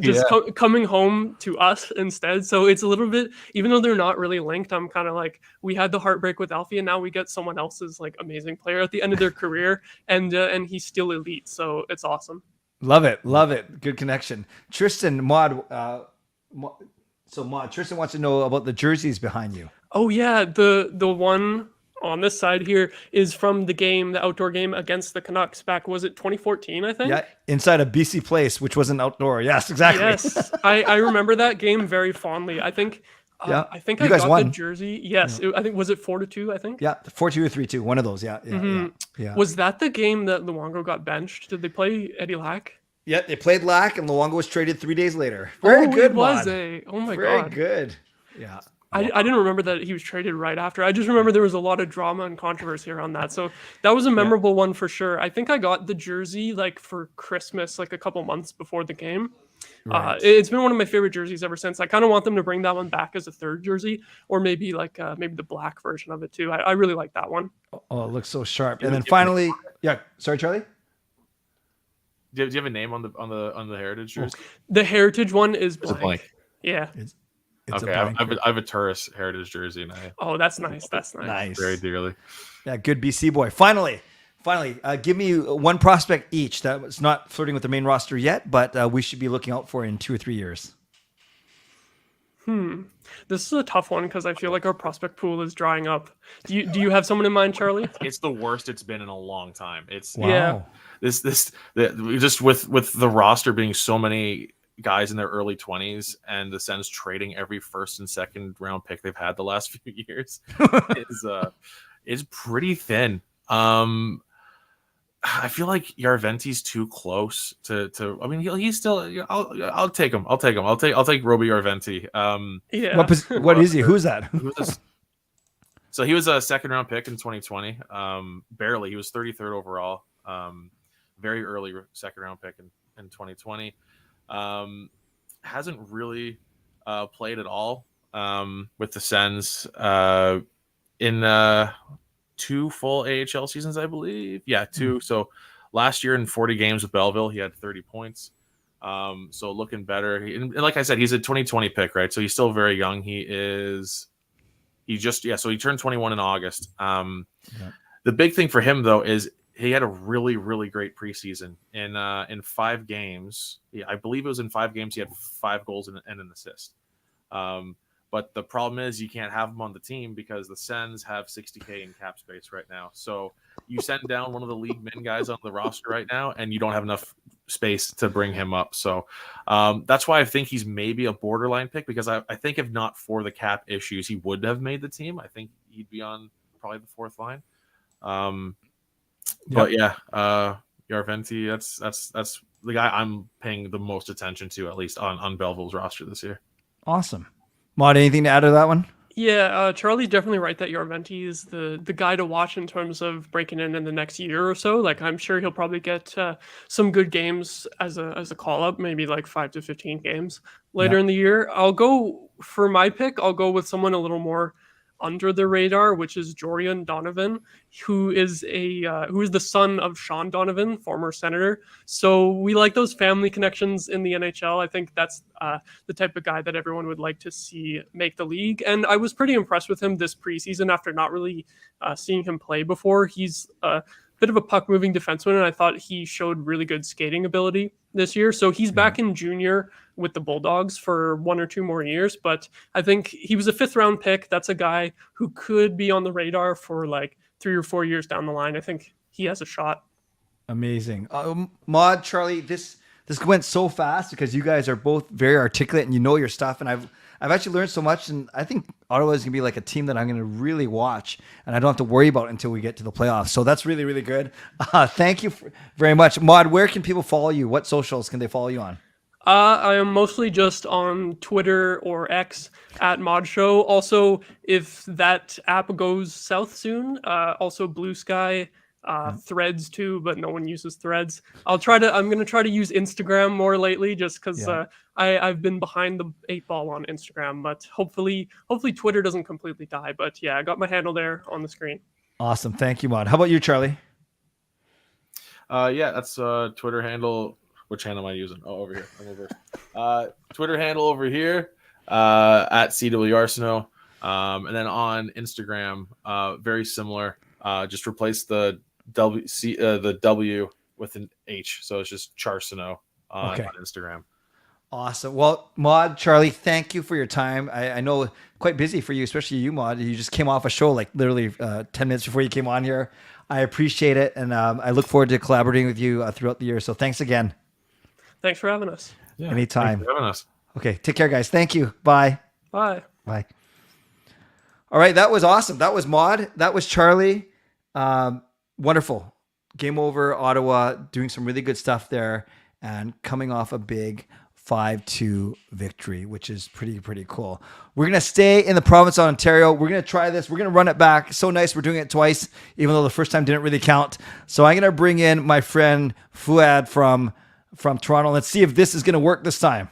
coming home to us instead. So it's a little bit, even though they're not really linked, I'm kind of like, we had the heartbreak with Alfie, and now we get someone else's like amazing player at the end of their career, and he's still elite. So it's awesome. Love it. Good connection. Tristan, Maud. Maud, Tristan wants to know about the jerseys behind you. Oh yeah, the one on this side here is from the outdoor game against the Canucks back, was it 2014, I think? Yeah, inside a BC Place, which was an outdoor. Yes, exactly. Yes, I remember that game very fondly. I think I got won. the jersey. Yes, I think, was it 4-2, I think? Yeah, 4-2 or 3-2, one of those. Yeah. Was that the game that Luongo got benched? Did they play Eddie Lack? Yeah, they played Lack, and Luongo was traded 3 days later. Very good, was Maud. Oh my Very god. good. Yeah. I didn't remember that he was traded right after. I just remember there was a lot of drama and controversy around that. So that was a memorable one for sure. I think I got the jersey like for Christmas, like a couple months before the game. Right. It's been one of my favorite jerseys ever since. I kind of want them to bring that one back as a third jersey, or maybe like maybe the black version of it too. I really like that one. Oh, it looks so sharp. And then finally, sorry, Charlie. Do you have a name on the Heritage jersey? The Heritage one is blank. blank. Yeah. It's okay, I have a Tourist Heritage jersey, and oh, that's nice. That's nice. Very dearly. Yeah, good BC boy. Finally, give me one prospect each that was not flirting with the main roster yet, but we should be looking out for in 2 or 3 years. This is a tough one because I feel like our prospect pool is drying up. Do you have someone in mind, Charlie? It's the worst it's been in a long time. It's wow. Just with the roster being so many guys in their early 20s and the Sens trading every first and second round pick they've had the last few years is pretty thin. I feel like Järventie's too close to. I mean, he's still. I'll take him. I'll take Roby Järventie. What is he? Who's that? So he was a second round pick in 2020. Barely. He was 33rd overall. Very early second round pick in 2020. Hasn't really played at all with the Sens in 2 full AHL seasons, I believe. Yeah, 2. So last year in 40 games with Belleville, he had 30 points. So looking better. And like I said, he's a 2020 pick, right? So he's still very young. So he turned 21 in August. The big thing for him though is he had a really, really great preseason in 5 games. I believe it was in 5 games. He had 5 goals and an assist. But the problem is you can't have him on the team because the Sens have $60K in cap space right now. So you send down one of the league min guys on the roster right now, and you don't have enough space to bring him up. So that's why I think he's maybe a borderline pick, because I think if not for the cap issues, he would have made the team. I think he'd be on probably the 4th line. But yeah, Järventie, that's the guy I'm paying the most attention to, at least on Belleville's roster this year. Awesome. Maud, anything to add to that one? Yeah, Charlie's definitely right that Järventie is the guy to watch in terms of breaking in the next year or so. Like, I'm sure he'll probably get some good games as a call-up, maybe like 5 to 15 games later in the year. I'll go with someone a little more under the radar, which is Jorian Donovan, who is the son of Sean Donovan, former senator. So we like those family connections in the NHL. I think that's the type of guy that everyone would like to see make the league. And I was pretty impressed with him this preseason after not really seeing him play before. He's a bit of a puck-moving defenseman, and I thought he showed really good skating ability this year. So he's back in junior with the Bulldogs for 1 or 2 more years, but I think he was a 5th round pick. That's a guy who could be on the radar for like 3 or 4 years down the line. I think he has a shot. Amazing. Maud, Charlie, this went so fast because you guys are both very articulate and you know your stuff. And I've I've actually learned so much, and I think Ottawa is going to be like a team that I'm going to really watch, and I don't have to worry about until we get to the playoffs. So that's really, really good. Thank you very much. Maud, where can people follow you? What socials can they follow you on? I am mostly just on Twitter or X at Mod Show. Also, if that app goes south soon, also Blue Sky, Threads too, but no one uses Threads. I'm going to try to use Instagram more lately, just because I've been behind the 8 ball on Instagram. But hopefully Twitter doesn't completely die. But yeah, I got my handle there on the screen. Awesome, thank you, Maud. How about you, Charlie? Yeah, that's Twitter handle. Which hand am I using? Oh, over here. I'm over. Twitter handle over here at CWArsenal. And then on Instagram, very similar. Just replace the W with an H. So it's just Charcino on Instagram. Awesome. Well, Maud, Charlie, thank you for your time. I know quite busy for you, especially you, Maud. You just came off a show like literally 10 minutes before you came on here. I appreciate it. And I look forward to collaborating with you throughout the year. So thanks again. Thanks for having us. Yeah, anytime. Thanks for having us. Okay. Take care, guys. Thank you. Bye. Bye. Bye. All right. That was awesome. That was Maud. That was Charlie. Wonderful. Game over Ottawa, doing some really good stuff there and coming off a big 5-2 victory, which is pretty cool. We're going to stay in the province of Ontario. We're going to try this. We're going to run it back. So nice. We're doing it twice, even though the first time didn't really count. So I'm going to bring in my friend Fouad from Toronto. Let's see if this is going to work this time.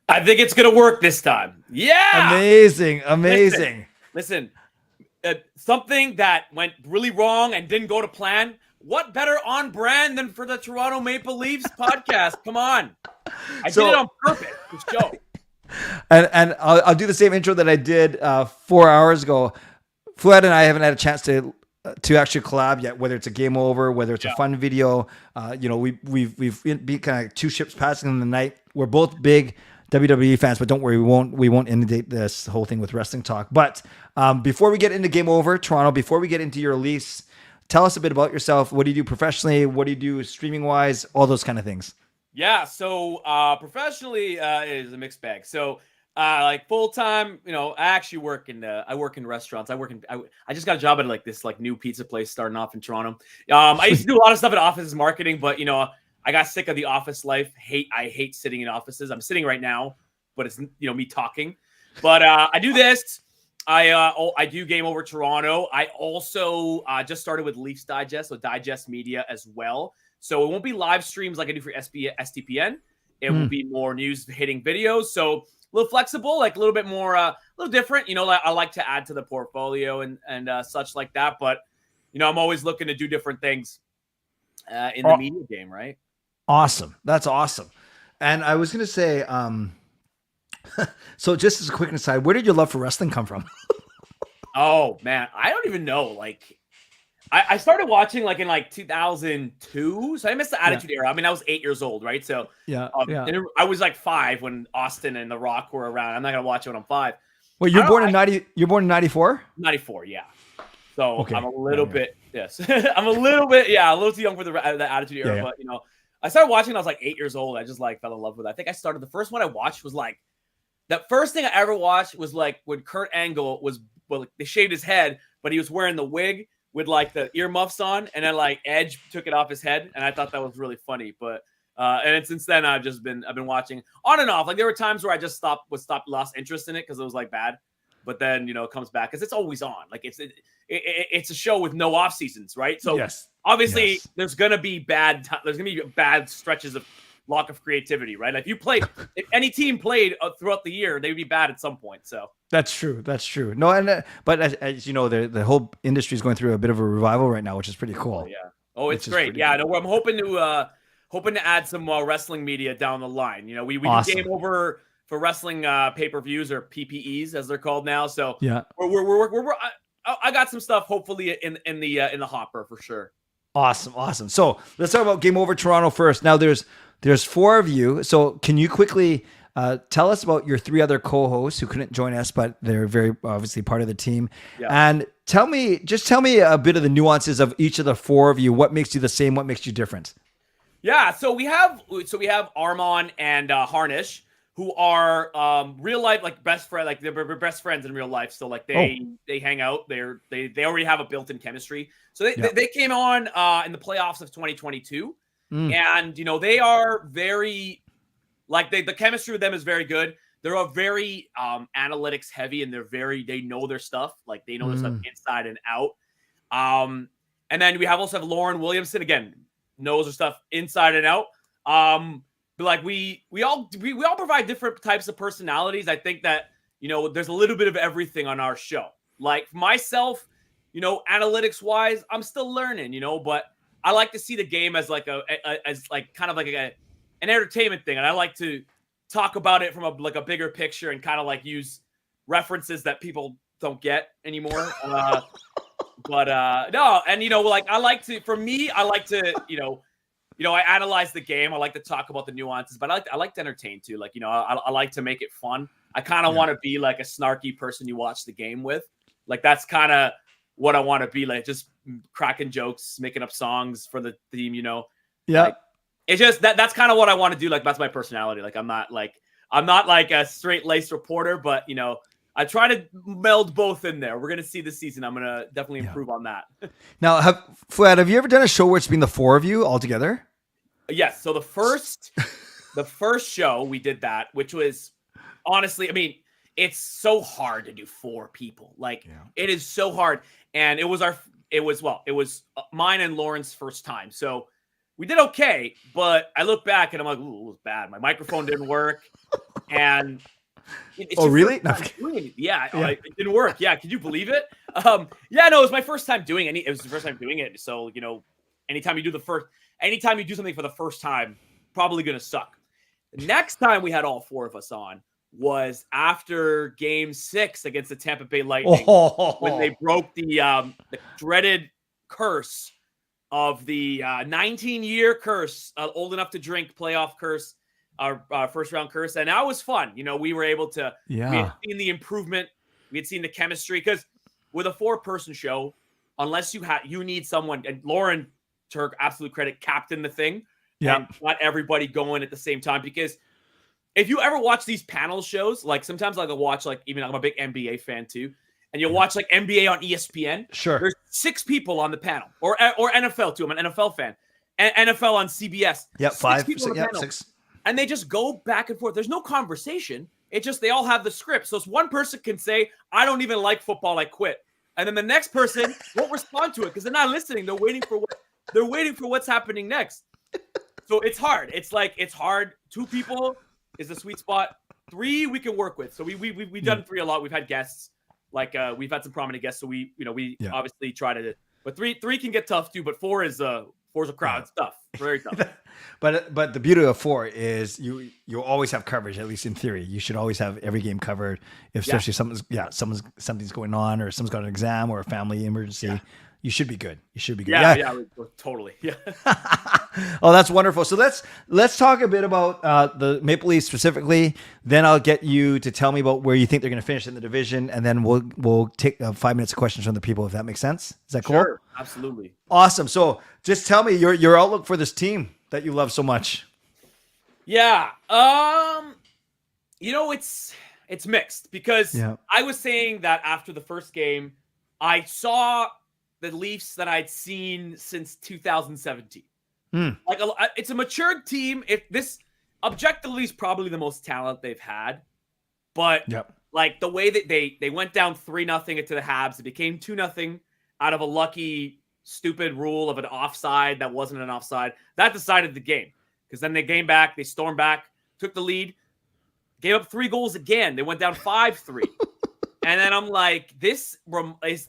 I think it's going to work this time. Yeah. Amazing. Listen, something that went really wrong and didn't go to plan. What better on brand than for the Toronto Maple Leafs podcast? Come on. I did it on purpose. This show. And I'll do the same intro that I did 4 hours ago. Fouad and I haven't had a chance to actually collab yet, whether it's a game over, whether it's a fun video. We've been kind of two ships passing in the night. We're both big WWE fans, but don't worry, we won't inundate this whole thing with wrestling talk. But before we get into Game Over Toronto, before we get into your Leafs, tell us a bit about yourself. What do you do professionally? What do you do streaming wise? All those kind of things. Yeah, so professionally it is a mixed bag. So like full time, I actually work in restaurants. I just got a job at like this like new pizza place starting off in Toronto. I used to do a lot of stuff in offices marketing, but I got sick of the office life. I hate sitting in offices. I'm sitting right now, but it's me talking. But I do this. I do Game Over Toronto. I also just started with Leafs Digest, so Digest Media as well. So it won't be live streams like I do for STPN. It will be more news hitting videos. So a little flexible, like a little bit more, a little different. Like I like to add to the portfolio and such like that. But I'm always looking to do different things in the media game, right? Awesome. That's awesome. And I was going to say, so just as a quick aside, where did your love for wrestling come from? Oh man, I don't even know. Like I started watching like in like 2002. So I missed the Attitude Era. I mean, I was 8 years old, right? So and I was like 5 when Austin and The Rock were around. I'm not going to watch it when I'm 5. Well, you're born in 94? 94, yeah. So I'm a little bit, yes. I'm a little too young for the Attitude Era. But, I started watching when I was like 8 years old. I just like fell in love with it. I think I started, the first one I watched was like, the first thing I ever watched was like when Kurt Angle they shaved his head, but he was wearing the wig with like the earmuffs on, and then like Edge took it off his head, and I thought that was really funny. But and since then I've been watching on and off. Like there were times where I just lost interest in it because it was like bad, but then it comes back because it's always on. Like it's a show with no off seasons, right? So obviously there's gonna be bad stretches of lack of creativity, right? Like if any team played throughout the year, they would be bad at some point. So that's true. No, and but as you know, the whole industry is going through a bit of a revival right now, which is pretty cool. It's great. Yeah, no, I'm hoping to add some wrestling media down the line. We do Game Over for wrestling pay-per-views, or PPEs as they're called now. So we're I got some stuff hopefully in the hopper for sure. Awesome. So let's talk about Game Over Toronto first. Now there's 4 of you. So can you quickly tell us about your 3 other co-hosts who couldn't join us, but they're very obviously part of the team. Yeah. And tell me a bit of the nuances of each of the 4 of you. What makes you the same? What makes you different? Yeah. So we have Armand and Harnish, who are real life like best friend, like they're best friends in real life. So like they hang out. They already have a built-in chemistry. So they came on in the playoffs of 2022, and you know they are very like the chemistry with them is very good. They're a very analytics heavy, and they know their stuff. Like they know their stuff inside and out. And then we also have Lauren Williamson, again, knows her stuff inside and out. But like we all provide different types of personalities. I think that, you know, there's a little bit of everything on our show. Like myself, you know, analytics wise, I'm still learning, you know, but I like to see the game as like an entertainment thing. And I like to talk about it from a bigger picture and kind of like use references that people don't get anymore. But no, and you know, like I like to I analyze the game. I like to talk about the nuances, but I like to entertain too. Like, you know, I like to make it fun. I kind of want to be like a snarky person you watch the game with. Like that's kind of what I want to be, like just cracking jokes, making up songs for the team, you know. Yeah. Like, it's just that's kind of what I want to do. Like that's my personality. Like I'm not like a straight-laced reporter, but you know, I try to meld both in there. We're going to see this season. I'm going to definitely improve on that. Now, Fouad, have you ever done a show where it's been the four of you all together? Yes. So the first show we did that, which was honestly, I mean, it's so hard to do four people. Like it is so hard. And it was mine and Lauren's first time. So we did okay, but I look back and I'm like, ooh, it was bad. My microphone didn't work. And really? No. Yeah, it didn't work. Yeah, can you believe it? No, it was my first time doing it. So, you know, anytime you do something for the first time, probably gonna suck. The next time we had all four of us on was after Game 6 against the Tampa Bay Lightning when they broke the dreaded curse of the 19-year curse, old enough to drink playoff curse. Our first round curse, and that was fun. You know, we were able to. We had seen the improvement. We had seen the chemistry because with a 4-person show, unless you need someone, and Lauren, to her absolute credit, captained the thing. And got everybody going at the same time. Because if you ever watch these panel shows, like sometimes like I'll watch like even I'm a big NBA fan too, and you'll watch like NBA on ESPN. Sure, there's 6 people on the panel, or NFL too. I'm an NFL fan. And NFL on CBS. Yep, 5, 6. And they just go back and forth. There's no conversation. It just, they all have the script. So one person can say, I don't even like football, I quit. And then the next person won't respond to it because they're not listening. They're waiting for what's happening next. So it's hard. It's hard. 2 people is the sweet spot. 3 we can work with. So we've done 3 a lot. We've had guests. Like we've had some prominent guests. So we obviously try to, but 3 can get tough too, but 4 is a crowd stuff. Very tough. But the beauty of 4 is you always have coverage, at least in theory. You should always have every game covered. Especially something's going on, or someone's got an exam or a family emergency. You should be good. Yeah, totally. Yeah. Oh, that's wonderful. So let's talk a bit about the Maple Leafs specifically. Then I'll get you to tell me about where you think they're going to finish in the division, and then we'll take 5 minutes of questions from the people, if that makes sense. Is that cool? Sure, absolutely. Awesome. So just tell me your outlook for this team that you love so much. Yeah. You know, it's mixed because I was saying that after the first game, I saw the Leafs that I'd seen since 2017. Like it's a matured team. If this objectively is probably the most talent they've had, but like the way that they went down 3-0 into the Habs, it became 2-0 out of a lucky, stupid rule of an offside that wasn't an offside. That decided the game because then they came back, they stormed back, took the lead, gave up 3 goals again. They went down 5-3, and then I'm like, this is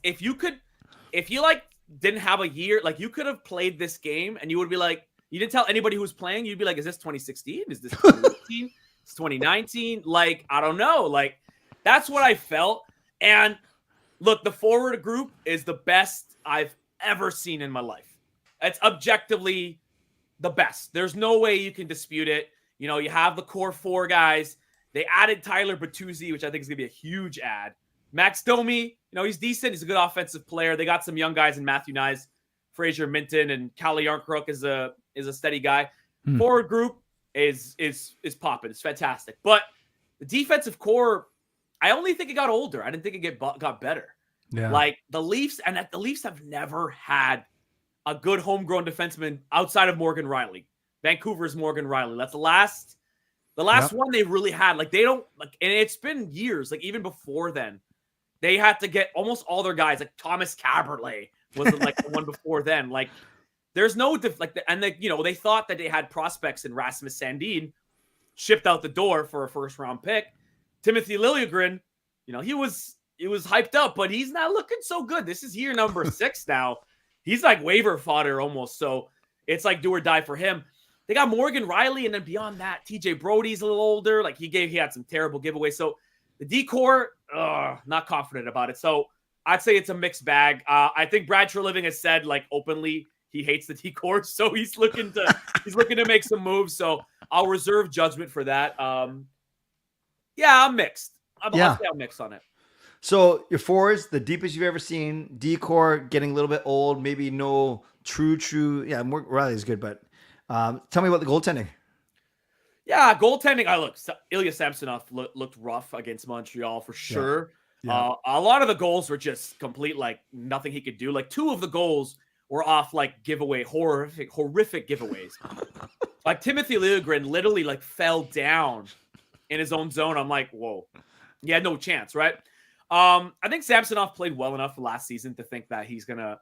if you like didn't have a year, like you could have played this game and you would be like, you didn't tell anybody who was playing. You'd be like, is this 2016? Is this 2018? It's 2019. Like, I don't know. Like, that's what I felt. And look, the forward group is the best I've ever seen in my life. It's objectively the best. There's no way you can dispute it. You know, you have the core 4 guys. They added Tyler Bertuzzi, which I think is going to be a huge add. Max Domi, you know, he's decent. He's a good offensive player. They got some young guys in Matthew Nyes, Fraser Minton, and Calle Yarncrook is a steady guy. Forward group is popping. It's fantastic. But the defensive core, I only think it got older. I didn't think it got better. Yeah. Like the Leafs have never had a good homegrown defenseman outside of Morgan Riley. Vancouver's Morgan Riley. That's the last one they really had. Like they don't like, and it's been years. Like even before then, they had to get almost all their guys. Like Thomas Caberlet was like the one before then. Like there's no they thought that they had prospects in Rasmus Sandin shipped out the door for a first round pick. Timothy Liljegren, he was hyped up, but he's not looking so good. This is year number 6 now. He's like waiver fodder almost. So it's like do or die for him. They got Morgan Riley, and then beyond that, TJ Brody's a little older. Like he had some terrible giveaways. So the D-core, not confident about it. So I'd say it's a mixed bag. I think Brad Treliving has said like openly he hates the D-core, so he's looking to make some moves. So I'll reserve judgment for that. I'm mixed. I'll say I'm mixed on it. So your forwards, the deepest you've ever seen. D-core getting a little bit old. Maybe no true. Yeah, Riley is good, but tell me about the goaltending. Yeah, goaltending. Ilya Samsonov looked rough against Montreal for sure. Yeah. A lot of the goals were just complete, like nothing he could do. Like 2 of the goals were off like horrific giveaways. Like Timothy Liljegren literally like fell down in his own zone. I'm like, whoa, he had no chance, right? I think Samsonov played well enough last season to think that he's gonna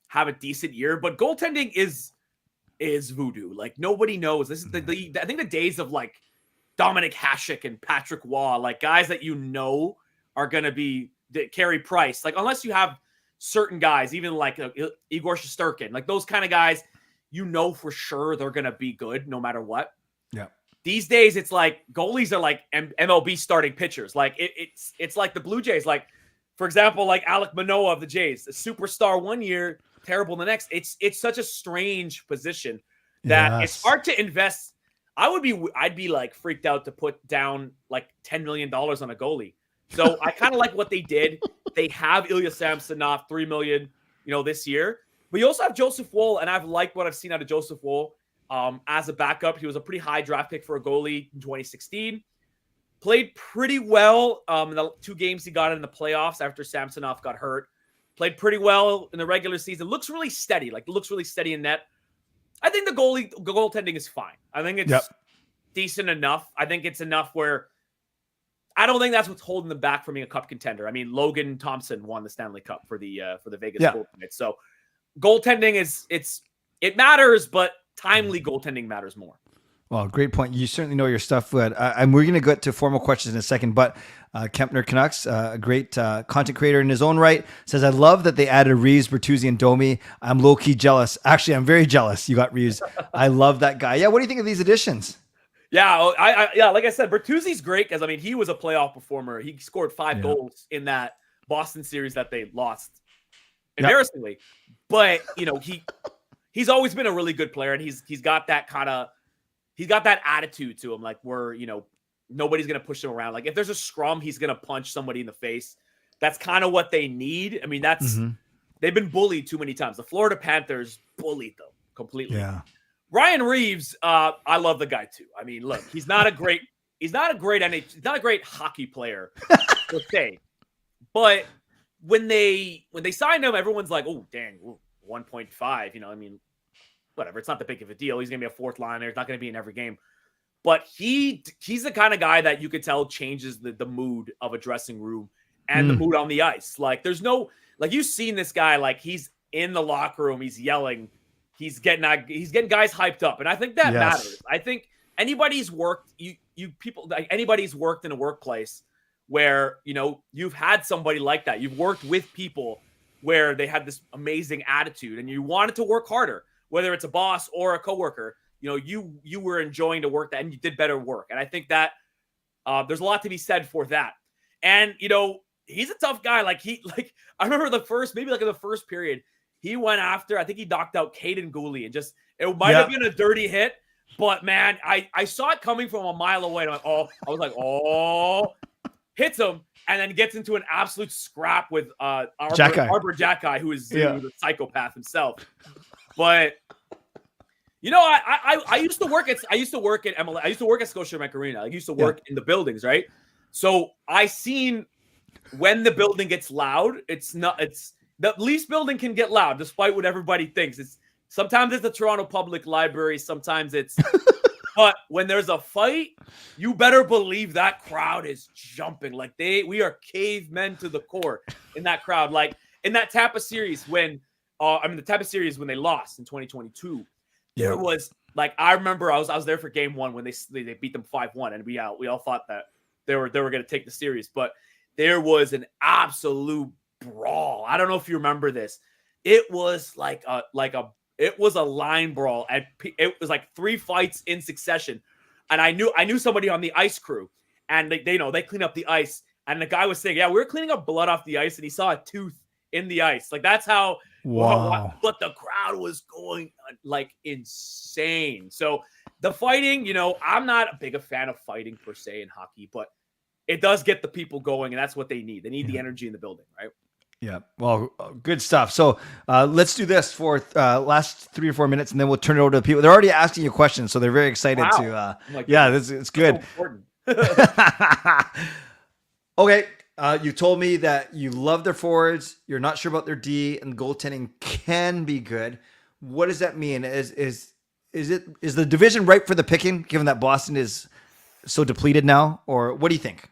have a decent year, but goaltending is voodoo. Like nobody knows. This is I think the days of like Dominic Hasek and Patrick Waugh, like guys that are gonna be Carey Price. Like unless you have certain guys, even like Igor Shesterkin, like those kind of guys, for sure they're gonna be good no matter what. Yeah. These days, it's like goalies are like MLB starting pitchers. Like it's like the Blue Jays. Like, for example, like Alek Manoah of the Jays, a superstar one year, terrible the next. It's such a strange position that it's hard to invest. I'd be like freaked out to put down like $10 million on a goalie. So I kind of like what they did. They have Ilya Samsonov, $3 million, this year. But you also have Joseph Woll, and I've liked what I've seen out of Joseph Woll. As a backup, he was a pretty high draft pick for a goalie in 2016. Played pretty well in the 2 games he got in the playoffs after Samsonov got hurt. Played pretty well in the regular season. Looks really steady. Looks really steady in net. I think the goaltending is fine. I think it's decent enough. I think it's enough where I don't think that's what's holding them back from being a cup contender. I mean, Logan Thompson won the Stanley Cup for the Vegas Golden Knights. So goaltending it matters, but timely goaltending matters more. Well, great point. You certainly know your stuff, Wood. We're going to get to formal questions in a second, but Kempner Canucks, a great content creator in his own right, says, I love that they added Reeves, Bertuzzi, and Domi. I'm low-key jealous. Actually, I'm very jealous you got Reeves. I love that guy. Yeah, what do you think of these additions? Yeah, like I said, Bertuzzi's great because, he was a playoff performer. He scored 5 goals in that Boston series that they lost embarrassingly. But, he's always been a really good player, and he's got that attitude to him, like where nobody's gonna push him around. Like if there's a scrum, he's gonna punch somebody in the face. That's kind of what they need. I mean, they've been bullied too many times. The Florida Panthers bullied them completely. Yeah. Ryan Reeves, I love the guy too. I mean, look, he's not a great hockey player per se, but when they signed him, everyone's like, oh dang. 1.5, whatever. It's not that big of a deal. He's going to be a 4th liner. He's not going to be in every game. But he's the kind of guy that you could tell changes the mood of a dressing room and the mood on the ice. Like there's no, like you've seen this guy, like he's in the locker room, he's yelling, he's getting guys hyped up. And I think that matters. I think anybody's worked, anybody's worked in a workplace where, you've had somebody like that. You've worked with people where they had this amazing attitude and you wanted to work harder, whether it's a boss or a coworker, you were enjoying to work that and you did better work. And I think that there's a lot to be said for that. And, he's a tough guy. I remember in the first period, he went after, I think he knocked out Caden Gooley and it might have been a dirty hit, but man, I saw it coming from a mile away. And I was like, hits him. And then gets into an absolute scrap with Arbor Jackeye, who is a psychopath himself. But I used to work at Scotiabank Arena. I used to work in the buildings, right? So I seen when the building gets loud, the Leafs building can get loud despite what everybody thinks. Sometimes it's the Toronto Public Library, sometimes it's but when there's a fight, you better believe that crowd is jumping. Like we are cavemen to the core in that crowd. Like in that Tampa series when the Tampa series when they lost in 2022, there was like I remember I was there for game 1 when they beat them 5-1, and we all thought that they were going to take the series, but there was an absolute brawl. I don't know if you remember this. It was it was a line brawl, and it was like 3 fights in succession. And I knew somebody on the ice crew, and they clean up the ice. And the guy was saying, "Yeah, we were cleaning up blood off the ice, and he saw a tooth in the ice." Like that's how. Wow. But the crowd was going like insane. So the fighting, I'm not a big fan of fighting per se in hockey, but it does get the people going, and that's what they need. They need the energy in the building, right? Yeah. Well, good stuff. So let's do this for last 3 or 4 minutes, and then we'll turn it over to the people. They're already asking you questions, so they're very excited to. It's good. So okay. You told me that you love their forwards. You're not sure about their D, and goaltending can be good. What does that mean? Is the division ripe for the picking, given that Boston is so depleted now, or what do you think?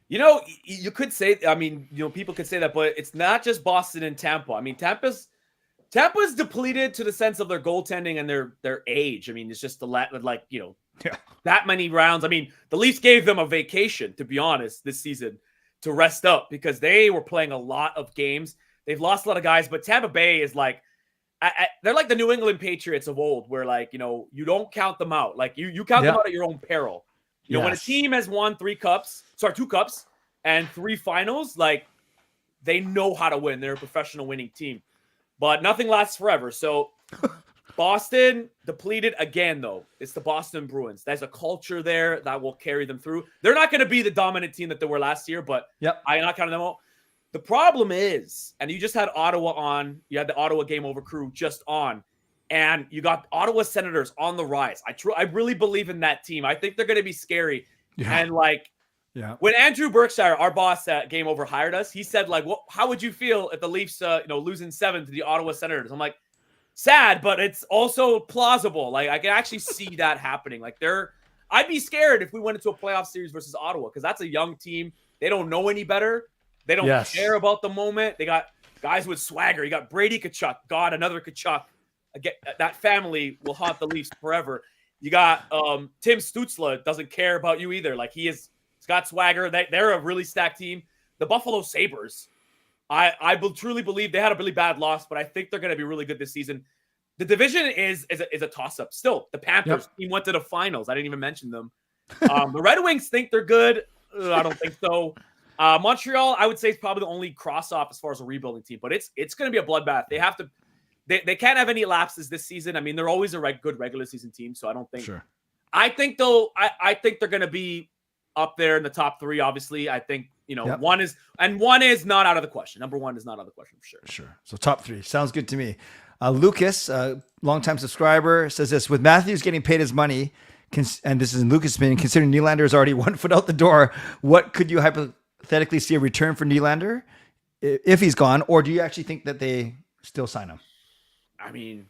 You could say, people could say that, but it's not just Boston and Tampa. I mean, Tampa's depleted to the sense of their goaltending and their age. I mean, it's just that many rounds. I mean, the Leafs gave them a vacation, to be honest, this season to rest up because they were playing a lot of games. They've lost a lot of guys, but Tampa Bay is like, they're like the New England Patriots of old, where you don't count them out. Like you count them out at your own peril. When a team has won 2 cups and 3 finals, like they know how to win. They're a professional winning team, but nothing lasts forever. So Boston depleted again, though. It's the Boston Bruins. There's a culture there that will carry them through. They're not going to be the dominant team that they were last year, but I'm not counting them out. The problem is, and you just had Ottawa on, you had the Ottawa Game Over crew just on, and you got Ottawa Senators on the rise. I really believe in that team. I think they're going to be scary. And when Andrew Berkshire, our boss at Game Over, hired us, he said, how would you feel if the Leafs, losing 7 to the Ottawa Senators? I'm like, sad, but it's also plausible. Like I can actually see that happening. I'd be scared if we went into a playoff series versus Ottawa because that's a young team. They don't know any better. They don't care about the moment. They got guys with swagger. You got Brady Kachuk. God, another Kachuk. Again, that family will haunt the Leafs forever. You got Tim Stützle doesn't care about you either. Like he's got swagger. They're a really stacked team. The Buffalo Sabres, I truly believe they had a really bad loss, but I think they're going to be really good this season. The division is a toss-up. Still, the Panthers team went to the finals. I didn't even mention them. The Red Wings think they're good. I don't think so. Montreal, I would say, is probably the only cross-off as far as a rebuilding team, but it's going to be a bloodbath. They have to. They can't have any lapses this season. I mean, they're always a good regular season team, so I don't think. Sure. I think though, I think they're going to be up there in the top 3. Obviously, I think one is not out of the question. Number 1 is not out of the question for sure. Sure. So top 3 sounds good to me. Lucas, longtime subscriber, says this: with Matthews getting paid his money, and this is in Lucas' opinion, considering Nylander is already 1 foot out the door, what could you hypothetically see a return for Nylander if he's gone, or do you actually think that they still sign him? I mean,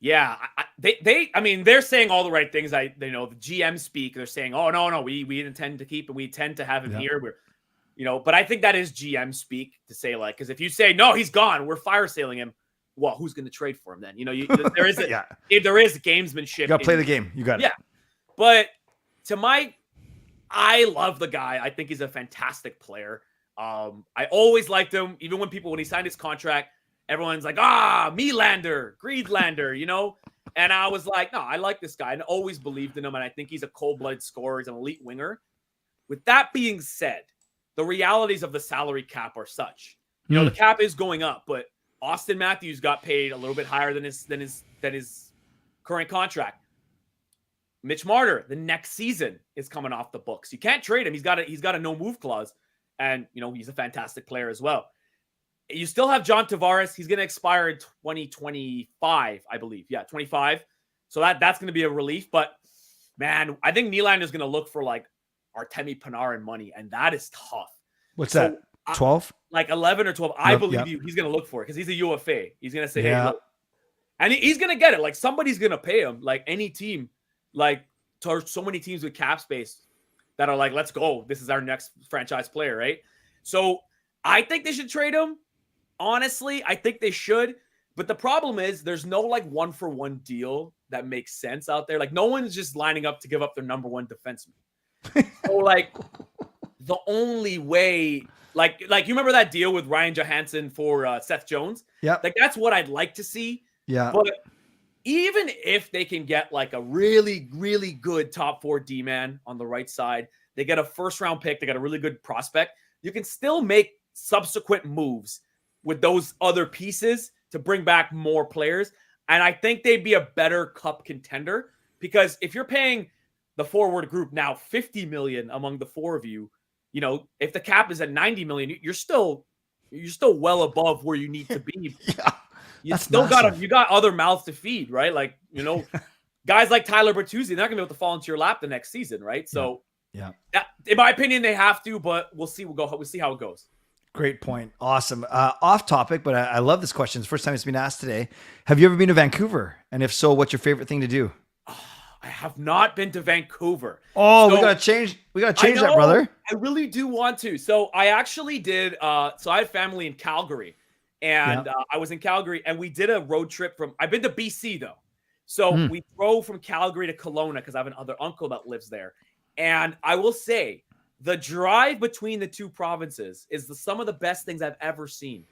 yeah, they're saying all the right things. The GM speak. They're saying, oh no, we intend to keep him. We intend to have him here. But I think that is GM speak to say because if you say no, he's gone, we're fire sailing him. Well, who's going to trade for him then? There is there is gamesmanship. You got to play the game. You got it. Yeah, but I love the guy. I think he's a fantastic player. I always liked him, even when he signed his contract. Everyone's like, Melander, Greedlander, And I was like, no, I like this guy and always believed in him. And I think he's a cold-blooded scorer. He's an elite winger. With that being said, the realities of the salary cap are such. The cap is going up, but Austin Matthews got paid a little bit higher than his current contract. Mitch Marner, the next season is coming off the books. You can't trade him. He's got a no-move clause. And, he's a fantastic player as well. You still have John Tavares. He's going to expire in 2025, I believe. Yeah, 25. So that's going to be a relief. But, man, I think Nylander is going to look for, Artemi Panarin money, and that is tough. What's So, that? 12? Like 11 or 12. I Yep, believe yep. he's going to look for it because he's a UFA. He's going to say, Yeah. hey, look. And he's going to get it. Like somebody's going to pay him. Like any team, like so many teams with cap space that are like, let's go. This is our next franchise player, right? So I think they should trade him. Honestly, I think they should. But the problem is there's no like 1-for-1 deal that makes sense out there. Like no one's just lining up to give up their number one defenseman. So like the only way, like you remember that deal with Ryan Johansson for Seth Jones? Yeah. Like that's what I'd like to see. Yeah. But even if they can get like a really, really good top 4 D-man on the right side, they get a first-round pick, they got a really good prospect, you can still make subsequent moves with those other pieces to bring back more players. And I think they'd be a better cup contender because if you're paying the forward group now $50 million among the 4 of you, you know, if the cap is at $90 million, you're still well above where you need to be. Yeah. You still got other mouths to feed, right? Like, you know, guys like Tyler Bertuzzi, they're not gonna be able to fall into your lap the next season, right? So Yeah. In my opinion, they have to, but we'll see. We'll see how it goes. Great point. Awesome. Off topic, but I love this question. It's the first time it's been asked today. Have you ever been to Vancouver? And if so, what's your favorite thing to do? I have not been to Vancouver. Oh, So- we gotta change that, I know, brother. I really do want to. So I actually did. So I have family in Calgary, and I was in Calgary, and we did a road trip from. I've been to BC though, so we drove from Calgary to Kelowna because I have another uncle that lives there, and I will say the drive between the two provinces is some of the best things I've ever seen.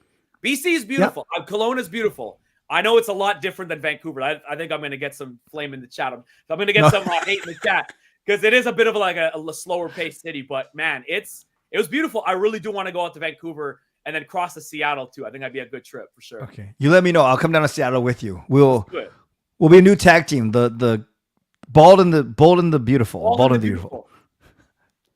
BC is beautiful. Kelowna is beautiful. I know it's a lot different than Vancouver. I think I'm going to get some flame in the chat. I'm going to get some hate in the chat because it is a bit of like a slower paced city. But man, it was beautiful. I really do want to go out to Vancouver and then cross to Seattle too. I think that'd be a good trip for sure. Okay. You let me know. I'll come down to Seattle with you. We'll Good. be a new tag team. The bold and the beautiful. Bold and the beautiful.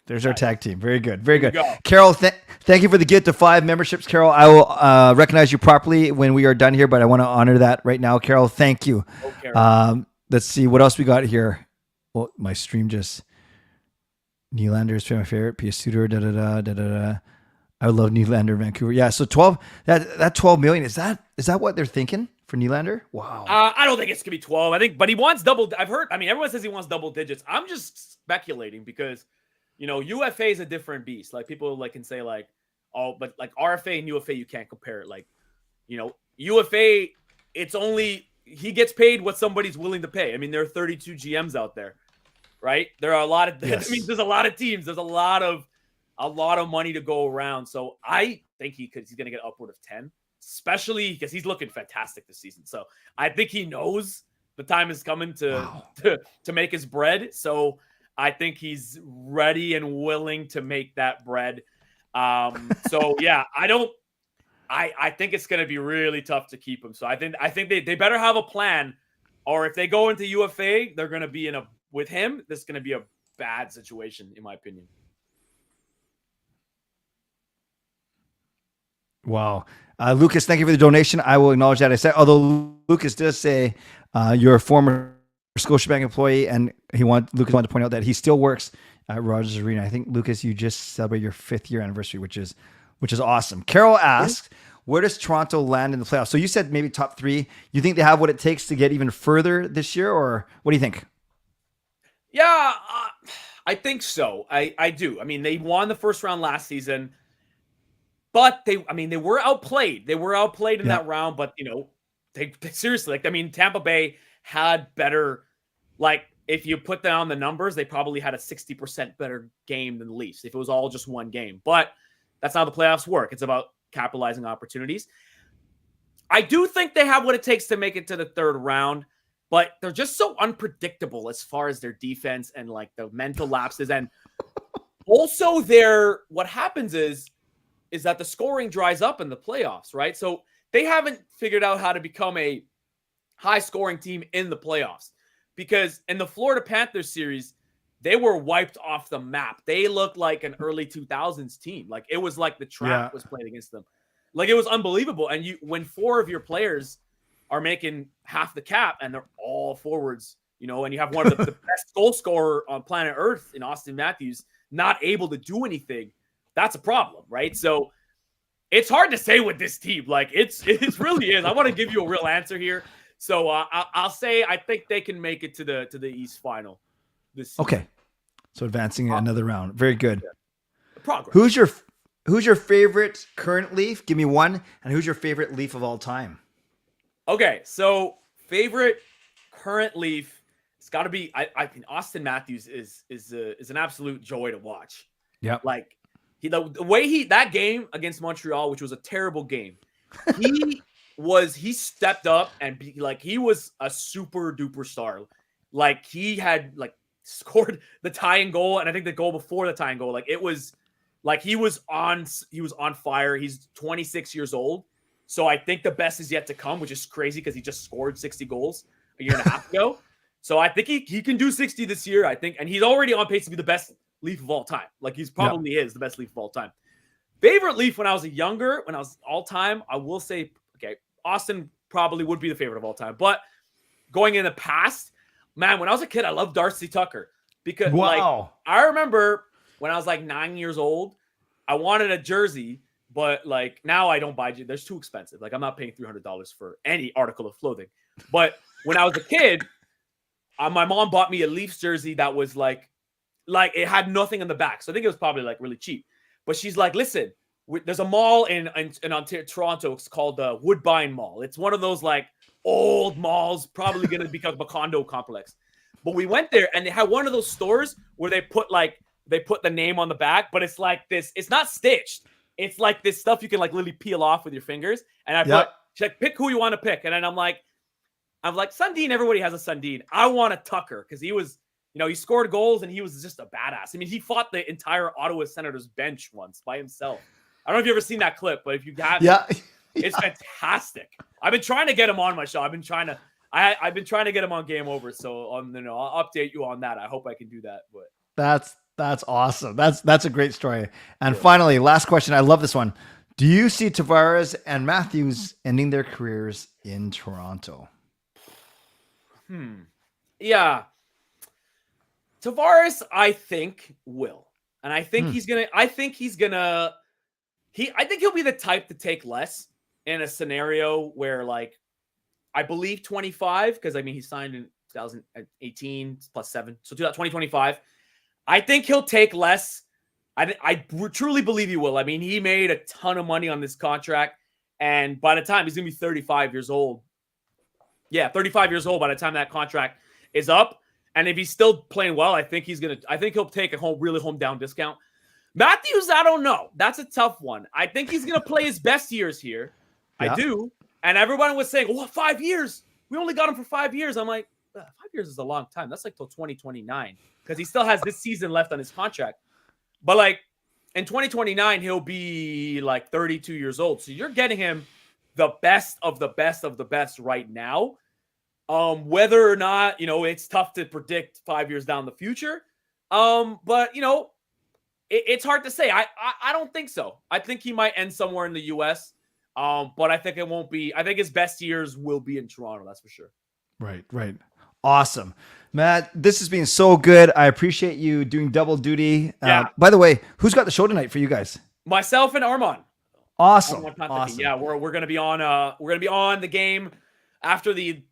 There's our tag team. Very good. Very good. Carol, thank you for the gift of 5 memberships. Carol, I will recognize you properly when we are done here, but I want to honor that right now. Carol, thank you. Oh, Carol. Let's see what else we got here. Well, my stream just Nylander is my favorite. P.S. Suter, I would love Nylander, Vancouver. Yeah, so 12 that 12 million, is that what they're thinking for Nylander? Wow. I don't think it's gonna be 12. But he wants double. I've heard. I mean, everyone says he wants double digits. I'm just speculating because, you know, UFA is a different beast. Like people like can say like, oh, but like RFA and UFA, you can't compare it. Like, you know, UFA, it's only he gets paid what somebody's willing to pay. I mean, there are 32 GMs out there, right? There are a lot of. Yes. I mean, there's a lot of teams. There's a lot of money to go around. So I think he's going to get upward of 10, especially because he's looking fantastic this season. So I think he knows the time is coming to make his bread. So I think he's ready and willing to make that bread. So yeah, I think it's going to be really tough to keep him. So I think they better have a plan, or if they go into UFA, they're going to be with him. This is going to be a bad situation, in my opinion. Wow. Lucas, thank you for the donation. I will acknowledge that. I said, although Lucas does say you're a former Scotiabank employee, and Lucas wanted to point out that he still works at Rogers Arena. I think, Lucas, you just celebrated your 5th year anniversary, which is awesome. Carol asks, where does Toronto land in the playoffs? So you said maybe top 3. You think they have what it takes to get even further this year, or what do you think? Yeah, I think so. I do. I mean, they won the first round last season, but they were outplayed. They were outplayed in that round, but you know, they seriously, Tampa Bay had better, if you put down the numbers, they probably had a 60% better game than the Leafs if it was all just one game. But that's how the playoffs work. It's about capitalizing opportunities. I do think they have what it takes to make it to the 3rd round, but they're just so unpredictable as far as their defense and the mental lapses. And also what happens is that the scoring dries up in the playoffs, right? So they haven't figured out how to become a high-scoring team in the playoffs, because in the Florida Panthers series, they were wiped off the map. They looked like an early 2000s team. It was like the trap was played against them. It was unbelievable. And when 4 of your players are making half the cap and they're all forwards, you know, and you have one of the best goal scorer on planet Earth in Austin Matthews not able to do anything, that's a problem, right? So it's hard to say with this team. Like it really is. I want to give you a real answer here. So I'll say I think they can make it to the East Final this season. Okay. So advancing another round. Very good. Progress. Who's your favorite current Leaf? Give me one. And who's your favorite Leaf of all time? Okay, so favorite current Leaf, it's got to be. I think Austin Matthews is an absolute joy to watch. Yeah, like the way that game against Montreal, which was a terrible game, he stepped up and he was a super duper star. Like he had scored the tying goal, and I think the goal before the tying goal. Like it was like he was on fire. He's 26 years old. So I think the best is yet to come, which is crazy because he just scored 60 goals a year and a half ago. So I think he can do 60 this year, I think. And he's already on pace to be the best Leaf of all time. Like he's probably is the best Leaf of all time. Favorite Leaf when I was all time, I will say, okay, Austin probably would be the favorite of all time. But going in the past, man, when I was a kid, I loved Darcy Tucker. Because I remember when I was 9 years old, I wanted a jersey. But now I don't buy. They're too expensive. I'm not paying $300 for any article of clothing. But when I was a kid, my mom bought me a Leafs jersey that was like it had nothing on the back. So I think it was probably really cheap. But she's like, listen, there's a mall in Ontario, Toronto. It's called the Woodbine Mall. It's one of those old malls, probably going to become a condo complex. But we went there and they had one of those stores where they put the name on the back, but it's like this. It's not stitched. It's like this stuff you can literally peel off with your fingers. And she's like, pick who you want to pick. And then I'm like, Sundin, everybody has a Sundin. I want a Tucker because he was, he scored goals and he was just a badass. I mean, he fought the entire Ottawa Senators bench once by himself. I don't know if you've ever seen that clip, but if you have, it's fantastic. I've been trying to get him on my show. I've been trying to get him on Game Over. So I'll update you on that. I hope I can do that. But That's awesome. That's a great story. And finally, last question. I love this one. Do you see Tavares and Matthews ending their careers in Toronto? Yeah. Tavares, I think, will. And I think I think he'll be the type to take less in a scenario where I believe 25, because he signed in 2018 plus 7. So 2025. I think he'll take less. I truly believe he will. He made a ton of money on this contract. And by the time he's going to be 35 years old. Yeah, 35 years old by the time that contract is up. And if he's still playing well, I think he'll take a really home down discount. Matthews, I don't know. That's a tough one. I think he's going to play his best years here. Yeah. I do. And everyone was saying, 5 years. We only got him for 5 years. I'm like, 5 years is a long time. That's till 2029. Because he still has this season left on his contract. But in 2029, he'll be 32 years old. So you're getting him the best of the best of the best right now. Whether or not, it's tough to predict 5 years down the future. But it's hard to say. I don't think so. I think he might end somewhere in the US. But I think it won't be. I think his best years will be in Toronto. That's for sure. Right. Awesome. Matt, this has been so good. I appreciate you doing double duty. By the way, who's got the show tonight for you guys? Myself and Armand. Awesome. Yeah, we're gonna be on the game after the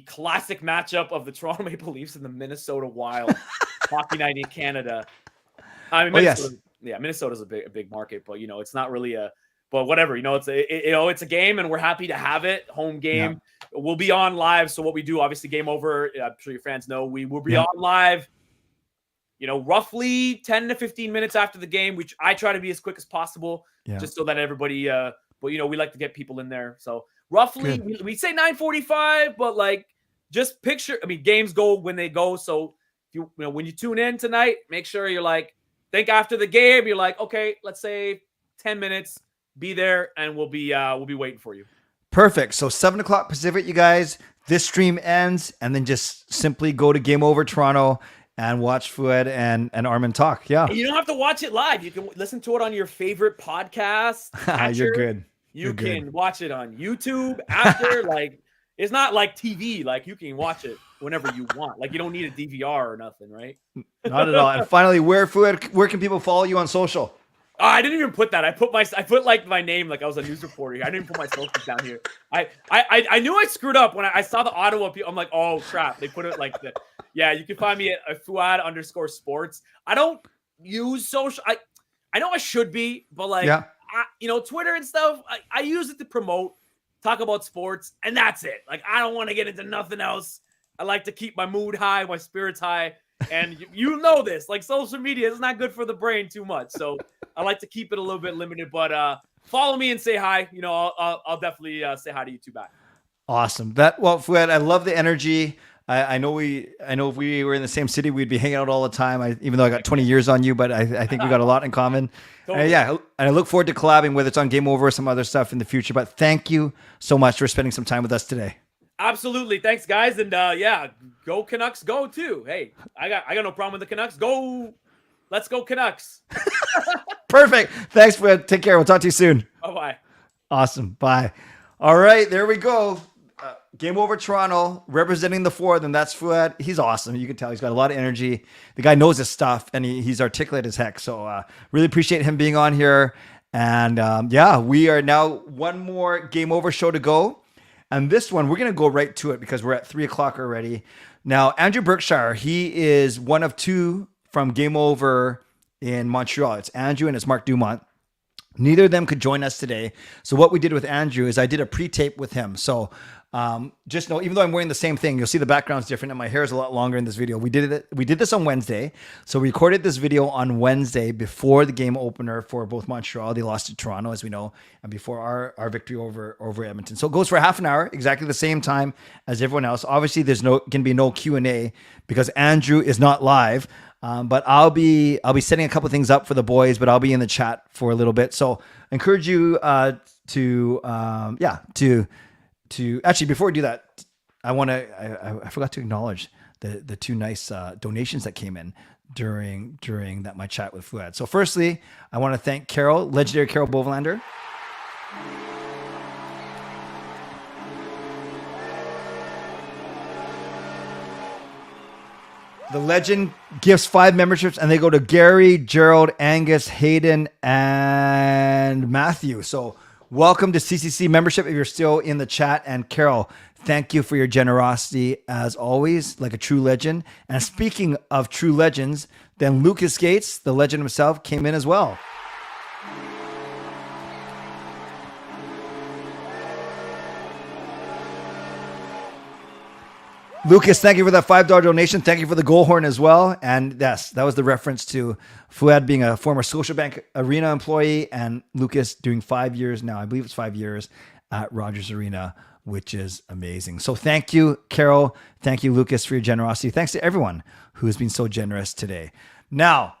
classic matchup of the Toronto Maple Leafs and the Minnesota Wild hockey night in Canada. Minnesota's a big market, but it's not really but whatever, it's a game and we're happy to have it. Home game. Yeah. We'll be on live. So what we do, obviously Game Over, I'm sure your fans know, we will be on live, roughly 10 to 15 minutes after the game, which I try to be as quick as possible, just so that everybody, but we like to get people in there. So roughly we say 9:45, but just picture, games go when they go. So if when you tune in tonight, make sure you're think after the game, you're okay, let's say 10 minutes, be there and we'll be waiting for you. Perfect. So 7:00 Pacific, you guys, this stream ends and then just simply go to Game Over Toronto and watch Fouad and Armin talk. Yeah. You don't have to watch it live. You can listen to it on your favorite podcast. You're good. You can watch it on YouTube after, it's not like TV. You can watch it whenever you want. Like you don't need a DVR or nothing, right? Not at all. And finally, where can people follow you on social? Oh, I didn't even put that. I put like my name, like I was a news reporter here. I didn't put my socials down here. I knew I screwed up when I saw the Ottawa people. I'm like, oh crap, they put it like that. Yeah, you can find me at Fuad_sports. I don't use social. I know I should be, but like, Twitter and stuff. I use it to promote, talk about sports, and that's it. Like I don't want to get into nothing else. I like to keep my mood high, my spirits high. And you know this, like social media is not good for the brain too much. So I like to keep it a little bit limited, but follow me and say hi. I'll definitely say hi to you too back. Awesome. Fuad, I love the energy. I know if we were in the same city, we'd be hanging out all the time. Even though I got 20 years on you, but I think we got a lot in common. Totally. And I look forward to collabing, whether it's on Game Over or some other stuff in the future. But thank you so much for spending some time with us today. Absolutely. Thanks, guys. And go Canucks, go too. Hey, I got no problem with the Canucks. Go. Let's go Canucks. Perfect. Thanks, Fred. Take care. We'll talk to you soon. Bye-bye. Awesome. Bye. All right. There we go. Game Over Toronto, representing the four. Then that's Fuad. He's awesome. You can tell he's got a lot of energy. The guy knows his stuff, and he's articulate as heck. So really appreciate him being on here. And we are now one more Game Over show to go. And this one, we're going to go right to it because we're at 3:00 already. Now, Andrew Berkshire, he is one of two from Game Over in Montreal. It's Andrew and it's Mark Dumont. Neither of them could join us today. So what we did with Andrew is I did a pre-tape with him. So just know, even though I'm wearing the same thing, you'll see the background's different and my hair is a lot longer in this video. We did this on Wednesday. So we recorded this video on Wednesday before the game opener for both Montreal. They lost to Toronto, as we know, and before our victory over Edmonton. So it goes for half an hour, exactly the same time as everyone else. Obviously, there's going to be no Q&A because Andrew is not live. But I'll be setting a couple of things up for the boys, but I'll be in the chat for a little bit. So I encourage you to actually, before we do that, I forgot to acknowledge the two nice donations that came in during my chat with Fuad. So firstly, I want to thank Carol, legendary Carol Bovelander. The legend gifts 5 memberships, and they go to Gary, Gerald, Angus, Hayden, and Matthew. So welcome to CCC membership if you're still in the chat. And Carol, thank you for your generosity as always, like a true legend. And speaking of true legends, then Lucas Gates, the legend himself, came in as well. Lucas, thank you for that $5 donation. Thank you for the goal horn as well. And yes, that was the reference to Fuad being a former Scotiabank Arena employee and Lucas doing 5 years now. I believe it's 5 years at Rogers Arena, which is amazing. So thank you, Carol. Thank you, Lucas, for your generosity. Thanks to everyone who has been so generous today. Now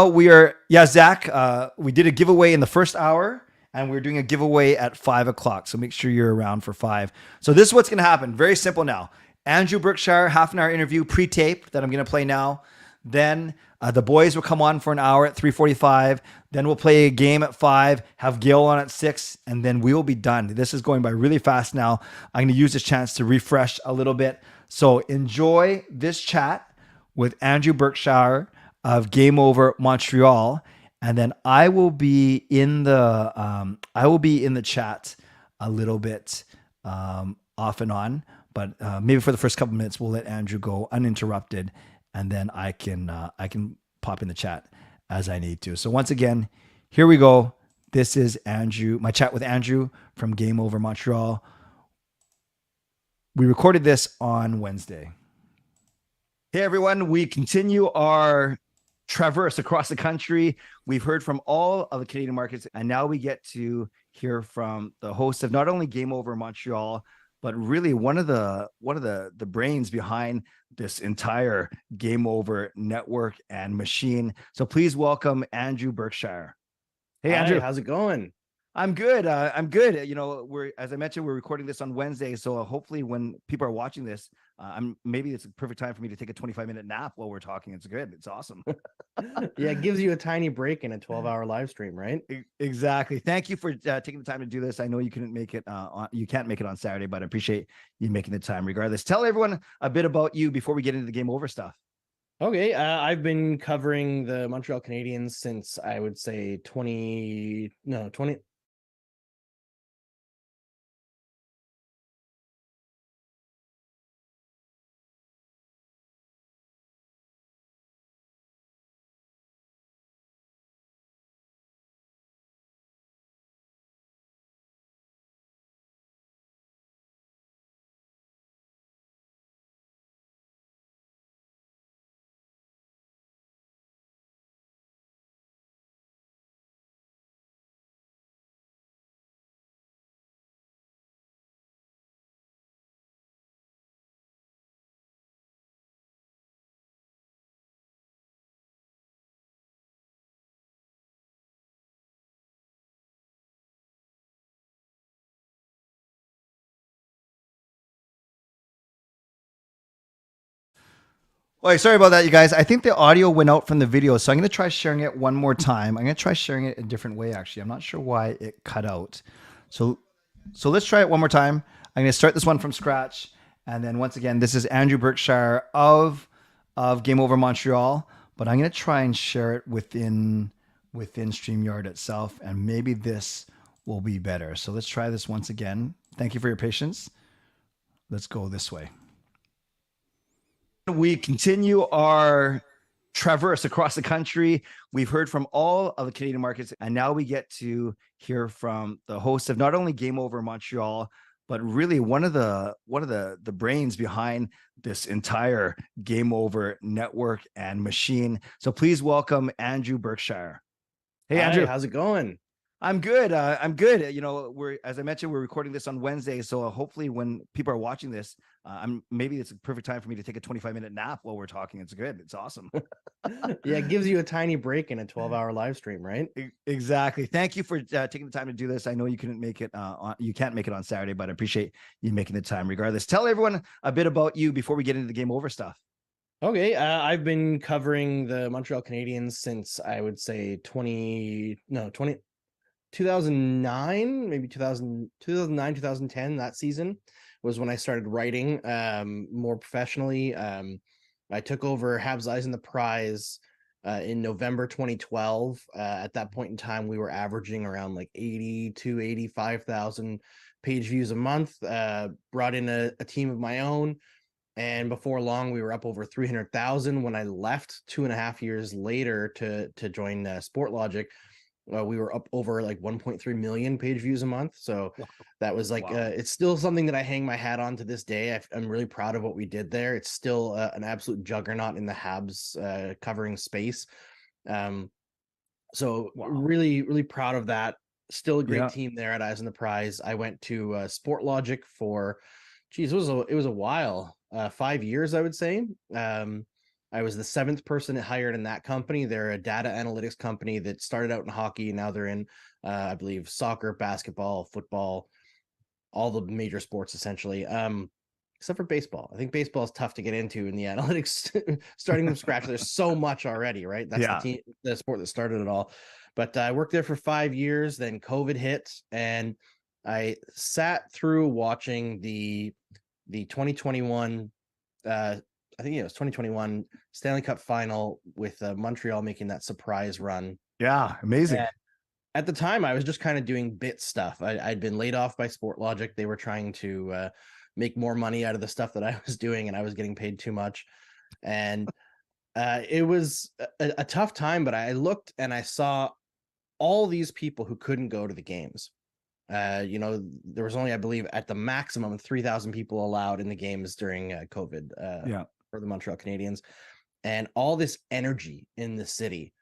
we are, Zach, we did a giveaway in the first hour. And we're doing a giveaway at 5:00. So make sure you're around for 5. So this is what's going to happen. Very simple now. Andrew Berkshire, half an hour interview, pre-tape that I'm going to play now. Then the boys will come on for an hour at 3:45. Then we'll play a game at 5, have Gail on at 6, and then we will be done. This is going by really fast now. I'm going to use this chance to refresh a little bit. So enjoy this chat with Andrew Berkshire of Game Over Montreal. And then I will be in the chat a little bit off and on. But maybe for the first couple minutes, we'll let Andrew go uninterrupted, and then I can pop in the chat as I need to. So once again, here we go. This is Andrew, my chat with Andrew from Game Over Montreal. We recorded this on Wednesday. Hey everyone, we continue our traverse across the country. We've heard from all of the Canadian markets, and now we get to hear from the host of not only Game Over Montreal, but really one of the brains behind this entire Game Over network and machine. So please welcome Andrew Berkshire. Hey, Andrew, how's it going? I'm good. I'm good. As I mentioned, we're recording this on Wednesday, so hopefully, when people are watching this, maybe it's a perfect time for me to take a 25-minute nap while we're talking. It's good. It's awesome. Yeah, it gives you a tiny break in a 12-hour live stream, right? Exactly. Thank you for taking the time to do this. I know you couldn't make it. You can't make it on Saturday, but I appreciate you making the time. Regardless, tell everyone a bit about you before we get into the game over stuff. Okay, I've been covering the Montreal Canadiens since I would say 20. Oh, sorry about that, you guys. I think the audio went out from the video, so I'm going to try sharing it one more time. I'm going to try sharing it a different way, actually. I'm not sure why it cut out. So let's try it one more time. I'm going to start this one from scratch. And then once again, this is Andrew Berkshire of Game Over Montreal, but I'm going to try and share it within StreamYard itself, and maybe this will be better. So let's try this once again. Thank you for your patience. Let's go this way. We continue our traverse across the country. We've heard from all of the Canadian markets, and now we get to hear from the host of not only Game Over Montreal, but really one of the brains behind this entire Game Over network and machine. So please welcome Andrew Berkshire. Hey, Andrew, how's it going? I'm good. I'm good. As I mentioned, we're recording this on Wednesday, so hopefully, when people are watching this, maybe it's a perfect time for me to take a 25-minute nap while we're talking. It's good. It's awesome. Yeah, it gives you a tiny break in a 12-hour live stream, right? Exactly. Thank you for taking the time to do this. I know you couldn't make it. You can't make it on Saturday, but I appreciate you making the time. Regardless, tell everyone a bit about you before we get into the game over stuff. Okay, I've been covering the Montreal Canadiens since I would say 2009, maybe 2009, 2010, that season was when I started writing more professionally. I took over Habs Eyes and the Prize in November 2012. At that point in time, we were averaging around like 80 to 85,000 page views a month. Brought in a team of my own. And before long, we were up over 300,000. When I left 2.5 years later to join SportLogic, we were up over like 1.3 million page views a month. So that was like, it's still something that I hang my hat on to this day. I'm really proud of what we did there. It's still an absolute juggernaut in the Habs covering space. So really, really proud of that. Still a great team there at Eyes on the Prize. I went to SportLogic for, geez, it was a while, 5 years, I would say. I was the 7th person hired in that company. They're a data analytics company that started out in hockey. Now they're in, I believe, soccer, basketball, football, all the major sports, essentially, except for baseball. I think baseball is tough to get into in the analytics, starting from scratch. There's so much already, right? That's the sport that started it all. But I worked there for 5 years. Then COVID hit, and I sat through watching the 2021 I think it was 2021 Stanley Cup final with Montreal making that surprise run. Yeah, amazing. And at the time, I was just kind of doing bit stuff. I'd been laid off by SportLogic. They were trying to make more money out of the stuff that I was doing, and I was getting paid too much. And it was a tough time, but I looked and I saw all these people who couldn't go to the games. There was only, I believe, at the maximum 3,000 people allowed in the games during COVID for the Montreal Canadiens, and all this energy in the city.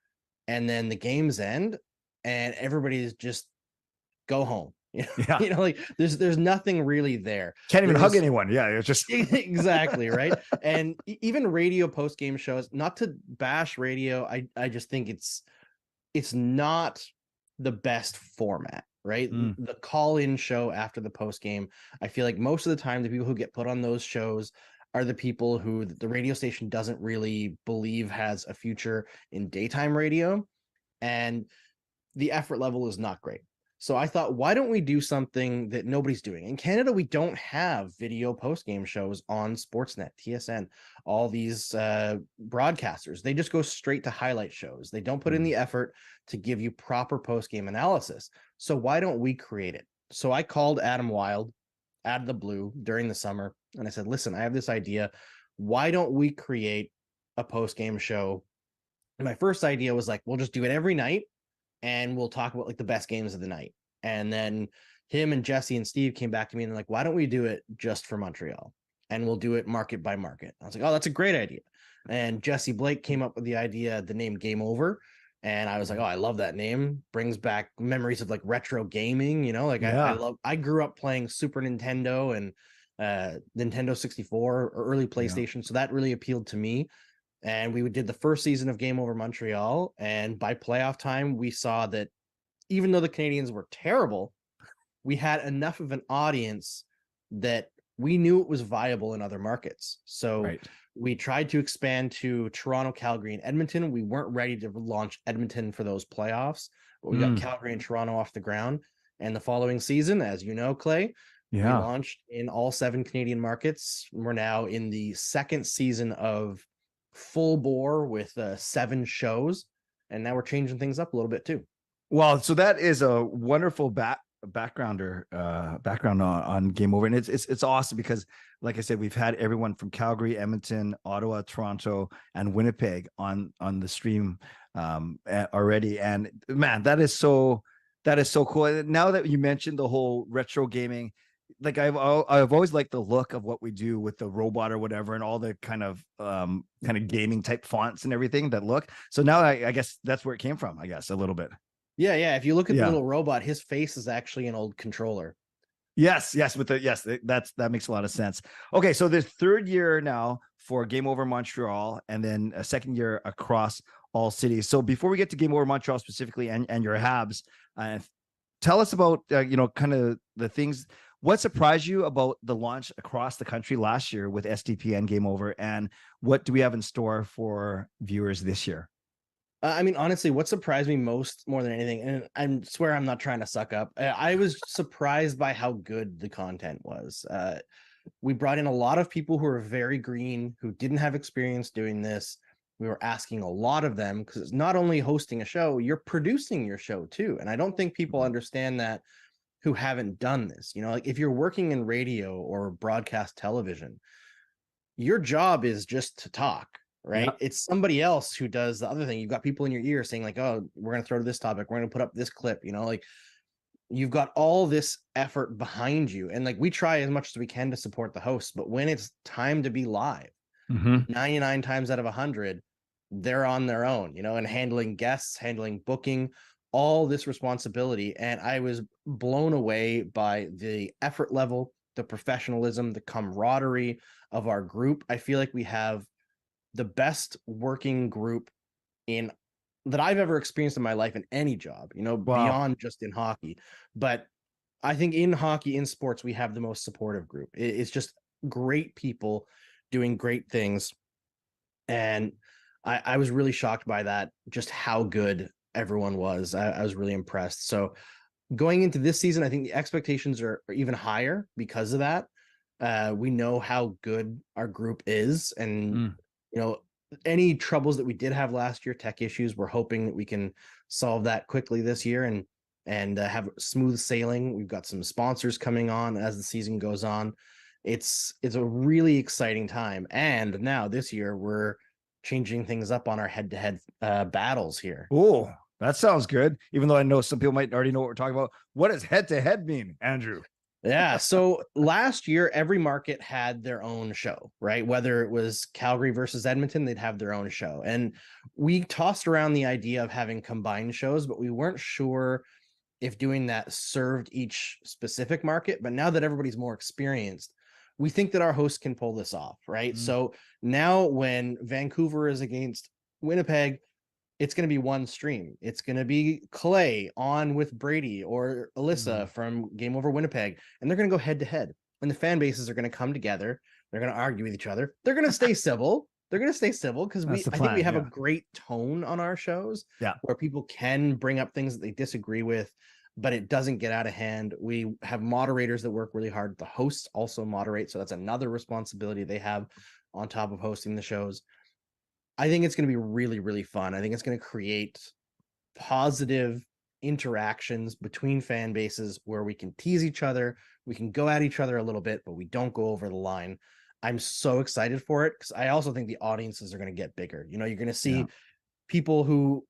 And then the games end and everybody's just go home. Like there's nothing really there. Can't even hug anyone. Yeah, it's just exactly right. And even radio post-game shows, not to bash radio, I just think it's not the best format. right? The call-in show after the post game. I feel like most of the time the people who get put on those shows are the people who the radio station doesn't really believe has a future in daytime radio, and the effort level is not great. So I thought, why don't we do something that nobody's doing? In Canada, we don't have video post-game shows on Sportsnet, TSN, all these broadcasters. They just go straight to highlight shows. They don't put in the effort to give you proper post-game analysis. So why don't we create it? So I called Adam Wild out of the blue during the summer, and I said, listen, I have this idea. Why don't we create a post-game show? And my first idea was like, we'll just do it every night, and we'll talk about like the best games of the night. And then him and Jesse and Steve came back to me and they're like, why don't we do it just for Montreal? And we'll do it market by market. I was like, oh, that's a great idea. And Jesse Blake came up with the idea, the name Game Over. And I was like, oh, I love that name. Brings back memories of like retro gaming, you know, like I grew up playing Super Nintendo and Nintendo 64 or early PlayStation. So that really appealed to me. And we did the first season of Game Over Montreal. And by playoff time, we saw that even though the Canadians were terrible, we had enough of an audience that we knew it was viable in other markets. So we tried to expand to Toronto, Calgary, and Edmonton. We weren't ready to launch Edmonton for those playoffs, but we got Calgary and Toronto off the ground. And the following season, as you know, Clay, we launched in all 7 Canadian markets. We're now in the second season of full bore with 7 shows, and now we're changing things up a little bit too. Well, so that is a wonderful background on Game Over, and it's awesome because, like I said, we've had everyone from Calgary, Edmonton, Ottawa, Toronto, and Winnipeg on the stream already, and man, that is so cool. Now that you mentioned the whole retro gaming, like I've always liked the look of what we do with the robot or whatever, and all the kind of gaming type fonts and everything that look. So now I guess that's where it came from. I guess a little bit. Yeah. If you look at the little robot, his face is actually an old controller. Yes. That makes a lot of sense. Okay, so the third year now for Game Over Montreal, and then a second year across all cities. So before we get to Game Over Montreal specifically and your Habs, tell us about kind of the things. What surprised you about the launch across the country last year with SDP and Game Over, and what do we have in store for viewers this year? I mean, honestly, what surprised me more than anything, and I swear I'm not trying to suck up, I was surprised by how good the content was. We brought in a lot of people who are very green, who didn't have experience doing this. We were asking a lot of them, because it's not only hosting a show, you're producing your show too. And I don't think people understand that who haven't done this. You know, like if you're working in radio or broadcast television, your job is just to talk, right? It's somebody else who does the other thing. You've got people in your ear saying like, oh, we're going to throw to this topic, we're going to put up this clip, you know, like you've got all this effort behind you. And like we try as much as we can to support the hosts, but when it's time to be live, 99 times out of 100, they're on their own, you know, and handling guests, handling booking, all this responsibility. And I was blown away by the effort level, the professionalism, the camaraderie of our group. I feel like we have the best working group that I've ever experienced in my life in any job, you know, beyond just in hockey. But I think in hockey, in sports, we have the most supportive group. It's just great people doing great things. And I was really shocked by that, just how good everyone was. I was really impressed. So going into this season, I think the expectations are even higher because of that. We know how good our group is, and you know, any troubles that we did have last year, tech issues, we're hoping that we can solve that quickly this year and have smooth sailing. We've got some sponsors coming on as the season goes on. It's a really exciting time. And now this year we're changing things up on our head-to-head battles here. Oh, that sounds good. Even though I know some people might already know what we're talking about. What does head-to-head mean, Andrew? Yeah. So last year, every market had their own show, right? Whether it was Calgary versus Edmonton, they'd have their own show. And we tossed around the idea of having combined shows, but we weren't sure if doing that served each specific market. But now that everybody's more experienced, we think that our hosts can pull this off, right? So now when Vancouver is against Winnipeg, it's going to be one stream. It's going to be Clay on with Brady or Alyssa from Game Over Winnipeg, and they're going to go head to head. And the fan bases are going to come together. They're going to argue with each other. They're going to stay civil. They're going to stay civil because I think we have a great tone on our shows where people can bring up things that they disagree with, but it doesn't get out of hand. We have moderators that work really hard. The hosts also moderate, so that's another responsibility they have on top of hosting the shows. I think it's going to be really, really fun. I think it's going to create positive interactions between fan bases where we can tease each other, we can go at each other a little bit, but we don't go over the line. I'm so excited for it because I also think the audiences are going to get bigger. You know, you're going to see people who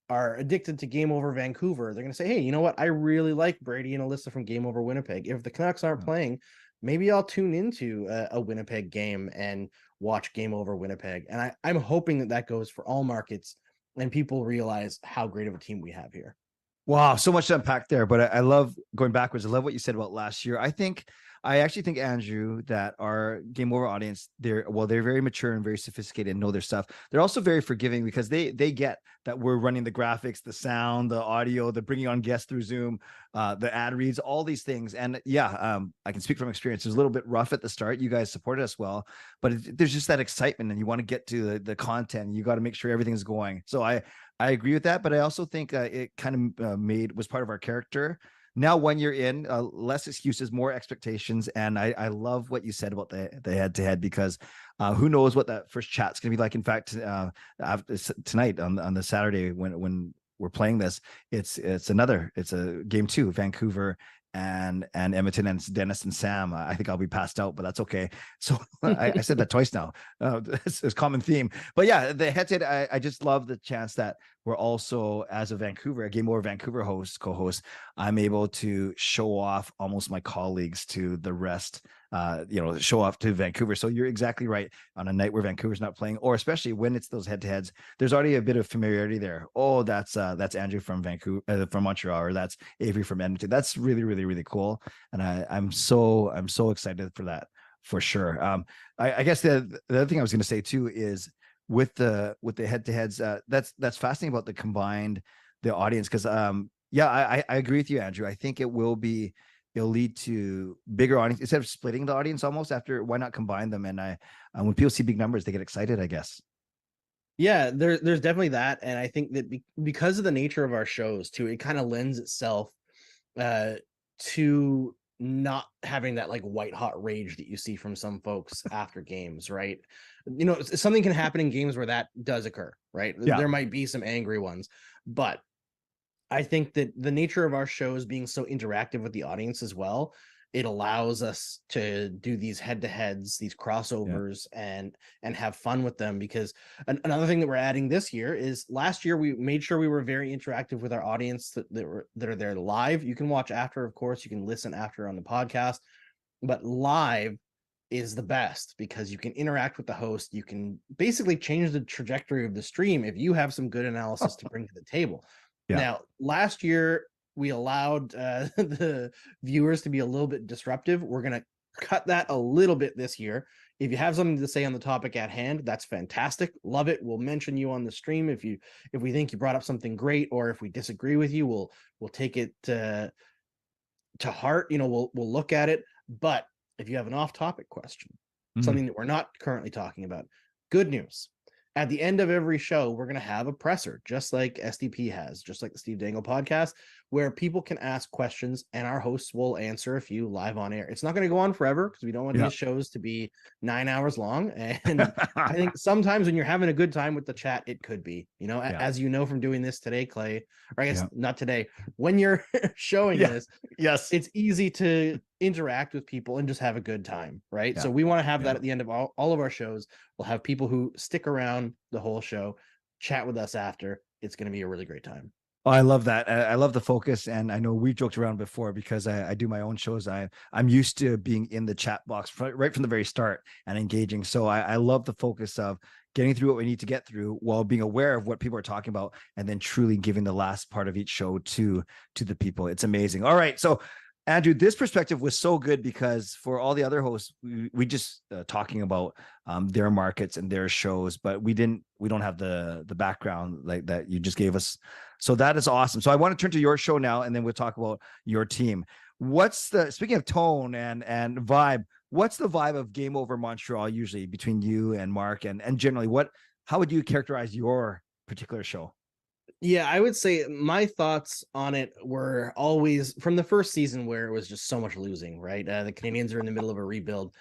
are addicted to Game Over Vancouver. They're going to say, hey, you know what? I really like Brady and Alyssa from Game Over Winnipeg. If the Canucks aren't playing, maybe I'll tune into a Winnipeg game and watch Game Over Winnipeg. And I'm hoping that that goes for all markets and people realize how great of a team we have here. Wow, so much to unpack there, but I love going backwards. I love what you said about last year. I actually think, Andrew, that our Game Over audience, they're very mature and very sophisticated and know their stuff. They're also very forgiving because they get that we're running the graphics, the sound, the audio, the bringing on guests through Zoom, the ad reads, all these things. And I can speak from experience. It was a little bit rough at the start. You guys supported us well, but there's just that excitement and you want to get to the content. You got to make sure everything's going. So I agree with that, but I also think it kind of was part of our character. Now, 1 year in, less excuses, more expectations. And I love what you said about the head-to-head because who knows what that first chat's going to be like. In fact, tonight on the Saturday when we're playing this, it's a game 2, Vancouver and Edmonton, and it's Dennis and Sam. I think I'll be passed out, but that's okay. So I said that twice now. It's a common theme. But yeah, the head-to-head, I just love the chance that we're also, as a Game Over Vancouver co-host, I'm able to show off almost my colleagues to the rest, show off to Vancouver. So you're exactly right. On a night where Vancouver's not playing, or especially when it's those head-to-heads, there's already a bit of familiarity there. Oh, that's Andrew from Vancouver, from Montreal, or that's Avry from Edmonton. That's really, really, really cool. And I'm so excited for that, for sure. I guess the other thing I was going to say too is, with the head-to-heads, that's fascinating about the audience, because I agree with you, Andrew. I think it'll lead to bigger audience instead of splitting the audience almost. Why not combine them? And when people see big numbers, they get excited, I guess. Yeah, there's definitely that. And I think that because of the nature of our shows too, it kind of lends itself to not having that like white hot rage that you see from some folks after games, right? You know, something can happen in games where that does occur, right? Yeah. There might be some angry ones, but I think that the nature of our shows being so interactive with the audience as well, it allows us to do these head-to-heads, these crossovers, and have fun with them. Because another thing that we're adding this year is, last year we made sure we were very interactive with our audience that are there live. You can watch after, of course, you can listen after on the podcast, but live is the best because you can interact with the host. You can basically change the trajectory of the stream if you have some good analysis to bring to the table. Yeah. Now, last year, we allowed the viewers to be a little bit disruptive. We're going to cut that a little bit this year. If you have something to say on the topic at hand, that's fantastic. Love it. We'll mention you on the stream if we think you brought up something great, or if we disagree with you, we'll take it to heart. You know, we'll look at it. But if you have an off-topic question, something that we're not currently talking about, good news. At the end of every show, we're going to have a presser, just like SDP has, just like the Steve Dangle podcast, where people can ask questions and our hosts will answer a few live on air. It's not going to go on forever because we don't want these shows to be 9 hours long. And I think sometimes when you're having a good time with the chat, it could be, as you know from doing this today, Clay, or I guess not today, when you're showing this, it's easy to interact with people and just have a good time, right? So we want to have that at the end of all of our shows. We'll have people who stick around the whole show, chat with us after. It's going to be a really great time. Oh, I love that. I love the focus. And I know we joked around before because I do my own shows. I'm used to being in the chat box right from the very start and engaging. So I love the focus of getting through what we need to get through while being aware of what people are talking about, and then truly giving the last part of each show to the people. It's amazing. All right. So Andrew, this perspective was so good because for all the other hosts, we just talking about their markets and their shows, but we don't have the background like that you just gave us. So that is awesome. So I want to turn to your show now, and then we'll talk about your team. Speaking of tone and vibe, what's the vibe of Game Over Montreal usually between you and Mark, and generally how would you characterize your particular show? Yeah, I would say my thoughts on it were always from the first season where it was just so much losing, right? The Canadians are in the middle of a rebuild.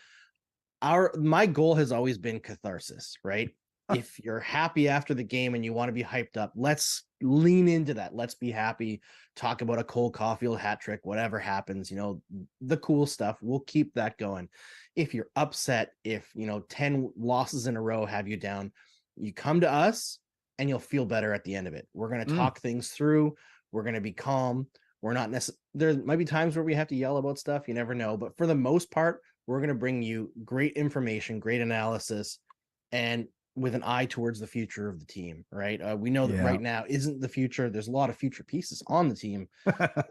My goal has always been catharsis, right? If you're happy after the game and you want to be hyped up, let's lean into that. Let's be happy. Talk about a Cole Caulfield hat trick, whatever happens, the cool stuff. We'll keep that going. If you're upset, if 10 losses in a row have you down, you come to us and you'll feel better at the end of it. We're going to talk things through. We're going to be calm. We're not there might be times where we have to yell about stuff. You never know. But for the most part, we're going to bring you great information, great analysis, and with an eye towards the future of the team, right? We know that right now isn't the future. There's a lot of future pieces on the team.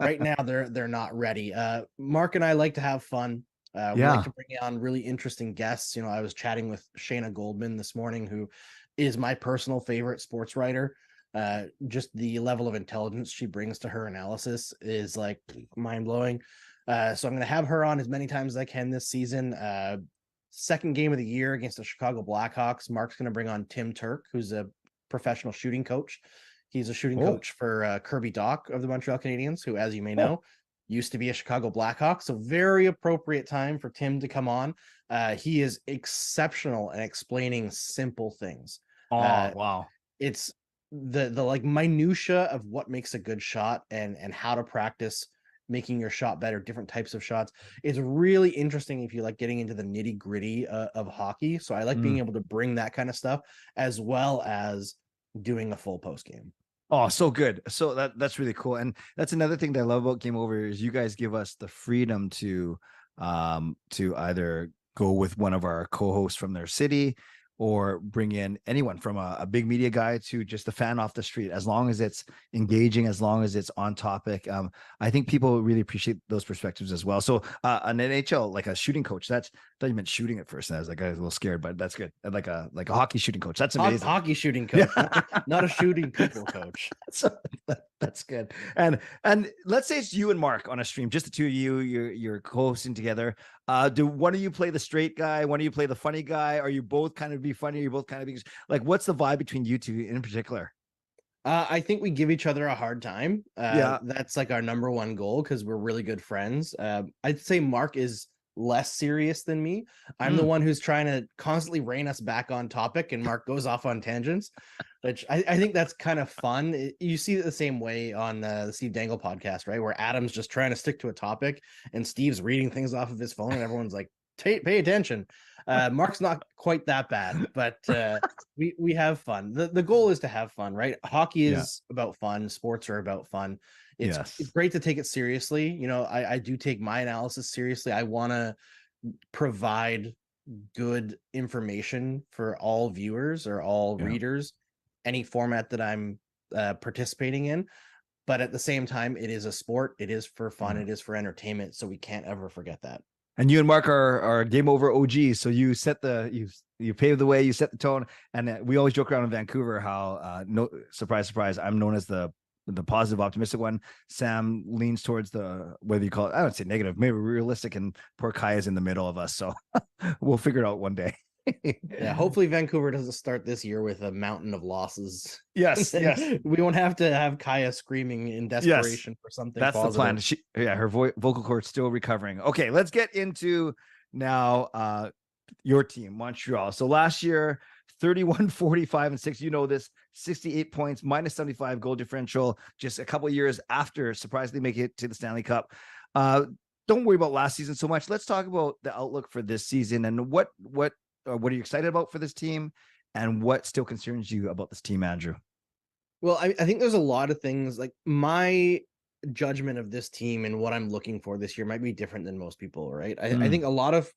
Right now, they're not ready. Mark and I like to have fun. We like to bring on really interesting guests. I was chatting with Shayna Goldman this morning, who is my personal favorite sports writer. Just the level of intelligence she brings to her analysis is like mind-blowing. So I'm going to have her on as many times as I can this season. Second game of the year against the Chicago Blackhawks. Mark's going to bring on Tim Turk, who's a professional shooting coach. He's a shooting coach for Kirby Doc of the Montreal Canadiens, who, as you may know, used to be a Chicago Blackhawk. So very appropriate time for Tim to come on. He is exceptional at explaining simple things. Wow. It's the like minutia of what makes a good shot and how to practice making your shot better, different types of shots. It's really interesting if you like getting into the nitty gritty of hockey. So I like being able to bring that kind of stuff as well as doing a full post game. Oh, so good. So that's really cool. And that's another thing that I love about Game Over is you guys give us the freedom to either go with one of our co-hosts from their city or bring in anyone from a big media guy to just a fan off the street, as long as it's engaging, as long as it's on topic. I think people really appreciate those perspectives as well. So an NHL, like a shooting coach, I thought you meant shooting at first. And I was like, I was a little scared, but that's good. And like a hockey shooting coach. That's amazing. Hockey shooting coach, not a shooting people coach. So that's good. And let's say it's you and Mark on a stream, just the two of you, you're co-hosting together. Do one of you play the straight guy? One of you play the funny guy? Are you both kind of be funny? Are you both kind of being like, what's the vibe between you two in particular? I think we give each other a hard time. That's like our number one goal because we're really good friends. I'd say Mark is less serious than me. I'm the one who's trying to constantly rein us back on topic, and Mark goes off on tangents, which I think that's kind of fun. You see it the same way on the Steve Dangle podcast, right? Where Adam's just trying to stick to a topic and Steve's reading things off of his phone and everyone's like, pay attention. Mark's not quite that bad, but we have fun. The goal is to have fun, right? Hockey is about fun. Sports are about fun. It's great to take it seriously. I do take my analysis seriously. I want to provide good information for all viewers or all readers, any format that I'm participating in. But at the same time, it is a sport. It is for fun. It is for entertainment. So we can't ever forget that. And you and Mark are Game Over OGs. So you you paved the way, you set the tone. And we always joke around in Vancouver how no surprise, I'm known as the positive, optimistic one. Sam leans towards the, whether you call it, I don't say negative, maybe realistic, and poor Kaja is in the middle of us. So we'll figure it out one day. Yeah, hopefully Vancouver doesn't start this year with a mountain of losses. Yes. We won't have to have Kaja screaming in desperation for something. That's positive. the plan. Her vocal cords still recovering. Okay, let's get into now your team, Montreal. So last year, 31, 45, and 6. You know this, 68 points, minus 75 goal differential, just a couple of years after surprisingly making it to the Stanley Cup. Don't worry about last season so much. Let's talk about the outlook for this season and what are you excited about for this team, and what still concerns you about this team, Andrew? Well, I think there's a lot of things. Like, my judgment of this team and what I'm looking for this year might be different than most people, right? I think a lot of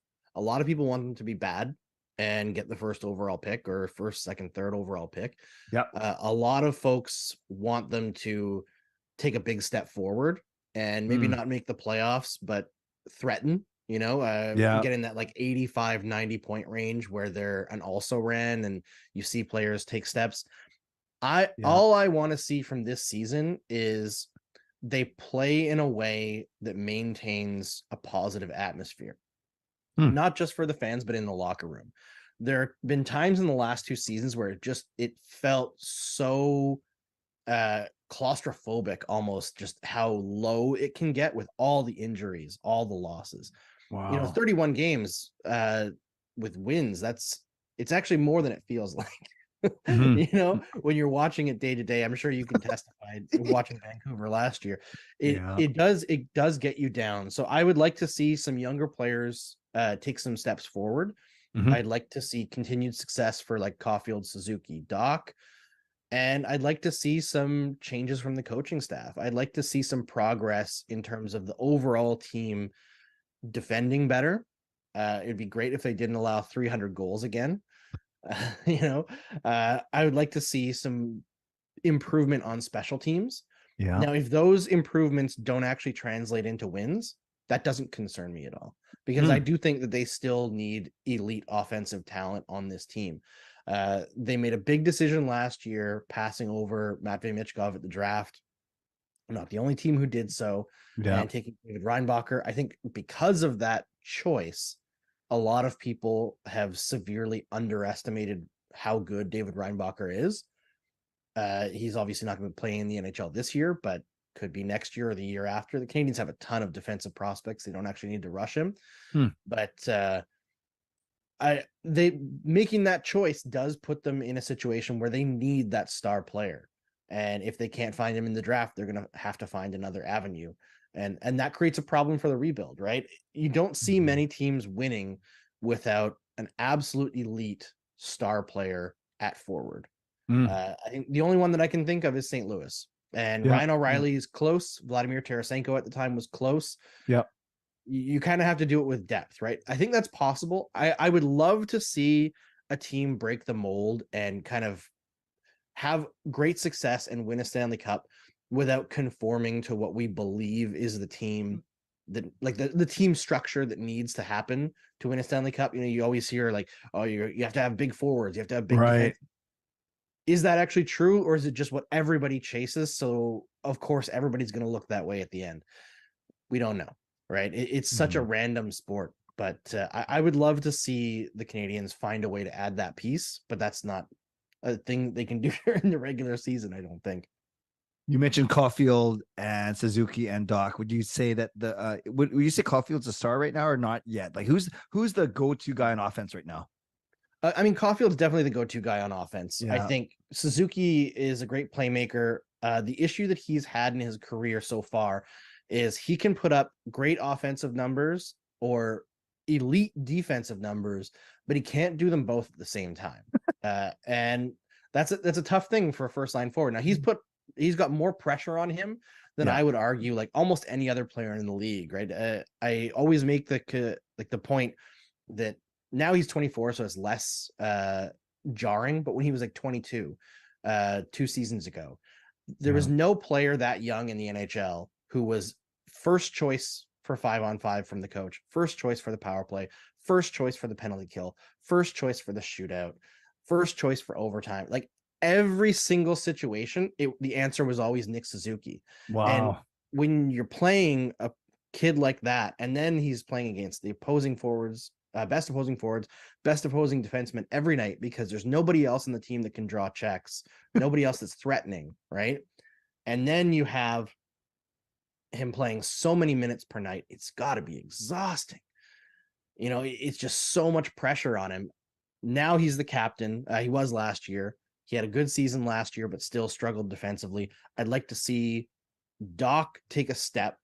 people want them to be bad and get the first overall pick or first, second, third overall pick. Yeah. A lot of folks want them to take a big step forward and maybe not make the playoffs, but threaten, get in that like 85, 90 point range where they're an also ran and you see players take steps. All I want to see from this season is they play in a way that maintains a positive atmosphere, not just for the fans, but in the locker room. There have been times in the last 2 seasons where it felt so claustrophobic, almost, just how low it can get with all the injuries, all the losses. Wow. 31 games with wins, it's actually more than it feels like. When you're watching it day to day, I'm sure you can testify watching Vancouver last year. It does get you down. So I would like to see some younger players take some steps forward. I'd like to see continued success for like Caulfield, Suzuki, Doc, and I'd like to see some changes from the coaching staff. I'd like to see some progress in terms of the overall team defending better. It'd be great if they didn't allow 300 goals again. I would like to see some improvement on special teams. Now, if those improvements don't actually translate into wins, that doesn't concern me at all, because I do think that they still need elite offensive talent on this team. They made a big decision last year, passing over Matvei Michkov at the draft. Not the only team who did so, and taking David Reinbacher. I think because of that choice, a lot of people have severely underestimated how good David Reinbacher is. He's obviously not going to play in the NHL this year, but could be next year or the year after. The Canadiens have a ton of defensive prospects. They don't actually need to rush him. But they making that choice does put them in a situation where they need that star player. And if they can't find him in the draft, they're going to have to find another avenue. And that creates a problem for the rebuild, right? You don't see many teams winning without an absolute elite star player at forward. I think the only one that I can think of is St. Louis. And Ryan O'Reilly is close. Vladimir Tarasenko at the time was close. You kind of have to do it with depth, right? I think that's possible. I would love to see a team break the mold and kind of have great success and win a Stanley Cup without conforming to what we believe is the team that, like, the team structure that needs to happen to win a Stanley Cup. You always hear like, oh, you have to have big forwards, you have to have big defense. Is that actually true, or is it just what everybody chases? So of course everybody's going to look that way at the end. We don't know, right? It's such a random sport, but I would love to see the Canadiens find a way to add that piece, but that's not a thing they can do during the regular season, I don't think. You mentioned Caulfield and Suzuki and Doc. Would you say that would you say Caulfield's a star right now or not yet? Like who's the go-to guy on offense right now? I mean, Caulfield's definitely the go-to guy on offense. I think Suzuki is a great playmaker. The issue that he's had in his career so far is he can put up great offensive numbers or elite defensive numbers, but he can't do them both at the same time. And that's a tough thing for a first line forward. Now he's got more pressure on him than I would argue like almost any other player in the league, right? I always make the point that now he's 24, so it's less jarring. But when he was like 22, 2 seasons ago, there was no player that young in the NHL who was first choice for 5-on-5 from the coach, first choice for the power play, first choice for the penalty kill, first choice for the shootout, first choice for overtime. Like every single situation, the answer was always Nick Suzuki. Wow. And when you're playing a kid like that, and then he's playing against the opposing forwards, best opposing forwards, best opposing defensemen every night, because there's nobody else in the team that can draw checks, nobody else that's threatening, right? And then you have him playing so many minutes per night. It's got to be exhausting. It's just so much pressure on him. Now he's the captain. He was last year. He had a good season last year, but still struggled defensively. I'd like to see Doc take a step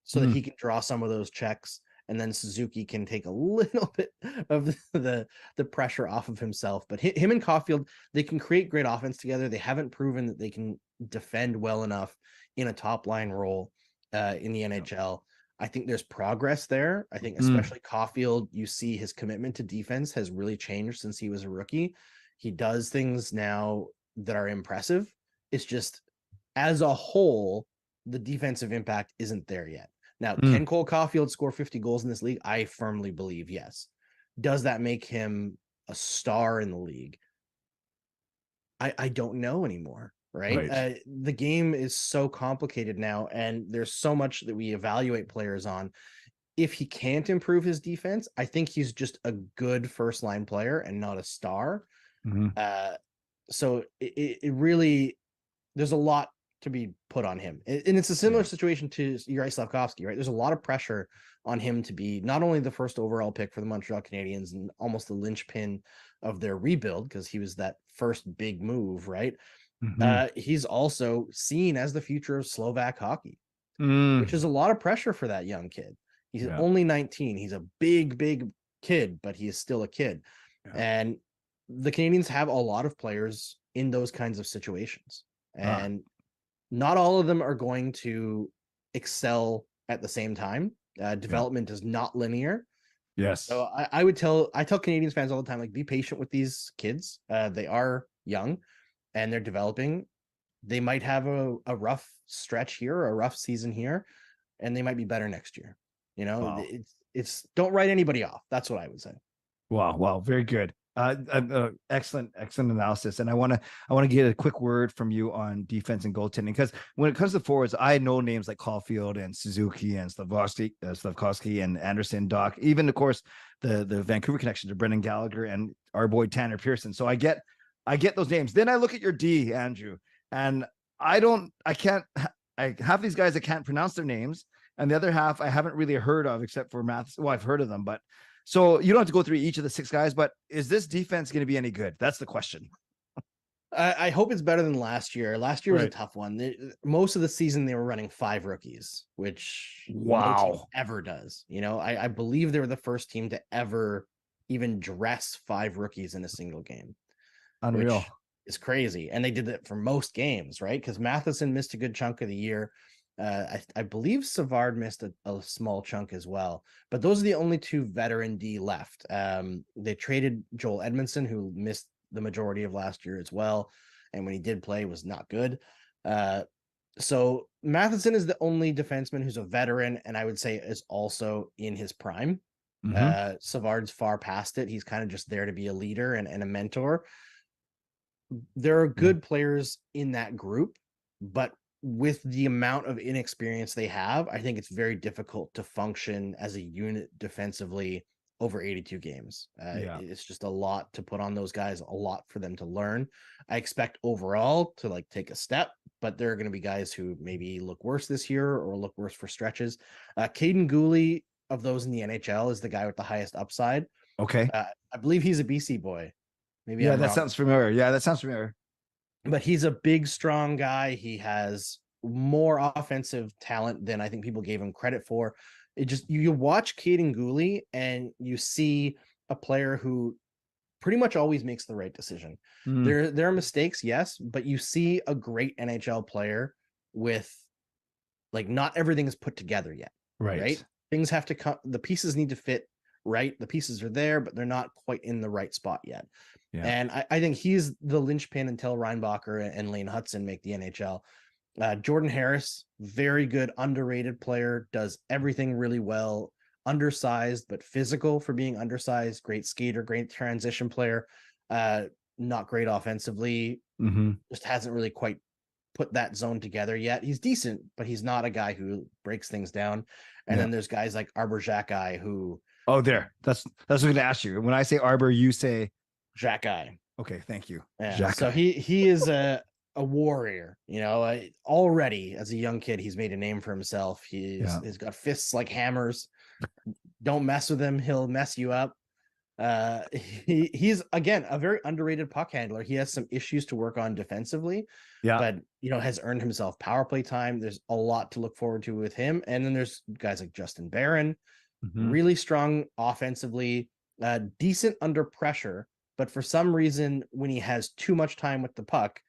so that he can draw some of those checks, and then Suzuki can take a little bit of the pressure off of himself. But him and Caulfield, they can create great offense together. They haven't proven that they can defend well enough in a top line role in the NHL. I think there's progress there. I think especially Caulfield, you see his commitment to defense has really changed since he was a rookie. He does things now that are impressive. It's just, as a whole, the defensive impact isn't there yet. Now, Mm. can Cole Caulfield score 50 goals in this league? I firmly believe yes. Does that make him a star in the league? I don't know anymore, right? Right. The game is so complicated now, and there's so much that we evaluate players on. If he can't improve his defense, I think he's just a good first line player and not a star. Mhm. So it really, there's a lot to be put on him. And it's a similar situation to Yuri Slavkovsky, right? There's a lot of pressure on him to be not only the first overall pick for the Montreal Canadiens and almost the linchpin of their rebuild, because he was that first big move, right? Mhm. He's also seen as the future of Slovak hockey, Mm. which is a lot of pressure for that young kid. He's Yeah. only 19. He's a big kid, but he is still a kid. And the Canadiens have a lot of players in those kinds of situations. And not all of them are going to excel at the same time. Development is not linear. Yes. So I tell Canadiens fans all the time, like, be patient with these kids. They are young and they're developing. They might have a rough stretch here, a rough season here, and they might be better next year. You know, Wow. it's don't write anybody off. That's what I would say. Wow, very good. Excellent analysis. And I want to get a quick word from you on defense and goaltending, because when it comes to forwards, I know names like Caulfield and Suzuki and Slavkovsky and Anderson, Doc, even of course the Vancouver connection to Brendan Gallagher and our boy Tanner Pearson. So I get those names. Then I look at your D, Andrew, and half these guys I can't pronounce their names, and the other half I haven't really heard of except for Maths. Well, I've heard of them, but. So you don't have to go through each of the 6 guys, but is this defense going to be any good? That's the question. I hope it's better than last year. Last year was a Right. tough one. Most of the season they were running 5 rookies, which no team Wow. ever does. You know, I believe they were the first team to ever even dress 5 rookies in a single game. Unreal. Which is crazy. And they did that for most games, right? Because Matheson missed a good chunk of the year. I believe Savard missed a small chunk as well, but those are the only 2 veteran D left. They traded Joel Edmondson, who missed the majority of last year as well, and when he did play, was not good. So Matheson is the only defenseman who's a veteran, and I would say is also in his prime. Savard's far past it. He's kind of just there to be a leader and a mentor. There are good players in that group, but with the amount of inexperience they have, I think it's very difficult to function as a unit defensively over 82 games. It's just a lot to put on those guys, a lot for them to learn. I expect overall to like take a step, but there are going to be guys who maybe look worse this year or look worse for stretches. Caden Gooley, of those in the NHL, is the guy with the highest upside. Okay. I believe he's a BC boy. Maybe Yeah, I'm that wrong. sounds familiar. Yeah, that sounds familiar. But he's a big, strong guy. He has more offensive talent than I think people gave him credit for. It just, you watch Caden Gooley and you see a player who pretty much always makes the right decision. There are mistakes, yes, but you see a great NHL player with, like, not everything is put together yet. Right? Things have to come, the pieces need to fit right. The pieces are there, but they're not quite in the right spot yet. Yeah. And I think he's the linchpin until Reinbacher and Lane Hudson make the NHL. Jordan Harris, very good, underrated player, does everything really well, undersized, but physical for being undersized, great skater, great transition player, not great offensively, just hasn't really quite put that zone together yet. He's decent, but he's not a guy who breaks things down. And then there's guys like Arbor Xhekaj who... Oh, there. That's what I'm going to ask you. When I say Arbor, you say... Xhekaj. Okay, thank you. Yeah, so he is a warrior, you know. Already as a young kid, he's made a name for himself. He's got fists like hammers. Don't mess with him, he'll mess you up. He's again a very underrated puck handler. He has some issues to work on defensively, but you know, has earned himself power play time. There's a lot to look forward to with him. And then there's guys like Justin Barron, really strong offensively, decent under pressure. But for some reason, when he has too much time with the puck,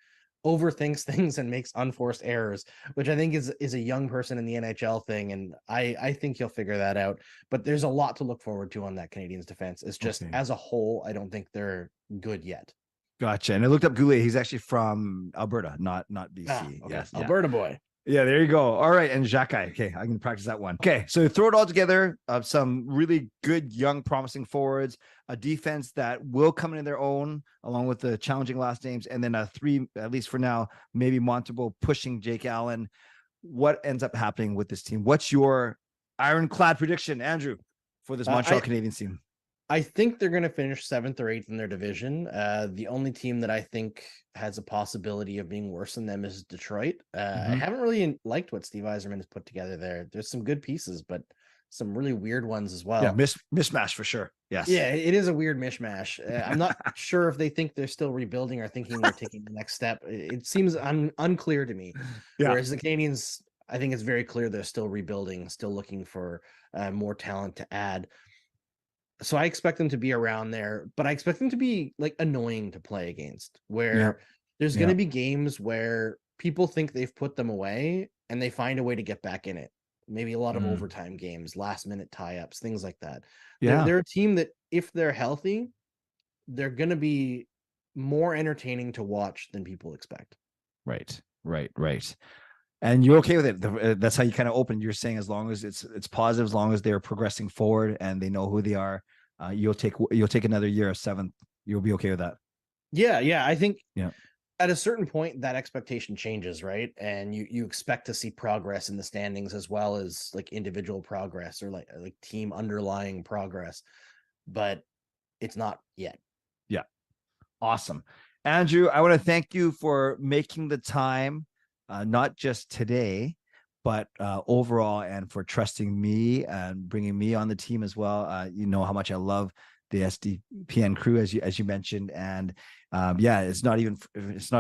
overthinks things and makes unforced errors, which I think is a young person in the NHL thing. And I think he'll figure that out. But there's a lot to look forward to on that Canadiens defense. It's just as a whole, I don't think they're good yet. Gotcha. And I looked up Goulet. He's actually from Alberta, not BC. Okay. Alberta boy. Yeah, there you go. All right. And Jacques, okay, I can practice that one. Okay, so throw it all together of some really good, young, promising forwards, a defense that will come into their own, along with the challenging last names, and then a three, at least for now, maybe Montembeault pushing Jake Allen. What ends up happening with this team? What's your ironclad prediction, Andrew, for this Montreal Canadiens team? I think they're going to finish 7th or 8th in their division. The only team that I think has a possibility of being worse than them is Detroit. I haven't really liked what Steve Yzerman has put together there. There's some good pieces, but some really weird ones as well. Yeah, mismatch for sure. Yes. Yeah, it is a weird mishmash. I'm not sure if they think they're still rebuilding or thinking they're taking the next step. It seems unclear to me. Yeah. Whereas the Canadiens, I think it's very clear they're still rebuilding, still looking for more talent to add. So I expect them to be around there, but I expect them to be like annoying to play against, where there's going to be games where people think they've put them away and they find a way to get back in it. Maybe a lot of overtime games, last minute tie-ups, things like that. Yeah. They're a team that if they're healthy, they're going to be more entertaining to watch than people expect. Right. And you're okay with it. That's how you kind of opened. You're saying as long as it's positive, as long as they're progressing forward and they know who they are, you'll take another year of 7th. You'll be okay with that. Yeah. I think Yeah. at a certain point that expectation changes, right? And you expect to see progress in the standings as well as like individual progress or like team underlying progress, but it's not yet. Yeah. Awesome. Andrew, I want to thank you for making the time. Not just today, but overall, and for trusting me and bringing me on the team as well. You know how much I love the SDPN crew, as you mentioned, and it's not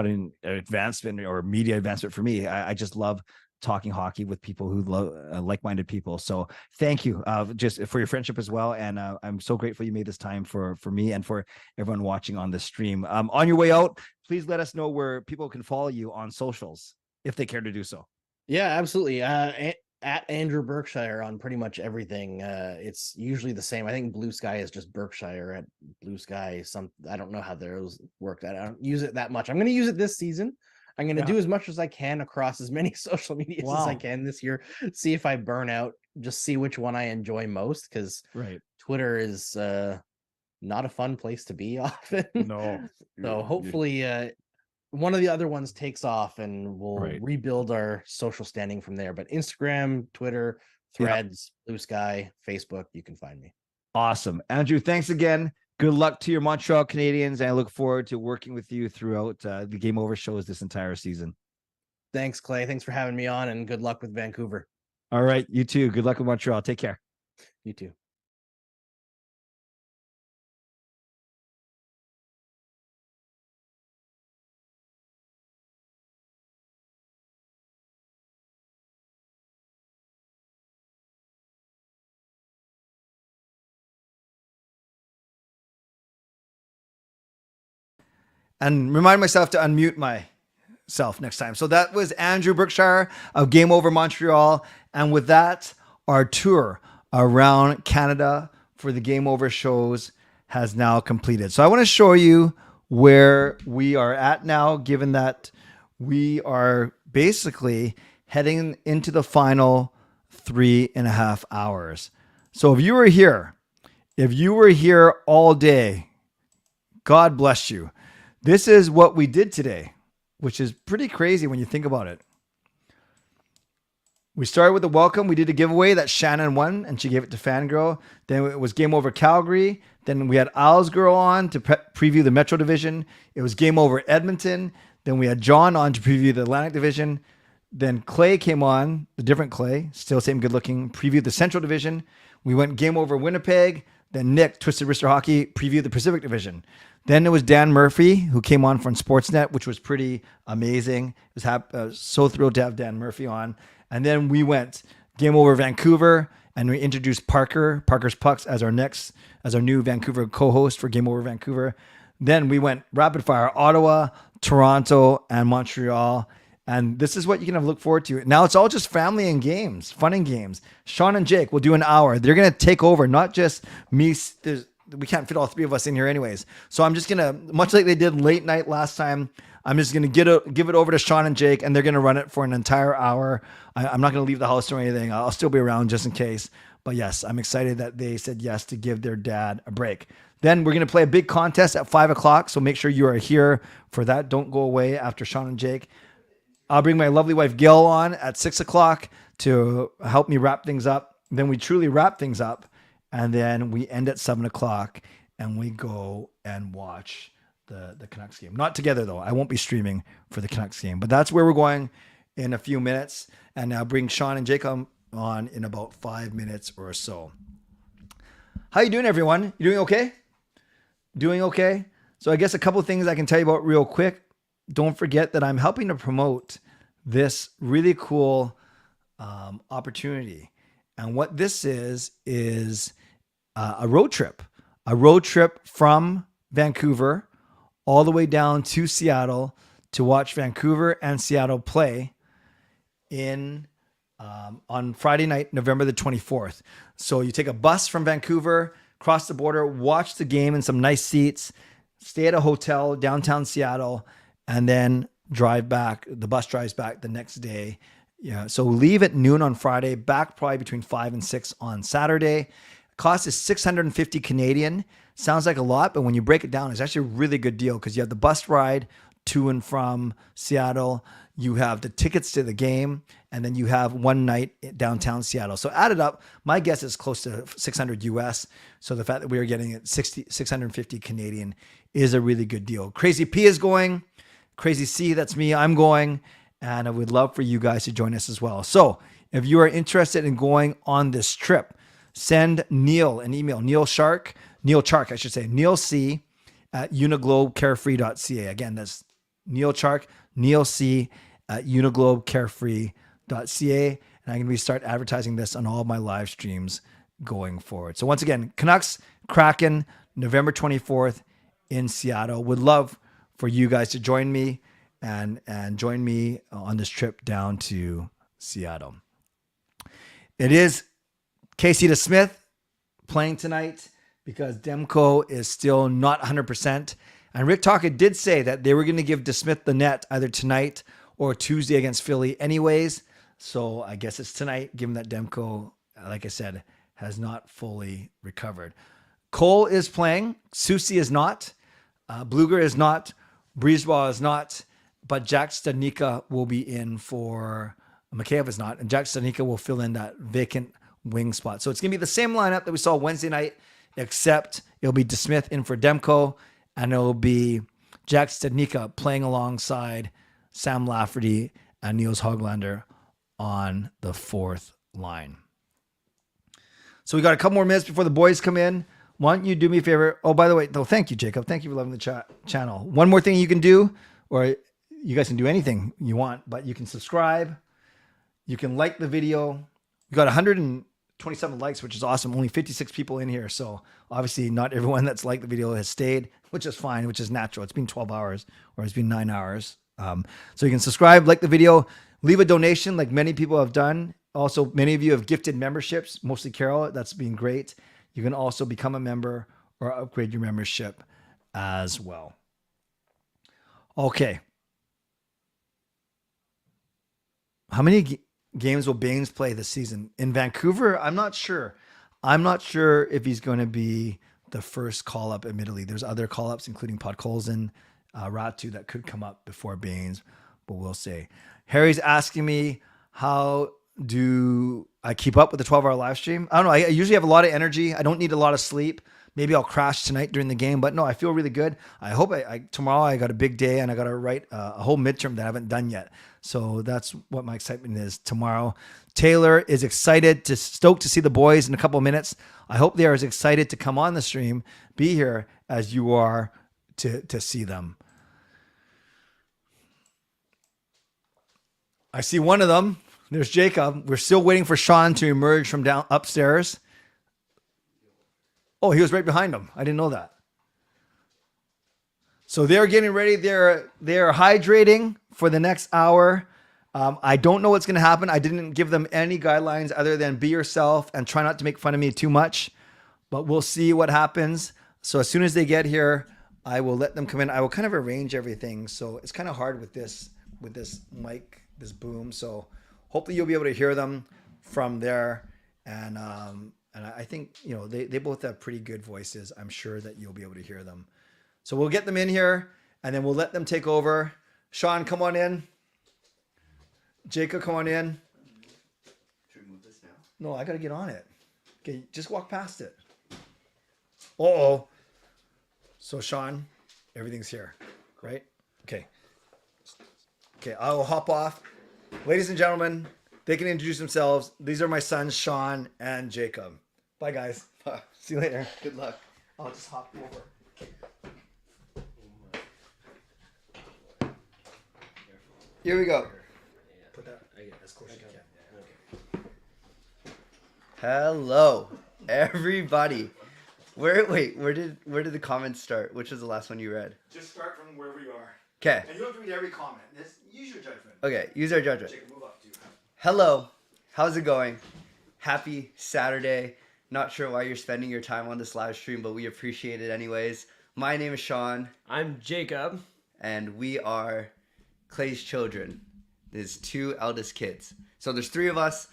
an advancement or media advancement for me. I just love talking hockey with people who love like-minded people. So thank you just for your friendship as well, and I'm so grateful you made this time for me and for everyone watching on the stream. On your way out, please let us know where people can follow you on socials, if they care to do so. Yeah, absolutely. At Andrew Berkshire on pretty much everything. It's usually the same. I think Blue Sky is just Berkshire at Blue Sky. I don't know how those worked. I don't use it that much. I'm going to use it this season. I'm going to do as much as I can across as many social medias as I can this year. See if I burn out. Just see which one I enjoy most, because Twitter is not a fun place to be often. No. So hopefully one of the other ones takes off and we'll rebuild our social standing from there. But Instagram, Twitter, Threads, Blue Sky, Facebook, you can find me. Awesome. Andrew, thanks again. Good luck to your Montreal Canadiens. And I look forward to working with you throughout the Game Over shows this entire season. Thanks, Clay. Thanks for having me on, and good luck with Vancouver. All right. You too. Good luck with Montreal. Take care. You too. And remind myself to unmute myself next time. So that was Andrew Berkshire of Game Over Montreal. And with that, our tour around Canada for the Game Over shows has now completed. So I want to show you where we are at now, given that we are basically heading into the final 3.5 hours. So if you were here all day, God bless you. This is what we did today, which is pretty crazy when you think about it. We started with a welcome. We did a giveaway that Shannon won, and she gave it to Fangirl. Then it was Game Over Calgary. Then we had Owl's Girl on to preview the Metro Division. It was Game Over Edmonton. Then we had John on to preview the Atlantic Division. Then Clay came on, the different Clay, still same good looking, previewed the Central Division. We went Game Over Winnipeg. Then Nick, Twisted Wrister Hockey, previewed the Pacific Division. Then it was Dan Murphy, who came on from Sportsnet, which was pretty amazing. I was so thrilled to have Dan Murphy on. And then we went Game Over Vancouver, and we introduced Parker's Pucks, as our new Vancouver co-host for Game Over Vancouver. Then we went rapid fire Ottawa, Toronto, and Montreal. And this is what you can look forward to. Now it's all just family and games, fun and games. Sean and Jake will do an hour. They're going to take over, not just me. we can't fit all three of us in here anyways. So I'm just gonna, much like they did late night last time, I'm just gonna give it over to Sean and Jake, and they're gonna run it for an entire hour. I'm not gonna leave the house or anything. I'll still be around just in case. But yes, I'm excited that they said yes to give their dad a break. Then we're gonna play a big contest at 5 o'clock. So make sure you are here for that. Don't go away after Sean and Jake. I'll bring my lovely wife Gail on at 6 o'clock to help me wrap things up. Then we truly wrap things up, and then we end at 7 o'clock, and we go and watch the Canucks game. Not together though. I won't be streaming for the Canucks game, but that's where we're going in a few minutes. And I'll bring Sean and Jacob on in about 5 minutes or so. How you doing, everyone? You doing okay? Doing okay? So I guess a couple of things I can tell you about real quick. Don't forget that I'm helping to promote this really cool opportunity. And what this is a road trip from Vancouver all the way down to Seattle to watch Vancouver and Seattle play on Friday night, November the 24th. So you take a bus from Vancouver, cross the border, watch the game in some nice seats, stay at a hotel downtown Seattle, and then drive back. The bus drives back the next day. Yeah. So leave at noon on Friday, back probably between 5 and 6 on Saturday. Cost is 650 Canadian. Sounds like a lot, but when you break it down, it's actually a really good deal because you have the bus ride to and from Seattle. You have the tickets to the game, and then you have one night downtown Seattle. So added up, my guess is close to 600 US. So the fact that we are getting it 650 Canadian is a really good deal. Crazy P is going. Crazy C, that's me. I'm going. And I would love for you guys to join us as well. So if you are interested in going on this trip, send Neil an email, Neil Chark, Neil C at uniglobecarefree.ca. Again, that's Neil Chark, Neil C at uniglobecarefree.ca. And I'm going to restart advertising this on all of my live streams going forward. So once again, Canucks, Kraken, November 24th in Seattle. Would love for you guys to join me and join me on this trip down to Seattle. It is Casey DeSmith playing tonight because Demko is still not 100%. And Rick Tocchet did say that they were going to give DeSmith the net either tonight or Tuesday against Philly anyways. So I guess it's tonight, given that Demko, like I said, has not fully recovered. Cole is playing. Susie is not. Bluger is not. Brisebois is not. But Jack Studnicka will be in for Mikheyev is not. And Jack Studnicka will fill in that vacant wing spot. So it's going to be the same lineup that we saw Wednesday night, except it'll be DeSmith in for Demko, and it'll be Jack Studnicka playing alongside Sam Lafferty and Niels Höglander on the fourth line. So we got a couple more minutes before the boys come in. Why don't you do me a favor? Oh, by the way, though, thank you, Jacob. Thank you for loving the channel. One more thing you can do, or you guys can do anything you want, but you can subscribe. You can like the video. We got 127 likes, which is awesome. Only 56 people in here. So obviously not everyone that's liked the video has stayed, which is fine, which is natural. It's been 12 hours or it's been 9 hours. So you can subscribe, like the video, leave a donation like many people have done. Also, many of you have gifted memberships, mostly Carol. That's been great. You can also become a member or upgrade your membership as well. Okay. How many games will Baines play this season? In Vancouver, I'm not sure. I'm not sure if he's going to be the first call-up, admittedly. There's other call-ups, including Podkolzin, Ratu, that could come up before Baines, but we'll see. Harry's asking me, how do I keep up with the 12-hour live stream? I don't know. I usually have a lot of energy. I don't need a lot of sleep. Maybe I'll crash tonight during the game, but no, I feel really good. I hope tomorrow I got a big day and I got to write a whole midterm that I haven't done yet. So that's what my excitement is tomorrow. Taylor is stoked to see the boys in a couple of minutes. I hope they are as excited to come on the stream, be here as you are to see them. I see one of them. There's Jacob. We're still waiting for Sean to emerge from down upstairs. Oh, he was right behind him. I didn't know that. So they're getting ready. They're hydrating for the next hour. I don't know what's going to happen. I didn't give them any guidelines other than be yourself and try not to make fun of me too much. but we'll see what happens. So as soon as they get here, I will let them come in. I will kind of arrange everything. So it's kind of hard with this mic, this boom. So hopefully you'll be able to hear them from there. And I think, you know, they both have pretty good voices. I'm sure that you'll be able to hear them. So we'll get them in here and then we'll let them take over. Sean, come on in. Jacob, come on in. Should we move this now? No, I got to get on it. Okay, just walk past it. Uh-oh. So, Sean, everything's here, right? Okay. Okay, I will hop off. Ladies and gentlemen, they can introduce themselves. These are my sons, Sean and Jacob. Bye, guys. See you later. Good luck. I'll just hop over. Here we go. Put that as close as you can. Hello, everybody. Where did the comments start? Which was the last one you read? Just start from wherever you are. Okay. And you don't have to read every comment. Use your judgment. Okay, use our judgment. Jacob, move up too. Hello, how's it going? Happy Saturday. Not sure why you're spending your time on this live stream, but we appreciate it anyways. My name is Sean. I'm Jacob. And we are Clay's children. There's 2 eldest kids. So there's 3 of us.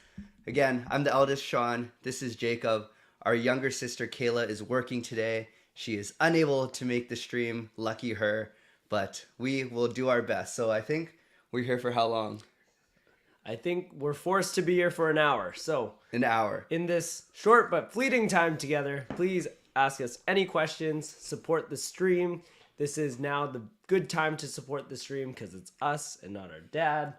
Again, I'm the eldest, Sean. This is Jacob. Our younger sister, Kayla, is working today. She is unable to make the stream. Lucky her. But we will do our best. So I think we're here for how long? I think we're forced to be here for an hour. So an hour. In this short but fleeting time together, please ask us any questions. Support the stream. This is now the good time to support the stream because it's us and not our dad.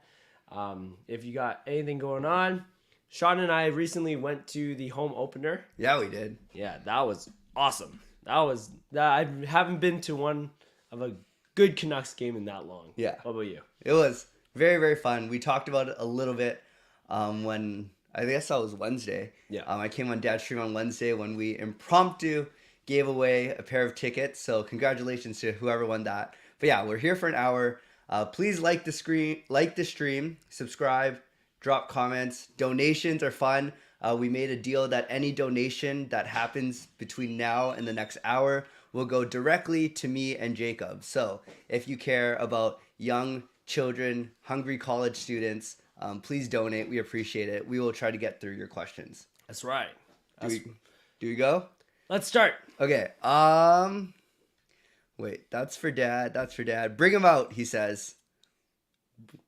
If you got anything going on, Sean and I recently went to the home opener. Yeah, we did. Yeah, that was awesome. I haven't been to one of a good Canucks game in that long. Yeah. What about you? It was very, very fun. We talked about it a little bit when I guess that was Wednesday. Yeah. I came on Dad's stream on Wednesday when we impromptu gave away a pair of tickets. So congratulations to whoever won that. But yeah, we're here for an hour. Please like the stream, subscribe, drop comments. Donations are fun. We made a deal that any donation that happens between now and the next hour will go directly to me and Jacob. So if you care about young children, hungry college students, please donate. We appreciate it. We will try to get through your questions. That's right. Do we go? Let's start. Okay. Wait, that's for Dad. That's for Dad. Bring him out, he says.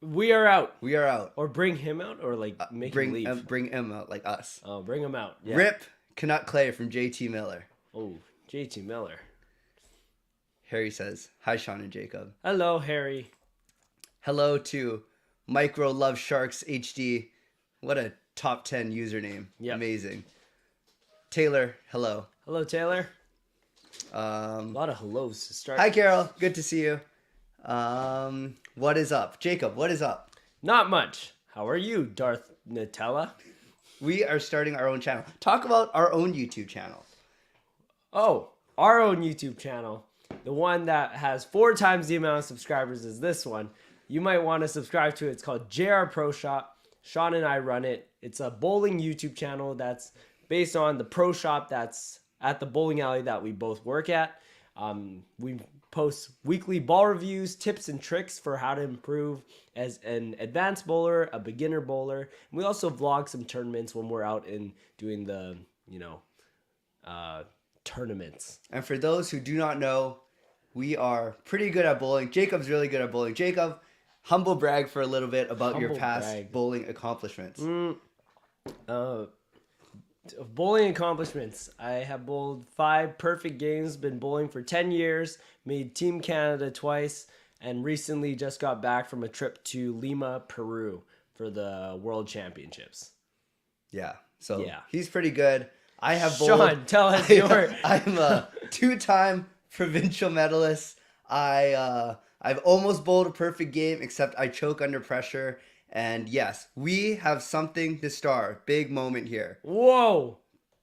We are out. We are out. Or bring him out, or like make him leave. Bring him out, like us. Oh, bring him out. Yeah. Rip Canuck Clay from JT Miller. Oh, JT Miller. Harry says, hi, Sean and Jacob. Hello, Harry. Hello to Micro Love Sharks HD. What a top 10 username. Yep. Amazing. Taylor, hello. Hello, Taylor. A lot of hellos to start. Hi, Carol. Good to see you. What is up? Jacob, what is up? Not much. How are you, Darth Nutella? We are starting our own channel. Talk about our own YouTube channel. Oh, our own YouTube channel. The one that has 4 times the amount of subscribers as this one. You might want to subscribe to it. It's called JR Pro Shop. Sean and I run it. It's a bowling YouTube channel that's based on the pro shop that's at the bowling alley that we both work at. We post weekly ball reviews, tips and tricks for how to improve as an advanced bowler, a beginner bowler. And we also vlog some tournaments when we're out and doing the, tournaments. And for those who do not know, we are pretty good at bowling. Jacob's really good at bowling. Jacob, humble brag for a little bit about your past bowling accomplishments. Bowling accomplishments. I have bowled 5 perfect games, been bowling for 10 years, made Team Canada twice, and recently just got back from a trip to Lima, Peru for the World Championships. Yeah. So he's pretty good. I have bowled. Sean, tell us your... I'm a 2-time provincial medalist. I've almost bowled a perfect game, except I choke under pressure. And yes, we have something to star. Big moment here. Whoa.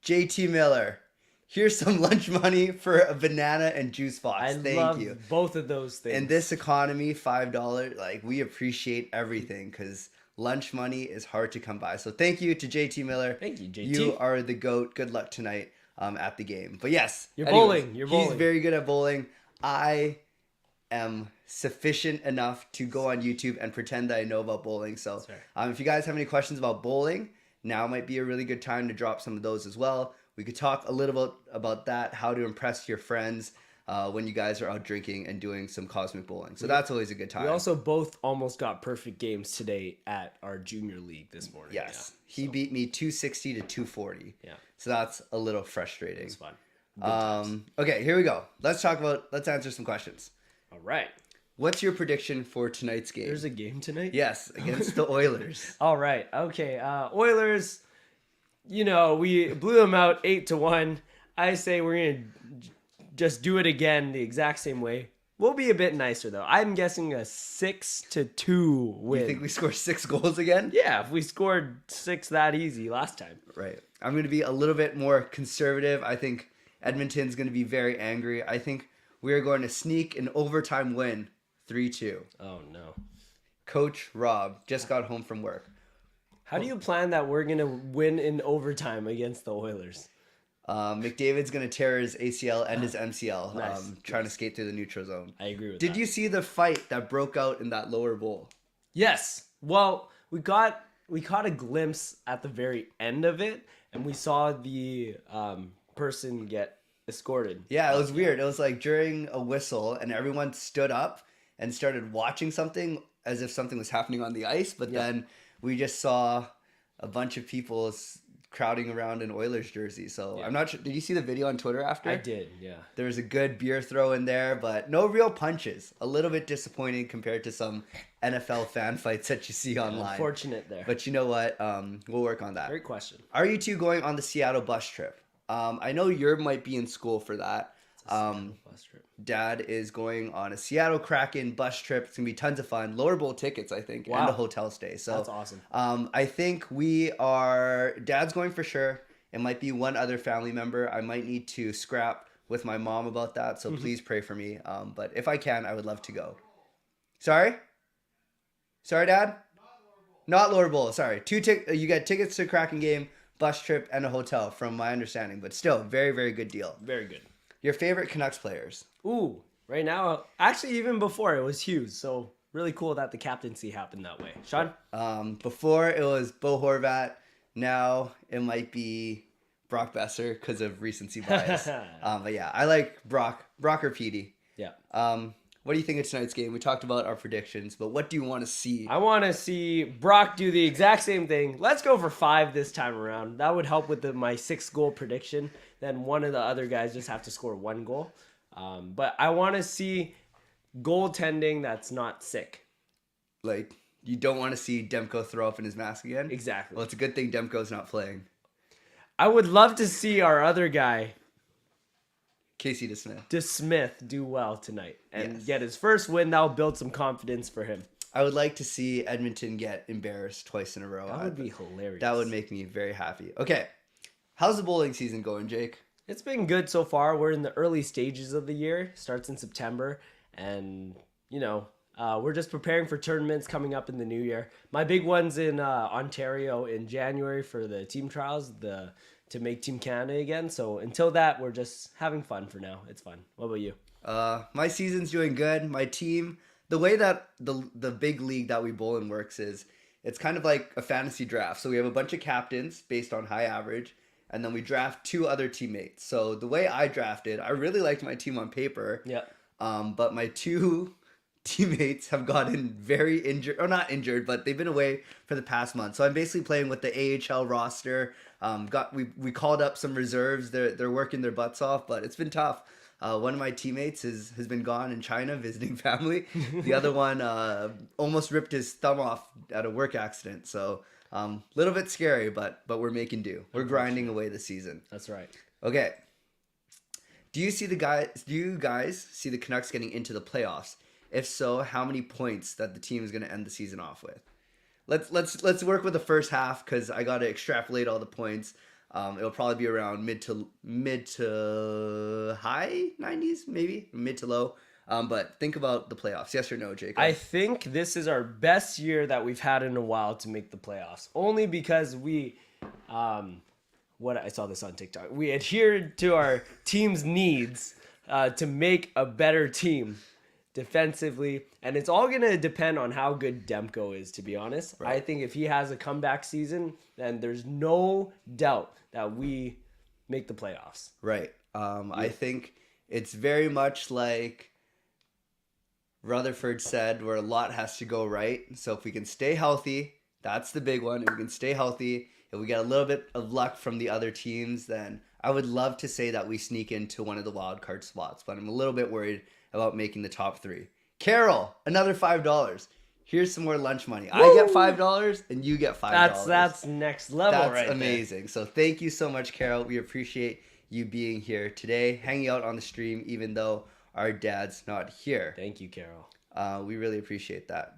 JT Miller. Here's some lunch money for a banana and juice box. Thank you. Both of those things. In this economy, $5, we appreciate everything because lunch money is hard to come by. So thank you to JT Miller. Thank you, JT. You are the GOAT. Good luck tonight. at the game. But yes, You're anyways, bowling. You're bowling. He's very good at bowling. I am sufficient enough to go on YouTube and pretend that I know about bowling. So if you guys have any questions about bowling, now might be a really good time to drop some of those as well. We could talk a little bit about that, how to impress your friends when you guys are out drinking and doing some cosmic bowling. So that's always a good time. We also both almost got perfect games today at our junior league this morning. Yes. He beat me 260 to 240. Yeah. So that's a little frustrating. It's fun. Okay, here we go. Let's answer some questions. All right. What's your prediction for tonight's game? There's a game tonight? Yes, against the Oilers. All right. Okay. Oilers, we blew them out 8-1. I say we're going to just do it again the exact same way. We'll be a bit nicer, though. I'm guessing a 6-2 win. You think we score 6 goals again? Yeah, if we scored 6 that easy last time. Right. I'm going to be a little bit more conservative. I think Edmonton's going to be very angry. I think we are going to sneak an overtime win, 3-2. Oh, no. Coach Rob just got home from work. How do you plan that we're going to win in overtime against the Oilers? McDavid's going to tear his ACL and his MCL, Nice. Trying to skate through the neutral zone. I agree with that. Did you see the fight that broke out in that lower bowl? Yes. Well, we caught a glimpse at the very end of it, and we saw the person get escorted. Yeah, it was weird. It was like during a whistle, and everyone stood up and started watching something as if something was happening on the ice, but then we just saw a bunch of people crowding around in Oilers jerseys. So I'm not sure. Did you see the video on Twitter after? I did, yeah. There was a good beer throw in there, but no real punches. A little bit disappointing compared to some NFL fan fights that you see online. Unfortunate there. But you know what? We'll work on that. Great question. Are you two going on the Seattle bus trip? I know you might be in school for that. Bus trip. Dad is going on a Seattle Kraken bus trip. It's gonna be tons of fun. Lower bowl tickets, I think, and a hotel stay. So that's awesome. I think Dad's going for sure. It might be one other family member. I might need to scrap with my mom about that. So please pray for me. But if I can, I would love to go. Sorry, Dad. Not lower bowl. Sorry. You got tickets to Kraken game, bus trip, and a hotel, from my understanding. But still, very, very good deal. Very good. Your favorite Canucks players? Ooh, right now, actually, even before it was Hughes. So really cool that the captaincy happened that way. Sean? Before it was Bo Horvat. Now it might be Brock Besser because of recency bias. But yeah, I like Brock or Petey. Yeah. What do you think of tonight's game? We talked about our predictions, but what do you want to see? I want to see Brock do the exact same thing. Let's go for 5 this time around. That would help with my 6-goal prediction. Then one of the other guys just have to score 1 goal. But I want to see goaltending that's not sick. Like, you don't want to see Demko throw up in his mask again? Exactly. Well, it's a good thing Demko's not playing. I would love to see our other guy, Casey DeSmith. DeSmith, do well tonight and get his first win. That'll build some confidence for him. I would like to see Edmonton get embarrassed twice in a row. That would be hilarious. That would make me very happy. Okay. How's the bowling season going, Jake? It's been good so far. We're in the early stages of the year. Starts in September. And, we're just preparing for tournaments coming up in the new year. My big one's in Ontario in January for the team trials, to make Team Canada again. So until that, we're just having fun for now. It's fun. What about you? My season's doing good. My team, the way that the big league that we bowl in works is it's kind of like a fantasy draft. So we have a bunch of captains based on high average, and then we draft 2 other teammates. So the way I drafted, I really liked my team on paper. Yeah. But my 2 teammates have gotten very injured, or not injured, but they've been away for the past month. So I'm basically playing with the AHL roster. We called up some reserves. They're working their butts off, but it's been tough. One of my teammates has been gone in China visiting family. The other one almost ripped his thumb off at a work accident. So a little bit scary, but we're making do. We're grinding away the season. That's right. Okay. Do you guys see the Canucks getting into the playoffs? If so, how many points that the team is going to end the season off with? Let's work with the first half because I got to extrapolate all the points. It'll probably be around mid to high 90s, maybe mid to low. But think about the playoffs. Yes or no, Jacob? I think this is our best year that we've had in a while to make the playoffs. Only because we what I saw this on TikTok. We adhered to our team's needs to make a better team defensively, and it's all gonna depend on how good Demko is, to be honest. I think if he has a comeback season, then there's no doubt that we make the playoffs. Right. I think it's very much like Rutherford said, where a lot has to go right. So if we can stay healthy, that's the big one. If we can stay healthy, if we get a little bit of luck from the other teams, then I would love to say that we sneak into one of the wild card spots, but I'm a little bit worried about making the top 3. Carol, another $5. Here's some more lunch money. Woo! I get $5 and you get $5. That's next level. That's amazing. There. So thank you so much, Carol. We appreciate you being here today, hanging out on the stream, even though our dad's not here. Thank you, Carol. We really appreciate that.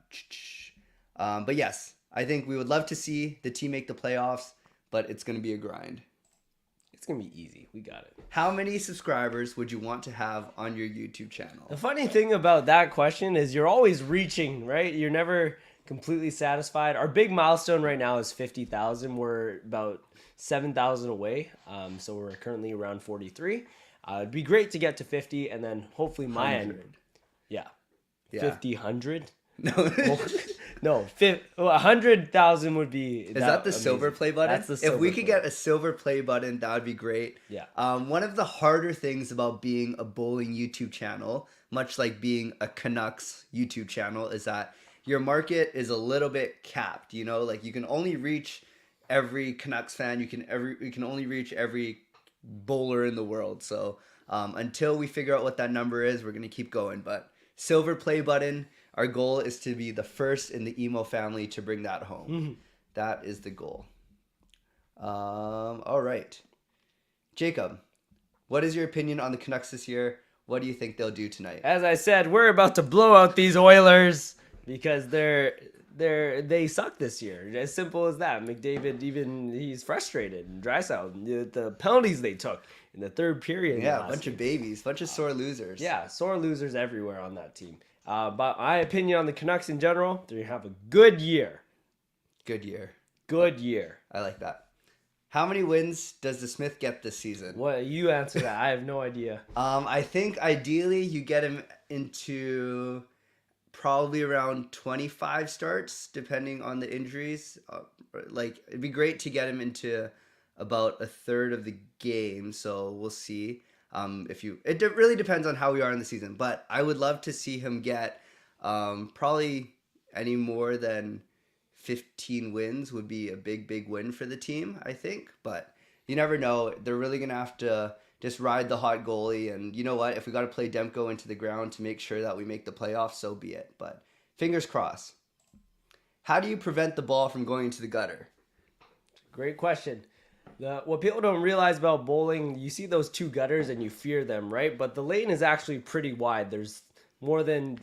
But yes, I think we would love to see the team make the playoffs, but it's going to be a grind. It's going to be easy. We got it. How many subscribers would you want to have on your YouTube channel? The funny thing about that question is you're always reaching, right? You're never completely satisfied. Our big milestone right now is 50,000. We're about 7,000 away. So we're currently around 43. It'd be great to get to 50 and then hopefully my end. Yeah. 50, 100? No, 100,000 would be. Is that the silver play button? That's the silver If we could get a silver play button, that would be great. Yeah. One of the harder things about being a bowling YouTube channel, much like being a Canucks YouTube channel, is that your market is a little bit capped. You know, like you can only reach every Canucks fan. You can only reach every bowler in the world. So until we figure out what that number is, we're gonna keep going. But silver play button. Our goal is to be the first in the Emo family to bring that home. Mm-hmm. That is the goal. All right. Jacob, what is your opinion on the Canucks this year? What do you think they'll do tonight? As I said, we're about to blow out these Oilers because they suck this year. As simple as that. McDavid, he's frustrated. And Draisaitl, the penalties they took in the third period. Yeah, a bunch of babies, bunch of sore losers. Yeah, sore losers everywhere on that team. But my opinion on the Canucks in general, they have a good year. Good year. Good year. I like that. How many wins does the Smith get this season? What, you answer that. I have no idea. I think ideally you get him into probably around 25 starts, depending on the injuries. Like it'd be great to get him into about a third of the game. So we'll see. It really depends on how we are in the season, but I would love to see him get probably any more than 15 wins would be a big win for the team, I think. But you never know. They're really going to have to just ride the hot goalie. And you know what? If we got to play Demko into the ground to make sure that we make the playoffs, so be it. But fingers crossed. How do you prevent the ball from going into the gutter? Great question. What people don't realize about bowling, you see those two gutters and you fear them, right? But the lane is actually pretty wide. There's more than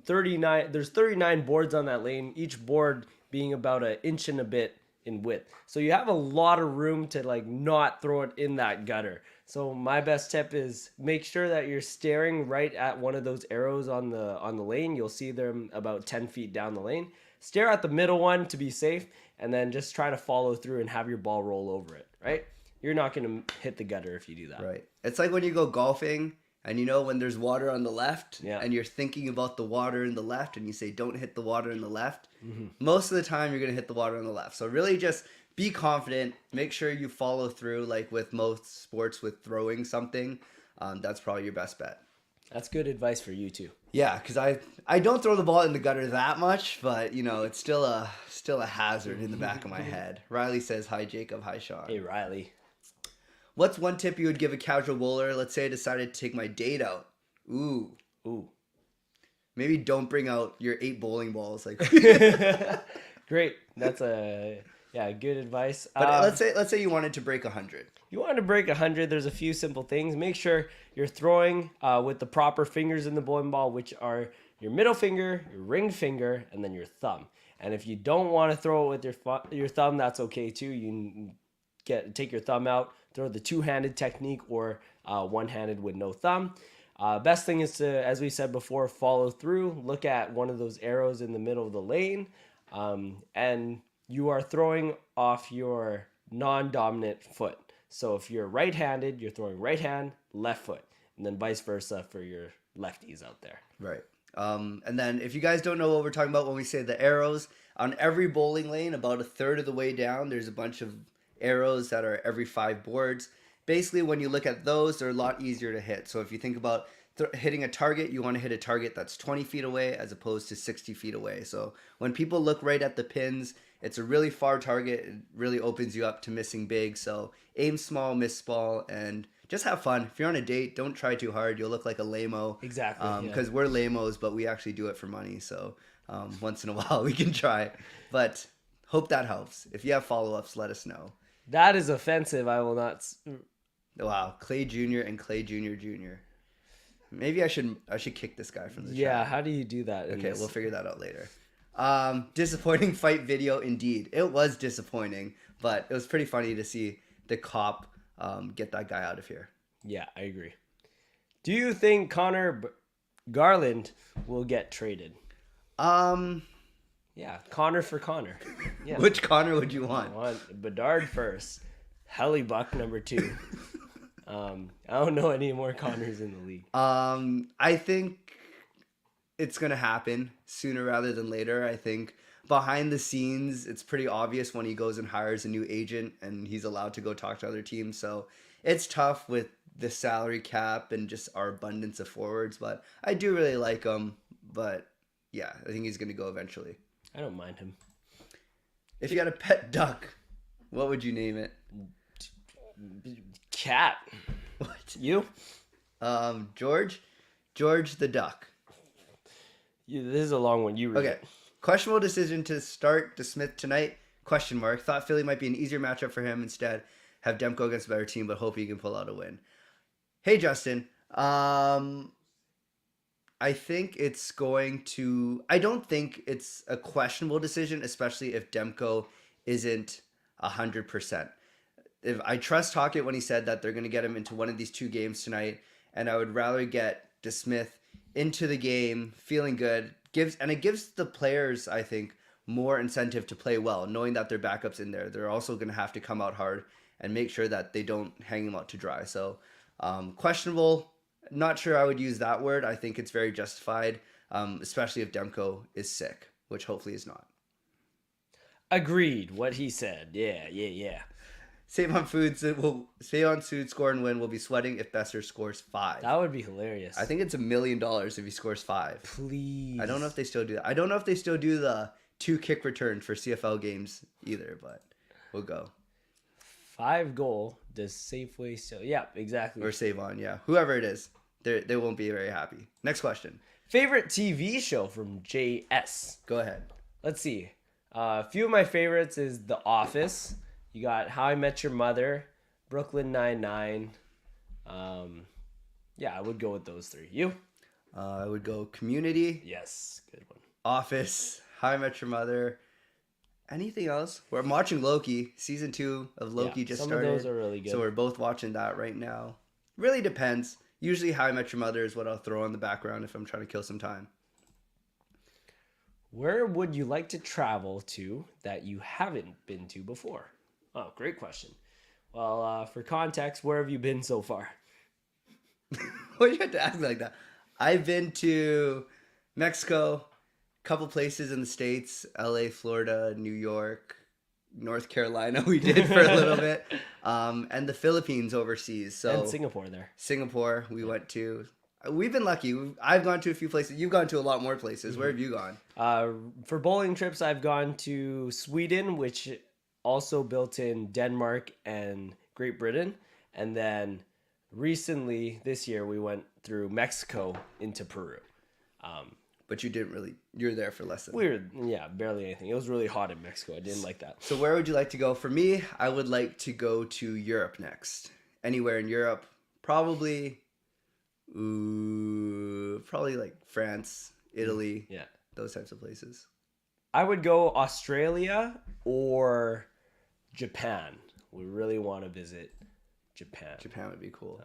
39. There's 39 boards on that lane, each board being about an inch and a bit in width. So you have a lot of room to like not throw it in that gutter. So my best tip is make sure that you're staring right at one of those arrows on the lane. You'll see them about 10 feet down the lane. Stare at the middle one to be safe, and then just try to follow through and have your ball roll over it, right? You're not going to hit the gutter if you do that. Right. It's like when you go golfing and you know when there's water on the left and you're thinking about the water in the left and you say don't hit the water in the left. Mm-hmm. Most of the time you're going to hit the water on the left. So really just be confident. Make sure you follow through like with most sports with throwing something. That's probably your best bet. That's good advice for you too. Yeah, because I don't throw the ball in the gutter that much, but you know it's still a hazard in the back of my head. Riley says hi Jacob, hi Sean. Hey Riley. What's one tip you would give a casual bowler? Let's say I decided to take my date out. Ooh. Maybe don't bring out your 8 bowling balls. Like great. That's good advice. But let's say you wanted to break 100. You wanted to break 100. There's a few simple things. Make sure you're throwing with the proper fingers in the bowling ball, which are your middle finger, your ring finger, and then your thumb. And if you don't want to throw it with your thumb, that's okay too. You can take your thumb out, throw the two-handed technique or one-handed with no thumb. Best thing is to, as we said before, follow through. Look at one of those arrows in the middle of the lane, and you are throwing off your non-dominant foot. So if you're right-handed, you're throwing right hand, left foot, and then vice versa for your lefties out there. Right. And then if you guys don't know what we're talking about when we say the arrows, on every bowling lane, about a third of the way down, there's a bunch of arrows that are every 5 boards. Basically, when you look at those, they're a lot easier to hit. So if you think about hitting a target, you want to hit a target that's 20 feet away as opposed to 60 feet away. So when people look right at the pins, it's a really far target. It really opens you up to missing big. So aim small, miss small, and just have fun. If you're on a date, don't try too hard. You'll look like a lame-o. Exactly. Because we're lame-os, but we actually do it for money. So once in a while we can try. But hope that helps. If you have follow-ups, let us know. That is offensive. I will not. Wow, Clay Jr. and Clay Jr. Jr. Maybe I should kick this guy from the chat. Yeah, how do you do that? Okay, we'll figure that out later. Disappointing fight video indeed. It was disappointing, but it was pretty funny to see the cop get that guy out of here. Yeah, I agree. Do you think Connor Garland will get traded? Yeah, Connor for Connor. Yeah. Which Connor would you want? I want Bedard first, Hellebuck number 2. I don't know any more Connors in the league. I think it's gonna happen sooner rather than later. I think behind the scenes, it's pretty obvious when he goes and hires a new agent and he's allowed to go talk to other teams. So it's tough with the salary cap and just our abundance of forwards. But I do really like him. But yeah, I think he's gonna go eventually. I don't mind him. If you had a pet duck, what would you name it? Cat. What? You? George the duck. This is a long one. You read Okay. it. Questionable decision to start DeSmith tonight? Question mark. Thought Philly might be an easier matchup for him. Instead, have Demko against a better team, but hope he can pull out a win. Hey, Justin. I think it's going to... I don't think it's a questionable decision, especially if Demko isn't 100%. If I trust Hockett when he said that they're going to get him into one of these 2 games tonight, and I would rather get DeSmith into the game feeling good. It gives the players, I think, more incentive to play well, knowing that their backup's in there. They're also going to have to come out hard and make sure that they don't hang him out to dry. So questionable. Not sure I would use that word. I think it's very justified, especially if Demko is sick, which hopefully is not. Agreed. What he said. Yeah. Save on Foods score and win will be sweating if Besser scores 5. That would be hilarious. I think it's $1 million if he scores 5. Please. I don't know if they still do that. I don't know if they still do the 2 kick return for CFL games either, but we'll go. 5 goal. Does Safeway still? Yeah, exactly. Or Save On, yeah. Whoever it is, they won't be very happy. Next question. Favorite TV show from JS? Go ahead. Let's see. A few of my favorites is The Office. You got How I Met Your Mother, Brooklyn Nine-Nine. Yeah, I would go with those 3. You? I would go Community. Yes, good one. Office, How I Met Your Mother. Anything else? We're watching Loki. Season 2 of Loki just started. Some of those are really good. So we're both watching that right now. Really depends. Usually How I Met Your Mother is what I'll throw on the background if I'm trying to kill some time. Where would you like to travel to that you haven't been to before? Oh, great question. Well, for context, where have you been so far? Why do you have to ask me like that? I've been to Mexico, a couple places in the States, LA, Florida, New York, North Carolina we did for a little bit, and the Philippines overseas. So And Singapore there. Singapore we went to. We've been lucky. I've gone to a few places. You've gone to a lot more places. Where have you gone? For bowling trips, I've gone to Sweden, which also built in Denmark and Great Britain. And then recently, this year, we went through Mexico into Peru. But you didn't really, you're there for less than. Barely anything. It was really hot in Mexico. I didn't like that. So where would you like to go? For me, I would like to go to Europe next. Anywhere in Europe. Probably like France, Italy. Yeah. Those types of places. I would go Australia or Japan. We really want to visit Japan. Japan would be cool.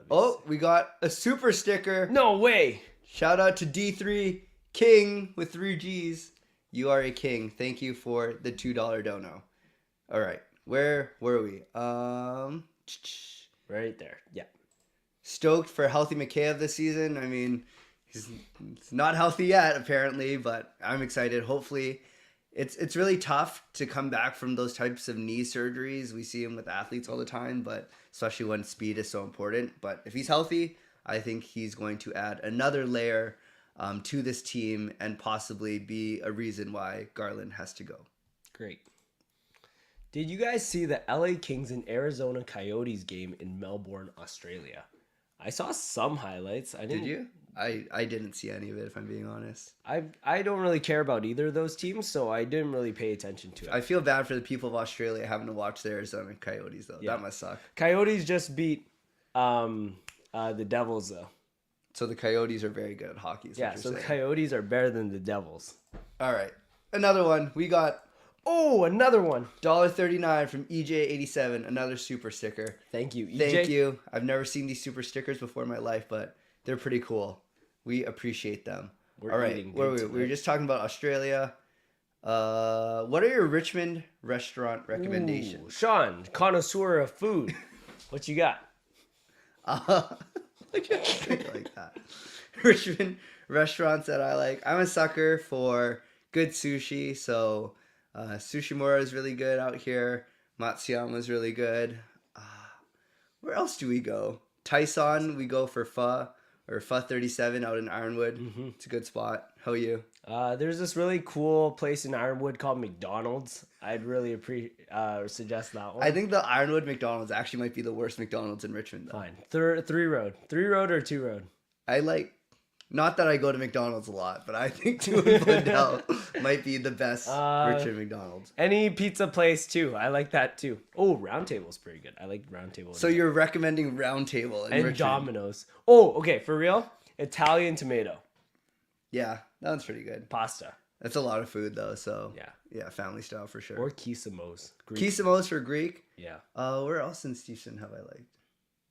We got a super sticker. No way. Shout out to D3 King with 3 G's. You are a king. Thank you for the $2 dono. All right. Where were we? Right there. Yeah. Stoked for healthy Mikheyev this season. I mean, he's not healthy yet, apparently, but I'm excited. Hopefully, it's really tough to come back from those types of knee surgeries. We see him with athletes all the time, but especially when speed is so important. But if he's healthy, I think he's going to add another layer to this team and possibly be a reason why Garland has to go. Great. Did you guys see the LA Kings and Arizona Coyotes game in Melbourne, Australia? I saw some highlights. Did you? I didn't see any of it, if I'm being honest. I don't really care about either of those teams, so I didn't really pay attention to it. I feel bad for the people of Australia having to watch the Arizona Coyotes, though. Yeah. That must suck. Coyotes just beat the Devils, though. So the Coyotes are very good at hockey. Yeah, so the Coyotes are better than the Devils. All right. Another one. We got... Oh, another one. $1.39 from EJ87. Another super sticker. Thank you, EJ. Thank you. I've never seen these super stickers before in my life, but they're pretty cool. We appreciate them. All right. We were just talking about Australia. What are your Richmond restaurant recommendations? Ooh, Sean, connoisseur of food. What you got? Like that. Richmond restaurants that I like. I'm a sucker for good sushi, so Sushimura is really good out here. Matsuyama is really good. Where else do we go? Tyson, we go for pho, or Pho 37 out in Ironwood. Mm-hmm. It's a good spot. How are you? There's this really cool place in Ironwood called McDonald's. I'd really suggest that one. I think the Ironwood McDonald's actually might be the worst McDonald's in Richmond, though. Fine. 3 road. 3 road or 2 road? I like... Not that I go to McDonald's a lot, but I think 2 in Glendale might be the best Richmond McDonald's. Any pizza place, too. I like that, too. Oh, Round Table's pretty good. I like Round Table. So you're recommending Round Table in and Richmond? Domino's. Oh, okay. For real? Italian tomato. Yeah, that one's pretty good. Pasta. That's a lot of food, though, so... Yeah. Yeah, family style for sure. Or Kisamos. Kisamos for Greek? Yeah. Where else in Steveston have I liked?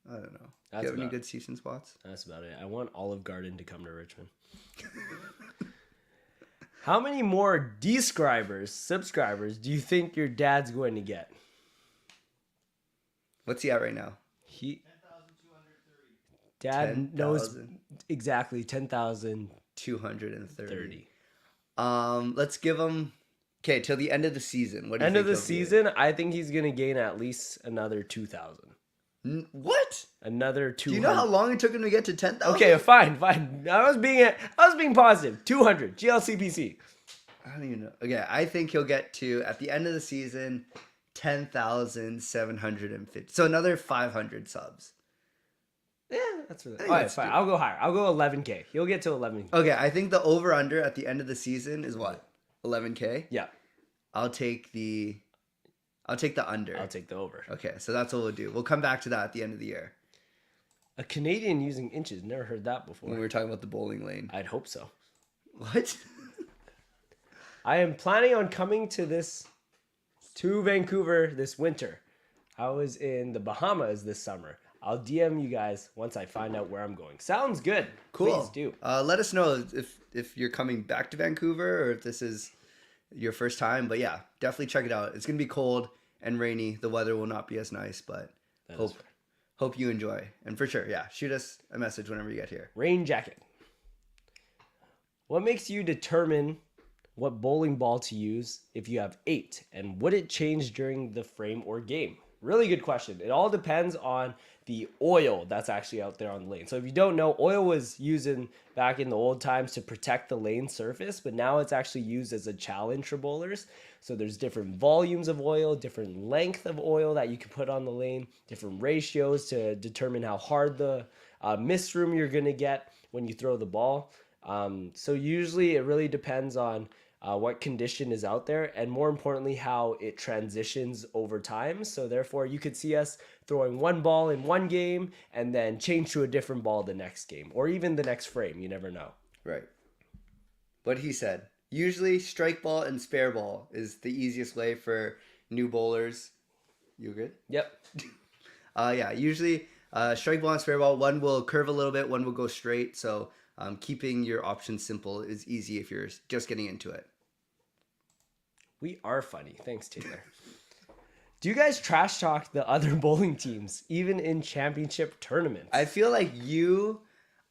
I don't know. Do you have any good Steveston spots? That's about it. I want Olive Garden to come to Richmond. How many more subscribers do you think your dad's going to get? What's he at right now? Dad 10,000. knows exactly 10,230. Let's give him till the end of the season. What do you end think of the he'll season? I think he's gonna gain at least another 2,000. What? Another 200. Do you know how long it took him to get to 10,000? Okay, fine. I was being positive. 200 GLCPC. I don't even know. Okay, I think he'll get to at the end of the season 10,750. So another 500 subs. Yeah, that's really. All right, fine. I'll go higher. I'll go 11K. He'll get to 11K. Okay, I think the over under at the end of the season is what? 11K? Yeah. I'll take the under. I'll take the over. Okay, so that's what we'll do. We'll come back to that at the end of the year. A Canadian using inches. Never heard that before. When we were talking about the bowling lane. I'd hope so. What? I am planning on coming to Vancouver this winter. I was in the Bahamas this summer. I'll DM you guys once I find out where I'm going. Sounds good. Cool. Please do. Let us know if you're coming back to Vancouver or if this is your first time. But yeah, definitely check it out. It's going to be cold and rainy. The weather will not be as nice, but hope you enjoy. And for sure, yeah, shoot us a message whenever you get here. Rain jacket. What makes you determine what bowling ball to use if you have 8? And would it change during the frame or game? Really good question. It all depends on the oil that's actually out there on the lane. So if you don't know, oil was used back in the old times to protect the lane surface, but now it's actually used as a challenge for bowlers. So there's different volumes of oil, different length of oil that you can put on the lane, different ratios to determine how hard the miss room you're going to get when you throw the ball. So usually it really depends on what condition is out there, and more importantly, how it transitions over time. So therefore, you could see us throwing one ball in one game and then change to a different ball the next game, or even the next frame. You never know. Right. What he said. Usually, strike ball and spare ball is the easiest way for new bowlers. You good? Yep. Yeah, usually strike ball and spare ball, one will curve a little bit, one will go straight. So keeping your options simple is easy if you're just getting into it. We are funny. Thanks, Taylor. Do you guys trash talk the other bowling teams, even in championship tournaments? I feel like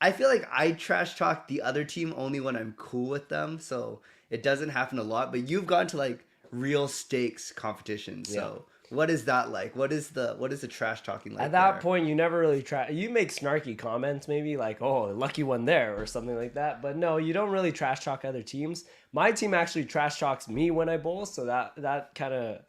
I trash talk the other team only when I'm cool with them, so it doesn't happen a lot. But you've gone to like real stakes competitions, so what is that like? What is the trash talking like? At that point, you never really try. You make snarky comments, maybe like, "Oh, lucky one there," or something like that. But no, you don't really trash talk other teams. My team actually trash talks me when I bowl, so that kind of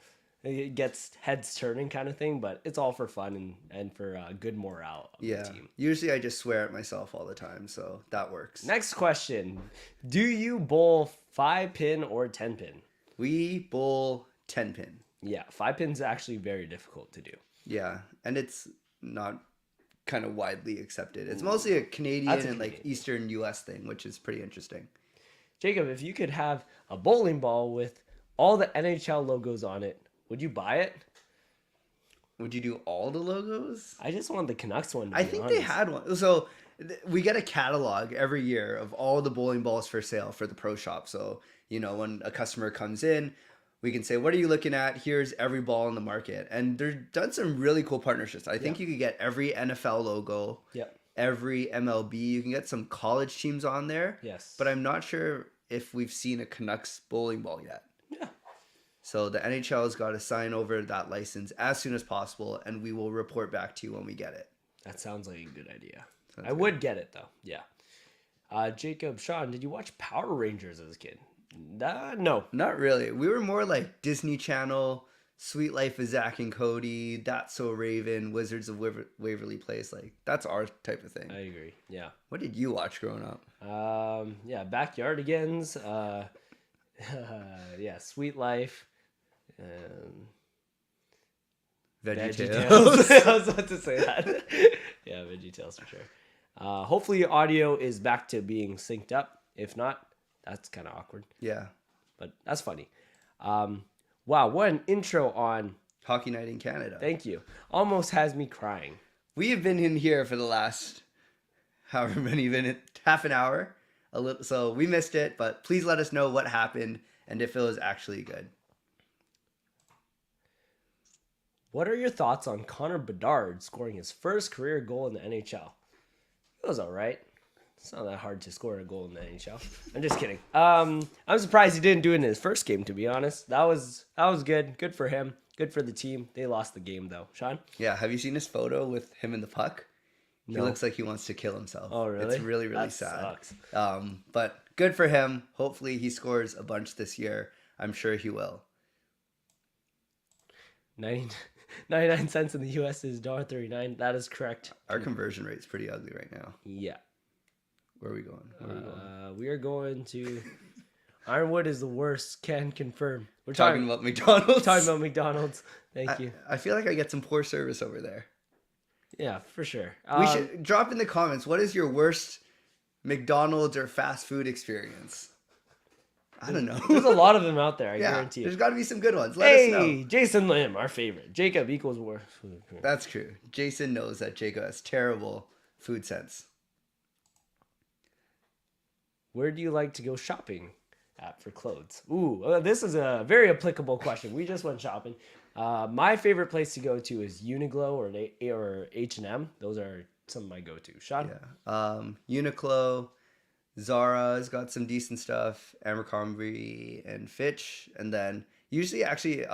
it gets heads turning kind of thing. But it's all for fun and for good morale of the team. Usually I just swear at myself all the time, so that works. Next question: do you bowl 5-pin or 10-pin? We bowl 10-pin. Yeah, 5-pin's actually very difficult to do. Yeah, and it's not kind of widely accepted. It's mostly a Canadian and like Eastern US thing, which is pretty interesting. Jacob, if you could have a bowling ball with all the NHL logos on it, would you buy it? Would you do all the logos? I just want the Canucks one. I think they had one. So we get a catalog every year of all the bowling balls for sale for the pro shop. So, when a customer comes in, we can say, what are you looking at? Here's every ball in the market. And they've done some really cool partnerships. I think you could get every NFL logo, every MLB. You can get some college teams on there. Yes. But I'm not sure if we've seen a Canucks bowling ball yet. Yeah. So the NHL has got to sign over that license as soon as possible, and we will report back to you when we get it. That sounds like a good idea. I would get it, though. Yeah. Jacob, Sean, did you watch Power Rangers as a kid? No. Not really. We were more like Disney Channel, Sweet Life of Zach and Cody, That's So Raven, Wizards of Waverly Place. Like, that's our type of thing. I agree. Yeah. What did you watch growing up? Backyardigans. Sweet Life. VeggieTales. I was about to say that. Yeah, VeggieTales for sure. Hopefully audio is back to being synced up. If not, that's kind of awkward. Yeah. But that's funny. Wow, what an intro on Hockey Night in Canada. Thank you. Almost has me crying. We have been in here for the last however many minutes, half an hour. So we missed it, but please let us know what happened and if it was actually good. What are your thoughts on Connor Bedard scoring his first career goal in the NHL? It was all right. It's not that hard to score a goal in the NHL. I'm just kidding. I'm surprised he didn't do it in his first game, to be honest. That was good. Good for him. Good for the team. They lost the game, though. Sean? Yeah. Have you seen his photo with him and the puck? No. He looks like he wants to kill himself. Oh, really? It's really, really that sad. Sucks. But good for him. Hopefully he scores a bunch this year. I'm sure he will. 99 cents in the US is $1.39. That is correct. Our conversion rate is pretty ugly right now. Yeah. Where are we going? We are going to... Ironwood is the worst. Can confirm. We're talking about McDonald's. Talking about McDonald's. Thank you. I feel like I get some poor service over there. Yeah, for sure. We should drop in the comments. What is your worst McDonald's or fast food experience? I don't know. There's a lot of them out there, I guarantee. There's got to be some good ones. Let us know. Jason Lim, our favorite. Jacob equals worst food. That's true. Jason knows that Jacob has terrible food sense. Where do you like to go shopping at for clothes? Ooh, this is a very applicable question. We just went shopping. My favorite place to go to is Uniqlo or H&M. Those are some of my go-to. Sean? Yeah. Uniqlo, Zara's got some decent stuff, Abercrombie and Fitch, and then usually actually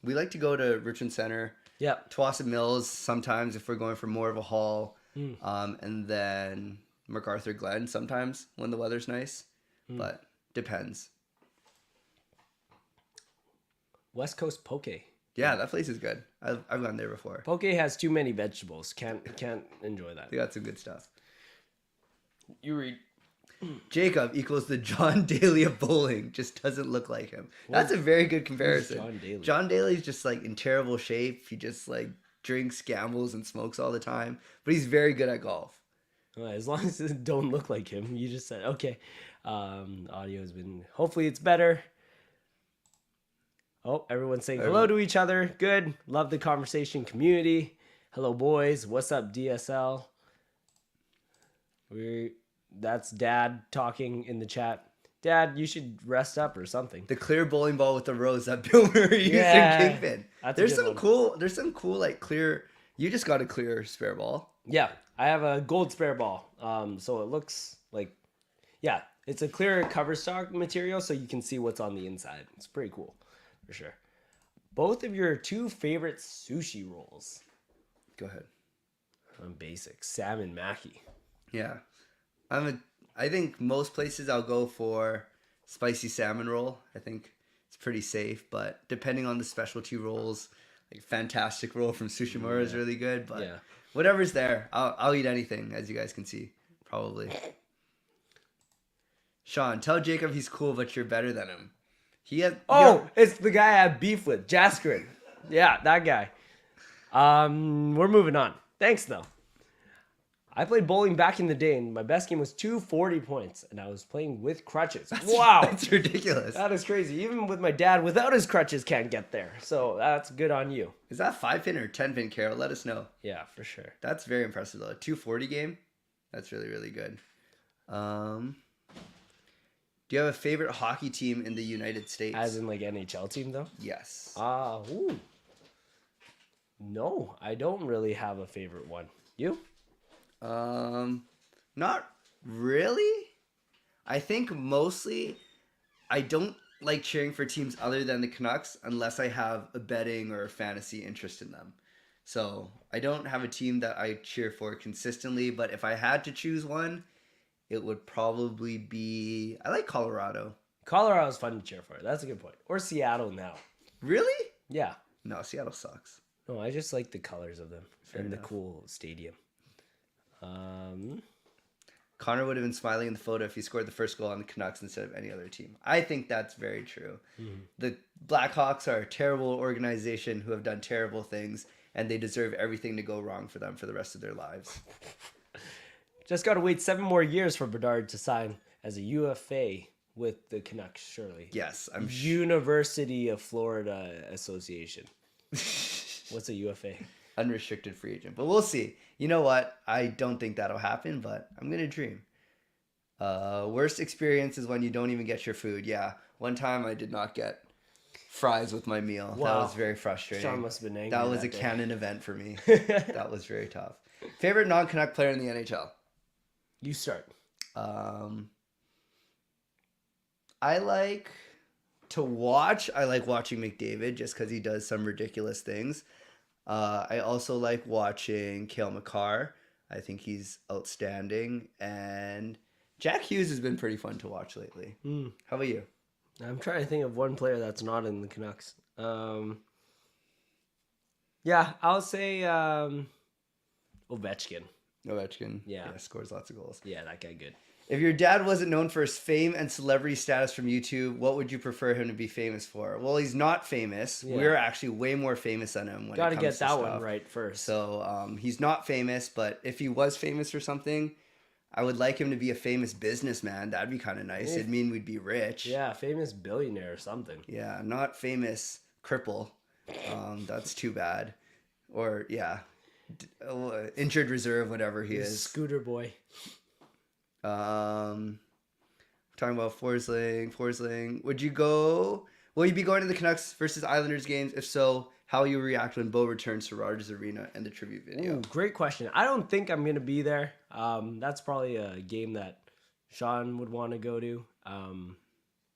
we like to go to Richmond Center. Yeah. Tuason Mills sometimes if we're going for more of a haul. And then MacArthur Glen sometimes when the weather's nice, but depends. West Coast Poke. Yeah, that place is good. I've gone there before. Poke has too many vegetables. Can't enjoy that. They got some good stuff. You read. Jacob equals the John Daly of bowling. Just doesn't look like him. That's a very good comparison. John Daly? John Daly's just like in terrible shape. He just like drinks, gambles, and smokes all the time. But he's very good at golf. Well, as long as it don't look like him. You just said, okay. Audio has been... Hopefully it's better. Oh, everyone's saying hello to each other. Good. Love the conversation community. Hello, boys. What's up, DSL? That's Dad talking in the chat. Dad, you should rest up or something. The clear bowling ball with the rose that Bill Murray used in Kingpin. That's There's a good one. There's some cool like clear. You just got a clear spare ball. Yeah, I have a gold spare ball. So it looks like, yeah, it's a clear cover stock material, so you can see what's on the inside. It's pretty cool, for sure. Both of your 2 favorite sushi rolls. Go ahead. I'm basic. Salmon maki. Yeah, I think most places I'll go for spicy salmon roll. I think it's pretty safe, but depending on the specialty rolls, like fantastic roll from Sushimura is really good. But whatever's there, I'll eat anything, as you guys can see, probably. Sean, tell Jacob he's cool, but you're better than him. It's the guy I had beef with, Jaskrin. Yeah, that guy. We're moving on. Thanks, though. I played bowling back in the day, and my best game was 240 points, and I was playing with crutches. Wow. That's ridiculous. That is crazy. Even with my dad, without his crutches, can't get there. So that's good on you. Is that 5-pin or 10-pin, Carol? Let us know. Yeah, for sure. That's very impressive, though. A 240 game? That's really, really good. Do you have a favorite hockey team in the United States? As in, like, NHL team, though? Yes. No, I don't really have a favorite one. You? Not really. I think mostly I don't like cheering for teams other than the Canucks unless I have a betting or a fantasy interest in them. So I don't have a team that I cheer for consistently, but if I had to choose one, it would probably be, I like Colorado. Colorado's fun to cheer for. That's a good point. Or Seattle now. Really? Yeah. No, Seattle sucks. No, I just like the colors of them and the enough. cool stadium. Connor would have been smiling in the photo if he scored the first goal on the Canucks instead of any other team. I think that's very true. Mm-hmm. The Blackhawks are a terrible organization who have done terrible things, and they deserve everything to go wrong for them for the rest of their lives. Just got to wait 7 more years for Bedard to sign as a UFA with the Canucks, surely. Yes, University of Florida Association. What's a UFA? Unrestricted free agent. But we'll see. You know what? I don't think that'll happen, but I'm going to dream. Worst experience is when you don't even get your food. Yeah. One time I did not get fries with my meal. Wow. That was very frustrating. Sean must have been angry. That was that a day. canon event for me. That was very tough. Favorite non-Canuck player in the NHL? You start. I like to watch. I like watching McDavid just because he does some ridiculous things. I also like watching Cale Makar. I think he's outstanding. And Jack Hughes has been pretty fun to watch lately. How about you? I'm trying to think of one player that's not in the Canucks. Yeah, I'll say Ovechkin. Ovechkin. Yeah, scores lots of goals. Yeah, that guy good. If your dad wasn't known for his fame and celebrity status from YouTube, what would you prefer him to be famous for? Well, he's not famous. Yeah. We're actually way more famous than him. When Got it to comes get that stuff. one right first. So he's not famous, but if he was famous or something, I would like him to be a famous businessman. That'd be kind of nice. It'd mean we'd be rich. Yeah, famous billionaire or something. Yeah, not famous cripple. That's too bad. Or yeah, injured reserve, whatever he is. Scooter boy. Talking about Forsling. Will you be going to the Canucks versus Islanders games? If so, how will you react when Bo returns to Rogers Arena and the tribute video? Ooh, great question. I don't think I'm going to be there. That's probably a game that Sean would want to go to.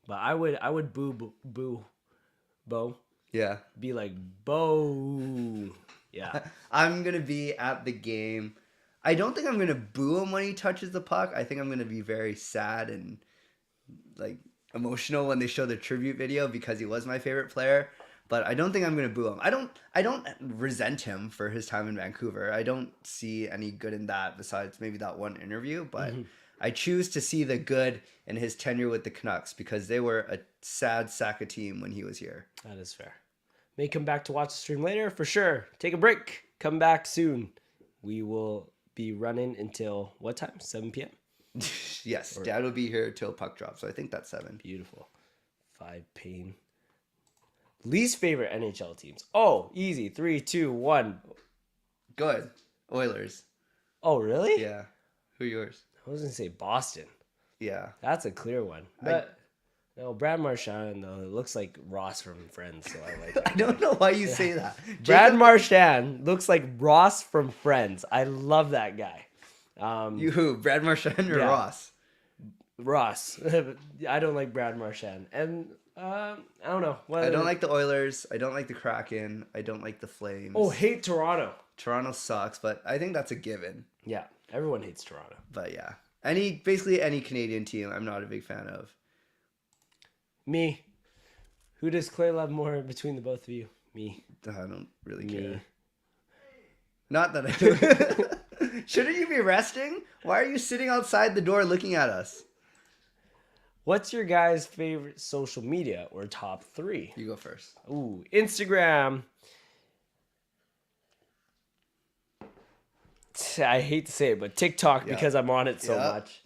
But I would boo Bo. Yeah. Be like, Bo. Yeah. I'm going to be at the game. I don't think I'm going to boo him when he touches the puck. I think I'm going to be very sad and like emotional when they show the tribute video because he was my favorite player. But I don't think I'm going to boo him. I don't resent him for his time in Vancouver. I don't see any good in that besides maybe that one interview. But I choose to see the good in his tenure with the Canucks because they were a sad sack of team when he was here. That is fair. May come back to watch the stream later for sure. Take a break. Come back soon. We will be running until what time? 7 p.m. Yes, Dad will be here till puck drop, so I think that's 7. Beautiful. 5 pain. Least favorite NHL teams. Oh, easy. 3, 2, 1. Good. Oilers. Oh, really? Yeah. Who are yours? I was gonna say Boston. Yeah. That's a clear one. But No, Brad Marchand though, it looks like Ross from Friends, so I like it. I don't know why you say that. Brad Marchand looks like Ross from Friends. I love that guy. You who? Brad Marchand or Ross? Ross. I don't like Brad Marchand. And I don't know. I don't like the Oilers. I don't like the Kraken. I don't like the Flames. Oh, hate Toronto. Toronto sucks, but I think that's a given. Yeah, everyone hates Toronto. But yeah, basically any Canadian team, I'm not a big fan of. Me. Who does Clay love more between the both of you? Me. I don't really care. Not that I do. Shouldn't you be resting? Why are you sitting outside the door looking at us? What's your guys' favorite social media or top 3? You go first. Ooh, Instagram. I hate to say it, but TikTok because I'm on it so much.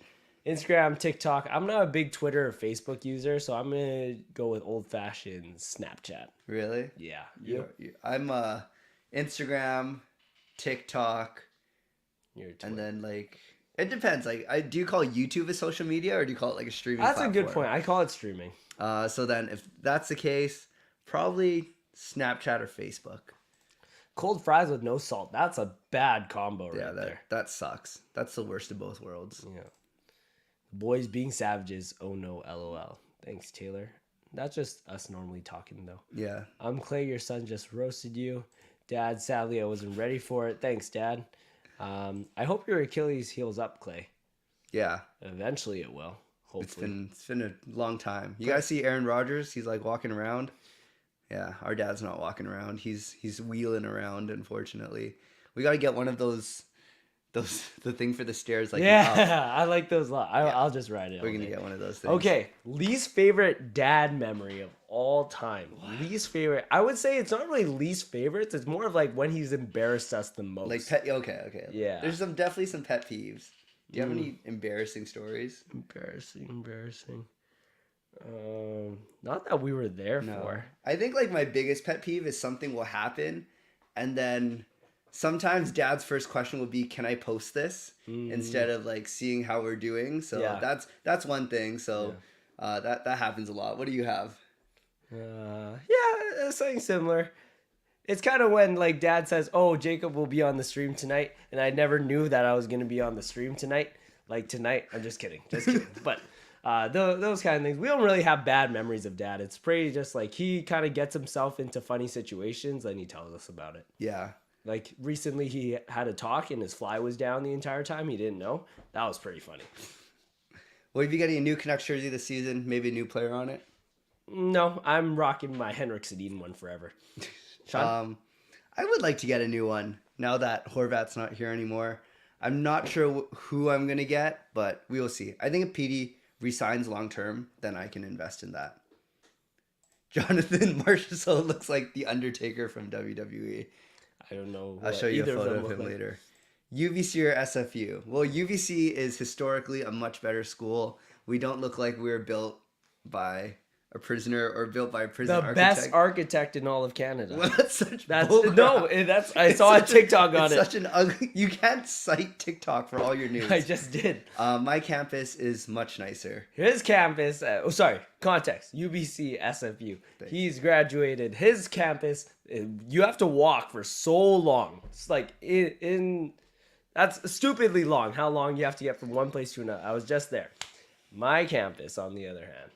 Instagram, TikTok. I'm not a big Twitter or Facebook user, so I'm going to go with old-fashioned Snapchat. Really? Yeah. I'm Instagram, TikTok, and then like it depends. Like, do you call YouTube a social media or do you call it like a streaming? That's platform? a good point. I call it streaming. So then, if that's the case, probably Snapchat or Facebook. Cold fries with no salt. That's a bad combo right there. That sucks. That's the worst of both worlds. Yeah. Boys being savages. Oh no, LOL. Thanks, Taylor. That's just us normally talking though. Yeah. I'm Clay. Your son just roasted you. Dad, sadly, I wasn't ready for it. Thanks, Dad. I hope your Achilles heals up, Clay. Yeah. Eventually it will. Hopefully. It's been a long time. You guys see Aaron Rodgers? He's like walking around. Yeah, our dad's not walking around. He's wheeling around, unfortunately. We got to get one of those the thing for the stairs like I like those a lot. I'll just ride it. We're going to get one of those things. Okay, least favorite dad memory of all time. What? Least favorite. I would say it's not really least favorites. It's more of like when he's embarrassed us the most. Like okay. Yeah. There's definitely some pet peeves. Do you have any embarrassing stories? Embarrassing. Not that we were there for. I think like my biggest pet peeve is something will happen, and then sometimes Dad's first question will be, "Can I post this?" instead of like seeing how we're doing. So that's one thing. So that happens a lot. What do you have? Something similar. It's kind of when like Dad says, "Oh, Jacob will be on the stream tonight," and I never knew that I was gonna be on the stream tonight. Like tonight, I'm just kidding. But those kind of things. We don't really have bad memories of Dad. It's pretty just like he kind of gets himself into funny situations and he tells us about it. Yeah. Like recently he had a talk and his fly was down the entire time. He didn't know. That was pretty funny. Well, if you getting a new Canucks jersey this season, maybe a new player on it? No, I'm rocking my Henrik Sedin one forever. Sean? I would like to get a new one now that Horvat's not here anymore. I'm not sure who I'm going to get, but we will see. I think if Petey resigns long term, then I can invest in that. Jonathan Marchessault looks like the Undertaker from WWE. I don't know. I'll show you a photo of him later. UVC or SFU? Well, UVC is historically a much better school. We don't look like we were built by a prisoner or built by a prison architect. The best architect in all of Canada. Well, that's such I saw a TikTok on it. Such an ugly. You can't cite TikTok for all your news. I just did. My campus is much nicer. His campus. Context. UBC SFU. He's graduated. His campus. You have to walk for so long. It's like that's stupidly long. How long you have to get from one place to another. I was just there. My campus, on the other hand.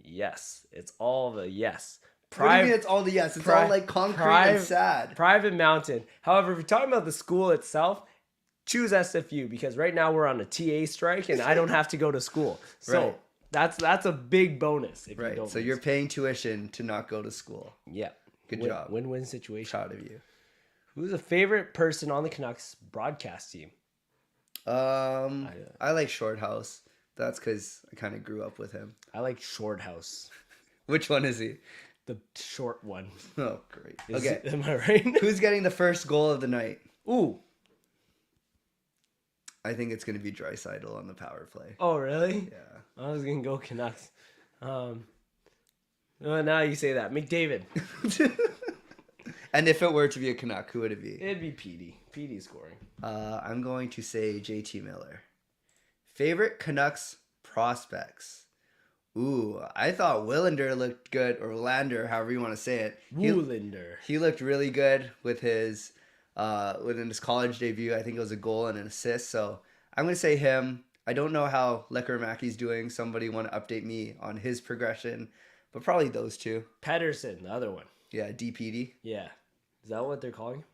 Yes, it's all the yes. What do you mean it's all the yes? It's all like concrete and sad. Private mountain. However, if you're talking about the school itself, choose SFU because right now we're on a TA strike and I don't have to go to school. So that's a big bonus. If you don't so you're paying tuition to not go to school. Yeah. Good job. Win-win situation. Proud of you. Who's a favorite person on the Canucks broadcast team? I like Shorthouse. That's because I kind of grew up with him. I like Shorthouse. Which one is he? The short one. Oh, great. Am I right? Who's getting the first goal of the night? Ooh. I think it's going to be Draisaitl on the power play. Oh, really? Yeah. I was going to go Canucks. Now you say that. McDavid. And if it were to be a Canuck, who would it be? It'd be Petey. Petey scoring. I'm going to say JT Miller. Favorite Canucks prospects? Ooh, I thought Willander looked good, or Willander, however you want to say it. Willander. He looked really good with his within his college debut. I think it was a goal and an assist. So I'm gonna say him. I don't know how Lekkerimäki's doing. Somebody want to update me on his progression, but probably those two. Pedersen, the other one. Yeah, DPD. Yeah. Is that what they're calling him?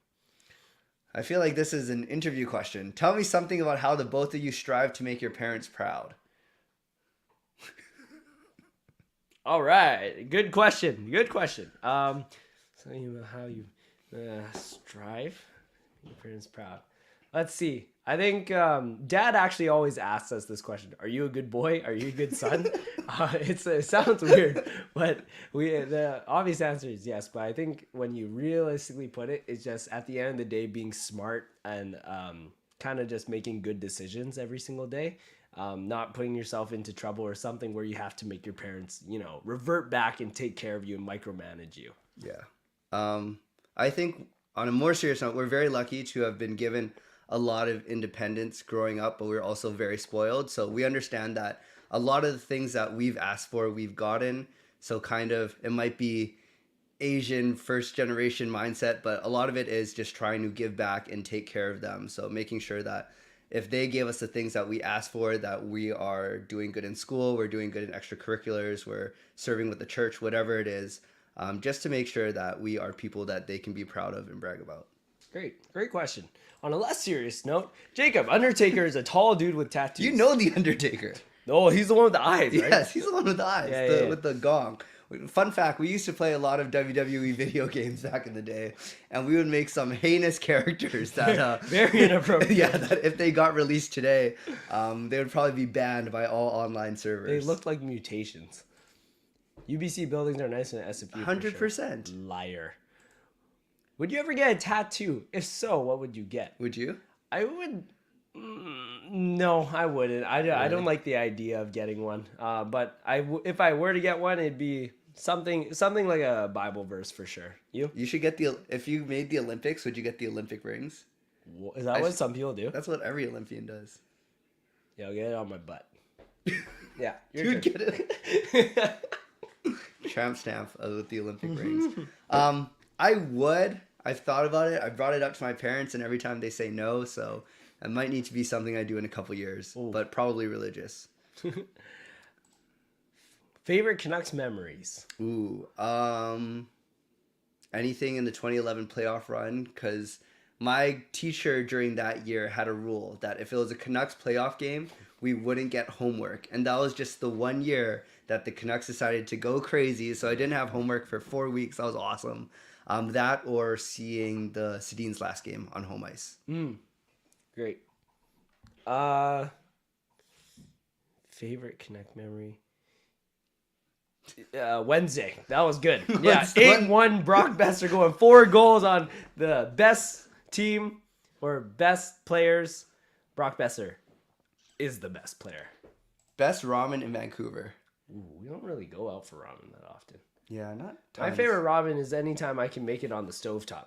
I feel like this is an interview question. Tell me something about how the both of you strive to make your parents proud. All right. Good question. Good question. So how you strive, make your parents proud. Let's see. I think Dad actually always asks us this question: are you a good boy? Are you a good son? It sounds weird, but the obvious answer is yes. But I think when you realistically put it, it's just at the end of the day being smart and kind of just making good decisions every single day. Not putting yourself into trouble or something where you have to make your parents, revert back and take care of you and micromanage you. Yeah. I think on a more serious note, we're very lucky to have been given a lot of independence growing up, but we're also very spoiled. So we understand that a lot of the things that we've asked for, we've gotten. So kind of, it might be Asian first generation mindset, but a lot of it is just trying to give back and take care of them. So making sure that if they gave us the things that we asked for, that we are doing good in school, we're doing good in extracurriculars, we're serving with the church, whatever it is, just to make sure that we are people that they can be proud of and brag about. Great question. On a less serious note, Jacob, Undertaker is a tall dude with tattoos. You know the Undertaker. Oh, he's the one with the eyes, right? Yes, he's the one with the eyes, with the gong. Fun fact, we used to play a lot of WWE video games back in the day, and we would make some heinous characters that... very inappropriate. Yeah, that if they got released today, they would probably be banned by all online servers. They looked like mutations. UBC buildings are nice and S&P. 100%. Sure. Liar. Would you ever get a tattoo? If so, what would you get? Would you? I would... No, I wouldn't. I don't like the idea of getting one. But if I were to get one, it'd be something like a Bible verse for sure. You should get if you made the Olympics, would you get the Olympic rings? Is that what some people do? That's what every Olympian does. Yeah, I'll get it on my butt. Yeah, you'd get it. Tramp stamp with the Olympic rings. I would. I've thought about it. I brought it up to my parents, and every time they say no, so it might need to be something I do in a couple years, but probably religious. Favorite Canucks memories? Ooh, anything in the 2011 playoff run, because my teacher during that year had a rule that if it was a Canucks playoff game, we wouldn't get homework. And that was just the one year that the Canucks decided to go crazy, so I didn't have homework for 4 weeks. That was awesome. That or seeing the Sedin's last game on home ice. Great. Favorite Canuck memory? Wednesday. That was good. Yeah, 8-1 Brock Besser going 4 goals on the best team or best players. Brock Besser is the best player. Best ramen in Vancouver. Ooh, we don't really go out for ramen that often. Yeah, not tons. My favorite ramen is anytime I can make it on the stovetop.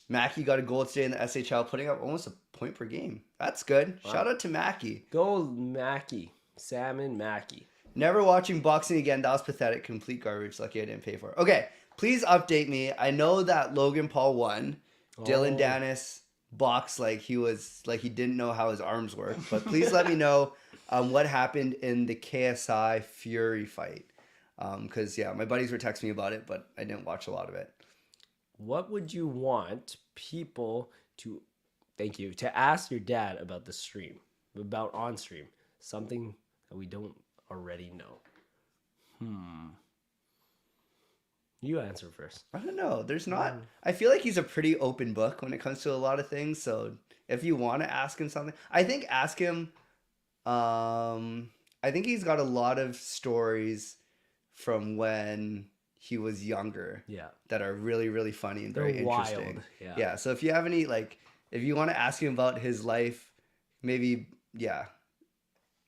Mackey got a goal today in the SHL, putting up almost a point per game. That's good. Wow. Shout out to Mackey. Go Mackey. Salmon Mackey. Never watching boxing again. That was pathetic. Complete garbage. Lucky I didn't pay for it. Okay, please update me. I know that Logan Paul won. Dylan Dennis boxed like he didn't know how his arms work. But please let me know what happened in the KSI Fury fight. Because, my buddies were texting me about it, but I didn't watch a lot of it. What would you want people to ask your dad about the stream, about on stream? Something that we don't already know. You answer first. I don't know. There's not. I feel like he's a pretty open book when it comes to a lot of things. So if you want to ask him something, I think ask him. I think he's got a lot of stories from when he was younger. Yeah. That are really, really funny and very interesting. Wild. Yeah. So if you have any, if you want to ask him about his life, maybe, yeah.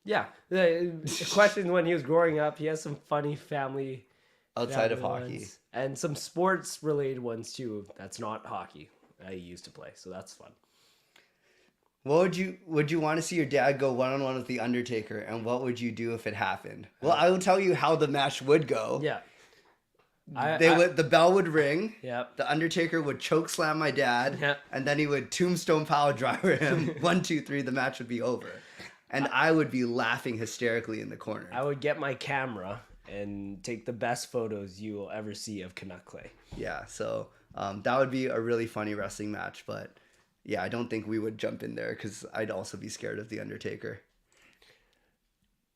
Yeah. The question when he was growing up, he has some funny family outside of hockey ones, and some sports related ones too. That's not hockey. I used to play, so that's fun. What would you want to see your dad go one-on-one with the Undertaker, and what would you do if it happened? Well, I will tell you how the match would go. Yeah. The bell would ring. Yep. The Undertaker would choke slam my dad, and then he would tombstone power driver him. 1, 2, 3. The match would be over, and I would be laughing hysterically in the corner. I would get my camera and take the best photos you will ever see of Canuck Clay. Yeah, so that would be a really funny wrestling match, but yeah, I don't think we would jump in there because I'd also be scared of the Undertaker.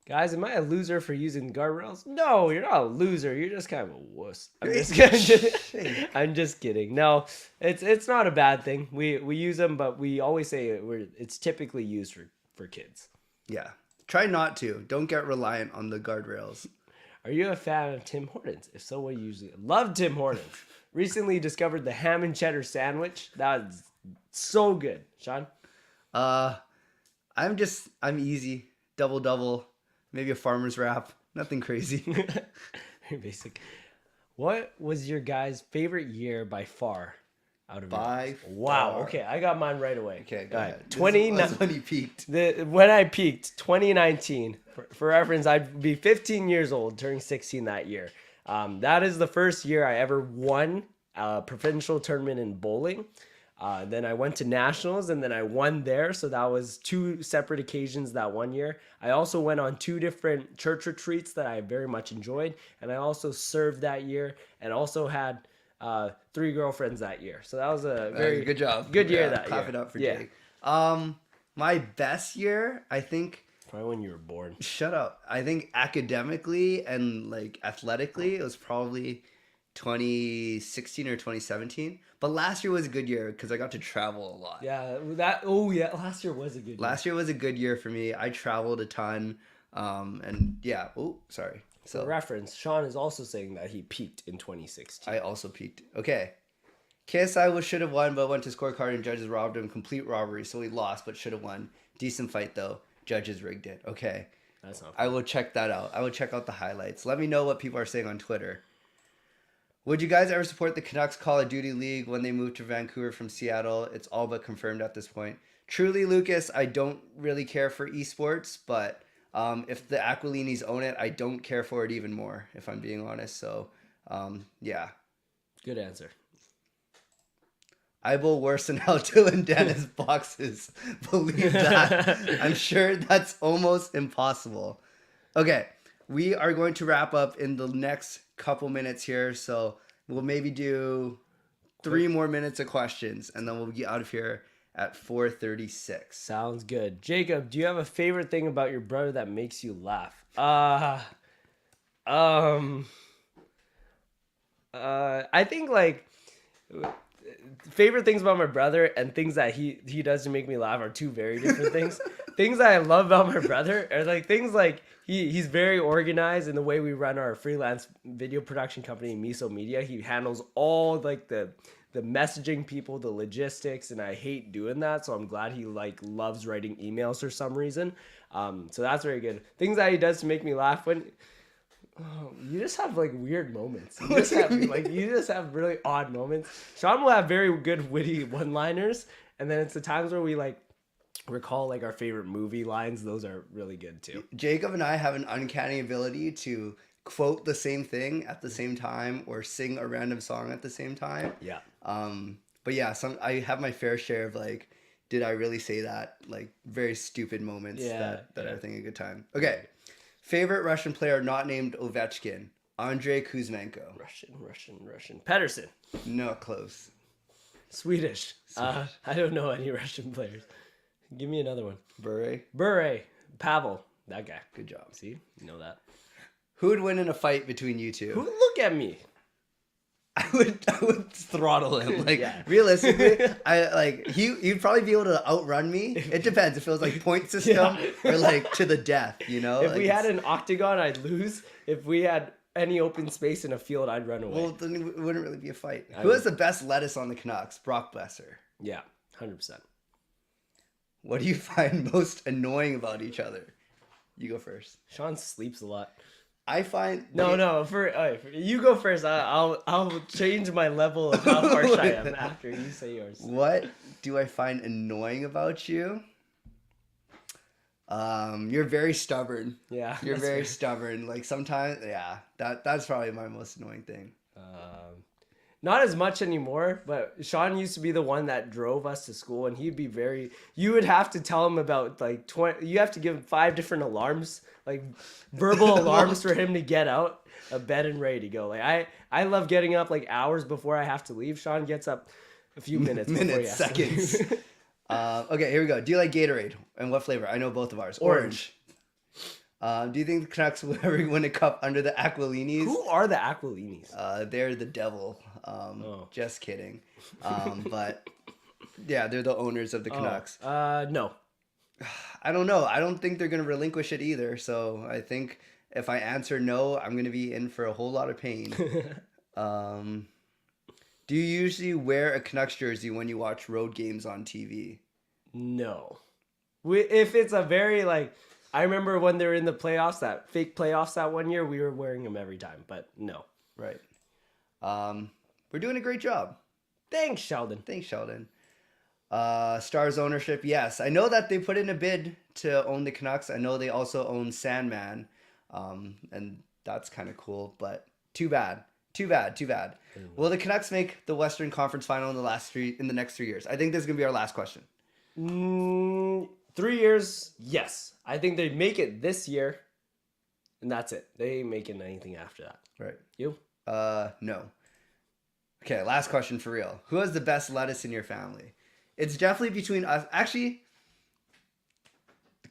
Guys, am I a loser for using guardrails? No, you're not a loser. You're just kind of a wuss. I'm just kidding. No, it's not a bad thing. We use them, but we always say it's typically used for kids. Yeah. Try not to. Don't get reliant on the guardrails. Are you a fan of Tim Hortons? If so, what do you usually love Tim Hortons? Recently discovered the ham and cheddar sandwich. That's so good. Sean? I'm easy. Double. Maybe a farmer's wrap. Nothing crazy. Very basic. What was your guys' favorite year by far? Wow. far. Okay, I got mine right away. Okay, go ahead. That's when you peaked. When I peaked, 2019. For reference, I'd be 15 years old, turning 16 that year. That is the first year I ever won a provincial tournament in bowling. Then I went to nationals and then I won there. So that was 2 separate occasions that one year. I also went on 2 different church retreats that I very much enjoyed. And I also served that year and also had 3 girlfriends that year. So that was a very good job. Good year that clap year. it up for yeah. Jake. My best year, I think. Probably when you were born. Shut up. I think academically and like athletically, it was probably 2016 or 2017. But last year was a good year because I got to travel a lot. Yeah, last year was a good year. Last year was a good year for me. I traveled a ton. And yeah, sorry. For reference, Sean is also saying that he peaked in 2016. I also peaked. Okay. KSI should have won, but went to scorecard and judges robbed him. Complete robbery, so he lost, but should have won. Decent fight, though. Judges rigged it. Okay. That's not I will check that out. I will check out the highlights. Let me know what people are saying on Twitter. Would you guys ever support the Canucks Call of Duty League when they moved to Vancouver from Seattle? It's all but confirmed at this point. Truly, Lucas, I don't really care for esports, but if the Aquilinis own it, I don't care for it even more, if I'm being honest. So, yeah. Good answer. I bowl worse than how Dylan Dennis boxes. Believe that. I'm sure that's almost impossible. Okay, we are going to wrap up in the next couple minutes here. So we'll maybe do 3 more minutes of questions, and then we'll get out of here at 4:36. Sounds good. Jacob, do you have a favorite thing about your brother that makes you laugh? I think like favorite things about my brother and things that he does to make me laugh are 2 very different things. Things that I love about my brother are like things like he's very organized in the way we run our freelance video production company, Miso Media. He handles all like the messaging people, the logistics, and I hate doing that. So I'm glad he like loves writing emails for some reason. So that's very good. Things that he does to make me laugh when you just have like weird moments. You just have really odd moments. Sean will have very good witty one-liners, and then it's the times where we like recall like our favorite movie lines. Those are really good too. Jacob and I have an uncanny ability to quote the same thing at the same time or sing a random song at the same time. Yeah. But yeah, I have my fair share of like, did I really say that? Like very stupid moments that I think a good time. Okay. Favorite Russian player not named Ovechkin? Andrei Kuzmenko. Russian. Pedersen. No, close. Swedish. I don't know any Russian players. Give me another one. Bure. Pavel. That guy. Good job. See? You know that. Who would win in a fight between you two? Look at me. I would throttle him. Like realistically, he'd probably be able to outrun me. It depends if it was like point system or like to the death, you know? If we had an octagon, I'd lose. If we had any open space in a field, I'd run away. Well, then it wouldn't really be a fight. Who has the best lettuce on the Canucks? Brock Besser. Yeah, 100%. What do you find most annoying about each other? You go first. Sean sleeps a lot. I find for you go first. I'll change my level of how harsh I am after you say yours. What do I find annoying about you? You're very stubborn. Yeah, You're that's very fair. stubborn. Like sometimes, yeah, that's probably my most annoying thing. Not as much anymore, but Sean used to be the one that drove us to school, and he'd be very. You would have to tell him about like 20. You have to give him 5 different alarms, like verbal alarms for him to get out of bed and ready to go. Like I love getting up like hours before I have to leave. Sean gets up a few minutes. before he has to Seconds. leave. Okay, here we go. Do you like Gatorade? And what flavor? I know both of ours. Orange. Do you think the Canucks will ever win a cup under the Aquilinis? Who are the Aquilinis? They're the devil. Just kidding. But yeah, they're the owners of the Canucks. No. I don't know. I don't think they're going to relinquish it either. So I think if I answer no, I'm going to be in for a whole lot of pain. Do you usually wear a Canucks jersey when you watch road games on TV? No. If it's a very like, I remember when they were in the playoffs, that fake playoffs that one year, we were wearing them every time, but no. Right. We're doing a great job. Thanks, Sheldon. Thanks, Sheldon. Stars ownership, yes. I know that they put in a bid to own the Canucks. I know they also own Sandman, and that's kind of cool, but too bad. Too bad. Will the Canucks make the Western Conference Final in the next 3 years? I think this is gonna be our last question. 3 years, yes. I think they make it this year, and that's it. They ain't making anything after that. Right. You? No. Okay, last question for real. Who has the best lettuce in your family? It's definitely between us. Actually,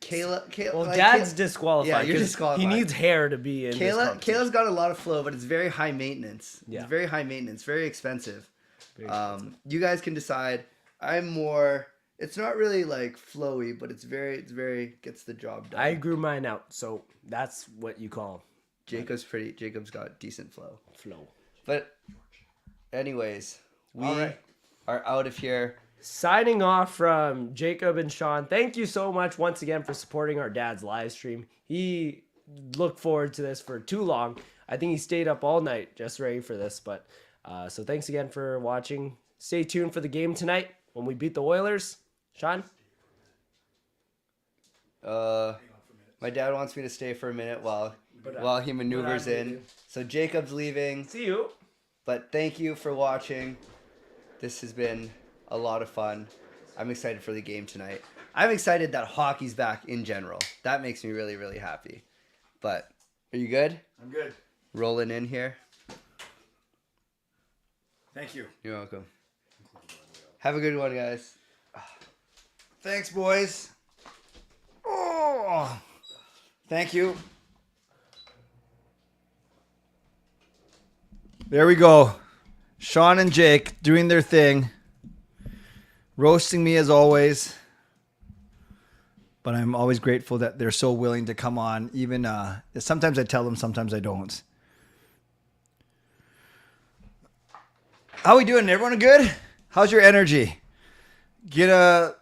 Kayla well, like, Dad's disqualified. Yeah, you're 'cause disqualified. He needs hair to be in this competition. Kayla's got a lot of flow, but it's very high maintenance. Yeah. It's very high maintenance, very expensive. Very expensive. You guys can decide. I'm more. It's not really like flowy, but it's very gets the job done. I grew mine out, so that's what you call Jacob's got decent flow. Flow. But anyways, we All right. are out of here. Signing off from Jacob and Sean. Thank you so much once again for supporting our dad's live stream. He looked forward to this for too long. I think he stayed up all night just ready for this. But so thanks again for watching. Stay tuned for the game tonight when we beat the Oilers. Sean? My dad wants me to stay for a minute while he maneuvers in. So Jacob's leaving. See you. But thank you for watching. This has been a lot of fun. I'm excited for the game tonight. I'm excited that hockey's back in general. That makes me really, really happy. But are you good? I'm good. Rolling in here. Thank you. You're welcome. Have a good one, guys. Thanks, boys. Oh, thank you. There we go. Sean and Jake doing their thing. Roasting me as always. But I'm always grateful that they're so willing to come on. Even sometimes I tell them, sometimes I don't. How we doing? Everyone good? How's your energy? Gonna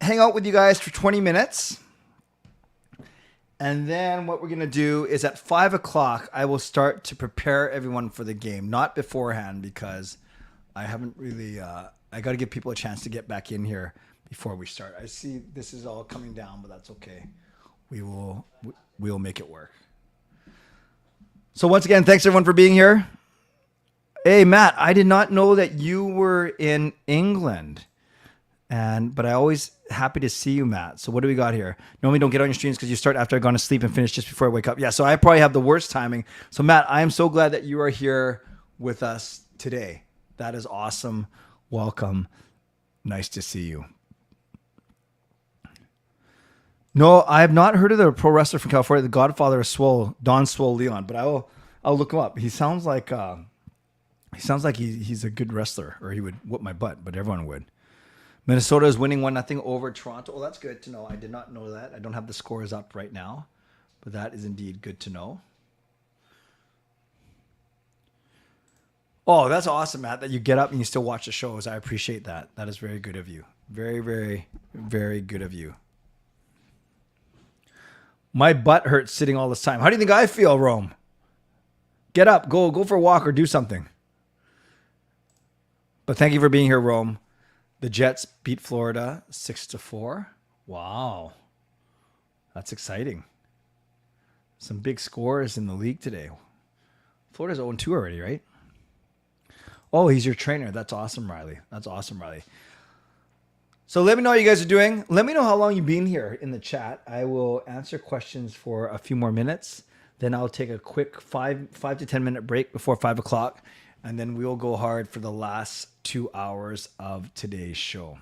hang out with you guys for 20 minutes. And then what we're going to do is at 5 o'clock, I will start to prepare everyone for the game. Not beforehand, because I haven't really... I got to give people a chance to get back in here before we start. I see this is all coming down, but that's okay. We'll make it work. So once again, thanks everyone for being here. Hey, Matt, I did not know that you were in England. But I always happy to see you, Matt. So what do we got here? Normally don't get on your streams because you start after I've gone to sleep and finish just before I wake up. Yeah, so I probably have the worst timing. So Matt, I am so glad that you are here with us today. That is awesome. Welcome. Nice to see you. No, I have not heard of the pro wrestler from California, the Godfather of Swole, Don Swole Leon, but I'll look him up. He sounds like he's a good wrestler, or he would whoop my butt, but everyone would. Minnesota is winning 1-0 over Toronto. Oh, that's good to know. I did not know that. I don't have the scores up right now, but that is indeed good to know. Oh, that's awesome, Matt, that you get up and you still watch the shows. I appreciate that. That is very good of you. Very, very, very good of you. My butt hurts sitting all this time. How do you think I feel, Rome? Get up, go for a walk or do something. But thank you for being here, Rome. The Jets beat Florida 6-4. Wow. That's exciting. Some big scores in the league today. Florida's 0-2 already, right? Oh, he's your trainer. That's awesome, Riley. That's awesome, Riley. So let me know how you guys are doing. Let me know how long you've been here in the chat. I will answer questions for a few more minutes. Then I'll take a quick 5 to 10 minute break before 5 o'clock. And then we'll go hard for the last 2 hours of today's show.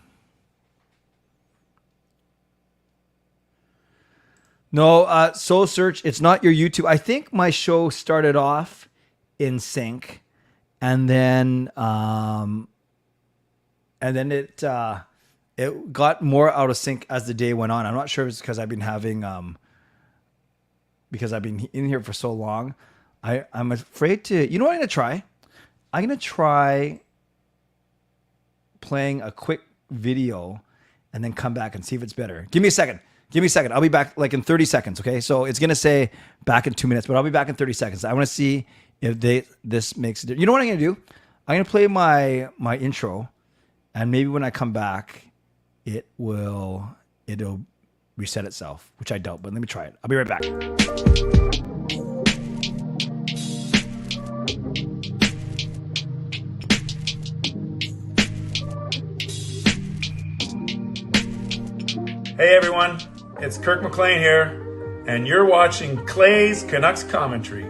No, Soul Search, it's not your YouTube. I think my show started off in sync, and then it got more out of sync as the day went on. I'm not sure if it's because I've been having because I've been in here for so long. I'm afraid to. You know what I'm gonna try? I'm gonna try playing a quick video and then come back and see if it's better. Give me a second. I'll be back like in 30 seconds. Okay. So it's going to say back in 2 minutes, but I'll be back in 30 seconds. I want to see if this makes it. You know what I'm going to do? I'm going to play my intro, and maybe when I come back, it'll reset itself, which I doubt, but let me try it. I'll be right back. Hey everyone, it's Kirk McLean here, and you're watching Clay's Canucks Commentary.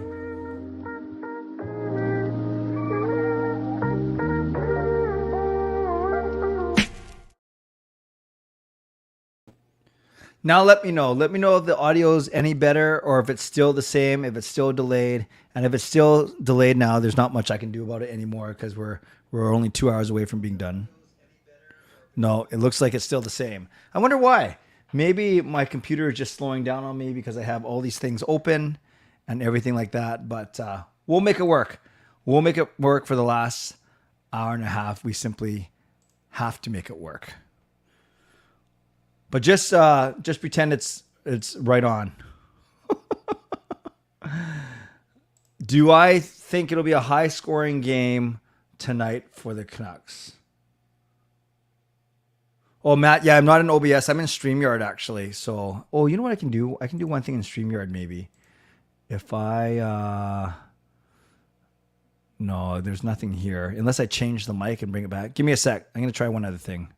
Now let me know. Let me know if the audio is any better or if it's still the same, if it's still delayed. And if it's still delayed now, there's not much I can do about it anymore because we're only 2 hours away from being done. No, it looks like it's still the same. I wonder why. Maybe my computer is just slowing down on me because I have all these things open and everything like that. But we'll make it work. We'll make it work for the last hour and a half. We simply have to make it work. But just pretend it's right on. Do I think it'll be a high-scoring game tonight for the Canucks? Oh, Matt, yeah, I'm not in OBS. I'm in StreamYard, actually. So, you know what I can do? I can do one thing in StreamYard, maybe. If I... No, there's nothing here. Unless I change the mic and bring it back. Give me a sec. I'm going to try one other thing.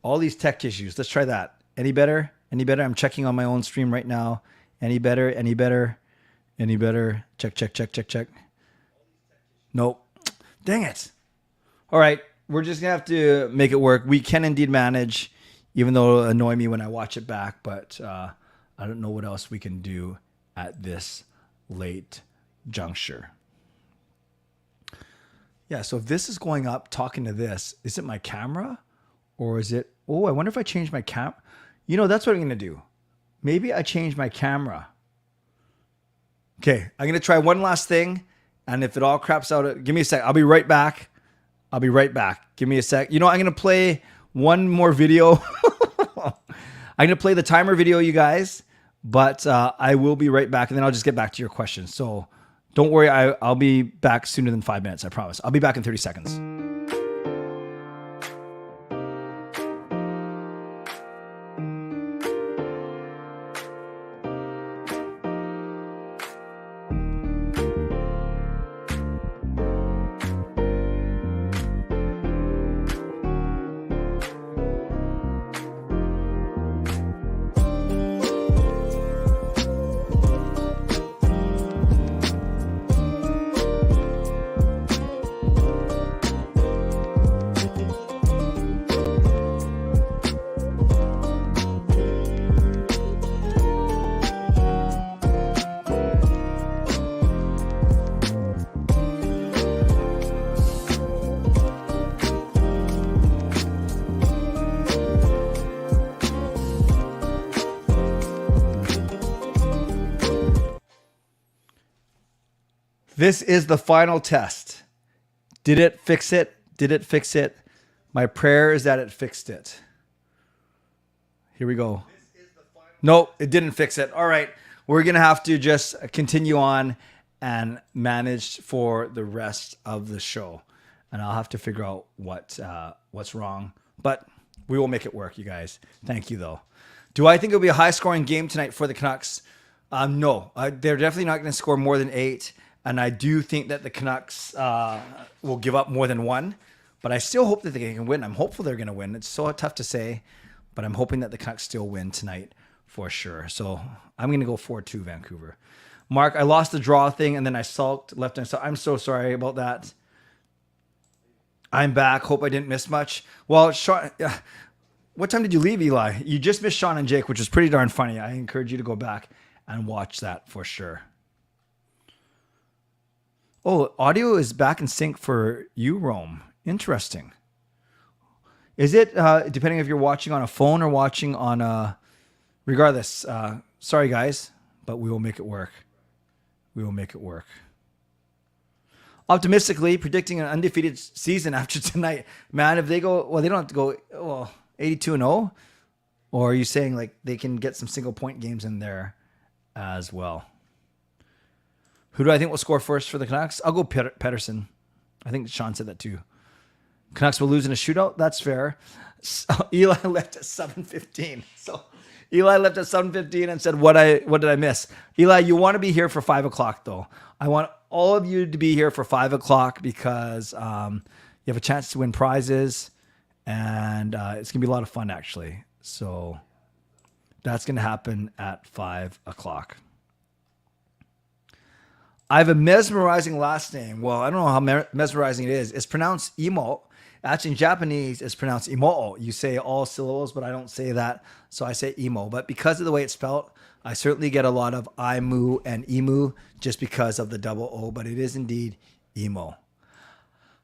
All these tech issues. Let's try that. Any better? Any better? I'm checking on my own stream right now. Any better? Any better? Any better? Check. Nope. Dang it. All right. We're just going to have to make it work. We can indeed manage, even though it'll annoy me when I watch it back. But I don't know what else we can do at this late juncture. Yeah, so if this is going up, talking to this, is it my camera? Or is it... Oh, I wonder if I change my camera. You know, that's what I'm going to do. Maybe I change my camera. Okay, I'm going to try one last thing. And if it all craps out, give me a sec. I'll be right back. Give me a sec. You know, I'm going to play one more video. I'm going to play the timer video, you guys. But I will be right back. And then I'll just get back to your questions. So don't worry. I'll be back sooner than 5 minutes. I promise. I'll be back in 30 seconds. This is the final test. Did it fix it? Did it fix it? My prayer is that it fixed it. Here we go. Nope, it didn't fix it. All right. We're going to have to just continue on and managed for the rest of the show. And I'll have to figure out what's wrong. But we will make it work, you guys. Thank you, though. Do I think it'll be a high-scoring game tonight for the Canucks? No. They're definitely not going to score more than 8. And I do think that the Canucks will give up more than 1. But I still hope that they can win. I'm hopeful they're going to win. It's so tough to say. But I'm hoping that the Canucks still win tonight for sure. So I'm going to go 4-2 Vancouver. Mark, I lost the draw thing, and then I sulked left and so I'm so sorry about that. I'm back. Hope I didn't miss much. Well, Sean, what time did you leave, Eli? You just missed Sean and Jake, which was pretty darn funny. I encourage you to go back and watch that for sure. Oh, audio is back in sync for you, Rome. Interesting. Is it, depending if you're watching on a phone or watching on a... Regardless, sorry, guys, but we will make it work. We will make it work. Optimistically predicting an undefeated season after tonight. Man, if they go, well, they don't have to go 82-0. Or are you saying like they can get some single point games in there as well? Who do I think will score first for the Canucks? I'll go Pettersson. I think Sean said that too. Canucks will lose in a shootout. That's fair. So Eli left at 7:15. So Eli left at 7:15 and said, what did I miss? Eli, you want to be here for 5 o'clock though. I want all of you to be here for 5 o'clock because you have a chance to win prizes and it's going to be a lot of fun actually. So that's going to happen at 5 o'clock. I have a mesmerizing last name. Well, I don't know how mesmerizing it is. It's pronounced Imoo. Actually, in Japanese, it's pronounced Imoo. You say all syllables, but I don't say that. So I say Imoo. But because of the way it's spelled, I certainly get a lot of Imoo and Emu just because of the double O. But it is indeed Imoo.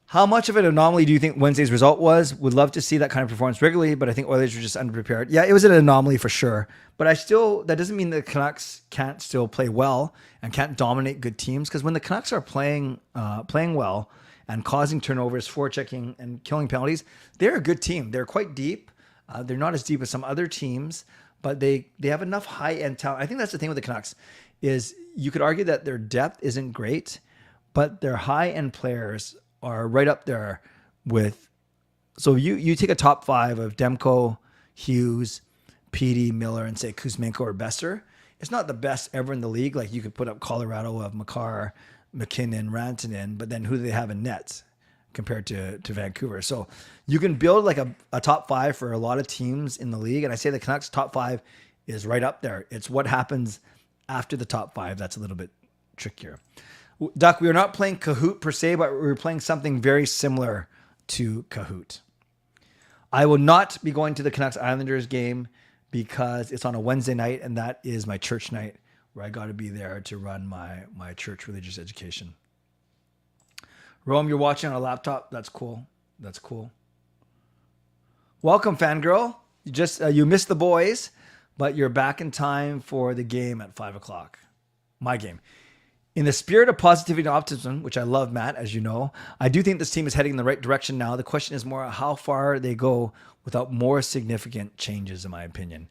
How much of an anomaly do you think Wednesday's result was? Would love to see that kind of performance regularly, but I think Oilers were just underprepared. Yeah, it was an anomaly for sure. But that doesn't mean the Canucks can't still play well and can't dominate good teams. Because when the Canucks are playing well and causing turnovers, forechecking, and killing penalties, they're a good team. They're quite deep. They're not as deep as some other teams, but they have enough high-end talent. I think that's the thing with the Canucks is you could argue that their depth isn't great, but their high-end players are right up there with. So you take a top 5 of Demko, Hughes, Petey, Miller, and say Kuzmenko or Besser. It's not the best ever in the league. Like you could put up Colorado of Makar, McKinnon, Rantanen, but then who do they have in nets compared to Vancouver? So you can build like a top 5 for a lot of teams in the league. And I say the Canucks top 5 is right up there. It's what happens after the top 5 that's a little bit trickier. Duck, we are not playing Kahoot per se, but we're playing something very similar to Kahoot. I will not be going to the Canucks Islanders game because it's on a Wednesday night, and that is my church night where I got to be there to run my church religious education. Rome, you're watching on a laptop. That's cool. That's cool. Welcome, fangirl. You missed the boys, but you're back in time for the game at 5 o'clock. My game. In the spirit of positivity and optimism, which I love, Matt, as you know, I do think this team is heading in the right direction now. The question is more how far they go without more significant changes, in my opinion.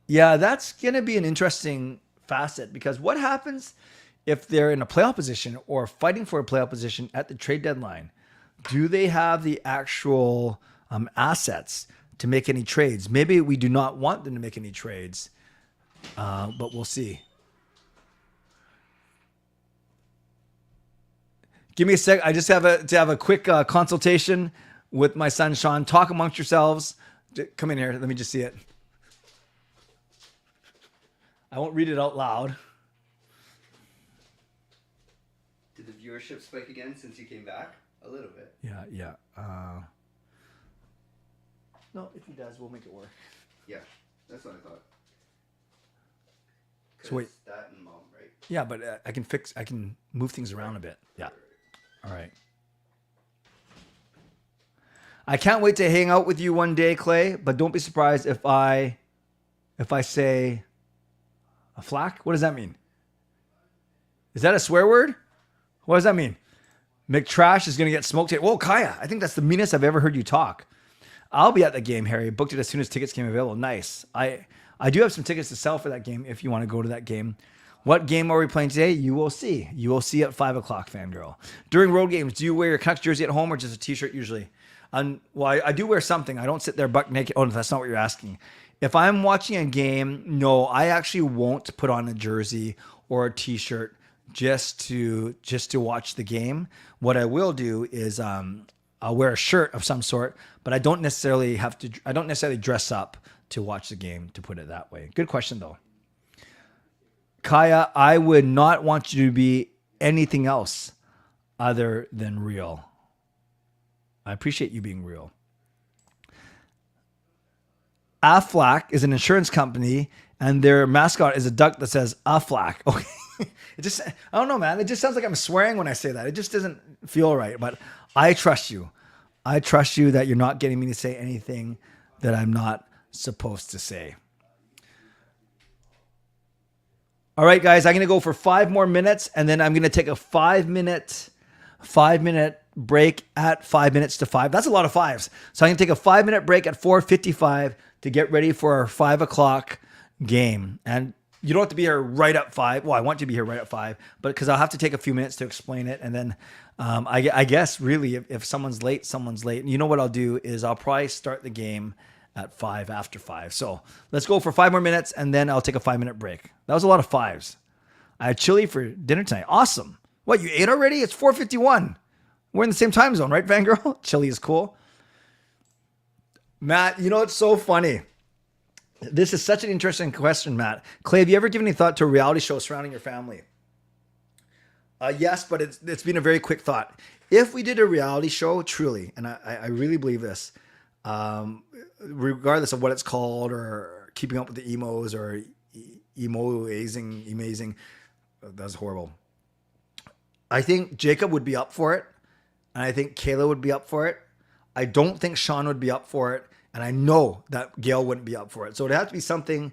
Yeah, that's going to be an interesting facet because what happens if they're in a playoff position or fighting for a playoff position at the trade deadline? Do they have the actual assets to make any trades? Maybe we do not want them to make any trades, but we'll see. Give me a sec. I just have a quick consultation with my son, Sean. Talk amongst yourselves. Come in here. Let me just see it. I won't read it out loud. Did the viewership spike again since you came back? A little bit. Yeah. No, if he does, we'll make it work. Yeah, that's what I thought. So wait. That and mom, right? Yeah, but I can move things around a bit. Yeah. All right. I can't wait to hang out with you one day, Clay, but don't be surprised if I say a flack. What does that mean? Is that a swear word? What does that mean? McTrash is going to get smoked today. Whoa, Kaja, I think that's the meanest I've ever heard you talk. I'll be at the game, Harry. Booked it as soon as tickets came available. Nice. I do have some tickets to sell for that game if you want to go to that game. What game are we playing today? You will see. You will see at 5 o'clock, fangirl. During road games, do you wear your Canucks jersey at home or just a t-shirt usually? Well, I do wear something. I don't sit there buck naked. Oh, that's not what you're asking. If I'm watching a game, no, I actually won't put on a jersey or a t-shirt just to watch the game. What I will do is I'll wear a shirt of some sort, but I don't necessarily dress up to watch the game, to put it that way. Good question though. Kaja, I would not want you to be anything else other than real. I appreciate you being real. Aflac is an insurance company, and their mascot is a duck that says Aflac. Okay. I don't know, man. It just sounds like I'm swearing when I say that. It just doesn't feel right, but I trust you. I trust you that you're not getting me to say anything that I'm not supposed to say. All right, guys, I'm going to go for 5 more minutes, and then I'm going to take a 5 minute break at 5 minutes to 5. That's a lot of fives. So I'm going to take a 5 minute break at 4:55 to get ready for our 5 o'clock game. And you don't have to be here right at 5. Well, I want you to be here right at 5, but because I'll have to take a few minutes to explain it. And then I guess really if someone's late, someone's late. And you know what I'll do is I'll probably start the game at 5 after 5. So let's go for 5 more minutes, and then I'll take a 5 minute break. That was a lot of fives. I had chili for dinner tonight. Awesome. What, you ate already? It's 4:51. We're in the same time zone, right, fangirl? Chili is cool. Matt, you know, it's so funny. This is such an interesting question, Matt. Clay, have you ever given any thought to a reality show surrounding your family? Yes, but it's been a very quick thought. If we did a reality show, truly, and I really believe this, regardless of what it's called or keeping up with the emos or amazing, that's horrible. I think Jacob would be up for it. And I think Kayla would be up for it. I don't think Sean would be up for it. And I know that Gail wouldn't be up for it. So it'd have to be something,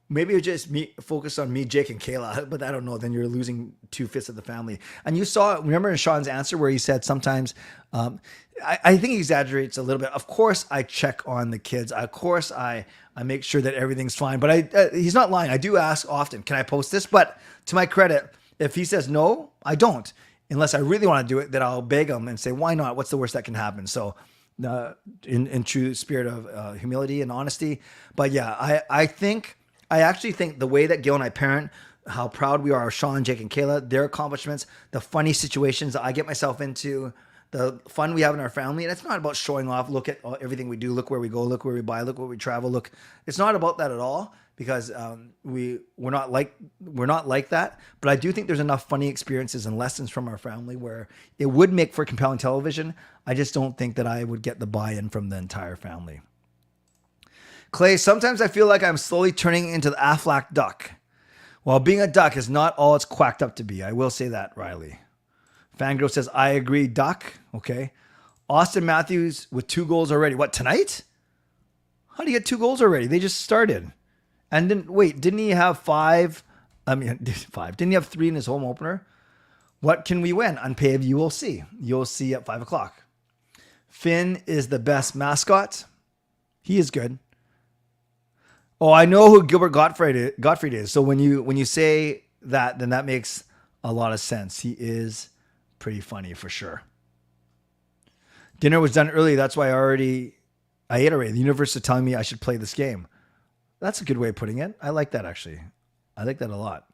maybe it would just focus on me, Jake, and Kayla. But I don't know. Then you're losing 2/5 of the family. And you saw, remember in Sean's answer where he said sometimes, I think he exaggerates a little bit. Of course, I check on the kids. Of course, I make sure that everything's fine. But he's not lying. I do ask often, can I post this? But to my credit, if he says no, I don't. Unless I really want to do it, then I'll beg him and say, why not? What's the worst that can happen? So in true spirit of humility and honesty. But yeah, I actually think the way that Gail and I parent, how proud we are of Sean, Jake, and Kayla, their accomplishments, the funny situations that I get myself into, the fun we have in our family. And it's not about showing off. Look at everything we do. Look where we go. Look where we buy. Look where we travel. Look, it's not about that at all. Because we're not like that, but I do think there's enough funny experiences and lessons from our family where it would make for compelling television. I just don't think that I would get the buy-in from the entire family. Clay, sometimes I feel like I'm slowly turning into the Aflac duck. While being a duck is not all it's quacked up to be. I will say that, Riley. Fangirl says, I agree, duck. Okay. Austin Matthews with 2 goals already. What, tonight? How do you get 2 goals already? They just started. And didn't he have 5? I mean, 5. Didn't he have 3 in his home opener? What can we win? Unpaved, you will see. You'll see at 5 o'clock. Finn is the best mascot. He is good. Oh, I know who Gilbert Gottfried is. So when you say that, then that makes a lot of sense. He is pretty funny for sure. Dinner was done early. That's why I ate already. The universe is telling me I should play this game. That's a good way of putting it. I like that, actually. I like that a lot.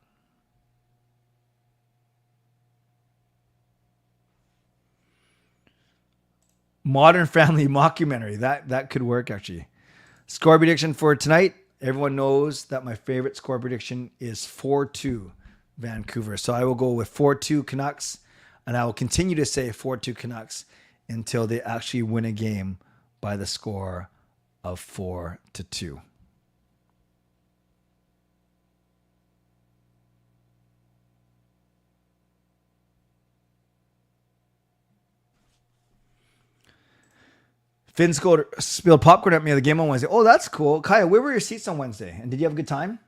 Modern Family mockumentary. That could work, actually. Score prediction for tonight. Everyone knows that my favorite score prediction is 4-2 Vancouver. So I will go with 4-2 Canucks, and I will continue to say 4-2 Canucks until they actually win a game by the score of 4-2. Finn spilled popcorn at me at the game on Wednesday. Oh, that's cool. Kaja, where were your seats on Wednesday? And did you have a good time?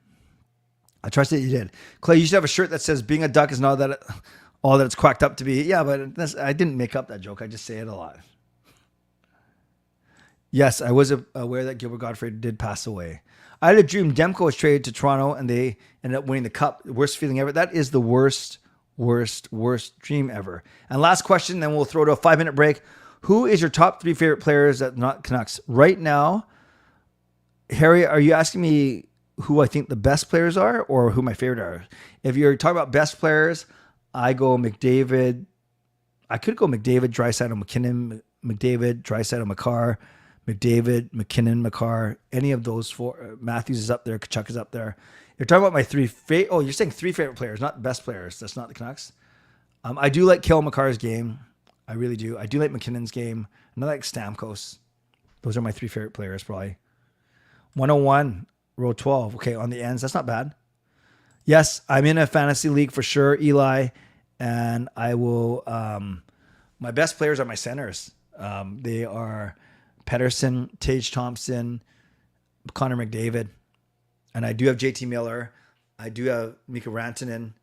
I trust that you did. Clay, you should have a shirt that says being a duck is not that all that it's quacked up to be. Yeah, but I didn't make up that joke. I just say it a lot. Yes, I was aware that Gilbert Gottfried did pass away. I had a dream Demko was traded to Toronto and they ended up winning the cup. Worst feeling ever. That is the worst dream ever. And last question, then we'll throw to a 5-minute break. Who is your top 3 favorite players at not Canucks right now? Harry, are you asking me who I think the best players are or who my favorite are? If you're talking about best players, I go McDavid. I could go McDavid, Draisaitl, McKinnon, McDavid, Draisaitl, Makar, McDavid, McKinnon, Makar. Any of those 4. Matthews is up there. Kachuk is up there. You're talking about my 3 favorite. Oh, you're saying 3 favorite players, not best players. That's not the Canucks. I do like Cale Makar's game. I really do. I do like McKinnon's game. And I like Stamkos. Those are my 3 favorite players, probably. 101, row 12. Okay, on the ends. That's not bad. Yes, I'm in a fantasy league for sure, Eli. And I will... my best players are my centers. They are Pettersson, Tage Thompson, Connor McDavid. And I do have JT Miller. I do have Mika Rantanen.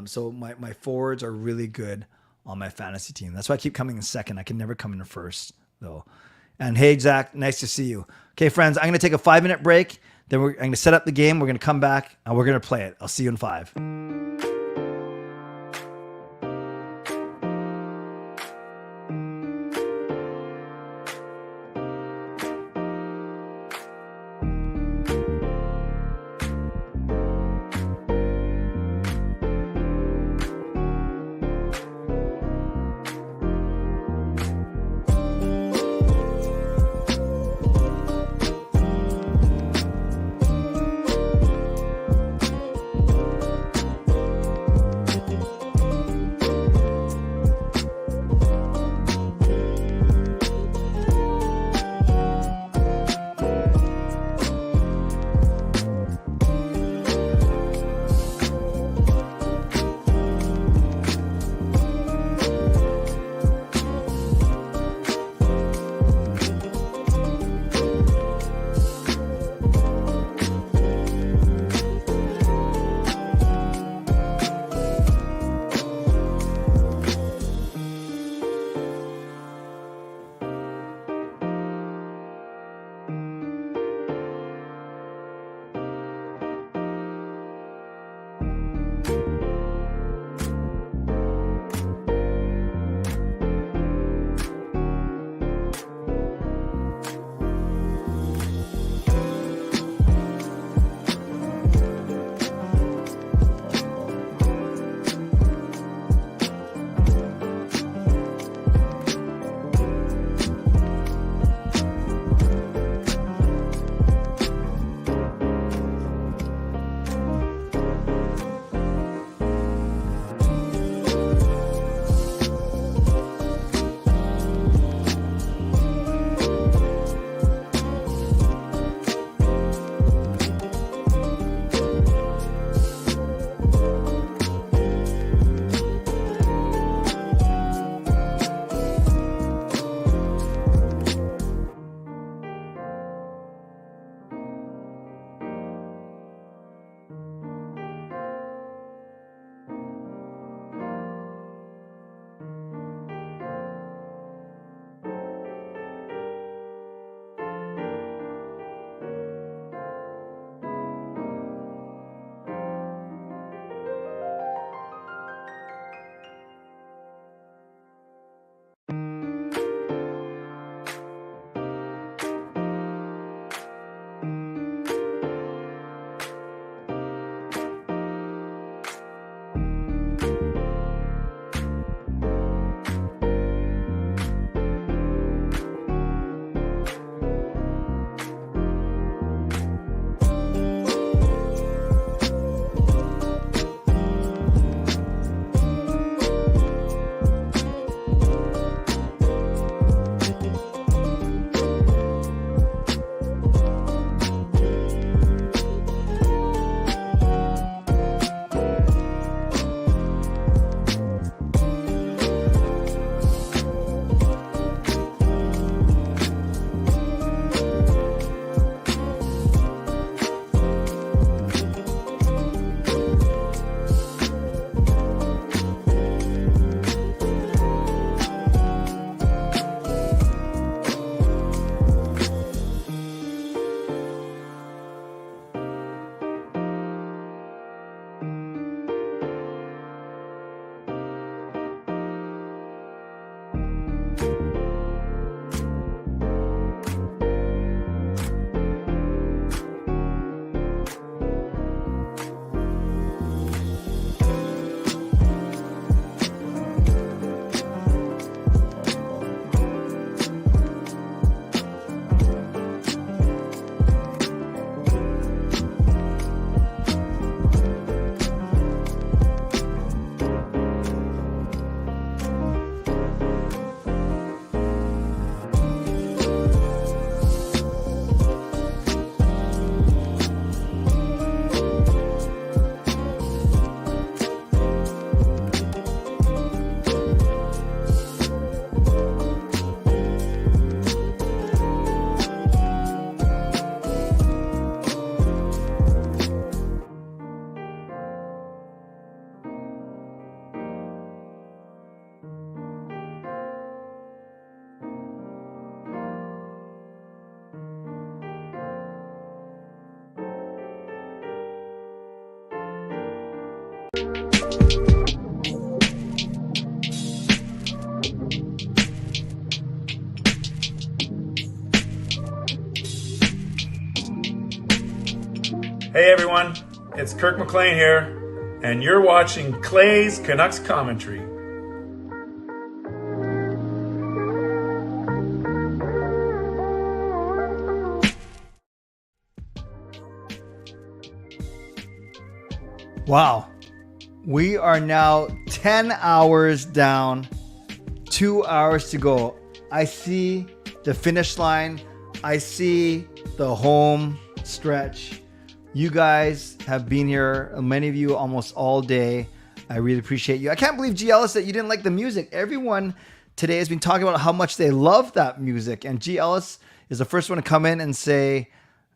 So my forwards are really good on my fantasy team. That's why I keep coming in second. I can never come in first, though. And hey, Zach, nice to see you. Okay, friends, I'm going to take a 5-minute break. Then I'm going to set up the game. We're going to come back, and we're going to play it. I'll see you in 5. Hey everyone, it's Kirk McLean here, and you're watching Clay's Canucks Commentary. Wow. We are now 10 hours down, 2 hours to go. I see the finish line. I see the home stretch. You guys have been here, many of you, almost all day. I really appreciate you. I can't believe, G. Ellis, that you didn't like the music. Everyone today has been talking about how much they love that music. And G. Ellis is the first one to come in and say,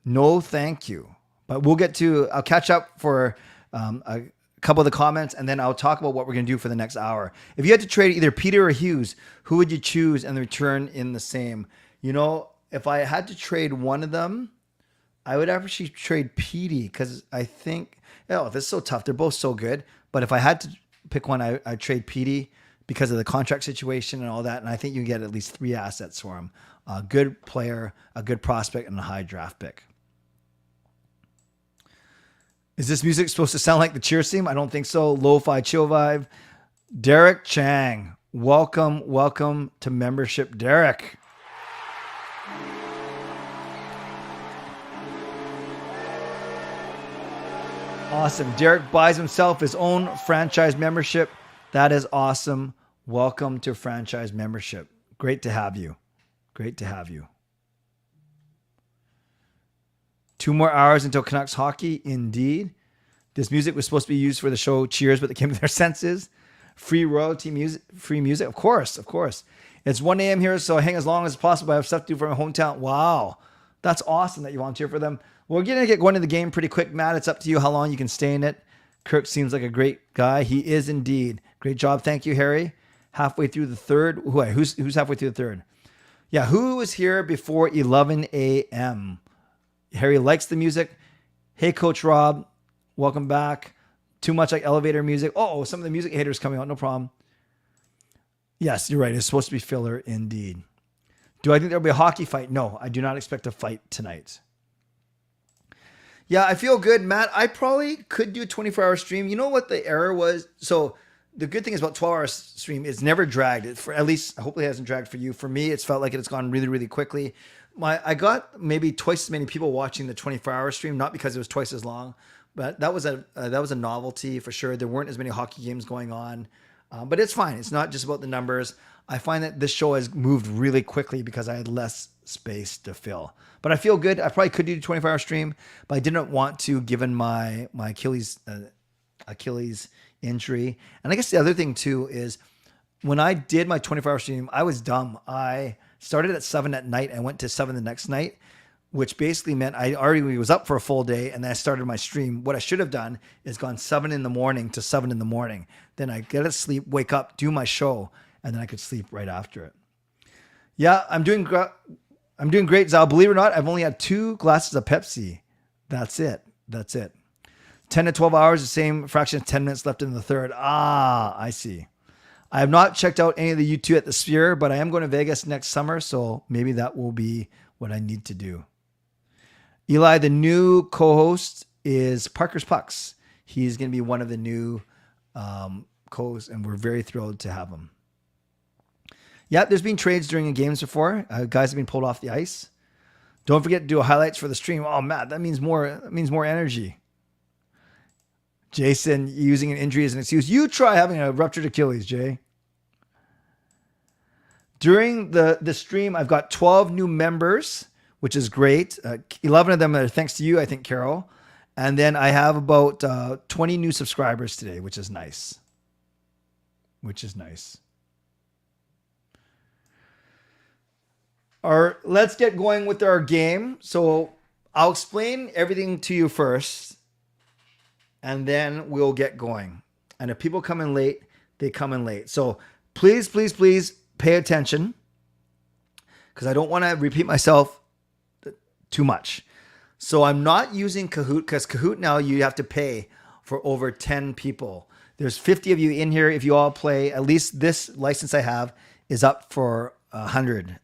no, thank you. But I'll catch up for a couple of the comments, and then I'll talk about what we're going to do for the next hour. If you had to trade either Peter or Hughes, who would you choose and return in the same? You know, if I had to trade one of them, I would actually trade Petey, because I think, this is so tough. They're both so good. But if I had to pick one, I'd trade Petey because of the contract situation and all that. And I think you can get at least 3 assets for him. A good player, a good prospect, and a high draft pick. Is this music supposed to sound like the Cheers theme? I don't think so. Lo-fi chill vibe. Derek Chang. Welcome to membership, Derek. Awesome. Derek buys himself his own franchise membership. That is awesome. Welcome to franchise membership. Great to have you. Great to have you. 2 more hours until Canucks hockey. Indeed. This music was supposed to be used for the show Cheers, but they came to their senses. Free royalty music, free music. Of course. It's 1 a.m. here, so I hang as long as possible. I have stuff to do for my hometown. Wow. That's awesome that you volunteer for them. We're going to get going to the game pretty quick, Matt. It's up to you how long you can stay in it. Kirk seems like a great guy. He is indeed. Great job. Thank you, Harry. Halfway through the third. Who's halfway through the third? Yeah, who was here before 11 a.m.? Harry likes the music. Hey, Coach Rob. Welcome back. Too much like elevator music. Oh, some of the music haters coming out. No problem. Yes, you're right. It's supposed to be filler indeed. Do I think there'll be a hockey fight? No, I do not expect a fight tonight. Yeah, I feel good, Matt. I probably could do a 24-hour stream. You know what the error was? So the good thing is about 12-hour stream, it's never dragged. At least, hopefully it hasn't dragged for you. For me, it's felt like it's gone really, really quickly. I got maybe twice as many people watching the 24-hour stream, not because it was twice as long, but that was a novelty for sure. There weren't as many hockey games going on, but it's fine. It's not just about the numbers. I find that this show has moved really quickly because I had less space to fill. But I feel good. I probably could do a 24-hour stream, but I didn't want to, given my Achilles injury. And I guess the other thing too is when I did my 24-hour stream, I was dumb. I started at 7 at night and went to 7 the next night, which basically meant I already was up for a full day, and then I started my stream. What I should have done is gone 7 in the morning to 7 in the morning. Then I get to sleep, wake up, do my show, and then I could sleep right after it. Yeah, I'm doing great, Zal. Believe it or not, I've only had 2 glasses of Pepsi. That's it. 10 to 12 hours, the same fraction of 10 minutes left in the third. I see. I have not checked out any of the U2 at the Sphere, but I am going to Vegas next summer, so maybe that will be what I need to do. Eli, the new co-host, is Parker's Pucks. He's going to be one of the new co-hosts, and we're very thrilled to have him. Yeah, there's been trades during the games before. Guys have been pulled off the ice. Don't forget to do highlights for the stream. Oh, Matt, that means more energy. Jason, using an injury as an excuse. You try having a ruptured Achilles, Jay. During the stream, I've got 12 new members, which is great. 11 of them are thanks to you, I think, Carol. And then I have about 20 new subscribers today, which is nice. Let's get going with our game. So I'll explain everything to you first, and then we'll get going. And if people come in late, they come in late. So please pay attention, because I don't want to repeat myself too much. So I'm not using Kahoot, because Kahoot now you have to pay for over 10 people. There's 50 of you in here. If you all play, at least this license I have is up for 100,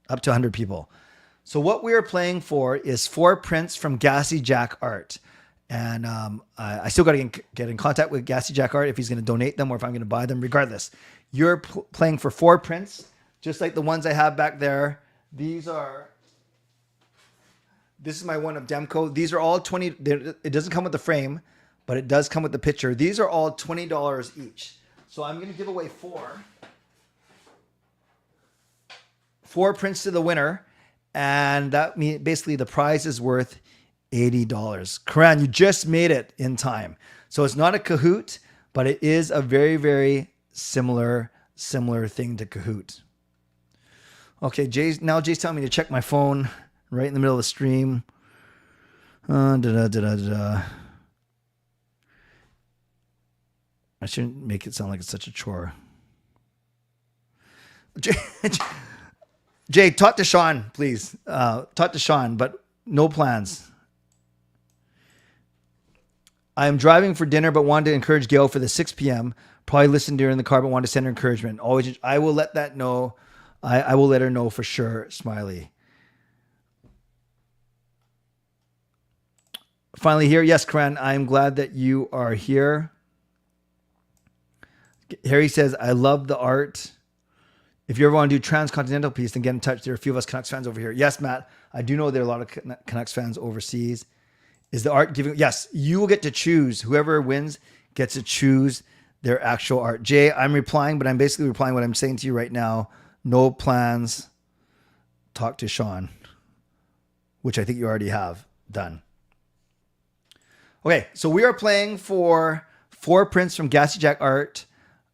up to 100 people. So what we are playing for is 4 prints from Gassy Jack Art. And I still got to get in contact with Gassy Jack Art if he's going to donate them or if I'm going to buy them. Regardless, you're playing for 4 prints, just like the ones I have back there. This is my one of Demko. These are all 20. It doesn't come with the frame, but it does come with the picture. These are all $20 each. So I'm going to give away 4 prints to the winner. And that means basically the prize is worth $80. Karan, you just made it in time. So it's not a Kahoot, but it is a very, very similar thing to Kahoot. Okay, Jay's telling me to check my phone right in the middle of the stream. I shouldn't make it sound like it's such a chore. Jay, talk to Sean, please. Talk to Sean, but no plans. I am driving for dinner, but wanted to encourage Gail for the 6 p.m. Probably listen during the car, but wanted to send her encouragement. Always, I will let that know. I will let her know for sure, Smiley. Finally here. Yes, Karan, I'm glad that you are here. Harry says, I love the art. If you ever want to do transcontinental piece, then get in touch. There are a few of us Canucks fans over here. Yes, Matt, I do know there are a lot of Canucks fans overseas. Is the art giving? Yes, you will get to choose. Whoever wins gets to choose their actual art. Jay, I'm replying, but I'm basically replying what I'm saying to you right now. No plans. Talk to Sean, which I think you already have done. Okay, so we are playing for 4 prints from Gassy Jack Art,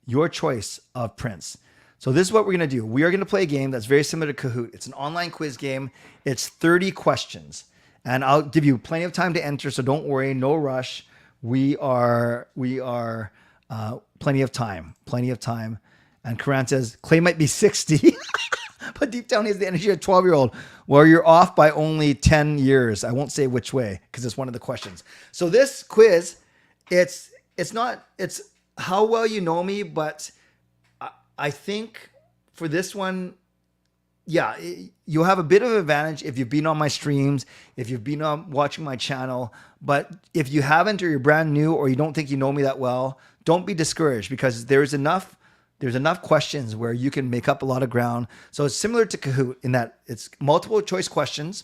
your choice of prints. So this is what we're going to do. We are going to play a game that's very similar to Kahoot. It's an online quiz game. It's 30 questions. And I'll give you plenty of time to enter, so don't worry, no rush. We are plenty of time. And Karan says, Clay might be 60, but deep down he has the energy of a 12-year-old. Well, you're off by only 10 years. I won't say which way because it's one of the questions. So this quiz, it's how well you know me, but I think for this one, yeah, you'll have a bit of an advantage if you've been on my streams, if you've been watching my channel. But if you haven't, or you're brand new, or you don't think you know me that well, don't be discouraged because there's enough questions where you can make up a lot of ground. So it's similar to Kahoot in that it's multiple choice questions,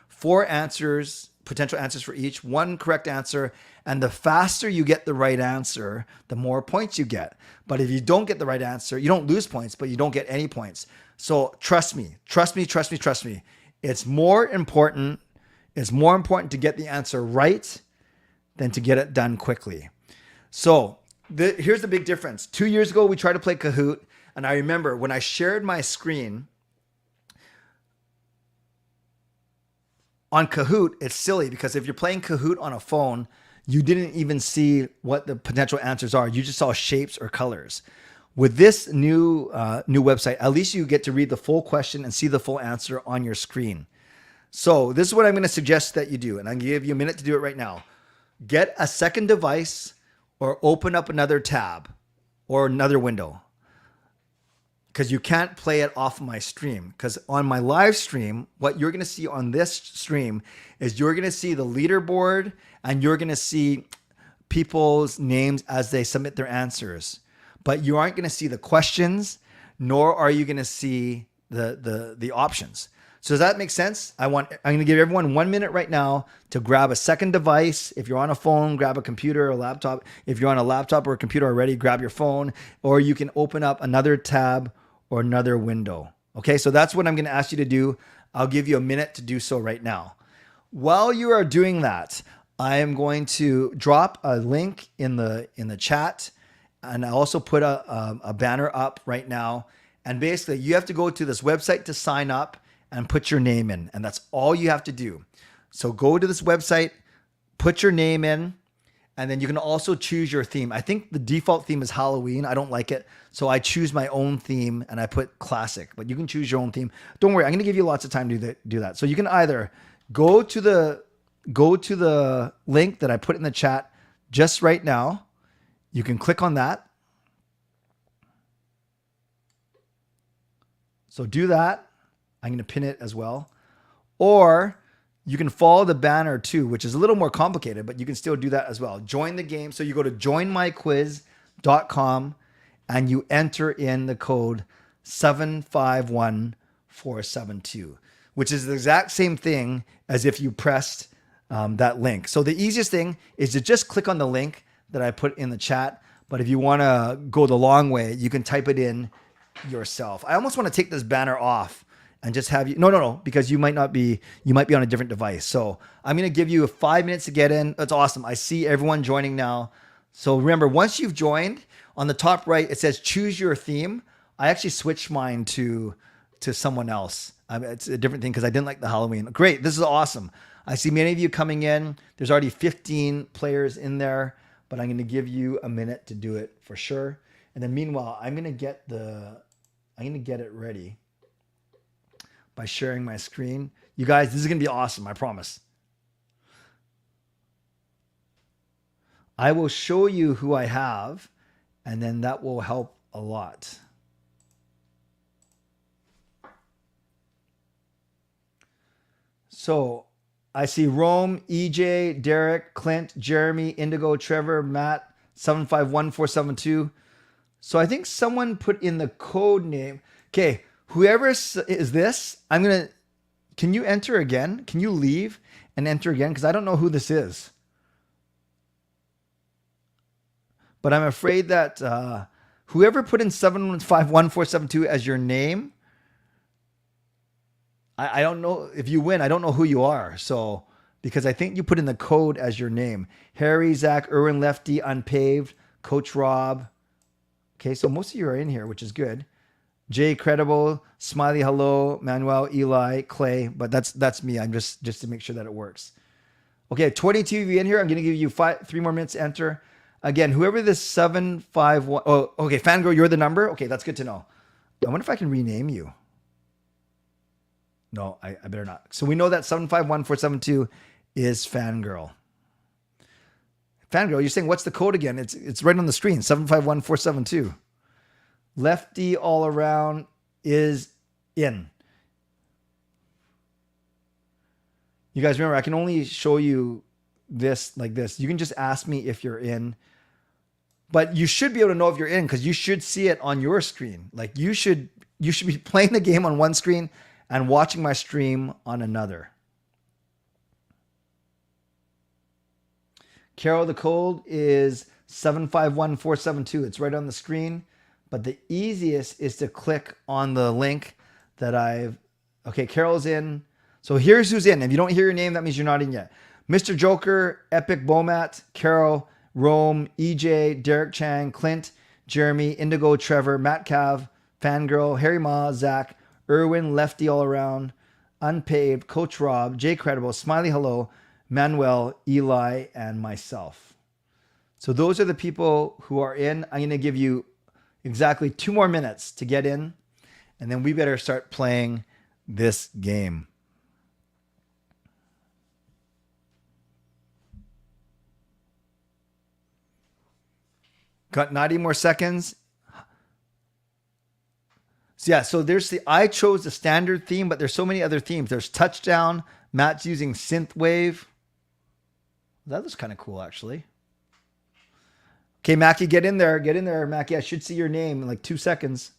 4 answers, potential answers for each, 1 correct answer. And the faster you get the right answer, the more points you get. But if you don't get the right answer, you don't lose points, but you don't get any points. So trust me. It's more important to get the answer right than to get it done quickly. So here's the big difference. 2 years ago, we tried to play Kahoot. And I remember when I shared my screen on Kahoot, it's silly because if you're playing Kahoot on a phone, you didn't even see what the potential answers are. You just saw shapes or colors. With this new website, at least you get to read the full question and see the full answer on your screen. So this is what I'm going to suggest that you do. And I'm going to give you a minute to do it right now. Get a second device or open up another tab or another window. Because you can't play it off my stream. Because on my live stream, what you're going to see on this stream is you're going to see the leaderboard and you're going to see people's names as they submit their answers. But you aren't going to see the questions, nor are you going to see the options. So does that make sense? I'm going to give everyone 1 minute right now to grab a second device. If you're on a phone, grab a computer or a laptop. If you're on a laptop or a computer already, grab your phone. Or you can open up another tab or another window. Okay, so that's what I'm going to ask you to do. I'll give you a minute to do so right now. While you are doing that, I am going to drop a link in the chat. And I also put a banner up right now. And basically, you have to go to this website to sign up and put your name in. And that's all you have to do. So go to this website, put your name in, and then you can also choose your theme. I think the default theme is Halloween. I don't like it. So I choose my own theme and I put classic. But you can choose your own theme. Don't worry, I'm going to give you lots of time to do that. So you can either go to the link that I put in the chat just right now. You can click on that. So do that. I'm going to pin it as well. or you can follow the banner too, which is a little more complicated, but you can still do that as well. Join the game. So you go to joinmyquiz.com and you enter in the code 751472, which is the exact same thing as if you pressed that link. So the easiest thing is to just click on the link that I put in the chat. But if you want to go the long way, you can type it in yourself. I almost want to take this banner off and just have you. No, because you might be on a different device. So I'm going to give you 5 minutes to get in. That's awesome. I see everyone joining now. So remember, once you've joined, on the top right, it says choose your theme. I actually switched mine to someone else. It's a different thing because I didn't like the Halloween. Great. This is awesome. I see many of you coming in. There's already 15 players in there, but I'm going to give you a minute to do it for sure. And then meanwhile, I'm going to get it ready by sharing my screen. You guys, this is going to be awesome. I promise. I will show you who I have, and then that will help a lot. So I see Rome, EJ, Derek, Clint, Jeremy, Indigo, Trevor, Matt, 751472. So I think someone put in the code name. Okay, whoever is this, can you enter again? Can you leave and enter again? Because I don't know who this is. But I'm afraid that whoever put in 751472 as your name, I don't know if you win. I don't know who you are. So, because I think you put in the code as your name. Harry, Zach, Erwin, Lefty, Unpaved, Coach Rob. Okay, so most of you are in here, which is good. Jay, Credible, Smiley, Hello, Manuel, Eli, Clay. But that's me. I'm just to make sure that it works. Okay, 22 of you in here. I'm going to give you 3 more minutes to enter. Again, whoever this 751. Oh, okay, Fangirl, you're the number. Okay, that's good to know. I wonder if I can rename you. No, I better not. So we know that 751472 is Fangirl. Fangirl, you're saying what's the code again? It's right on the screen, 751472. Lefty all around is in. You guys remember, I can only show you this like this. You can just ask me if you're in. But you should be able to know if you're in because you should see it on your screen. Like you should be playing the game on one screen and watching my stream on another. Carol, the code is 751472. It's right on the screen. But the easiest is to click on the link that okay, Carol's in. So here's who's in. If you don't hear your name, that means you're not in yet. Mr. Joker, Epic Bomat, Carol, Rome, EJ, Derek Chang, Clint, Jeremy, Indigo, Trevor, Matt Cav, Fangirl, Harry Ma, Zach, Erwin, Lefty all around, Unpaved, Coach Rob, Jay Credible, Smiley Hello, Manuel, Eli, and myself. So those are the people who are in. I'm going to give you exactly 2 more minutes to get in, and then we better start playing this game. Got 90 more seconds. So yeah, so I chose the standard theme, but there's so many other themes. There's Touchdown. Matt's using Synthwave. That looks kind of cool, actually. Okay, Mackie, get in there. Get in there, Mackie. I should see your name in like 2 seconds.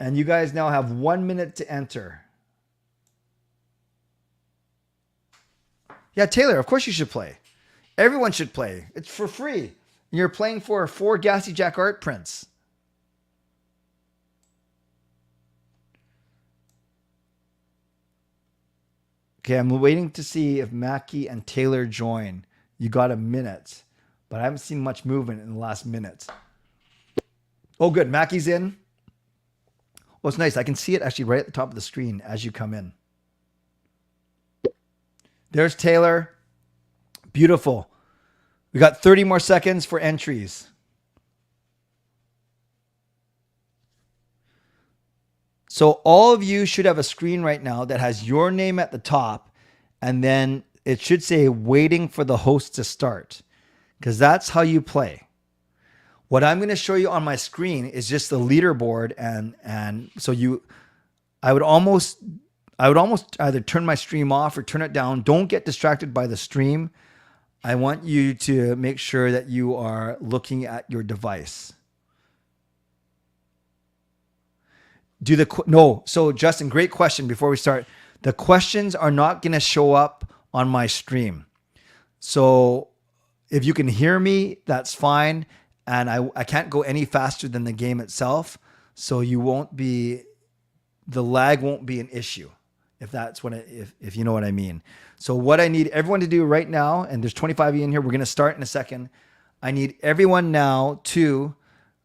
And you guys now have 1 minute to enter. Yeah, Taylor, of course you should play. Everyone should play. It's for free. You're playing for 4 Gassy Jack art prints. Okay, I'm waiting to see if Mackie and Taylor join. You got a minute, but I haven't seen much movement in the last minute. Oh, good. Mackie's in. Oh, it's nice. I can see it actually right at the top of the screen as you come in. There's Taylor. Beautiful. We got 30 more seconds for entries. So all of you should have a screen right now that has your name at the top, and then it should say waiting for the host to start, because that's how you play. What I'm going to show you on my screen is just the leaderboard, and so I would almost either turn my stream off or turn it down. Don't get distracted by the stream. I want you to make sure that you are looking at your device. So Justin, great question. Before we start, the questions are not going to show up on my stream. So if you can hear me, that's fine. And I can't go any faster than the game itself. So the lag won't be an issue, if that's what if you know what I mean. So what I need everyone to do right now, and there's 25 of you in here, we're going to start in a second. I need everyone now to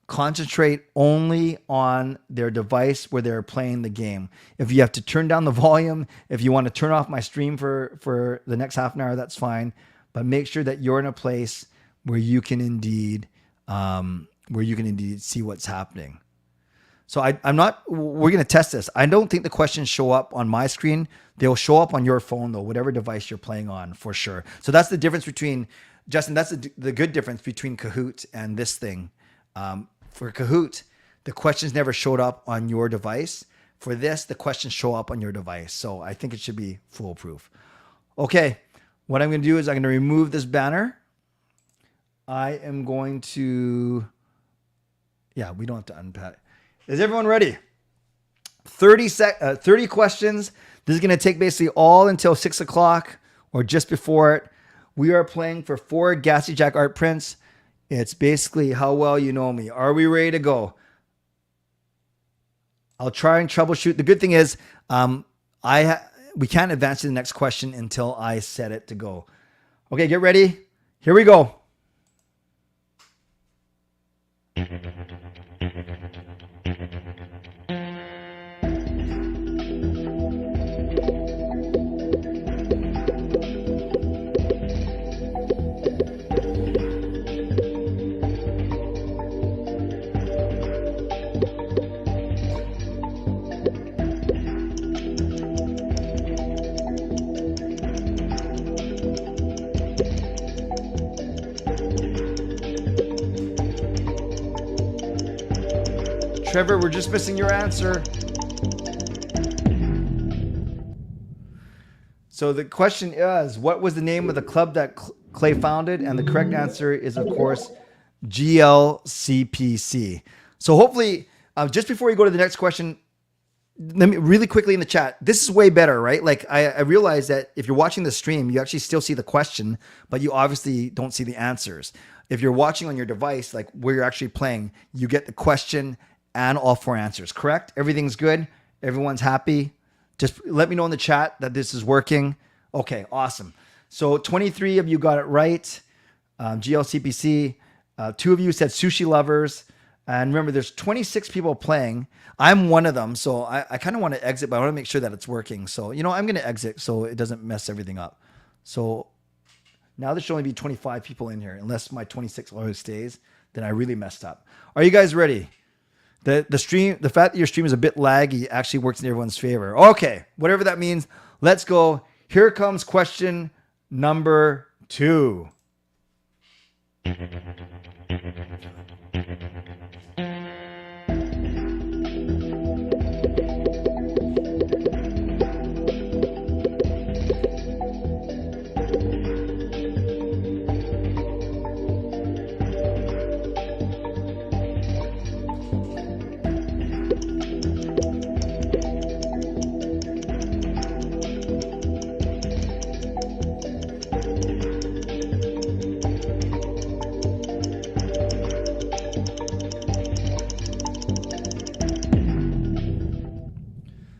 concentrate only on their device where they're playing the game. If you have to turn down the volume, if you want to turn off my stream for the next half an hour, that's fine. But make sure that you're in a place where you can indeed see what's happening. So we're going to test this. I don't think the questions show up on my screen. They'll show up on your phone though, whatever device you're playing on, for sure. So that's the difference between, Justin, that's the good difference between Kahoot and this thing. For Kahoot, the questions never showed up on your device. For this, the questions show up on your device. So I think it should be foolproof. Okay, what I'm going to do is I'm going to remove this banner. I am going to, we don't have to unpack. Is everyone ready? 30 questions. This is going to take basically all until 6 o'clock or just before it. We are playing for 4 Gassy Jack art prints. It's basically how well you know me. Are we ready to go? I'll try and troubleshoot. The good thing is we can't advance to the next question until I set it to go. Okay, get ready. Here we go. Trevor, we're just missing your answer. So the question is, what was the name of the club that Clay founded? And the correct answer is, of course, GLCPC. So hopefully, just before you go to the next question, let me really quickly in the chat. This is way better, right? Like I realize that if you're watching the stream, you actually still see the question, but you obviously don't see the answers. If you're watching on your device, like where you're actually playing, you get the question and all 4 answers, correct? Everything's good. Everyone's happy. Just let me know in the chat that this is working. Okay, awesome. So 23 of you got it right. GLCPC. 2 of you said sushi lovers. And remember, there's 26 people playing. I'm one of them. So I kind of want to exit, but I want to make sure that it's working. So, I'm going to exit so it doesn't mess everything up. So now there should only be 25 people in here. Unless my 26 always stays, then I really messed up. Are you guys ready? The stream, the fact that your stream is a bit laggy actually works in everyone's favor. Okay, whatever that means, let's go. Here comes question number 2.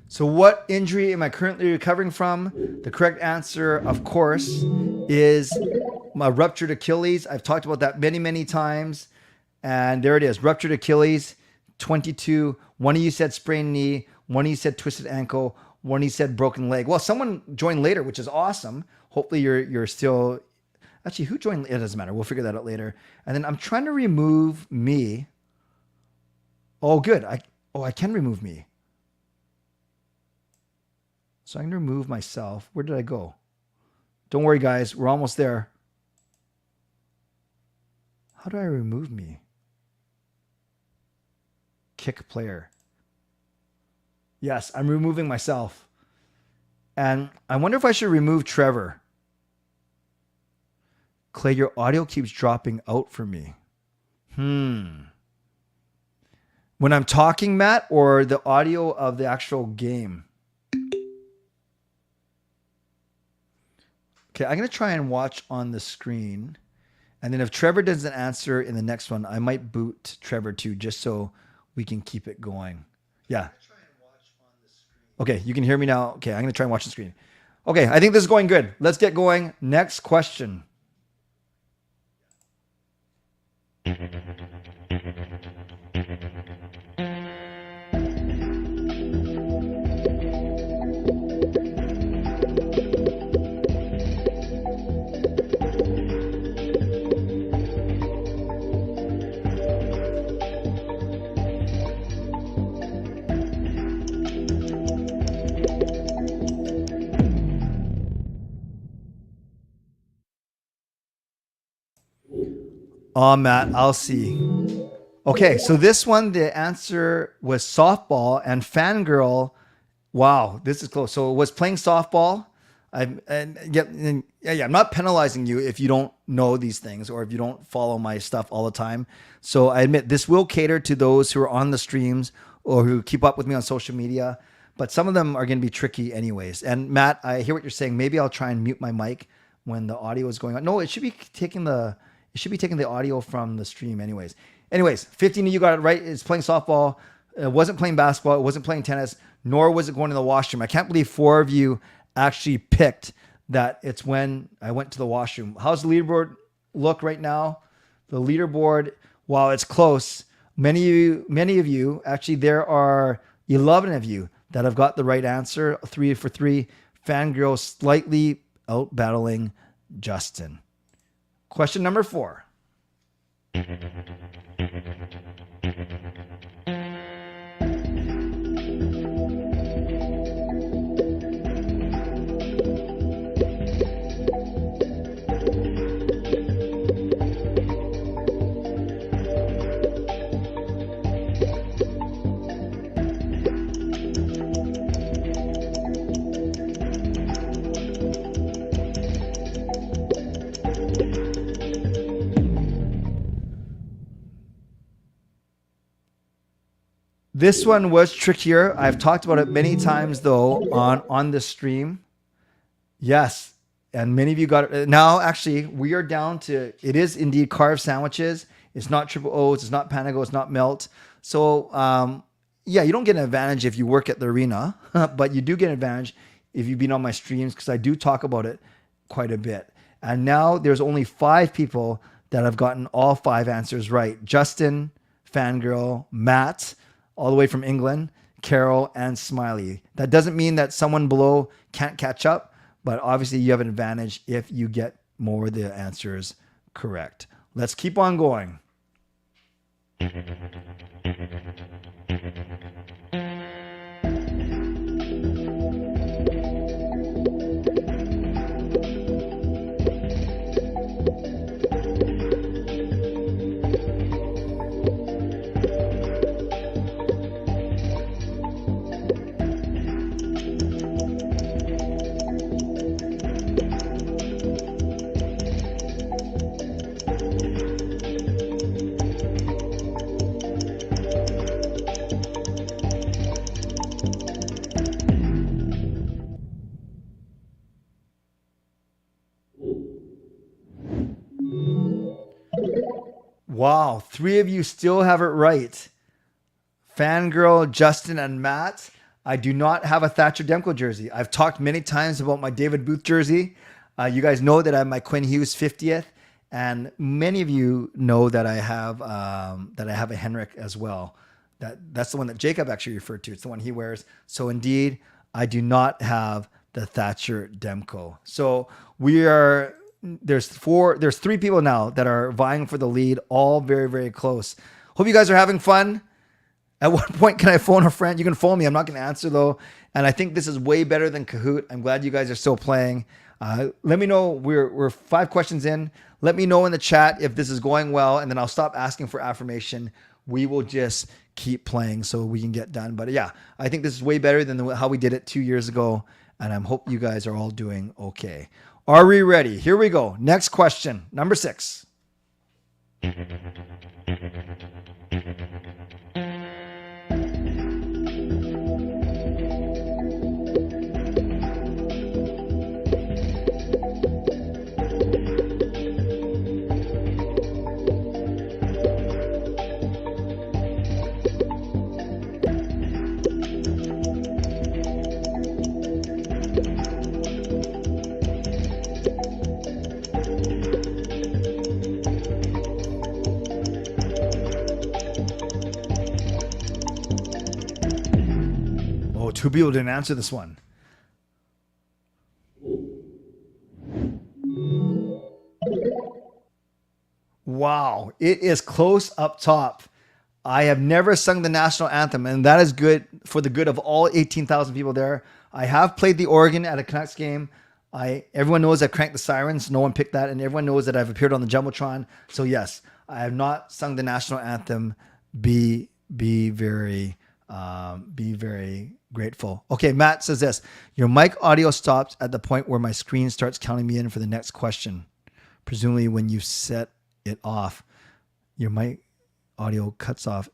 So what injury am I currently recovering from? The correct answer, of course, is my ruptured Achilles. I've talked about that many, many times. And there it is, ruptured Achilles, 22. One of you said sprained knee. One of you said twisted ankle. One of you said broken leg. Well, someone joined later, which is awesome. Hopefully you're still... Actually, who joined? It doesn't matter. We'll figure that out later. And then I'm trying to remove me. Oh, good. I can remove me. So I'm going to remove myself. Where did I go? Don't worry, guys. We're almost there. How do I remove me? Kick player. Yes, I'm removing myself. And I wonder if I should remove Trevor. Clay, your audio keeps dropping out for me. When I'm talking, Matt, or the audio of the actual game? Okay, I'm going to try and watch on the screen. And then if Trevor doesn't answer in the next one, I might boot Trevor too, just so we can keep it going. Yeah. Okay, you can hear me now. Okay, I'm going to try and watch the screen. Okay, I think this is going good. Let's get going. Next question. Oh, Matt, I'll see. Okay, so this one, the answer was softball and fangirl. Wow, this is close. So it was playing softball. I'm not penalizing you if you don't know these things or if you don't follow my stuff all the time. So I admit this will cater to those who are on the streams or who keep up with me on social media, but some of them are going to be tricky anyways. And Matt, I hear what you're saying. Maybe I'll try and mute my mic when the audio is going on. No, it should be taking the audio from the stream anyways. Anyways, 15 of you got it right. It's playing softball. It wasn't playing basketball. It wasn't playing tennis, nor was it going to the washroom. I can't believe 4 of you actually picked that it's when I went to the washroom. How's the leaderboard look right now? The leaderboard, while it's close, many of you, actually there are 11 of you that have got the right answer, 3 for 3. Fangirl slightly out battling Justin. Question number 4. This one was trickier. I've talked about it many times though on the stream. Yes, and many of you got it. Now actually we are down to, it is indeed carved sandwiches. It's not triple O's, it's not Panago, it's not melt. So yeah, you don't get an advantage if you work at the arena, but you do get an advantage if you've been on my streams because I do talk about it quite a bit. And now there's only 5 people that have gotten all 5 answers right. Justin, Fangirl, Matt, all the way from England, Carol, and Smiley. That doesn't mean that someone below can't catch up, but obviously you have an advantage if you get more of the answers correct. Let's keep on going. Wow, 3 of you still have it right. Fangirl, Justin, and Matt. I do not have a Thatcher Demko jersey. I've talked many times about my David Booth jersey. You guys know that I have my Quinn Hughes 50th, and many of you know that I have a Henrik as well. That's the one that Jacob actually referred to. It's the one he wears. So indeed, I do not have the Thatcher Demko. So there's 3 people now that are vying for the lead, all very, very close. Hope you guys are having fun. At what point can I phone a friend? You can phone me. I'm not going to answer though. And I think this is way better than Kahoot. I'm glad you guys are still playing. Let me know. We're 5 questions in. Let me know in the chat if this is going well, and then I'll stop asking for affirmation we will just keep playing so we can get done. But yeah, I think this is way better than how we did it 2 years ago. And I hope you guys are all doing okay. Are we ready? Here we go. Next question, number 6. Two people didn't answer this one. Wow, it is close up top. I have never sung the national anthem, and that is good for the good of all 18,000 people there. I have played the organ at a Canucks game. Everyone knows I cranked the sirens. No one picked that, and everyone knows that I've appeared on the Jumbotron. So yes, I have not sung the national anthem. Be very grateful. Okay, Matt says this. Your mic audio stops at the point where my screen starts counting me in for the next question. Presumably when you set it off, your mic audio cuts off.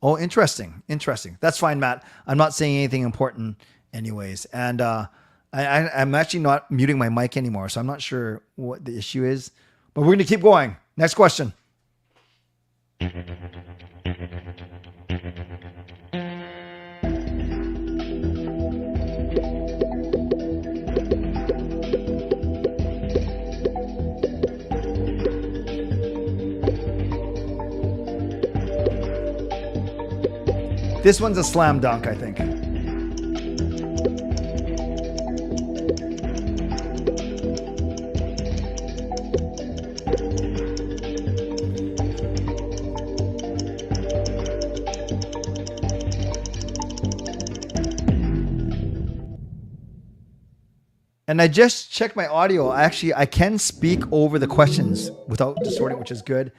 Oh, interesting. That's fine, Matt. I'm not saying anything important anyways. And I'm actually not muting my mic anymore, so I'm not sure what the issue is. But we're going to keep going. Next question. This one's a slam dunk, I think. And I just checked my audio. I can speak over the questions without distorting, which is good.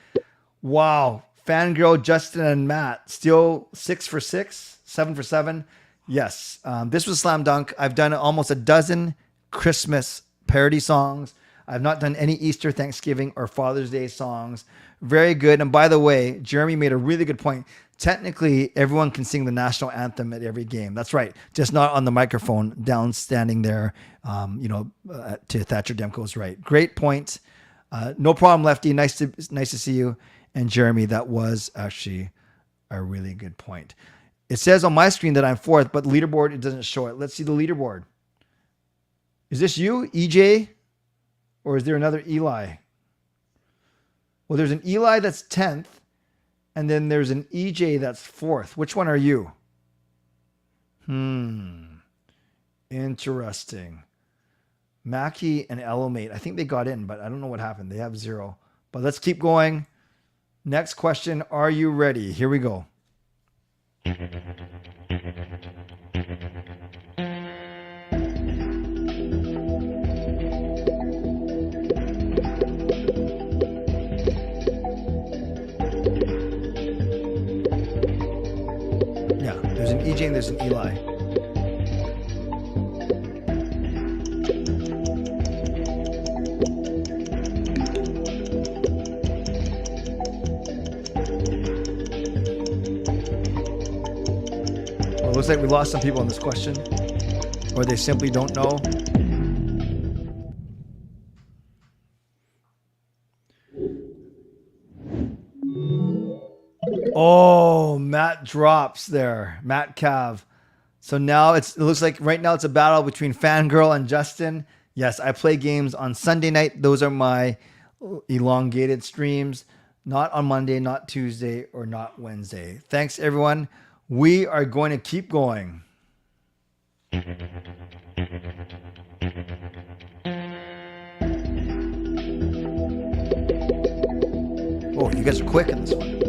Wow. Fangirl, Justin, and Matt still 6 for 6, 7 for 7. Yes, this was a slam dunk. I've done almost a dozen Christmas parody songs. I've not done any Easter, Thanksgiving, or Father's Day songs. Very good. And by the way, Jeremy made a really good point. Technically, everyone can sing the national anthem at every game. That's right. Just not on the microphone, down standing there, to Thatcher Demko's right. Great point. No problem, Lefty. Nice to see you. And Jeremy, that was actually a really good point. It says on my screen that I'm 4th, but leaderboard, it doesn't show it. Let's see the leaderboard. Is this you, EJ? Or is there another Eli? Well, there's an Eli that's 10th, and then there's an EJ that's 4th. Which one are you? Interesting. Mackie and Elomate, I think they got in, but I don't know what happened. They have 0. But let's keep going. Next question. Are you ready? Here we go. Yeah, there's an EJ and there's an Eli. Looks like we lost some people on this question, or they simply don't know. Oh, Matt drops there. Matt Cav. So now it looks like right now it's a battle between Fangirl and Justin. Yes, I play games on Sunday night. Those are my elongated streams. Not on Monday, not Tuesday, or not Wednesday. Thanks, everyone. We are going to keep going. Oh, you guys are quick in this one.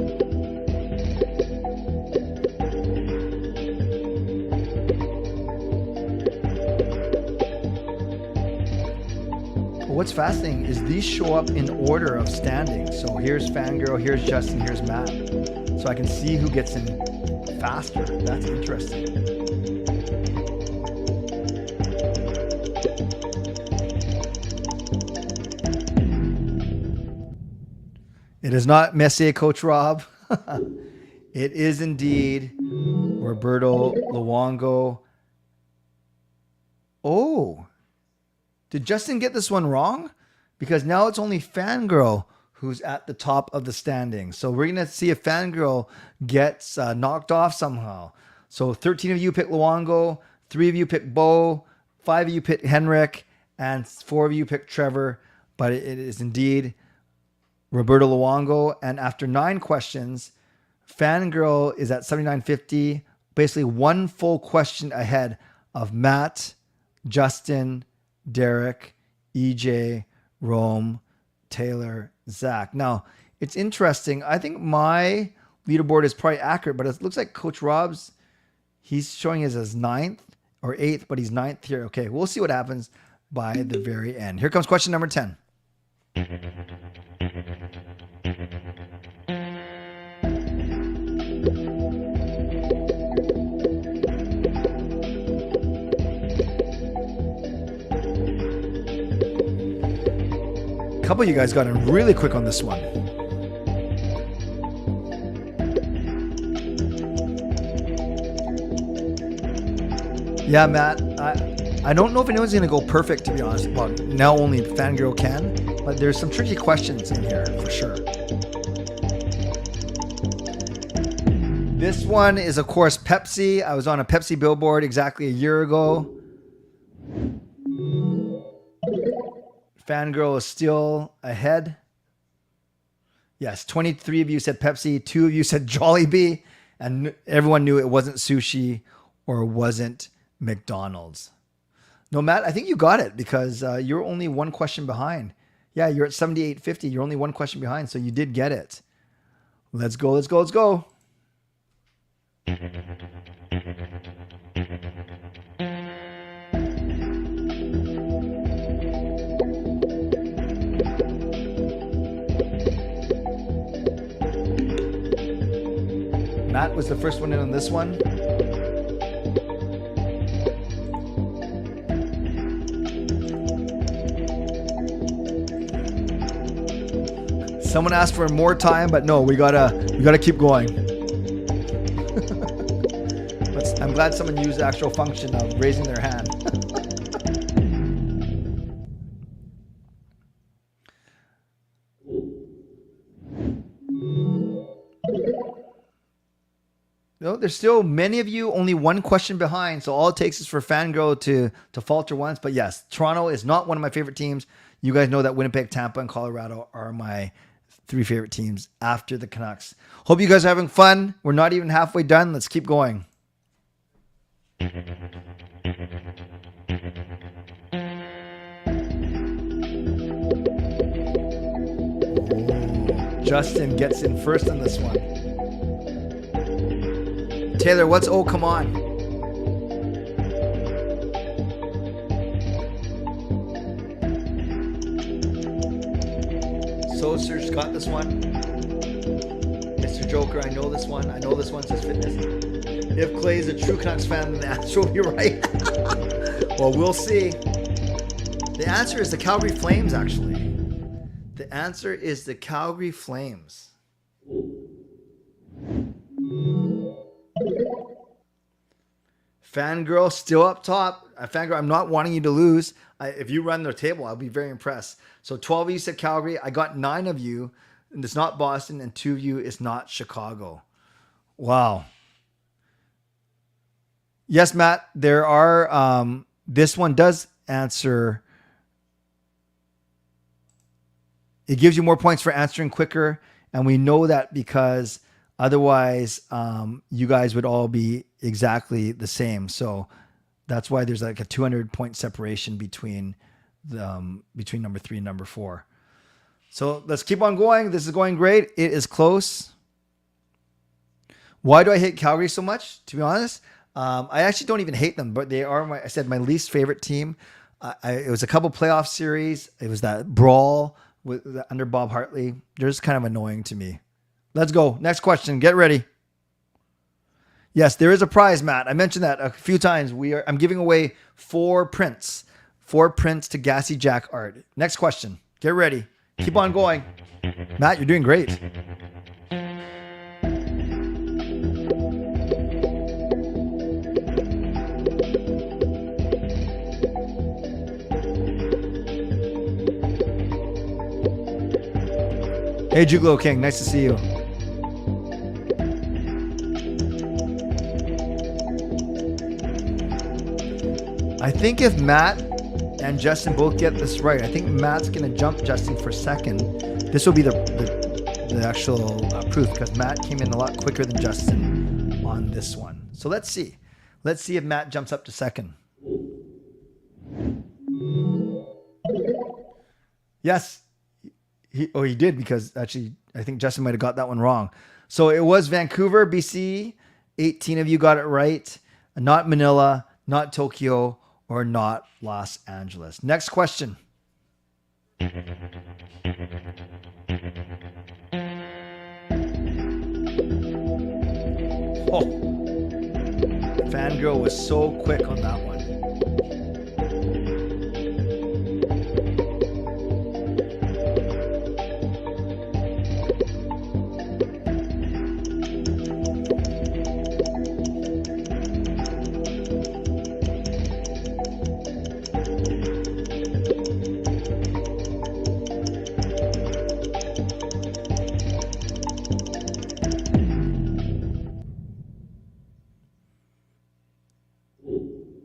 What's fascinating is these show up in order of standing. So here's Fangirl, here's Justin, here's Matt. so I can see who gets in faster. That's interesting. It is not Messier, Coach Rob. It is indeed Roberto Luongo. Oh, did Justin get this one wrong? Because now it's only Fangirl who's at the top of the standings. So we're going to see if Fangirl gets knocked off somehow. So 13 of you pick Luongo, 3 of you pick Bo, 5 of you pick Henrik, and 4 of you pick Trevor. But it is indeed Roberto Luongo. And after 9 questions, Fangirl is at 79.50, basically one full question ahead of Matt, Justin, Derek, EJ, Rome, Taylor, Zach. Now, it's interesting. I think my leaderboard is probably accurate, but it looks like Coach Rob's, he's showing us as 9th or 8th, but he's 9th here. Okay, we'll see what happens by the very end. Here comes question number 10. A couple of you guys got in really quick on this one. Yeah, Matt, I don't know if anyone's going to go perfect, to be honest. Well, now only Fangirl can, but there's some tricky questions in here for sure. This one is, of course, Pepsi. I was on a Pepsi billboard exactly a year ago. Fangirl is still ahead. Yes, 23 of you said Pepsi, 2 of you said Jollibee, and everyone knew it wasn't sushi or wasn't McDonald's. No, Matt, I think you got it because you're only one question behind. Yeah, you're at 78.50. You're only one question behind, so you did get it. Let's go, let's go, let's go. Matt was the first one in on this one. Someone asked for more time, but no, we gotta keep going. But I'm glad someone used the actual function of raising their hand. No, there's still many of you only one question behind, so all it takes is for Fangirl to falter once. But yes, Toronto is not one of my favorite teams. You guys know that Winnipeg, Tampa, and Colorado are my 3 favorite teams after the Canucks. Hope you guys are having fun. We're not even halfway done. Let's keep going. Justin gets in first on this one. Taylor, what's oh come on? Soser's got this one. Mr. Joker, I know this one. I know this one says fitness. If Clay is a true Canucks fan, then the answer will be right. Well, we'll see. The answer is the Calgary Flames, actually. The answer is the Calgary Flames. Fangirl still up top. Fangirl, I'm not wanting you to lose. If you run the table, I'll be very impressed. So 12 of you said Calgary. I got 9 of you, and it's not Boston, and 2 of you is not Chicago. Wow. Yes, Matt, there are, this one does answer. It gives you more points for answering quicker, and we know that because otherwise you guys would all be exactly the same. So that's why there's like a 200-point separation between number 3 and number 4. So let's keep on going. This is going great. It is close. Why do I hate Calgary so much? To be honest, I actually don't even hate them, but they are my least favorite team. It was a couple playoff series. It was that brawl under Bob Hartley. They're just kind of annoying to me. Let's go. Next question. Get ready. Yes, there is a prize, Matt. I mentioned that a few times. I'm giving away 4 prints. 4 prints to Gassy Jack art. Next question. Get ready. Keep on going. Matt, you're doing great. Hey, Juglo King. Nice to see you. I think if Matt and Justin both get this right, I think Matt's going to jump Justin for second. This will be the actual proof because Matt came in a lot quicker than Justin on this one. So let's see. Let's see if Matt jumps up to second. Yes. He did, because actually I think Justin might have got that one wrong. So it was Vancouver, BC. 18 of you got it right. Not Manila, not Tokyo, or not Los Angeles. Next question. Oh, Fangirl was so quick on that one.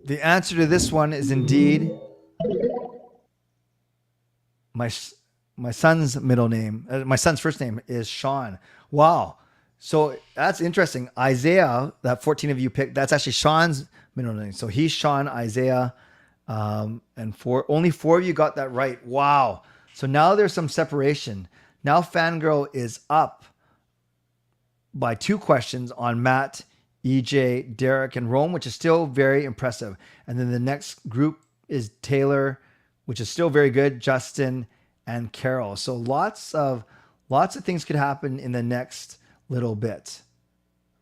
The answer to this one is indeed my son's middle name. My son's first name is Sean. Wow. So that's interesting. Isaiah, that 14 of you picked, that's actually Sean's middle name. So he's Sean Isaiah. And only 4 of you got that right. Wow. So now there's some separation. Now Fangirl is up by 2 questions on Matt, EJ, Derek, and Rome, which is still very impressive. And then the next group is Taylor, which is still very good, Justin, and Carol. So lots of things could happen in the next little bit.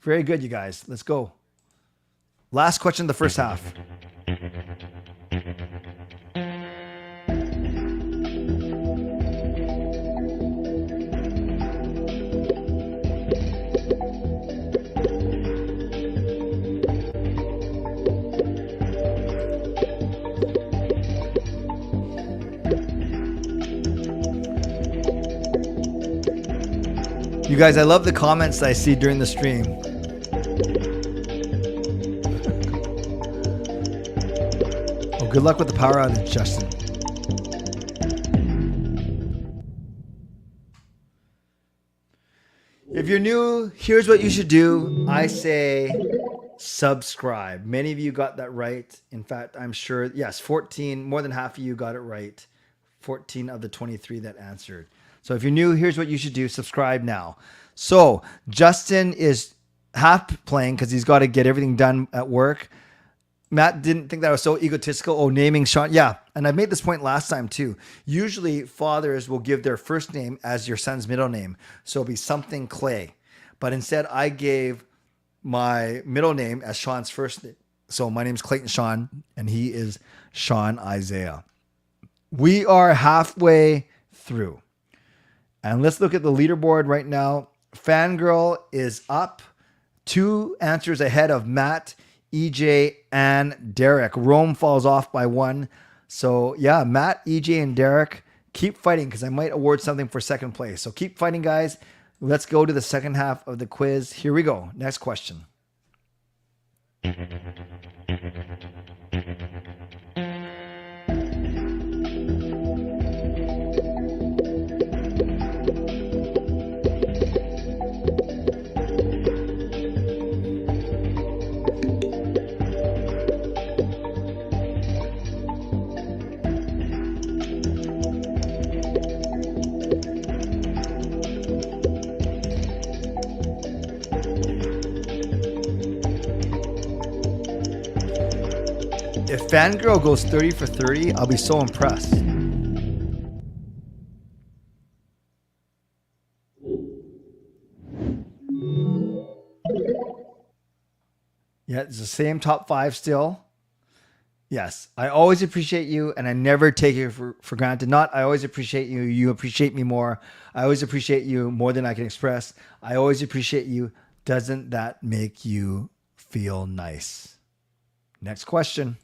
Very good, you guys. Let's go. Last question of the first half. You guys, I love the comments that I see during the stream. Oh, good luck with the power outage, Justin. If you're new, here's what you should do. I say subscribe. Many of you got that right. In fact, I'm sure, yes, 14, more than half of you got it right. 14 of the 23 that answered. So if you're new, here's what you should do. Subscribe now. So Justin is half playing because he's got to get everything done at work. Matt didn't think that was so egotistical. Oh, naming Sean. Yeah. And I made this point last time too. Usually fathers will give their first name as your son's middle name. So it'll be something Clay. But instead I gave my middle name as Sean's first name. So my name's Clayton Sean and he is Sean Isaiah. We are halfway through. And let's look at the leaderboard right now. Fangirl is up 2 answers ahead of Matt, EJ, and Derek. Rome falls off by 1. So yeah, Matt, EJ, and Derek, keep fighting because I might award something for second place. So keep fighting, guys. Let's go to the second half of the quiz. Here we go. Next question. If Fangirl goes 30 for 30, I'll be so impressed. Yeah, it's the same top 5 still. Yes, I always appreciate you, and I never take it for granted. Not I always appreciate you. You appreciate me more. I always appreciate you more than I can express. I always appreciate you. Doesn't that make you feel nice? Next question.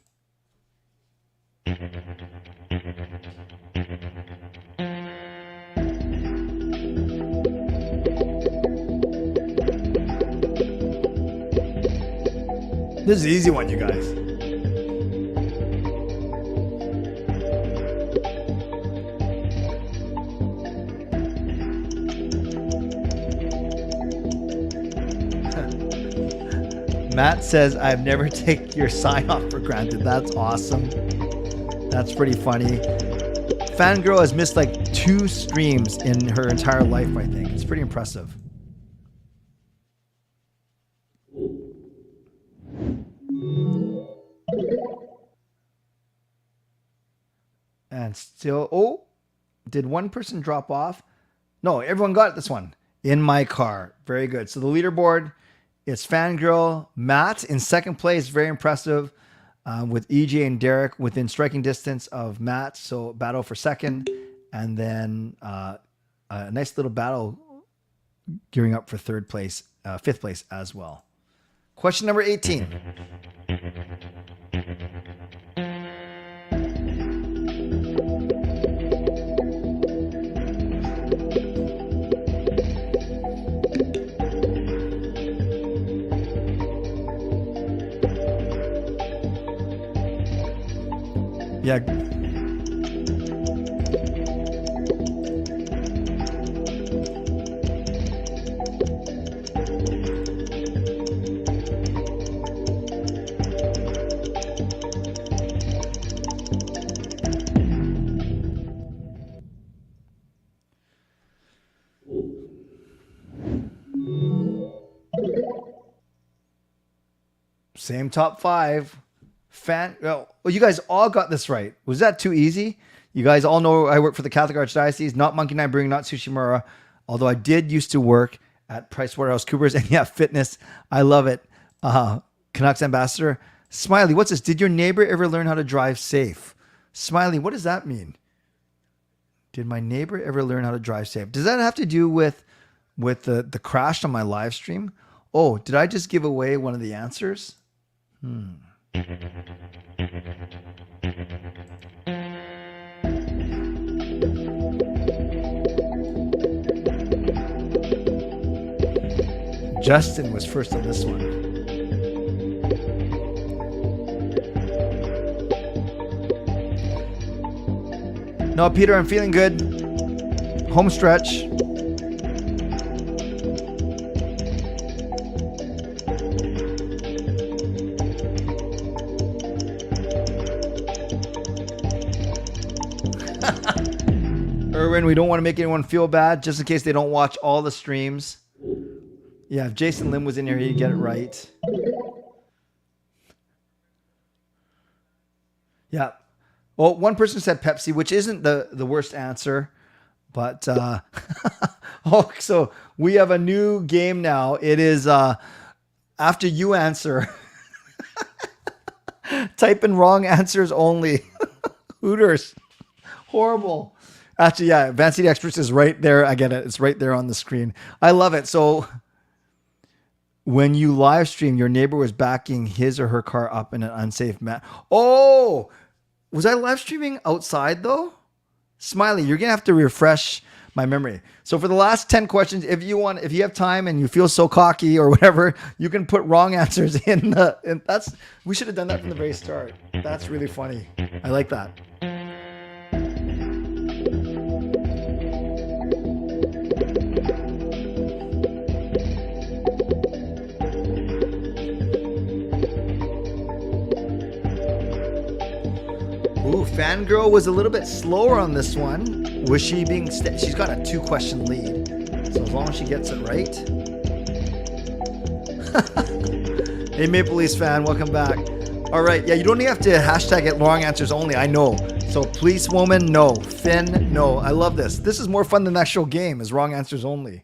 This is an easy one, you guys. Matt says, I've never taken your sign off for granted. That's awesome. That's pretty funny. Fangirl has missed like 2 streams in her entire life, I think. It's pretty impressive. And still, did one person drop off? No, everyone got this one. In my car. Very good. So the leaderboard, it's Fangirl, Matt in second place. Very impressive. With EJ and Derek within striking distance of Matt. So battle for second. And then a nice little battle gearing up for third place, fifth place as well. Question number 18. Yeah. Same top 5. Well, you guys all got this right. Was that too easy? You guys all know I work for the Catholic Archdiocese, not Monkey Nine Brewing, not Sushimura, although I did used to work at PricewaterhouseCoopers, and yeah, fitness. I love it. Canucks ambassador. Smiley, what's this? Did your neighbor ever learn how to drive safe? Smiley, what does that mean? Did my neighbor ever learn how to drive safe? Does that have to do with the crash on my live stream? Oh, did I just give away one of the answers? Justin was first on this one. No, Peter, I'm feeling good. Home stretch. Erwin, we don't want to make anyone feel bad just in case they don't watch all the streams. Yeah, if Jason Lim was in here, he'd get it right. Yeah. Well, one person said Pepsi, which isn't the worst answer. But, so we have a new game now. It is after you answer. Type in wrong answers only. Hooters. Horrible. Actually, yeah, Advanced Seat Experts is right there. I get it. It's right there on the screen. I love it. So when you live stream, your neighbor was backing his or her car up in an unsafe manner. Oh, was I live streaming outside though? Smiley, you're going to have to refresh my memory. So for the last 10 questions, if you have time and you feel so cocky or whatever, you can put wrong answers in we should have done that from the very start. That's really funny. I like that. Ooh, Fangirl was a little bit slower on this one. Was she being... she's got a 2-question lead. So as long as she gets it right. Hey, Maple Leafs fan, welcome back. All right, yeah, you don't even have to hashtag it wrong answers only. I know. So Police Woman, no. Finn, no. I love this. This is more fun than the actual game, is wrong answers only.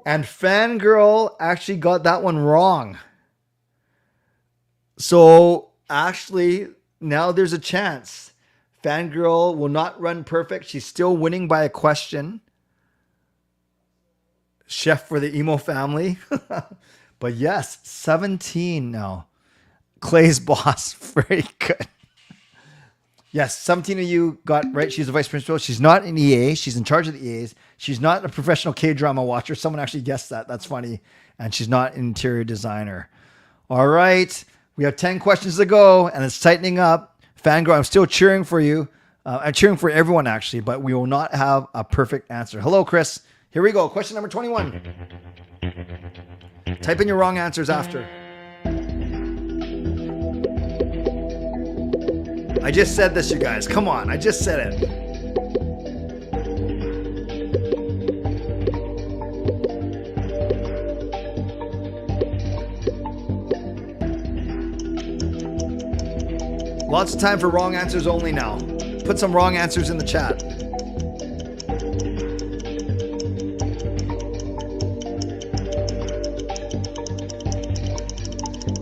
And Fangirl actually got that one wrong. So actually, now there's a chance. Fangirl will not run perfect. She's still winning by a question. Chef for the Imoo family. But yes, 17 now. Clay's boss. Very good. Yes, 17 of you got right. She's the vice principal. She's not an EA. She's in charge of the EAs. She's not a professional K-drama watcher. Someone actually guessed that. That's funny. And she's not an interior designer. All right. We have 10 questions to go, and it's tightening up. Fangirl, I'm still cheering for you. I'm cheering for everyone, actually, but we will not have a perfect answer. Hello, Chris. Here we go. Question number 21. Type in your wrong answers after. I just said this, you guys. Come on. I just said it. Lots of time for wrong answers only now. Put some wrong answers in the chat.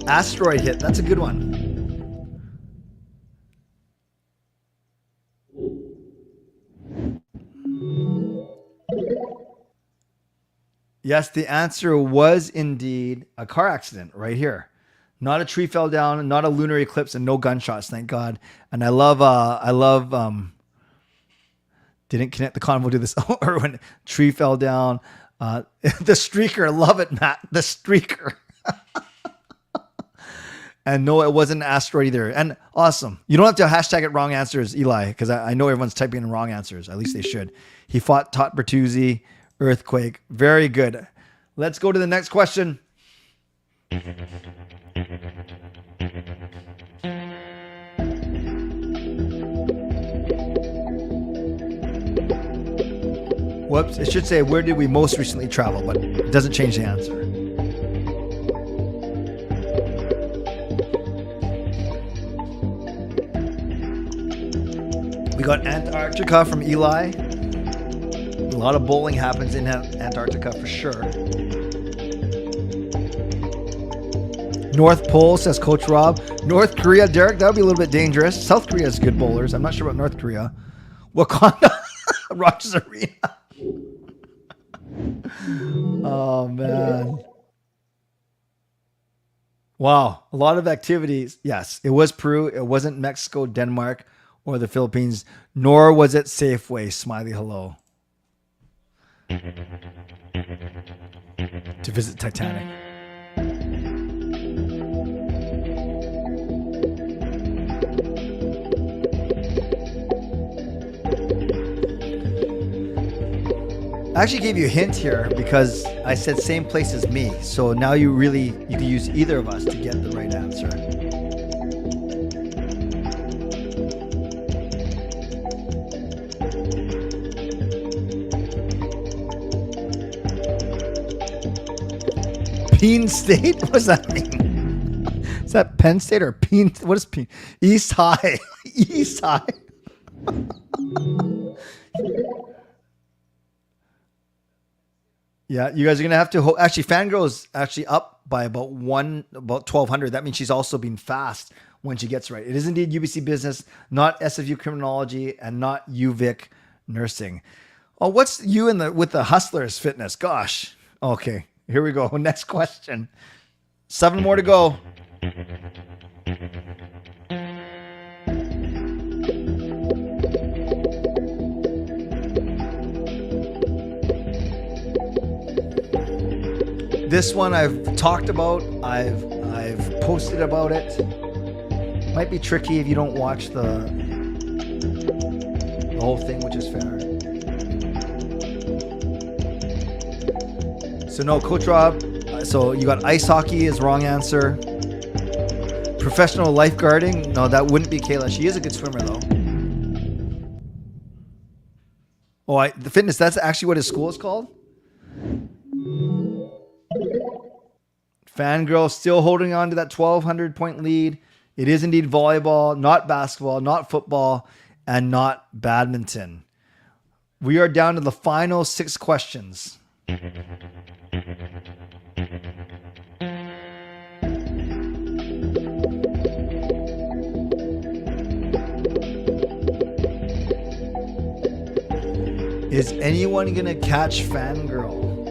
Asteroid hit. That's a good one. Yes, the answer was indeed a car accident right here. Not a tree fell down, not a lunar eclipse, and no gunshots, thank God. And I love didn't connect the convo to this, or when tree fell down. The streaker, love it, Matt. The streaker. And no, it wasn't an asteroid either. And awesome. You don't have to hashtag it wrong answers, Eli, because I know everyone's typing in wrong answers. At least they should. He fought Tot Bertuzzi, earthquake. Very good. Let's go to the next question. Whoops, it should say, where did we most recently travel? But it doesn't change the answer. We got Antarctica from Eli. A lot of bowling happens in Antarctica for sure. North Pole, says Coach Rob. North Korea, Derek, that would be a little bit dangerous. South Korea has good bowlers. I'm not sure about North Korea. Wakanda, Rogers Arena. Oh, man. Wow. A lot of activities. Yes, it was Peru. It wasn't Mexico, Denmark, or the Philippines, nor was it Safeway. Smiley hello. To visit Titanic. I actually gave you a hint here because I said same place as me. So now you can use either of us to get the right answer. Penn State? What does that mean? Is that Penn State or Penn? What is Penn? East High. East High. Yeah, you guys are gonna have to actually. Fangirl is actually up by about 1,200. That means she's also being fast when she gets right. It is indeed UBC Business, not SFU Criminology, and not UVic Nursing. Oh, what's you with the Hustlers Fitness? Gosh. Okay, here we go. Next question. 7 more to go. This one I've talked about. I've posted about it. Might be tricky if you don't watch the whole thing, which is fair. So no, Coach Rob. So you got ice hockey is wrong answer. Professional lifeguarding. No, that wouldn't be Kayla. She is a good swimmer though. Oh, the fitness. That's actually what his school is called. Fangirl still holding on to that 1,200 point lead. It is indeed volleyball, not basketball, not football, and not badminton. We are down to the final 6 questions. Is anyone going to catch Fangirl?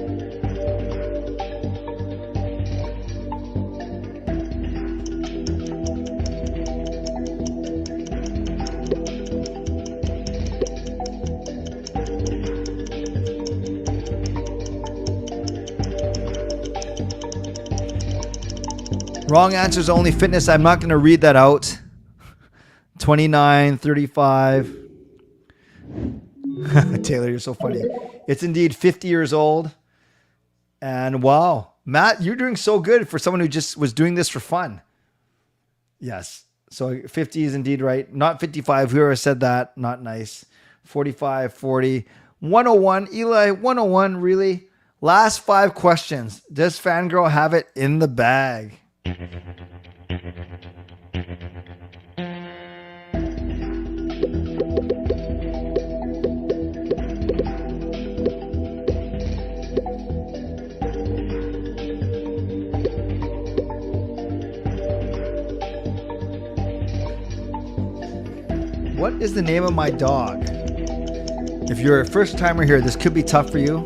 Wrong answer is only fitness. I'm not going to read that out. 29, 35. Taylor, you're so funny. It's indeed 50 years old. And wow, Matt, you're doing so good for someone who just was doing this for fun. Yes. So 50 is indeed right. Not 55. Whoever said that, not nice. 45, 40, 101. Eli, 101, really? Last 5 questions. Does Fangirl have it in the bag? What is the name of my dog? If you're a first timer here, this could be tough for you.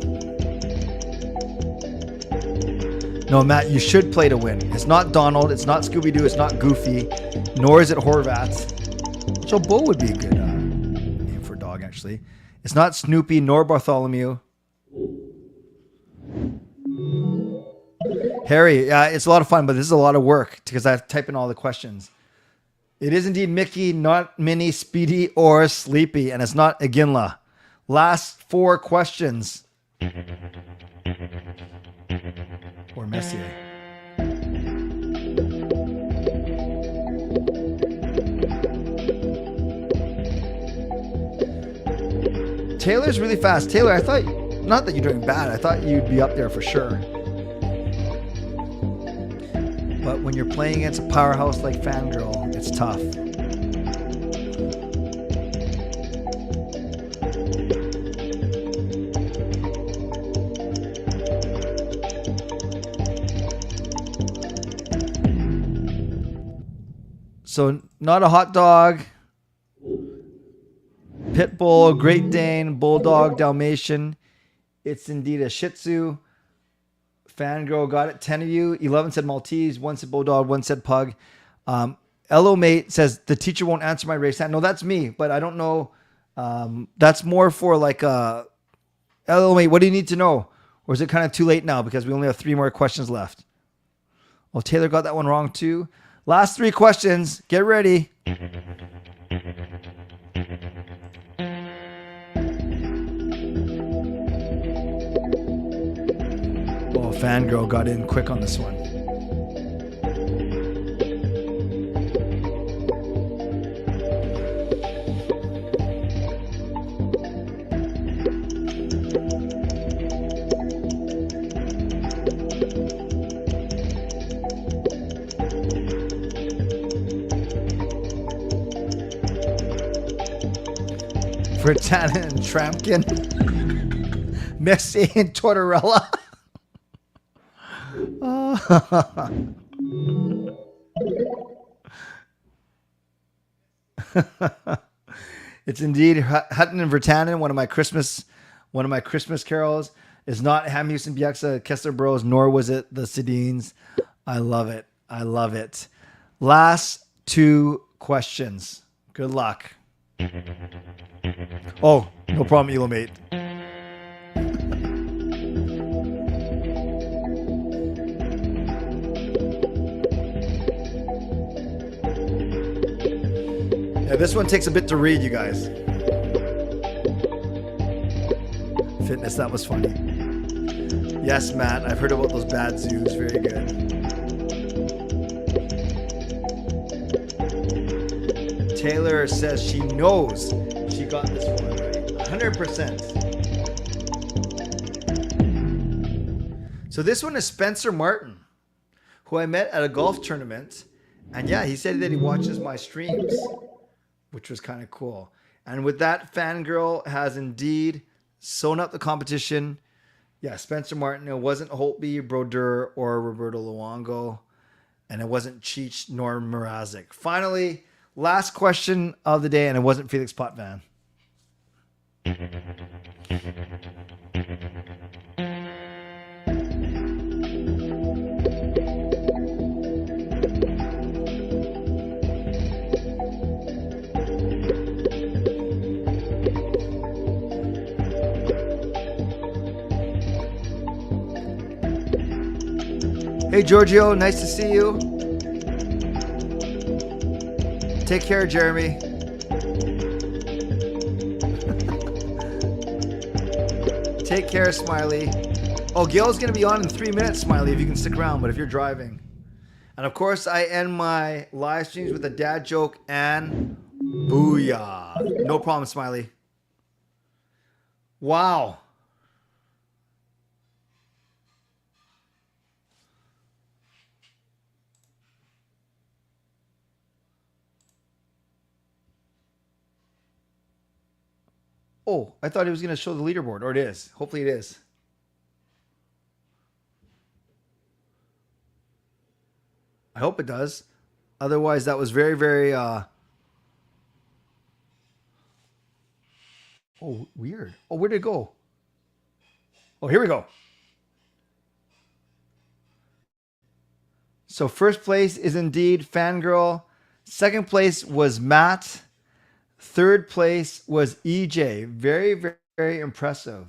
No, Matt, you should play to win. It's not Donald. It's not Scooby-Doo. It's not Goofy. Nor is it Horvat. Joe Bo would be a good name for a dog, actually. It's not Snoopy nor Bartholomew. Harry, it's a lot of fun, but this is a lot of work because I have to type in all the questions. It is indeed Mickey, not Minnie, Speedy, or Sleepy, and it's not Aginla. Last 4 questions. Or Messier. Taylor's really fast. Taylor, I thought, not that you're doing bad, I thought you'd be up there for sure. But when you're playing against a powerhouse like Fangirl, it's tough. So not a hot dog, pit bull, Great Dane, bulldog, Dalmatian. It's indeed a Shih Tzu. Fangirl got it. 10 of you. 11 said Maltese. 1 said bulldog. 1 said pug. LO Mate says the teacher won't answer my race. No, that's me, but I don't know. That's more for like LO Mate. What do you need to know? Or is it kind of too late now because we only have 3 more questions left? Well, Taylor got that one wrong too. Last 3 questions. Get ready. Oh, Fangirl got in quick on this one. Britannia and Trampkin. Messi and Tortorella. It's indeed Hutton and Vertanen, one of my Christmas carols. It's not Ham Houston Bieksa, Kessler Bros, nor was it the Sedines. I love it. I love it. Last 2 questions. Good luck. Oh, no problem, Elamate. Yeah, this one takes a bit to read, you guys. Fitness, that was funny. Yes, Matt, I've heard about those bad zoos. Very good. Taylor says she knows she got this one right. 100%. So this one is Spencer Martin, who I met at a golf tournament. And yeah, he said that he watches my streams, which was kind of cool. And with that, Fangirl has indeed sewn up the competition. Yeah, Spencer Martin. It wasn't Holtby, Brodeur, or Roberto Luongo. And it wasn't Cheech nor Mrazek. Finally, last question of the day, and it wasn't Felix Potvin. Hey, Giorgio, nice to see you. Take care, Jeremy. Take care, Smiley. Oh, Gail's going to be on in 3 minutes, Smiley, if you can stick around, but if you're driving. And of course, I end my live streams with a dad joke and booyah. No problem, Smiley. Wow. Oh, I thought it was going to show the leaderboard, or it is. Hopefully it is. I hope it does. Otherwise, that was very, very... Oh, weird. Oh, where'd it go? Oh, here we go. So first place is indeed Fangirl. Second place was Matt. Third place was EJ. Very, very, very impressive.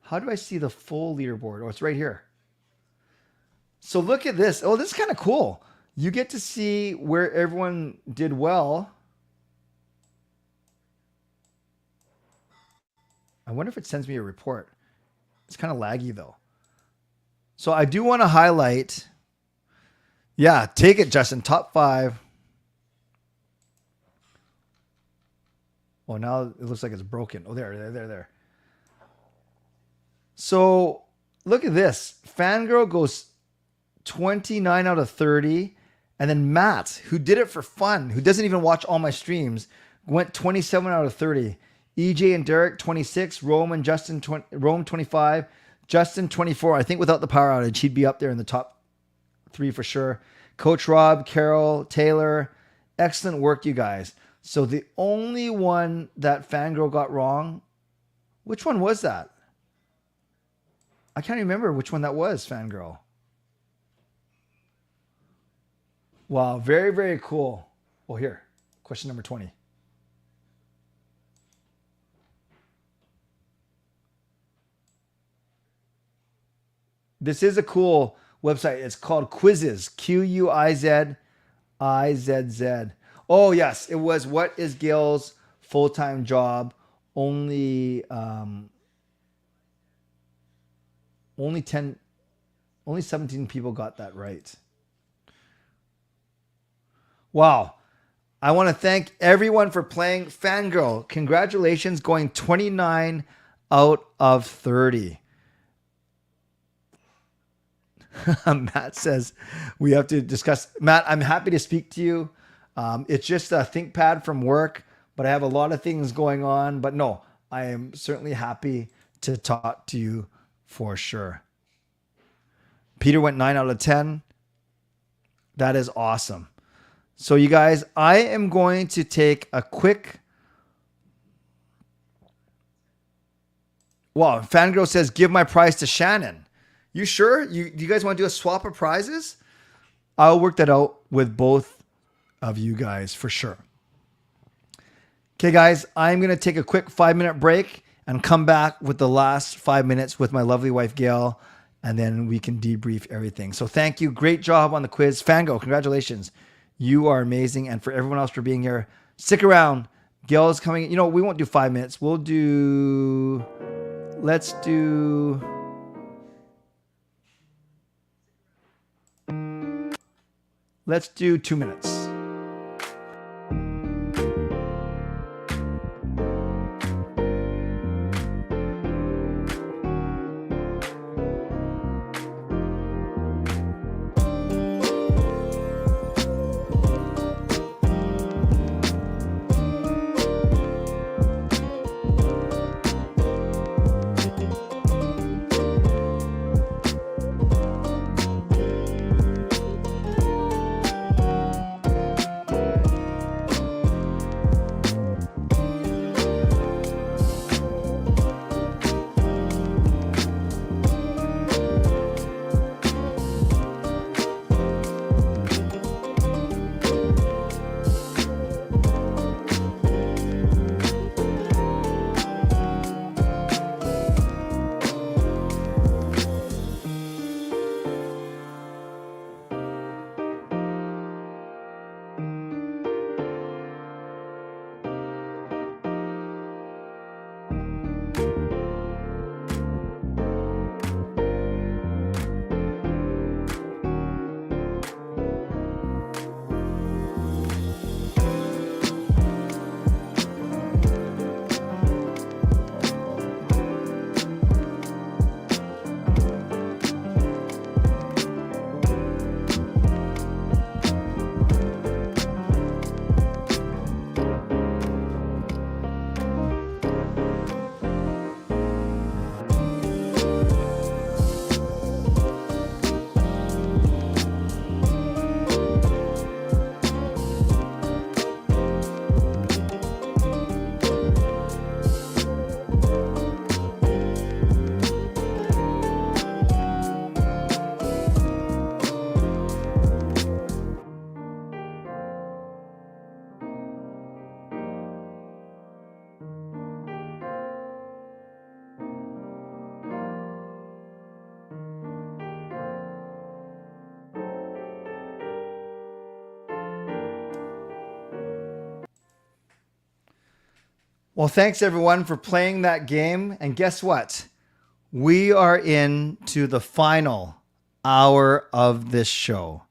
How do I see the full leaderboard? Oh, it's right here. So look at this. Oh, this is kind of cool. You get to see where everyone did well. I wonder if it sends me a report. It's kind of laggy though. So I do want to highlight. Yeah, take it, Justin. Top 5. Oh, now it looks like it's broken. Oh, there. So look at this. Fangirl goes 29 out of 30. And then Matt, who did it for fun, who doesn't even watch all my streams, went 27 out of 30. EJ and Derek, 26. Rome 25. Justin, 24. I think without the power outage, he'd be up there in the top 3 for sure. Coach Rob, Carol, Taylor. Excellent work, you guys. So the only one that Fangirl got wrong, which one was that? I can't remember which one that was, Fangirl. Wow, very, very cool. Well, here, question number 20. This is a cool website. It's called Quizzes, Quizizz. Oh, yes, it was what is Gail's full-time job? Only 17 people got that right. Wow. I want to thank everyone for playing. Fangirl, congratulations, going 29 out of 30. Matt says we have to discuss. Matt, I'm happy to speak to you. It's just a ThinkPad from work, but I have a lot of things going on. But no, I am certainly happy to talk to you for sure. Peter went 9 out of 10. That is awesome. So you guys, I am going to take a quick... Wow, Fangirl says, give my prize to Shannon. You sure? You guys want to do a swap of prizes? I'll work that out with both of you guys for sure. Okay, guys, I'm going to take a quick 5-minute break and come back with the last 5 minutes with my lovely wife, Gail, and then we can debrief everything. So thank you. Great job on the quiz. Fango, congratulations. You are amazing. And for everyone else for being here, stick around. Gail is coming. You know, we won't do 5 minutes. Let's do 2 minutes. Well, thanks everyone for playing that game. And guess what? We are into the final hour of this show.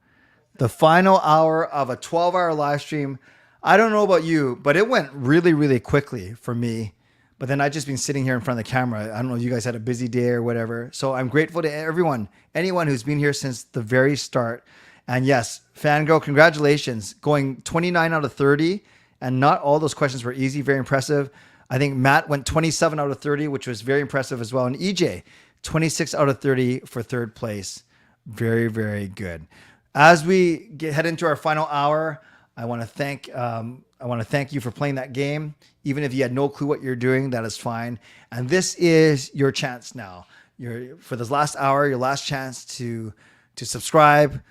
The final hour of a 12-hour live stream. I don't know about you, but it went really, really quickly for me. But then I've just been sitting here in front of the camera. I don't know if you guys had a busy day or whatever. So I'm grateful to everyone, anyone who's been here since the very start. And yes, Fangirl, congratulations. Going 29 out of 30. And not all those questions were easy. Very impressive. I think Matt went 27 out of 30, which was very impressive as well. And EJ, 26 out of 30 for third place. Very, very good. As we head into our final hour, I want to thank you for playing that game. Even if you had no clue what you're doing, that is fine. And this is your chance now. For this last hour, your last chance to subscribe,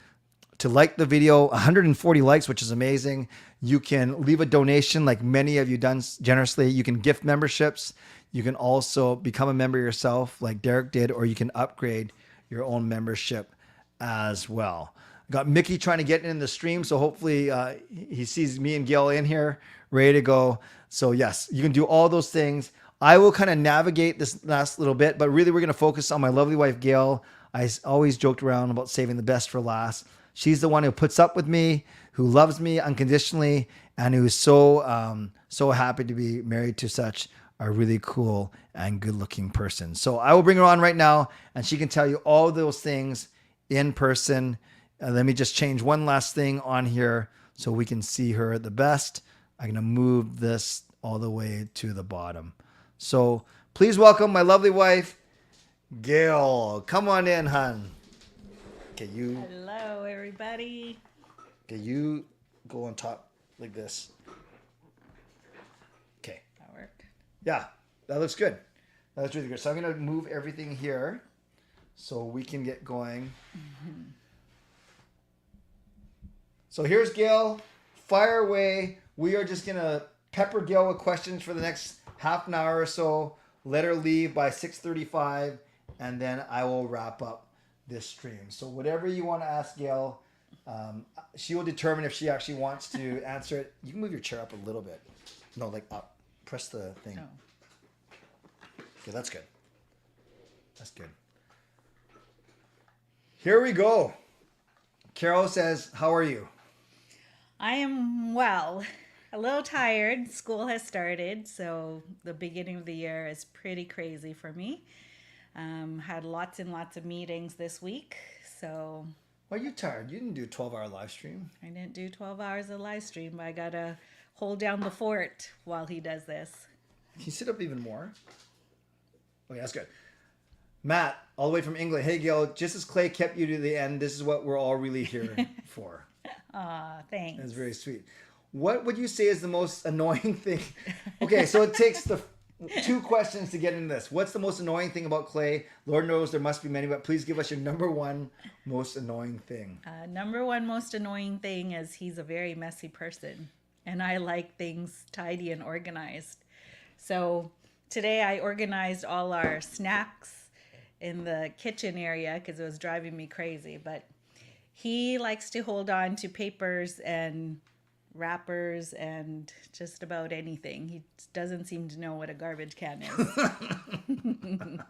to like the video. 140 likes, which is amazing. You can leave a donation like many of you done generously. You can gift memberships. You can also become a member yourself like Derek did, or you can upgrade your own membership as well. Got Mickey trying to get in the stream, so hopefully he sees me and Gail in here, ready to go. So yes, you can do all those things. I will kind of navigate this last little bit, but really we're going to focus on my lovely wife, Gail. I always joked around about saving the best for last. She's the one who puts up with me, who loves me unconditionally, and who is so happy to be married to such a really cool and good-looking person. So I will bring her on right now, and she can tell you all those things in person. Let me just change one last thing on here so we can see her the best. I'm going to move this all the way to the bottom. So please welcome my lovely wife, Gail. Come on in, hon. Okay, you. Hello, everybody. Okay, you go on top like this. Okay. That worked. Yeah, that looks good. That looks really good. So I'm going to move everything here so we can get going. Mm-hmm. So here's Gail. Fire away. We are just going to pepper Gail with questions for the next half an hour or so. Let her leave by 6:35, and then I will wrap up this stream. So whatever you want to ask Gail, she will determine if she actually wants to answer it. You can move your chair up a little bit. No, like up. Press the thing. Oh. Okay, that's good. That's good. Here we go. Carol says, how are you? I am well. A little tired. School has started, so the beginning of the year is pretty crazy for me. Had lots and lots of meetings this week, so... Why are you tired? You didn't do a 12-hour live stream. I didn't do 12 hours of live stream, but I gotta hold down the fort while he does this. Can you sit up even more? Okay, that's good. Matt, all the way from England. Hey, Gail, just as Clay kept you to the end, this is what we're all really here for. Aw, thanks. That's very sweet. What would you say is the most annoying thing? Okay, so it takes the 2 questions to get into this. What's the most annoying thing about Clay? Lord knows there must be many, but please give us your number one most annoying thing. Number one most annoying thing is he's a very messy person, and I like things tidy and organized. So today I organized all our snacks in the kitchen area because it was driving me crazy, but he likes to hold on to papers and wrappers and just about anything. He doesn't seem to know what a garbage can is.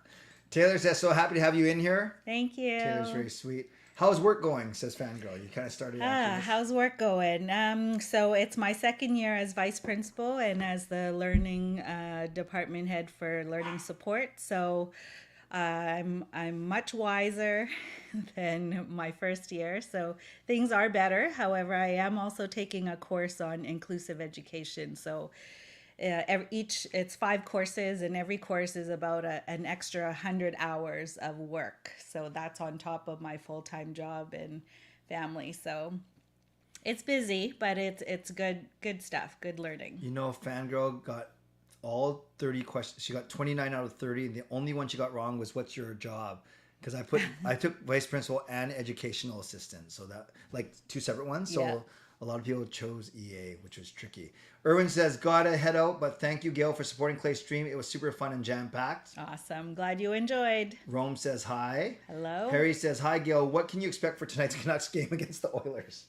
Taylor says, so happy to have you in here. Thank you. Taylor's very sweet. How's work going, says Fangirl. You kind of started after this. How's work going? So it's my second year as vice principal and as the learning department head for learning support. So I'm much wiser than my first year, so things are better. However, I am also taking a course on inclusive education. So it's 5 courses, and every course is about an extra 100 hours of work. So that's on top of my full-time job and family. So it's busy, but it's good stuff, good learning. You know, Fangirl got all 30 questions. She got 29 out of 30. The only one she got wrong was what's your job? Because I took vice principal and educational assistant. So that, like, 2 separate ones. So yeah. A lot of people chose EA, which was tricky. Erwin says, gotta head out, but thank you, Gail, for supporting Clay's stream. It was super fun and jam-packed. Awesome. Glad you enjoyed. Rome says hi. Hello. Harry says, hi, Gail. What can you expect for tonight's Canucks game against the Oilers?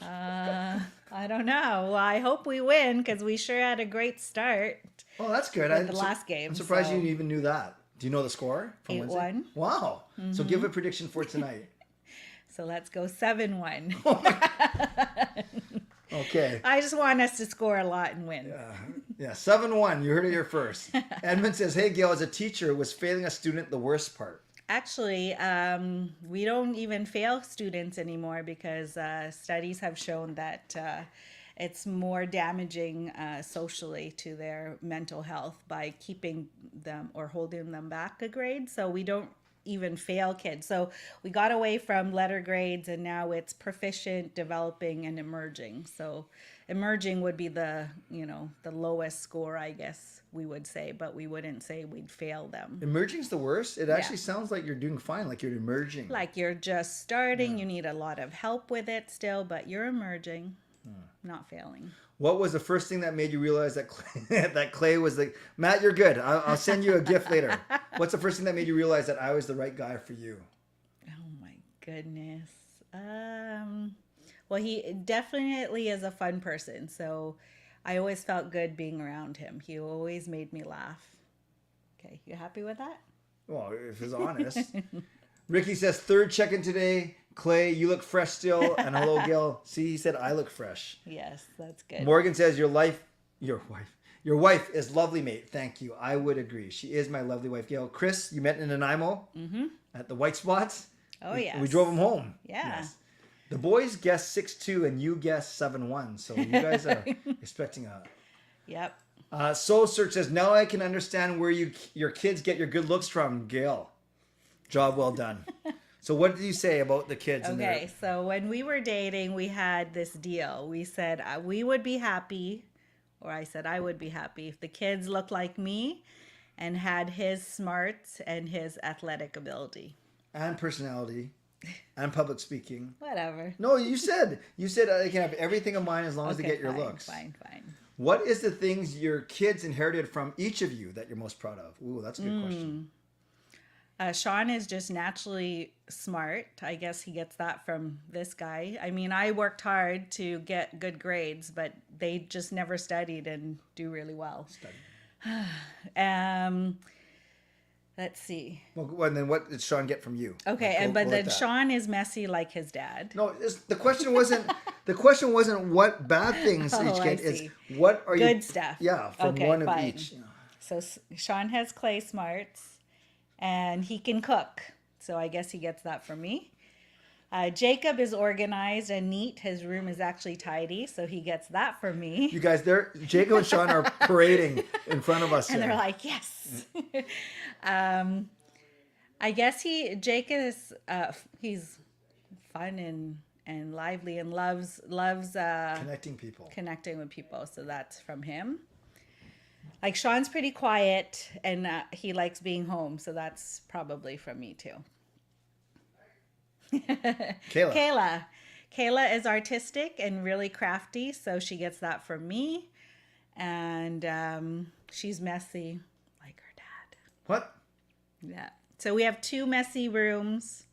I don't know. Well, I hope we win because we sure had a great start. Oh, that's good. With the last game. I'm surprised so you even knew that. Do you know the score from 8-1. Wednesday? Wow. So Mhm. give a prediction for tonight. So let's go 7-1. Okay. I just want us to score a lot and win. Yeah, 7-1. You heard it here first. Edmund says, hey, Gail, as a teacher, was failing a student the worst part? Actually, we don't even fail students anymore because studies have shown that it's more damaging socially to their mental health by keeping them or holding them back a grade. So we don't even fail kids. So we got away from letter grades and now it's proficient, developing, and emerging. So emerging would be the lowest score, I guess we would say, but we wouldn't say we'd fail them. Emerging's the worst? It actually sounds like you're doing fine, like you're emerging. Like you're just starting, you need a lot of help with it still, but you're emerging, not failing. What was the first thing that made you realize that Clay was the... Matt, you're good. I'll send you a gift later. What's the first thing that made you realize that I was the right guy for you? Oh my goodness. Well, he definitely is a fun person. So I always felt good being around him. He always made me laugh. Okay, you happy with that? Well, if it's honest. Ricky says, third check-in today. Clay, you look fresh still. And hello, Gail. See, he said I look fresh. Yes, that's good. Morgan says, your wife is lovely, mate. Thank you. I would agree. She is my lovely wife, Gail. Chris, you met in Nanaimo at the White Spots. Oh, we, yes. We drove him home. Yeah. Yes. The boys guessed 6-2 and you guessed 7-1. So you guys are expecting a... Yep. Soul Search says, now I can understand where your kids get your good looks from, Gail. Job well done. So what did you say about the kids? Okay, so when we were dating, we had this deal. We said we would be happy, or I said I would be happy if the kids looked like me and had his smarts and his athletic ability. And personality. And public speaking. Whatever. No, you said I can have everything of mine as long as they get your fine, looks. Fine. What is the things your kids inherited from each of you that you're most proud of? Ooh, that's a good question. Sean is just naturally smart. I guess he gets that from this guy. I mean, I worked hard to get good grades, but they just never studied and do really well. Let's see. Well, and then what did Sean get from you? Okay, but then Sean is messy like his dad. No, the question wasn't. The question wasn't what bad things each kid. It's what are good stuff. Yeah, from one of each. Yeah. So Sean has clay smarts, and he can cook. So I guess he gets that from me. Jacob is organized and neat. His room is actually tidy, so he gets that from me. You guys, Jacob and Sean are parading in front of us. And they're like, yes. I guess Jacob is he's fun and lively and loves connecting with people. So that's from him. Like Sean's pretty quiet and he likes being home, so that's probably from me too. Kayla is artistic and really crafty, so she gets that from me. And she's messy like her dad. What? Yeah. So we have 2 messy rooms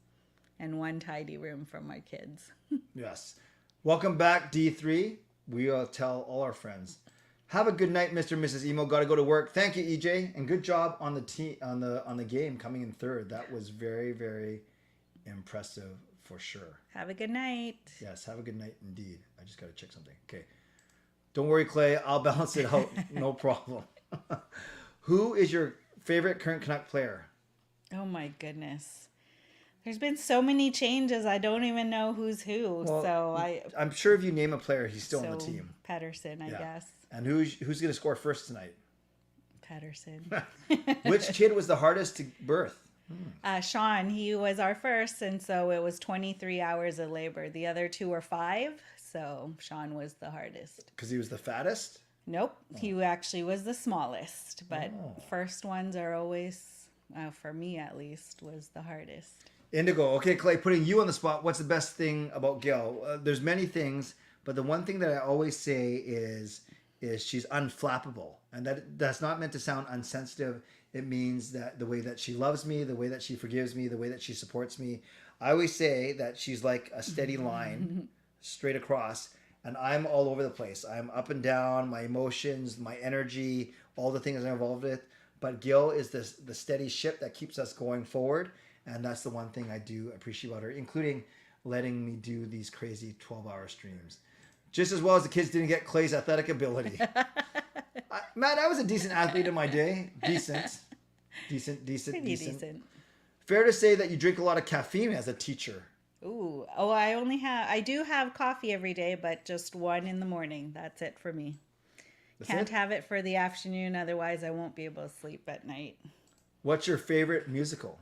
and 1 tidy room for my kids. Yes. Welcome back, D3. We will tell all our friends. Have a good night, Mr. and Mrs. Imoo. Got to go to work. Thank you, EJ, and good job on the game coming in third. That was very, very impressive for sure. Have a good night. Yes, have a good night indeed. I just got to check something. Okay. Don't worry, Clay. I'll balance it out. No problem. Who is your favorite current Canuck player? Oh my goodness. There's been so many changes. I don't even know who's who. Well, I'm sure if you name a player, he's still on the team. Patterson, I guess. And who's going to score first tonight? Patterson. Which kid was the hardest to birth? Sean, he was our first, and so it was 23 hours of labor. The other 2 were 5, so Sean was the hardest. Because he was the fattest? Nope, he actually was the smallest, but first ones are always, for me at least, was the hardest. Indigo. Okay, Clay, putting you on the spot, what's the best thing about Gail? There's many things, but the one thing that I always say is she's unflappable. And that's not meant to sound unsensitive. It means that the way that she loves me, the way that she forgives me, the way that she supports me. I always say that she's like a steady line straight across, and I'm all over the place. I'm up and down, my emotions, my energy, all the things I'm involved with. But Gail is the steady ship that keeps us going forward, and that's the one thing I do appreciate about her, including letting me do these crazy 12-hour streams. Just as well as the kids didn't get Clay's athletic ability. Matt, I was a decent athlete in my day. Decent. Pretty decent. Fair to say that you drink a lot of caffeine as a teacher. Ooh. Oh, I do have coffee every day, but just one in the morning. That's it for me. Can't have it for the afternoon, otherwise I won't be able to sleep at night. What's your favorite musical?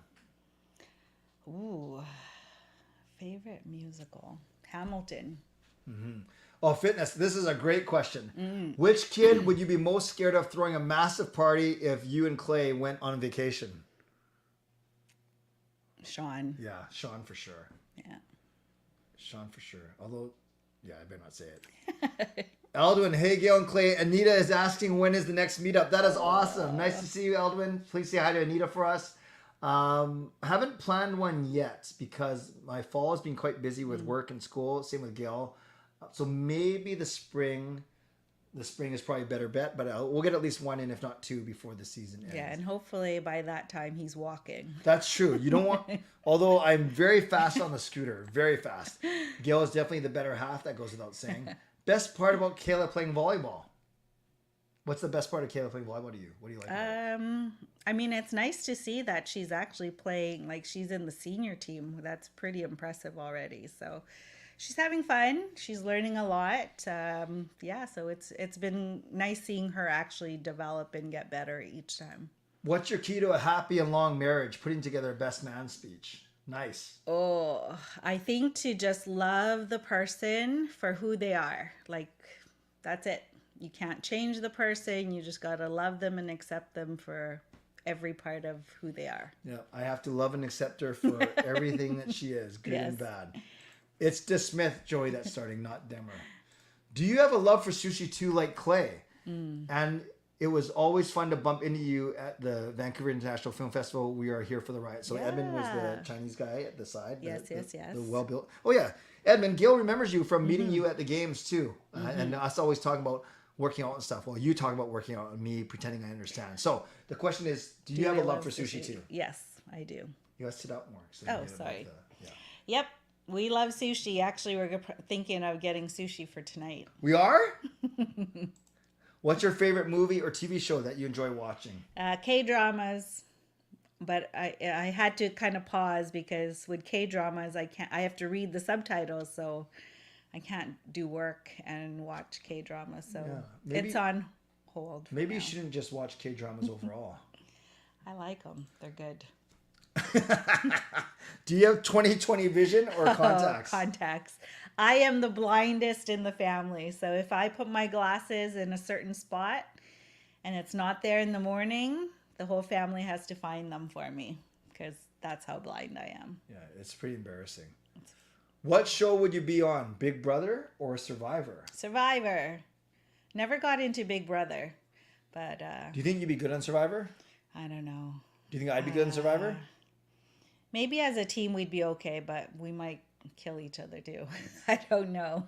Ooh. Favorite musical? Hamilton. Mm-hmm. Oh, fitness. This is a great question. Which kid would you be most scared of throwing a massive party if you and Clay went on vacation? Sean. Yeah, Sean for sure. Yeah. Sean for sure. Although, yeah, I better not say it. Aldwin, hey, Gail and Clay. Anita is asking when is the next meetup. That is awesome. Nice to see you, Aldwin. Please say hi to Anita for us. Haven't planned one yet because my fall has been quite busy with work and school. Same with Gail. So maybe the spring. The spring is probably a better bet, but we'll get at least one in, if not two, before the season ends. Yeah, and hopefully by that time he's walking. That's true. You don't want, although I'm very fast on the scooter, very fast. Gail is definitely the better half. That goes without saying. Best part about Kayla playing volleyball? What's the best part of Kayla playing volleyball to you? What do you like about it? I mean, it's nice to see that she's actually playing, like she's in the senior team. That's pretty impressive already. So she's having fun. She's learning a lot. Yeah, so it's been nice seeing her actually develop and get better each time. What's your key to a happy and long marriage? Putting together a best man speech. Nice. Oh, I think to just love the person for who they are. Like, that's it. You can't change the person. You just got to love them and accept them for every part of who they are. Yeah, I have to love and accept her for everything that she is, good and Yes. bad. It's DeSmith, Joey, that's starting, not Demmer. Do you have a love for sushi too, like Clay? And it was always fun to bump into you at the Vancouver International Film Festival. We are here for the riot. So Edmund was the Chinese guy at the side. Yes. The well-built. Oh, yeah. Edmund, Gail remembers you from meeting you at the games too. And us always talking about working out and stuff. Well, you talk about working out and me pretending I understand. So the question is, do you have a love for sushi too? Yes, I do. You gotta sit up more. So Oh, sorry. Yep. We love sushi. Actually, we're thinking of getting sushi for tonight. We are? What's your favorite movie or TV show that you enjoy watching? K-dramas, but I had to kind of pause because with K-dramas I have to read the subtitles, so I can't do work and watch K-dramas. So it's on hold. Maybe you shouldn't just watch K-dramas overall. I like them. They're good. Do you have 20/20 vision or contacts? Contacts. I am the blindest in the family. So if I put my glasses in a certain spot and it's not there in the morning, the whole family has to find them for me because that's how blind I am. Yeah, it's pretty embarrassing. What show would you be on? Big Brother or Survivor? Survivor. Never got into Big Brother, but do you think you'd be good on Survivor? I don't know. Do you think I'd be good on Survivor? Maybe as a team we'd be okay, but we might kill each other too. I don't know.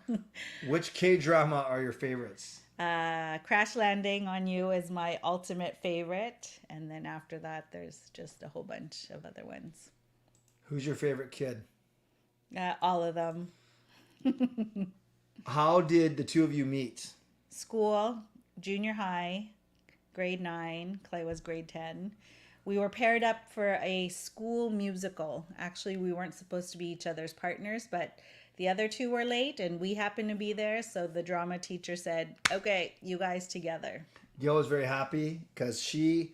Which K-drama are your favorites? Crash Landing on You is my ultimate favorite, and then after that there's just a whole bunch of other ones. Who's your favorite kid? All of them. How did the two of you meet? School, junior high, grade 9. Clay was grade 10. We were paired up for a school musical. Actually, we weren't supposed to be each other's partners, but the other two were late and we happened to be there. So the drama teacher said, okay, you guys together. Gail was very happy because she,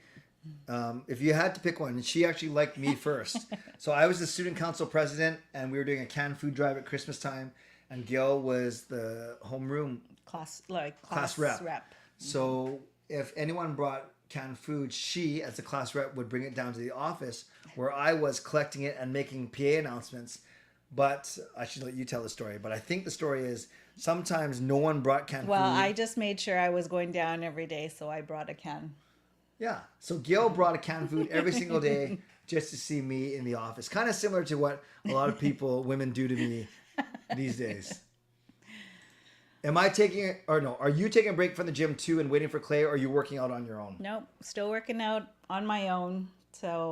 if you had to pick one, she actually liked me first. So I was the student council president and we were doing a canned food drive at Christmas time. And Gail was the homeroom class rep. So if anyone brought canned food, she, as the class rep, would bring it down to the office where I was collecting it and making PA announcements. But I should let you tell the story. But I think the story is sometimes no one brought canned food. Well, I just made sure I was going down every day, so I brought a can. Yeah. So Gail brought a canned food every single day just to see me in the office. Kind of similar to what a lot of people, women do to me these days. Am I taking it, or no? Are you taking a break from the gym too and waiting for Clay, or are you working out on your own? Nope, still working out on my own. So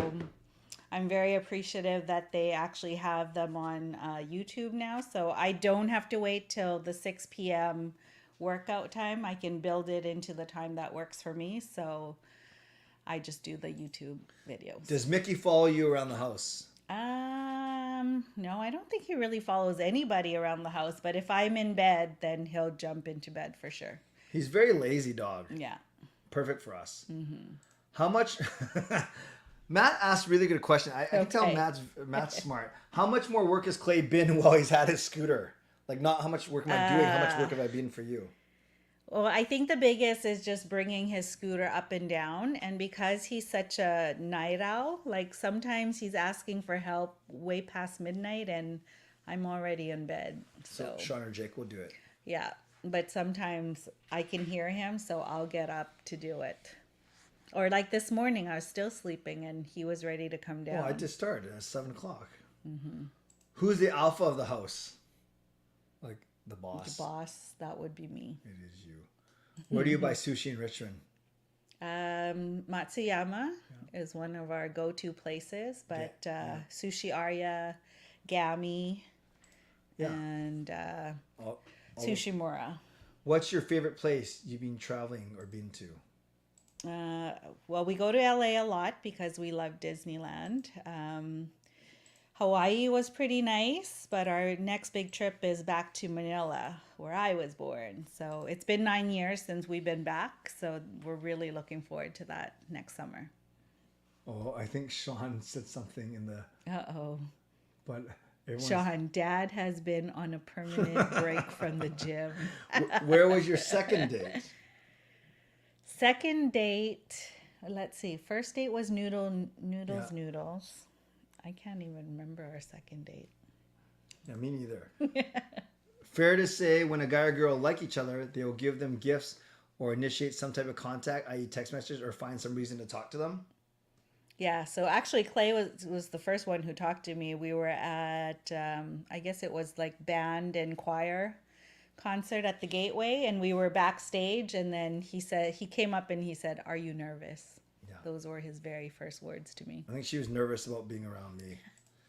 I'm very appreciative that they actually have them on YouTube now. So I don't have to wait till the 6 p.m. workout time. I can build it into the time that works for me. So I just do the YouTube videos. Does Mickey follow you around the house? No, I don't think he really follows anybody around the house. But if I'm in bed, then he'll jump into bed for sure. He's very lazy dog. Yeah. Perfect for us. Mm-hmm. How much? Matt asked a really good question. I can tell Matt's smart. How much more work has Clay been while he's had his scooter? Like, not how much work am I doing? How much work have I been for you? Well, I think the biggest is just bringing his scooter up and down. And because he's such a night owl, like sometimes he's asking for help way past midnight and I'm already in bed. So Sean or Jake will do it. Yeah. But sometimes I can hear him, so I'll get up to do it. Or like this morning, I was still sleeping and he was ready to come down. Oh, I just started at 7 o'clock. Mm-hmm. Who's the alpha of the house? Like the boss? The boss, that would be me. It is you. Where do you buy sushi in Richmond? Matsuyama is one of our go-to places, but Sushi Arya, Gami, and Sushimura. What's your favorite place you've been traveling or been to? Well, we go to LA a lot because we love Disneyland. Hawaii was pretty nice, but our next big trip is back to Manila, where I was born. So it's been 9 years since we've been back, so we're really looking forward to that next summer. Oh, I think Sean said something in the... Uh-oh. But Sean, Dad has been on a permanent break from the gym. Where was your second date? Second date, let's see. First date was Noodles. I can't even remember our second date. Yeah, me neither. Fair to say, when a guy or girl like each other, they will give them gifts or initiate some type of contact, i.e. text messages, or find some reason to talk to them? Yeah, so actually Clay was the first one who talked to me. We were at, I guess it was like band and choir concert at the Gateway, and we were backstage, and then he came up and he said, "Are you nervous?" Yeah. Those were his very first words to me. I think she was nervous about being around me.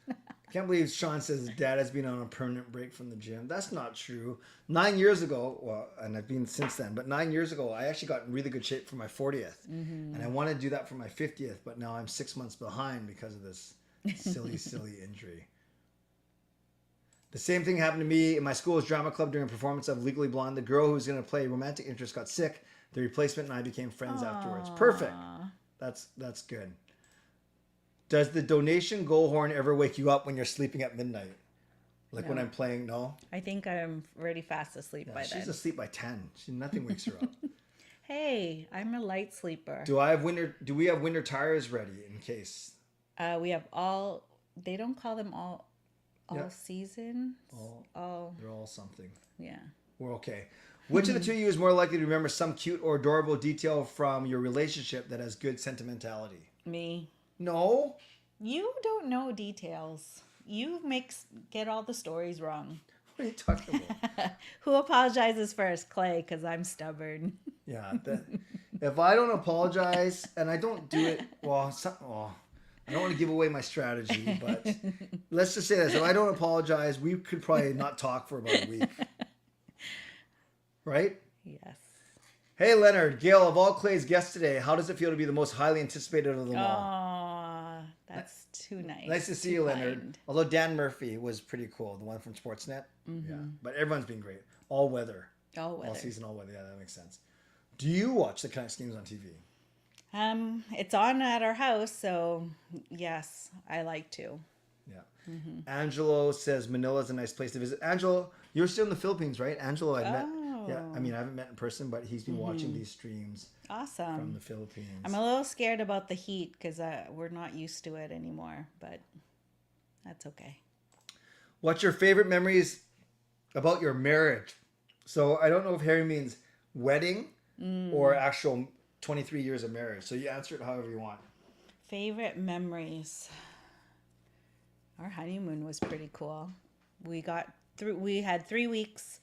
I can't believe Sean says his dad has been on a permanent break from the gym. That's not true. 9 years ago, well, and I've been since then, but 9 years ago, I actually got in really good shape for my 40th. Mm-hmm. And I wanted to do that for my 50th, but now I'm 6 months behind because of this silly injury. The same thing happened to me in my school's drama club during a performance of Legally Blonde. The girl who was going to play romantic interest got sick. The replacement and I became friends afterwards. Perfect. That's good. Does the donation goal horn ever wake you up when you're sleeping at midnight? Like when I'm playing, no? I think I'm already fast asleep by then. She's asleep by 10. Nothing wakes her up. Hey, I'm a light sleeper. Do we have winter tires ready in case? We have they don't call them all season. They're all something. Yeah. We're okay. Which of the two of you is more likely to remember some cute or adorable detail from your relationship that has good sentimentality? Me. No. You don't know details. You get all the stories wrong. What are you talking about? Who apologizes first? Clay, because I'm stubborn. Yeah. If I don't apologize and I don't do it, I don't want to give away my strategy, but let's just say this. If I don't apologize, we could probably not talk for about a week. Right? Yes. Hey, Leonard. Gail, of all Clay's guests today, how does it feel to be the most highly anticipated of them all? Aw, that's too nice. Nice to see you, Leonard. Although Dan Murphy was pretty cool, the one from Sportsnet. Mm-hmm. Yeah. But everyone's been great. All weather. All season, all weather. Yeah, that makes sense. Do you watch the Canucks games on TV? It's on at our house, so yes, I like to. Yeah. Mm-hmm. Angelo says Manila's a nice place to visit. Angelo, you're still in the Philippines, right? Angelo, I met. Yeah, I mean, I haven't met in person, but he's been watching these streams. Awesome. From the Philippines. I'm a little scared about the heat because we're not used to it anymore, but that's okay. What's your favorite memories about your marriage? So I don't know if Harry means wedding or actual 23 years of marriage. So you answer it however you want. Favorite memories. Our honeymoon was pretty cool. We had 3 weeks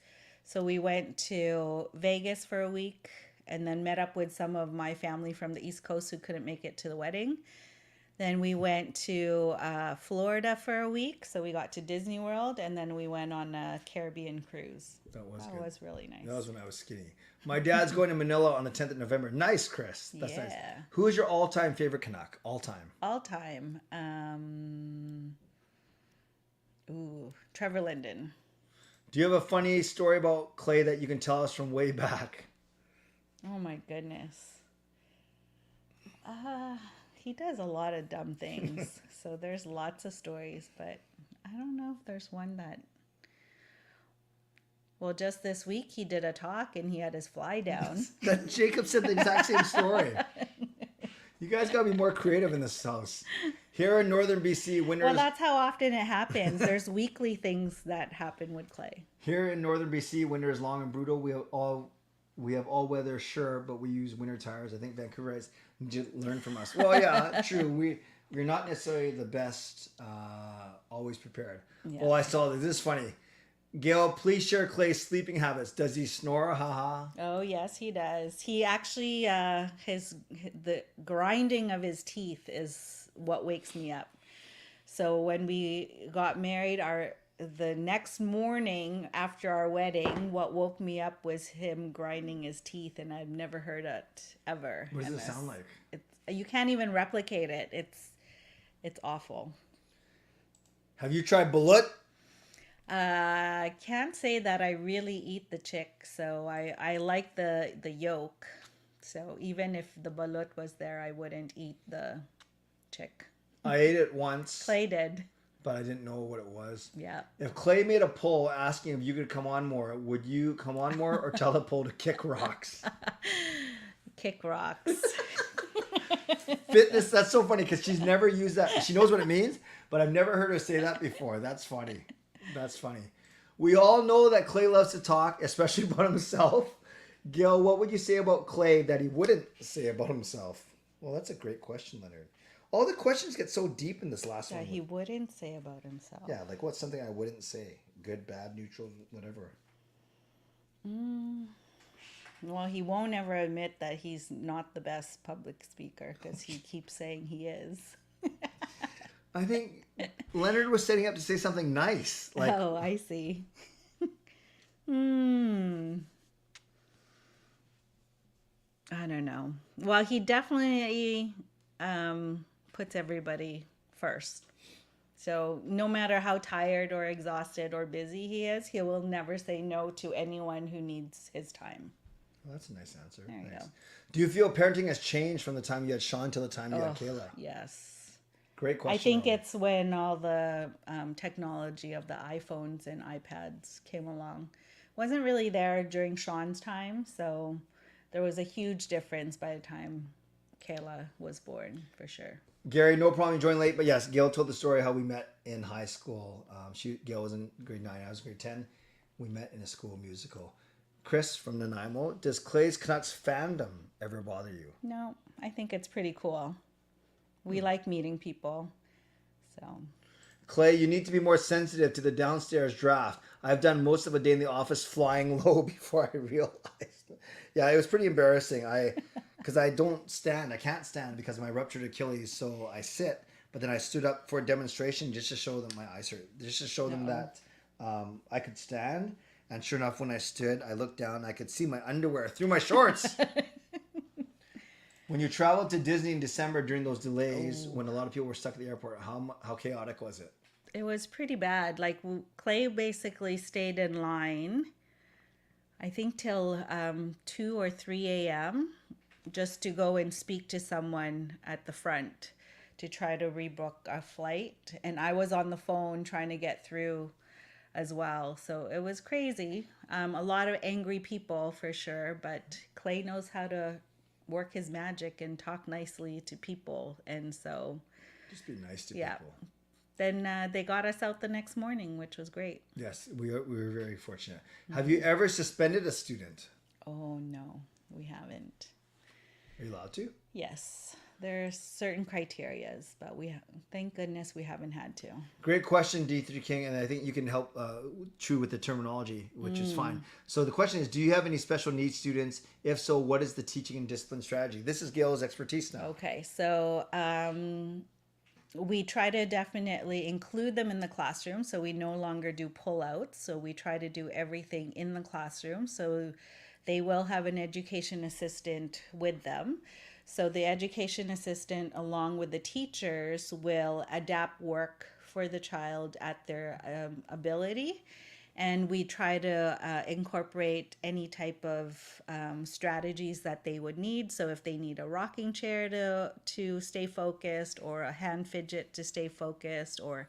So we went to Vegas for a week and then met up with some of my family from the East Coast who couldn't make it to the wedding. Then we went to Florida for a week, so we got to Disney World, and then we went on a Caribbean cruise. That was That good. was really nice. That was when I was skinny. My dad's going to Manila on the 10th of November. Nice, Chris. That's nice. Yeah. Who is your all-time favorite Canuck? All-time. All time. Trevor Linden. Do you have a funny story about Clay that you can tell us from way back? Oh my goodness. He does a lot of dumb things, so there's lots of stories, but I don't know if there's one that. Well, just this week he did a talk and he had his fly down. That Jacob said the exact same story. You guys got to be more creative in this house. Here in northern BC, winters. Well, that's how often it happens. There's weekly things that happen with Clay. Here in northern BC, winter is long and brutal. We have all weather, sure, but we use winter tires. I think Vancouver has learned from us. Well, yeah, true. We're not necessarily the best, always prepared. Yeah. Oh, I saw this. This is funny. Gail, please share Clay's sleeping habits. Does he snore? Haha. Oh yes, he does. He actually the grinding of his teeth is what wakes me up. So when we got married, the next morning after our wedding, what woke me up was him grinding his teeth, and I've never heard it ever. What does it sound like? You can't even replicate it. It's awful. Have you tried balut? I can't say that I really eat the chick, so I like the yolk. So even if the balut was there, I wouldn't eat the chick. I ate it once. Clay did. But I didn't know what it was. Yeah. If Clay made a poll asking if you could come on more, would you come on more or tell the poll to kick rocks? Kick rocks. Fitness, that's so funny because she's never used that. She knows what it means, but I've never heard her say that before. That's funny. That's funny. We all know that Clay loves to talk, especially about himself. Gail, what would you say about Clay that he wouldn't say about himself? Well, that's a great question, Leonard. All the questions get so deep in this last one. That he wouldn't say about himself. Yeah, like what's something I wouldn't say? Good, bad, neutral, whatever. Well, he won't ever admit that he's not the best public speaker because he keeps saying he is. I think Leonard was setting up to say something nice. Like, oh, I see. I don't know. Well, he definitely puts everybody first. So no matter how tired or exhausted or busy he is, he will never say no to anyone who needs his time. Well, that's a nice answer. There you Nice. go. Do you feel parenting has changed from the time you had Sean to the time you had Kayla? Yes. Great question. I think it's when all the technology of the iPhones and iPads came along. Wasn't really there during Sean's time, so there was a huge difference by the time Kayla was born, for sure. Gary, no problem you joined late, but yes, Gail told the story how we met in high school. Gail was in grade 9, I was in grade 10. We met in a school musical. Chris from Nanaimo, does Clay's Canucks fandom ever bother you? No, I think it's pretty cool. We like meeting people, so. Clay, you need to be more sensitive to the downstairs draft. I've done most of a day in the office flying low before I realized. Yeah, it was pretty embarrassing. Because I don't stand. I can't stand because of my ruptured Achilles, so I sit. But then I stood up for a demonstration just to show them my eyes hurt. Just to show them that I could stand. And sure enough, when I stood, I looked down and I could see my underwear through my shorts. When you traveled to Disney in December during those delays, when a lot of people were stuck at the airport, how chaotic was it? It was pretty bad. Like Clay basically stayed in line, I think till 2 or 3 a.m. just to go and speak to someone at the front to try to rebook a flight. And I was on the phone trying to get through as well. So it was crazy. A lot of angry people for sure, but Clay knows how to work his magic and talk nicely to people. And so just be nice to people. Then they got us out the next morning, which was great. Yes, we were very fortunate. Have you ever suspended a student? Oh, no, we haven't. Are you allowed to? Yes. There's certain criterias, but thank goodness we haven't had to. Great question, D3 King, and I think you can help chew with the terminology, which is fine. So the question is, do you have any special needs students? If so, what is the teaching and discipline strategy? This is Gail's expertise now. Okay, so we try to definitely include them in the classroom, so we no longer do pull-outs. So we try to do everything in the classroom. So they will have an education assistant with them. So the education assistant, along with the teachers, will adapt work for the child at their ability. And we try to incorporate any type of strategies that they would need. So if they need a rocking chair to stay focused, or a hand fidget to stay focused, or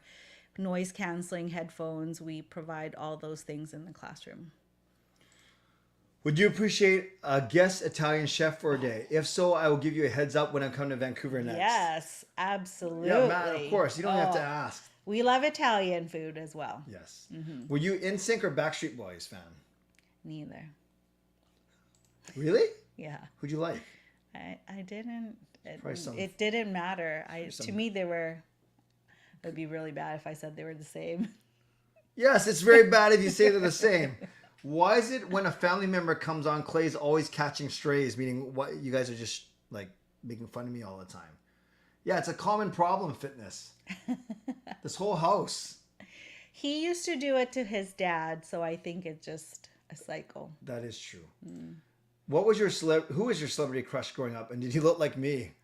noise canceling headphones, we provide all those things in the classroom. Would you appreciate a guest Italian chef for a day? If so, I will give you a heads up when I come to Vancouver next. Yes, absolutely. Yeah, man, of course. You don't have to ask. We love Italian food as well. Yes. Were you NSYNC or Backstreet Boys fan? Neither. Really? Yeah. Who'd you like? I didn't. Probably It didn't matter. To me, they were. It would be really bad if I said they were the same. Yes, it's very bad if you say they're the same. Why is it when a family member comes on, Clay's always catching strays, meaning what you guys are just like making fun of me all the time? Yeah, it's a common problem, fitness. This whole house. He used to do it to his dad, so I think it's just a cycle. That is true. What was who was your celebrity crush growing up, and did he look like me?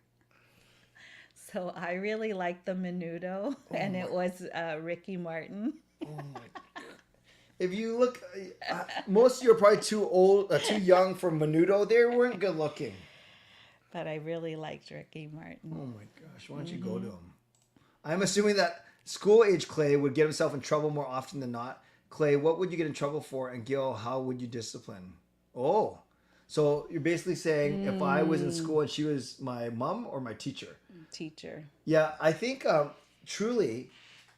So I really liked the Menudo, and it was Ricky Martin. Oh my God. If you look, most of you are probably too young for Menudo. They weren't good looking. But I really liked Ricky Martin. Oh my gosh, why don't you go to him? I'm assuming that school-age Clay would get himself in trouble more often than not. Clay, what would you get in trouble for? And Gail, how would you discipline? Oh, so you're basically saying if I was in school and she was my mom or my teacher? Teacher. Yeah, I think truly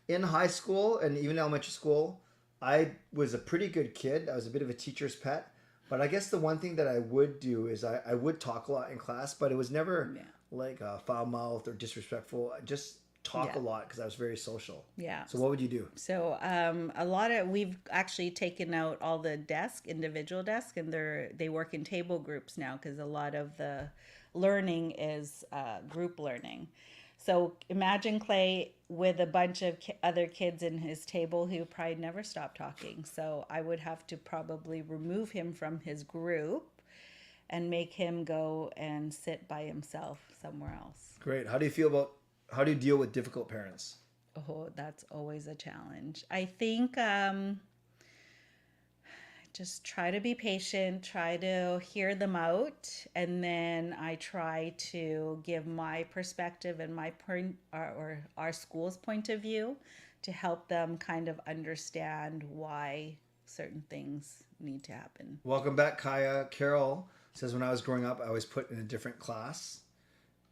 in high school and even elementary school, I was a pretty good kid. I was a bit of a teacher's pet. But I guess the one thing that I would do is I would talk a lot in class, but it was never like foul-mouthed or disrespectful. I just talk a lot because I was very social. Yeah. So what would you do? So we've actually taken out all the individual desks, and they work in table groups now because a lot of the learning is group learning. So imagine Clay with a bunch of other kids in his table who probably never stop talking. So I would have to probably remove him from his group and make him go and sit by himself somewhere else. Great. How do you deal with difficult parents? Oh, that's always a challenge. I think just try to be patient, try to hear them out, and then I try to give my perspective and my or our school's point of view to help them kind of understand why certain things need to happen. Welcome back, Kaja. Carol says, when I was growing up, I was put in a different class.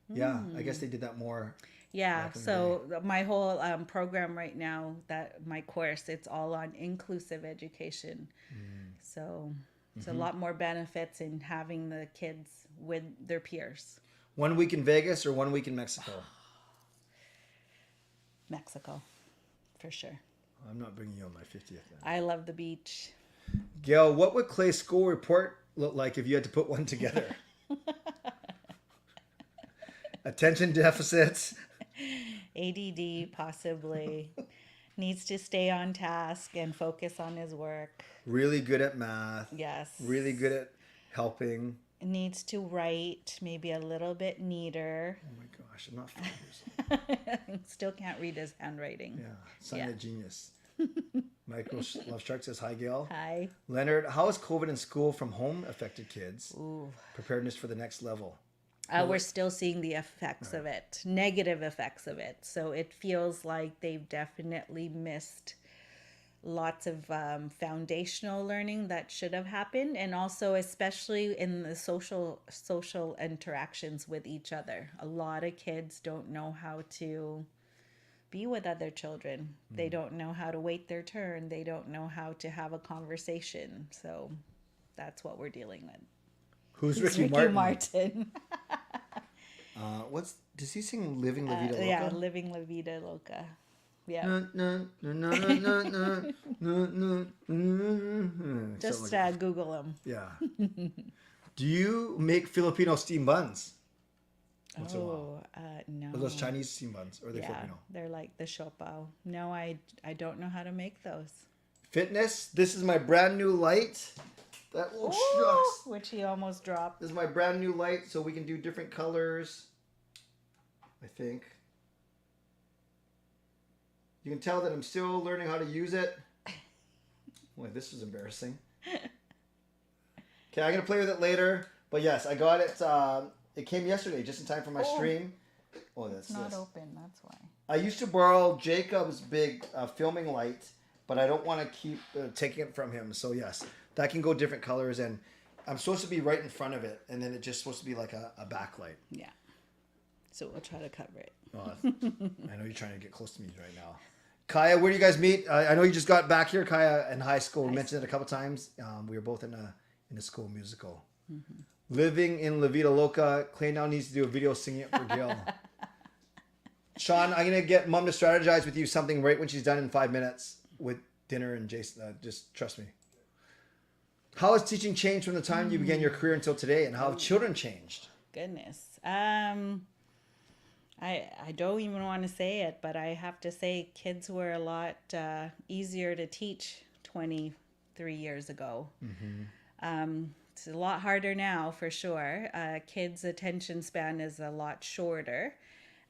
Yeah, I guess they did that more. Yeah, so my whole program right now, my course, it's all on inclusive education. So it's a lot more benefits in having the kids with their peers. 1 week in Vegas or 1 week in Mexico? Mexico, for sure. I'm not bringing you on my 50th then. I love the beach. Gail, what would Clay's school report look like if you had to put one together? Attention deficits. ADD, possibly. Needs to stay on task and focus on his work. Really good at math. Yes. Really good at helping. Needs to write maybe a little bit neater. Oh my gosh, I'm not 5 years old. Still can't read his handwriting. Yeah, sign of genius. Michael Love Shark says, hi, Gail. Hi. Leonard, how has COVID in school from home affected kids? Ooh. Preparedness for the next level. We're still seeing the effects of it, negative effects of it. So it feels like they've definitely missed lots of foundational learning that should have happened, and also especially in the social interactions with each other. A lot of kids don't know how to be with other children. They don't know how to wait their turn. They don't know how to have a conversation. So that's what we're dealing with. Who's Ricky Martin? Does he sing Living La Vida Loca? Yeah, Living La Vida Loca. Yeah. Just Google him. Yeah. Do you make Filipino steam buns? Once in a while. No. Are those Chinese steam buns or are they Filipino? They're like the siopaw. No, I don't know how to make those. Fitness. This is my brand new light. That little shucks. Which he almost dropped. This is my brand new light, so we can do different colors. I think. You can tell that I'm still learning how to use it. Boy, this is embarrassing. Okay, I'm gonna play with it later. But yes, I got it. It came yesterday, just in time for my stream. Oh, that's it's not open. That's why. I used to borrow Jacob's big filming light, but I don't want to keep taking it from him. So yes, that can go different colors, and I'm supposed to be right in front of it, and then it's just supposed to be like a backlight. Yeah. So we'll try to cover it. Oh, I know you're trying to get close to me right now. Kaja, where do you guys meet? I know you just got back here, Kaja, in high school. We mentioned it a couple times. We were both in a school musical. Mm-hmm. Living in La Vida Loca. Clay now needs to do a video singing it for Gail. Sean, I'm going to get Mom to strategize with you something right when she's done in 5 minutes with dinner and Jason. Just trust me. How has teaching changed from the time you began your career until today, and how have children changed? Goodness. I don't even want to say it, but I have to say kids were a lot easier to teach 23 years ago. Mm-hmm. It's a lot harder now, for sure. Kids' attention span is a lot shorter.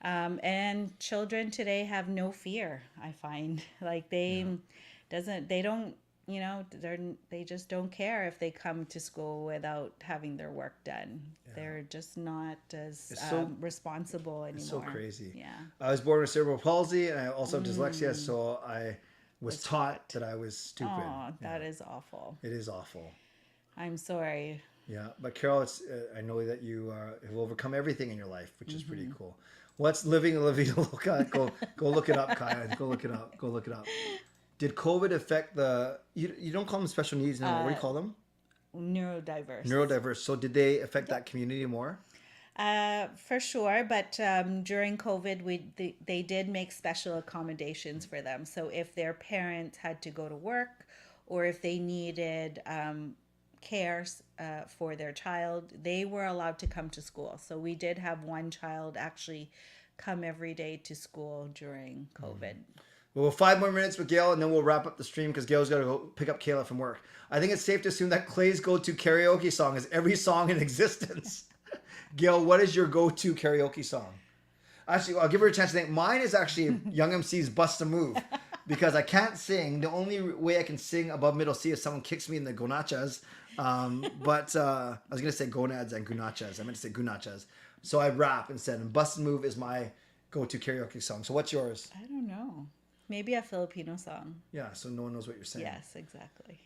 And children today have no fear, I find. Like they just don't care if they come to school without having their work done. Yeah. They're just not as responsible anymore. It's so crazy. Yeah. I was born with cerebral palsy, and I also have dyslexia, so I was taught that I was stupid. Oh, that is awful. It is awful. I'm sorry. Yeah, but Carol, I know that you have overcome everything in your life, which is pretty cool. What's Living La Vida Loca? Go look it up, Kaja. Go look it up. Did COVID affect you don't call them special needs now, what do you call them? Neurodiverse. So did they affect that community more? For sure, but during COVID, they did make special accommodations for them. So if their parents had to go to work, or if they needed care for their child, they were allowed to come to school. So we did have one child actually come every day to school during COVID. Well, 5 more minutes with Gail, and then we'll wrap up the stream because Gail's got to go pick up Kayla from work. I think it's safe to assume that Clay's go-to karaoke song is every song in existence. Gail, what is your go-to karaoke song? Actually, I'll give her a chance to think. Mine is actually Young MC's Bust a Move, because I can't sing. The only way I can sing above middle C is someone kicks me in the gonachas. But I was going to say gonads and gunachas. I meant to say gunachas. So I rap instead, and Bust a Move is my go-to karaoke song. So what's yours? I don't know. Maybe a Filipino song. Yeah, so no one knows what you're saying. Yes, exactly.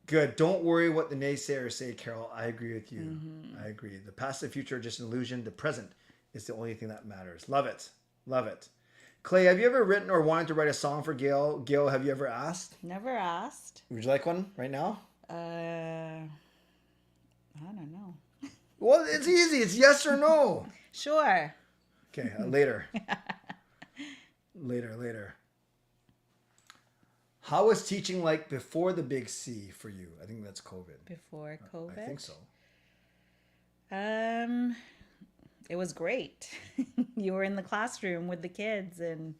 Good. Don't worry what the naysayers say, Carol. I agree with you. Mm-hmm. I agree. The past and future are just an illusion. The present is the only thing that matters. Love it. Love it. Clay, have you ever written or wanted to write a song for Gail? Gail, have you ever asked? Never asked. Would you like one right now? I don't know. Well, it's easy. It's yes or no. Sure. Okay, later. Later. How was teaching like before the big C for you? I think that's COVID. Before COVID? I think so. It was great. You were in the classroom with the kids and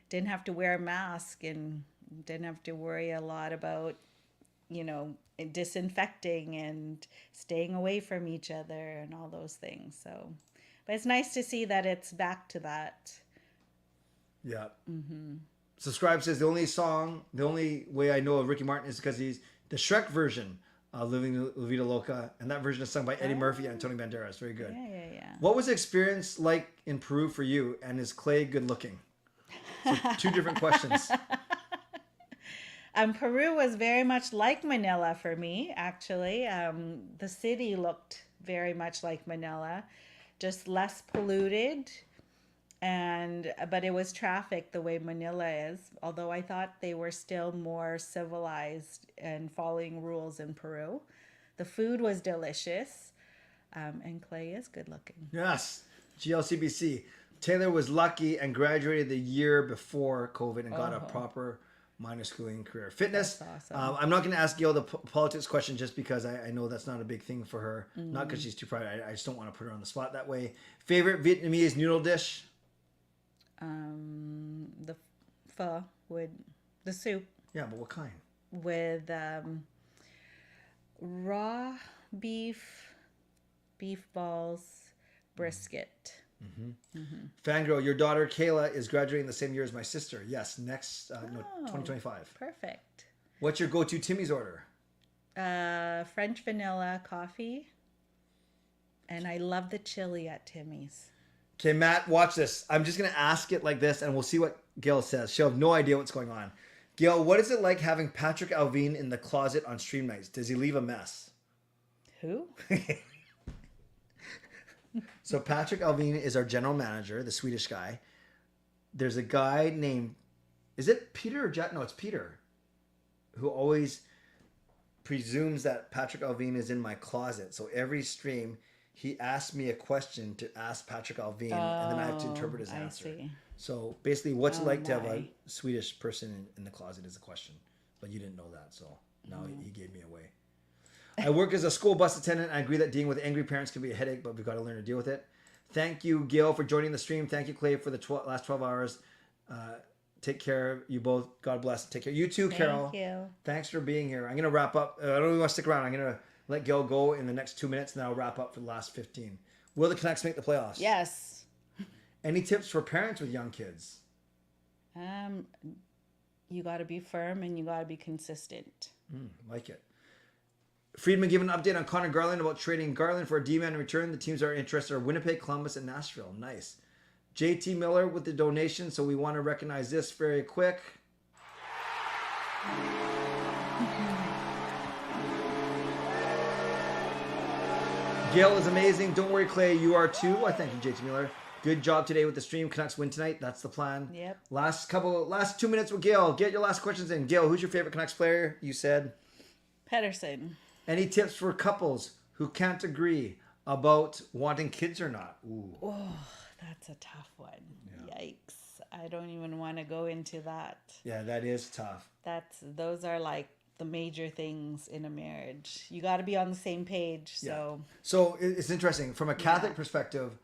didn't have to wear a mask and didn't have to worry a lot about, disinfecting and staying away from each other and all those things. So, but it's nice to see that it's back to that. Yeah. Mm-hmm. Subscribe says the only way I know of Ricky Martin is because he's the Shrek version of Living La Vida Loca, and that version is sung by Eddie Murphy and Antonio Banderas. Very good. Yeah. What was the experience like in Peru for you, and is Clay good looking? So 2 different questions. Peru was very much like Manila for me, actually. The city looked very much like Manila, just less polluted. But it was traffic the way Manila is, although I thought they were still more civilized and following rules in Peru. The food was delicious, and Clay is good looking. Yes. GLCBC. Taylor was lucky and graduated the year before COVID and got a proper minor schooling career. Fitness. That's awesome. I'm not going to ask Gail the politics question just because I know that's not a big thing for her. Not because she's too proud. I just don't want to put her on the spot that way. Favorite Vietnamese noodle dish? The pho with the soup. Yeah, but what kind? With raw beef balls, brisket. Fangirl, your daughter Kayla is graduating the same year as my sister. Yes, next 2025. Perfect. What's your go-to Timmy's order? French vanilla coffee, and I love the chili at Timmy's. Okay, Matt, watch this. I'm just gonna ask it like this, and we'll see what Gail says. She'll have no idea what's going on. Gail, what is it like having Patrick Alvin in the closet on stream nights? Does he leave a mess? Who? So Patrick Alvin is our general manager, the Swedish guy. There's a guy named, is it Peter or Jack? No, it's Peter, who always presumes that Patrick Alvin is in my closet. So every stream, he asks me a question to ask Patrick Alvin, and then I have to interpret his answer. See. So basically, what's it like to have a Swedish person in the closet is a question. But you didn't know that, so now he gave me away. I work as a school bus attendant. I agree that dealing with angry parents can be a headache, but we've got to learn to deal with it. Thank you, Gail, for joining the stream. Thank you, Clay, for the last 12 hours. Take care, you both. God bless. Take care. You too, Carol. Thank you. Thanks for being here. I'm going to wrap up. I don't really want to stick around. I'm going to let Gail go in the next 2 minutes, and then I'll wrap up for the last 15. Will the Canucks make the playoffs? Yes. Any tips for parents with young kids? You got to be firm and you got to be consistent. Like it. Friedman gave an update on Connor Garland about trading Garland for a D-man in return. The teams are interested are Winnipeg, Columbus, and Nashville. Nice. JT Miller with the donation, so we want to recognize this very quick. Gail is amazing. Don't worry, Clay. You are too. I thank you, JT Miller. Good job today with the stream. Canucks win tonight. That's the plan. Yep. Last 2 minutes with Gail. Get your last questions in. Gail, who's your favorite Canucks player? You said Pedersen. Any tips for couples who can't agree about wanting kids or not? Ooh. Oh, that's a tough one. Yeah. Yikes. I don't even want to go into that. Yeah, that is tough. Those are like the major things in a marriage. You got to be on the same page. So it's interesting from a Catholic perspective.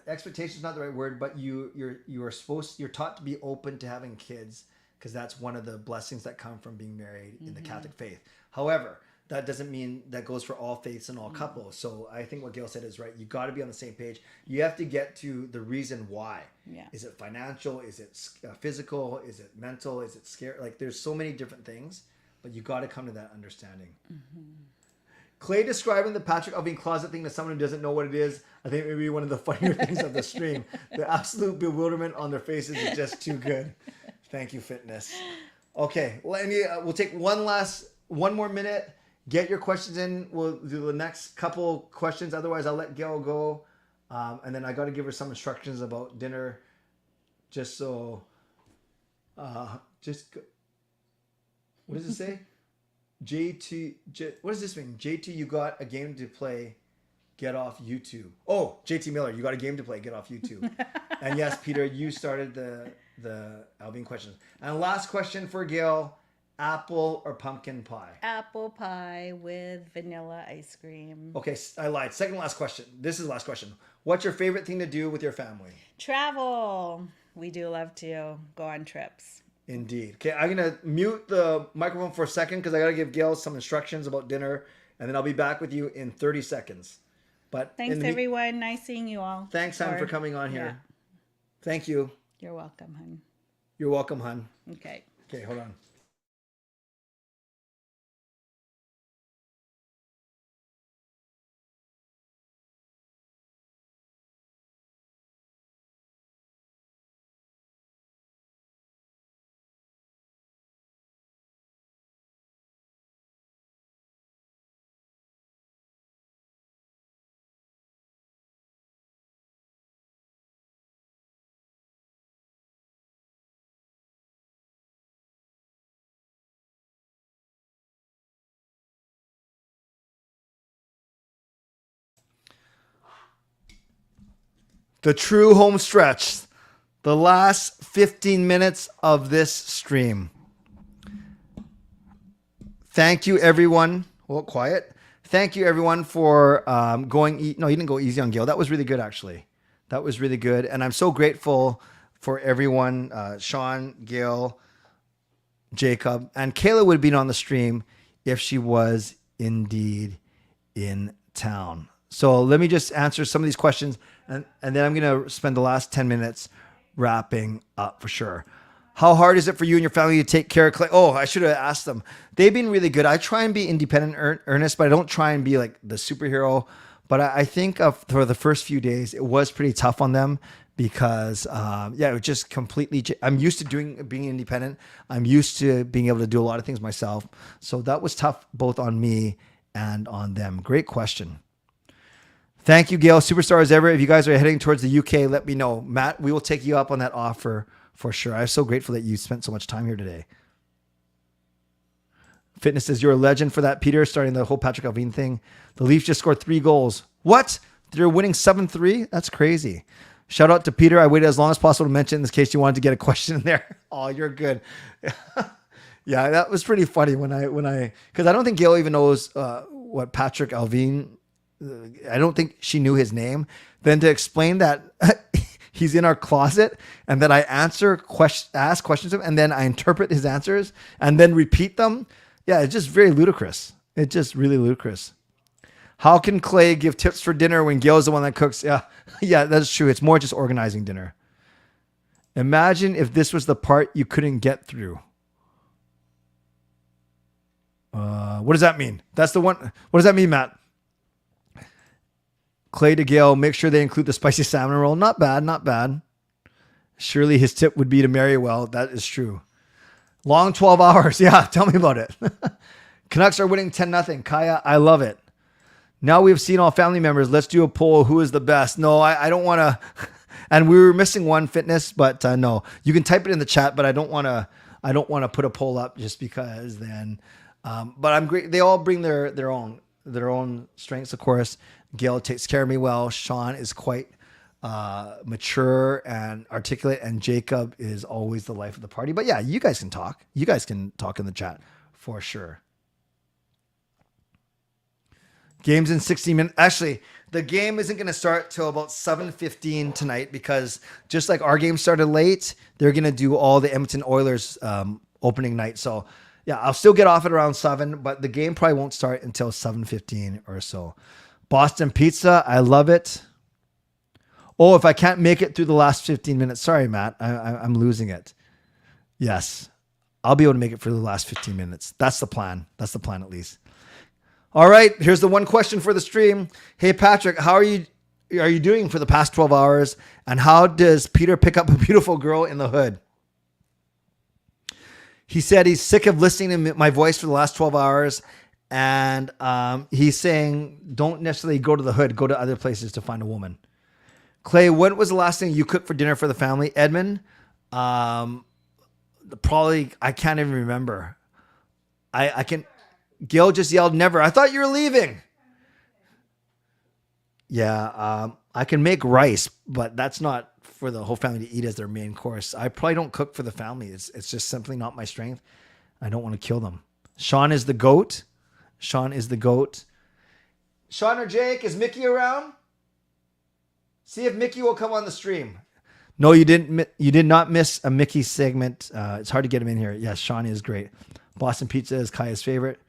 Expectation is not the right word, but you're taught to be open to having kids because that's one of the blessings that come from being married in the Catholic faith. However, that doesn't mean that goes for all faiths and all couples. So I think what Gail said is right. You got to be on the same page. You have to get to the reason why. Yeah. Is it financial? Is it physical? Is it mental? Is it scary? Like there's so many different things, but you got to come to that understanding. Clay describing the Patrick Alvin closet thing to someone who doesn't know what it is, I think maybe one of the funnier things of the stream. The absolute bewilderment on their faces is just too good. Thank you, Fitness. Okay, we'll take one more minute. Get your questions in. We'll do the next couple questions. Otherwise, I'll let Gail go. And then I got to give her some instructions about dinner. Just so... what does it say? What does this mean? JT, you got a game to play. Get off YouTube. Oh, JT Miller, you got a game to play. Get off YouTube. And yes, Peter, you started the Alvin questions. And last question for Gail: apple or pumpkin pie? Apple pie with vanilla ice cream. Okay, I lied. Second last question. This is the last question. What's your favorite thing to do with your family? Travel. We do love to go on trips. Indeed. Okay, I'm going to mute the microphone for a second because I got to give Gail some instructions about dinner, and then I'll be back with you in 30 seconds. But thanks, everyone. Nice seeing you all. Thanks, hon, for coming on here. Yeah. Thank you. You're welcome, hon. You're welcome, hon. Okay. Okay, hold on. The true home stretch. The last 15 minutes of this stream. Thank you, everyone. Well, quiet. Thank you, everyone, for going. No, you didn't go easy on Gail. That was really good, actually. That was really good. And I'm so grateful for everyone. Sean, Gail, Jacob, and Kayla would have been on the stream if she was indeed in town. So let me just answer some of these questions, and then I'm going to spend the last 10 minutes wrapping up for sure. How hard is it for you and your family to take care of Clay? Oh, I should have asked them. They've been really good. I try and be independent, earnest, but I don't try and be like the superhero. But I think for the first few days, it was pretty tough on them because, it was just completely. I'm used to being independent. I'm used to being able to do a lot of things myself. So that was tough both on me and on them. Great question. Thank you, Gail. Superstar as ever. If you guys are heading towards the UK, let me know. Matt, we will take you up on that offer for sure. I'm so grateful that you spent so much time here today. Fitness says you're a legend for that, Peter, starting the whole Patrick Allvin thing. The Leafs just scored 3 goals. What? They're winning 7-3? That's crazy. Shout out to Peter. I waited as long as possible to mention in this case you wanted to get a question in there. Oh, you're good. Yeah, that was pretty funny when I because I don't think Gail even knows what Patrick Allvin. I don't think she knew his name. Then to explain that he's in our closet, and then I ask questions to him, and then I interpret his answers, and then repeat them. Yeah, it's just very ludicrous. It's just really ludicrous. How can Clay give tips for dinner when Gail's the one that cooks? Yeah, that's true. It's more just organizing dinner. Imagine if this was the part you couldn't get through. What does that mean? That's the one. What does that mean, Matt? Clay to Gail, make sure they include the spicy salmon roll. Not bad, not bad. Surely his tip would be to marry well. That is true. Long 12 hours. Yeah, tell me about it. Canucks are winning 10-0. Kaja, I love it. Now we've seen all family members. Let's do a poll. Who is the best? No, I don't want to. And we were missing one, Fitness, but no. You can type it in the chat, but I don't want to put a poll up just because then. But I'm great. They all bring their own strengths, of course. Gail takes care of me well. Sean is quite mature and articulate, and Jacob is always the life of the party. But yeah, you guys can talk. You guys can talk in the chat for sure. Game's in 60 minutes. Actually, the game isn't going to start till about 7:15 tonight because just like our game started late, they're going to do all the Edmonton Oilers opening night. So yeah, I'll still get off at around 7, but the game probably won't start until 7:15 or so. Boston Pizza, I love it. Oh, if I can't make it through the last 15 minutes, sorry, Matt, I'm losing it. Yes, I'll be able to make it for the last 15 minutes. That's the plan. That's the plan, at least. All right, here's the one question for the stream. Hey, Patrick, how are you doing for the past 12 hours? And how does Peter pick up a beautiful girl in the hood? He said he's sick of listening to my voice for the last 12 hours. And he's saying, don't necessarily go to the hood, go to other places to find a woman. Clay, when was the last thing you cooked for dinner for the family? Edmund? Probably, I can't even remember. Gail just yelled, never. I thought you were leaving. Yeah, I can make rice, but that's not for the whole family to eat as their main course. I probably don't cook for the family. It's just simply not my strength. I don't want to kill them. Sean is the GOAT. Sean is the GOAT. Sean or Jake, is Mickey around? See if Mickey will come on the stream. No, you didn't. You did not miss a Mickey segment. It's hard to get him in here. Yes, Sean is great. Boston Pizza is Kaya's favorite.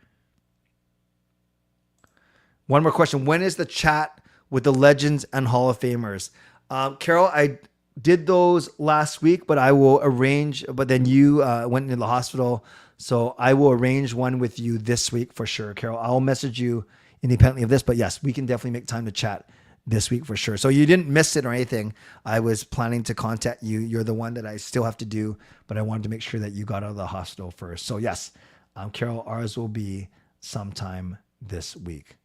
One more question. When is the chat with the legends and Hall of Famers? Carol, I did those last week, but I will arrange. But then you went into the hospital. So I will arrange one with you this week for sure, Carol. I'll message you independently of this, but yes, we can definitely make time to chat this week for sure. So you didn't miss it or anything. I was planning to contact you. You're the one that I still have to do, but I wanted to make sure that you got out of the hospital first. So yes, Carol, ours will be sometime this week.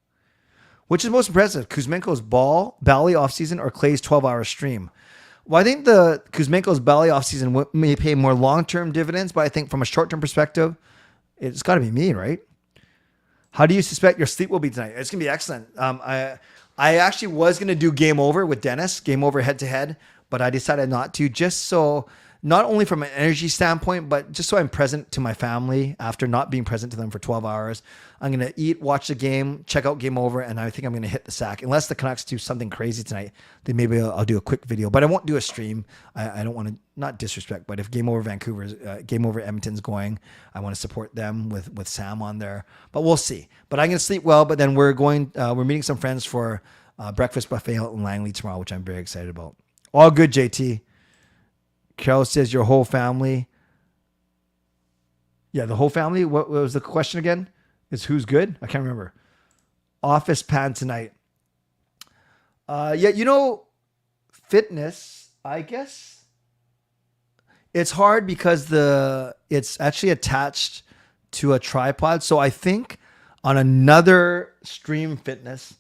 Which is most impressive, Kuzmenko's Bally offseason or Clay's 12-hour stream? Well, I think the Kuzmenko's Bally offseason may pay more long-term dividends, but I think from a short-term perspective, it's got to be me, right? How do you suspect your sleep will be tonight? It's going to be excellent. I actually was going to do Game Over with Dennis, Game Over head to head, but I decided not to, just so, not only from an energy standpoint, but just so I'm present to my family after not being present to them for 12 hours. I'm going to eat, watch the game, check out Game Over, and I think I'm going to hit the sack. Unless the Canucks do something crazy tonight, then maybe I'll do a quick video, but I won't do a stream. I don't want to, not disrespect, but if Game Over Vancouver's, Game Over Edmonton's going, I want to support them with Sam on there, but we'll see. But I'm going to sleep well, but then we're meeting some friends for breakfast buffet out in Langley tomorrow, which I'm very excited about. All good, JT. Carol says your whole family. Yeah, the whole family. What was the question again? Is who's good? I can't remember. Office pan tonight. Yeah, fitness, I guess. It's hard because it's actually attached to a tripod. So I think on another stream fitness,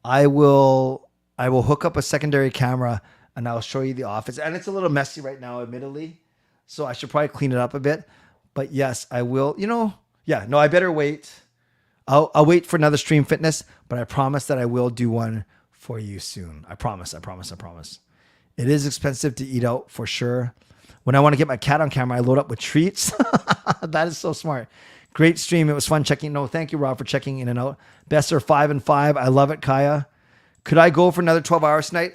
I will hook up a secondary camera and I'll show you the office. And it's a little messy right now, admittedly. So I should probably clean it up a bit. But yes, I will. I better wait. I'll wait for another stream fitness, but I promise that I will do one for you soon. I promise. It is expensive to eat out for sure. When I want to get my cat on camera, I load up with treats. That is so smart. Great stream. It was fun checking. No, thank you, Rob, for checking in and out. Best are 5 and 5. I love it, Kaja. Could I go for another 12 hours tonight?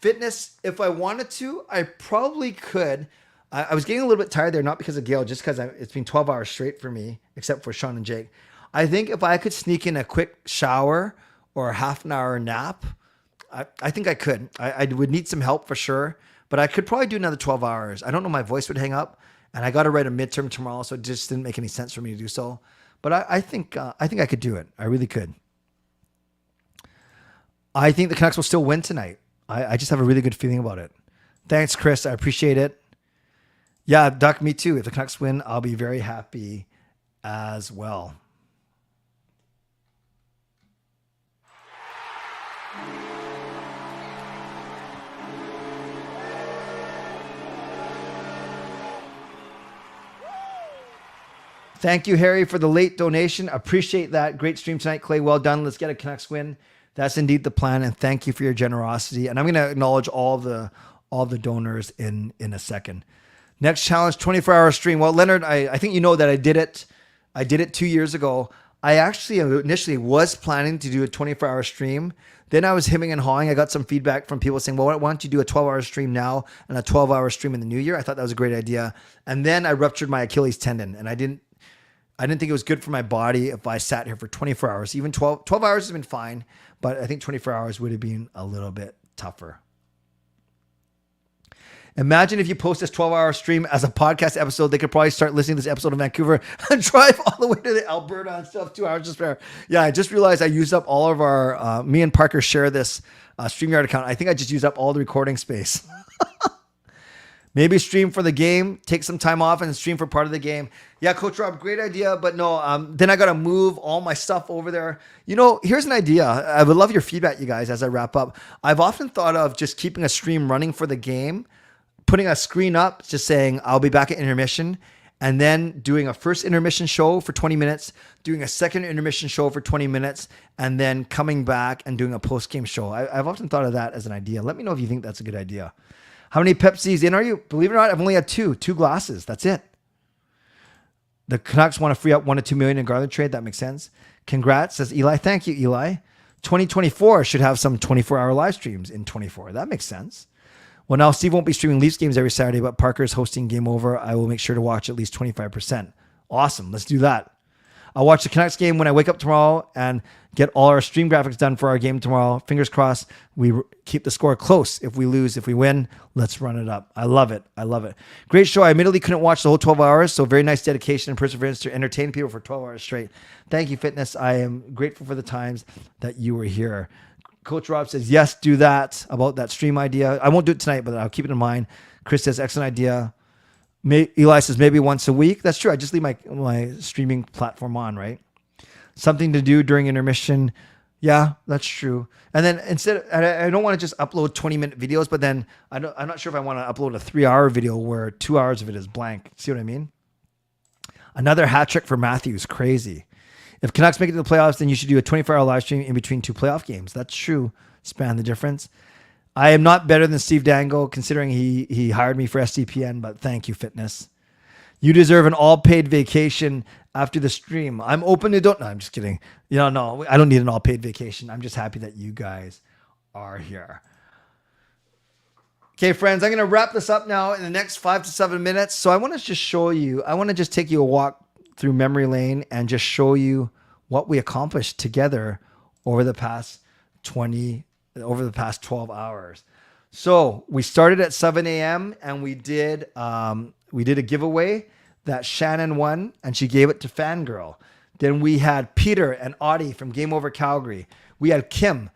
Fitness, if I wanted to, I probably could. I was getting a little bit tired there, not because of Gail, just because it's been 12 hours straight for me, except for Sean and Jake. I think if I could sneak in a quick shower or a half an hour nap, I think I could. I would need some help for sure, but I could probably do another 12 hours. I don't know, my voice would hang up, and I got to write a midterm tomorrow, so it just didn't make any sense for me to do so. But I think I could do it. I really could. I think the Canucks will still win tonight. I just have a really good feeling about it. Thanks, Chris. I appreciate it. Yeah, Duck, me too. If the Canucks win, I'll be very happy as well. Thank you, Harry, for the late donation. Appreciate that. Great stream tonight, Clay. Well done. Let's get a Canucks win. That's indeed the plan, and thank you for your generosity. And I'm going to acknowledge all the donors in a second. Next challenge, 24-hour stream. Well, Leonard, I think you know that I did it. I did it 2 years ago. I actually initially was planning to do a 24-hour stream. Then I was hemming and hawing. I got some feedback from people saying, well, why don't you do a 12-hour stream now and a 12-hour stream in the new year? I thought that was a great idea. And then I ruptured my Achilles tendon, and I didn't think it was good for my body if I sat here for 24 hours. Even 12 hours has been fine, but I think 24 hours would have been a little bit tougher. Imagine if you post this 12-hour stream as a podcast episode, they could probably start listening to this episode in Vancouver and drive all the way to the Alberta and still have 2 hours to spare. Yeah, I just realized I used up all of our, me and Parker share this StreamYard account. I think I just used up all the recording space. Maybe stream for the game, take some time off and stream for part of the game. Yeah, Coach Rob, great idea. But no, then I got to move all my stuff over there. Here's an idea. I would love your feedback, you guys, as I wrap up. I've often thought of just keeping a stream running for the game, putting a screen up, just saying, I'll be back at intermission, and then doing a first intermission show for 20 minutes, doing a second intermission show for 20 minutes, and then coming back and doing a post-game show. I've often thought of that as an idea. Let me know if you think that's a good idea. How many Pepsis in are you? Believe it or not, I've only had two glasses. That's it. The Canucks want to free up $1 to $2 million in Garland trade. That makes sense. Congrats, says Eli. Thank you, Eli. 2024 should have some 24-hour live streams in 24. That makes sense. Well, now Steve won't be streaming Leafs games every Saturday, but Parker's hosting Game Over. I will make sure to watch at least 25%. Awesome. Let's do that. I'll watch the Canucks game when I wake up tomorrow and get all our stream graphics done for our game tomorrow. Fingers crossed we keep the score close. If we lose, if we win, let's run it up. I love it. Great show. I admittedly couldn't watch the whole 12 hours, so very nice dedication and perseverance to entertain people for 12 hours straight. Thank you, Fitness. I am grateful for the times that you were here. Coach Rob says, yes, do that about that stream idea. I won't do it tonight, but I'll keep it in mind. Chris says, excellent idea. Eli says, maybe once a week. That's true. I just leave my streaming platform on, right? Something to do during intermission. Yeah, that's true. And then I don't want to just upload 20-minute videos, but then I'm not sure if I want to upload a 3-hour video where 2 hours of it is blank. See what I mean? Another hat trick for Matthews. Crazy. If Canucks make it to the playoffs, then you should do a 24-hour live stream in between 2 playoff games. That's true. span the difference. I am not better than Steve Dangle, considering he hired me for SDPN, but thank you, fitness. You deserve an all-paid vacation after the stream. I'm open to don't. No, I'm just kidding. No, I don't need an all-paid vacation. I'm just happy that you guys are here. Okay, friends, I'm going to wrap this up now in the next 5 to 7 minutes. So I want to just show you, I want to just take you a walk through memory lane and just show you what we accomplished together over the past 12 hours. So we started at 7 a.m. and we did a giveaway that Shannon won, and she gave it to Fangirl. Then we had Peter and Auddie from Game Over Calgary. We had Kim,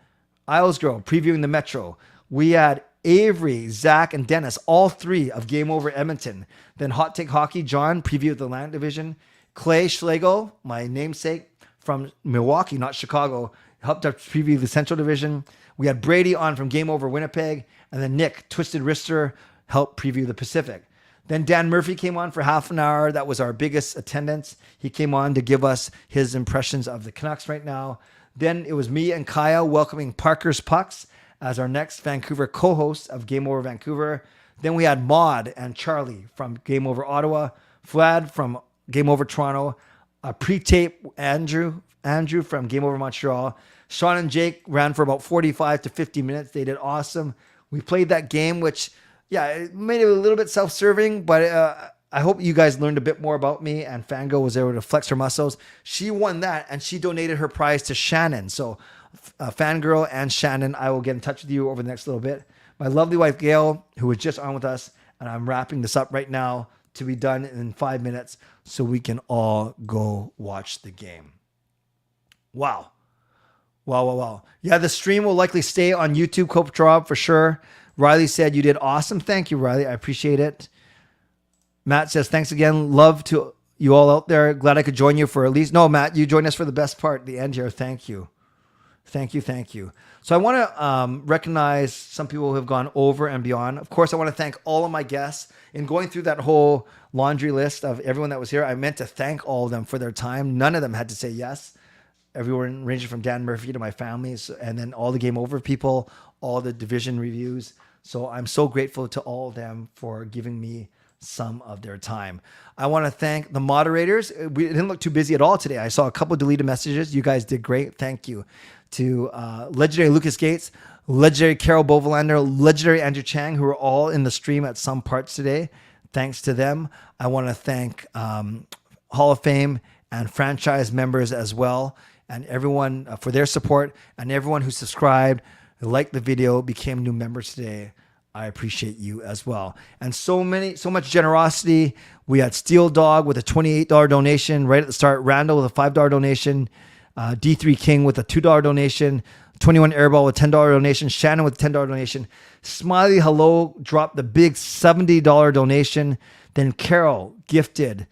Islesgirl, previewing the Metro. We had Avry, Zach, and Dennis, all three of Game Over Edmonton. Then Hot Take Hockey, John, preview of the Atlantic Division. Clay Schlegel, my namesake from Milwaukee, not Chicago, helped us preview the Central Division. We had Brady on from Game Over Winnipeg. And then Nick, Twisted Wrister, helped preview the Pacific. Then Dan Murphy came on for half an hour. That was our biggest attendance. He came on to give us his impressions of the Canucks right now. Then it was me and Kaja welcoming Parker's Pucks as our next Vancouver co-host of Game Over Vancouver. Then we had Maud and Charlie from Game Over Ottawa, Vlad from Game Over Toronto, a pre-tape Andrew from Game Over Montreal. Sean and Jake ran for about 45 to 50 minutes. They did awesome. We played that game, which, it made it a little bit self-serving, but I hope you guys learned a bit more about me, and Fango was able to flex her muscles. She won that, and she donated her prize to Shannon. So Fangirl and Shannon, I will get in touch with you over the next little bit. My lovely wife, Gail, who was just on with us, and I'm wrapping this up right now to be done in 5 minutes so we can all go watch the game. Wow. Yeah, the stream will likely stay on YouTube, Coach Rob, for sure. Riley said you did awesome. Thank you, Riley. I appreciate it. Matt says, thanks again. Love to you all out there. Glad I could join you for at least. No, Matt, you joined us for the best part, the end here. Thank you. Thank you. So I want to recognize some people who have gone over and beyond. Of course, I want to thank all of my guests. In going through that whole laundry list of everyone that was here, I meant to thank all of them for their time. None of them had to say yes. Everyone ranging from Dan Murphy to my families, and then all the Game Over people, all the division reviews. So I'm so grateful to all of them for giving me some of their time. I want to thank the moderators. We didn't look too busy at all today. I saw a couple deleted messages. You guys did great. Thank you. To legendary Lucas Gates, legendary Carol Bovelander, legendary Andrew Chang, who are all in the stream at some parts today. Thanks to them. I want to thank Hall of Fame and franchise members as well, and everyone for their support, and everyone who subscribed, liked the video, became new members today. I appreciate you as well. And so much generosity. We had Steel Dog with a $28 donation right at the start, Randall with a $5 donation, D3 King with a $2 donation, 21 Airball with a $10 donation, Shannon with a $10 donation, Smiley Hello dropped the big $70 donation, then Carol gifted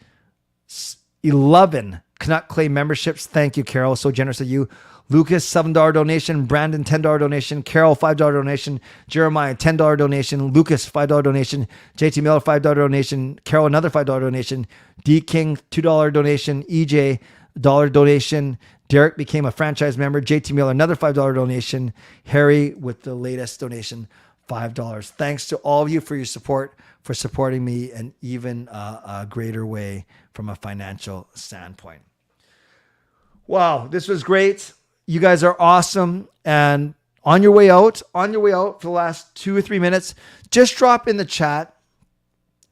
11 Canuck Clay memberships. Thank you, Carol. So generous of you. Lucas, $7 donation. Brandon, $10 donation. Carol, $5 donation. Jeremiah, $10 donation. Lucas, $5 donation. JT Miller, $5 donation. Carol, another $5 donation. D King, $2 donation. EJ, $1 donation. Derek became a franchise member. JT Miller, another $5 donation. Harry with the latest donation, $5. Thanks to all of you for your support, for supporting me in even a greater way from a financial standpoint. Wow, this was great. You guys are awesome. And on your way out for the last 2 or 3 minutes, just drop in the chat.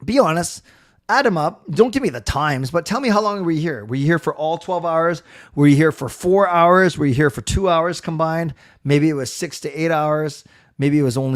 Be honest. Add them up. Don't give me the times, but tell me how long were you here? Were you here for all 12 hours? Were you here for 4 hours? Were you here for 2 hours combined? Maybe it was 6 to 8 hours. Maybe it was only